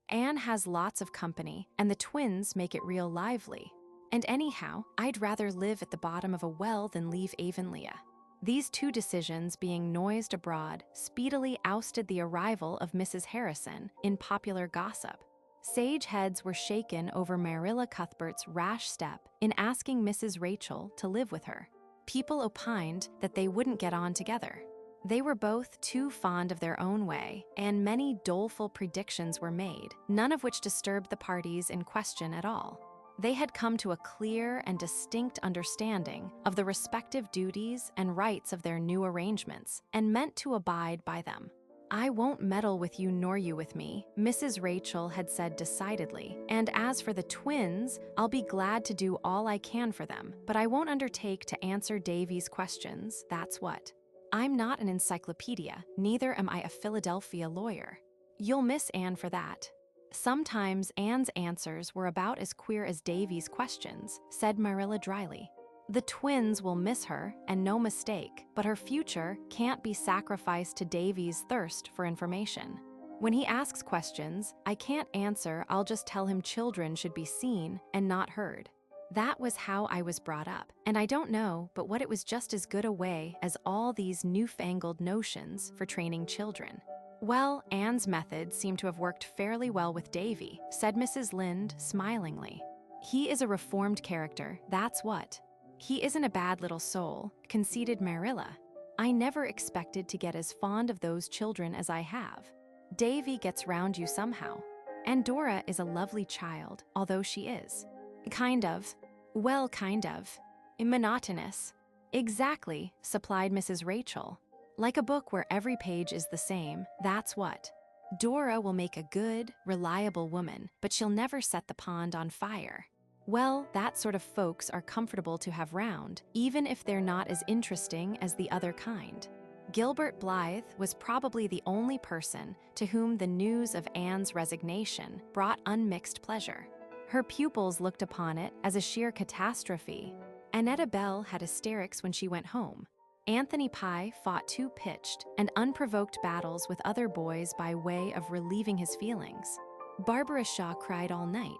Anne has lots of company, and the twins make it real lively. And anyhow, I'd rather live at the bottom of a well than leave Avonlea. These two decisions being noised abroad speedily ousted the arrival of Mrs. Harrison in popular gossip. Sage heads were shaken over Marilla Cuthbert's rash step in asking Mrs. Rachel to live with her. People opined that they wouldn't get on together. They were both too fond of their own way, and many doleful predictions were made, none of which disturbed the parties in question at all. They had come to a clear and distinct understanding of the respective duties and rights of their new arrangements, and meant to abide by them. I won't meddle with you nor you with me, Mrs. Rachel had said decidedly, and as for the twins, I'll be glad to do all I can for them, but I won't undertake to answer Davy's questions, that's what. I'm not an encyclopedia, neither am I a Philadelphia lawyer. You'll miss Anne for that. Sometimes Anne's answers were about as queer as Davy's questions, said Marilla dryly. The twins will miss her, and no mistake, but her future can't be sacrificed to Davy's thirst for information. When he asks questions, I can't answer, I'll just tell him children should be seen and not heard. That was how I was brought up, and I don't know but what it was just as good a way as all these newfangled notions for training children. Well, Anne's methods seem to have worked fairly well with Davy, said Mrs. Lynde smilingly. He is a reformed character, that's what. He isn't a bad little soul, conceded Marilla. I never expected to get as fond of those children as I have. Davy gets round you somehow. And Dora is a lovely child, although she is. Kind of. Well, kind of. Monotonous. Exactly, supplied Mrs. Rachel. Like a book where every page is the same, that's what. Dora will make a good, reliable woman, but she'll never set the pond on fire. Well, that sort of folks are comfortable to have round, even if they're not as interesting as the other kind. Gilbert Blythe was probably the only person to whom the news of Anne's resignation brought unmixed pleasure. Her pupils looked upon it as a sheer catastrophe. Annetta Bell had hysterics when she went home. Anthony Pye fought two pitched and unprovoked battles with other boys by way of relieving his feelings. Barbara Shaw cried all night.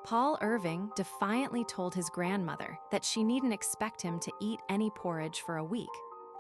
Paul Irving defiantly told his grandmother that she needn't expect him to eat any porridge for a week.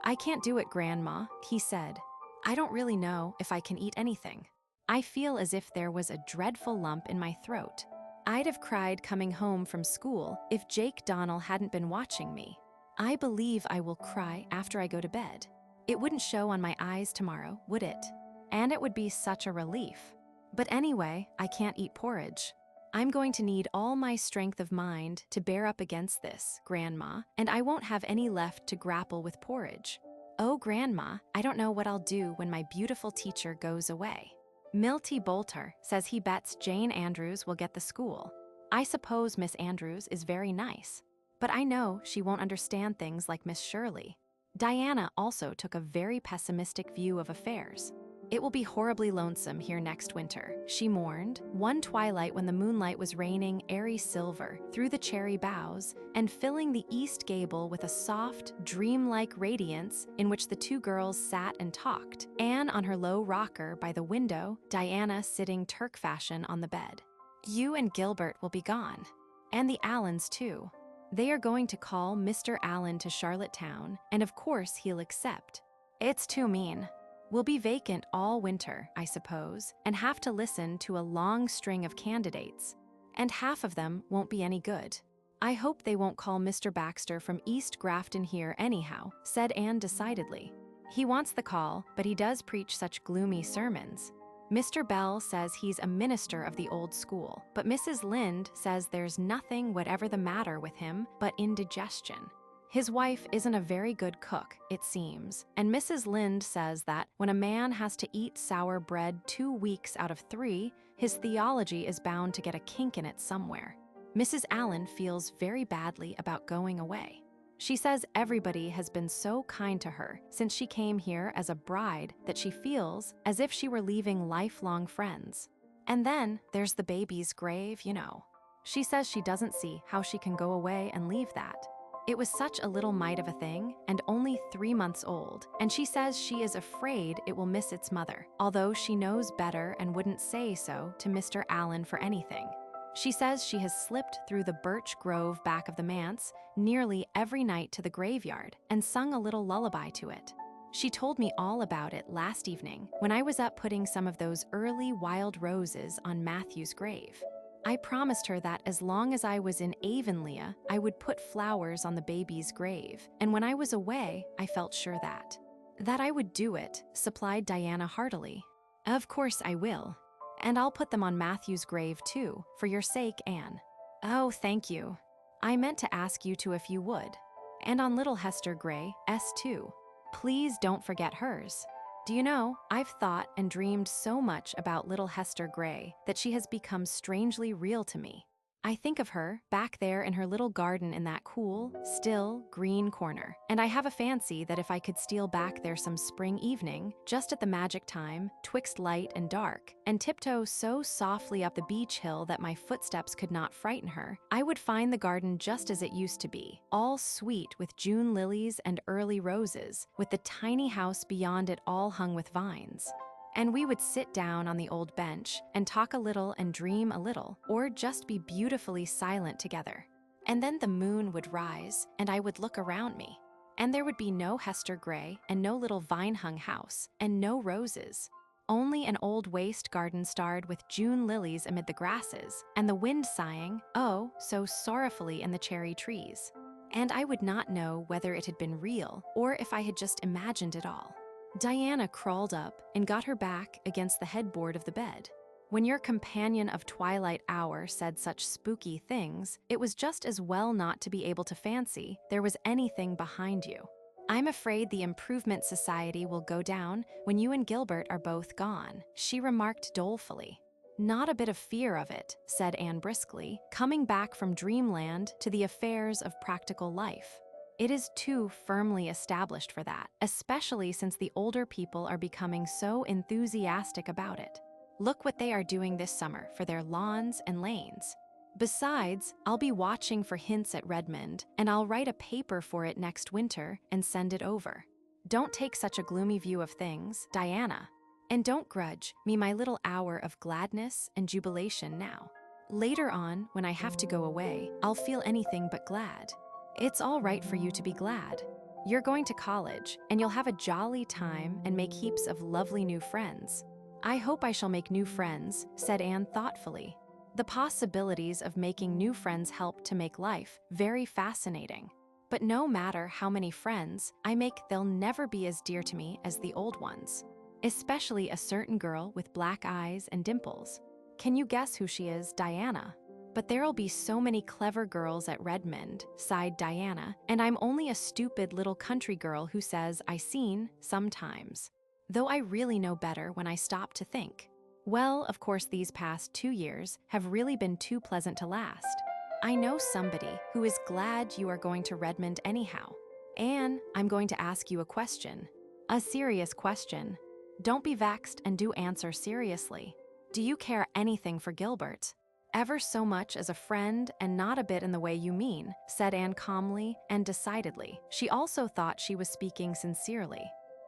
"I can't do it, Grandma," he said. "I don't really know if I can eat anything. I feel as if there was a dreadful lump in my throat. I'd have cried coming home from school if Jake Donnell hadn't been watching me. I believe I will cry after I go to bed. It wouldn't show on my eyes tomorrow, would it? And it would be such a relief. But anyway, I can't eat porridge. I'm going to need all my strength of mind to bear up against this, Grandma, and I won't have any left to grapple with porridge. Oh, Grandma, I don't know what I'll do when my beautiful teacher goes away. Milty Bolter says he bets Jane Andrews will get the school. I suppose Miss Andrews is very nice, but I know she won't understand things like Miss Shirley. Diana also took a very pessimistic view of affairs. It will be horribly lonesome here next winter, she mourned, one twilight when the moonlight was raining airy silver through the cherry boughs and filling the east gable with a soft, dreamlike radiance in which the two girls sat and talked, Anne on her low rocker by the window, Diana sitting Turk fashion on the bed. You and Gilbert will be gone, and the Allens too. They are going to call Mr. Allen to Charlottetown, and of course he'll accept. It's too mean. We'll be vacant all winter, I suppose, and have to listen to a long string of candidates. And half of them won't be any good. I hope they won't call Mr. Baxter from East Grafton here anyhow, said Anne decidedly. He wants the call, but he does preach such gloomy sermons. Mr. Bell says he's a minister of the old school, but Mrs. Lynde says there's nothing whatever the matter with him but indigestion. His wife isn't a very good cook, it seems, and Mrs. Lynde says that when a man has to eat sour bread 2 weeks out of 3, his theology is bound to get a kink in it somewhere. Mrs. Allen feels very badly about going away. She says everybody has been so kind to her since she came here as a bride that she feels as if she were leaving lifelong friends. And then there's the baby's grave, you know. She says she doesn't see how she can go away and leave that. It was such a little mite of a thing, and only 3 months old, and she says she is afraid it will miss its mother, although she knows better and wouldn't say so to Mr. Allen for anything. She says she has slipped through the birch grove back of the manse nearly every night to the graveyard and sung a little lullaby to it. She told me all about it last evening when I was up putting some of those early wild roses on Matthew's grave. I promised her that as long as I was in Avonlea, I would put flowers on the baby's grave, and when I was away, I felt sure that I would do it, supplied Diana heartily. Of course I will. And I'll put them on Matthew's grave too, for your sake, Anne. Oh, thank you. I meant to ask you to if you would. And on little Hester Gray, S2. Please don't forget hers. Do you know, I've thought and dreamed so much about little Hester Gray that she has become strangely real to me. I think of her back there in her little garden in that cool, still, green corner, and I have a fancy that if I could steal back there some spring evening, just at the magic time, twixt light and dark, and tiptoe so softly up the beech hill that my footsteps could not frighten her, I would find the garden just as it used to be, all sweet with June lilies and early roses, with the tiny house beyond it all hung with vines. And we would sit down on the old bench and talk a little and dream a little, or just be beautifully silent together. And then the moon would rise, and I would look around me. And there would be no Hester Gray, and no little vine-hung house, and no roses. Only an old waste garden starred with June lilies amid the grasses, and the wind sighing, oh, so sorrowfully in the cherry trees. and I would not know whether it had been real or if I had just imagined it all. Diana crawled up and got her back against the headboard of the bed. When your companion of twilight hour said such spooky things, it was just as well not to be able to fancy there was anything behind you. I'm afraid the Improvement Society will go down when you and Gilbert are both gone, she remarked dolefully. Not a bit of fear of it, said Anne briskly, coming back from dreamland to the affairs of practical life. It is too firmly established for that, especially since the older people are becoming so enthusiastic about it. Look what they are doing this summer for their lawns and lanes. Besides, I'll be watching for hints at Redmond, and I'll write a paper for it next winter and send it over. Don't take such a gloomy view of things, Diana. And don't grudge me my little hour of gladness and jubilation now. Later on, when I have to go away, I'll feel anything but glad. It's all right for you to be glad. You're going to college, and you'll have a jolly time and make heaps of lovely new friends. I hope I shall make new friends, said Anne thoughtfully. The possibilities of making new friends help to make life very fascinating. But no matter how many friends I make, they'll never be as dear to me as the old ones. Especially a certain girl with black eyes and dimples. Can you guess who she is, Diana? But there'll be so many clever girls at Redmond, sighed Diana, and I'm only a stupid little country girl who says I seen sometimes. Though I really know better when I stop to think. Well, of course these past 2 years have really been too pleasant to last. I know somebody who is glad you are going to Redmond anyhow. Anne, I'm going to ask you a question. A serious question. Don't be vexed and do answer seriously. Do you care anything for Gilbert? Ever so much as a friend and not a bit in the way you mean, said Anne calmly and decidedly. She also thought she was speaking sincerely.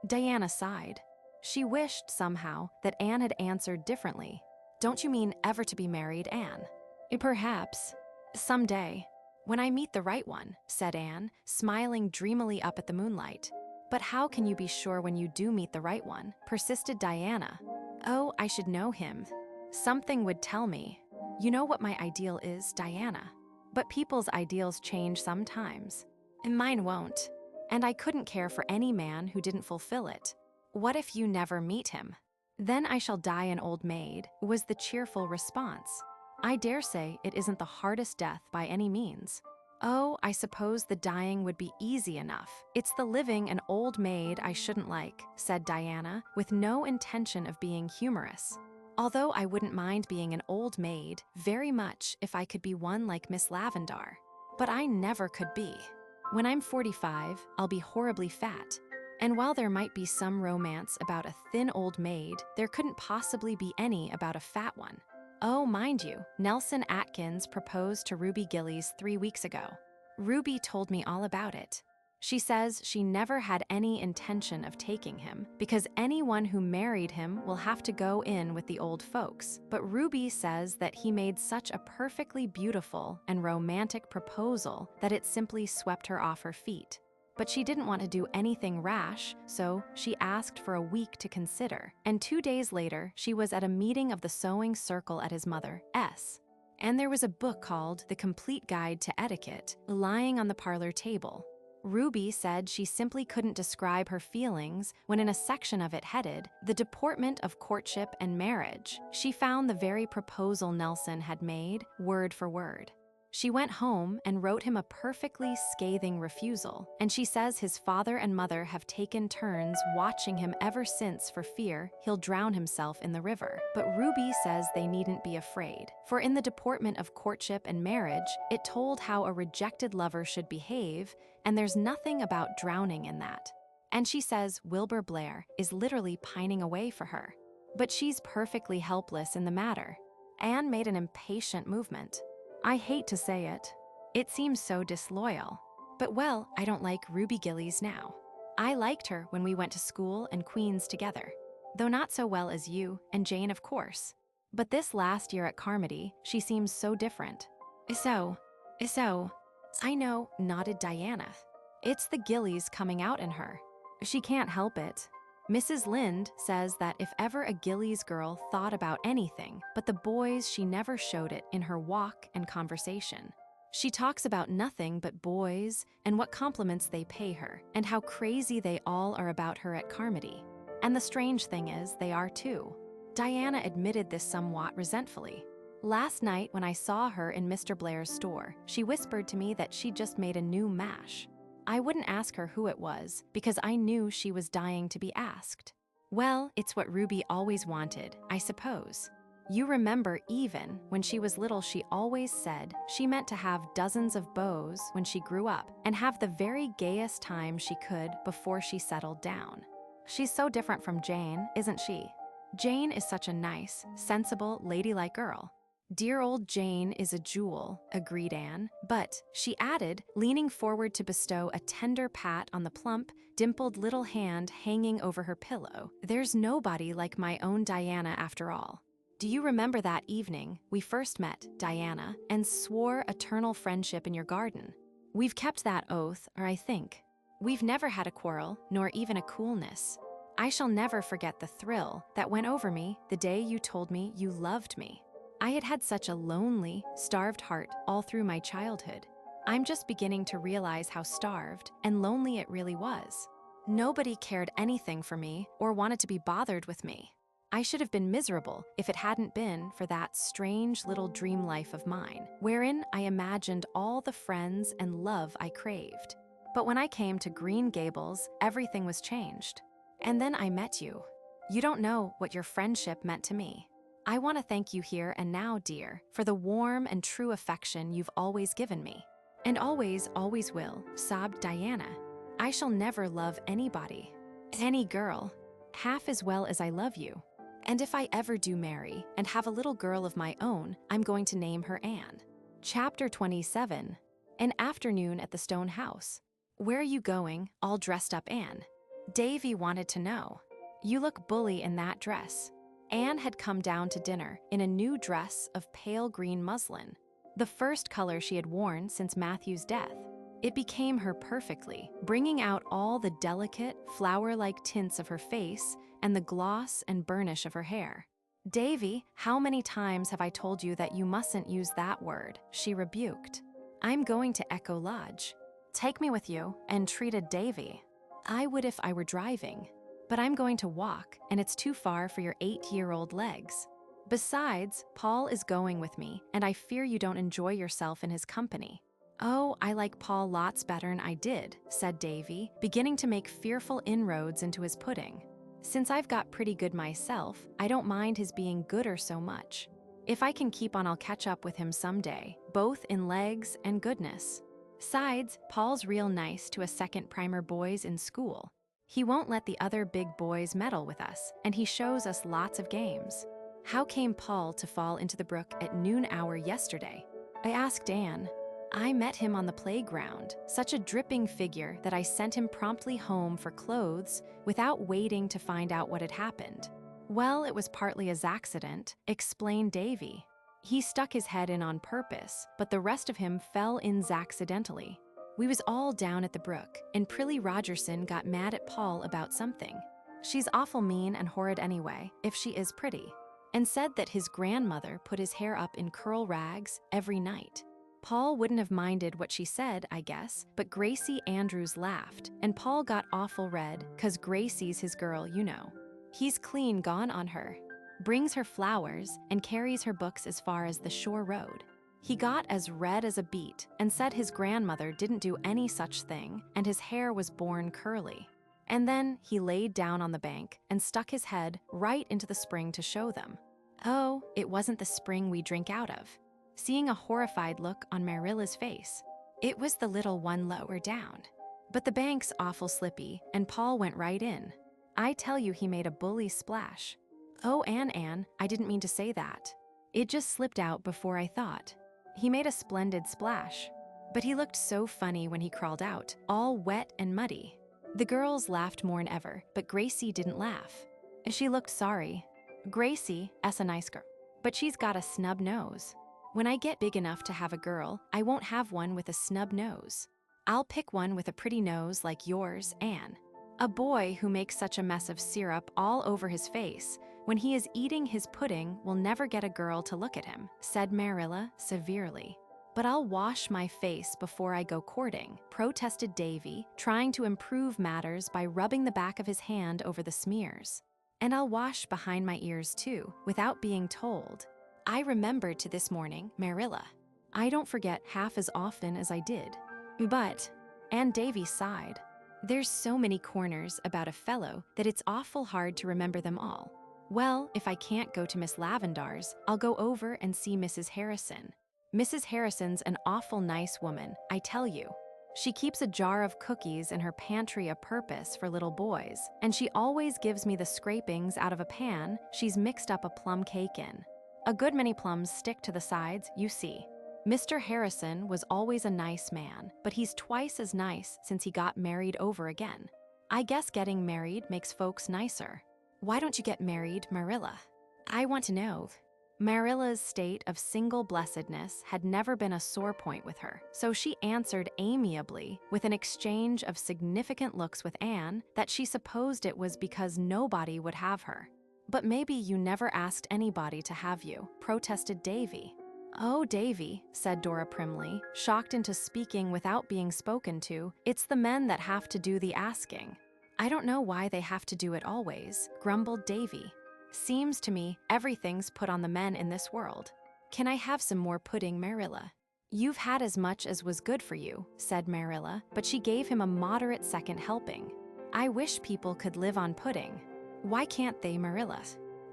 Diana sighed. She wished somehow that Anne had answered differently. Don't you mean ever to be married, Anne? Perhaps. Someday. When I meet the right one, said Anne, smiling dreamily up at the moonlight. But how can you be sure when you do meet the right one? Persisted Diana. Oh, I should know him. Something would tell me. You know what my ideal is, Diana. But people's ideals change sometimes. And mine won't. And I couldn't care for any man who didn't fulfill it. What if you never meet him? Then I shall die an old maid, was the cheerful response. I dare say it isn't the hardest death by any means. Oh, I suppose the dying would be easy enough. It's the living an old maid I shouldn't like, said Diana, with no intention of being humorous. Although I wouldn't mind being an old maid very much if I could be one like Miss Lavendar. But I never could be. When I'm 45, I'll be horribly fat. And while there might be some romance about a thin old maid, there couldn't possibly be any about a fat one. Oh, mind you, Nelson Atkins proposed to Ruby Gillies 3 weeks ago. Ruby told me all about it. She says she never had any intention of taking him because anyone who married him will have to go in with the old folks. But Ruby says that he made such a perfectly beautiful and romantic proposal that it simply swept her off her feet. But she didn't want to do anything rash, so she asked for a week to consider. And 2 days later, she was at a meeting of the sewing circle at his mother's. And there was a book called The Complete Guide to Etiquette lying on the parlor table. Ruby said she simply couldn't describe her feelings when in a section of it headed, The Deportment of Courtship and Marriage, she found the very proposal Nelson had made, word for word. She went home and wrote him a perfectly scathing refusal, and she says his father and mother have taken turns watching him ever since for fear he'll drown himself in the river. But Ruby says they needn't be afraid, for in the Deportment of Courtship and Marriage, it told how a rejected lover should behave, and there's nothing about drowning in that. And she says Wilbur Blair is literally pining away for her. But she's perfectly helpless in the matter. Anne made an impatient movement. I hate to say it. It seems so disloyal. But well, I don't like Ruby Gillies now. I liked her when we went to school and Queens together. Though not so well as you and Jane, of course. But this last year at Carmody, she seems so different. So, I know, nodded Diana. It's the Gillies coming out in her. She can't help it. Mrs. Lynde says that if ever a Gillies girl thought about anything but the boys, she never showed it in her walk and conversation. She talks about nothing but boys and what compliments they pay her and how crazy they all are about her at Carmody. And the strange thing is, they are too. Diana admitted this somewhat resentfully. Last night when I saw her in Mr. Blair's store, she whispered to me that she'd just made a new mash. I wouldn't ask her who it was because I knew she was dying to be asked. Well, it's what Ruby always wanted, I suppose. You remember even when she was little, she always said she meant to have dozens of beaux when she grew up and have the very gayest time she could before she settled down. She's so different from Jane, isn't she? Jane is such a nice, sensible, ladylike girl. Dear old Jane is a jewel, agreed Anne, but, she added, leaning forward to bestow a tender pat on the plump, dimpled little hand hanging over her pillow, there's nobody like my own Diana after all. Do you remember that evening we first met, Diana, and swore eternal friendship in your garden? We've kept that oath, or I think. We've never had a quarrel, nor even a coolness. I shall never forget the thrill that went over me the day you told me you loved me. I had had such a lonely, starved heart all through my childhood. I'm just beginning to realize how starved and lonely it really was. Nobody cared anything for me or wanted to be bothered with me. I should have been miserable if it hadn't been for that strange little dream life of mine, wherein I imagined all the friends and love I craved. But when I came to Green Gables, everything was changed. And then I met you. You don't know what your friendship meant to me. I want to thank you here and now, dear, for the warm and true affection you've always given me. And always, always will, sobbed Diana. I shall never love anybody, any girl, half as well as I love you. And if I ever do marry and have a little girl of my own, I'm going to name her Anne. Chapter 27. An afternoon at the stone house. Where are you going, all dressed up, Anne? Davy wanted to know. You look bully in that dress. Anne had come down to dinner in a new dress of pale green muslin, the first color she had worn since Matthew's death. It became her perfectly, bringing out all the delicate, flower-like tints of her face and the gloss and burnish of her hair. Davy, how many times have I told you that you mustn't use that word, she rebuked. I'm going to Echo Lodge. Take me with you, entreated Davy. I would if I were driving. But I'm going to walk, and it's too far for your 8-year-old legs. Besides, Paul is going with me, and I fear you don't enjoy yourself in his company. Oh, I like Paul lots better'n I did, said Davy, beginning to make fearful inroads into his pudding. Since I've got pretty good myself, I don't mind his being gooder so much. If I can keep on, I'll catch up with him someday, both in legs and goodness. Sides, Paul's real nice to us second primer boys in school. He won't let the other big boys meddle with us, and he shows us lots of games. How came Paul to fall into the brook at noon hour yesterday? I asked Anne. I met him on the playground, such a dripping figure that I sent him promptly home for clothes without waiting to find out what had happened. Well, it was partly a accident, explained Davy. He stuck his head in on purpose, but the rest of him fell in accidentally. We was all down at the brook, and Prilly Rogerson got mad at Paul about something. She's awful mean and horrid anyway, if she is pretty, and said that his grandmother put his hair up in curl rags every night. Paul wouldn't have minded what she said, I guess, but Gracie Andrews laughed, and Paul got awful red, 'cause Gracie's his girl, you know. He's clean gone on her. Brings her flowers and carries her books as far as the shore road. He got as red as a beet and said his grandmother didn't do any such thing and his hair was born curly. And then he laid down on the bank and stuck his head right into the spring to show them. Oh, it wasn't the spring we drink out of. Seeing a horrified look on Marilla's face. It was the little one lower down. But the bank's awful slippy and Paul went right in. I tell you, he made a bully splash. Oh, Anne, I didn't mean to say that. It just slipped out before I thought. He made a splendid splash, but he looked so funny when he crawled out, all wet and muddy. The girls laughed more'n ever, but Gracie didn't laugh. She looked sorry. Gracie, a nice girl, but she's got a snub nose. When I get big enough to have a girl, I won't have one with a snub nose. I'll pick one with a pretty nose like yours, Anne. A boy who makes such a mess of syrup all over his face when he is eating his pudding will never get a girl to look at him, said Marilla severely. "But I'll wash my face before I go courting," protested Davy, trying to improve matters by rubbing the back of his hand over the smears. "And I'll wash behind my ears too, without being told." I remembered to this morning, Marilla. I don't forget half as often as I did. But, and Davy sighed, there's so many corners about a fellow that it's awful hard to remember them all. Well, if I can't go to Miss Lavendar's, I'll go over and see Mrs. Harrison. Mrs. Harrison's an awful nice woman, I tell you. She keeps a jar of cookies in her pantry a purpose for little boys, and she always gives me the scrapings out of a pan she's mixed up a plum cake in. A good many plums stick to the sides, you see. Mr. Harrison was always a nice man, but he's twice as nice since he got married over again. I guess getting married makes folks nicer. Why don't you get married, Marilla? I want to know. Marilla's state of single blessedness had never been a sore point with her, so she answered amiably, with an exchange of significant looks with Anne, that she supposed it was because nobody would have her. "But maybe you never asked anybody to have you," protested Davy. "Oh, Davy," said Dora primly, shocked into speaking without being spoken to, "it's the men that have to do the asking." "I don't know why they have to do it always," grumbled Davy. "Seems to me everything's put on the men in this world. Can I have some more pudding, Marilla?" "You've had as much as was good for you," said Marilla, but she gave him a moderate second helping. "I wish people could live on pudding." "Why can't they, Marilla?"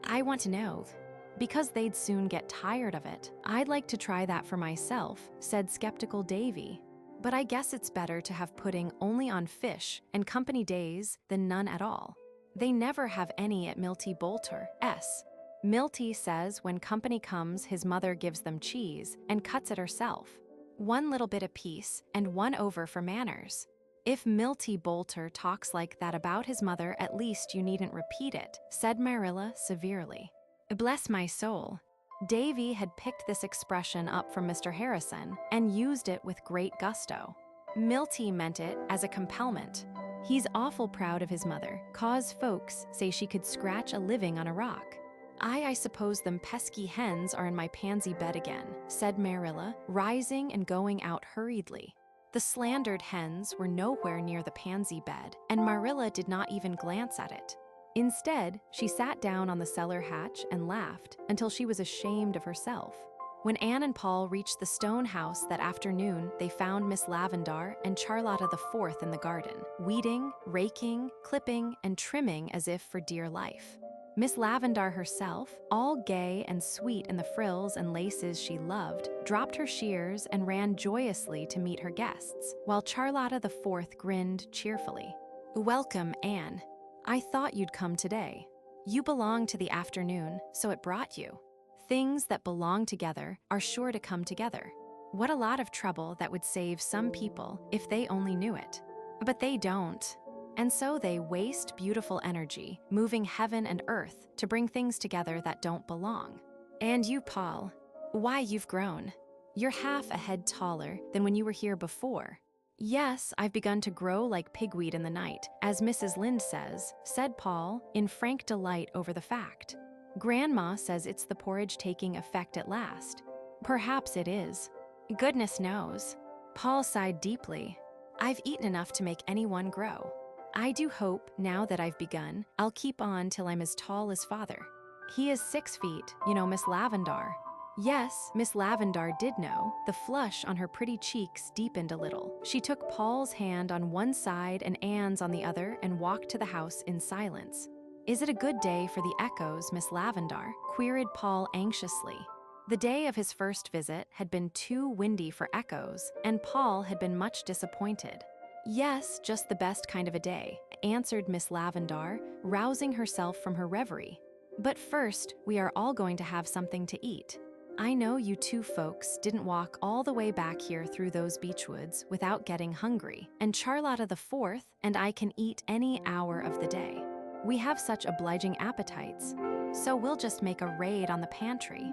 "I want to know." "Because they'd soon get tired of it. I'd like to try that for myself," said skeptical Davy. "But I guess it's better to have pudding only on fish and company days than none at all. They never have any at Milty Boulter's. Milty says when company comes, his mother gives them cheese and cuts it herself. One little bit apiece and one over for manners. If Milty Boulter talks like that about his mother, at least you needn't repeat it," said Marilla severely. Bless my soul. Davy had picked this expression up from Mr. Harrison and used it with great gusto. Milty meant it as a complement. He's awful proud of his mother, 'cause folks say she could scratch a living on a rock. I suppose them pesky hens are in my pansy bed again," said Marilla, rising and going out hurriedly. The slandered hens were nowhere near the pansy bed, and Marilla did not even glance at it. Instead, she sat down on the cellar hatch and laughed until she was ashamed of herself. When Anne and Paul reached the stone house that afternoon, they found Miss Lavendar and Charlotta the Fourth in the garden, weeding, raking, clipping, and trimming as if for dear life. Miss Lavendar herself, all gay and sweet in the frills and laces she loved, dropped her shears and ran joyously to meet her guests, while Charlotta the Fourth grinned cheerfully. "Welcome, Anne. I thought you'd come today. You belong to the afternoon, so it brought you. Things that belong together are sure to come together. What a lot of trouble that would save some people if they only knew it. But they don't. And so they waste beautiful energy, moving heaven and earth to bring things together that don't belong. And you, Paul, why, you've grown. You're half a head taller than when you were here before." "Yes, I've begun to grow like pigweed in the night, as Mrs. Lynde says," said Paul, in frank delight over the fact. "Grandma says it's the porridge taking effect at last. Perhaps it is. Goodness knows." Paul sighed deeply. "I've eaten enough to make anyone grow. I do hope, now that I've begun, I'll keep on till I'm as tall as father. He is 6 feet, you know, Miss Lavendar." Yes, Miss Lavendar did know. The flush on her pretty cheeks deepened a little. She took Paul's hand on one side and Anne's on the other and walked to the house in silence. "Is it a good day for the echoes, Miss Lavendar?" queried Paul anxiously. The day of his first visit had been too windy for echoes, and Paul had been much disappointed. "Yes, just the best kind of a day," answered Miss Lavendar, rousing herself from her reverie. "But first, we are all going to have something to eat. I know you two folks didn't walk all the way back here through those beechwoods without getting hungry, and Charlotta the Fourth and I can eat any hour of the day. We have such obliging appetites, so we'll just make a raid on the pantry.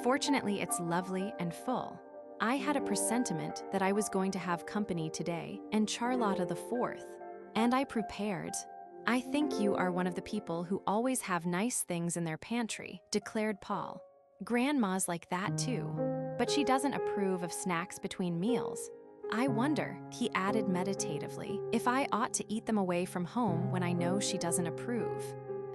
Fortunately, it's lovely and full. I had a presentiment that I was going to have company today, and Charlotta the Fourth, and I prepared. I think you are one of the people who always have nice things in their pantry," declared Paul. "Grandma's like that too. but she doesn't approve of snacks between meals. I wonder," he added meditatively, "if I ought to eat them away from home when I know she doesn't approve."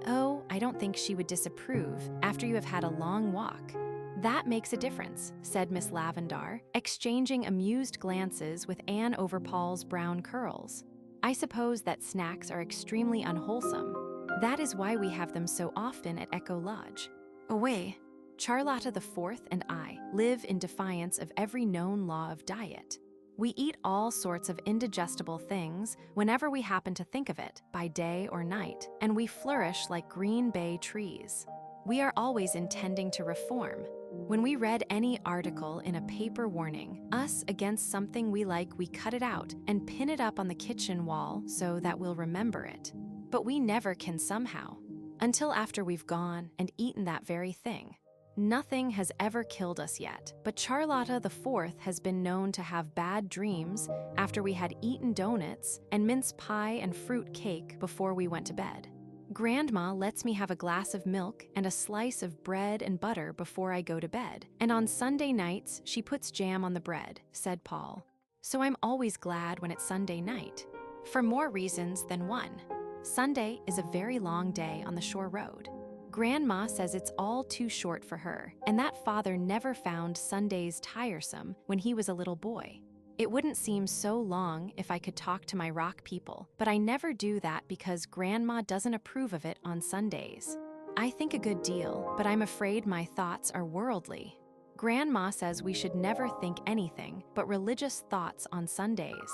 "Oh, I don't think she would disapprove after you have had a long walk." "That makes a difference," said Miss Lavendar, exchanging amused glances with Anne over Paul's brown curls. "I suppose that snacks are extremely unwholesome. That is why we have them so often at Echo Lodge. Away, Charlotta the Fourth and I live in defiance of every known law of diet. We eat all sorts of indigestible things whenever we happen to think of it, by day or night, and we flourish like green bay trees. We are always intending to reform. When we read any article in a paper warning us against something we like, we cut it out and pin it up on the kitchen wall so that we'll remember it. But we never can somehow, until after we've gone and eaten that very thing. Nothing has ever killed us yet, but Charlotta the Fourth has been known to have bad dreams after we had eaten donuts and mince pie and fruit cake before we went to bed. Grandma lets me have a glass of milk and a slice of bread and butter before I go to bed, and on Sunday nights she puts jam on the bread," said Paul. "So I'm always glad when it's Sunday night, for more reasons than one. Sunday is a very long day on the shore road. Grandma says it's all too short for her, and that father never found Sundays tiresome when he was a little boy. It wouldn't seem so long if I could talk to my rock people, but I never do that because Grandma doesn't approve of it on Sundays. I think a good deal, but I'm afraid my thoughts are worldly. Grandma says we should never think anything but religious thoughts on Sundays.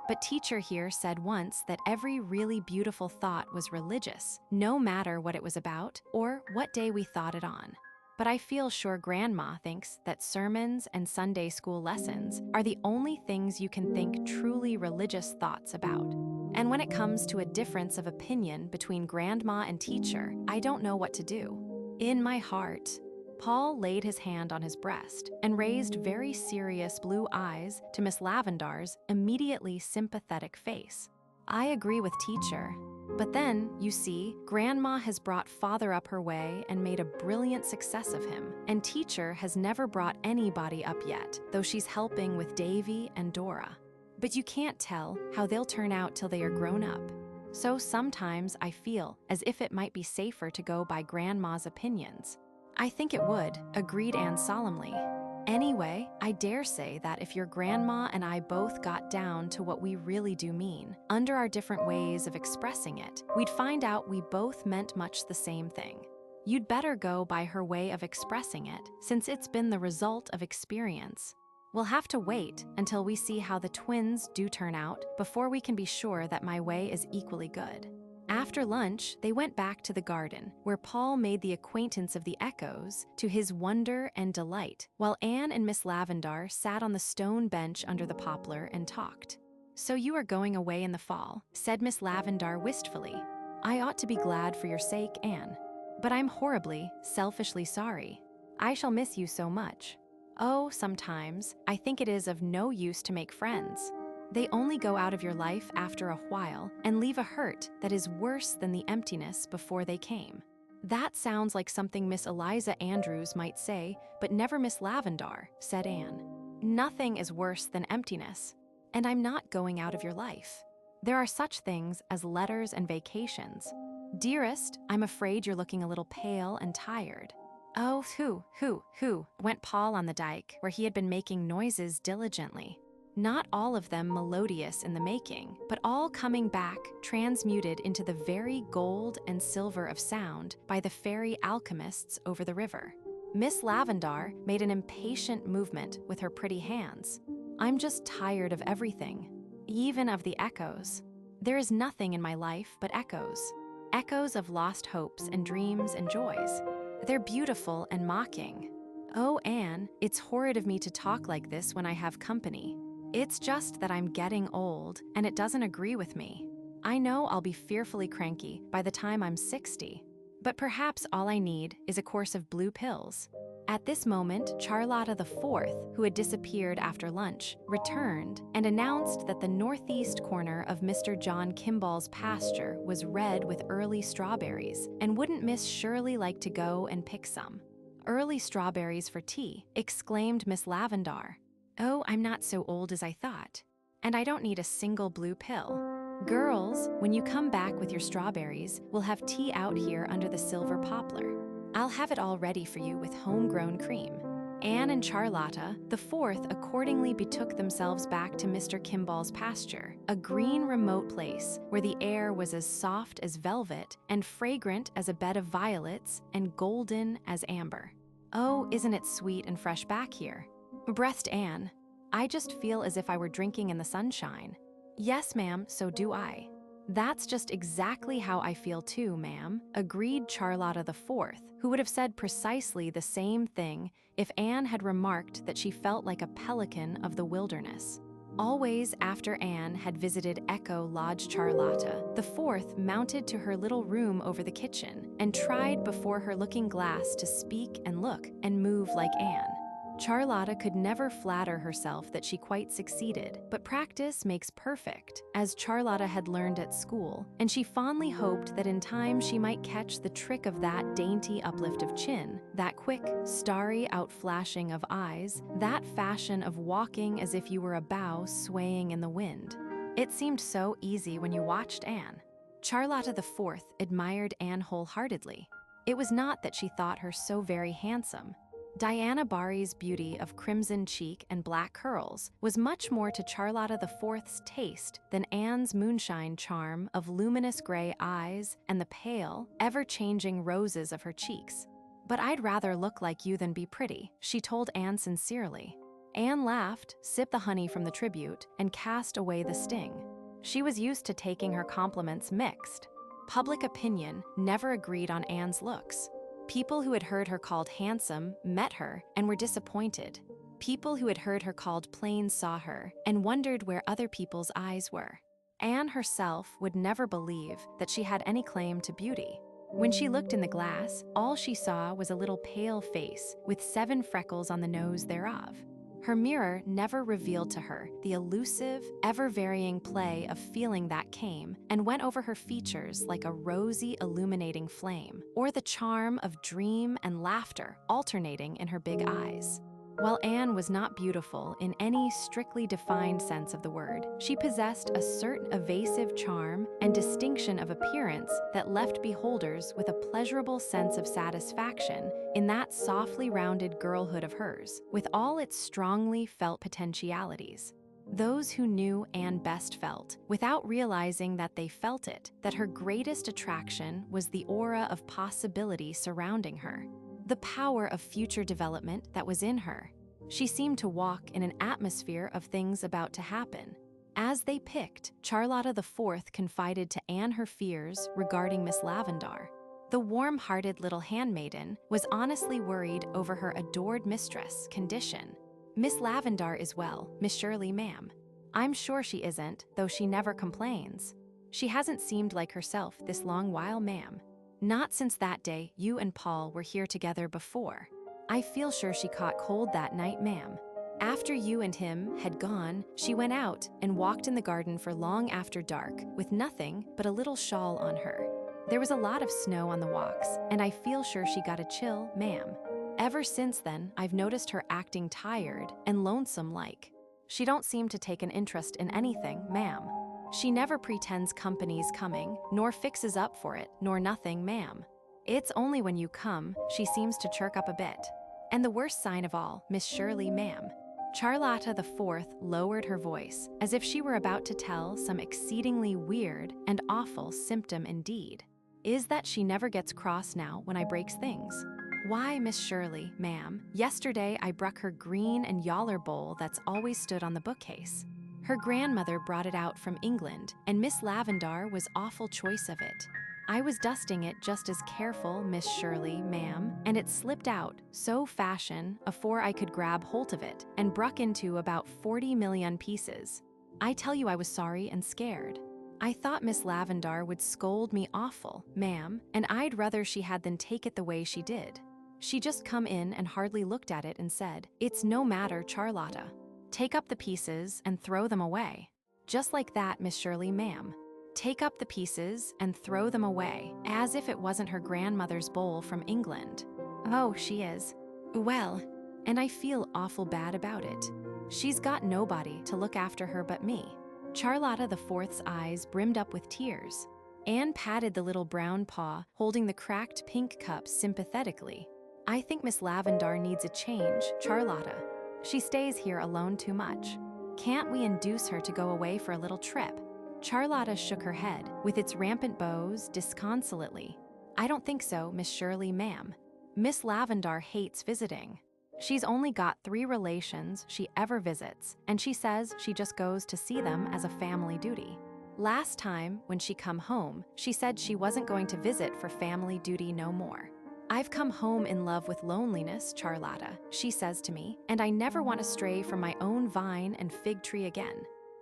But teacher here said once that every really beautiful thought was religious, no matter what it was about or what day we thought it on. But I feel sure Grandma thinks that sermons and Sunday school lessons are the only things you can think truly religious thoughts about. And when it comes to a difference of opinion between Grandma and teacher, I don't know what to do. In my heart," Paul laid his hand on his breast and raised very serious blue eyes to Miss Lavendar's immediately sympathetic face. "I agree with teacher. But then, you see, Grandma has brought father up her way and made a brilliant success of him, and teacher has never brought anybody up yet, though she's helping with Davy and Dora. But you can't tell how they'll turn out till they are grown up. So sometimes I feel as if it might be safer to go by Grandma's opinions." "I think it would," agreed Anne solemnly. "Anyway, I dare say that if your Grandma and I both got down to what we really do mean, under our different ways of expressing it, we'd find out we both meant much the same thing. You'd better go by her way of expressing it, since it's been the result of experience. We'll have to wait until we see how the twins do turn out before we can be sure that my way is equally good." After lunch, they went back to the garden, where Paul made the acquaintance of the echoes, to his wonder and delight, while Anne and Miss Lavendar sat on the stone bench under the poplar and talked. "So you are going away in the fall," said Miss Lavendar wistfully. "I ought to be glad for your sake, Anne. But I'm horribly, selfishly sorry. I shall miss you so much. Oh, sometimes I think it is of no use to make friends. They only go out of your life after a while and leave a hurt that is worse than the emptiness before they came." "That sounds like something Miss Eliza Andrews might say, but never Miss Lavendar," said Anne. "Nothing is worse than emptiness, and I'm not going out of your life. There are such things as letters and vacations. Dearest, I'm afraid you're looking a little pale and tired." "Oh, hoo," went Paul on the dike, where he had been making noises diligently. Not all of them melodious in the making, but all coming back transmuted into the very gold and silver of sound by the fairy alchemists over the river. Miss Lavendar made an impatient movement with her pretty hands. "I'm just tired of everything, even of the echoes. There is nothing in my life but echoes. Echoes of lost hopes and dreams and joys. They're beautiful and mocking. Oh, Anne, it's horrid of me to talk like this when I have company. It's just that I'm getting old, and it doesn't agree with me. I know I'll be fearfully cranky by the time I'm 60, but perhaps all I need is a course of blue pills." At this moment, Charlotta the Fourth, who had disappeared after lunch, returned and announced that the northeast corner of Mr. John Kimball's pasture was red with early strawberries, and wouldn't Miss Shirley like to go and pick some? Early strawberries for tea, exclaimed Miss Lavendar. Oh, I'm not so old as I thought. And I don't need a single blue pill. Girls, when you come back with your strawberries, we'll have tea out here under the silver poplar. I'll have it all ready for you with homegrown cream. Anne and Charlotta, the fourth, accordingly betook themselves back to Mr. Kimball's pasture, a green remote place where the air was as soft as velvet and fragrant as a bed of violets and golden as amber. Oh, isn't it sweet and fresh back here? Breathed Anne. I just feel as if I were drinking in the sunshine. Yes, ma'am, so do I. That's just exactly how I feel too, ma'am, agreed Charlotta the Fourth, who would have said precisely the same thing if Anne had remarked that she felt like a pelican of the wilderness. Always after Anne had visited Echo Lodge, Charlotta the Fourth mounted to her little room over the kitchen and tried before her looking glass to speak and look and move like Anne. Charlotta could never flatter herself that she quite succeeded, but practice makes perfect, as Charlotta had learned at school, and she fondly hoped that in time she might catch the trick of that dainty uplift of chin, that quick, starry outflashing of eyes, that fashion of walking as if you were a bough swaying in the wind. It seemed so easy when you watched Anne. Charlotta the Fourth admired Anne wholeheartedly. It was not that she thought her so very handsome. Diana Barry's beauty of crimson cheek and black curls was much more to Charlotta the Fourth's taste than Anne's moonshine charm of luminous gray eyes and the pale, ever-changing roses of her cheeks. But I'd rather look like you than be pretty, she told Anne sincerely. Anne laughed, sipped the honey from the tribute, and cast away the sting. She was used to taking her compliments mixed. Public opinion never agreed on Anne's looks. People who had heard her called handsome met her and were disappointed. People who had heard her called plain saw her and wondered where other people's eyes were. Anne herself would never believe that she had any claim to beauty. When she looked in the glass, all she saw was a little pale face with 7 freckles on the nose thereof. Her mirror never revealed to her the elusive, ever-varying play of feeling that came and went over her features like a rosy, illuminating flame, or the charm of dream and laughter alternating in her big eyes. While Anne was not beautiful in any strictly defined sense of the word, she possessed a certain evasive charm and distinction of appearance that left beholders with a pleasurable sense of satisfaction in that softly rounded girlhood of hers, with all its strongly felt potentialities. Those who knew Anne best felt, without realizing that they felt it, that her greatest attraction was the aura of possibility surrounding her. The power of future development that was in her. She seemed to walk in an atmosphere of things about to happen. As they picked, Charlotta the Fourth confided to Anne her fears regarding Miss Lavendar. The warm-hearted little handmaiden was honestly worried over her adored mistress' condition. Miss Lavendar is well, Miss Shirley, ma'am. I'm sure she isn't, though she never complains. She hasn't seemed like herself this long while, ma'am. Not since that day you and Paul were here together before. I feel sure she caught cold that night, ma'am. After you and him had gone, she went out and walked in the garden for long after dark with nothing but a little shawl on her. There was a lot of snow on the walks, and I feel sure she got a chill, ma'am. Ever since then, I've noticed her acting tired and lonesome like. She don't seem to take an interest in anything, ma'am. She never pretends company's coming, nor fixes up for it, nor nothing, ma'am. It's only when you come, she seems to chirk up a bit. And the worst sign of all, Miss Shirley, ma'am. Charlotta the Fourth lowered her voice, as if she were about to tell some exceedingly weird and awful symptom indeed, is that she never gets cross now when I breaks things. Why, Miss Shirley, ma'am, yesterday I bruck her green and yaller bowl that's always stood on the bookcase. Her grandmother brought it out from England, and Miss Lavendar was awful choice of it. I was dusting it just as careful, Miss Shirley, ma'am, and it slipped out, so fashion, afore I could grab holt of it, and bruck into about 40 million pieces. I tell you I was sorry and scared. I thought Miss Lavendar would scold me awful, ma'am, and I'd rather she had than take it the way she did. She just come in and hardly looked at it and said, "It's no matter, Charlotta. Take up the pieces and throw them away." Just like that, Miss Shirley, ma'am. Take up the pieces and throw them away, as if it wasn't her grandmother's bowl from England. Oh, she is. Well, and I feel awful bad about it. She's got nobody to look after her but me. Charlotta the Fourth's eyes brimmed up with tears. Anne patted the little brown paw, holding the cracked pink cup sympathetically. I think Miss Lavendar needs a change, Charlotta. She stays here alone too much. Can't we induce her to go away for a little trip? Charlotta shook her head, with its rampant bows, disconsolately. I don't think so, Miss Shirley, ma'am. Miss Lavendar hates visiting. She's only got 3 relations she ever visits, and she says she just goes to see them as a family duty. Last time, when she come home, she said she wasn't going to visit for family duty no more. I've come home in love with loneliness, Charlotta, she says to me, and I never want to stray from my own vine and fig tree again.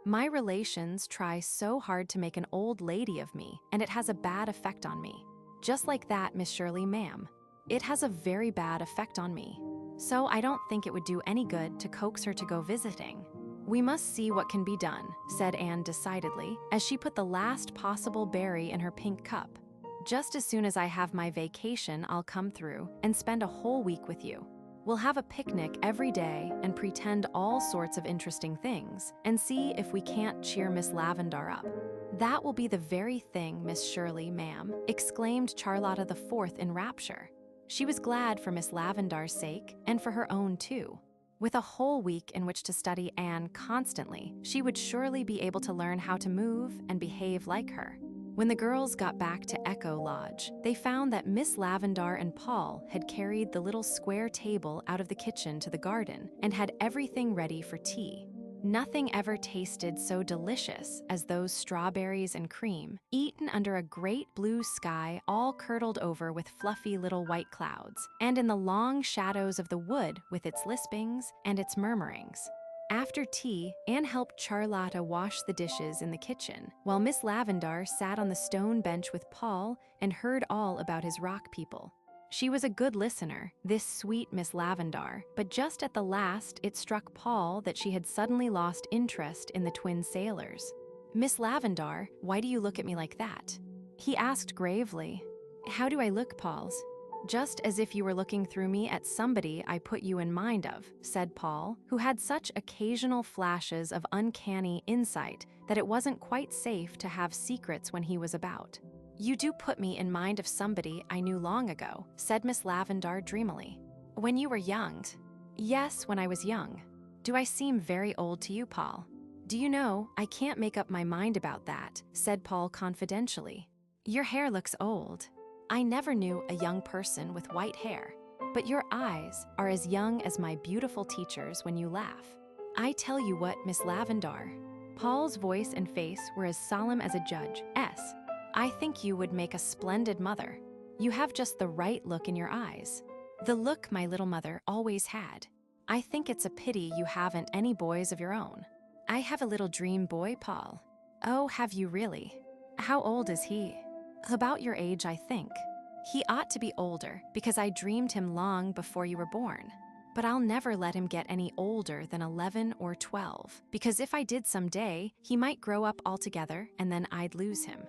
My relations try so hard to make an old lady of me, and it has a bad effect on me. Just like that, Miss Shirley, ma'am. It has a very bad effect on me. So I don't think it would do any good to coax her to go visiting. We must see what can be done, said Anne decidedly, as she put the last possible berry in her pink cup. Just as soon as I have my vacation, I'll come through and spend a whole week with you. We'll have a picnic every day and pretend all sorts of interesting things and see if we can't cheer Miss Lavendar up. That will be the very thing, Miss Shirley, ma'am, exclaimed Charlotta the Fourth in rapture. She was glad for Miss Lavendar's sake and for her own too. With a whole week in which to study Anne constantly, she would surely be able to learn how to move and behave like her. When the girls got back to Echo Lodge, they found that Miss Lavendar and Paul had carried the little square table out of the kitchen to the garden and had everything ready for tea. Nothing ever tasted so delicious as those strawberries and cream, eaten under a great blue sky all curdled over with fluffy little white clouds, and in the long shadows of the wood with its lispings and its murmurings. After tea, Anne helped Charlotta wash the dishes in the kitchen, while Miss Lavendar sat on the stone bench with Paul and heard all about his rock people. She was a good listener, this sweet Miss Lavendar, but just at the last it struck Paul that she had suddenly lost interest in the twin sailors. Miss Lavendar, why do you look at me like that? He asked gravely. How do I look, Pauls? Just as if you were looking through me at somebody I put you in mind of, said Paul, who had such occasional flashes of uncanny insight that it wasn't quite safe to have secrets when he was about. You do put me in mind of somebody I knew long ago, said Miss Lavendar dreamily. When you were young. Yes, when I was young. Do I seem very old to you, Paul? Do you know, I can't make up my mind about that, said Paul confidentially. Your hair looks old. I never knew a young person with white hair, but your eyes are as young as my beautiful teacher's when you laugh. I tell you what, Miss Lavendar. Paul's voice and face were as solemn as a judge. I think you would make a splendid mother. You have just the right look in your eyes. The look my little mother always had. I think it's a pity you haven't any boys of your own. I have a little dream boy, Paul. Oh, have you really? How old is he? About your age, I think. He ought to be older because I dreamed him long before you were born. But I'll never let him get any older than 11 or 12, because if I did someday, he might grow up altogether and then I'd lose him.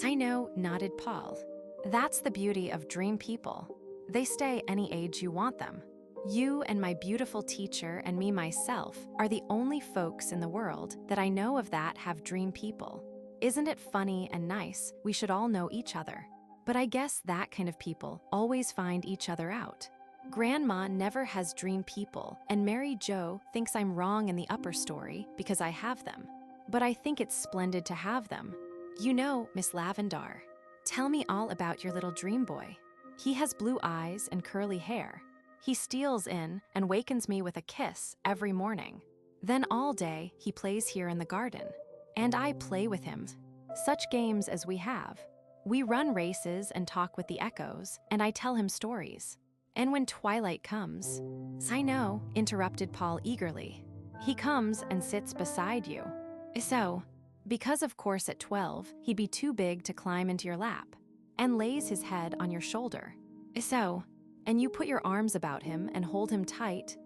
I know, nodded Paul. That's the beauty of dream people. They stay any age you want them. You and my beautiful teacher and me myself are the only folks in the world that I know of that have dream people. Isn't it funny and nice we should all know each other? But I guess that kind of people always find each other out. Grandma never has dream people, and Mary Jo thinks I'm wrong in the upper story because I have them. But I think it's splendid to have them. You know, Miss Lavendar, tell me all about your little dream boy. He has blue eyes and curly hair. He steals in and wakens me with a kiss every morning. Then all day he plays here in the garden. And I play with him. Such games as we have. We run races and talk with the echoes, and I tell him stories. And when twilight comes, I know, interrupted Paul eagerly. He comes and sits beside you. So, because of course at 12, he'd be too big to climb into your lap, and lays his head on your shoulder. So, and you put your arms about him and hold him tight,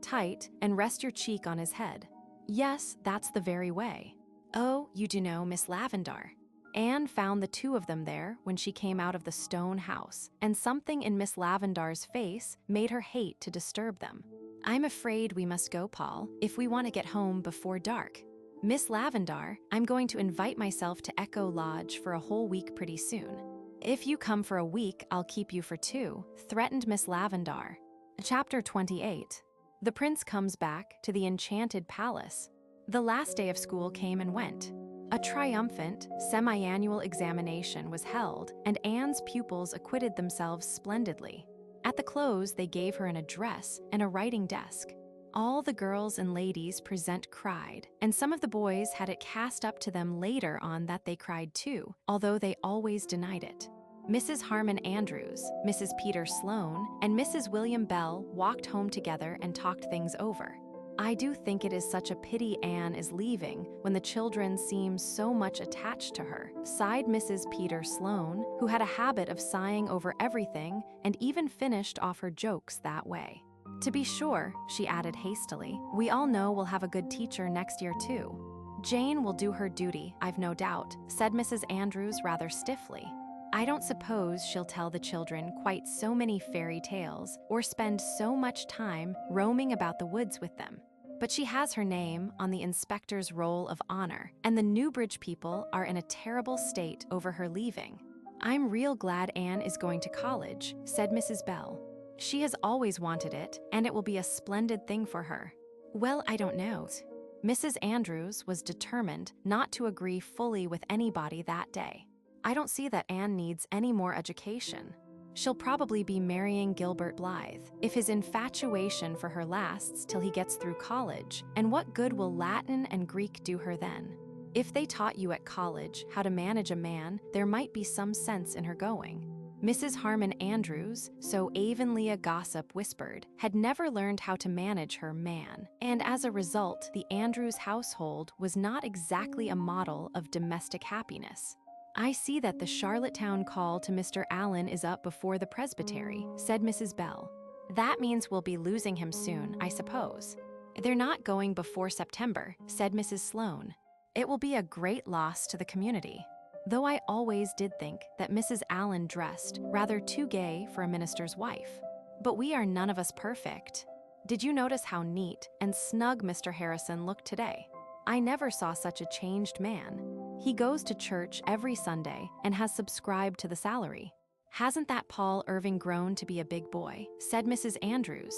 and rest your cheek on his head. Yes, that's the very way. Oh, you do know, Miss Lavendar. Anne found the two of them there when she came out of the stone house, and something in Miss Lavendar's face made her hate to disturb them. "I'm afraid we must go, Paul, if we want to get home before dark. Miss Lavendar, I'm going to invite myself to Echo Lodge for a whole week pretty soon." "If you come for a week, I'll keep you for 2, threatened Miss Lavendar. Chapter 28. The prince comes back to the enchanted palace. The last day of school came and went. A triumphant, semi-annual examination was held, and Anne's pupils acquitted themselves splendidly. At the close, they gave her an address and a writing desk. All the girls and ladies present cried, and some of the boys had it cast up to them later on that they cried too, although they always denied it. Mrs. Harmon Andrews, Mrs. Peter Sloane, and Mrs. William Bell walked home together and talked things over. "I do think it is such a pity Anne is leaving when the children seem so much attached to her," sighed Mrs. Peter Sloane, who had a habit of sighing over everything and even finished off her jokes that way. "To be sure," she added hastily, "we all know we'll have a good teacher next year too." "Jane will do her duty, I've no doubt," said Mrs. Andrews rather stiffly. "I don't suppose she'll tell the children quite so many fairy tales or spend so much time roaming about the woods with them. But she has her name on the inspector's roll of honor, and the Newbridge people are in a terrible state over her leaving." "I'm real glad Anne is going to college," said Mrs. Bell. "She has always wanted it, and it will be a splendid thing for her." "Well, I don't know." Mrs. Andrews was determined not to agree fully with anybody that day. "I don't see that Anne needs any more education. She'll probably be marrying Gilbert Blythe, if his infatuation for her lasts till he gets through college, and what good will Latin and Greek do her then? If they taught you at college how to manage a man, there might be some sense in her going." Mrs. Harmon Andrews, so Avonlea gossip whispered, had never learned how to manage her man, and as a result, the Andrews household was not exactly a model of domestic happiness. "I see that the Charlottetown call to Mr. Allen is up before the presbytery," said Mrs. Bell. "That means we'll be losing him soon, I suppose." "They're not going before September," said Mrs. Sloane. "It will be a great loss to the community. Though I always did think that Mrs. Allen dressed rather too gay for a minister's wife. But we are none of us perfect. Did you notice how neat and snug Mr. Harrison looked today? I never saw such a changed man. He goes to church every Sunday and has subscribed to the salary. Hasn't that Paul Irving grown to be a big boy?" said Mrs. Andrews.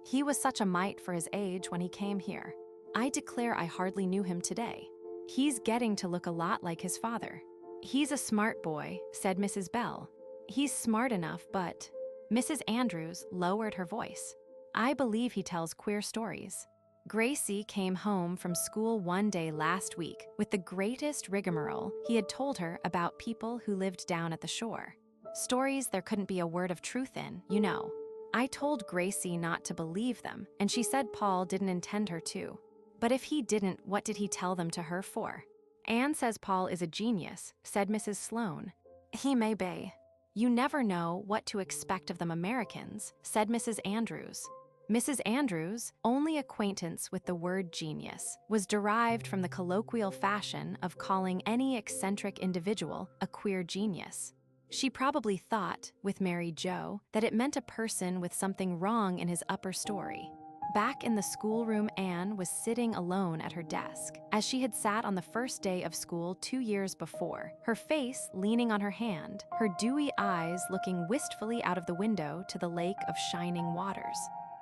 "He was such a mite for his age when he came here. I declare I hardly knew him today. He's getting to look a lot like his father." "He's a smart boy," said Mrs. Bell. "He's smart enough, but—" Mrs. Andrews lowered her voice. "I believe he tells queer stories. Gracie came home from school one day last week with the greatest rigmarole he had told her about people who lived down at the shore. Stories there couldn't be a word of truth in, you know. I told Gracie not to believe them, and she said Paul didn't intend her to. But if he didn't, what did he tell them to her for?" "Anne says Paul is a genius," said Mrs. Sloane. "He may be. You never know what to expect of them Americans," said Mrs. Andrews. Mrs. Andrews' only acquaintance with the word genius was derived from the colloquial fashion of calling any eccentric individual a queer genius. She probably thought, with Mary Jo, that it meant a person with something wrong in his upper story. Back in the schoolroom, Anne was sitting alone at her desk, as she had sat on the first day of school 2 years before, her face leaning on her hand, her dewy eyes looking wistfully out of the window to the lake of shining waters.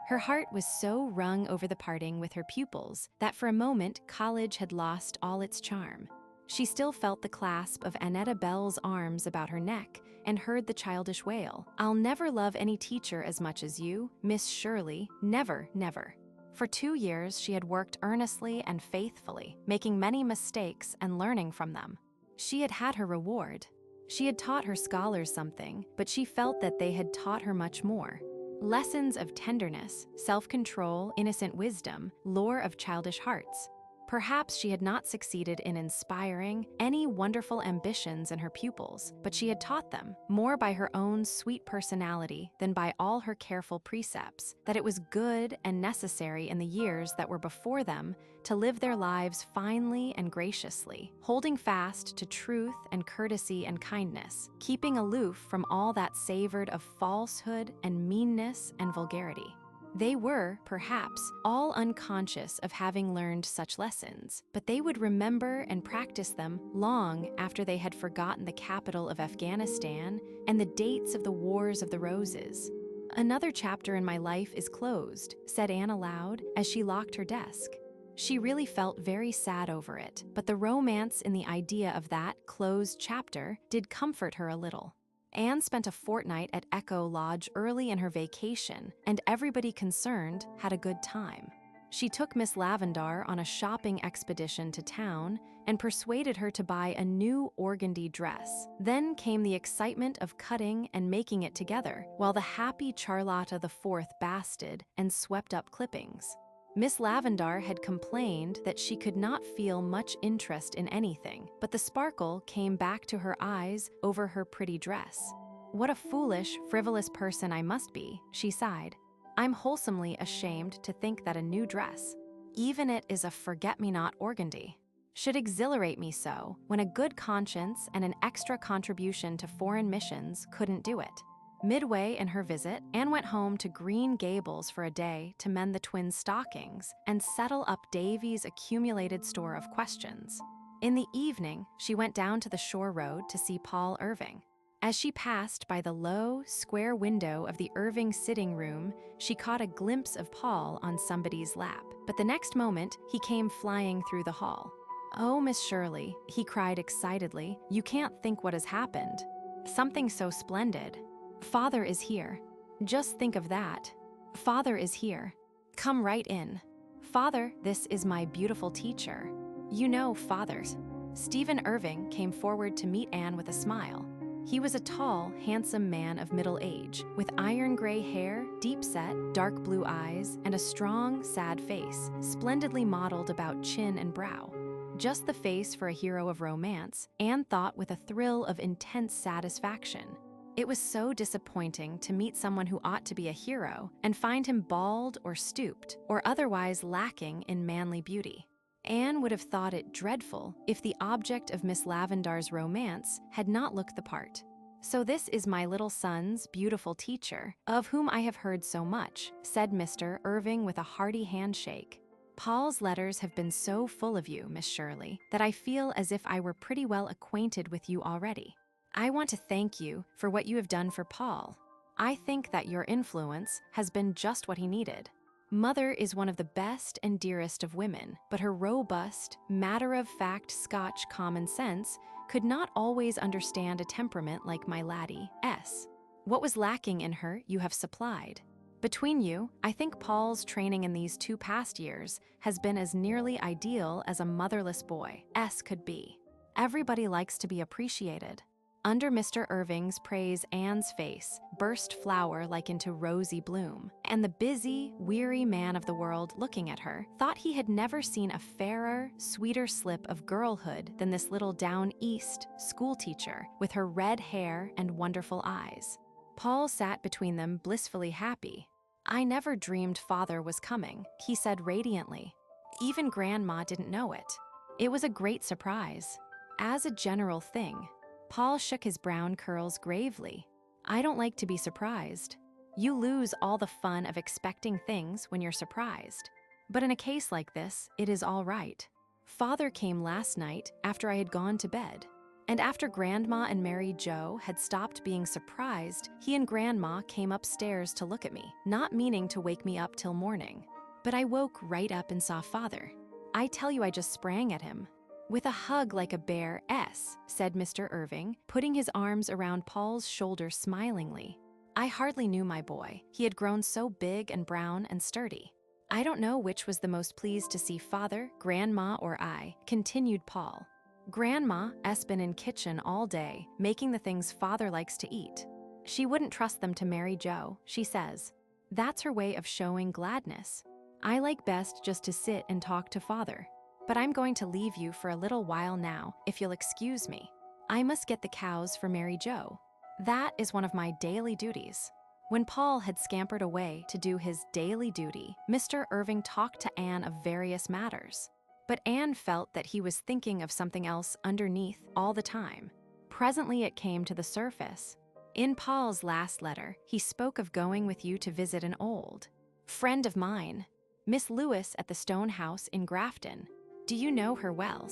Her heart was so wrung over the parting with her pupils that for a moment college had lost all its charm. She still felt the clasp of Annetta Bell's arms about her neck and heard the childish wail, "I'll never love any teacher as much as you, Miss Shirley, never, never." For 2 years she had worked earnestly and faithfully, making many mistakes and learning from them. She had had her reward. She had taught her scholars something, but she felt that they had taught her much more. Lessons of tenderness, self-control, innocent wisdom, lore of childish hearts. Perhaps she had not succeeded in inspiring any wonderful ambitions in her pupils, but she had taught them, more by her own sweet personality than by all her careful precepts, that it was good and necessary in the years that were before them to live their lives finely and graciously, holding fast to truth and courtesy and kindness, keeping aloof from all that savored of falsehood and meanness and vulgarity. They were, perhaps, all unconscious of having learned such lessons, but they would remember and practice them long after they had forgotten the capital of Afghanistan and the dates of the Wars of the Roses. "Another chapter in my life is closed," said Anne aloud as she locked her desk. She really felt very sad over it, but the romance in the idea of that closed chapter did comfort her a little. Anne spent a fortnight at Echo Lodge early in her vacation, and everybody concerned had a good time. She took Miss Lavendar on a shopping expedition to town and persuaded her to buy a new organdy dress. Then came the excitement of cutting and making it together, while the happy Charlotta IV basted and swept up clippings. Miss Lavendar had complained that she could not feel much interest in anything, but the sparkle came back to her eyes over her pretty dress. "What a foolish, frivolous person I must be," she sighed. "I'm wholesomely ashamed to think that a new dress, even it is a forget-me-not organdy, should exhilarate me so when a good conscience and an extra contribution to foreign missions couldn't do it." Midway in her visit, Anne went home to Green Gables for a day to mend the twins' stockings and settle up Davy's accumulated store of questions. In the evening, she went down to the shore road to see Paul Irving. As she passed by the low, square window of the Irving sitting room, she caught a glimpse of Paul on somebody's lap. But the next moment, he came flying through the hall. "Oh, Miss Shirley," he cried excitedly, "you can't think what has happened. Something so splendid. Father is here. Just think of that. Father is here. Come right in. Father, this is my beautiful teacher. You know, fathers." Stephen Irving came forward to meet Anne with a smile. He was a tall, handsome man of middle age, with iron gray hair, deep-set, dark blue eyes, and a strong, sad face, splendidly modeled about chin and brow. Just the face for a hero of romance, Anne thought with a thrill of intense satisfaction. It was so disappointing to meet someone who ought to be a hero and find him bald or stooped or otherwise lacking in manly beauty. Anne would have thought it dreadful if the object of Miss Lavendar's romance had not looked the part. "So this is my little son's beautiful teacher, of whom I have heard so much," said Mr. Irving with a hearty handshake. "Paul's letters have been so full of you, Miss Shirley, that I feel as if I were pretty well acquainted with you already. I want to thank you for what you have done for Paul. I think that your influence has been just what he needed. Mother is one of the best and dearest of women, but her robust, matter-of-fact Scotch common sense could not always understand a temperament like my laddie, S. What was lacking in her, you have supplied. Between you, I think Paul's training in these 2 past years has been as nearly ideal as a motherless boy, S, could be. Everybody likes to be appreciated." Under Mr. Irving's praise, Anne's face burst flower-like into rosy bloom, and the busy, weary man of the world looking at her thought he had never seen a fairer, sweeter slip of girlhood than this little down east schoolteacher with her red hair and wonderful eyes. Paul sat between them blissfully happy. "I never dreamed Father was coming," he said radiantly. "Even Grandma didn't know it. It was a great surprise. As a general thing," Paul shook his brown curls gravely, "I don't like to be surprised. You lose all the fun of expecting things when you're surprised. But in a case like this, it is all right. Father came last night after I had gone to bed. And after Grandma and Mary Jo had stopped being surprised, he and Grandma came upstairs to look at me, not meaning to wake me up till morning. But I woke right up and saw Father. I tell you, I just sprang at him. With a hug like a bear, S, said Mr. Irving, putting his arms around Paul's shoulder smilingly. I hardly knew my boy. He had grown so big and brown and sturdy. I don't know which was the most pleased to see Father, Grandma, or I, continued Paul. Grandma's been in kitchen all day, making the things Father likes to eat. She wouldn't trust them to Mary Jo, she says. That's her way of showing gladness. I like best just to sit and talk to Father. but I'm going to leave you for a little while now, if you'll excuse me. I must get the cows for Mary Jo. That is one of my daily duties." When Paul had scampered away to do his daily duty, Mr. Irving talked to Anne of various matters. But Anne felt that he was thinking of something else underneath all the time. Presently it came to the surface. In Paul's last letter, he spoke of going with you to visit an old friend of mine, Miss Lewis at the Stone House in Grafton. Do you know her well?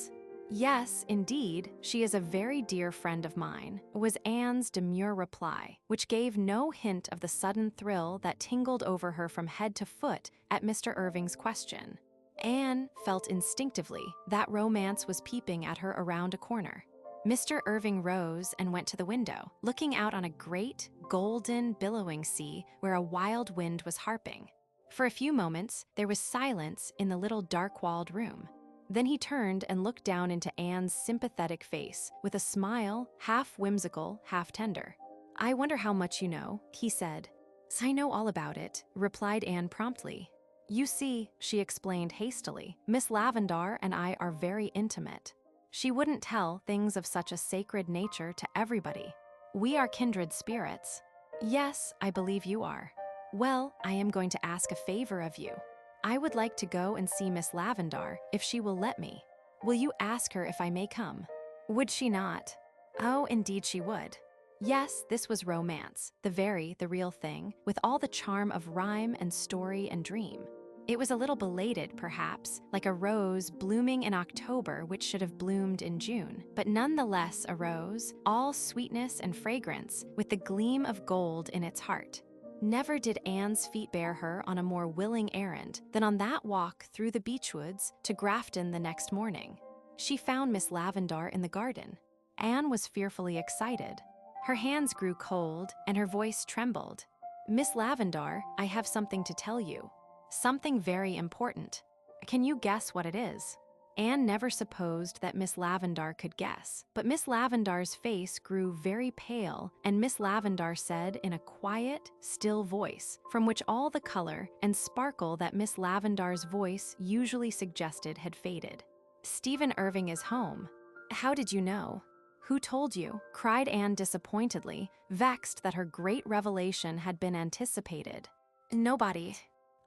"Yes, indeed, she is a very dear friend of mine," was Anne's demure reply, which gave no hint of the sudden thrill that tingled over her from head to foot at Mr. Irving's question. Anne felt instinctively that romance was peeping at her around a corner. Mr. Irving rose and went to the window, looking out on a great, golden, billowing sea where a wild wind was harping. For a few moments, there was silence in the little dark-walled room. Then he turned and looked down into Anne's sympathetic face with a smile, half whimsical, half tender. "I wonder how much you know," he said. "I know all about it," replied Anne promptly. "You see," she explained hastily, "Miss Lavendar and I are very intimate. She wouldn't tell things of such a sacred nature to everybody. We are kindred spirits." "Yes, I believe you are." "Well, I am going to ask a favor of you. I would like to go and see Miss Lavendar, if she will let me. Will you ask her if I may come?" Would she not? Oh, indeed she would. Yes, this was romance, the real thing, with all the charm of rhyme and story and dream. It was a little belated, perhaps, like a rose blooming in October which should have bloomed in June, but nonetheless a rose, all sweetness and fragrance, with the gleam of gold in its heart. Never did Anne's feet bear her on a more willing errand than on that walk through the beechwoods to Grafton the next morning. She found Miss Lavendar in the garden. Anne was fearfully excited. Her hands grew cold and her voice trembled. "Miss Lavendar, I have something to tell you. Something very important. Can you guess what it is?" Anne never supposed that Miss Lavendar could guess, but Miss Lavendar's face grew very pale, and Miss Lavendar said in a quiet, still voice, from which all the color and sparkle that Miss Lavendar's voice usually suggested had faded, "Stephen Irving is home." "How did you know?" "Who told you?" cried Anne disappointedly, vexed that her great revelation had been anticipated. "Nobody.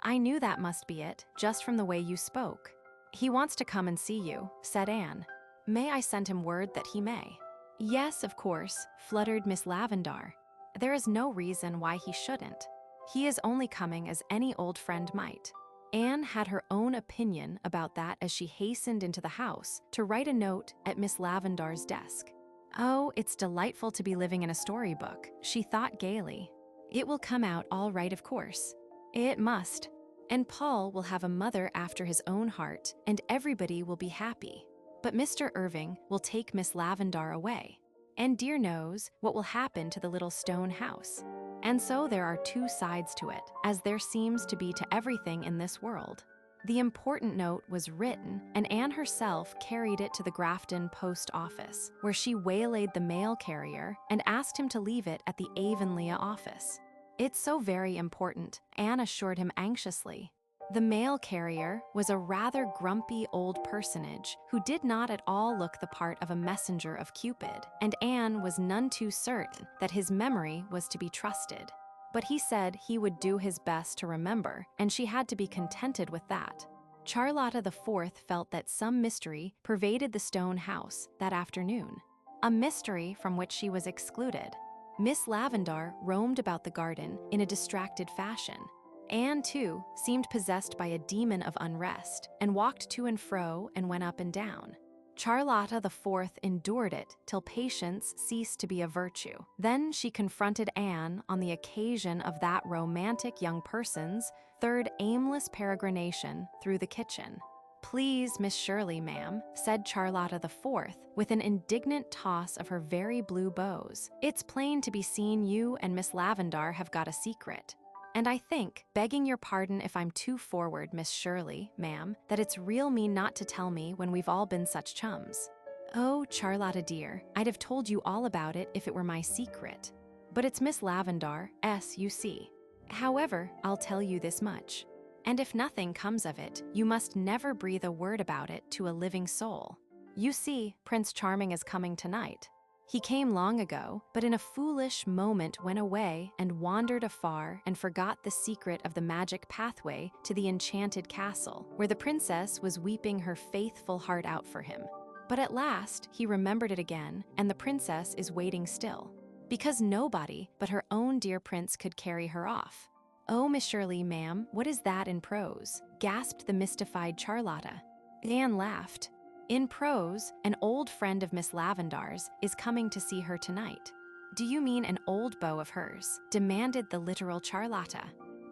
I knew that must be it, just from the way you spoke." "He wants to come and see you," said Anne. "May I send him word that he may?" "Yes, of course," fluttered Miss Lavendar. "There is no reason why he shouldn't. He is only coming as any old friend might." Anne had her own opinion about that as she hastened into the house to write a note at Miss Lavendar's desk. "Oh, it's delightful to be living in a storybook," she thought gaily. "It will come out all right, of course. It must. And Paul will have a mother after his own heart, and everybody will be happy. But Mr. Irving will take Miss Lavendar away. And dear knows what will happen to the little stone house. And so there are two sides to it, as there seems to be to everything in this world." The important note was written, and Anne herself carried it to the Grafton post office, where she waylaid the mail carrier and asked him to leave it at the Avonlea office. "It's so very important," Anne assured him anxiously. The mail carrier was a rather grumpy old personage who did not at all look the part of a messenger of Cupid, and Anne was none too certain that his memory was to be trusted. But he said he would do his best to remember, and she had to be contented with that. Charlotta the Fourth felt that some mystery pervaded the stone house that afternoon, a mystery from which she was excluded. Miss Lavendar roamed about the garden in a distracted fashion. Anne, too, seemed possessed by a demon of unrest, and walked to and fro and went up and down. Charlotta the Fourth endured it till patience ceased to be a virtue. Then she confronted Anne on the occasion of that romantic young person's third aimless peregrination through the kitchen. "Please, Miss Shirley, ma'am," said Charlotta the Fourth, with an indignant toss of her very blue bows. "It's plain to be seen you and Miss Lavendar have got a secret. And I think, begging your pardon if I'm too forward, Miss Shirley, ma'am, that it's real mean not to tell me when we've all been such chums." "Oh, Charlotta dear, I'd have told you all about it if it were my secret. But it's Miss Lavendar, you see. However, I'll tell you this much. And if nothing comes of it, you must never breathe a word about it to a living soul. You see, Prince Charming is coming tonight. He came long ago, but in a foolish moment went away and wandered afar and forgot the secret of the magic pathway to the enchanted castle, where the princess was weeping her faithful heart out for him. But at last, he remembered it again, and the princess is waiting still, because nobody but her own dear prince could carry her off. "Oh, Miss Shirley, ma'am, what is that in prose?" gasped the mystified Charlotta. Anne laughed. "In prose, an old friend of Miss Lavendar's is coming to see her tonight." "Do you mean an old beau of hers?" demanded the literal Charlotta.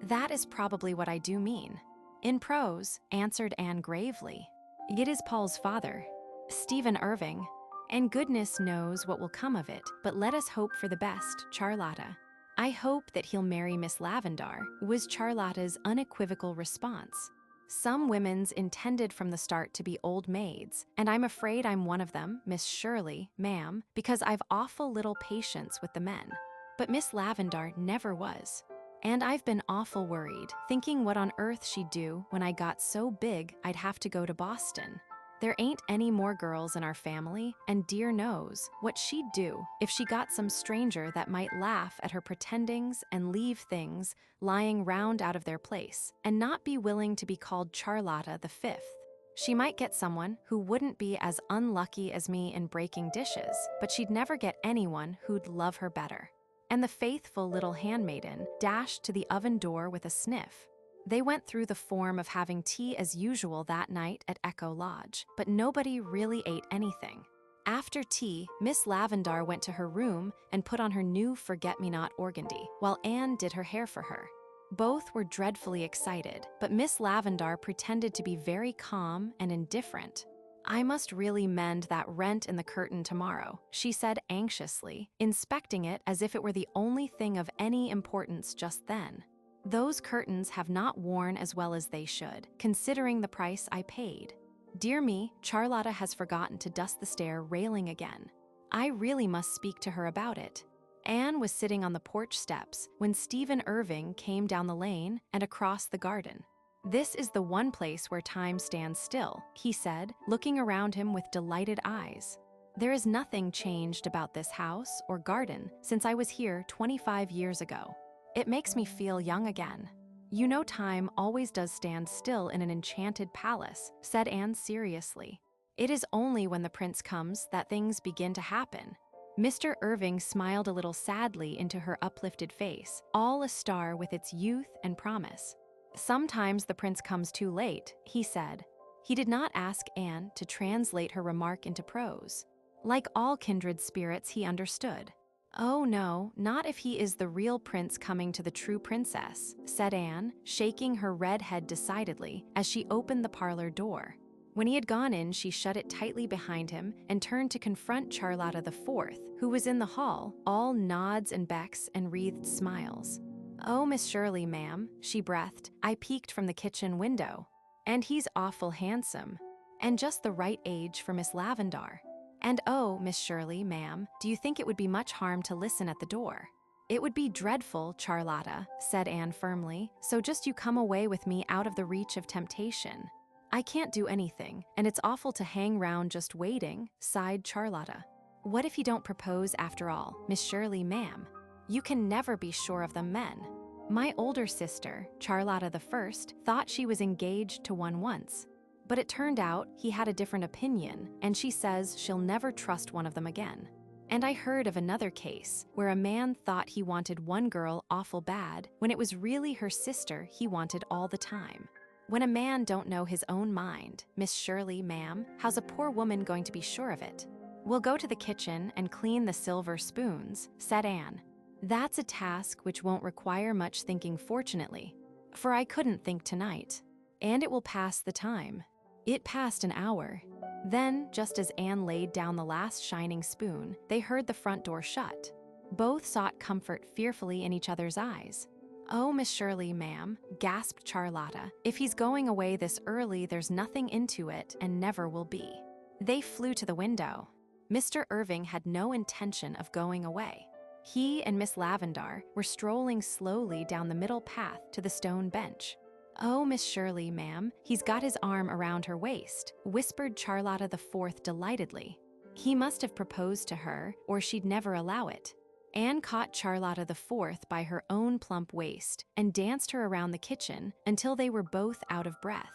"That is probably what I do mean." "In prose," answered Anne gravely. "It is Paul's father, Stephen Irving, and goodness knows what will come of it, but let us hope for the best, Charlotta." "I hope that he'll marry Miss Lavendar," was Charlotta's unequivocal response. "Some women's intended from the start to be old maids, and I'm afraid I'm one of them, Miss Shirley, ma'am, because I've awful little patience with the men. But Miss Lavendar never was. And I've been awful worried, thinking what on earth she'd do when I got so big I'd have to go to Boston. There ain't any more girls in our family, and dear knows what she'd do if she got some stranger that might laugh at her pretendings and leave things lying round out of their place, and not be willing to be called Charlotta the Fifth. She might get someone who wouldn't be as unlucky as me in breaking dishes, but she'd never get anyone who'd love her better." And the faithful little handmaiden dashed to the oven door with a sniff. They went through the form of having tea as usual that night at Echo Lodge, but nobody really ate anything. After tea, Miss Lavendar went to her room and put on her new forget-me-not organdy, while Anne did her hair for her. Both were dreadfully excited, but Miss Lavendar pretended to be very calm and indifferent. "I must really mend that rent in the curtain tomorrow," she said anxiously, inspecting it as if it were the only thing of any importance just then. "Those curtains have not worn as well as they should, considering the price I paid. Dear me, Charlotta has forgotten to dust the stair railing again. I really must speak to her about it." Anne was sitting on the porch steps when Stephen Irving came down the lane and across the garden. "This is the one place where time stands still," he said, looking around him with delighted eyes. "There is nothing changed about this house or garden since I was here 25 years ago. It makes me feel young again." "You know time always does stand still in an enchanted palace," said Anne seriously. "It is only when the prince comes that things begin to happen." Mr. Irving smiled a little sadly into her uplifted face, all astar with its youth and promise. "Sometimes the prince comes too late," he said. He did not ask Anne to translate her remark into prose. Like all kindred spirits, he understood. "Oh no, not if he is the real prince coming to the true princess," said Anne, shaking her red head decidedly as she opened the parlor door. When he had gone in, she shut it tightly behind him and turned to confront Charlotta the Fourth, who was in the hall, all nods and becks and wreathed smiles. "Oh, Miss Shirley, ma'am," she breathed. "I peeked from the kitchen window. And he's awful handsome, and just the right age for Miss Lavendar. And oh, Miss Shirley, ma'am, do you think it would be much harm to listen at the door?" "It would be dreadful, Charlotta," said Anne firmly, "so just you come away with me out of the reach of temptation." "I can't do anything, and it's awful to hang round just waiting," sighed Charlotta. "What if he don't propose after all, Miss Shirley, ma'am? You can never be sure of them men. My older sister, Charlotta the First, thought she was engaged to one once. But it turned out he had a different opinion, and she says she'll never trust one of them again. And I heard of another case where a man thought he wanted one girl awful bad when it was really her sister he wanted all the time. When a man don't know his own mind, Miss Shirley, ma'am, how's a poor woman going to be sure of it?" "We'll go to the kitchen and clean the silver spoons," said Anne. "That's a task which won't require much thinking, fortunately, for I couldn't think tonight. And it will pass the time." It passed an hour. Then, just as Anne laid down the last shining spoon, they heard the front door shut. Both sought comfort fearfully in each other's eyes. "Oh, Miss Shirley, ma'am," gasped Charlotta, "if he's going away this early, there's nothing into it and never will be." They flew to the window. Mr. Irving had no intention of going away. He and Miss Lavendar were strolling slowly down the middle path to the stone bench. "Oh, Miss Shirley, ma'am, he's got his arm around her waist," whispered Charlotta the Fourth delightedly. He must have proposed to her, or she'd never allow it. Anne caught Charlotta the Fourth by her own plump waist and danced her around the kitchen until they were both out of breath.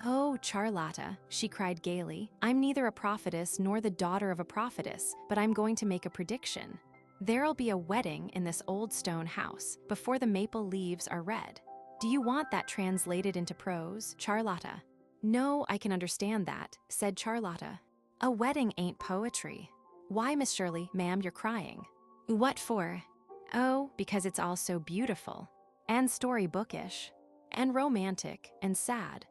"Oh, Charlotta," she cried gaily, "I'm neither a prophetess nor the daughter of a prophetess, but I'm going to make a prediction. There'll be a wedding in this old stone house before the maple leaves are red. Do you want that translated into prose, Charlotta?" "No, I can understand that," said Charlotta. "A wedding ain't poetry." "Why, Miss Shirley, ma'am, you're crying." "What for?" "Oh, because it's all so beautiful, and storybookish, and romantic, and sad,"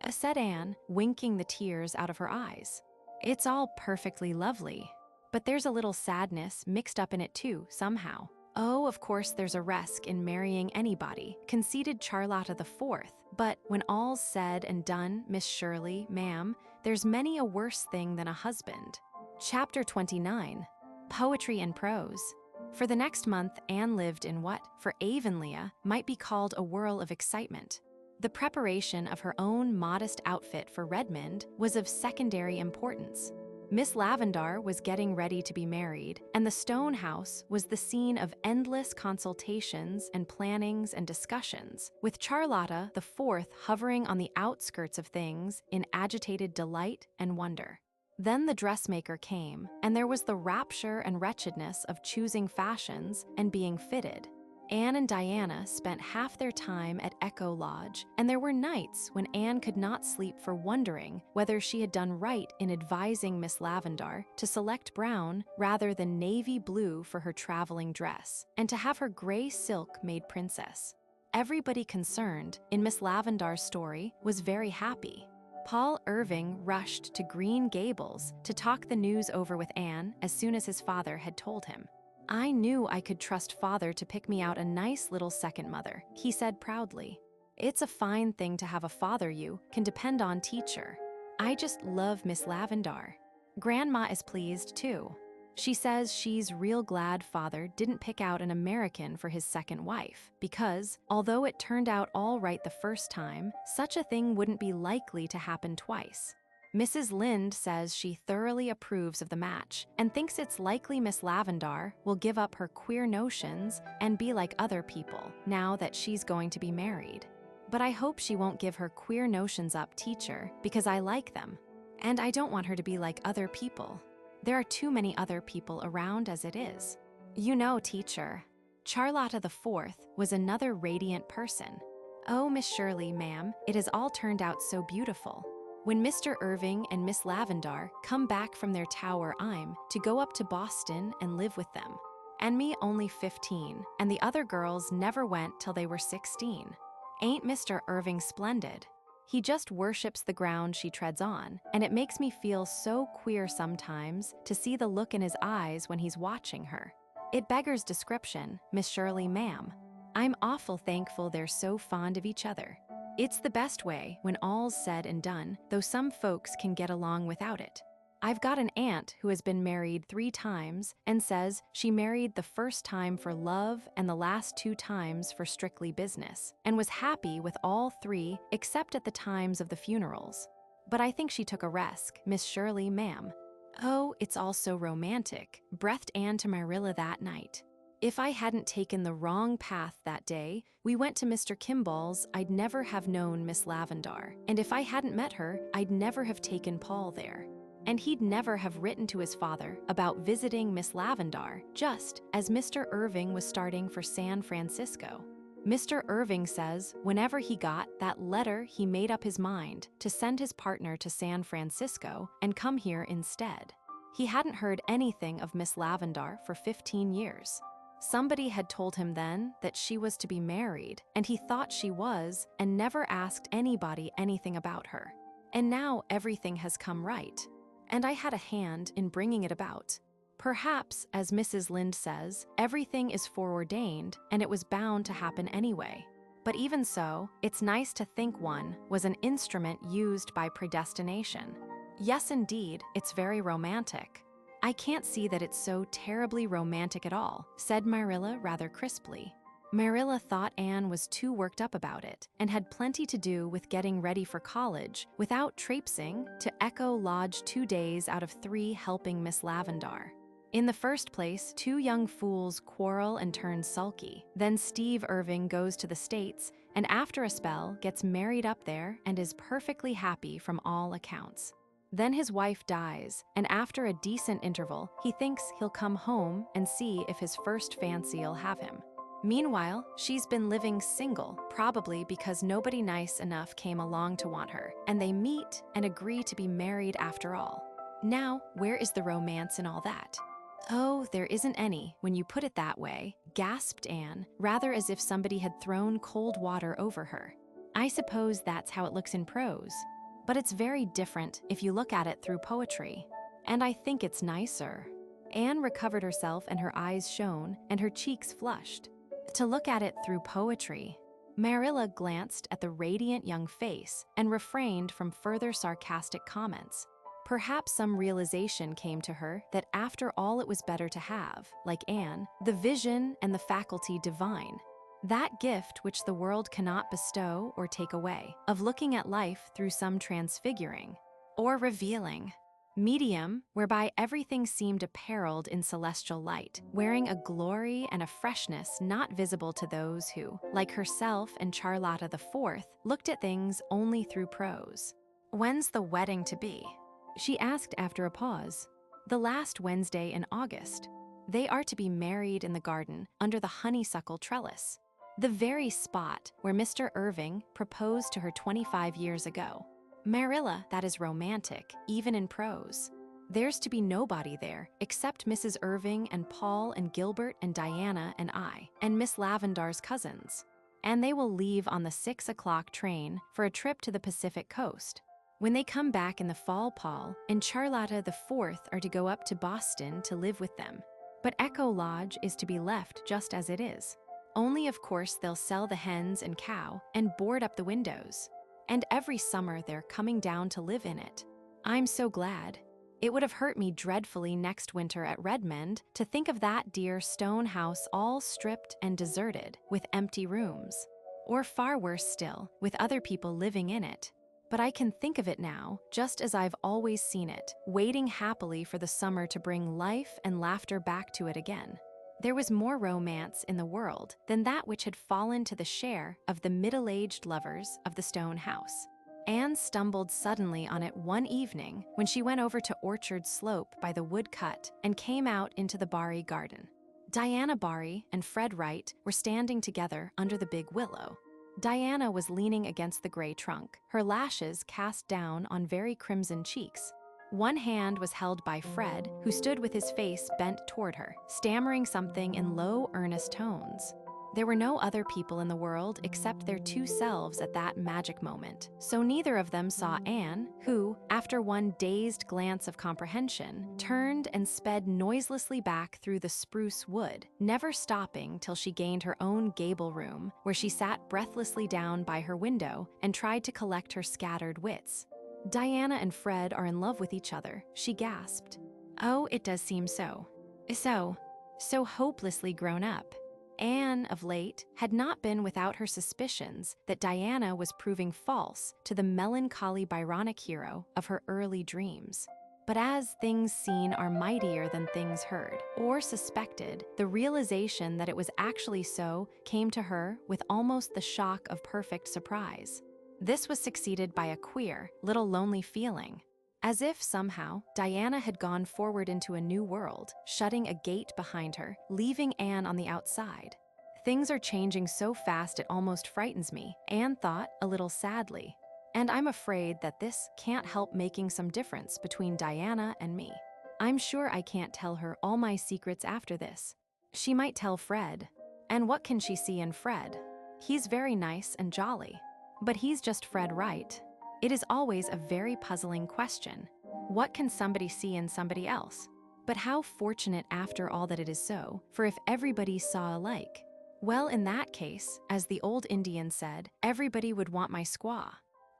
said Anne, winking the tears out of her eyes. "It's all perfectly lovely, but there's a little sadness mixed up in it too, somehow." "Oh, of course there's a risk in marrying anybody," conceded Charlotta the Fourth, "but when all's said and done, Miss Shirley, ma'am, there's many a worse thing than a husband." Chapter 29. Poetry and Prose. For the next month, Anne lived in what, for Avonlea, might be called a whirl of excitement. The preparation of her own modest outfit for Redmond was of secondary importance. Miss Lavendar was getting ready to be married, and the stone house was the scene of endless consultations and plannings and discussions, with Charlotta the Fourth hovering on the outskirts of things in agitated delight and wonder. Then the dressmaker came, and there was the rapture and wretchedness of choosing fashions and being fitted. Anne and Diana spent half their time at Echo Lodge, and there were nights when Anne could not sleep for wondering whether she had done right in advising Miss Lavendar to select brown rather than navy blue for her traveling dress, and to have her gray silk made princess. Everybody concerned in Miss Lavendar's story was very happy. Paul Irving rushed to Green Gables to talk the news over with Anne as soon as his father had told him. "I knew I could trust Father to pick me out a nice little second mother," he said proudly. "It's a fine thing to have a father you can depend on, teacher. I just love Miss Lavendar. Grandma is pleased, too. She says she's real glad Father didn't pick out an American for his second wife, because, although it turned out all right the first time, such a thing wouldn't be likely to happen twice. Mrs. Lynde says she thoroughly approves of the match and thinks it's likely Miss Lavendar will give up her queer notions and be like other people now that she's going to be married. But I hope she won't give her queer notions up, teacher, because I like them. And I don't want her to be like other people. There are too many other people around as it is. You know, teacher." Charlotta the Fourth was another radiant person. "Oh, Miss Shirley, ma'am, it has all turned out so beautiful. When Mr. Irving and Miss Lavendar come back from their tower, I'm to go up to Boston and live with them. And me only 15, and the other girls never went till they were 16. Ain't Mr. Irving splendid? He just worships the ground she treads on, and it makes me feel so queer sometimes to see the look in his eyes when he's watching her. It beggars description, Miss Shirley, ma'am. I'm awful thankful they're so fond of each other. It's the best way when all's said and done, though some folks can get along without it. I've got an aunt who has been married 3 times and says she married the first time for love and the last 2 times for strictly business, and was happy with all 3 except at the times of the funerals. But I think she took a risk, Miss Shirley, ma'am." "Oh, it's all so romantic," breathed Anne to Marilla that night. "If I hadn't taken the wrong path that day, we went to Mr. Kimball's, I'd never have known Miss Lavendar, and if I hadn't met her, I'd never have taken Paul there. And he'd never have written to his father about visiting Miss Lavendar, just as Mr. Irving was starting for San Francisco. Mr. Irving says whenever he got that letter, he made up his mind to send his partner to San Francisco and come here instead. He hadn't heard anything of Miss Lavendar for 15 years. Somebody had told him then that she was to be married, and he thought she was and never asked anybody anything about her. And now everything has come right. And I had a hand in bringing it about. Perhaps, as Mrs. Lynde says, everything is foreordained and it was bound to happen anyway. But even so, it's nice to think one was an instrument used by predestination. Yes, indeed, it's very romantic." "I can't see that it's so terribly romantic at all," said Marilla rather crisply. Marilla thought Anne was too worked up about it and had plenty to do with getting ready for college without traipsing to Echo Lodge 2 days out of 3 helping Miss Lavendar. In the first place, 2 young fools quarrel and turn sulky. Then Steve Irving goes to the States and after a spell gets married up there and is perfectly happy from all accounts. Then his wife dies, and after a decent interval, he thinks he'll come home and see if his first fancy'll have him. Meanwhile, she's been living single, probably because nobody nice enough came along to want her, and they meet and agree to be married after all. Now, where is the romance in all that? Oh, there isn't any, when you put it that way, gasped Anne, rather as if somebody had thrown cold water over her. I suppose that's how it looks in prose. But it's very different if you look at it through poetry. And I think it's nicer. Anne recovered herself and her eyes shone and her cheeks flushed. To look at it through poetry. Marilla glanced at the radiant young face and refrained from further sarcastic comments. Perhaps some realization came to her that after all it was better to have, like Anne, the vision and the faculty divine. That gift which the world cannot bestow or take away, of looking at life through some transfiguring or revealing medium whereby everything seemed apparelled in celestial light, wearing a glory and a freshness not visible to those who, like herself and Charlotta IV, looked at things only through prose. When's the wedding to be? She asked after a pause. The last Wednesday in August. They are to be married in the garden under the honeysuckle trellis. The very spot where Mr. Irving proposed to her 25 years ago. Marilla, that is romantic, even in prose. There's to be nobody there except Mrs. Irving and Paul and Gilbert and Diana and I, and Miss Lavendar's cousins. And they will leave on the 6 o'clock train for a trip to the Pacific coast. When they come back in the fall, Paul and Charlotta IV are to go up to Boston to live with them. But Echo Lodge is to be left just as it is. Only, of course, they'll sell the hens and cow and board up the windows. And every summer they're coming down to live in it. I'm so glad. It would have hurt me dreadfully next winter at Redmond to think of that dear stone house all stripped and deserted, with empty rooms. Or far worse still, with other people living in it. But I can think of it now, just as I've always seen it, waiting happily for the summer to bring life and laughter back to it again. There was more romance in the world than that which had fallen to the share of the middle-aged lovers of the stone house. Anne stumbled suddenly on it one evening when she went over to Orchard Slope by the woodcut and came out into the Barry garden. Diana Barry and Fred Wright were standing together under the big willow. Diana was leaning against the gray trunk, her lashes cast down on very crimson cheeks. One hand was held by Fred, who stood with his face bent toward her, stammering something in low, earnest tones. There were no other people in the world except their 2 selves at that magic moment, so neither of them saw Anne, who, after one dazed glance of comprehension, turned and sped noiselessly back through the spruce wood, never stopping till she gained her own gable room, where she sat breathlessly down by her window and tried to collect her scattered wits. Diana and Fred are in love with each other, she gasped. Oh, it does seem so. So hopelessly grown up. Anne, of late, had not been without her suspicions that Diana was proving false to the melancholy Byronic hero of her early dreams. But as things seen are mightier than things heard, or suspected, the realization that it was actually so came to her with almost the shock of perfect surprise. This was succeeded by a queer, little lonely feeling. As if somehow Diana had gone forward into a new world, shutting a gate behind her, leaving Anne on the outside. Things are changing so fast it almost frightens me, Anne thought, a little sadly. And I'm afraid that this can't help making some difference between Diana and me. I'm sure I can't tell her all my secrets after this. She might tell Fred. And what can she see in Fred? He's very nice and jolly. But he's just Fred Wright. It is always a very puzzling question. What can somebody see in somebody else? But how fortunate after all that it is so, for if everybody saw alike, well, in that case, as the old Indian said, everybody would want my squaw.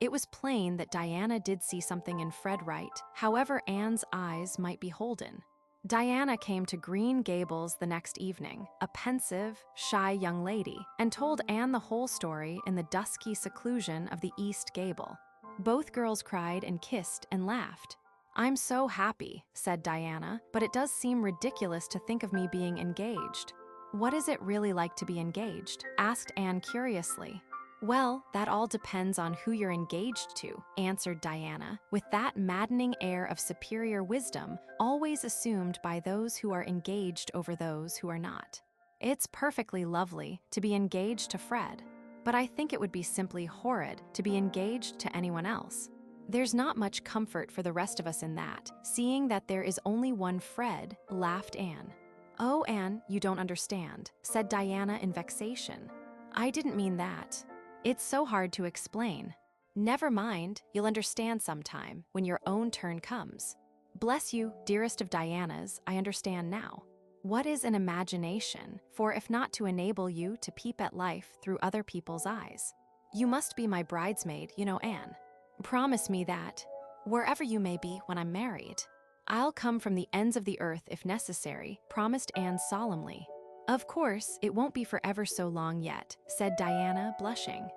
It was plain that Diana did see something in Fred Wright, however Anne's eyes might be holden. Diana came to Green Gables the next evening, a pensive, shy young lady, and told Anne the whole story in the dusky seclusion of the east gable. Both girls cried and kissed and laughed. "I'm so happy," said Diana, "but it does seem ridiculous to think of me being engaged." "What is it really like to be engaged?" asked Anne curiously. "Well, that all depends on who you're engaged to," answered Diana, with that maddening air of superior wisdom always assumed by those who are engaged over those who are not. "It's perfectly lovely to be engaged to Fred, but I think it would be simply horrid to be engaged to anyone else. There's not much comfort for the rest of us in that, seeing that there is only one Fred," laughed Anne. "Oh, Anne, you don't understand," said Diana in vexation. "I didn't mean that. It's so hard to explain." "Never mind, you'll understand sometime, when your own turn comes." "Bless you, dearest of Dianas, I understand now. What is an imagination, for if not to enable you to peep at life through other people's eyes? You must be my bridesmaid, you know, Anne. Promise me that, wherever you may be when I'm married. I'll come from the ends of the earth if necessary," promised Anne solemnly. "Of course, it won't be for ever so long yet," said Diana, blushing.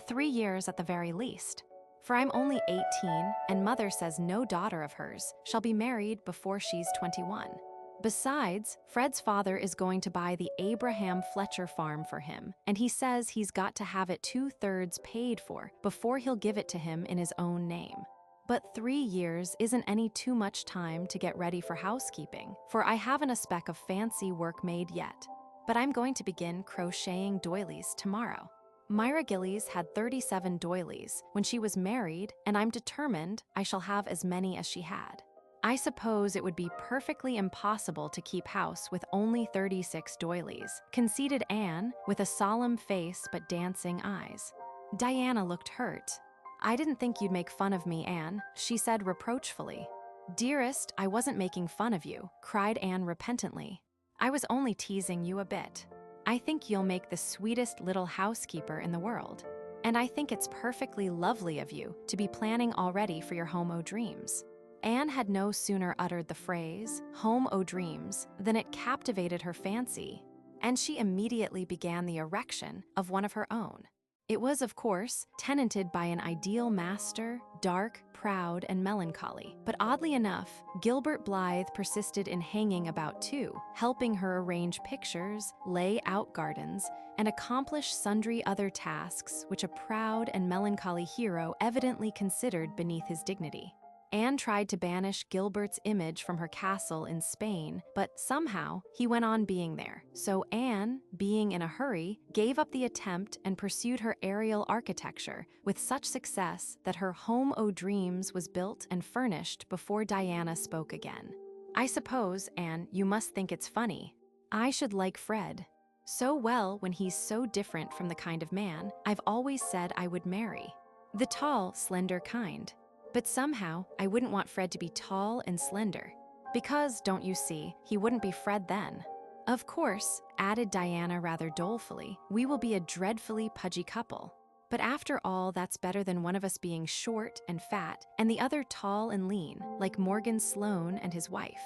3 years at the very least. For I'm only 18, and Mother says no daughter of hers shall be married before she's 21. Besides, Fred's father is going to buy the Abraham Fletcher farm for him, and he says he's got to have it 2/3 paid for before he'll give it to him in his own name. But 3 years isn't any too much time to get ready for housekeeping, for I haven't a speck of fancy work made yet. But I'm going to begin crocheting doilies tomorrow. Myra Gillies had 37 doilies when she was married, and I'm determined I shall have as many as she had. I suppose it would be perfectly impossible to keep house with only 36 doilies, conceded Anne with a solemn face but dancing eyes. Diana looked hurt. "I didn't think you'd make fun of me, Anne," she said reproachfully. "Dearest, I wasn't making fun of you," cried Anne repentantly. "I was only teasing you a bit. I think you'll make the sweetest little housekeeper in the world. And I think it's perfectly lovely of you to be planning already for your home o' dreams." Anne had no sooner uttered the phrase, "home o' dreams," than it captivated her fancy, and she immediately began the erection of one of her own. It was, of course, tenanted by an ideal master, dark, proud, and melancholy. But oddly enough, Gilbert Blythe persisted in hanging about too, helping her arrange pictures, lay out gardens, and accomplish sundry other tasks which a proud and melancholy hero evidently considered beneath his dignity. Anne tried to banish Gilbert's image from her castle in Spain, but somehow he went on being there. So Anne, being in a hurry, gave up the attempt and pursued her aerial architecture with such success that her home o' dreams was built and furnished before Diana spoke again. "I suppose, Anne, you must think it's funny. I should like Fred so well when he's so different from the kind of man I've always said I would marry. The tall, slender kind. But somehow, I wouldn't want Fred to be tall and slender. Because, don't you see, he wouldn't be Fred then. Of course," added Diana rather dolefully, "we will be a dreadfully pudgy couple. But after all, that's better than one of us being short and fat, and the other tall and lean, like Morgan Sloane and his wife.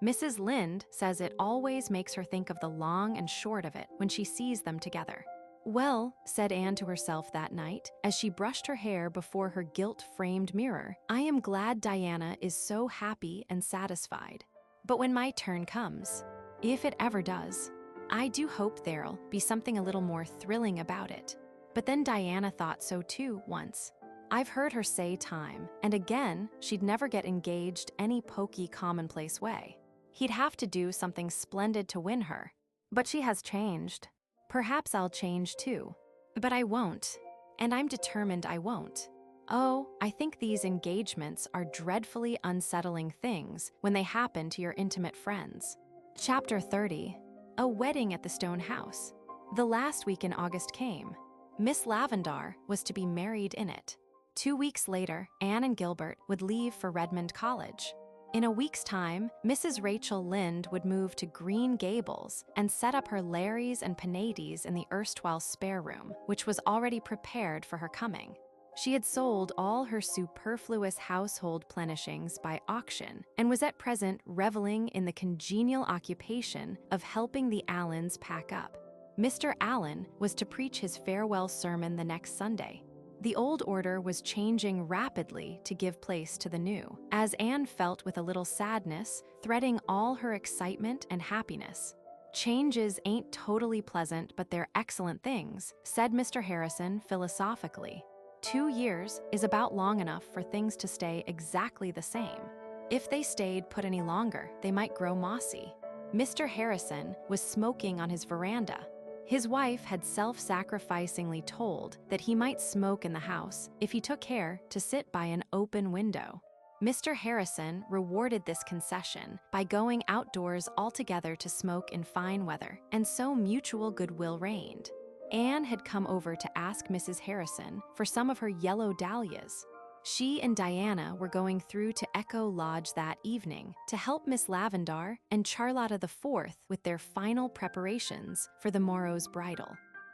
Mrs. Lynde says it always makes her think of the long and short of it when she sees them together." "Well," said Anne to herself that night, as she brushed her hair before her gilt-framed mirror, "I am glad Diana is so happy and satisfied. But when my turn comes, if it ever does, I do hope there'll be something a little more thrilling about it." But then Diana thought so too, once. I've heard her say time and again she'd never get engaged any pokey commonplace way. He'd have to do something splendid to win her. But she has changed. Perhaps I'll change too. But I won't, and I'm determined I won't. Oh, I think these engagements are dreadfully unsettling things when they happen to your intimate friends. Chapter 30. A wedding at the stone house. The last week in August came. Miss Lavendar was to be married in it. 2 weeks later, Anne and Gilbert would leave for Redmond College. In a week's time, Mrs. Rachel Lynde would move to Green Gables and set up her Larrys and Penates in the erstwhile spare room, which was already prepared for her coming. She had sold all her superfluous household plenishings by auction and was at present reveling in the congenial occupation of helping the Allens pack up. Mr. Allen was to preach his farewell sermon the next Sunday. The old order was changing rapidly to give place to the new, as Anne felt with a little sadness, threading all her excitement and happiness. "Changes ain't totally pleasant, but they're excellent things," said Mr. Harrison philosophically. 2 years is about long enough for things to stay exactly the same. If they stayed put any longer, they might grow mossy. Mr. Harrison was smoking on his veranda. His wife had self-sacrificingly told that he might smoke in the house if he took care to sit by an open window. Mr. Harrison rewarded this concession by going outdoors altogether to smoke in fine weather, and so mutual goodwill reigned. Anne had come over to ask Mrs. Harrison for some of her yellow dahlias. She and Diana were going through to Echo Lodge that evening to help Miss Lavendar and Charlotta IV with their final preparations for the morrow's bridal.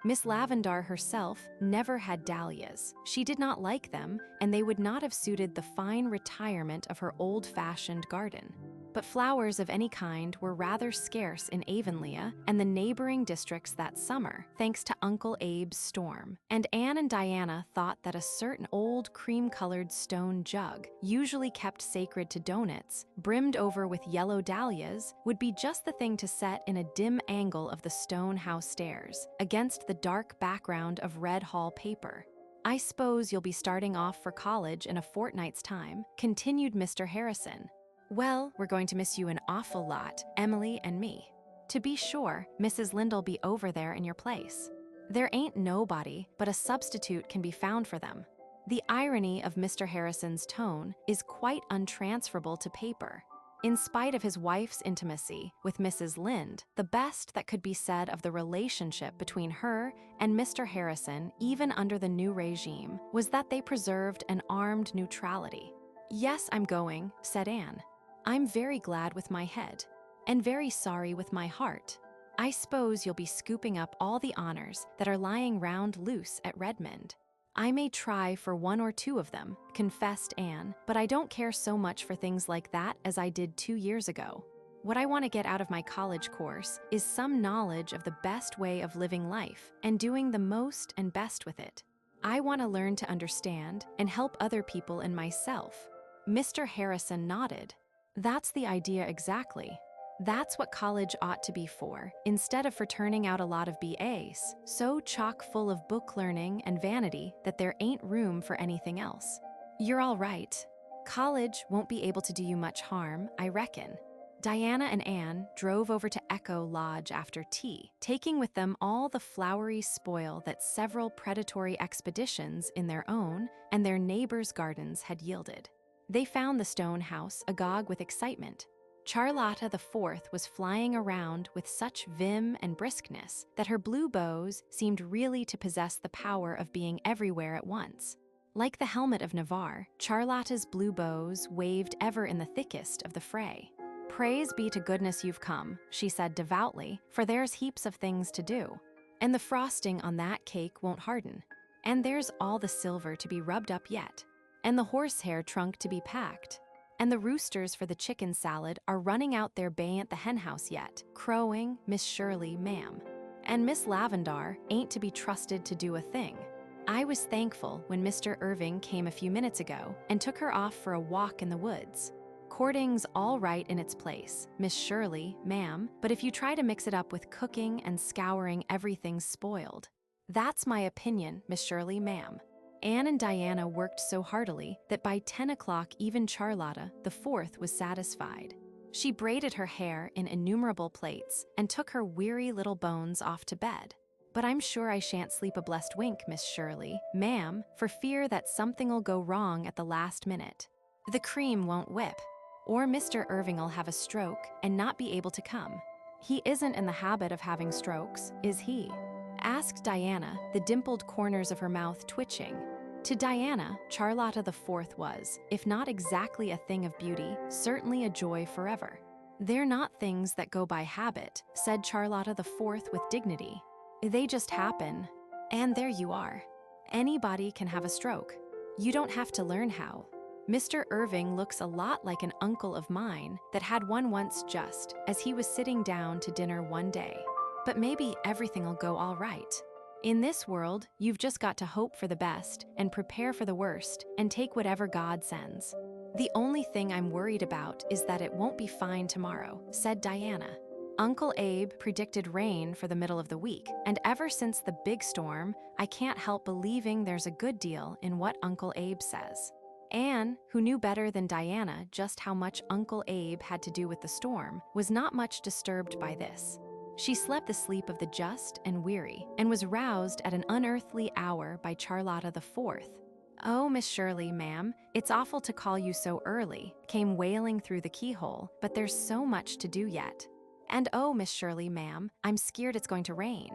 Miss Lavendar herself never had dahlias. She did not like them, and they would not have suited the fine retirement of her old-fashioned garden. But flowers of any kind were rather scarce in Avonlea and the neighboring districts that summer, thanks to Uncle Abe's storm. And Anne and Diana thought that a certain old cream-colored stone jug, usually kept sacred to doughnuts, brimmed over with yellow dahlias, would be just the thing to set in a dim angle of the stone house stairs, against the dark background of red hall paper. "I suppose you'll be starting off for college in a fortnight's time," continued Mr. Harrison. "Well, we're going to miss you an awful lot, Emily and me. To be sure, Mrs. Lynde'll be over there in your place. There ain't nobody, but a substitute can be found for them." The irony of Mr. Harrison's tone is quite untransferable to paper. In spite of his wife's intimacy with Mrs. Lynde, the best that could be said of the relationship between her and Mr. Harrison, even under the new regime, was that they preserved an armed neutrality. "Yes, I'm going," said Anne. "I'm very glad with my head, and very sorry with my heart. I suppose you'll be scooping up all the honors that are lying round loose at Redmond." "I may try for 1 or 2 of them," confessed Anne, "but I don't care so much for things like that as I did 2 years ago. What I want to get out of my college course is some knowledge of the best way of living life and doing the most and best with it. I want to learn to understand and help other people and myself." Mr. Harrison nodded. "That's the idea exactly. That's what college ought to be for, instead of for turning out a lot of BAs, so chock full of book learning and vanity that there ain't room for anything else. You're all right. College won't be able to do you much harm, I reckon." Diana and Anne drove over to Echo Lodge after tea, taking with them all the flowery spoil that several predatory expeditions in their own and their neighbors' gardens had yielded. They found the stone house agog with excitement. Charlotta IV was flying around with such vim and briskness that her blue bows seemed really to possess the power of being everywhere at once. Like the helmet of Navarre, Charlotta's blue bows waved ever in the thickest of the fray. "Praise be to goodness you've come," she said devoutly, "for there's heaps of things to do. And the frosting on that cake won't harden. And there's all the silver to be rubbed up yet. And the horsehair trunk to be packed. And the roosters for the chicken salad are running out their bay at the henhouse yet, crowing, 'Miss Shirley, ma'am.' And Miss Lavendar ain't to be trusted to do a thing. I was thankful when Mr. Irving came a few minutes ago and took her off for a walk in the woods. Courting's all right in its place, Miss Shirley, ma'am, but if you try to mix it up with cooking and scouring, everything's spoiled. That's my opinion, Miss Shirley, ma'am." Anne and Diana worked so heartily that by 10 o'clock even Charlotta IV was satisfied. She braided her hair in innumerable plaits and took her weary little bones off to bed. "But I'm sure I shan't sleep a blessed wink, Miss Shirley, ma'am, for fear that something'll go wrong at the last minute. The cream won't whip, or Mr. Irving'll have a stroke and not be able to come. He isn't in the habit of having strokes, is he?" asked Diana, the dimpled corners of her mouth twitching. To Diana, Charlotta IV was, if not exactly a thing of beauty, certainly a joy forever. "They're not things that go by habit," said Charlotta IV with dignity. "They just happen. And there you are. Anybody can have a stroke. You don't have to learn how. Mr. Irving looks a lot like an uncle of mine that had one once just as he was sitting down to dinner one day. But maybe everything'll go all right. In this world, you've just got to hope for the best and prepare for the worst and take whatever God sends. The only thing I'm worried about is that it won't be fine tomorrow, said Diana. Uncle Abe predicted rain for the middle of the week, and ever since the big storm, I can't help believing there's a good deal in what Uncle Abe says. Anne, who knew better than Diana just how much Uncle Abe had to do with the storm, was not much disturbed by this. She slept the sleep of the just and weary, and was roused at an unearthly hour by Charlotta the Fourth. "Oh, Miss Shirley, ma'am, it's awful to call you so early," came wailing through the keyhole, "but there's so much to do yet. And oh, Miss Shirley, ma'am, I'm skeered it's going to rain.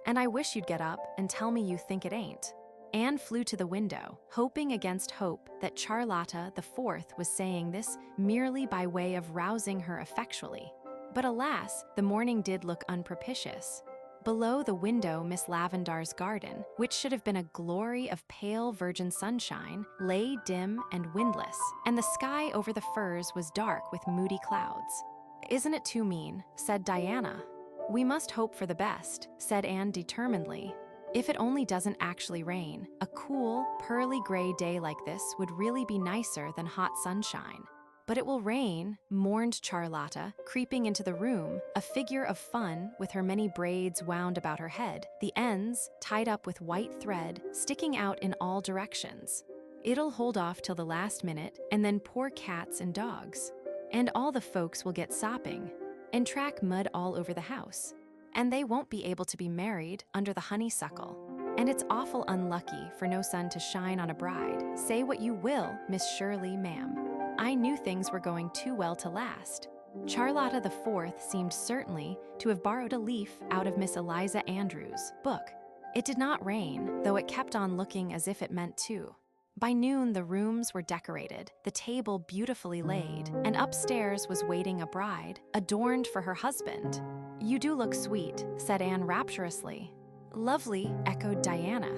And I wish you'd get up and tell me you think it ain't." Anne flew to the window, hoping against hope that Charlotta the Fourth was saying this merely by way of rousing her effectually. But alas, the morning did look unpropitious. Below the window, Miss Lavendar's garden, which should have been a glory of pale virgin sunshine, lay dim and windless, and the sky over the firs was dark with moody clouds. "Isn't it too mean?" said Diana. "We must hope for the best," said Anne determinedly. "If it only doesn't actually rain, a cool, pearly gray day like this would really be nicer than hot sunshine." "But it will rain," mourned Charlotta, creeping into the room, a figure of fun with her many braids wound about her head, the ends, tied up with white thread, sticking out in all directions. "It'll hold off till the last minute, and then poor cats and dogs. And all the folks will get sopping, and track mud all over the house. And they won't be able to be married under the honeysuckle. And it's awful unlucky for no sun to shine on a bride. Say what you will, Miss Shirley, ma'am. I knew things were going too well to last." Charlotta the Fourth seemed certainly to have borrowed a leaf out of Miss Eliza Andrews' book. It did not rain, though it kept on looking as if it meant to. By noon, the rooms were decorated, the table beautifully laid, and upstairs was waiting a bride, adorned for her husband. "You do look sweet," said Anne rapturously. "Lovely," echoed Diana.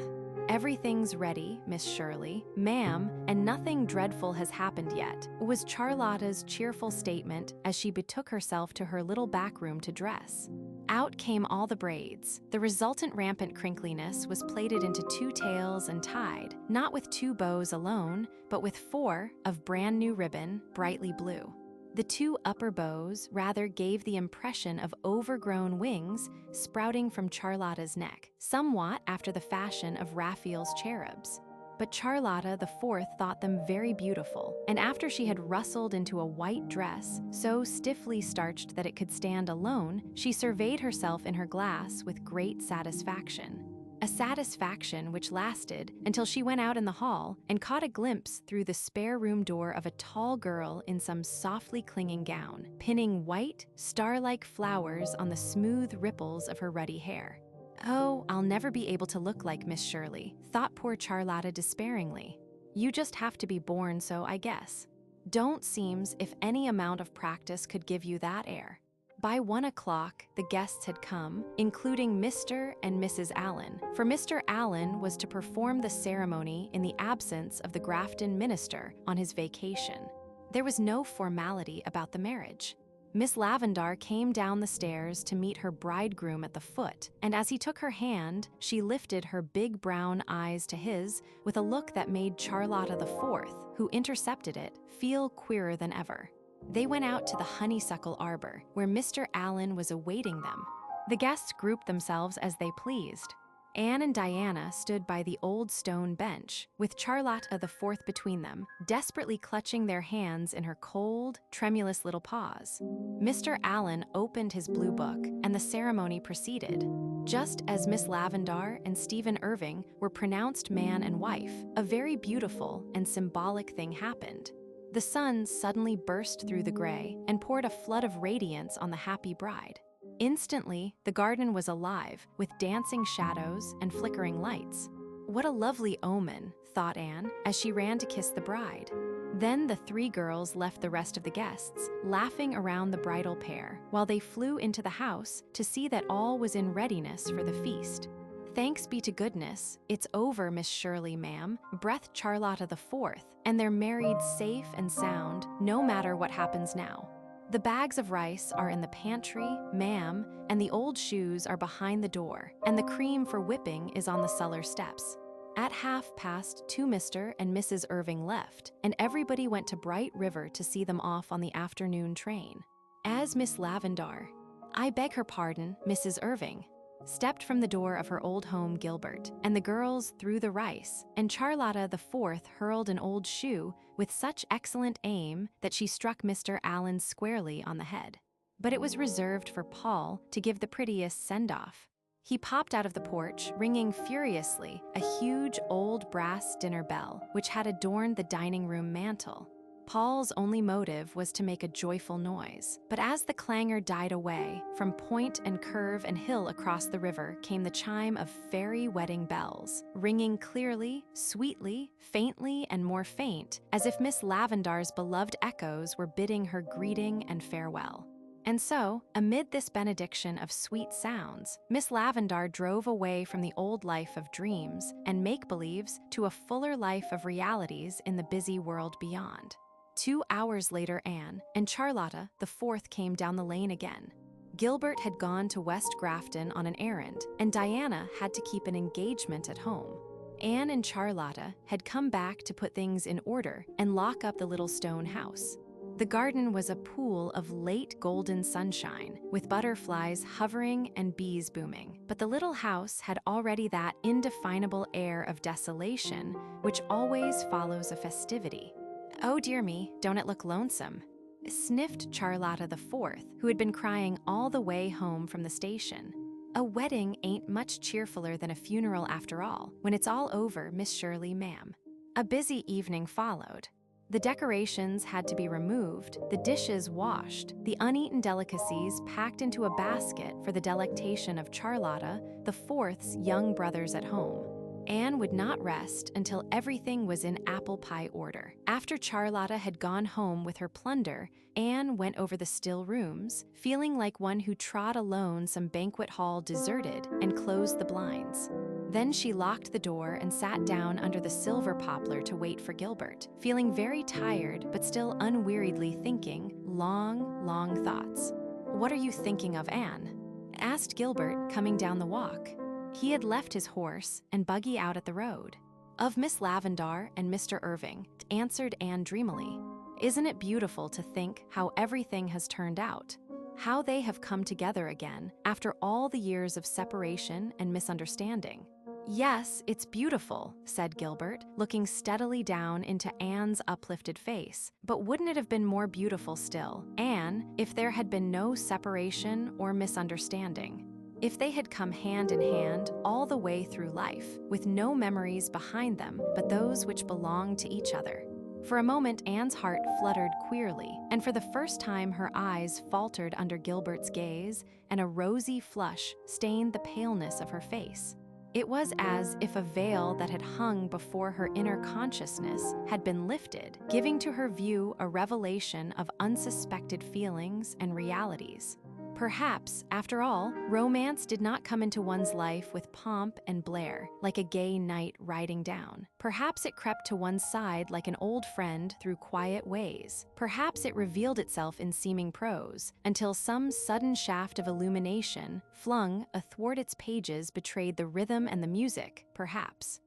"Everything's ready, Miss Shirley, ma'am, and nothing dreadful has happened yet," was Charlotta's cheerful statement as she betook herself to her little back room to dress. Out came all the braids. The resultant rampant crinkliness was plaited into 2 tails and tied, not with 2 bows alone, but with 4 of brand new ribbon, brightly blue. The 2 upper bows rather gave the impression of overgrown wings sprouting from Charlotta's neck, somewhat after the fashion of Raphael's cherubs. But Charlotta the Fourth thought them very beautiful, and after she had rustled into a white dress, so stiffly starched that it could stand alone, she surveyed herself in her glass with great satisfaction. A satisfaction which lasted until she went out in the hall and caught a glimpse through the spare room door of a tall girl in some softly clinging gown, pinning white, star-like flowers on the smooth ripples of her ruddy hair. "Oh, I'll never be able to look like Miss Shirley," thought poor Charlotta despairingly. "You just have to be born so, I guess. Don't seems if any amount of practice could give you that air." By 1 o'clock, the guests had come, including Mr. and Mrs. Allen, for Mr. Allen was to perform the ceremony in the absence of the Grafton minister on his vacation. There was no formality about the marriage. Miss Lavendar came down the stairs to meet her bridegroom at the foot, and as he took her hand, she lifted her big brown eyes to his with a look that made Charlotta the Fourth, who intercepted it, feel queerer than ever. They went out to the honeysuckle arbor, where Mr. Allen was awaiting them. The guests grouped themselves as they pleased. Anne and Diana stood by the old stone bench, with Charlotta the Fourth between them, desperately clutching their hands in her cold, tremulous little paws. Mr. Allen opened his blue book, and the ceremony proceeded. Just as Miss Lavendar and Stephen Irving were pronounced man and wife, a very beautiful and symbolic thing happened. The sun suddenly burst through the gray and poured a flood of radiance on the happy bride. Instantly, the garden was alive with dancing shadows and flickering lights. "What a lovely omen," thought Anne, as she ran to kiss the bride. Then the 3 girls left the rest of the guests, laughing around the bridal pair, while they flew into the house to see that all was in readiness for the feast. "Thanks be to goodness, it's over, Miss Shirley, ma'am," breathed Charlotta the Fourth, "and they're married safe and sound, no matter what happens now. The bags of rice are in the pantry, ma'am, and the old shoes are behind the door, and the cream for whipping is on the cellar steps." At 2:30, Mr. and Mrs. Irving left, and everybody went to Bright River to see them off on the afternoon train. As Miss Lavendar, "I beg her pardon, Mrs. Irving," stepped from the door of her old home, Gilbert, and the girls threw the rice, and Charlotta the Fourth hurled an old shoe with such excellent aim that she struck Mr. Allen squarely on the head. But it was reserved for Paul to give the prettiest send-off. He popped out of the porch, ringing furiously a huge old brass dinner bell, which had adorned the dining room mantel. Paul's only motive was to make a joyful noise, but as the clangor died away, from point and curve and hill across the river came the chime of fairy wedding bells, ringing clearly, sweetly, faintly, and more faint, as if Miss Lavendar's beloved echoes were bidding her greeting and farewell. And so, amid this benediction of sweet sounds, Miss Lavendar drove away from the old life of dreams and make-believes to a fuller life of realities in the busy world beyond. 2 hours later, Anne and Charlotta the Fourth came down the lane again. Gilbert had gone to West Grafton on an errand, and Diana had to keep an engagement at home. Anne and Charlotta had come back to put things in order and lock up the little stone house. The garden was a pool of late golden sunshine, with butterflies hovering and bees booming. But the little house had already that indefinable air of desolation which always follows a festivity. "Oh dear me, don't it look lonesome?" sniffed Charlotta the Fourth, who had been crying all the way home from the station. "A wedding ain't much cheerfuller than a funeral after all, when it's all over, Miss Shirley, ma'am." A busy evening followed. The decorations had to be removed, the dishes washed, the uneaten delicacies packed into a basket for the delectation of Charlotta the Fourth's young brothers at home. Anne would not rest until everything was in apple pie order. After Charlotta had gone home with her plunder, Anne went over the still rooms, feeling like one who trod alone some banquet hall deserted, and closed the blinds. Then she locked the door and sat down under the silver poplar to wait for Gilbert, feeling very tired but still unweariedly thinking long, long thoughts. "What are you thinking of, Anne?" asked Gilbert, coming down the walk. He had left his horse and buggy out at the road. "Of Miss Lavendar and Mr. Irving," answered Anne dreamily. "Isn't it beautiful to think how everything has turned out? How they have come together again after all the years of separation and misunderstanding?" "Yes, it's beautiful," said Gilbert, looking steadily down into Anne's uplifted face. "But wouldn't it have been more beautiful still, Anne, if there had been no separation or misunderstanding? If they had come hand in hand all the way through life, with no memories behind them but those which belonged to each other?" For a moment, Anne's heart fluttered queerly, and for the first time her eyes faltered under Gilbert's gaze, and a rosy flush stained the paleness of her face. It was as if a veil that had hung before her inner consciousness had been lifted, giving to her view a revelation of unsuspected feelings and realities. Perhaps, after all, romance did not come into one's life with pomp and blare, like a gay knight riding down. Perhaps it crept to one's side like an old friend through quiet ways. Perhaps it revealed itself in seeming prose, until some sudden shaft of illumination, flung athwart its pages, betrayed the rhythm and the music. Perhaps.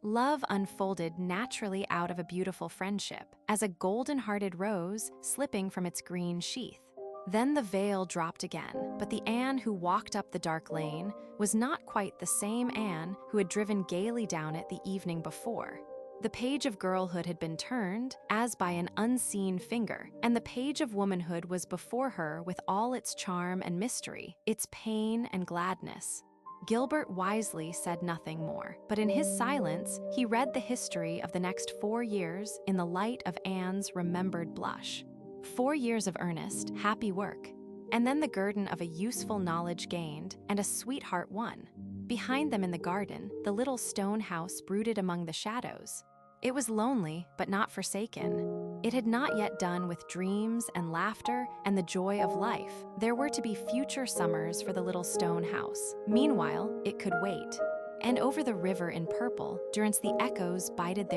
Love unfolded naturally out of a beautiful friendship, as a golden-hearted rose slipping from its green sheath. Then the veil dropped again, but the Anne who walked up the dark lane was not quite the same Anne who had driven gaily down it the evening before. The page of girlhood had been turned, as by an unseen finger, and the page of womanhood was before her with all its charm and mystery, its pain and gladness. Gilbert wisely said nothing more, but in his silence he read the history of the next 4 years in the light of Anne's remembered blush. 4 years of earnest, happy work, and then the guerdon of a useful knowledge gained and a sweetheart won. Behind them in the garden, the little stone house brooded among the shadows. It was lonely, but not forsaken. It had not yet done with dreams and laughter and the joy of life. There were to be future summers for the little stone house. Meanwhile, it could wait. And over the river in purple, durance the echoes bided their